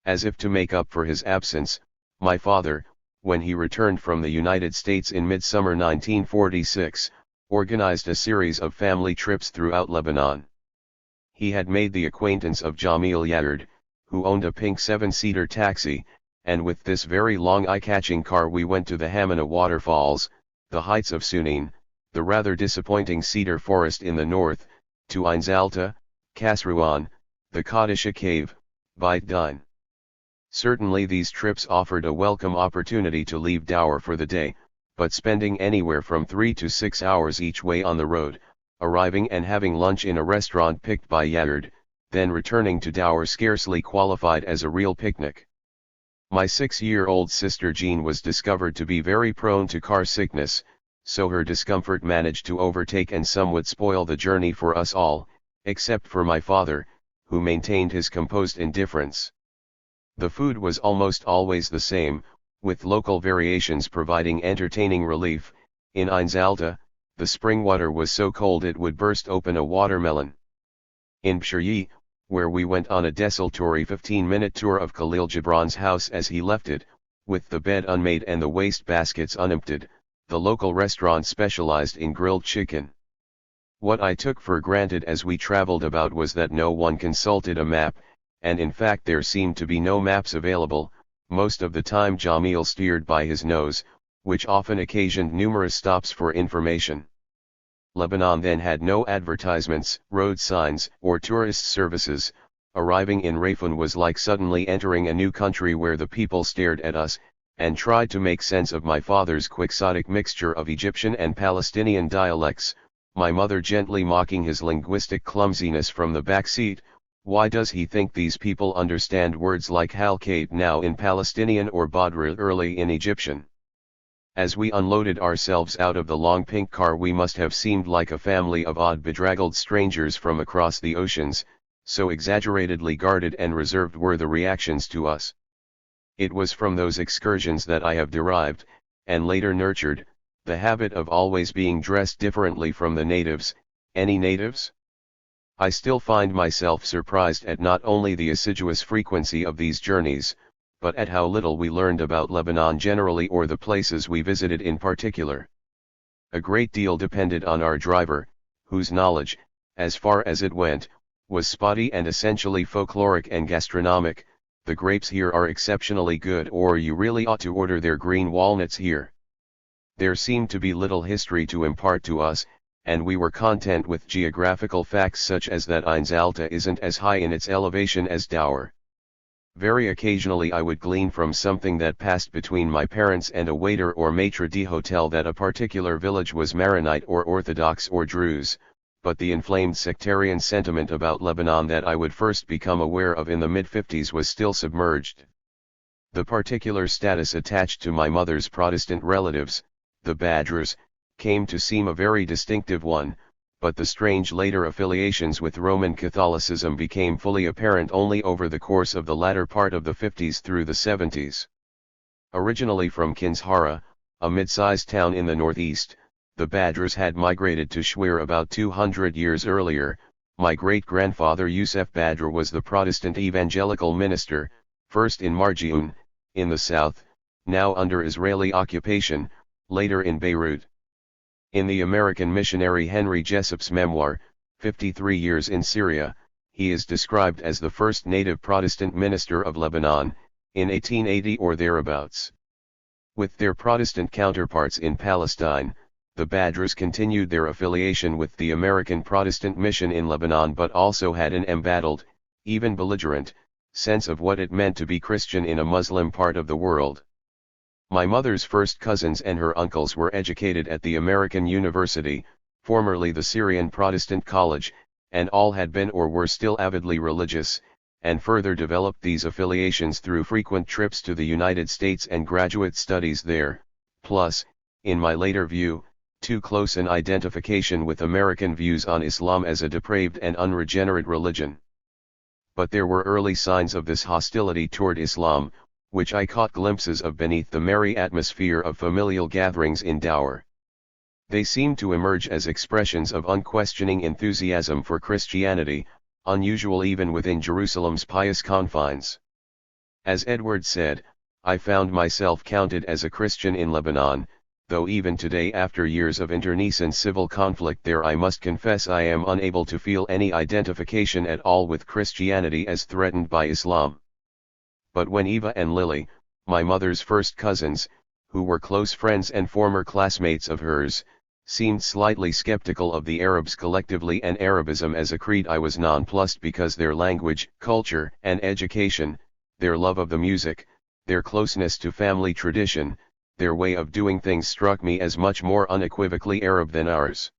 As if to make up for his absence, my father, when he returned from the United States in midsummer 1946, organized a series of family trips throughout Lebanon. He had made the acquaintance of Jamil Yard, who owned a pink 7-seater taxi, and with this very long eye-catching car we went to the Hamana waterfalls, the heights of Sunin, the rather disappointing cedar forest in the north, to Ain Zalta, Kasrouan, the Qadisha cave, Beit Din. Certainly these trips offered a welcome opportunity to leave Dower for the day, but spending anywhere from 3 to 6 hours each way on the road, arriving and having lunch in a restaurant picked by Yard, then returning to Dower scarcely qualified as a real picnic. My 6-year-old sister Jean was discovered to be very prone to car sickness, so her discomfort managed to overtake and somewhat spoil the journey for us all, except for my father, who maintained his composed indifference. The food was almost always the same, with local variations providing entertaining relief. In Ain Zalta, the spring water was so cold it would burst open a watermelon. In Pshiryi, where we went on a desultory 15-minute tour of Khalil Gibran's house as he left it, with the bed unmade and the waste baskets unemptied, the local restaurant specialized in grilled chicken. What I took for granted as we traveled about was that no one consulted a map, and in fact there seemed to be no maps available. Most of the time Jamil steered by his nose, which often occasioned numerous stops for information. Lebanon then had no advertisements, road signs, or tourist services. Arriving in Rafun was like suddenly entering a new country where the people stared at us, and tried to make sense of my father's quixotic mixture of Egyptian and Palestinian dialects, my mother gently mocking his linguistic clumsiness from the back seat. Why does he think these people understand words like halkate now in Palestinian or badr early in Egyptian? As we unloaded ourselves out of the long pink car we must have seemed like a family of odd bedraggled strangers from across the oceans, so exaggeratedly guarded and reserved were the reactions to us. It was from those excursions that I have derived, and later nurtured, the habit of always being dressed differently from the natives. Any natives? I still find myself surprised at not only the assiduous frequency of these journeys, but at how little we learned about Lebanon generally or the places we visited in particular. A great deal depended on our driver, whose knowledge, as far as it went, was spotty and essentially folkloric and gastronomic. The grapes here are exceptionally good, or you really ought to order their green walnuts here. There seemed to be little history to impart to us, and we were content with geographical facts such as that Ain Zalta isn't as high in its elevation as Dower. Very occasionally I would glean from something that passed between my parents and a waiter or maitre d' hotel that a particular village was Maronite or Orthodox or Druze, but the inflamed sectarian sentiment about Lebanon that I would first become aware of in the mid-50s was still submerged. The particular status attached to my mother's Protestant relatives, the Badgers, came to seem a very distinctive one, but the strange later affiliations with Roman Catholicism became fully apparent only over the course of the latter part of the 50s through the 70s. Originally from Kinshara, a mid-sized town in the northeast, the Badgers had migrated to Shwir about 200 years earlier. My great-grandfather Yusef Badr was the Protestant evangelical minister, first in Marjioun, in the south, now under Israeli occupation, later in Beirut. In the American missionary Henry Jessup's memoir, 53 Years in Syria, he is described as the first native Protestant minister of Lebanon, in 1880 or thereabouts. With their Protestant counterparts in Palestine, the Badrs continued their affiliation with the American Protestant mission in Lebanon, but also had an embattled, even belligerent, sense of what it meant to be Christian in a Muslim part of the world. My mother's first cousins and her uncles were educated at the American University, formerly the Syrian Protestant College, and all had been or were still avidly religious, and further developed these affiliations through frequent trips to the United States and graduate studies there, plus, in my later view, too close an identification with American views on Islam as a depraved and unregenerate religion. But there were early signs of this hostility toward Islam, which I caught glimpses of beneath the merry atmosphere of familial gatherings in Dower. They seemed to emerge as expressions of unquestioning enthusiasm for Christianity, unusual even within Jerusalem's pious confines. As Edward said, I found myself counted as a Christian in Lebanon, though even today, after years of internecine civil conflict there, I must confess I am unable to feel any identification at all with Christianity as threatened by Islam. But when Eva and Lily, my mother's first cousins, who were close friends and former classmates of hers, seemed slightly skeptical of the Arabs collectively and Arabism as a creed, I was nonplussed, because their language, culture, and education, their love of the music, their closeness to family tradition, their way of doing things struck me as much more unequivocally Arab than ours.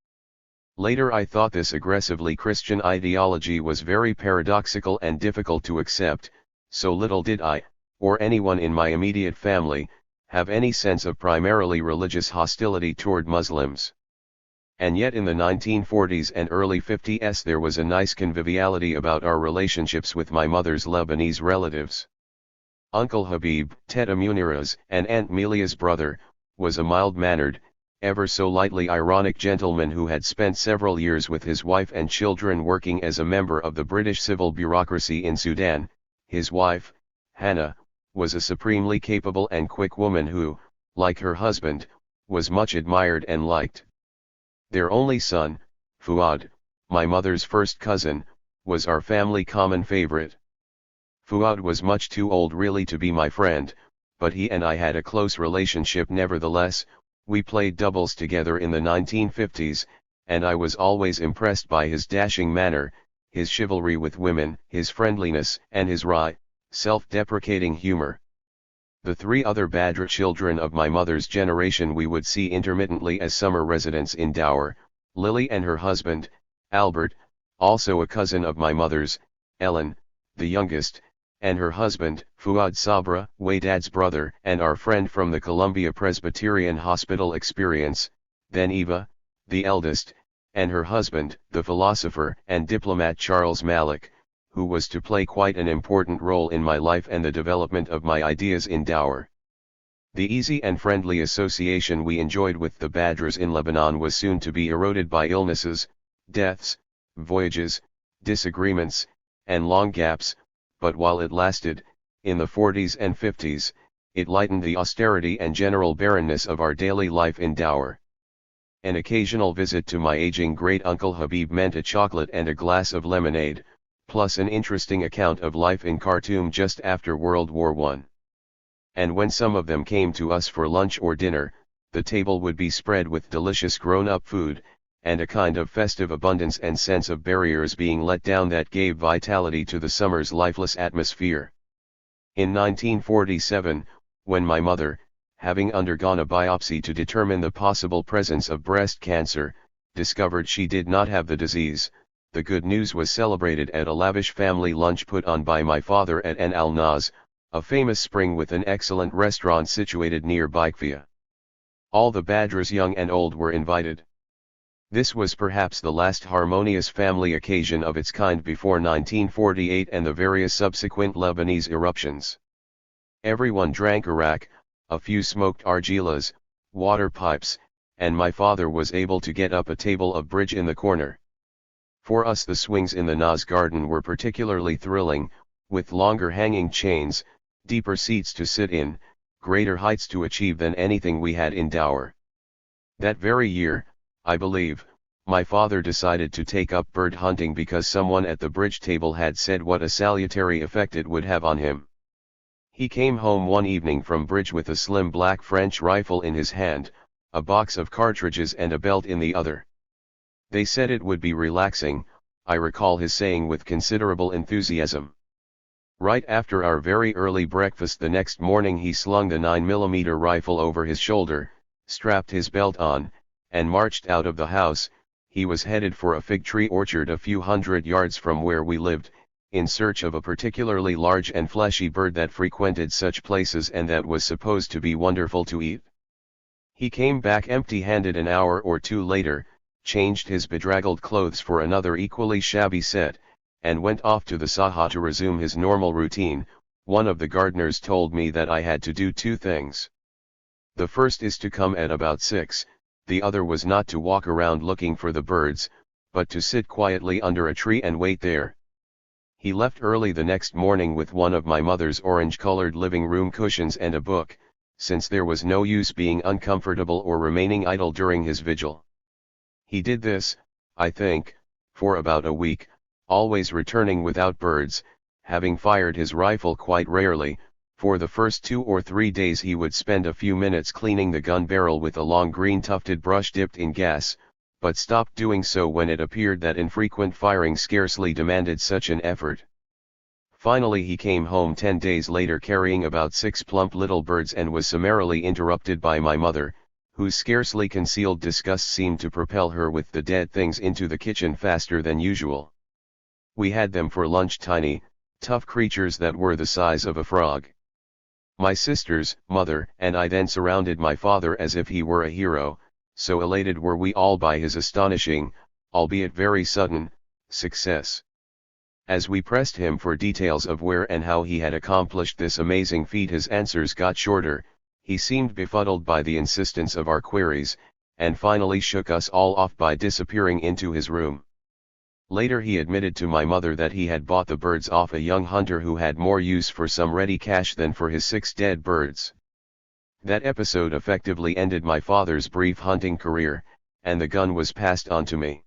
Later I thought this aggressively Christian ideology was very paradoxical and difficult to accept, so little did I, or anyone in my immediate family, have any sense of primarily religious hostility toward Muslims. And yet in the 1940s and early 50s there was a nice conviviality about our relationships with my mother's Lebanese relatives. Uncle Habib, Teta Munira's and Aunt Melia's brother, was a mild-mannered, ever so lightly ironic gentleman who had spent several years with his wife and children working as a member of the British civil bureaucracy in Sudan. His wife, Hannah, was a supremely capable and quick woman who, like her husband, was much admired and liked. Their only son, Fuad, my mother's first cousin, was our family common favorite. Fuad was much too old really to be my friend, but he and I had a close relationship nevertheless. We played doubles together in the 1950s, and I was always impressed by his dashing manner, his chivalry with women, his friendliness, and his wry, self-deprecating humor. The three other Badr children of my mother's generation we would see intermittently as summer residents in Dower: Lily and her husband, Albert, also a cousin of my mother's, Ellen, the youngest, and her husband, Fuad Sabra, Wadad's brother and our friend from the Columbia Presbyterian Hospital experience, then Eva, the eldest, and her husband, the philosopher and diplomat Charles Malik, who was to play quite an important role in my life and the development of my ideas in Dower. The easy and friendly association we enjoyed with the Badrs in Lebanon was soon to be eroded by illnesses, deaths, voyages, disagreements, and long gaps, but while it lasted, in the 40s and 50s, it lightened the austerity and general barrenness of our daily life in Dower. An occasional visit to my aging great-uncle Habib meant a chocolate and a glass of lemonade, plus an interesting account of life in Khartoum just after World War I. And when some of them came to us for lunch or dinner, the table would be spread with delicious grown-up food, and a kind of festive abundance and sense of barriers being let down that gave vitality to the summer's lifeless atmosphere. In 1947, when my mother, having undergone a biopsy to determine the possible presence of breast cancer, discovered she did not have the disease, the good news was celebrated at a lavish family lunch put on by my father at Ain al-Naz, a famous spring with an excellent restaurant situated near Baikfia. All the Badrs young and old were invited. This was perhaps the last harmonious family occasion of its kind before 1948 and the various subsequent Lebanese eruptions. Everyone drank arak, a few smoked argilas, water pipes, and my father was able to get up a table of bridge in the corner. For us the swings in the Naz garden were particularly thrilling, with longer hanging chains, deeper seats to sit in, greater heights to achieve than anything we had in Dower. That very year, I believe, my father decided to take up bird hunting because someone at the bridge table had said what a salutary effect it would have on him. He came home one evening from bridge with a slim black French rifle in his hand, a box of cartridges and a belt in the other. They said it would be relaxing, I recall his saying with considerable enthusiasm. Right after our very early breakfast the next morning he slung the 9mm rifle over his shoulder, strapped his belt on, and marched out of the house. He was headed for a fig tree orchard a few hundred yards from where we lived, in search of a particularly large and fleshy bird that frequented such places and that was supposed to be wonderful to eat. He came back empty-handed an hour or two later, changed his bedraggled clothes for another equally shabby set, and went off to the Saha to resume his normal routine. One of the gardeners told me that I had to do two things. The first is to come at about 6, the other was not to walk around looking for the birds, but to sit quietly under a tree and wait there. He left early the next morning with one of my mother's orange-colored living room cushions and a book, since there was no use being uncomfortable or remaining idle during his vigil. He did this, I think, for about a week, always returning without birds, having fired his rifle quite rarely. For the first 2 or 3 days he would spend a few minutes cleaning the gun barrel with a long green tufted brush dipped in gas, but stopped doing so when it appeared that infrequent firing scarcely demanded such an effort. Finally he came home 10 days later carrying about 6 plump little birds and was summarily interrupted by my mother, whose scarcely concealed disgust seemed to propel her with the dead things into the kitchen faster than usual. We had them for lunch, tiny, tough creatures that were the size of a frog. My sisters, mother, and I then surrounded my father as if he were a hero, so elated were we all by his astonishing, albeit very sudden, success. As we pressed him for details of where and how he had accomplished this amazing feat his answers got shorter, he seemed befuddled by the insistence of our queries, and finally shook us all off by disappearing into his room. Later he admitted to my mother that he had bought the birds off a young hunter who had more use for some ready cash than for his 6 dead birds. That episode effectively ended my father's brief hunting career, and the gun was passed on to me.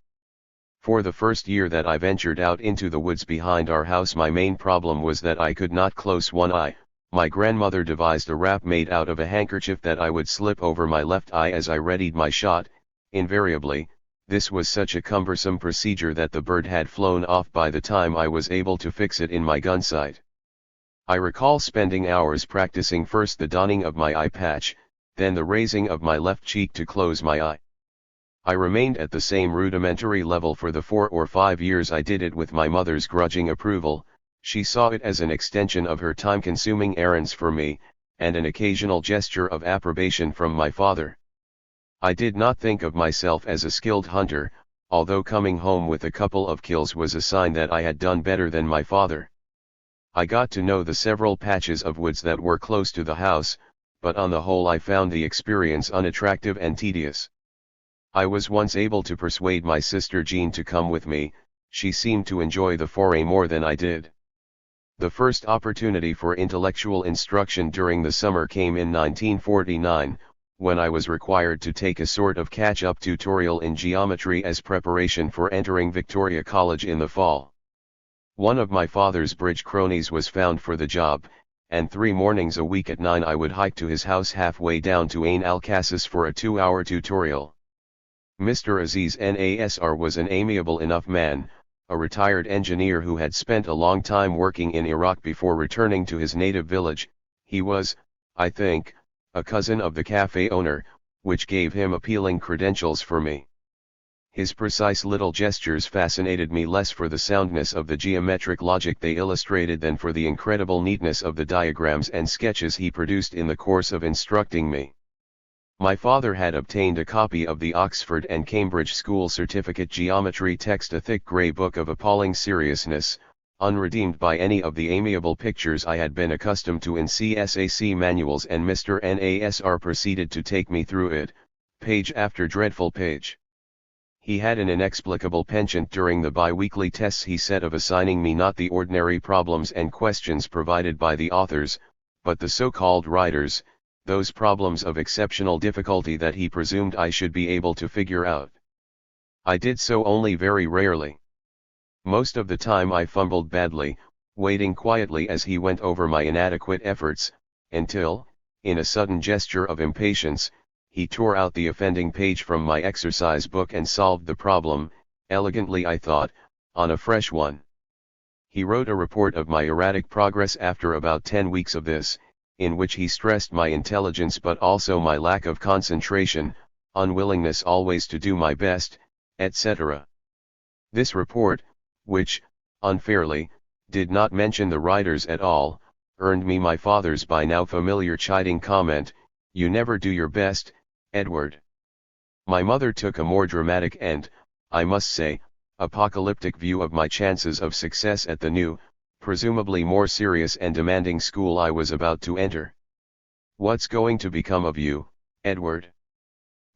For the first year that I ventured out into the woods behind our house my main problem was that I could not close one eye. My grandmother devised a wrap made out of a handkerchief that I would slip over my left eye as I readied my shot. Invariably, this was such a cumbersome procedure that the bird had flown off by the time I was able to fix it in my gun sight. I recall spending hours practicing first the donning of my eye patch, then the raising of my left cheek to close my eye. I remained at the same rudimentary level for the 4 or 5 years I did it with my mother's grudging approval. She saw it as an extension of her time-consuming errands for me, and an occasional gesture of approbation from my father. I did not think of myself as a skilled hunter, although coming home with a couple of kills was a sign that I had done better than my father. I got to know the several patches of woods that were close to the house, but on the whole I found the experience unattractive and tedious. I was once able to persuade my sister Jean to come with me. She seemed to enjoy the foray more than I did. The first opportunity for intellectual instruction during the summer came in 1949, when I was required to take a sort of catch-up tutorial in geometry as preparation for entering Victoria College in the fall. One of my father's bridge cronies was found for the job, and 3 mornings a week at 9 I would hike to his house halfway down to Ain Alcasis for a 2-hour tutorial. Mr. Aziz Nasr was an amiable enough man, a retired engineer who had spent a long time working in Iraq before returning to his native village. He was, I think, a cousin of the cafe owner, which gave him appealing credentials for me. His precise little gestures fascinated me less for the soundness of the geometric logic they illustrated than for the incredible neatness of the diagrams and sketches he produced in the course of instructing me. My father had obtained a copy of the Oxford and Cambridge School Certificate Geometry text, a thick grey book of appalling seriousness, unredeemed by any of the amiable pictures I had been accustomed to in CSAC manuals, and Mr. Nasr proceeded to take me through it, page after dreadful page. He had an inexplicable penchant during the bi-weekly tests he set of assigning me not the ordinary problems and questions provided by the authors, but the so-called writers, those problems of exceptional difficulty that he presumed I should be able to figure out. I did so only very rarely. Most of the time I fumbled badly, waiting quietly as he went over my inadequate efforts, until, in a sudden gesture of impatience, he tore out the offending page from my exercise book and solved the problem, elegantly I thought, on a fresh one. He wrote a report of my erratic progress after about 10 weeks of this, in which he stressed my intelligence but also my lack of concentration, unwillingness always to do my best, etc. This report, which, unfairly, did not mention the writers at all, earned me my father's by now familiar chiding comment, "You never do your best, Edward." My mother took a more dramatic and, I must say, apocalyptic view of my chances of success at the new, presumably more serious and demanding school I was about to enter. "What's going to become of you, Edward?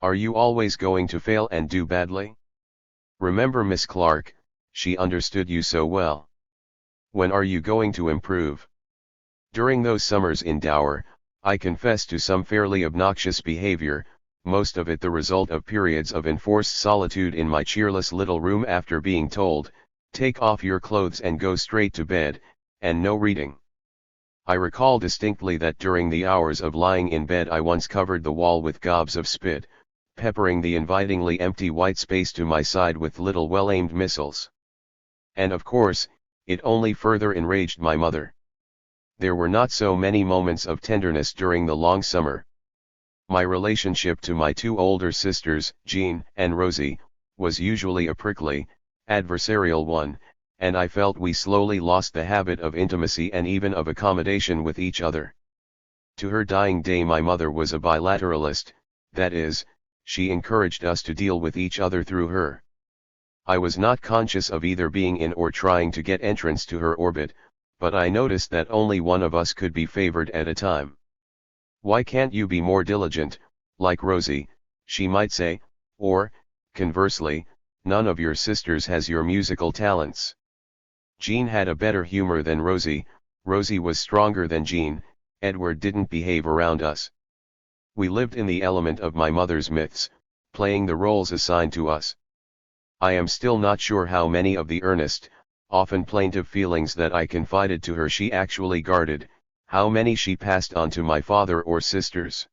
Are you always going to fail and do badly? Remember Miss Clark, she understood you so well. When are you going to improve?" During those summers in Dower, I confess to some fairly obnoxious behavior, most of it the result of periods of enforced solitude in my cheerless little room after being told, "Take off your clothes and go straight to bed, and no reading." I recall distinctly that during the hours of lying in bed I once covered the wall with gobs of spit, peppering the invitingly empty white space to my side with little well-aimed missiles. And of course, it only further enraged my mother. There were not so many moments of tenderness during the long summer. My relationship to my two older sisters, Jean and Rosie, was usually a prickly, adversarial one, and I felt we slowly lost the habit of intimacy and even of accommodation with each other. To her dying day my mother was a bilateralist, that is, she encouraged us to deal with each other through her. I was not conscious of either being in or trying to get entrance to her orbit, but I noticed that only one of us could be favored at a time. "Why can't you be more diligent, like Rosie?" she might say, or, conversely, "None of your sisters has your musical talents." Jean had a better humor than Rosie, Rosie was stronger than Jean, Edward didn't behave around us. We lived in the element of my mother's myths, playing the roles assigned to us. I am still not sure how many of the earnest, often plaintive feelings that I confided to her she actually guarded, how many she passed on to my father or sisters.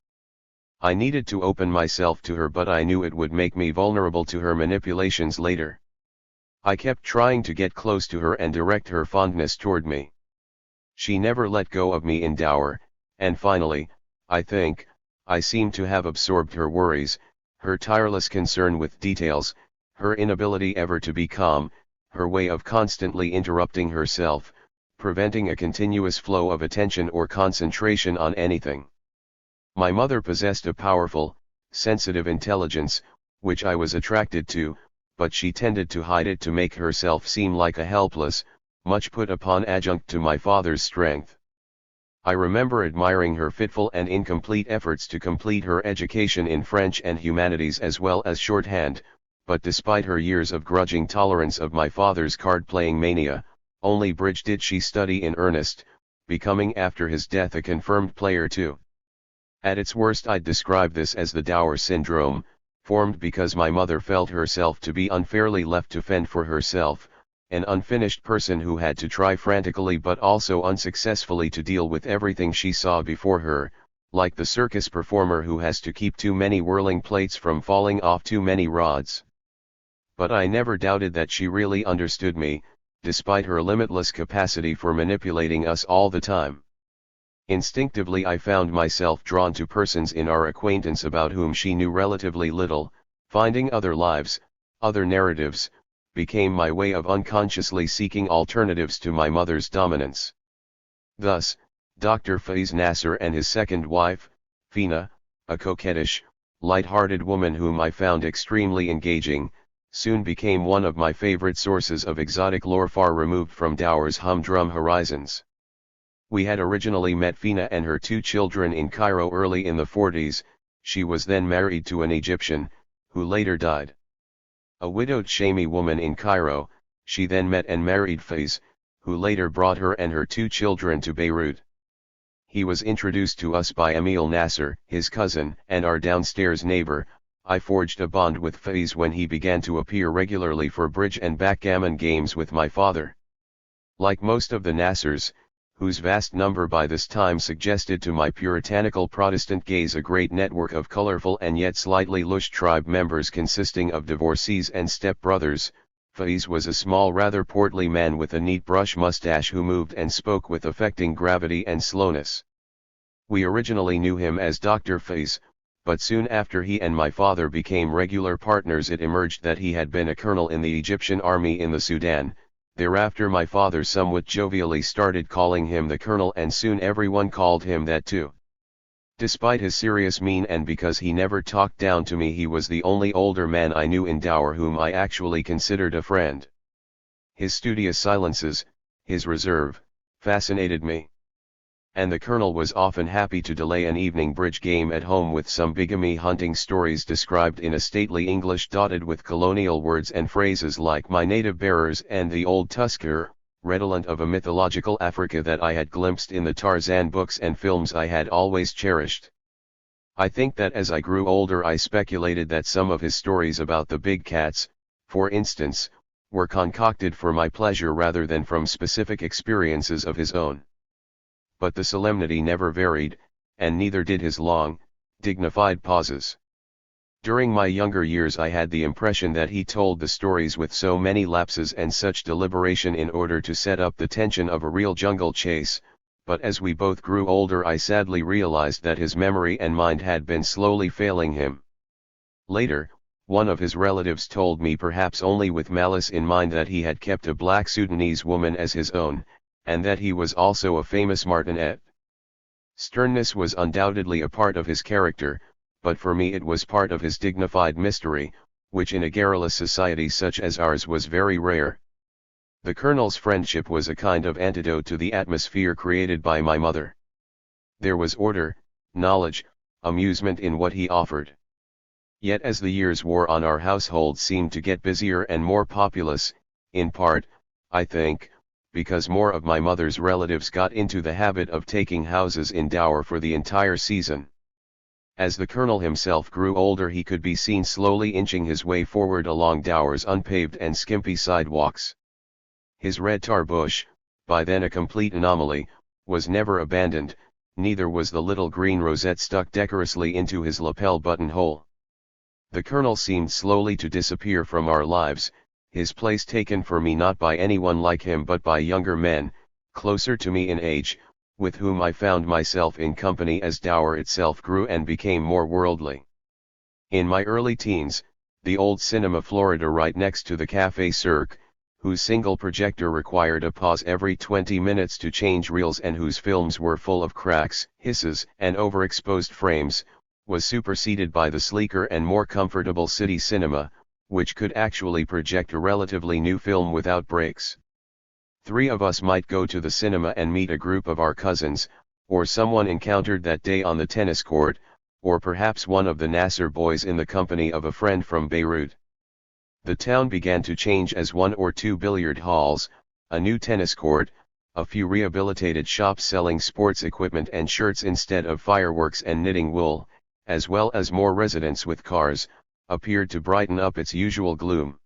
I needed to open myself to her, but I knew it would make me vulnerable to her manipulations later. I kept trying to get close to her and direct her fondness toward me. She never let go of me in Dower, and finally, I think, I seemed to have absorbed her worries, her tireless concern with details, her inability ever to be calm, her way of constantly interrupting herself, preventing a continuous flow of attention or concentration on anything. My mother possessed a powerful, sensitive intelligence, which I was attracted to, but she tended to hide it to make herself seem like a helpless, much put upon adjunct to my father's strength. I remember admiring her fitful and incomplete efforts to complete her education in French and humanities as well as shorthand, but despite her years of grudging tolerance of my father's card-playing mania, only bridge did she study in earnest, becoming after his death a confirmed player too. At its worst I'd describe this as the Dower syndrome, formed because my mother felt herself to be unfairly left to fend for herself, an unfinished person who had to try frantically but also unsuccessfully to deal with everything she saw before her, like the circus performer who has to keep too many whirling plates from falling off too many rods. But I never doubted that she really understood me, despite her limitless capacity for manipulating us all the time. Instinctively I found myself drawn to persons in our acquaintance about whom she knew relatively little, finding other lives, other narratives, became my way of unconsciously seeking alternatives to my mother's dominance. Thus, Dr. Faiz Nasser and his second wife, Fina, a coquettish, light-hearted woman whom I found extremely engaging, soon became one of my favorite sources of exotic lore far removed from Dower's humdrum horizons. We had originally met Fina and her two children in Cairo early in the 40s, she was then married to an Egyptian, who later died. A widowed Shami woman in Cairo, she then met and married Faiz, who later brought her and her two children to Beirut. He was introduced to us by Emil Nasser, his cousin and our downstairs neighbor. I forged a bond with Faiz when he began to appear regularly for bridge and backgammon games with my father. Like most of the Nassers, whose vast number by this time suggested to my puritanical Protestant gaze a great network of colorful and yet slightly louche tribe members consisting of divorcees and step-brothers, Faiz was a small rather portly man with a neat brush mustache who moved and spoke with affecting gravity and slowness. We originally knew him as Dr. Faiz, but soon after he and my father became regular partners it emerged that he had been a colonel in the Egyptian army in the Sudan. Thereafter my father somewhat jovially started calling him the Colonel, and soon everyone called him that too. Despite his serious mien and because he never talked down to me, he was the only older man I knew in Dower whom I actually considered a friend. His studious silences, his reserve, fascinated me. And the Colonel was often happy to delay an evening bridge game at home with some bigamy hunting stories described in a stately English dotted with colonial words and phrases like my native bearers and the old tusker, redolent of a mythological Africa that I had glimpsed in the Tarzan books and films I had always cherished. I think that as I grew older I speculated that some of his stories about the big cats, for instance, were concocted for my pleasure rather than from specific experiences of his own. But the solemnity never varied, and neither did his long, dignified pauses. During my younger years I had the impression that he told the stories with so many lapses and such deliberation in order to set up the tension of a real jungle chase, but as we both grew older I sadly realized that his memory and mind had been slowly failing him. Later, one of his relatives told me, perhaps only with malice in mind, that he had kept a black Sudanese woman as his own, and that he was also a famous martinet. Sternness was undoubtedly a part of his character, but for me it was part of his dignified mystery, which in a garrulous society such as ours was very rare. The Colonel's friendship was a kind of antidote to the atmosphere created by my mother. There was order, knowledge, amusement in what he offered. Yet as the years wore on our household seemed to get busier and more populous, in part, I think, because more of my mother's relatives got into the habit of taking houses in Dower for the entire season. As the Colonel himself grew older he could be seen slowly inching his way forward along Dower's unpaved and skimpy sidewalks. His red tar bush, by then a complete anomaly, was never abandoned, neither was the little green rosette stuck decorously into his lapel buttonhole. The Colonel seemed slowly to disappear from our lives, his place taken for me not by anyone like him but by younger men, closer to me in age, with whom I found myself in company as Dower itself grew and became more worldly. In my early teens, the old Cinema Florida right next to the Café Cirque, whose single projector required a pause every 20 minutes to change reels and whose films were full of cracks, hisses, and overexposed frames, was superseded by the sleeker and more comfortable City Cinema, which could actually project a relatively new film without breaks. 3 of us might go to the cinema and meet a group of our cousins, or someone encountered that day on the tennis court, or perhaps one of the Nasser boys in the company of a friend from Beirut. The town began to change as 1 or 2 billiard halls, a new tennis court, a few rehabilitated shops selling sports equipment and shirts instead of fireworks and knitting wool, as well as more residents with cars, appeared to brighten up its usual gloom.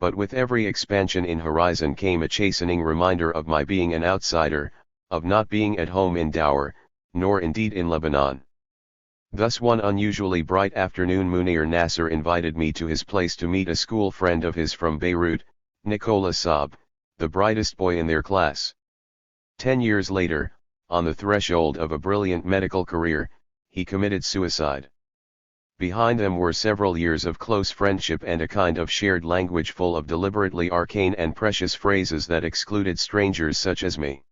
But with every expansion in horizon came a chastening reminder of my being an outsider, of not being at home in Dower, nor indeed in Lebanon. Thus one unusually bright afternoon Munir Nasser invited me to his place to meet a school friend of his from Beirut, Nicola Saab, the brightest boy in their class. 10 years later, on the threshold of a brilliant medical career, he committed suicide. Behind them were several years of close friendship and a kind of shared language full of deliberately arcane and precious phrases that excluded strangers such as me.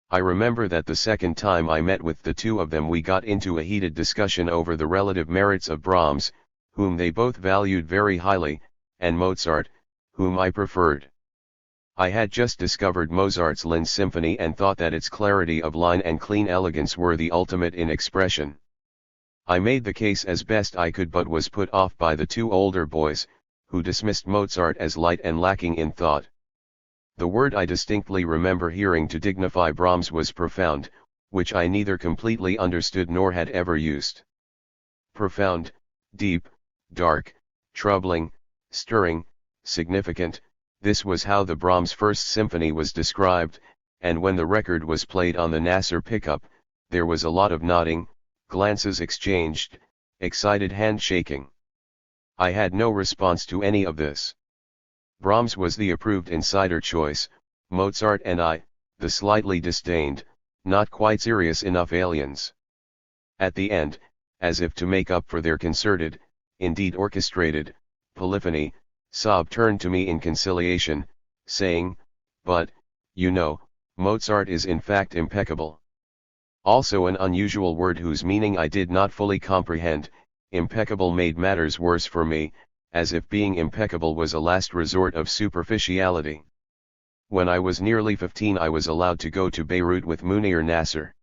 I remember that the second time I met with the two of them we got into a heated discussion over the relative merits of Brahms, whom they both valued very highly, and Mozart, whom I preferred. I had just discovered Mozart's Linz Symphony and thought that its clarity of line and clean elegance were the ultimate in expression. I made the case as best I could but was put off by the 2 older boys, who dismissed Mozart as light and lacking in thought. The word I distinctly remember hearing to dignify Brahms was profound, which I neither completely understood nor had ever used. Profound, deep, dark, troubling, stirring, significant, This was how the Brahms First Symphony was described, and when the record was played on the Nasser pickup, there was a lot of nodding, glances exchanged, excited handshaking. I had no response to any of this. Brahms was the approved insider choice, Mozart and I, the slightly disdained, not quite serious enough aliens. At the end, as if to make up for their concerted, indeed orchestrated, polyphony, Saab turned to me in conciliation, saying, "But, you know, Mozart is in fact impeccable." Also an unusual word whose meaning I did not fully comprehend. Impeccable made matters worse for me, as if being impeccable was a last resort of superficiality. When I was nearly 15 I was allowed to go to Beirut with Munir Nasser.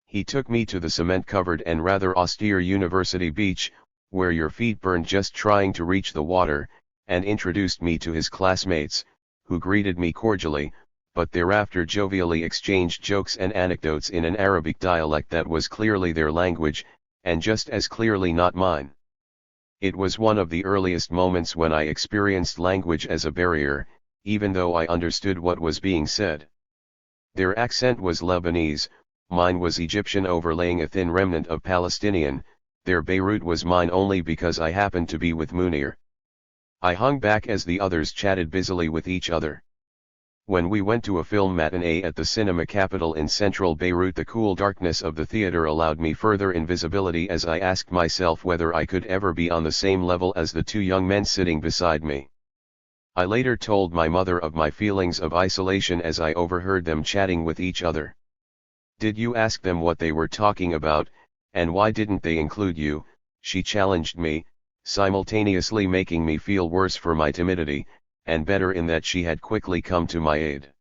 He took me to the cement-covered and rather austere University beach, where your feet burned just trying to reach the water, and introduced me to his classmates, who greeted me cordially, but thereafter jovially exchanged jokes and anecdotes in an Arabic dialect that was clearly their language, and just as clearly not mine. It was one of the earliest moments when I experienced language as a barrier, even though I understood what was being said. Their accent was Lebanese, mine was Egyptian overlaying a thin remnant of Palestinian. Their Beirut was mine only because I happened to be with Munir. I hung back as the others chatted busily with each other. When we went to a film matinee at the cinema capital in central Beirut, the cool darkness of the theater allowed me further invisibility as I asked myself whether I could ever be on the same level as the two young men sitting beside me. I later told my mother of my feelings of isolation as I overheard them chatting with each other. "Did you ask them what they were talking about, and why didn't they include you?" she challenged me, simultaneously making me feel worse for my timidity, and better in that she had quickly come to my aid.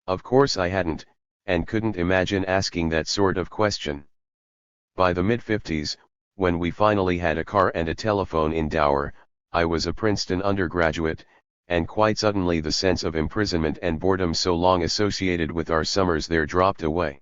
Of course I hadn't, and couldn't imagine asking that sort of question. By the mid-50s, when we finally had a car and a telephone in Dower, I was a Princeton undergraduate, and quite suddenly the sense of imprisonment and boredom so long associated with our summers there dropped away.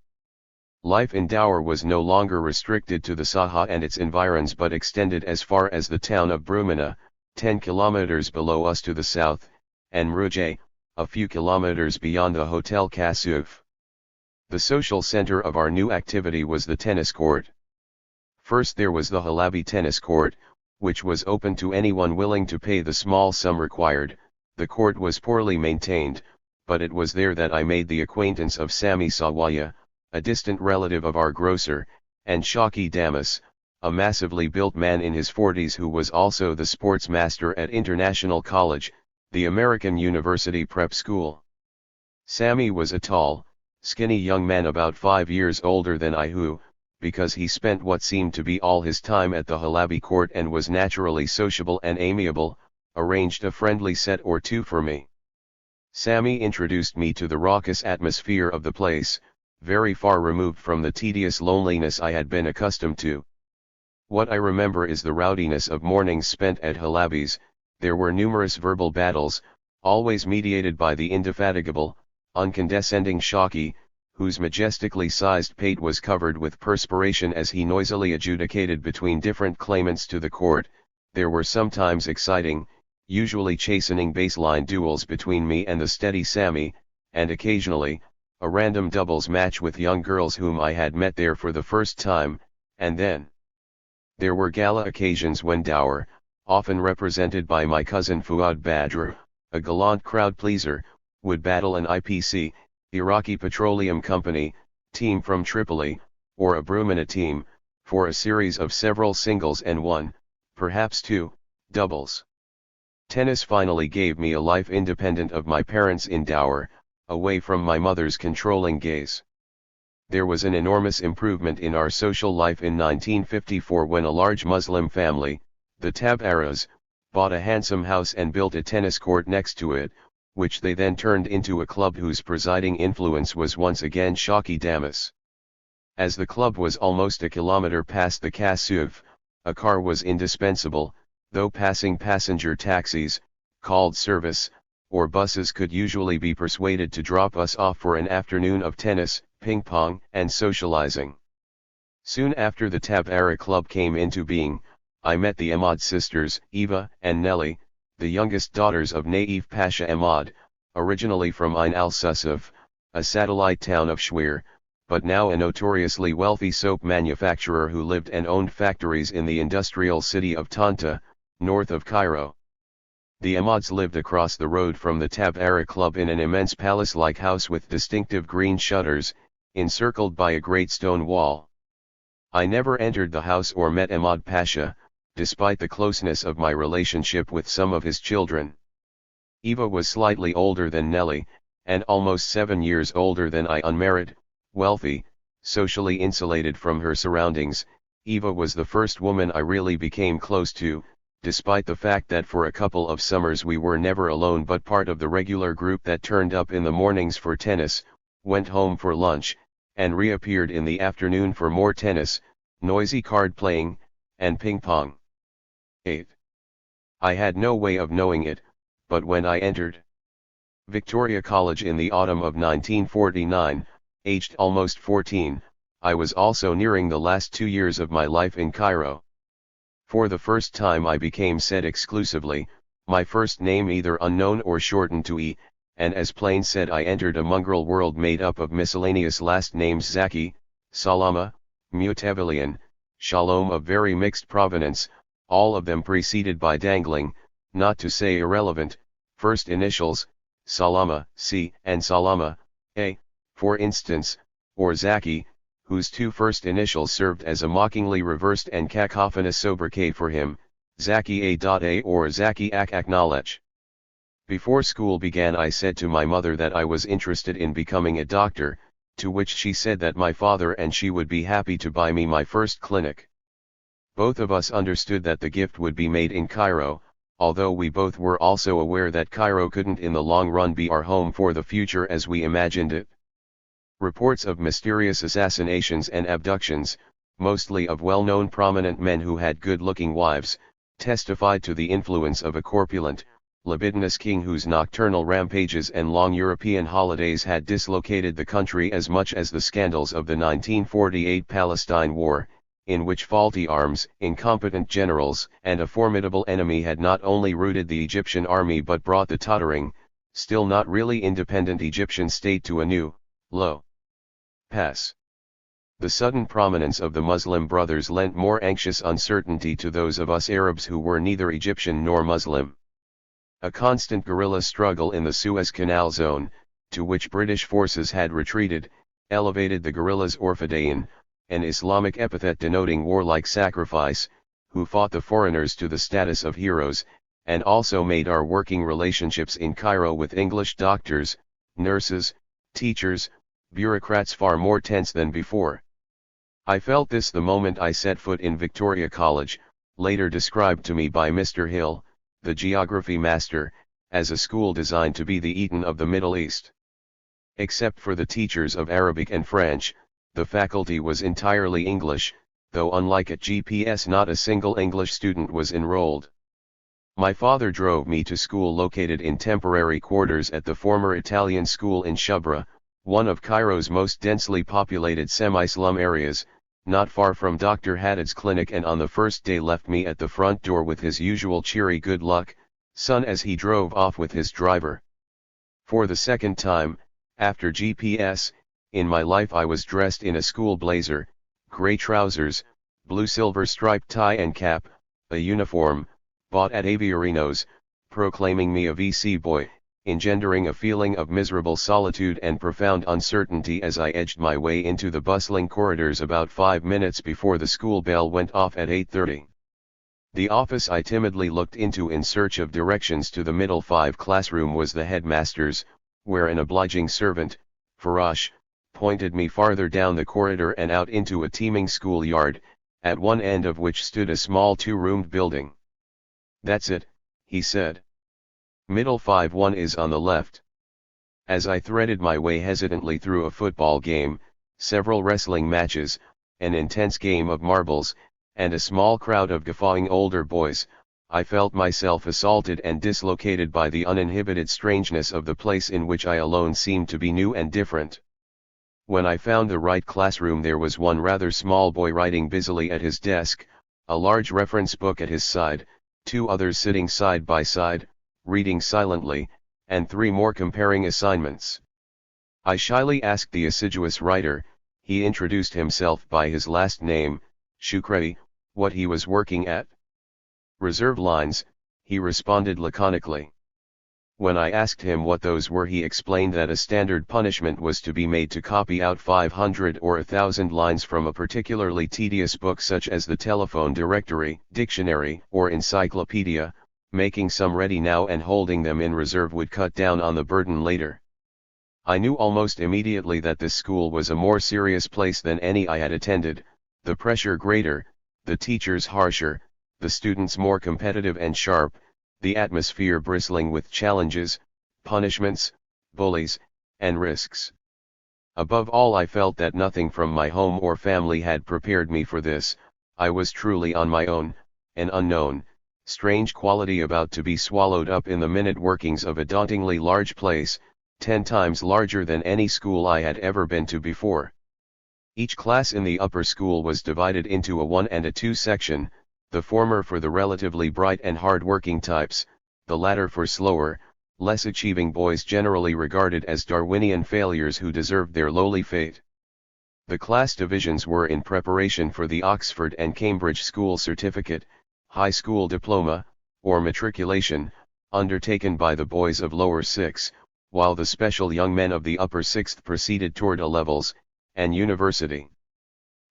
Life in Dower was no longer restricted to the Saha and its environs but extended as far as the town of Brumina, 10 kilometers below us to the south, and Mruje, a few kilometers beyond the Hotel Kassouf. The social center of our new activity was the tennis court. First there was the Halabi tennis court, which was open to anyone willing to pay the small sum required. The court was poorly maintained, but it was there that I made the acquaintance of Sami Sawaya, a distant relative of our grocer, and Shaki Damas, a massively built man in his 40s who was also the sports master at International College, the American University prep school. Sami was a tall, skinny young man about 5 years older than I who, because he spent what seemed to be all his time at the Halabi court and was naturally sociable and amiable, arranged a friendly set or two for me. Sami introduced me to the raucous atmosphere of the place, very far removed from the tedious loneliness I had been accustomed to. What I remember is the rowdiness of mornings spent at Halabi's. There were numerous verbal battles, always mediated by the indefatigable, uncondescending Shaki, whose majestically sized pate was covered with perspiration as he noisily adjudicated between different claimants to the court. There were sometimes exciting, usually chastening baseline duels between me and the steady Sami, and occasionally, a random doubles match with young girls whom I had met there for the first time, and then there were gala occasions when Dower, often represented by my cousin Fuad Badr, a gallant crowd pleaser, would battle an IPC, Iraqi Petroleum Company, team from Tripoli, or a Brumina team, for a series of several singles and one, perhaps two, doubles. Tennis finally gave me a life independent of my parents in Dower, away from my mother's controlling gaze. There was an enormous improvement in our social life in 1954 when a large Muslim family, the Tabaras, bought a handsome house and built a tennis court next to it, which they then turned into a club whose presiding influence was once again Shaki Damas. As the club was almost a kilometer past the Kassouf, a car was indispensable, though passing passenger taxis, called service, or buses could usually be persuaded to drop us off for an afternoon of tennis, ping-pong, and socializing. Soon after the Tabara Club came into being, I met the Ahmad sisters, Eva and Nelly, the youngest daughters of Naif Pasha Ahmad, originally from Ain al-Susuf, a satellite town of Shwir, but now a notoriously wealthy soap manufacturer who lived and owned factories in the industrial city of Tanta, north of Cairo. The Ahmads lived across the road from the Tabara Club in an immense palace-like house with distinctive green shutters, encircled by a great stone wall. I never entered the house or met Ahmad Pasha, despite the closeness of my relationship with some of his children. Eva was slightly older than Nelly, and almost 7 years older than I. Unmarried, wealthy, socially insulated from her surroundings, Eva was the first woman I really became close to, despite the fact that for a couple of summers we were never alone but part of the regular group that turned up in the mornings for tennis, went home for lunch, and reappeared in the afternoon for more tennis, noisy card playing, and ping pong. 8. I had no way of knowing it, but when I entered Victoria College in the autumn of 1949, aged almost 14, I was also nearing the last 2 years of my life in Cairo. For the first time I became said exclusively, my first name either unknown or shortened to E, and as plain said I entered a mongrel world made up of miscellaneous last names Zaki, Salama, Mutavalian, Shalom of very mixed provenance, all of them preceded by dangling, not to say irrelevant, first initials, Salama, C, and Salama, A, for instance, or Zaki, whose 2 first initials served as a mockingly reversed and cacophonous sobriquet for him, Zaki A. or Zaki Ak Knowledge. Before school began I said to my mother that I was interested in becoming a doctor, to which she said that my father and she would be happy to buy me my first clinic. Both of us understood that the gift would be made in Cairo, although we both were also aware that Cairo couldn't in the long run be our home for the future as we imagined it. Reports of mysterious assassinations and abductions, mostly of well-known prominent men who had good-looking wives, testified to the influence of a corpulent, libidinous king whose nocturnal rampages and long European holidays had dislocated the country as much as the scandals of the 1948 Palestine War, in which faulty arms, incompetent generals, and a formidable enemy had not only routed the Egyptian army but brought the tottering, still not really independent Egyptian state to a new, low pass. The sudden prominence of the Muslim Brothers lent more anxious uncertainty to those of us Arabs who were neither Egyptian nor Muslim. A constant guerrilla struggle in the Suez Canal zone, to which British forces had retreated, elevated the guerrillas Orfadayan, an Islamic epithet denoting warlike sacrifice, who fought the foreigners to the status of heroes, and also made our working relationships in Cairo with English doctors, nurses, teachers, bureaucrats far more tense than before. I felt this the moment I set foot in Victoria College, later described to me by Mr. Hill, the geography master, as a school designed to be the Eton of the Middle East. Except for the teachers of Arabic and French, the faculty was entirely English, though unlike at GPS not a single English student was enrolled. My father drove me to school located in temporary quarters at the former Italian school in Shubra, one of Cairo's most densely populated semi-slum areas, not far from Dr. Haddad's clinic, and on the first day left me at the front door with his usual cheery good luck, son, as he drove off with his driver. For the second time, after GPS, in my life I was dressed in a school blazer, gray trousers, blue-silver striped tie and cap, a uniform, bought at Aviarino's, proclaiming me a VC boy, engendering a feeling of miserable solitude and profound uncertainty as I edged my way into the bustling corridors about 5 minutes before the school bell went off at 8:30. The office I timidly looked into in search of directions to the middle 5 classroom was the headmaster's, where an obliging servant, Farash, pointed me farther down the corridor and out into a teeming schoolyard, at one end of which stood a small 2-roomed building. "That's it," he said. "Middle 5-1 is on the left." As I threaded my way hesitantly through a football game, several wrestling matches, an intense game of marbles, and a small crowd of guffawing older boys, I felt myself assaulted and dislocated by the uninhibited strangeness of the place in which I alone seemed to be new and different. When I found the right classroom, there was one rather small boy writing busily at his desk, a large reference book at his side, 2 others sitting side by side, reading silently, and 3 more comparing assignments. I shyly asked the assiduous writer, he introduced himself by his last name, Shukri, what he was working at. Reserve lines, he responded laconically. When I asked him what those were, he explained that a standard punishment was to be made to copy out 500 or 1,000 lines from a particularly tedious book such as the telephone directory, dictionary, or encyclopedia. Making some ready now and holding them in reserve would cut down on the burden later. I knew almost immediately that this school was a more serious place than any I had attended, the pressure greater, the teachers harsher, the students more competitive and sharp, the atmosphere bristling with challenges, punishments, bullies, and risks. Above all, I felt that nothing from my home or family had prepared me for this. I was truly on my own, an unknown, strange quality about to be swallowed up in the minute workings of a dauntingly large place, 10 times larger than any school I had ever been to before. Each class in the upper school was divided into a 1 and a 2 section, the former for the relatively bright and hard-working types, the latter for slower, less achieving boys generally regarded as Darwinian failures who deserved their lowly fate. The class divisions were in preparation for the Oxford and Cambridge School Certificate, High School Diploma, or Matriculation, undertaken by the boys of lower 6, while the special young men of the upper 6th proceeded toward A-levels, and university.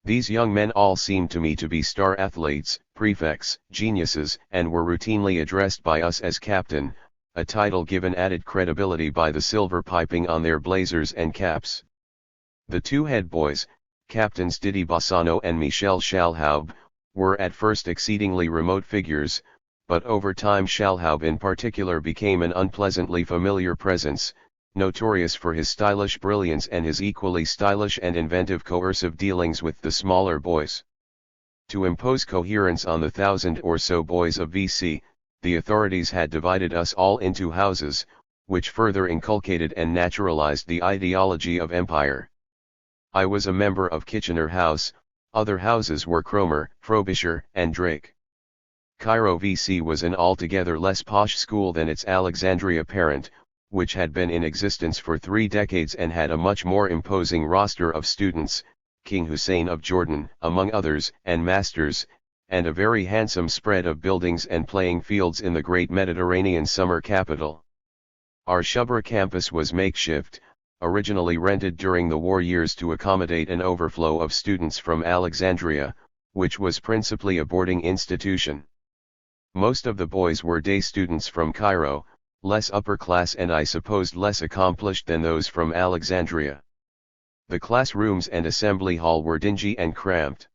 These young men all seemed to me to be star athletes, prefects, geniuses, and were routinely addressed by us as captain, a title given added credibility by the silver piping on their blazers and caps. The 2 head boys, Captains Didi Bassano and Michel Schalhaub, were at first exceedingly remote figures, but over time Schalhaub in particular became an unpleasantly familiar presence, notorious for his stylish brilliance and his equally stylish and inventive coercive dealings with the smaller boys. To impose coherence on the 1,000 or so boys of VC, the authorities had divided us all into houses, which further inculcated and naturalized the ideology of empire. I was a member of Kitchener House, other houses were Cromer, Frobisher, and Drake. Cairo VC was an altogether less posh school than its Alexandria parent, which had been in existence for 3 decades and had a much more imposing roster of students, King Hussein of Jordan, among others, and masters, and a very handsome spread of buildings and playing fields in the great Mediterranean summer capital. Our Shubra campus was makeshift, originally rented during the war years to accommodate an overflow of students from Alexandria, which was principally a boarding institution. Most of the boys were day students from Cairo, less upper class and I supposed less accomplished than those from Alexandria. The classrooms and assembly hall were dingy and cramped.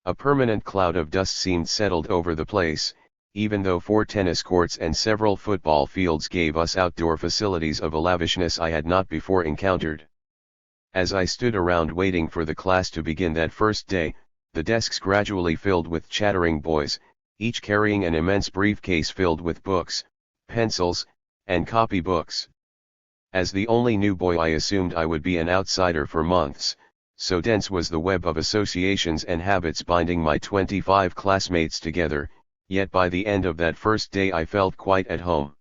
A permanent cloud of dust seemed settled over the place, even though 4 tennis courts and several football fields gave us outdoor facilities of a lavishness I had not before encountered. As I stood around waiting for the class to begin that first day, the desks gradually filled with chattering boys, each carrying an immense briefcase filled with books, pencils, and copybooks. As the only new boy, I assumed I would be an outsider for months, so dense was the web of associations and habits binding my 25 classmates together, yet by the end of that first day I felt quite at home.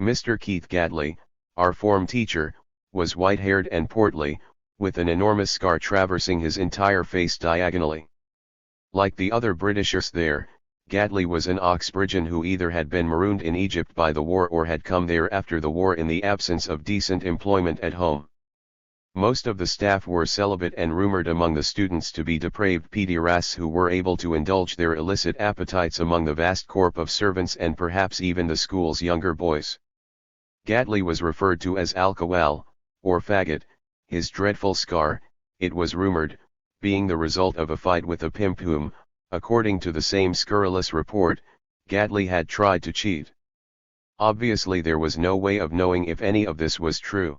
Mr. Keith Gadley, our form teacher, was white-haired and portly, with an enormous scar traversing his entire face diagonally. Like the other Britishers there, Gadley was an Oxbridgian who either had been marooned in Egypt by the war or had come there after the war in the absence of decent employment at home. Most of the staff were celibate and rumored among the students to be depraved pederasts who were able to indulge their illicit appetites among the vast corps of servants and perhaps even the school's younger boys. Gadley was referred to as alcohol, or faggot, his dreadful scar, it was rumored, being the result of a fight with a pimp whom, according to the same scurrilous report, Gadley had tried to cheat. Obviously there was no way of knowing if any of this was true.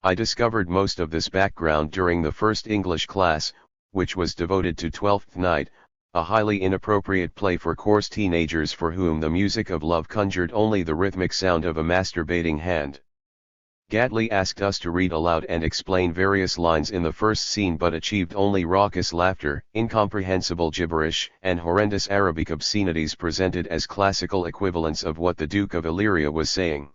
I discovered most of this background during the first English class, which was devoted to Twelfth Night, a highly inappropriate play for coarse teenagers for whom the music of love conjured only the rhythmic sound of a masturbating hand. Gatli asked us to read aloud and explain various lines in the first scene but achieved only raucous laughter, incomprehensible gibberish, and horrendous Arabic obscenities presented as classical equivalents of what the Duke of Illyria was saying.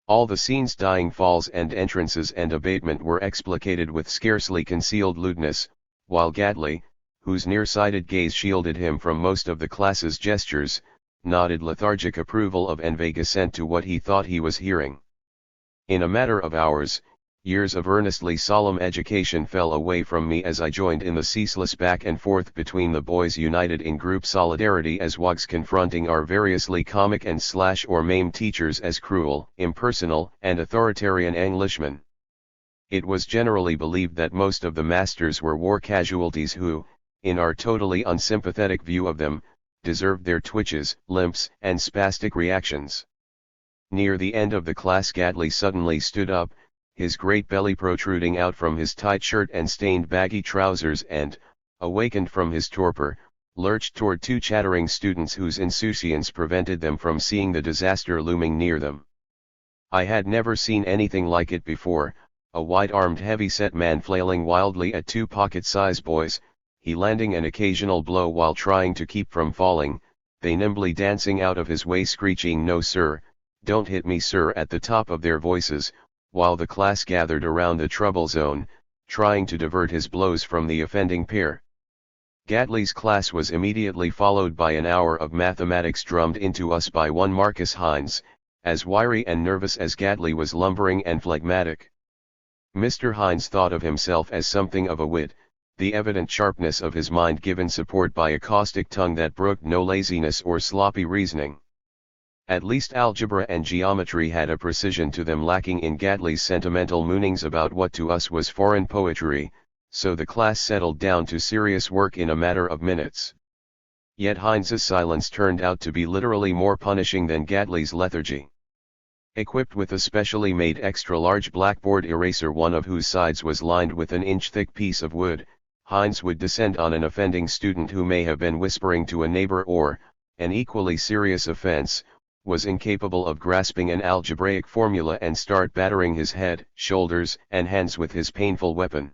All the scene's dying falls and entrances and abatement were explicated with scarcely concealed lewdness, while Gatli, whose nearsighted gaze shielded him from most of the class's gestures, nodded lethargic approval of and vague assent to what he thought he was hearing. In a matter of hours, years of earnestly solemn education fell away from me as I joined in the ceaseless back and forth between the boys united in group solidarity as wags confronting our variously comic and slash or maim teachers as cruel, impersonal, and authoritarian Englishmen. It was generally believed that most of the masters were war casualties who, in our totally unsympathetic view of them, deserved their twitches, limps, and spastic reactions. Near the end of the class Gatli suddenly stood up, his great belly protruding out from his tight shirt and stained baggy trousers and, awakened from his torpor, lurched toward two chattering students whose insouciance prevented them from seeing the disaster looming near them. I had never seen anything like it before, a wide-armed heavy-set man flailing wildly at two pocket-sized boys, he landing an occasional blow while trying to keep from falling, they nimbly dancing out of his way screeching "No sir, don't hit me sir" at the top of their voices, while the class gathered around the trouble zone, trying to divert his blows from the offending pair. Gatli's class was immediately followed by an hour of mathematics drummed into us by one Marcus Hines, as wiry and nervous as Gatli was lumbering and phlegmatic. Mr. Hines thought of himself as something of a wit, the evident sharpness of his mind given support by a caustic tongue that brooked no laziness or sloppy reasoning. At least algebra and geometry had a precision to them lacking in Gatli's sentimental moonings about what to us was foreign poetry, so the class settled down to serious work in a matter of minutes. Yet Hines's silence turned out to be literally more punishing than Gatli's lethargy. Equipped with a specially made extra-large blackboard eraser, one of whose sides was lined with an inch-thick piece of wood, Hines would descend on an offending student who may have been whispering to a neighbor or, an equally serious offense, was incapable of grasping an algebraic formula and start battering his head, shoulders, and hands with his painful weapon.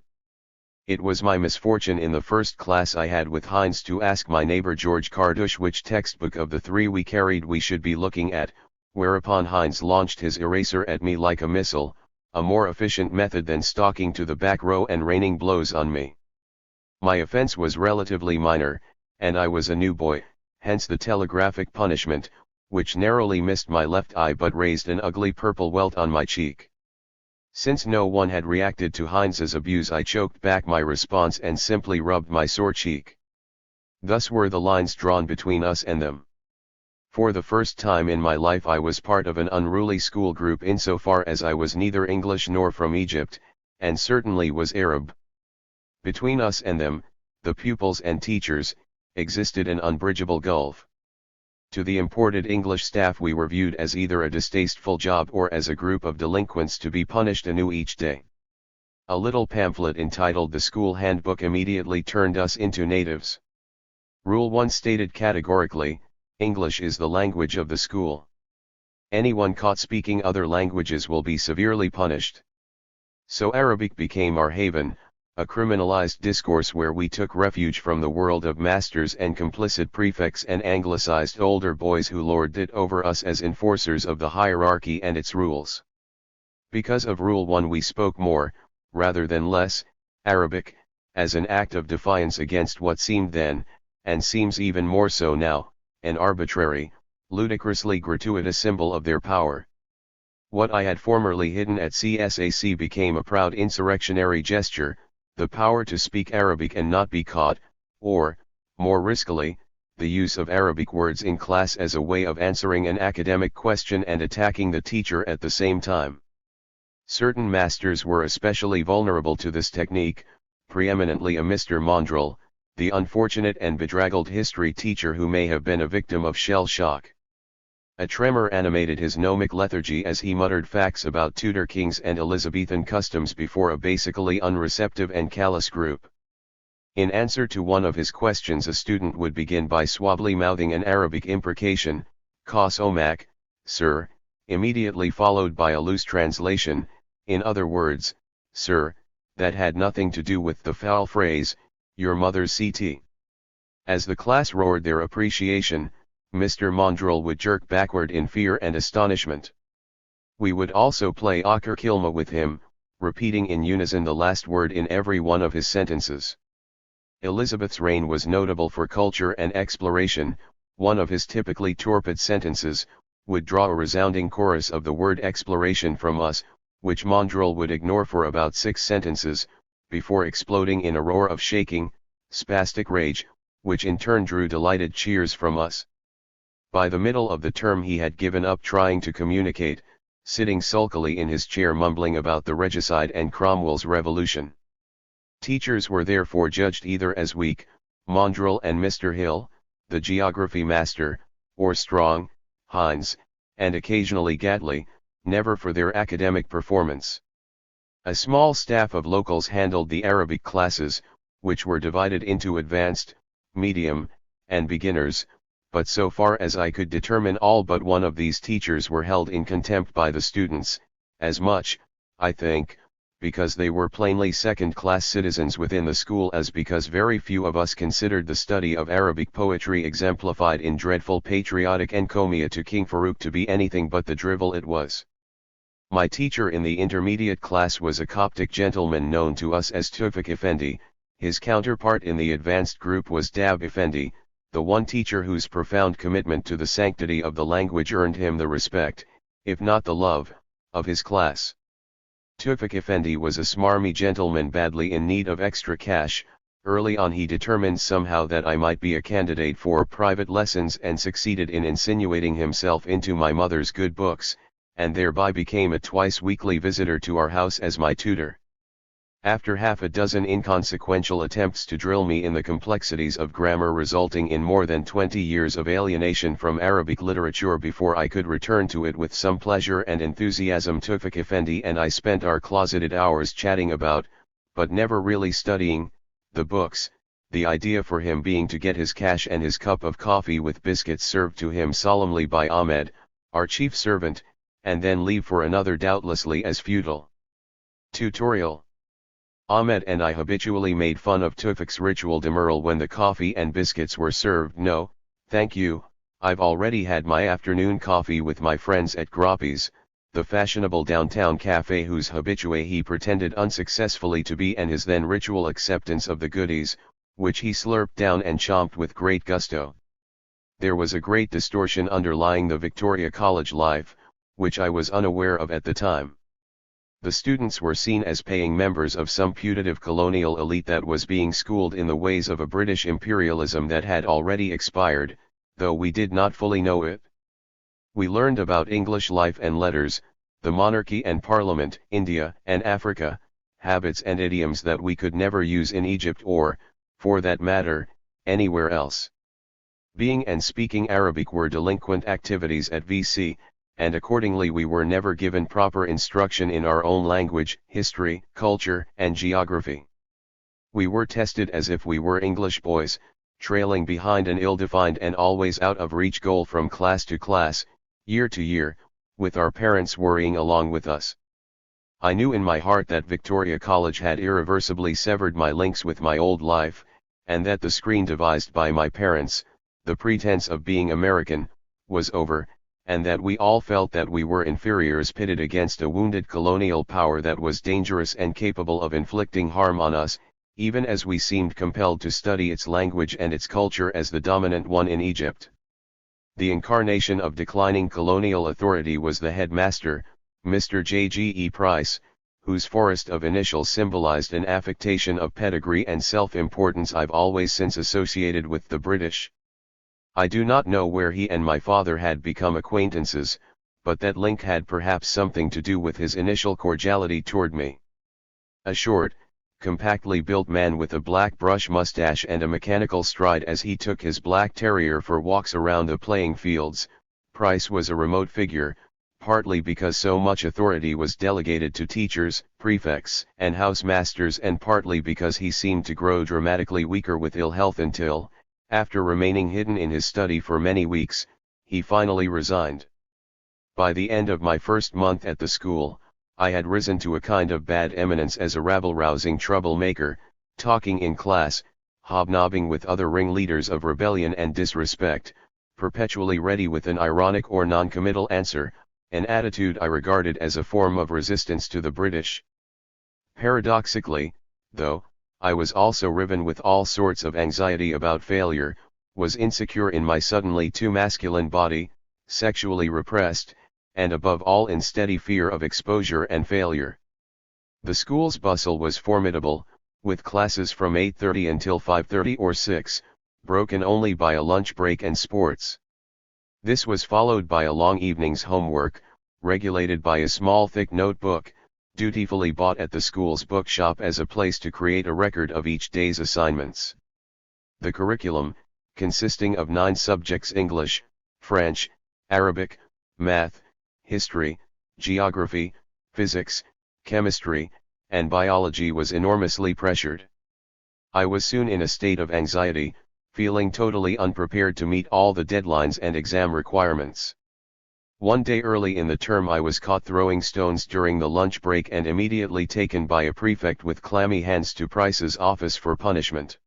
It was my misfortune in the first class I had with Hines to ask my neighbor George Cardush which textbook of the three we carried we should be looking at, whereupon Hines launched his eraser at me like a missile, a more efficient method than stalking to the back row and raining blows on me. My offense was relatively minor, and I was a new boy, hence the telegraphic punishment, which narrowly missed my left eye but raised an ugly purple welt on my cheek. Since no one had reacted to Hines's abuse, I choked back my response and simply rubbed my sore cheek. Thus were the lines drawn between us and them. For the first time in my life I was part of an unruly school group insofar as I was neither English nor from Egypt, and certainly was Arab. Between us and them, the pupils and teachers, existed an unbridgeable gulf. To the imported English staff we were viewed as either a distasteful job or as a group of delinquents to be punished anew each day. A little pamphlet entitled The School Handbook immediately turned us into natives. Rule 1 stated categorically, English is the language of the school. Anyone caught speaking other languages will be severely punished. So Arabic became our haven, a criminalized discourse where we took refuge from the world of masters and complicit prefects and anglicized older boys who lorded it over us as enforcers of the hierarchy and its rules. Because of Rule 1 we spoke more, rather than less, Arabic, as an act of defiance against what seemed then, and seems even more so now, an arbitrary, ludicrously gratuitous symbol of their power. What I had formerly hidden at CSAC became a proud insurrectionary gesture, the power to speak Arabic and not be caught, or, more riskily, the use of Arabic words in class as a way of answering an academic question and attacking the teacher at the same time. Certain masters were especially vulnerable to this technique, preeminently a Mr. Mondrel, the unfortunate and bedraggled history teacher who may have been a victim of shell shock. A tremor animated his gnomic lethargy as he muttered facts about Tudor kings and Elizabethan customs before a basically unreceptive and callous group. In answer to one of his questions a student would begin by suavely mouthing an Arabic imprecation, "Kos omak, sir, immediately followed by a loose translation, in other words, sir, that had nothing to do with the foul phrase, your mother's CT. As the class roared their appreciation, Mr. Mondrel would jerk backward in fear and astonishment. We would also play Aker Kilma with him, repeating in unison the last word in every one of his sentences. Elizabeth's reign was notable for culture and exploration. One of his typically torpid sentences would draw a resounding chorus of the word exploration from us, which Mondrel would ignore for about 6 sentences, before exploding in a roar of shaking, spastic rage, which in turn drew delighted cheers from us. By the middle of the term he had given up trying to communicate, sitting sulkily in his chair mumbling about the regicide and Cromwell's revolution. Teachers were therefore judged either as weak, Mondrel and Mr. Hill, the geography master, or strong, Hines, and occasionally Gatley, never for their academic performance. A small staff of locals handled the Arabic classes, which were divided into advanced, medium, and beginners, but so far as I could determine all but one of these teachers were held in contempt by the students, as much, I think, because they were plainly second-class citizens within the school as because very few of us considered the study of Arabic poetry exemplified in dreadful patriotic encomia to King Farouk to be anything but the drivel it was. My teacher in the intermediate class was a Coptic gentleman known to us as Tufik Effendi. His counterpart in the advanced group was Dab Effendi, the one teacher whose profound commitment to the sanctity of the language earned him the respect, if not the love, of his class. Tufik Effendi was a smarmy gentleman badly in need of extra cash. Early on he determined somehow that I might be a candidate for private lessons and succeeded in insinuating himself into my mother's good books, and thereby became a twice-weekly visitor to our house as my tutor. After half a dozen inconsequential attempts to drill me in the complexities of grammar resulting in more than 20 years of alienation from Arabic literature before I could return to it with some pleasure and enthusiasm, Tufik Effendi and I spent our closeted hours chatting about, but never really studying, the books, the idea for him being to get his cash and his cup of coffee with biscuits served to him solemnly by Ahmed, our chief servant, and then leave for another doubtlessly as futile. Tutorial. Ahmed and I habitually made fun of Tufik's ritual demurral when the coffee and biscuits were served. No, thank you, I've already had my afternoon coffee with my friends at Groppi's, the fashionable downtown cafe whose habitué he pretended unsuccessfully to be, and his then ritual acceptance of the goodies, which he slurped down and chomped with great gusto. There was a great distortion underlying the Victoria College life, which I was unaware of at the time. The students were seen as paying members of some putative colonial elite that was being schooled in the ways of a British imperialism that had already expired, though we did not fully know it. We learned about English life and letters, the monarchy and parliament, India and Africa, habits and idioms that we could never use in Egypt or, for that matter, anywhere else. Being and speaking Arabic were delinquent activities at VC, and accordingly we were never given proper instruction in our own language, history, culture, and geography. We were tested as if we were English boys, trailing behind an ill-defined and always out-of-reach goal from class to class, year to year, with our parents worrying along with us. I knew in my heart that Victoria College had irreversibly severed my links with my old life, and that the screen devised by my parents, the pretense of being American, was over, and that we all felt that we were inferiors pitted against a wounded colonial power that was dangerous and capable of inflicting harm on us, even as we seemed compelled to study its language and its culture as the dominant one in Egypt. The incarnation of declining colonial authority was the headmaster, Mr. J.G.E. Price, whose forest of initials symbolized an affectation of pedigree and self-importance I've always since associated with the British. I do not know where he and my father had become acquaintances, but that link had perhaps something to do with his initial cordiality toward me. A short, compactly built man with a black brush mustache and a mechanical stride as he took his black terrier for walks around the playing fields, Price was a remote figure, partly because so much authority was delegated to teachers, prefects, and housemasters, and partly because he seemed to grow dramatically weaker with ill health until, after remaining hidden in his study for many weeks, he finally resigned. By the end of my first month at the school, I had risen to a kind of bad eminence as a rabble-rousing troublemaker, talking in class, hobnobbing with other ringleaders of rebellion and disrespect, perpetually ready with an ironic or non-committal answer, an attitude I regarded as a form of resistance to the British. Paradoxically, though, I was also riven with all sorts of anxiety about failure, was insecure in my suddenly too masculine body, sexually repressed, and above all in steady fear of exposure and failure. The school's bustle was formidable, with classes from 8:30 until 5:30 or 6, broken only by a lunch break and sports. This was followed by a long evening's homework, regulated by a small thick notebook, dutifully bought at the school's bookshop as a place to create a record of each day's assignments. The curriculum, consisting of 9 subjects: English, French, Arabic, math, history, geography, physics, chemistry, and biology, was enormously pressured. I was soon in a state of anxiety, feeling totally unprepared to meet all the deadlines and exam requirements. One day early in the term I was caught throwing stones during the lunch break and immediately taken by a prefect with clammy hands to Price's office for punishment.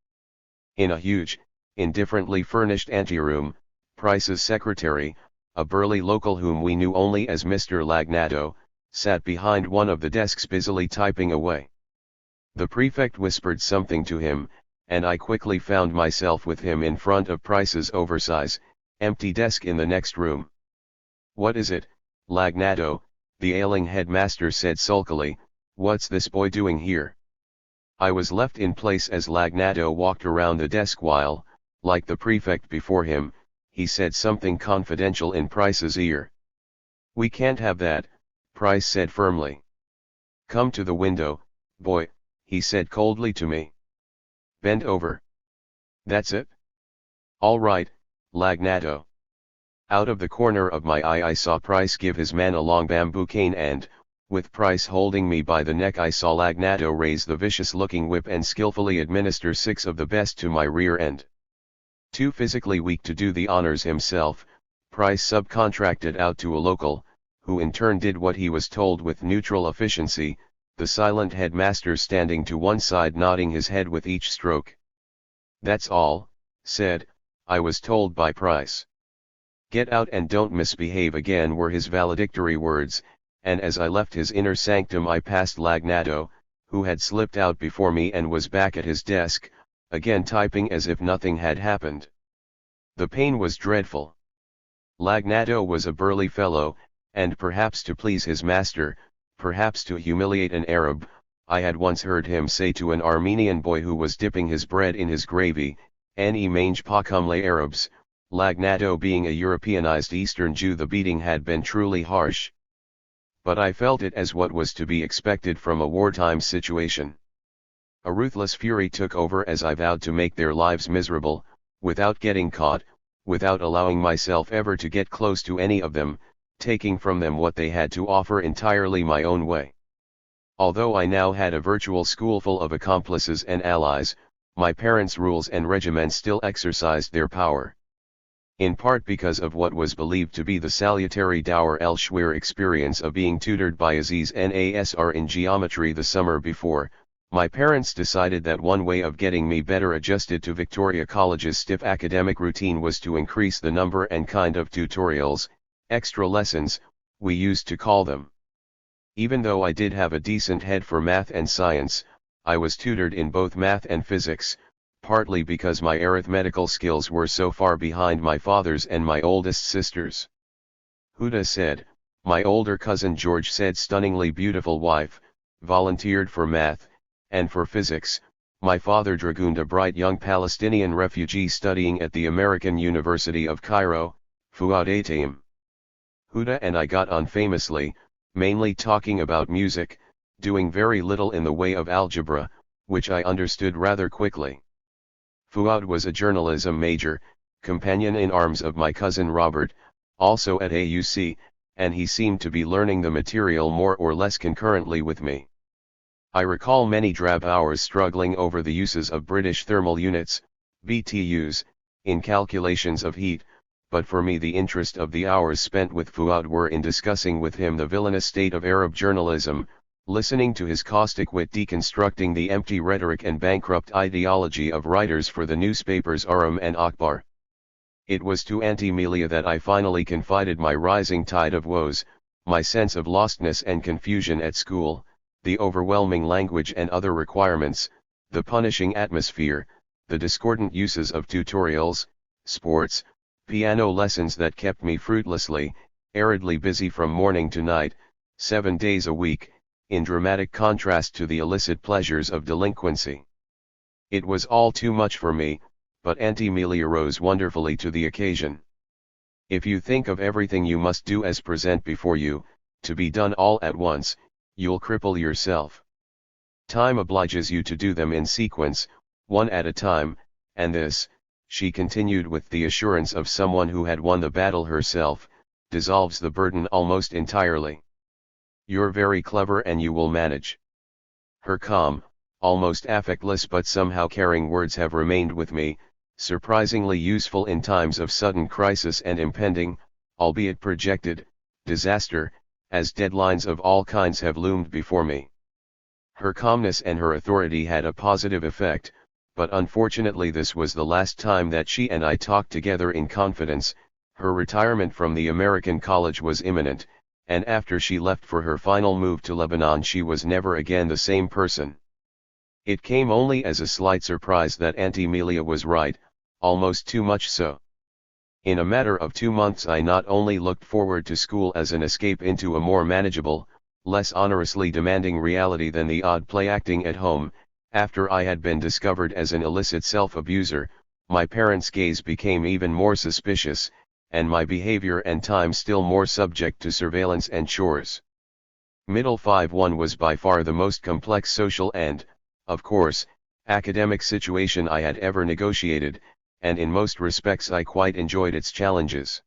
In a huge, indifferently furnished anteroom, Price's secretary, a burly local whom we knew only as Mr. Lagnato, sat behind one of the desks busily typing away. The prefect whispered something to him, and I quickly found myself with him in front of Price's oversize, empty desk in the next room. "What is it, Lagnato?" the ailing headmaster said sulkily. "What's this boy doing here?" I was left in place as Lagnato walked around the desk while, like the prefect before him, he said something confidential in Price's ear. "We can't have that," Price said firmly. "Come to the window, boy," he said coldly to me. "Bend over. That's it. All right, Lagnato." Out of the corner of my eye I saw Price give his man a long bamboo cane and, with Price holding me by the neck, I saw Lagnato raise the vicious-looking whip and skillfully administer 6 of the best to my rear end. Too physically weak to do the honors himself, Price subcontracted out to a local, who in turn did what he was told with neutral efficiency, the silent headmaster standing to one side nodding his head with each stroke. "That's all, said," I was told by Price. "Get out and don't misbehave again," were his valedictory words, and as I left his inner sanctum I passed Lagnato, who had slipped out before me and was back at his desk, again typing as if nothing had happened. The pain was dreadful. Lagnato was a burly fellow, and perhaps to please his master, perhaps to humiliate an Arab, I had once heard him say to an Armenian boy who was dipping his bread in his gravy, "Ani mange pas comme les Arabs." Lagnato being a Europeanized Eastern Jew, the beating had been truly harsh. But I felt it as what was to be expected from a wartime situation. A ruthless fury took over as I vowed to make their lives miserable, without getting caught, without allowing myself ever to get close to any of them, taking from them what they had to offer entirely my own way. Although I now had a virtual schoolful of accomplices and allies, my parents' rules and regiments still exercised their power. In part because of what was believed to be the salutary Dower el-Shwir experience of being tutored by Aziz Nasr in geometry the summer before, my parents decided that one way of getting me better adjusted to Victoria College's stiff academic routine was to increase the number and kind of tutorials, extra lessons, we used to call them. Even though I did have a decent head for math and science, I was tutored in both math and physics, partly because my arithmetical skills were so far behind my father's and my oldest sister's. Huda said, my older cousin George said stunningly beautiful wife, volunteered for math, and for physics, my father dragooned a bright young Palestinian refugee studying at the American University of Cairo, Fuad Ataim. Huda and I got on famously, mainly talking about music, doing very little in the way of algebra, which I understood rather quickly. Fuad was a journalism major, companion in arms of my cousin Robert, also at AUC, and he seemed to be learning the material more or less concurrently with me. I recall many drab hours struggling over the uses of British thermal units, BTUs, in calculations of heat, but for me the interest of the hours spent with Fuad were in discussing with him the villainous state of Arab journalism, listening to his caustic wit deconstructing the empty rhetoric and bankrupt ideology of writers for the newspapers Aram and Akbar. It was to Aunt Emilia that I finally confided my rising tide of woes, my sense of lostness and confusion at school, the overwhelming language and other requirements, the punishing atmosphere, the discordant uses of tutorials, sports, piano lessons that kept me fruitlessly, aridly busy from morning to night, 7 days a week, in dramatic contrast to the illicit pleasures of delinquency. It was all too much for me, but Aunt Emilia rose wonderfully to the occasion. If you think of everything you must do as present before you, to be done all at once, you'll cripple yourself. Time obliges you to do them in sequence, one at a time, and this, she continued with the assurance of someone who had won the battle herself, dissolves the burden almost entirely. You're very clever and you will manage. Her calm, almost affectless but somehow caring words have remained with me, surprisingly useful in times of sudden crisis and impending, albeit projected, disaster, as deadlines of all kinds have loomed before me. Her calmness and her authority had a positive effect, but unfortunately this was the last time that she and I talked together in confidence. Her retirement from the American college was imminent, and after she left for her final move to Lebanon she was never again the same person. It came only as a slight surprise that Aunt Emilia was right, almost too much so. In a matter of 2 months I not only looked forward to school as an escape into a more manageable, less onerously demanding reality than the odd play acting at home. After I had been discovered as an illicit self-abuser, my parents' gaze became even more suspicious, and my behavior and time still more subject to surveillance and chores. Middle 5-1 was by far the most complex social and, of course, academic situation I had ever negotiated, and in most respects I quite enjoyed its challenges.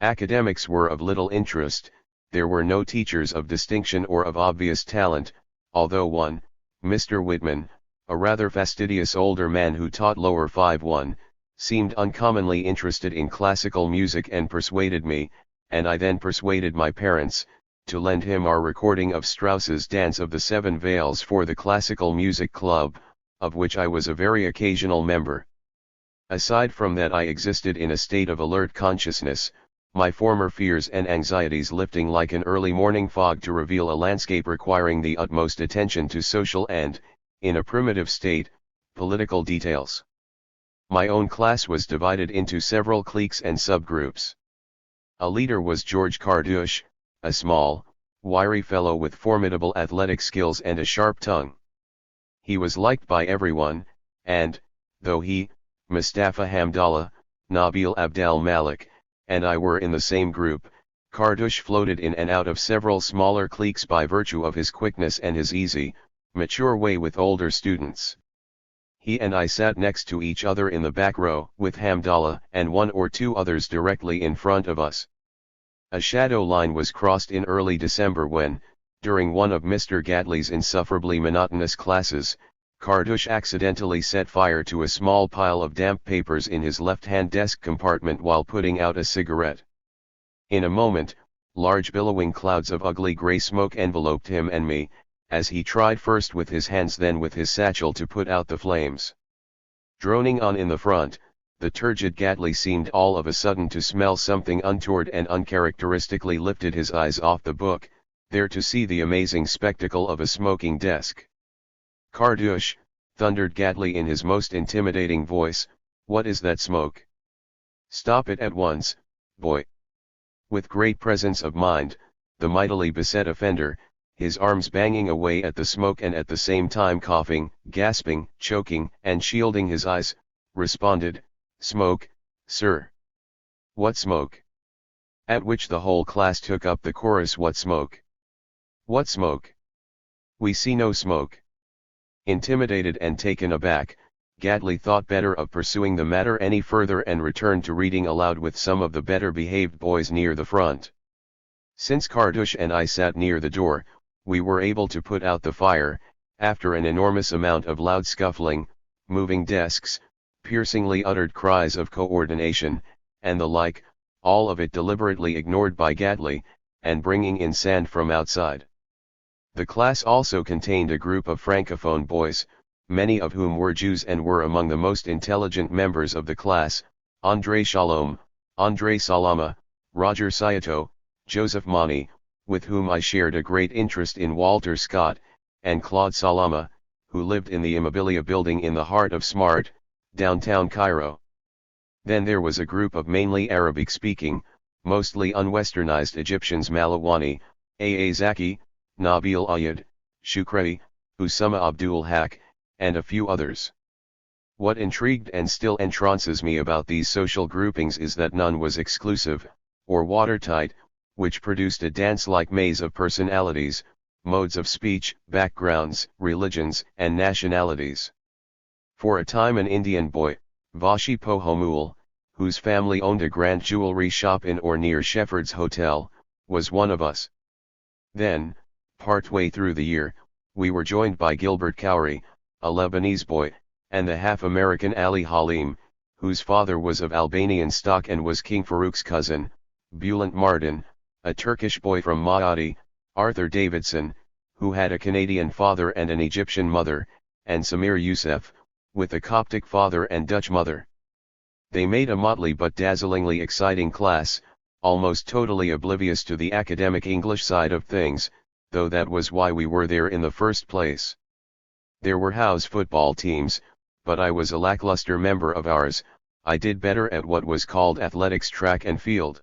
Academics were of little interest, there were no teachers of distinction or of obvious talent, although one, Mr. Whitman, a rather fastidious older man who taught lower 5-1, seemed uncommonly interested in classical music and persuaded me, and I then persuaded my parents, to lend him our recording of Strauss's Dance of the Seven Veils for the Classical Music Club, of which I was a very occasional member. Aside from that I existed in a state of alert consciousness, my former fears and anxieties lifting like an early morning fog to reveal a landscape requiring the utmost attention to social and, in a primitive state, political details. My own class was divided into several cliques and subgroups. A leader was George Carduch, a small, wiry fellow with formidable athletic skills and a sharp tongue. He was liked by everyone, and, though he, Mustafa Hamdallah, Nabil Abdel Malik, and I were in the same group, Carduch floated in and out of several smaller cliques by virtue of his quickness and his easy, mature way with older students. He and I sat next to each other in the back row, with Hamdallah and 1 or 2 others directly in front of us. A shadow line was crossed in early December when, during one of Mr. Gadley's insufferably monotonous classes, Carduch accidentally set fire to a small pile of damp papers in his left-hand desk compartment while putting out a cigarette. In a moment, large billowing clouds of ugly grey smoke enveloped him and me, as he tried first with his hands then with his satchel to put out the flames. Droning on in the front, the turgid Gadley seemed all of a sudden to smell something untoward and uncharacteristically lifted his eyes off the book, there to see the amazing spectacle of a smoking desk. Carduch, thundered Gadley in his most intimidating voice, what is that smoke? Stop it at once, boy. With great presence of mind, the mightily beset offender, his arms banging away at the smoke and at the same time coughing, gasping, choking, and shielding his eyes, responded, smoke, sir. What smoke? At which the whole class took up the chorus, what smoke? What smoke? We see no smoke. Intimidated and taken aback, Gadley thought better of pursuing the matter any further and returned to reading aloud with some of the better behaved boys near the front. Since Carduch and I sat near the door, we were able to put out the fire, after an enormous amount of loud scuffling, moving desks, piercingly uttered cries of coordination, and the like, all of it deliberately ignored by Gately, and bringing in sand from outside. The class also contained a group of francophone boys, many of whom were Jews and were among the most intelligent members of the class: André Shalom, André Salama, Roger Sayato, Joseph Mani, with whom I shared a great interest in Walter Scott, and Claude Salama, who lived in the Immobilia building in the heart of Smart, downtown Cairo. Then there was a group of mainly Arabic-speaking, mostly unwesternized Egyptians: Malawani, Aa Zaki, Nabil Ayed, Shukri, Usama Abdul Haq, and a few others. What intrigued and still entrances me about these social groupings is that none was exclusive, or watertight, which produced a dance-like maze of personalities, modes of speech, backgrounds, religions, and nationalities. For a time an Indian boy, Vashi Pohomul, whose family owned a grand jewelry shop in or near Shepheard's Hotel, was one of us. Then, partway through the year, we were joined by Gilbert Khoury, a Lebanese boy, and the half-American Ali Halim, whose father was of Albanian stock and was King Farouk's cousin, Bulent Mardin, a Turkish boy from Maadi, Arthur Davidson, who had a Canadian father and an Egyptian mother, and Samir Youssef, with a Coptic father and Dutch mother. They made a motley but dazzlingly exciting class, almost totally oblivious to the academic English side of things, though that was why we were there in the first place. There were house football teams, but I was a lackluster member of ours. I did better at what was called athletics, track and field.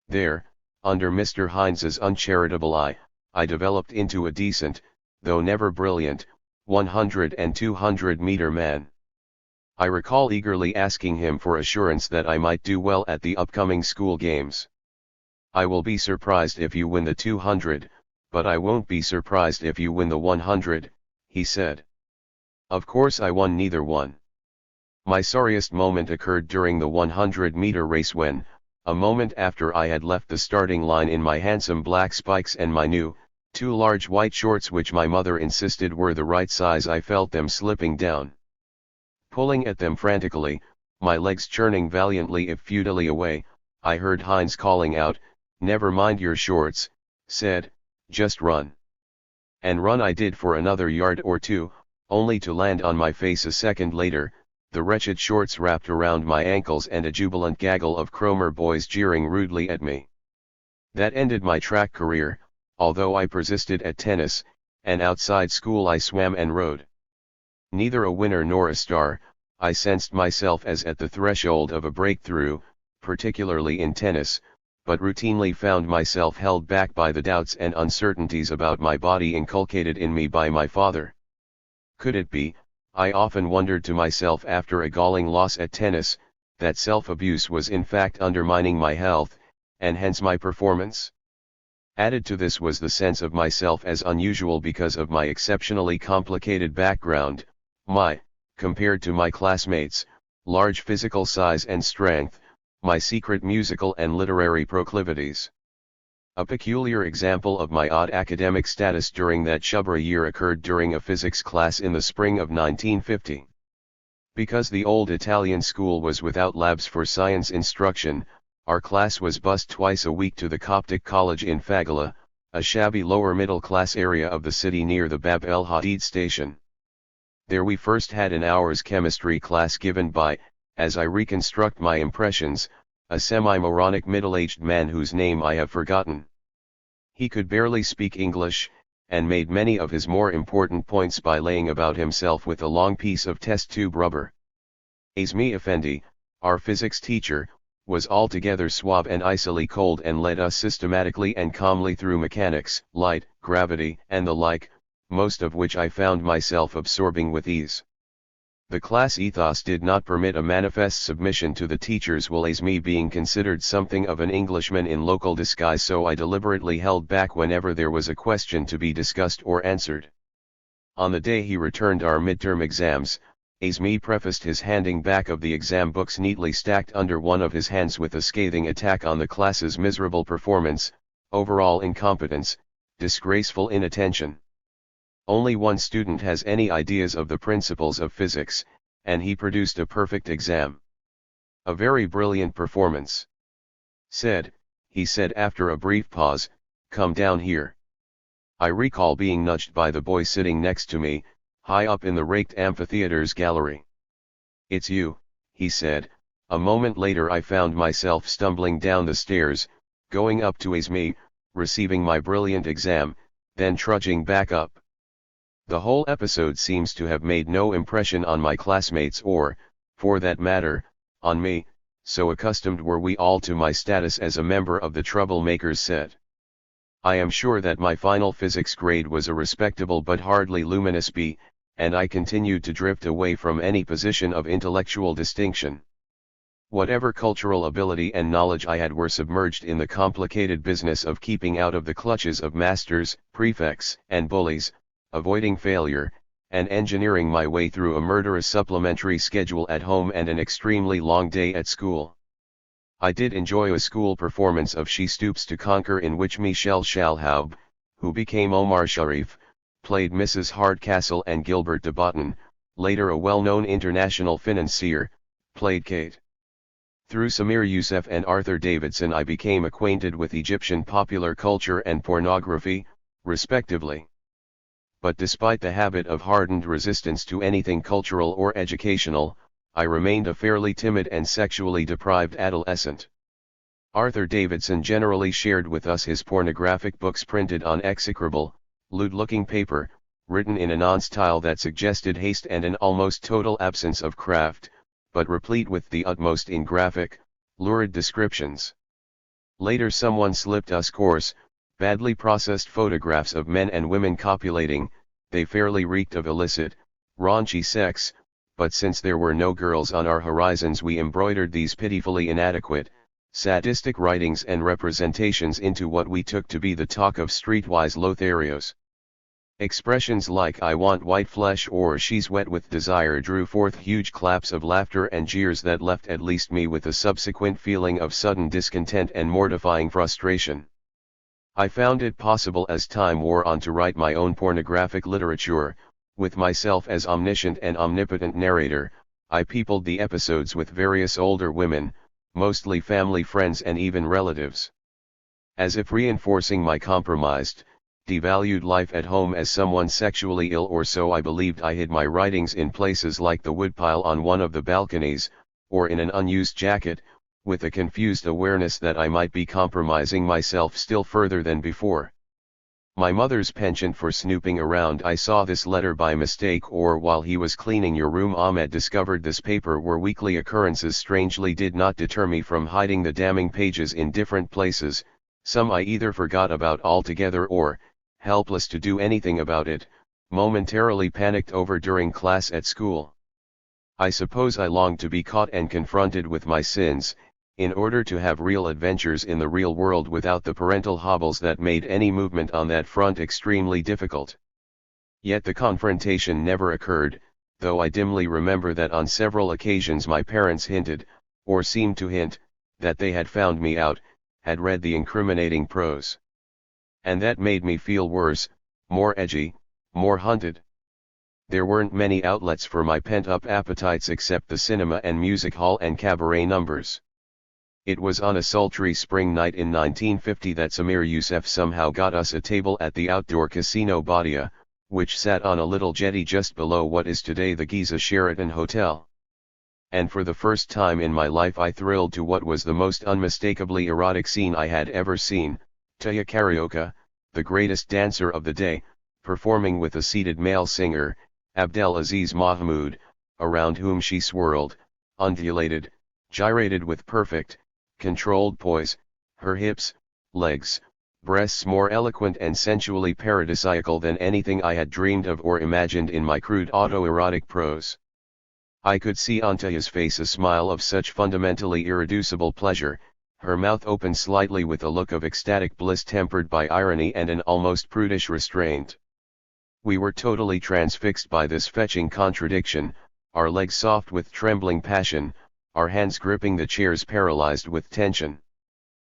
There, under Mr. Heinz's uncharitable eye, I developed into a decent, though never brilliant, 100 and 200 meter man. I recall eagerly asking him for assurance that I might do well at the upcoming school games. "I will be surprised if you win the 200, but I won't be surprised if you win the 100, he said. Of course I won neither one. My sorriest moment occurred during the 100-meter race when, a moment after I had left the starting line in my handsome black spikes and my new, too large white shorts which my mother insisted were the right size, I felt them slipping down. Pulling at them frantically, my legs churning valiantly if futilely away, I heard Heinz calling out, "Never mind your shorts," said, "just run." And run I did for another yard or two, only to land on my face a second later, the wretched shorts wrapped around my ankles and a jubilant gaggle of Cromer boys jeering rudely at me. That ended my track career, although I persisted at tennis, and outside school I swam and rowed. Neither a winner nor a star, I sensed myself as at the threshold of a breakthrough, particularly in tennis, but routinely found myself held back by the doubts and uncertainties about my body inculcated in me by my father. Could it be, I often wondered to myself after a galling loss at tennis, that self-abuse was in fact undermining my health, and hence my performance? Added to this was the sense of myself as unusual because of my exceptionally complicated background, my, compared to my classmates, large physical size and strength, my secret musical and literary proclivities. A peculiar example of my odd academic status during that Shubra year occurred during a physics class in the spring of 1950. Because the old Italian school was without labs for science instruction, our class was bused twice a week to the Coptic College in Fagala, a shabby lower middle class area of the city near the Bab el Hadid station. There we first had an hour's chemistry class given by, as I reconstruct my impressions, a semi-moronic middle-aged man whose name I have forgotten. He could barely speak English, and made many of his more important points by laying about himself with a long piece of test tube rubber. Azmi Effendi, our physics teacher, was altogether suave and icily cold and led us systematically and calmly through mechanics, light, gravity, and the like, most of which I found myself absorbing with ease. The class ethos did not permit a manifest submission to the teachers, while Azmi being considered something of an Englishman in local disguise, so I deliberately held back whenever there was a question to be discussed or answered. On the day he returned our midterm exams, Azmi prefaced his handing back of the exam books neatly stacked under one of his hands with a scathing attack on the class's miserable performance, overall incompetence, disgraceful inattention. Only one student has any ideas of the principles of physics, and he produced a perfect exam. A very brilliant performance. He said after a brief pause, "Come down here." I recall being nudged by the boy sitting next to me, high up in the raked amphitheater's gallery. "It's you," he said. A moment later I found myself stumbling down the stairs, going up to me, receiving my brilliant exam, then trudging back up. The whole episode seems to have made no impression on my classmates or, for that matter, on me, so accustomed were we all to my status as a member of the troublemakers set. I am sure that my final physics grade was a respectable but hardly luminous B, and I continued to drift away from any position of intellectual distinction. Whatever cultural ability and knowledge I had were submerged in the complicated business of keeping out of the clutches of masters, prefects, and bullies, avoiding failure, and engineering my way through a murderous supplementary schedule at home and an extremely long day at school. I did enjoy a school performance of She Stoops to Conquer, in which Michelle Shalhoub, who became Omar Sharif, played Mrs. Hardcastle, and Gilbert de Botton, later a well-known international financier, played Kate. Through Samir Youssef and Arthur Davidson I became acquainted with Egyptian popular culture and pornography, respectively. But despite the habit of hardened resistance to anything cultural or educational, I remained a fairly timid and sexually deprived adolescent. Arthur Davidson generally shared with us his pornographic books printed on execrable, lewd-looking paper, written in a non-style that suggested haste and an almost total absence of craft, but replete with the utmost in graphic, lurid descriptions. Later someone slipped us coarse, badly processed photographs of men and women copulating. They fairly reeked of illicit, raunchy sex, but since there were no girls on our horizons we embroidered these pitifully inadequate, sadistic writings and representations into what we took to be the talk of streetwise Lotharios. Expressions like "I want white flesh" or "she's wet with desire" drew forth huge claps of laughter and jeers that left at least me with a subsequent feeling of sudden discontent and mortifying frustration. I found it possible as time wore on to write my own pornographic literature, with myself as omniscient and omnipotent narrator. I peopled the episodes with various older women, mostly family friends and even relatives. As if reinforcing my compromised, devalued life at home as someone sexually ill or so, I believed I hid my writings in places like the woodpile on one of the balconies, or in an unused jacket, with a confused awareness that I might be compromising myself still further than before. My mother's penchant for snooping around "I saw this letter by mistake" or "while he was cleaning your room Ahmed discovered this paper" were weekly occurrences strangely did not deter me from hiding the damning pages in different places. Some I either forgot about altogether or, helpless to do anything about it, momentarily panicked over during class at school. I suppose I longed to be caught and confronted with my sins, in order to have real adventures in the real world without the parental hobbles that made any movement on that front extremely difficult. Yet the confrontation never occurred, though I dimly remember that on several occasions my parents hinted, or seemed to hint, that they had found me out, had read the incriminating prose. And that made me feel worse, more edgy, more hunted. There weren't many outlets for my pent-up appetites except the cinema and music hall and cabaret numbers. It was on a sultry spring night in 1950 that Samir Youssef somehow got us a table at the outdoor Casino Badia, which sat on a little jetty just below what is today the Giza Sheraton Hotel. And for the first time in my life I thrilled to what was the most unmistakably erotic scene I had ever seen: Taya Karaoke, the greatest dancer of the day, performing with a seated male singer, Abdelaziz Mahmoud, around whom she swirled, undulated, gyrated with perfect, controlled poise, her hips, legs, breasts more eloquent and sensually paradisiacal than anything I had dreamed of or imagined in my crude autoerotic prose. I could see on Taya's face a smile of such fundamentally irreducible pleasure, her mouth opened slightly with a look of ecstatic bliss tempered by irony and an almost prudish restraint. We were totally transfixed by this fetching contradiction, our legs soft with trembling passion, our hands gripping the chairs paralyzed with tension.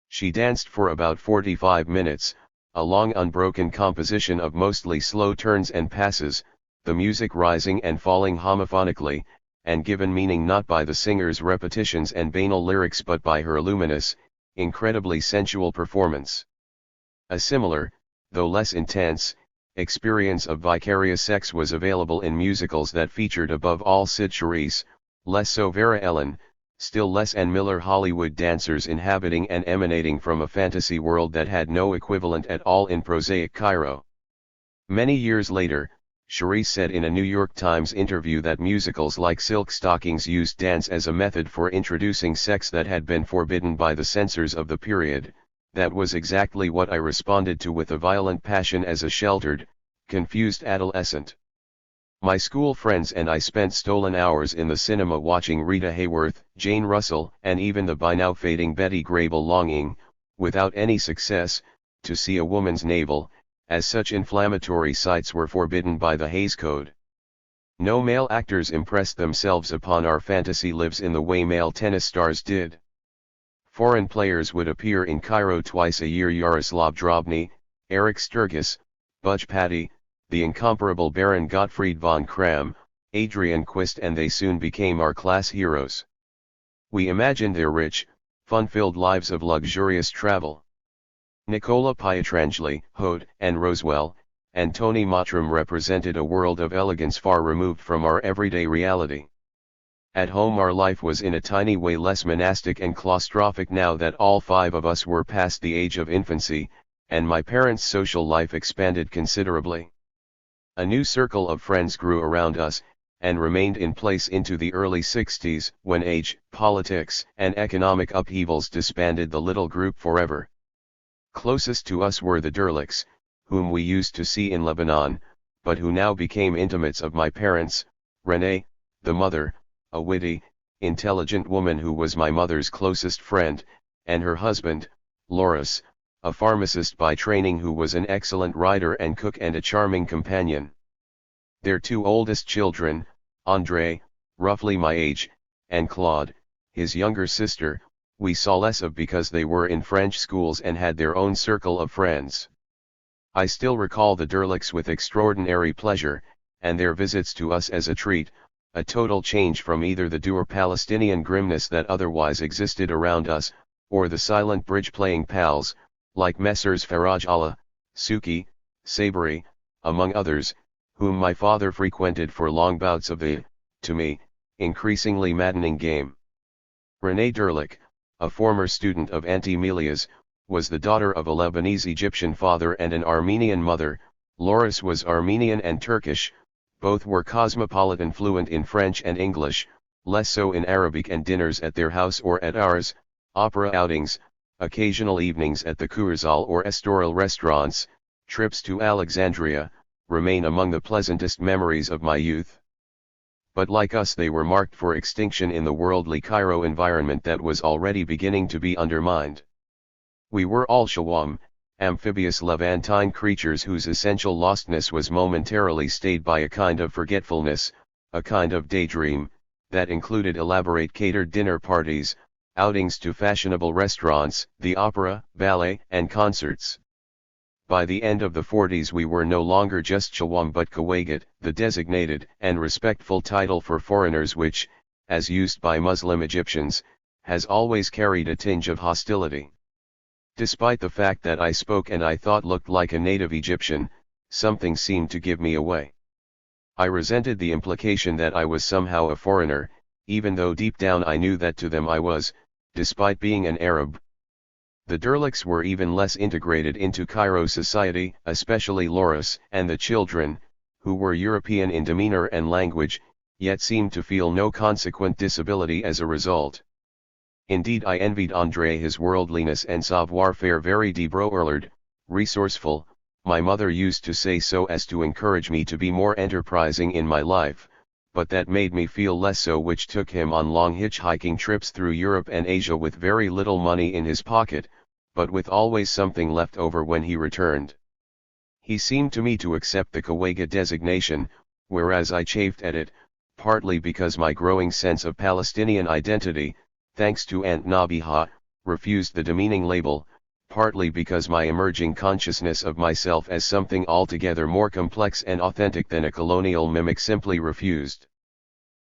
She danced for about 45 minutes, a long unbroken composition of mostly slow turns and passes, the music rising and falling homophonically, and given meaning not by the singer's repetitions and banal lyrics but by her luminous, incredibly sensual performance. A similar, though less intense, experience of vicarious sex was available in musicals that featured above all Sid Charisse, less so Vera Ellen, still less Ann Miller, Hollywood dancers inhabiting and emanating from a fantasy world that had no equivalent at all in prosaic Cairo. Many years later, Charisse said in a New York Times interview that musicals like Silk Stockings used dance as a method for introducing sex that had been forbidden by the censors of the period. That was exactly what I responded to with a violent passion as a sheltered, confused adolescent. My school friends and I spent stolen hours in the cinema watching Rita Hayworth, Jane Russell, and even the by now fading Betty Grable, longing, without any success, to see a woman's navel, as such inflammatory sights were forbidden by the Hays Code. No male actors impressed themselves upon our fantasy lives in the way male tennis stars did. Foreign players would appear in Cairo twice a year: Yaroslav Drobny, Eric Sturgis, Budge Patty, the incomparable Baron Gottfried von Kram, Adrian Quist, and they soon became our class heroes. We imagined their rich, fun-filled lives of luxurious travel. Nicola Pietrangeli, Hode, and Rosewell, and Tony Mottram represented a world of elegance far removed from our everyday reality. At home our life was in a tiny way less monastic and claustrophic now that all five of us were past the age of infancy, and my parents' social life expanded considerably. A new circle of friends grew around us, and remained in place into the early 60s, when age, politics, and economic upheavals disbanded the little group forever. Closest to us were the Derlicks, whom we used to see in Lebanon, but who now became intimates of my parents: Renee, the mother, a witty, intelligent woman who was my mother's closest friend, and her husband, Loris, a pharmacist by training who was an excellent writer and cook and a charming companion. Their two oldest children, André, roughly my age, and Claude, his younger sister, we saw less of because they were in French schools and had their own circle of friends. I still recall the Derlicks with extraordinary pleasure, and their visits to us as a treat, a total change from either the dour Palestinian grimness that otherwise existed around us, or the silent bridge-playing pals, like Messrs. Faraj Allah, Suki, Sabri, among others, whom my father frequented for long bouts of the, to me, increasingly maddening game. Renee Derlick, a former student of Auntie Melia's, was the daughter of a Lebanese-Egyptian father and an Armenian mother. Loris was Armenian and Turkish. Both were cosmopolitan, fluent in French and English, less so in Arabic, and dinners at their house or at ours, opera outings, occasional evenings at the Kursaal or Estoril restaurants, trips to Alexandria, remain among the pleasantest memories of my youth. But like us, they were marked for extinction in the worldly Cairo environment that was already beginning to be undermined. We were all shawam, amphibious Levantine creatures whose essential lostness was momentarily stayed by a kind of forgetfulness, a kind of daydream, that included elaborate catered dinner parties, outings to fashionable restaurants, the opera, ballet, and concerts. By the end of the 40s we were no longer just Shawam but Kawagat, the designated and respectful title for foreigners which, as used by Muslim Egyptians, has always carried a tinge of hostility. Despite the fact that I spoke and I thought looked like a native Egyptian, something seemed to give me away. I resented the implication that I was somehow a foreigner, even though deep down I knew that to them I was, despite being an Arab. The Derlicks were even less integrated into Cairo society, especially Loris and the children, who were European in demeanor and language, yet seemed to feel no consequent disability as a result. Indeed, I envied André his worldliness and savoir-faire, very débrouillard, resourceful. My mother used to say so as to encourage me to be more enterprising in my life, but that made me feel less so, which took him on long hitchhiking trips through Europe and Asia with very little money in his pocket, but with always something left over when he returned. He seemed to me to accept the Kawaga designation, whereas I chafed at it, partly because my growing sense of Palestinian identity, thanks to Aunt Nabiha, refused the demeaning label, partly because my emerging consciousness of myself as something altogether more complex and authentic than a colonial mimic simply refused.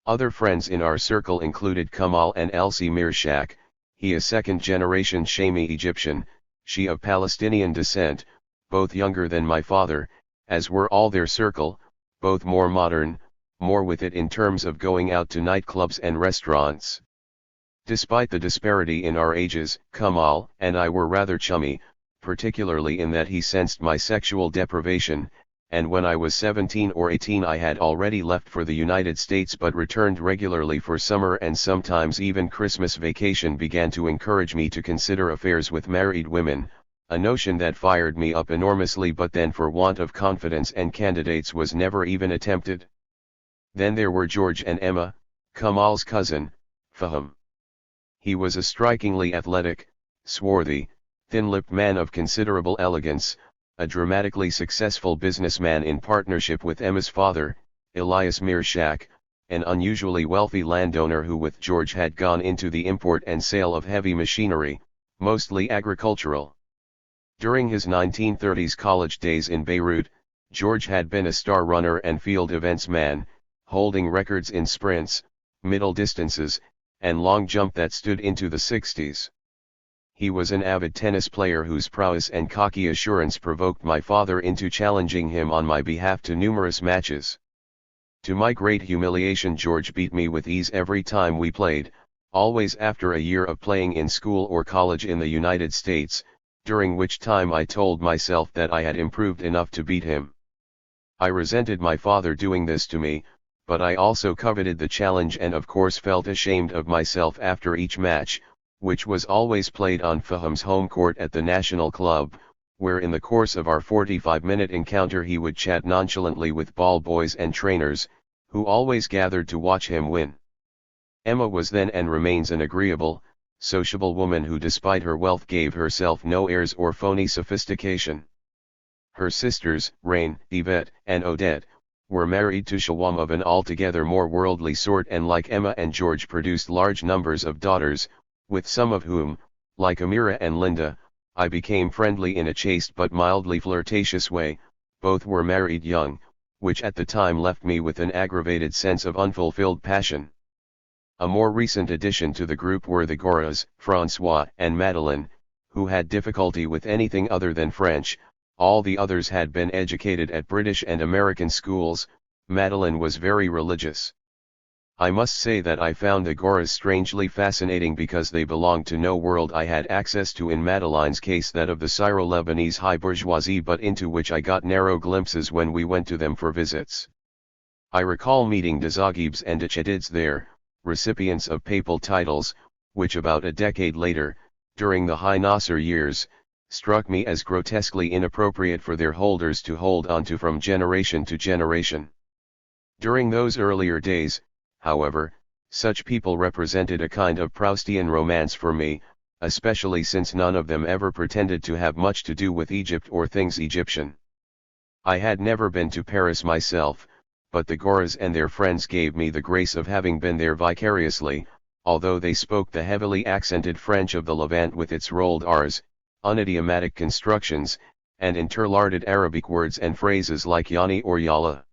Other friends in our circle included Kamal and Elsie Mirshak, he a second-generation Shami Egyptian, she of Palestinian descent, both younger than my father, as were all their circle, both more modern, more with it in terms of going out to nightclubs and restaurants. Despite the disparity in our ages, Kamal and I were rather chummy, particularly in that he sensed my sexual deprivation, and when I was 17 or 18 I had already left for the United States but returned regularly for summer and sometimes even Christmas vacation, began to encourage me to consider affairs with married women, a notion that fired me up enormously but then for want of confidence and candidates was never even attempted. Then there were George and Emma, Kamal's cousin, Fahim. He was a strikingly athletic, swarthy, thin-lipped man of considerable elegance, a dramatically successful businessman in partnership with Emma's father, Elias Mirshak, an unusually wealthy landowner who with George had gone into the import and sale of heavy machinery, mostly agricultural. During his 1930s college days in Beirut, George had been a star runner and field events man, holding records in sprints, middle distances, and long jump that stood into the 60s. He was an avid tennis player whose prowess and cocky assurance provoked my father into challenging him on my behalf to numerous matches. To my great humiliation, George beat me with ease every time we played, always after a year of playing in school or college in the United States, during which time I told myself that I had improved enough to beat him. I resented my father doing this to me, but I also coveted the challenge and of course felt ashamed of myself after each match, which was always played on Fahim's home court at the National Club, where in the course of our 45-minute encounter he would chat nonchalantly with ball boys and trainers, who always gathered to watch him win. Emma was then and remains an agreeable, sociable woman who despite her wealth gave herself no airs or phony sophistication. Her sisters, Rain, Yvette, and Odette, were married to Shawam of an altogether more worldly sort and like Emma and George produced large numbers of daughters, with some of whom, like Amira and Linda, I became friendly in a chaste but mildly flirtatious way. Both were married young, which at the time left me with an aggravated sense of unfulfilled passion. A more recent addition to the group were the Goras, Francois and Madeleine, who had difficulty with anything other than French. All the others had been educated at British and American schools. Madeleine was very religious. I must say that I found the Goras strangely fascinating because they belonged to no world I had access to, in Madeleine's case that of the Syro-Lebanese high bourgeoisie, but into which I got narrow glimpses when we went to them for visits. I recall meeting Dezagibs and Dechedids there, recipients of papal titles, which about a decade later, during the High Nasser years, struck me as grotesquely inappropriate for their holders to hold on to from generation to generation. During those earlier days, however, such people represented a kind of Proustian romance for me, especially since none of them ever pretended to have much to do with Egypt or things Egyptian. I had never been to Paris myself, but the Goras and their friends gave me the grace of having been there vicariously, although they spoke the heavily accented French of the Levant with its rolled R's, unidiomatic constructions, and interlarded Arabic words and phrases like Yani or Yalla.